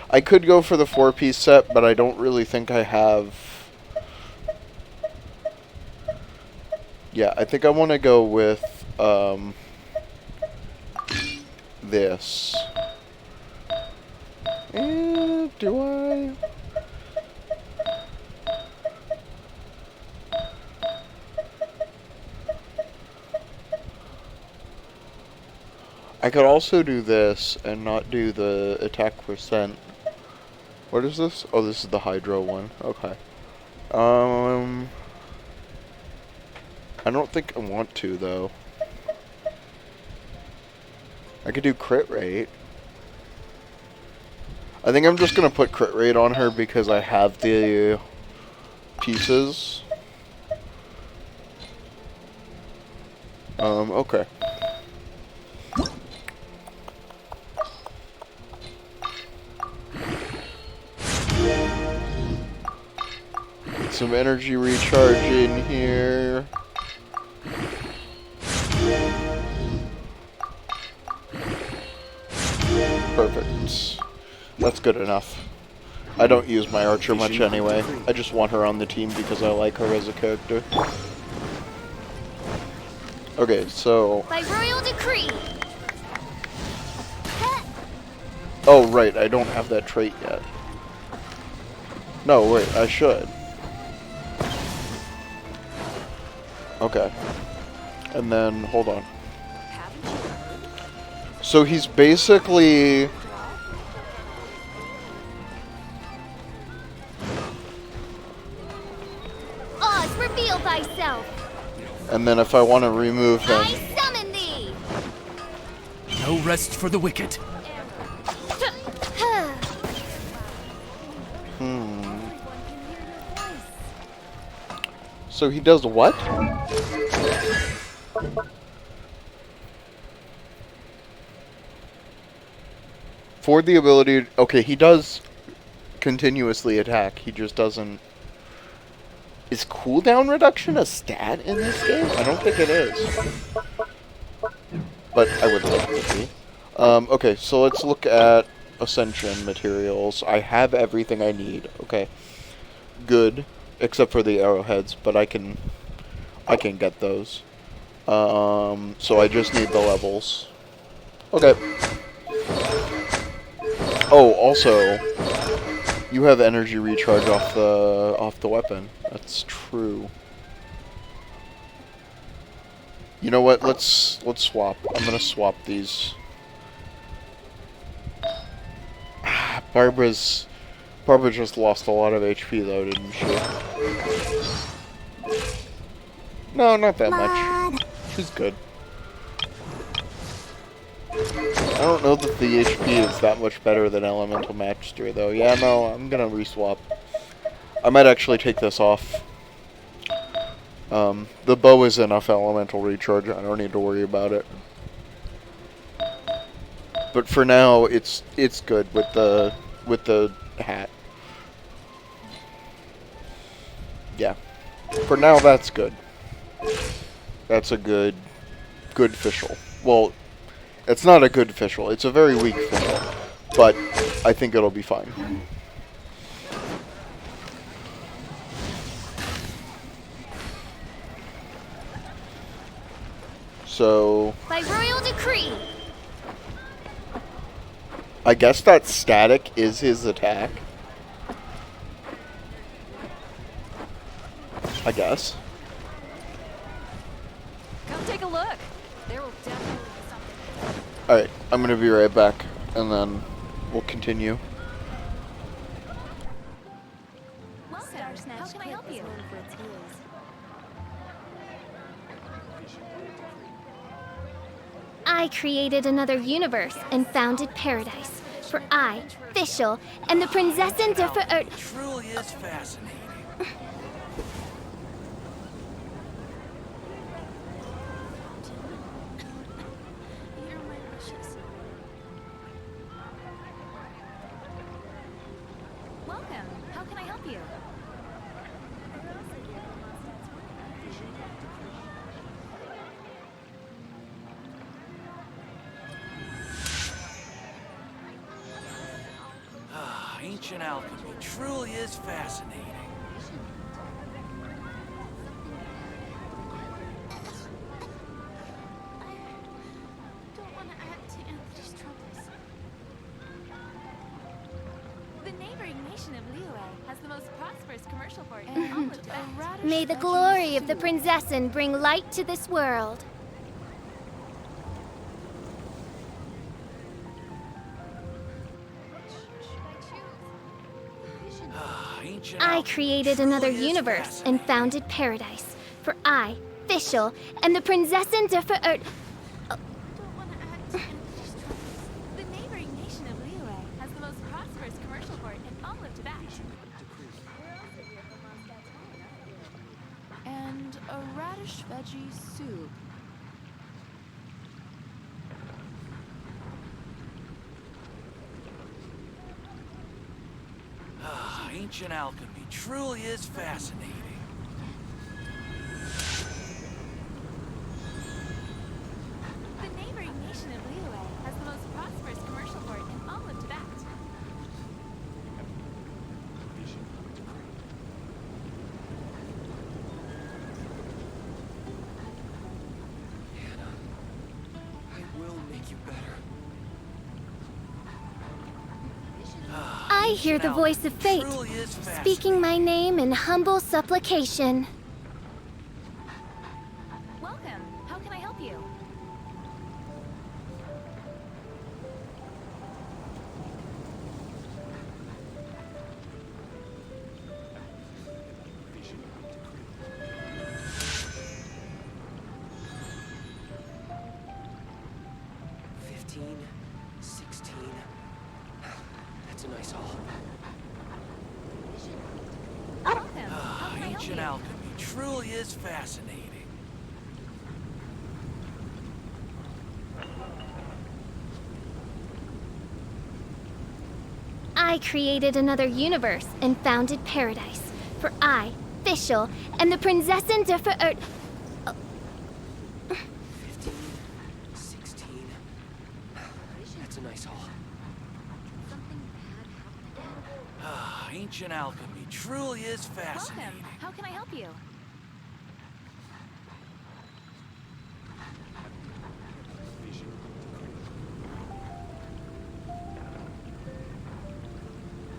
S1: I could go for the 4-piece set, but I don't really think I have... Yeah, I think I want to go with, this. Do I? I could also do this and not do the attack percent. What is this? Oh, this is the Hydro one. Okay. I don't think I want to, though. I could do crit rate. I think I'm just gonna put crit rate on her because I have the pieces. Okay. Get some energy recharge in here. Perfect. That's good enough. I don't use my archer much anyway. I just want her on the team because I like her as a character. Okay, so...
S9: By royal decree!
S1: Oh, right, I don't have that trait yet. No, wait, I should. Okay. And then, hold on. So he's basically...
S9: Oz, reveal thyself!
S1: And then if I want to remove him...
S9: I summon thee!
S16: No rest for the wicked.
S1: So he does what? For the ability... Okay, he does continuously attack. He just doesn't... Is cooldown reduction a stat in this game? I don't think it is. But I would like it to be. Okay, so let's look at Ascension materials. I have everything I need. Okay. Good. Except for the arrowheads, but I can get those. So I just need the levels. Okay. Oh, also, you have energy recharge off the weapon. That's true. You know what? Let's swap. I'm gonna swap these. Barbara just lost a lot of HP though, didn't she? No, not that much. She's good. I don't know that the HP is that much better than Elemental Mastery though. Yeah, no, I'm gonna reswap. I might actually take this off. The bow is enough elemental recharge. I don't need to worry about it. But for now, it's good with the hat. Yeah. For now, that's good. That's a good fischl. Well, it's not a good fischl. It's a very weak fischl. But I think it'll be fine. So...
S9: By royal decree!
S1: I guess that static is his attack. I guess.
S6: Come take a look. There will definitely be something.
S1: Alright, I'm gonna be right back, and then we'll continue.
S4: How can I help you?
S9: I created another universe and founded paradise. For I, Fischl, and the Prinzessin der Verirrten.
S17: Truly is fascinating.
S4: Welcome. How can I help you?
S17: Ancient alchemy truly is fascinating.
S4: The neighboring nation of Liyue has the most prosperous commercial port in all of Tibet.
S9: May the glory of the Prinzessin bring light to this world. I created another universe and founded paradise. For I, Fischl, am the Prinzessin de Ver...
S4: The neighboring nation of Liyue has the most prosperous commercial port in all of Tibet.
S21: And a radish veggie soup.
S17: Ancient alchemy truly is fascinating.
S4: The neighboring nation of Liyue has the most prosperous commercial port in all of Tibet.
S5: I will make you better.
S9: I hear the voice of fate, speaking my name in humble supplication.
S4: Welcome. How can I help you?
S5: That's a nice haul.
S17: Ancient alchemy truly is fascinating.
S9: I created another universe and founded paradise. For I, Fischl, am the Prinzessin de Ver...
S5: 15, 16. That's a nice haul.
S17: Ancient alchemy truly is fascinating.
S4: Welcome. How can I help you?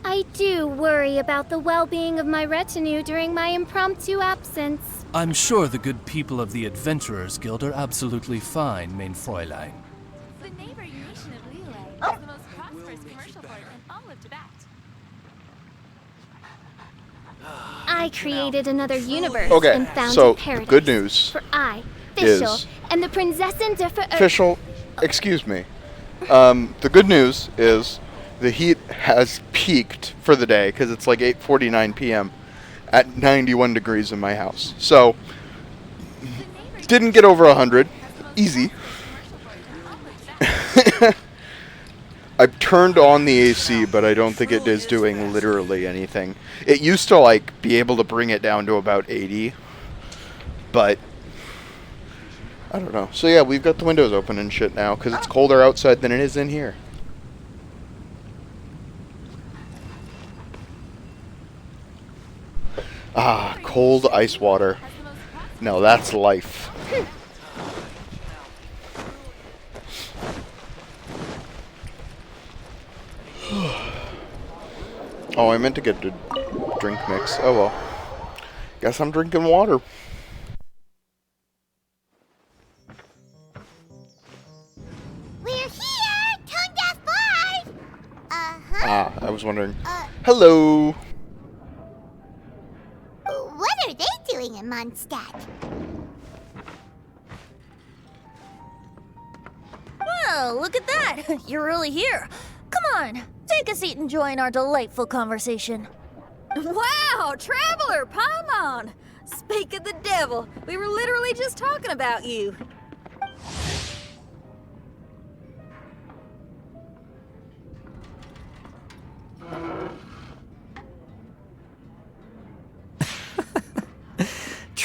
S9: I do worry about the well-being of my retinue during my impromptu absence.
S20: I'm sure the good people of the Adventurers Guild are absolutely fine, mein Fräulein.
S4: The neighboring nation of Liyue has the most prosperous commercial port in all of Tibet.
S9: I created another universe
S1: Okay,
S9: and founded
S1: so
S9: paradise.
S1: the good news
S9: For I,
S1: is
S9: Fischl, am the Prinzessin de Ver...
S1: Fischl, excuse me. The good news is the heat has peaked for the day because it's like 8:49 p.m. at 91 degrees in my house. So didn't get over 100. Easy. I've turned on the AC, but I don't think it is doing literally anything. It used to like be able to bring it down to about 80, but I don't know. So yeah, we've got the windows open and shit now because it's colder outside than it is in here. Ah, cold ice water. No, that's life. Oh, I meant to get a drink mix. Oh well. Guess I'm drinking water.
S2: We're here! Tone Deaf 5!
S1: Ah, I was wondering. Hello!
S2: What are they doing in Mondstadt?
S22: Well, look at that! You're really here. Come on, take a seat and join our delightful conversation.
S23: Wow, Traveler, Paimon! Speak of the devil, we were literally just talking about you.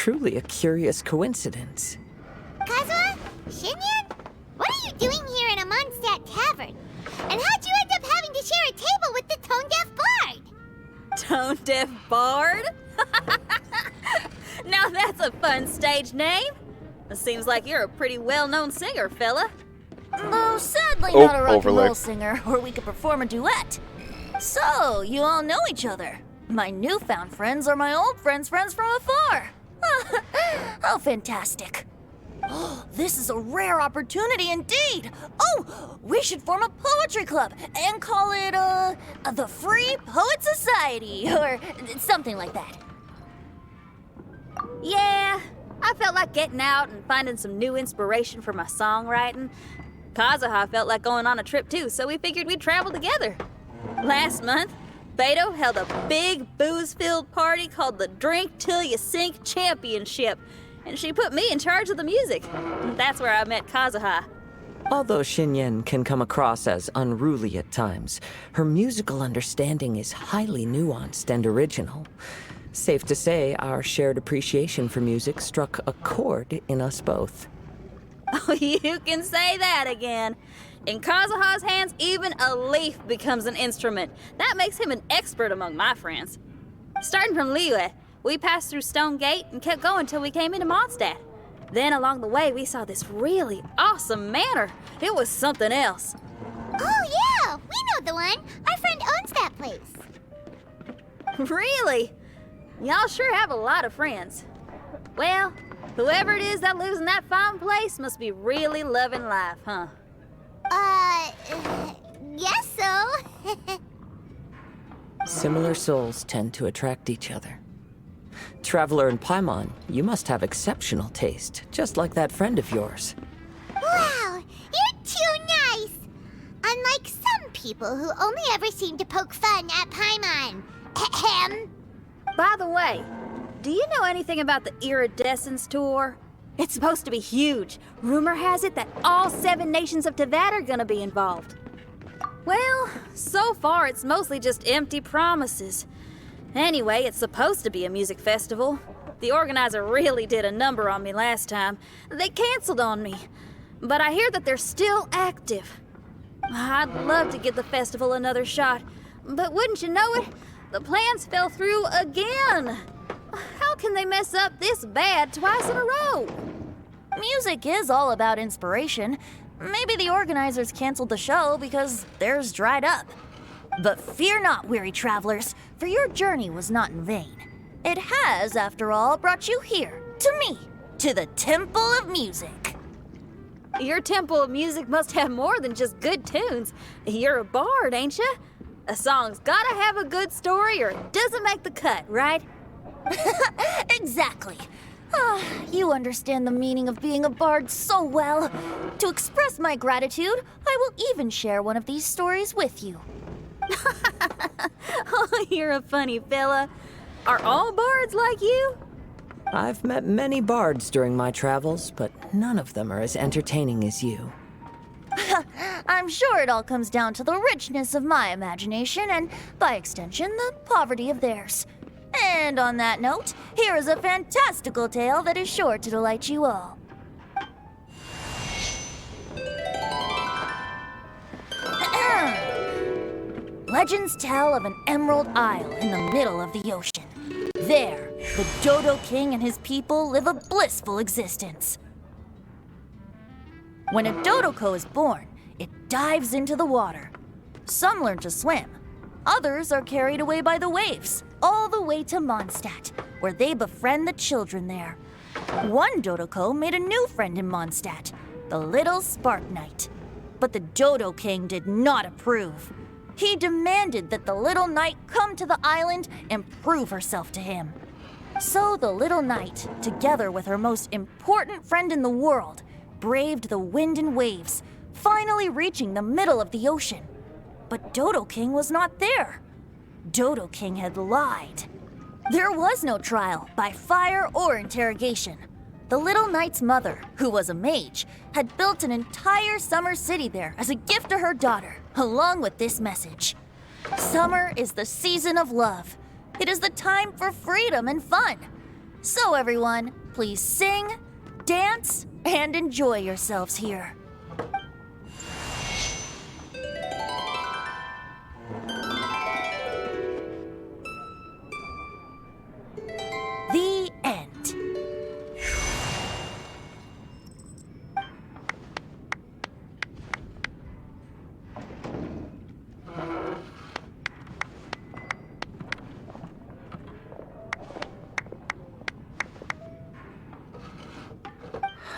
S10: Truly a curious coincidence.
S2: Kazuha? Shinyan? What are you doing here in a Mondstadt tavern? And how'd you end up having to share a table with the tone-deaf bard?
S23: Tone-deaf bard? Now that's a fun stage name. It seems like you're a pretty well-known singer, fella. Though sadly not a rock and roll singer, or we could perform a duet. So, you all know each other. My newfound friends are my old friends' friends from afar. How fantastic. This is a rare opportunity indeed. Oh, we should form a poetry club and call it, the Free Poet Society, or something like that. Yeah, I felt like getting out and finding some new inspiration for my songwriting. Kazuha felt like going on a trip too, so we figured we'd travel together. Last month, Beidou held a big booze-filled party called the Drink Till You Sink Championship, and she put me in charge of the music. That's where I met Kazuha.
S10: Although Shinyan can come across as unruly at times, her musical understanding is highly nuanced and original. Safe to say, our shared appreciation for music struck a chord in us both.
S23: Oh, you can say that again. In Kazuha's hands, even a leaf becomes an instrument. That makes him an expert among my friends. Starting from Liyue, we passed through Stone Gate and kept going till we came into Mondstadt. Then along the way, we saw this really awesome manor. It was something else.
S2: Oh yeah, we know the one. Our friend owns that place.
S23: Really? Y'all sure have a lot of friends. Well, whoever it is that lives in that fine place must be really loving life, huh?
S2: Guess so.
S10: Similar souls tend to attract each other. Traveler in Paimon, you must have exceptional taste, just like that friend of yours.
S2: Wow, you're too nice. Unlike some people who only ever seem to poke fun at Paimon. Ahem.
S23: By the way, do you know anything about the Iridescence Tour? It's supposed to be huge. Rumor has it that all 7 nations of Tevat are gonna be involved. Well, so far it's mostly just empty promises. Anyway, it's supposed to be a music festival. The organizer really did a number on me last time. They canceled on me. But I hear that they're still active. I'd love to give the festival another shot. But wouldn't you know it, the plans fell through again. How can they mess up this bad twice in a row?
S22: Music is all about inspiration. Maybe the organizers canceled the show because theirs dried up. But fear not, weary travelers, for your journey was not in vain. It has, after all, brought you here, to me, to the Temple of Music.
S23: Your Temple of Music must have more than just good tunes. You're a bard, ain't ya? A song's gotta have a good story or it doesn't make the cut, right?
S22: Exactly. You understand the meaning of being a bard so well. To express my gratitude, I will even share one of these stories with you.
S23: Oh, you're a funny fella. Are all bards like you?
S10: I've met many bards during my travels, but none of them are as entertaining as you.
S22: I'm sure it all comes down to the richness of my imagination and, by extension, the poverty of theirs. And on that note, here is a fantastical tale that is sure to delight you all. Legends tell of an emerald isle in the middle of the ocean. There, the Dodo King and his people live a blissful existence. When a Dodoko is born, it dives into the water. Some learn to swim. Others are carried away by the waves, all the way to Mondstadt, where they befriend the children there. One Dodoko made a new friend in Mondstadt, the little Spark Knight. But the Dodo King did not approve. He demanded that the little knight come to the island and prove herself to him. So the little knight, together with her most important friend in the world, braved the wind and waves, finally reaching the middle of the ocean. But Dodo King was not there. Dodo King had lied. There was no trial by fire or interrogation. The little knight's mother, who was a mage, had built an entire summer city there as a gift to her daughter, along with this message. Summer is the season of love. It is the time for freedom and fun. So everyone, please sing, dance, and enjoy yourselves here. The end.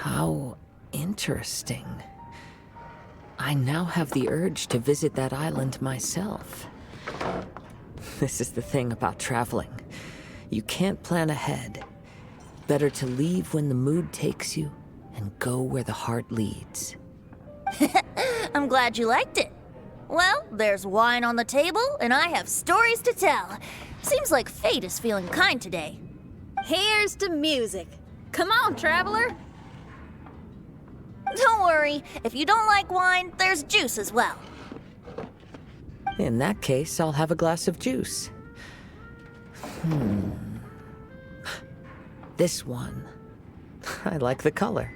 S10: How interesting. I now have the urge to visit that island myself. This is the thing about traveling. You can't plan ahead. Better to leave when the mood takes you and go where the heart leads.
S22: I'm glad you liked it. Well, there's wine on the table, and I have stories to tell. Seems like fate is feeling kind today.
S23: Here's to music. Come on, traveler.
S22: Don't worry, if you don't like wine, there's juice as well.
S10: In that case, I'll have a glass of juice. This one. I like the color.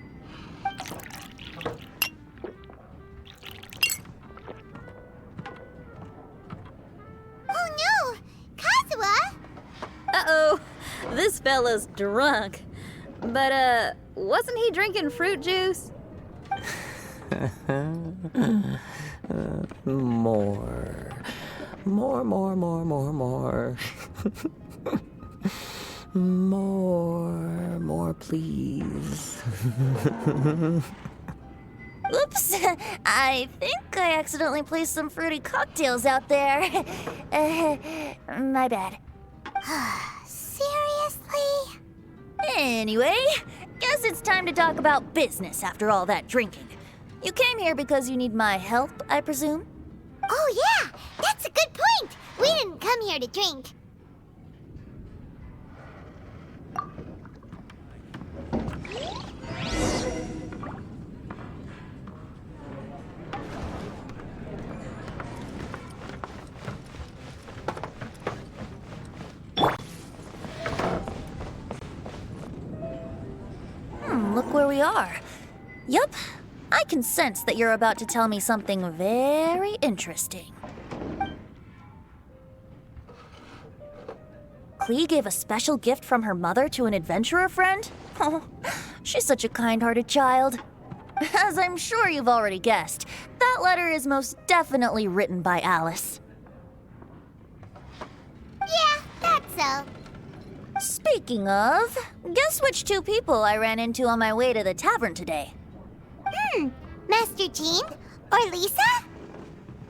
S2: Oh no! Kazuha!
S23: Uh-oh, this fella's drunk. But, wasn't he drinking fruit juice?
S10: More, more, please.
S22: Oops, I think I accidentally placed some fruity cocktails out there. My bad.
S2: Seriously?
S22: Anyway, guess it's time to talk about business after all that drinking. You came here because you need my help, I presume?
S2: Oh yeah, that's a good point. We didn't come here to drink.
S22: Look where we are. Yup, I can sense that you're about to tell me something very interesting. Klee gave a special gift from her mother to an adventurer friend? Oh, she's such a kind-hearted child. As I'm sure you've already guessed, that letter is most definitely written by Alice.
S2: Yeah, that's so.
S22: Speaking of, guess which two people I ran into on my way to the tavern today?
S2: Master Jean? Or Lisa?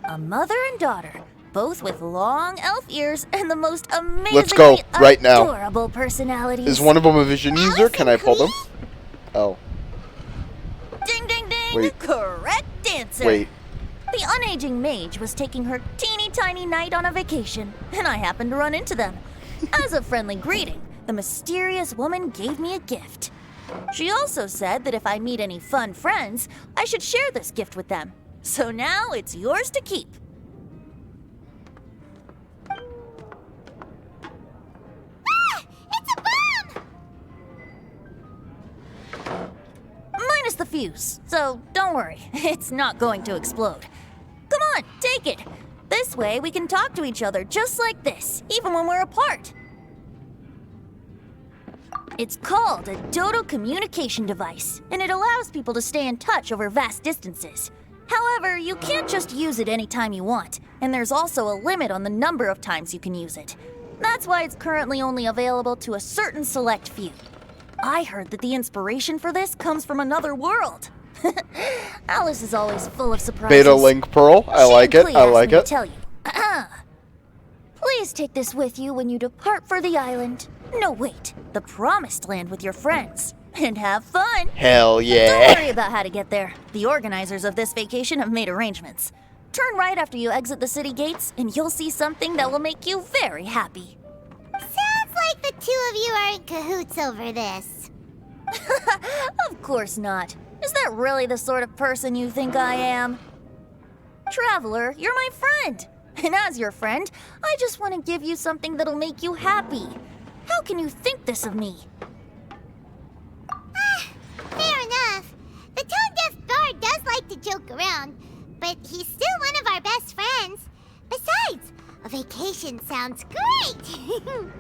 S22: A mother and daughter, both with long elf ears and the most amazingly
S1: Let's go right now.
S22: adorable personalities.
S1: Is one of them a vision user? Can I pull them? Oh.
S22: Ding, ding, ding!
S1: Wait.
S22: Correct answer!
S1: Wait.
S22: The unaging mage was taking her teeny tiny knight on a vacation, and I happened to run into them. As a friendly greeting, the mysterious woman gave me a gift. She also said that if I meet any fun friends, I should share this gift with them. So now it's yours to keep.
S2: Ah! It's a bomb!
S22: Minus the fuse, so don't worry, it's not going to explode. Come on, take it. This way we can talk to each other just like this, even when we're apart. It's called a Dodo communication device, and it allows people to stay in touch over vast distances. However, you can't just use it anytime you want, and there's also a limit on the number of times you can use it. That's why it's currently only available to a certain select few. I heard that the inspiration for this comes from another world. Alice is always full of surprises.
S1: Beta Link Pearl. I like it. I like it.
S22: Tell you. Please take this with you when you depart for the island. No, wait. The Promised Land with your friends. And have fun.
S1: Hell yeah.
S22: Don't worry about how to get there. The organizers of this vacation have made arrangements. Turn right after you exit the city gates, and you'll see something that will make you very happy.
S2: Sounds like the two of you are in cahoots over this.
S22: Of course not. Is that really the sort of person you think I am? Traveler, you're my friend. And as your friend, I just want to give you something that'll make you happy. How can you think this of me?
S2: around, but he's still one of our best friends. Besides, a vacation sounds great!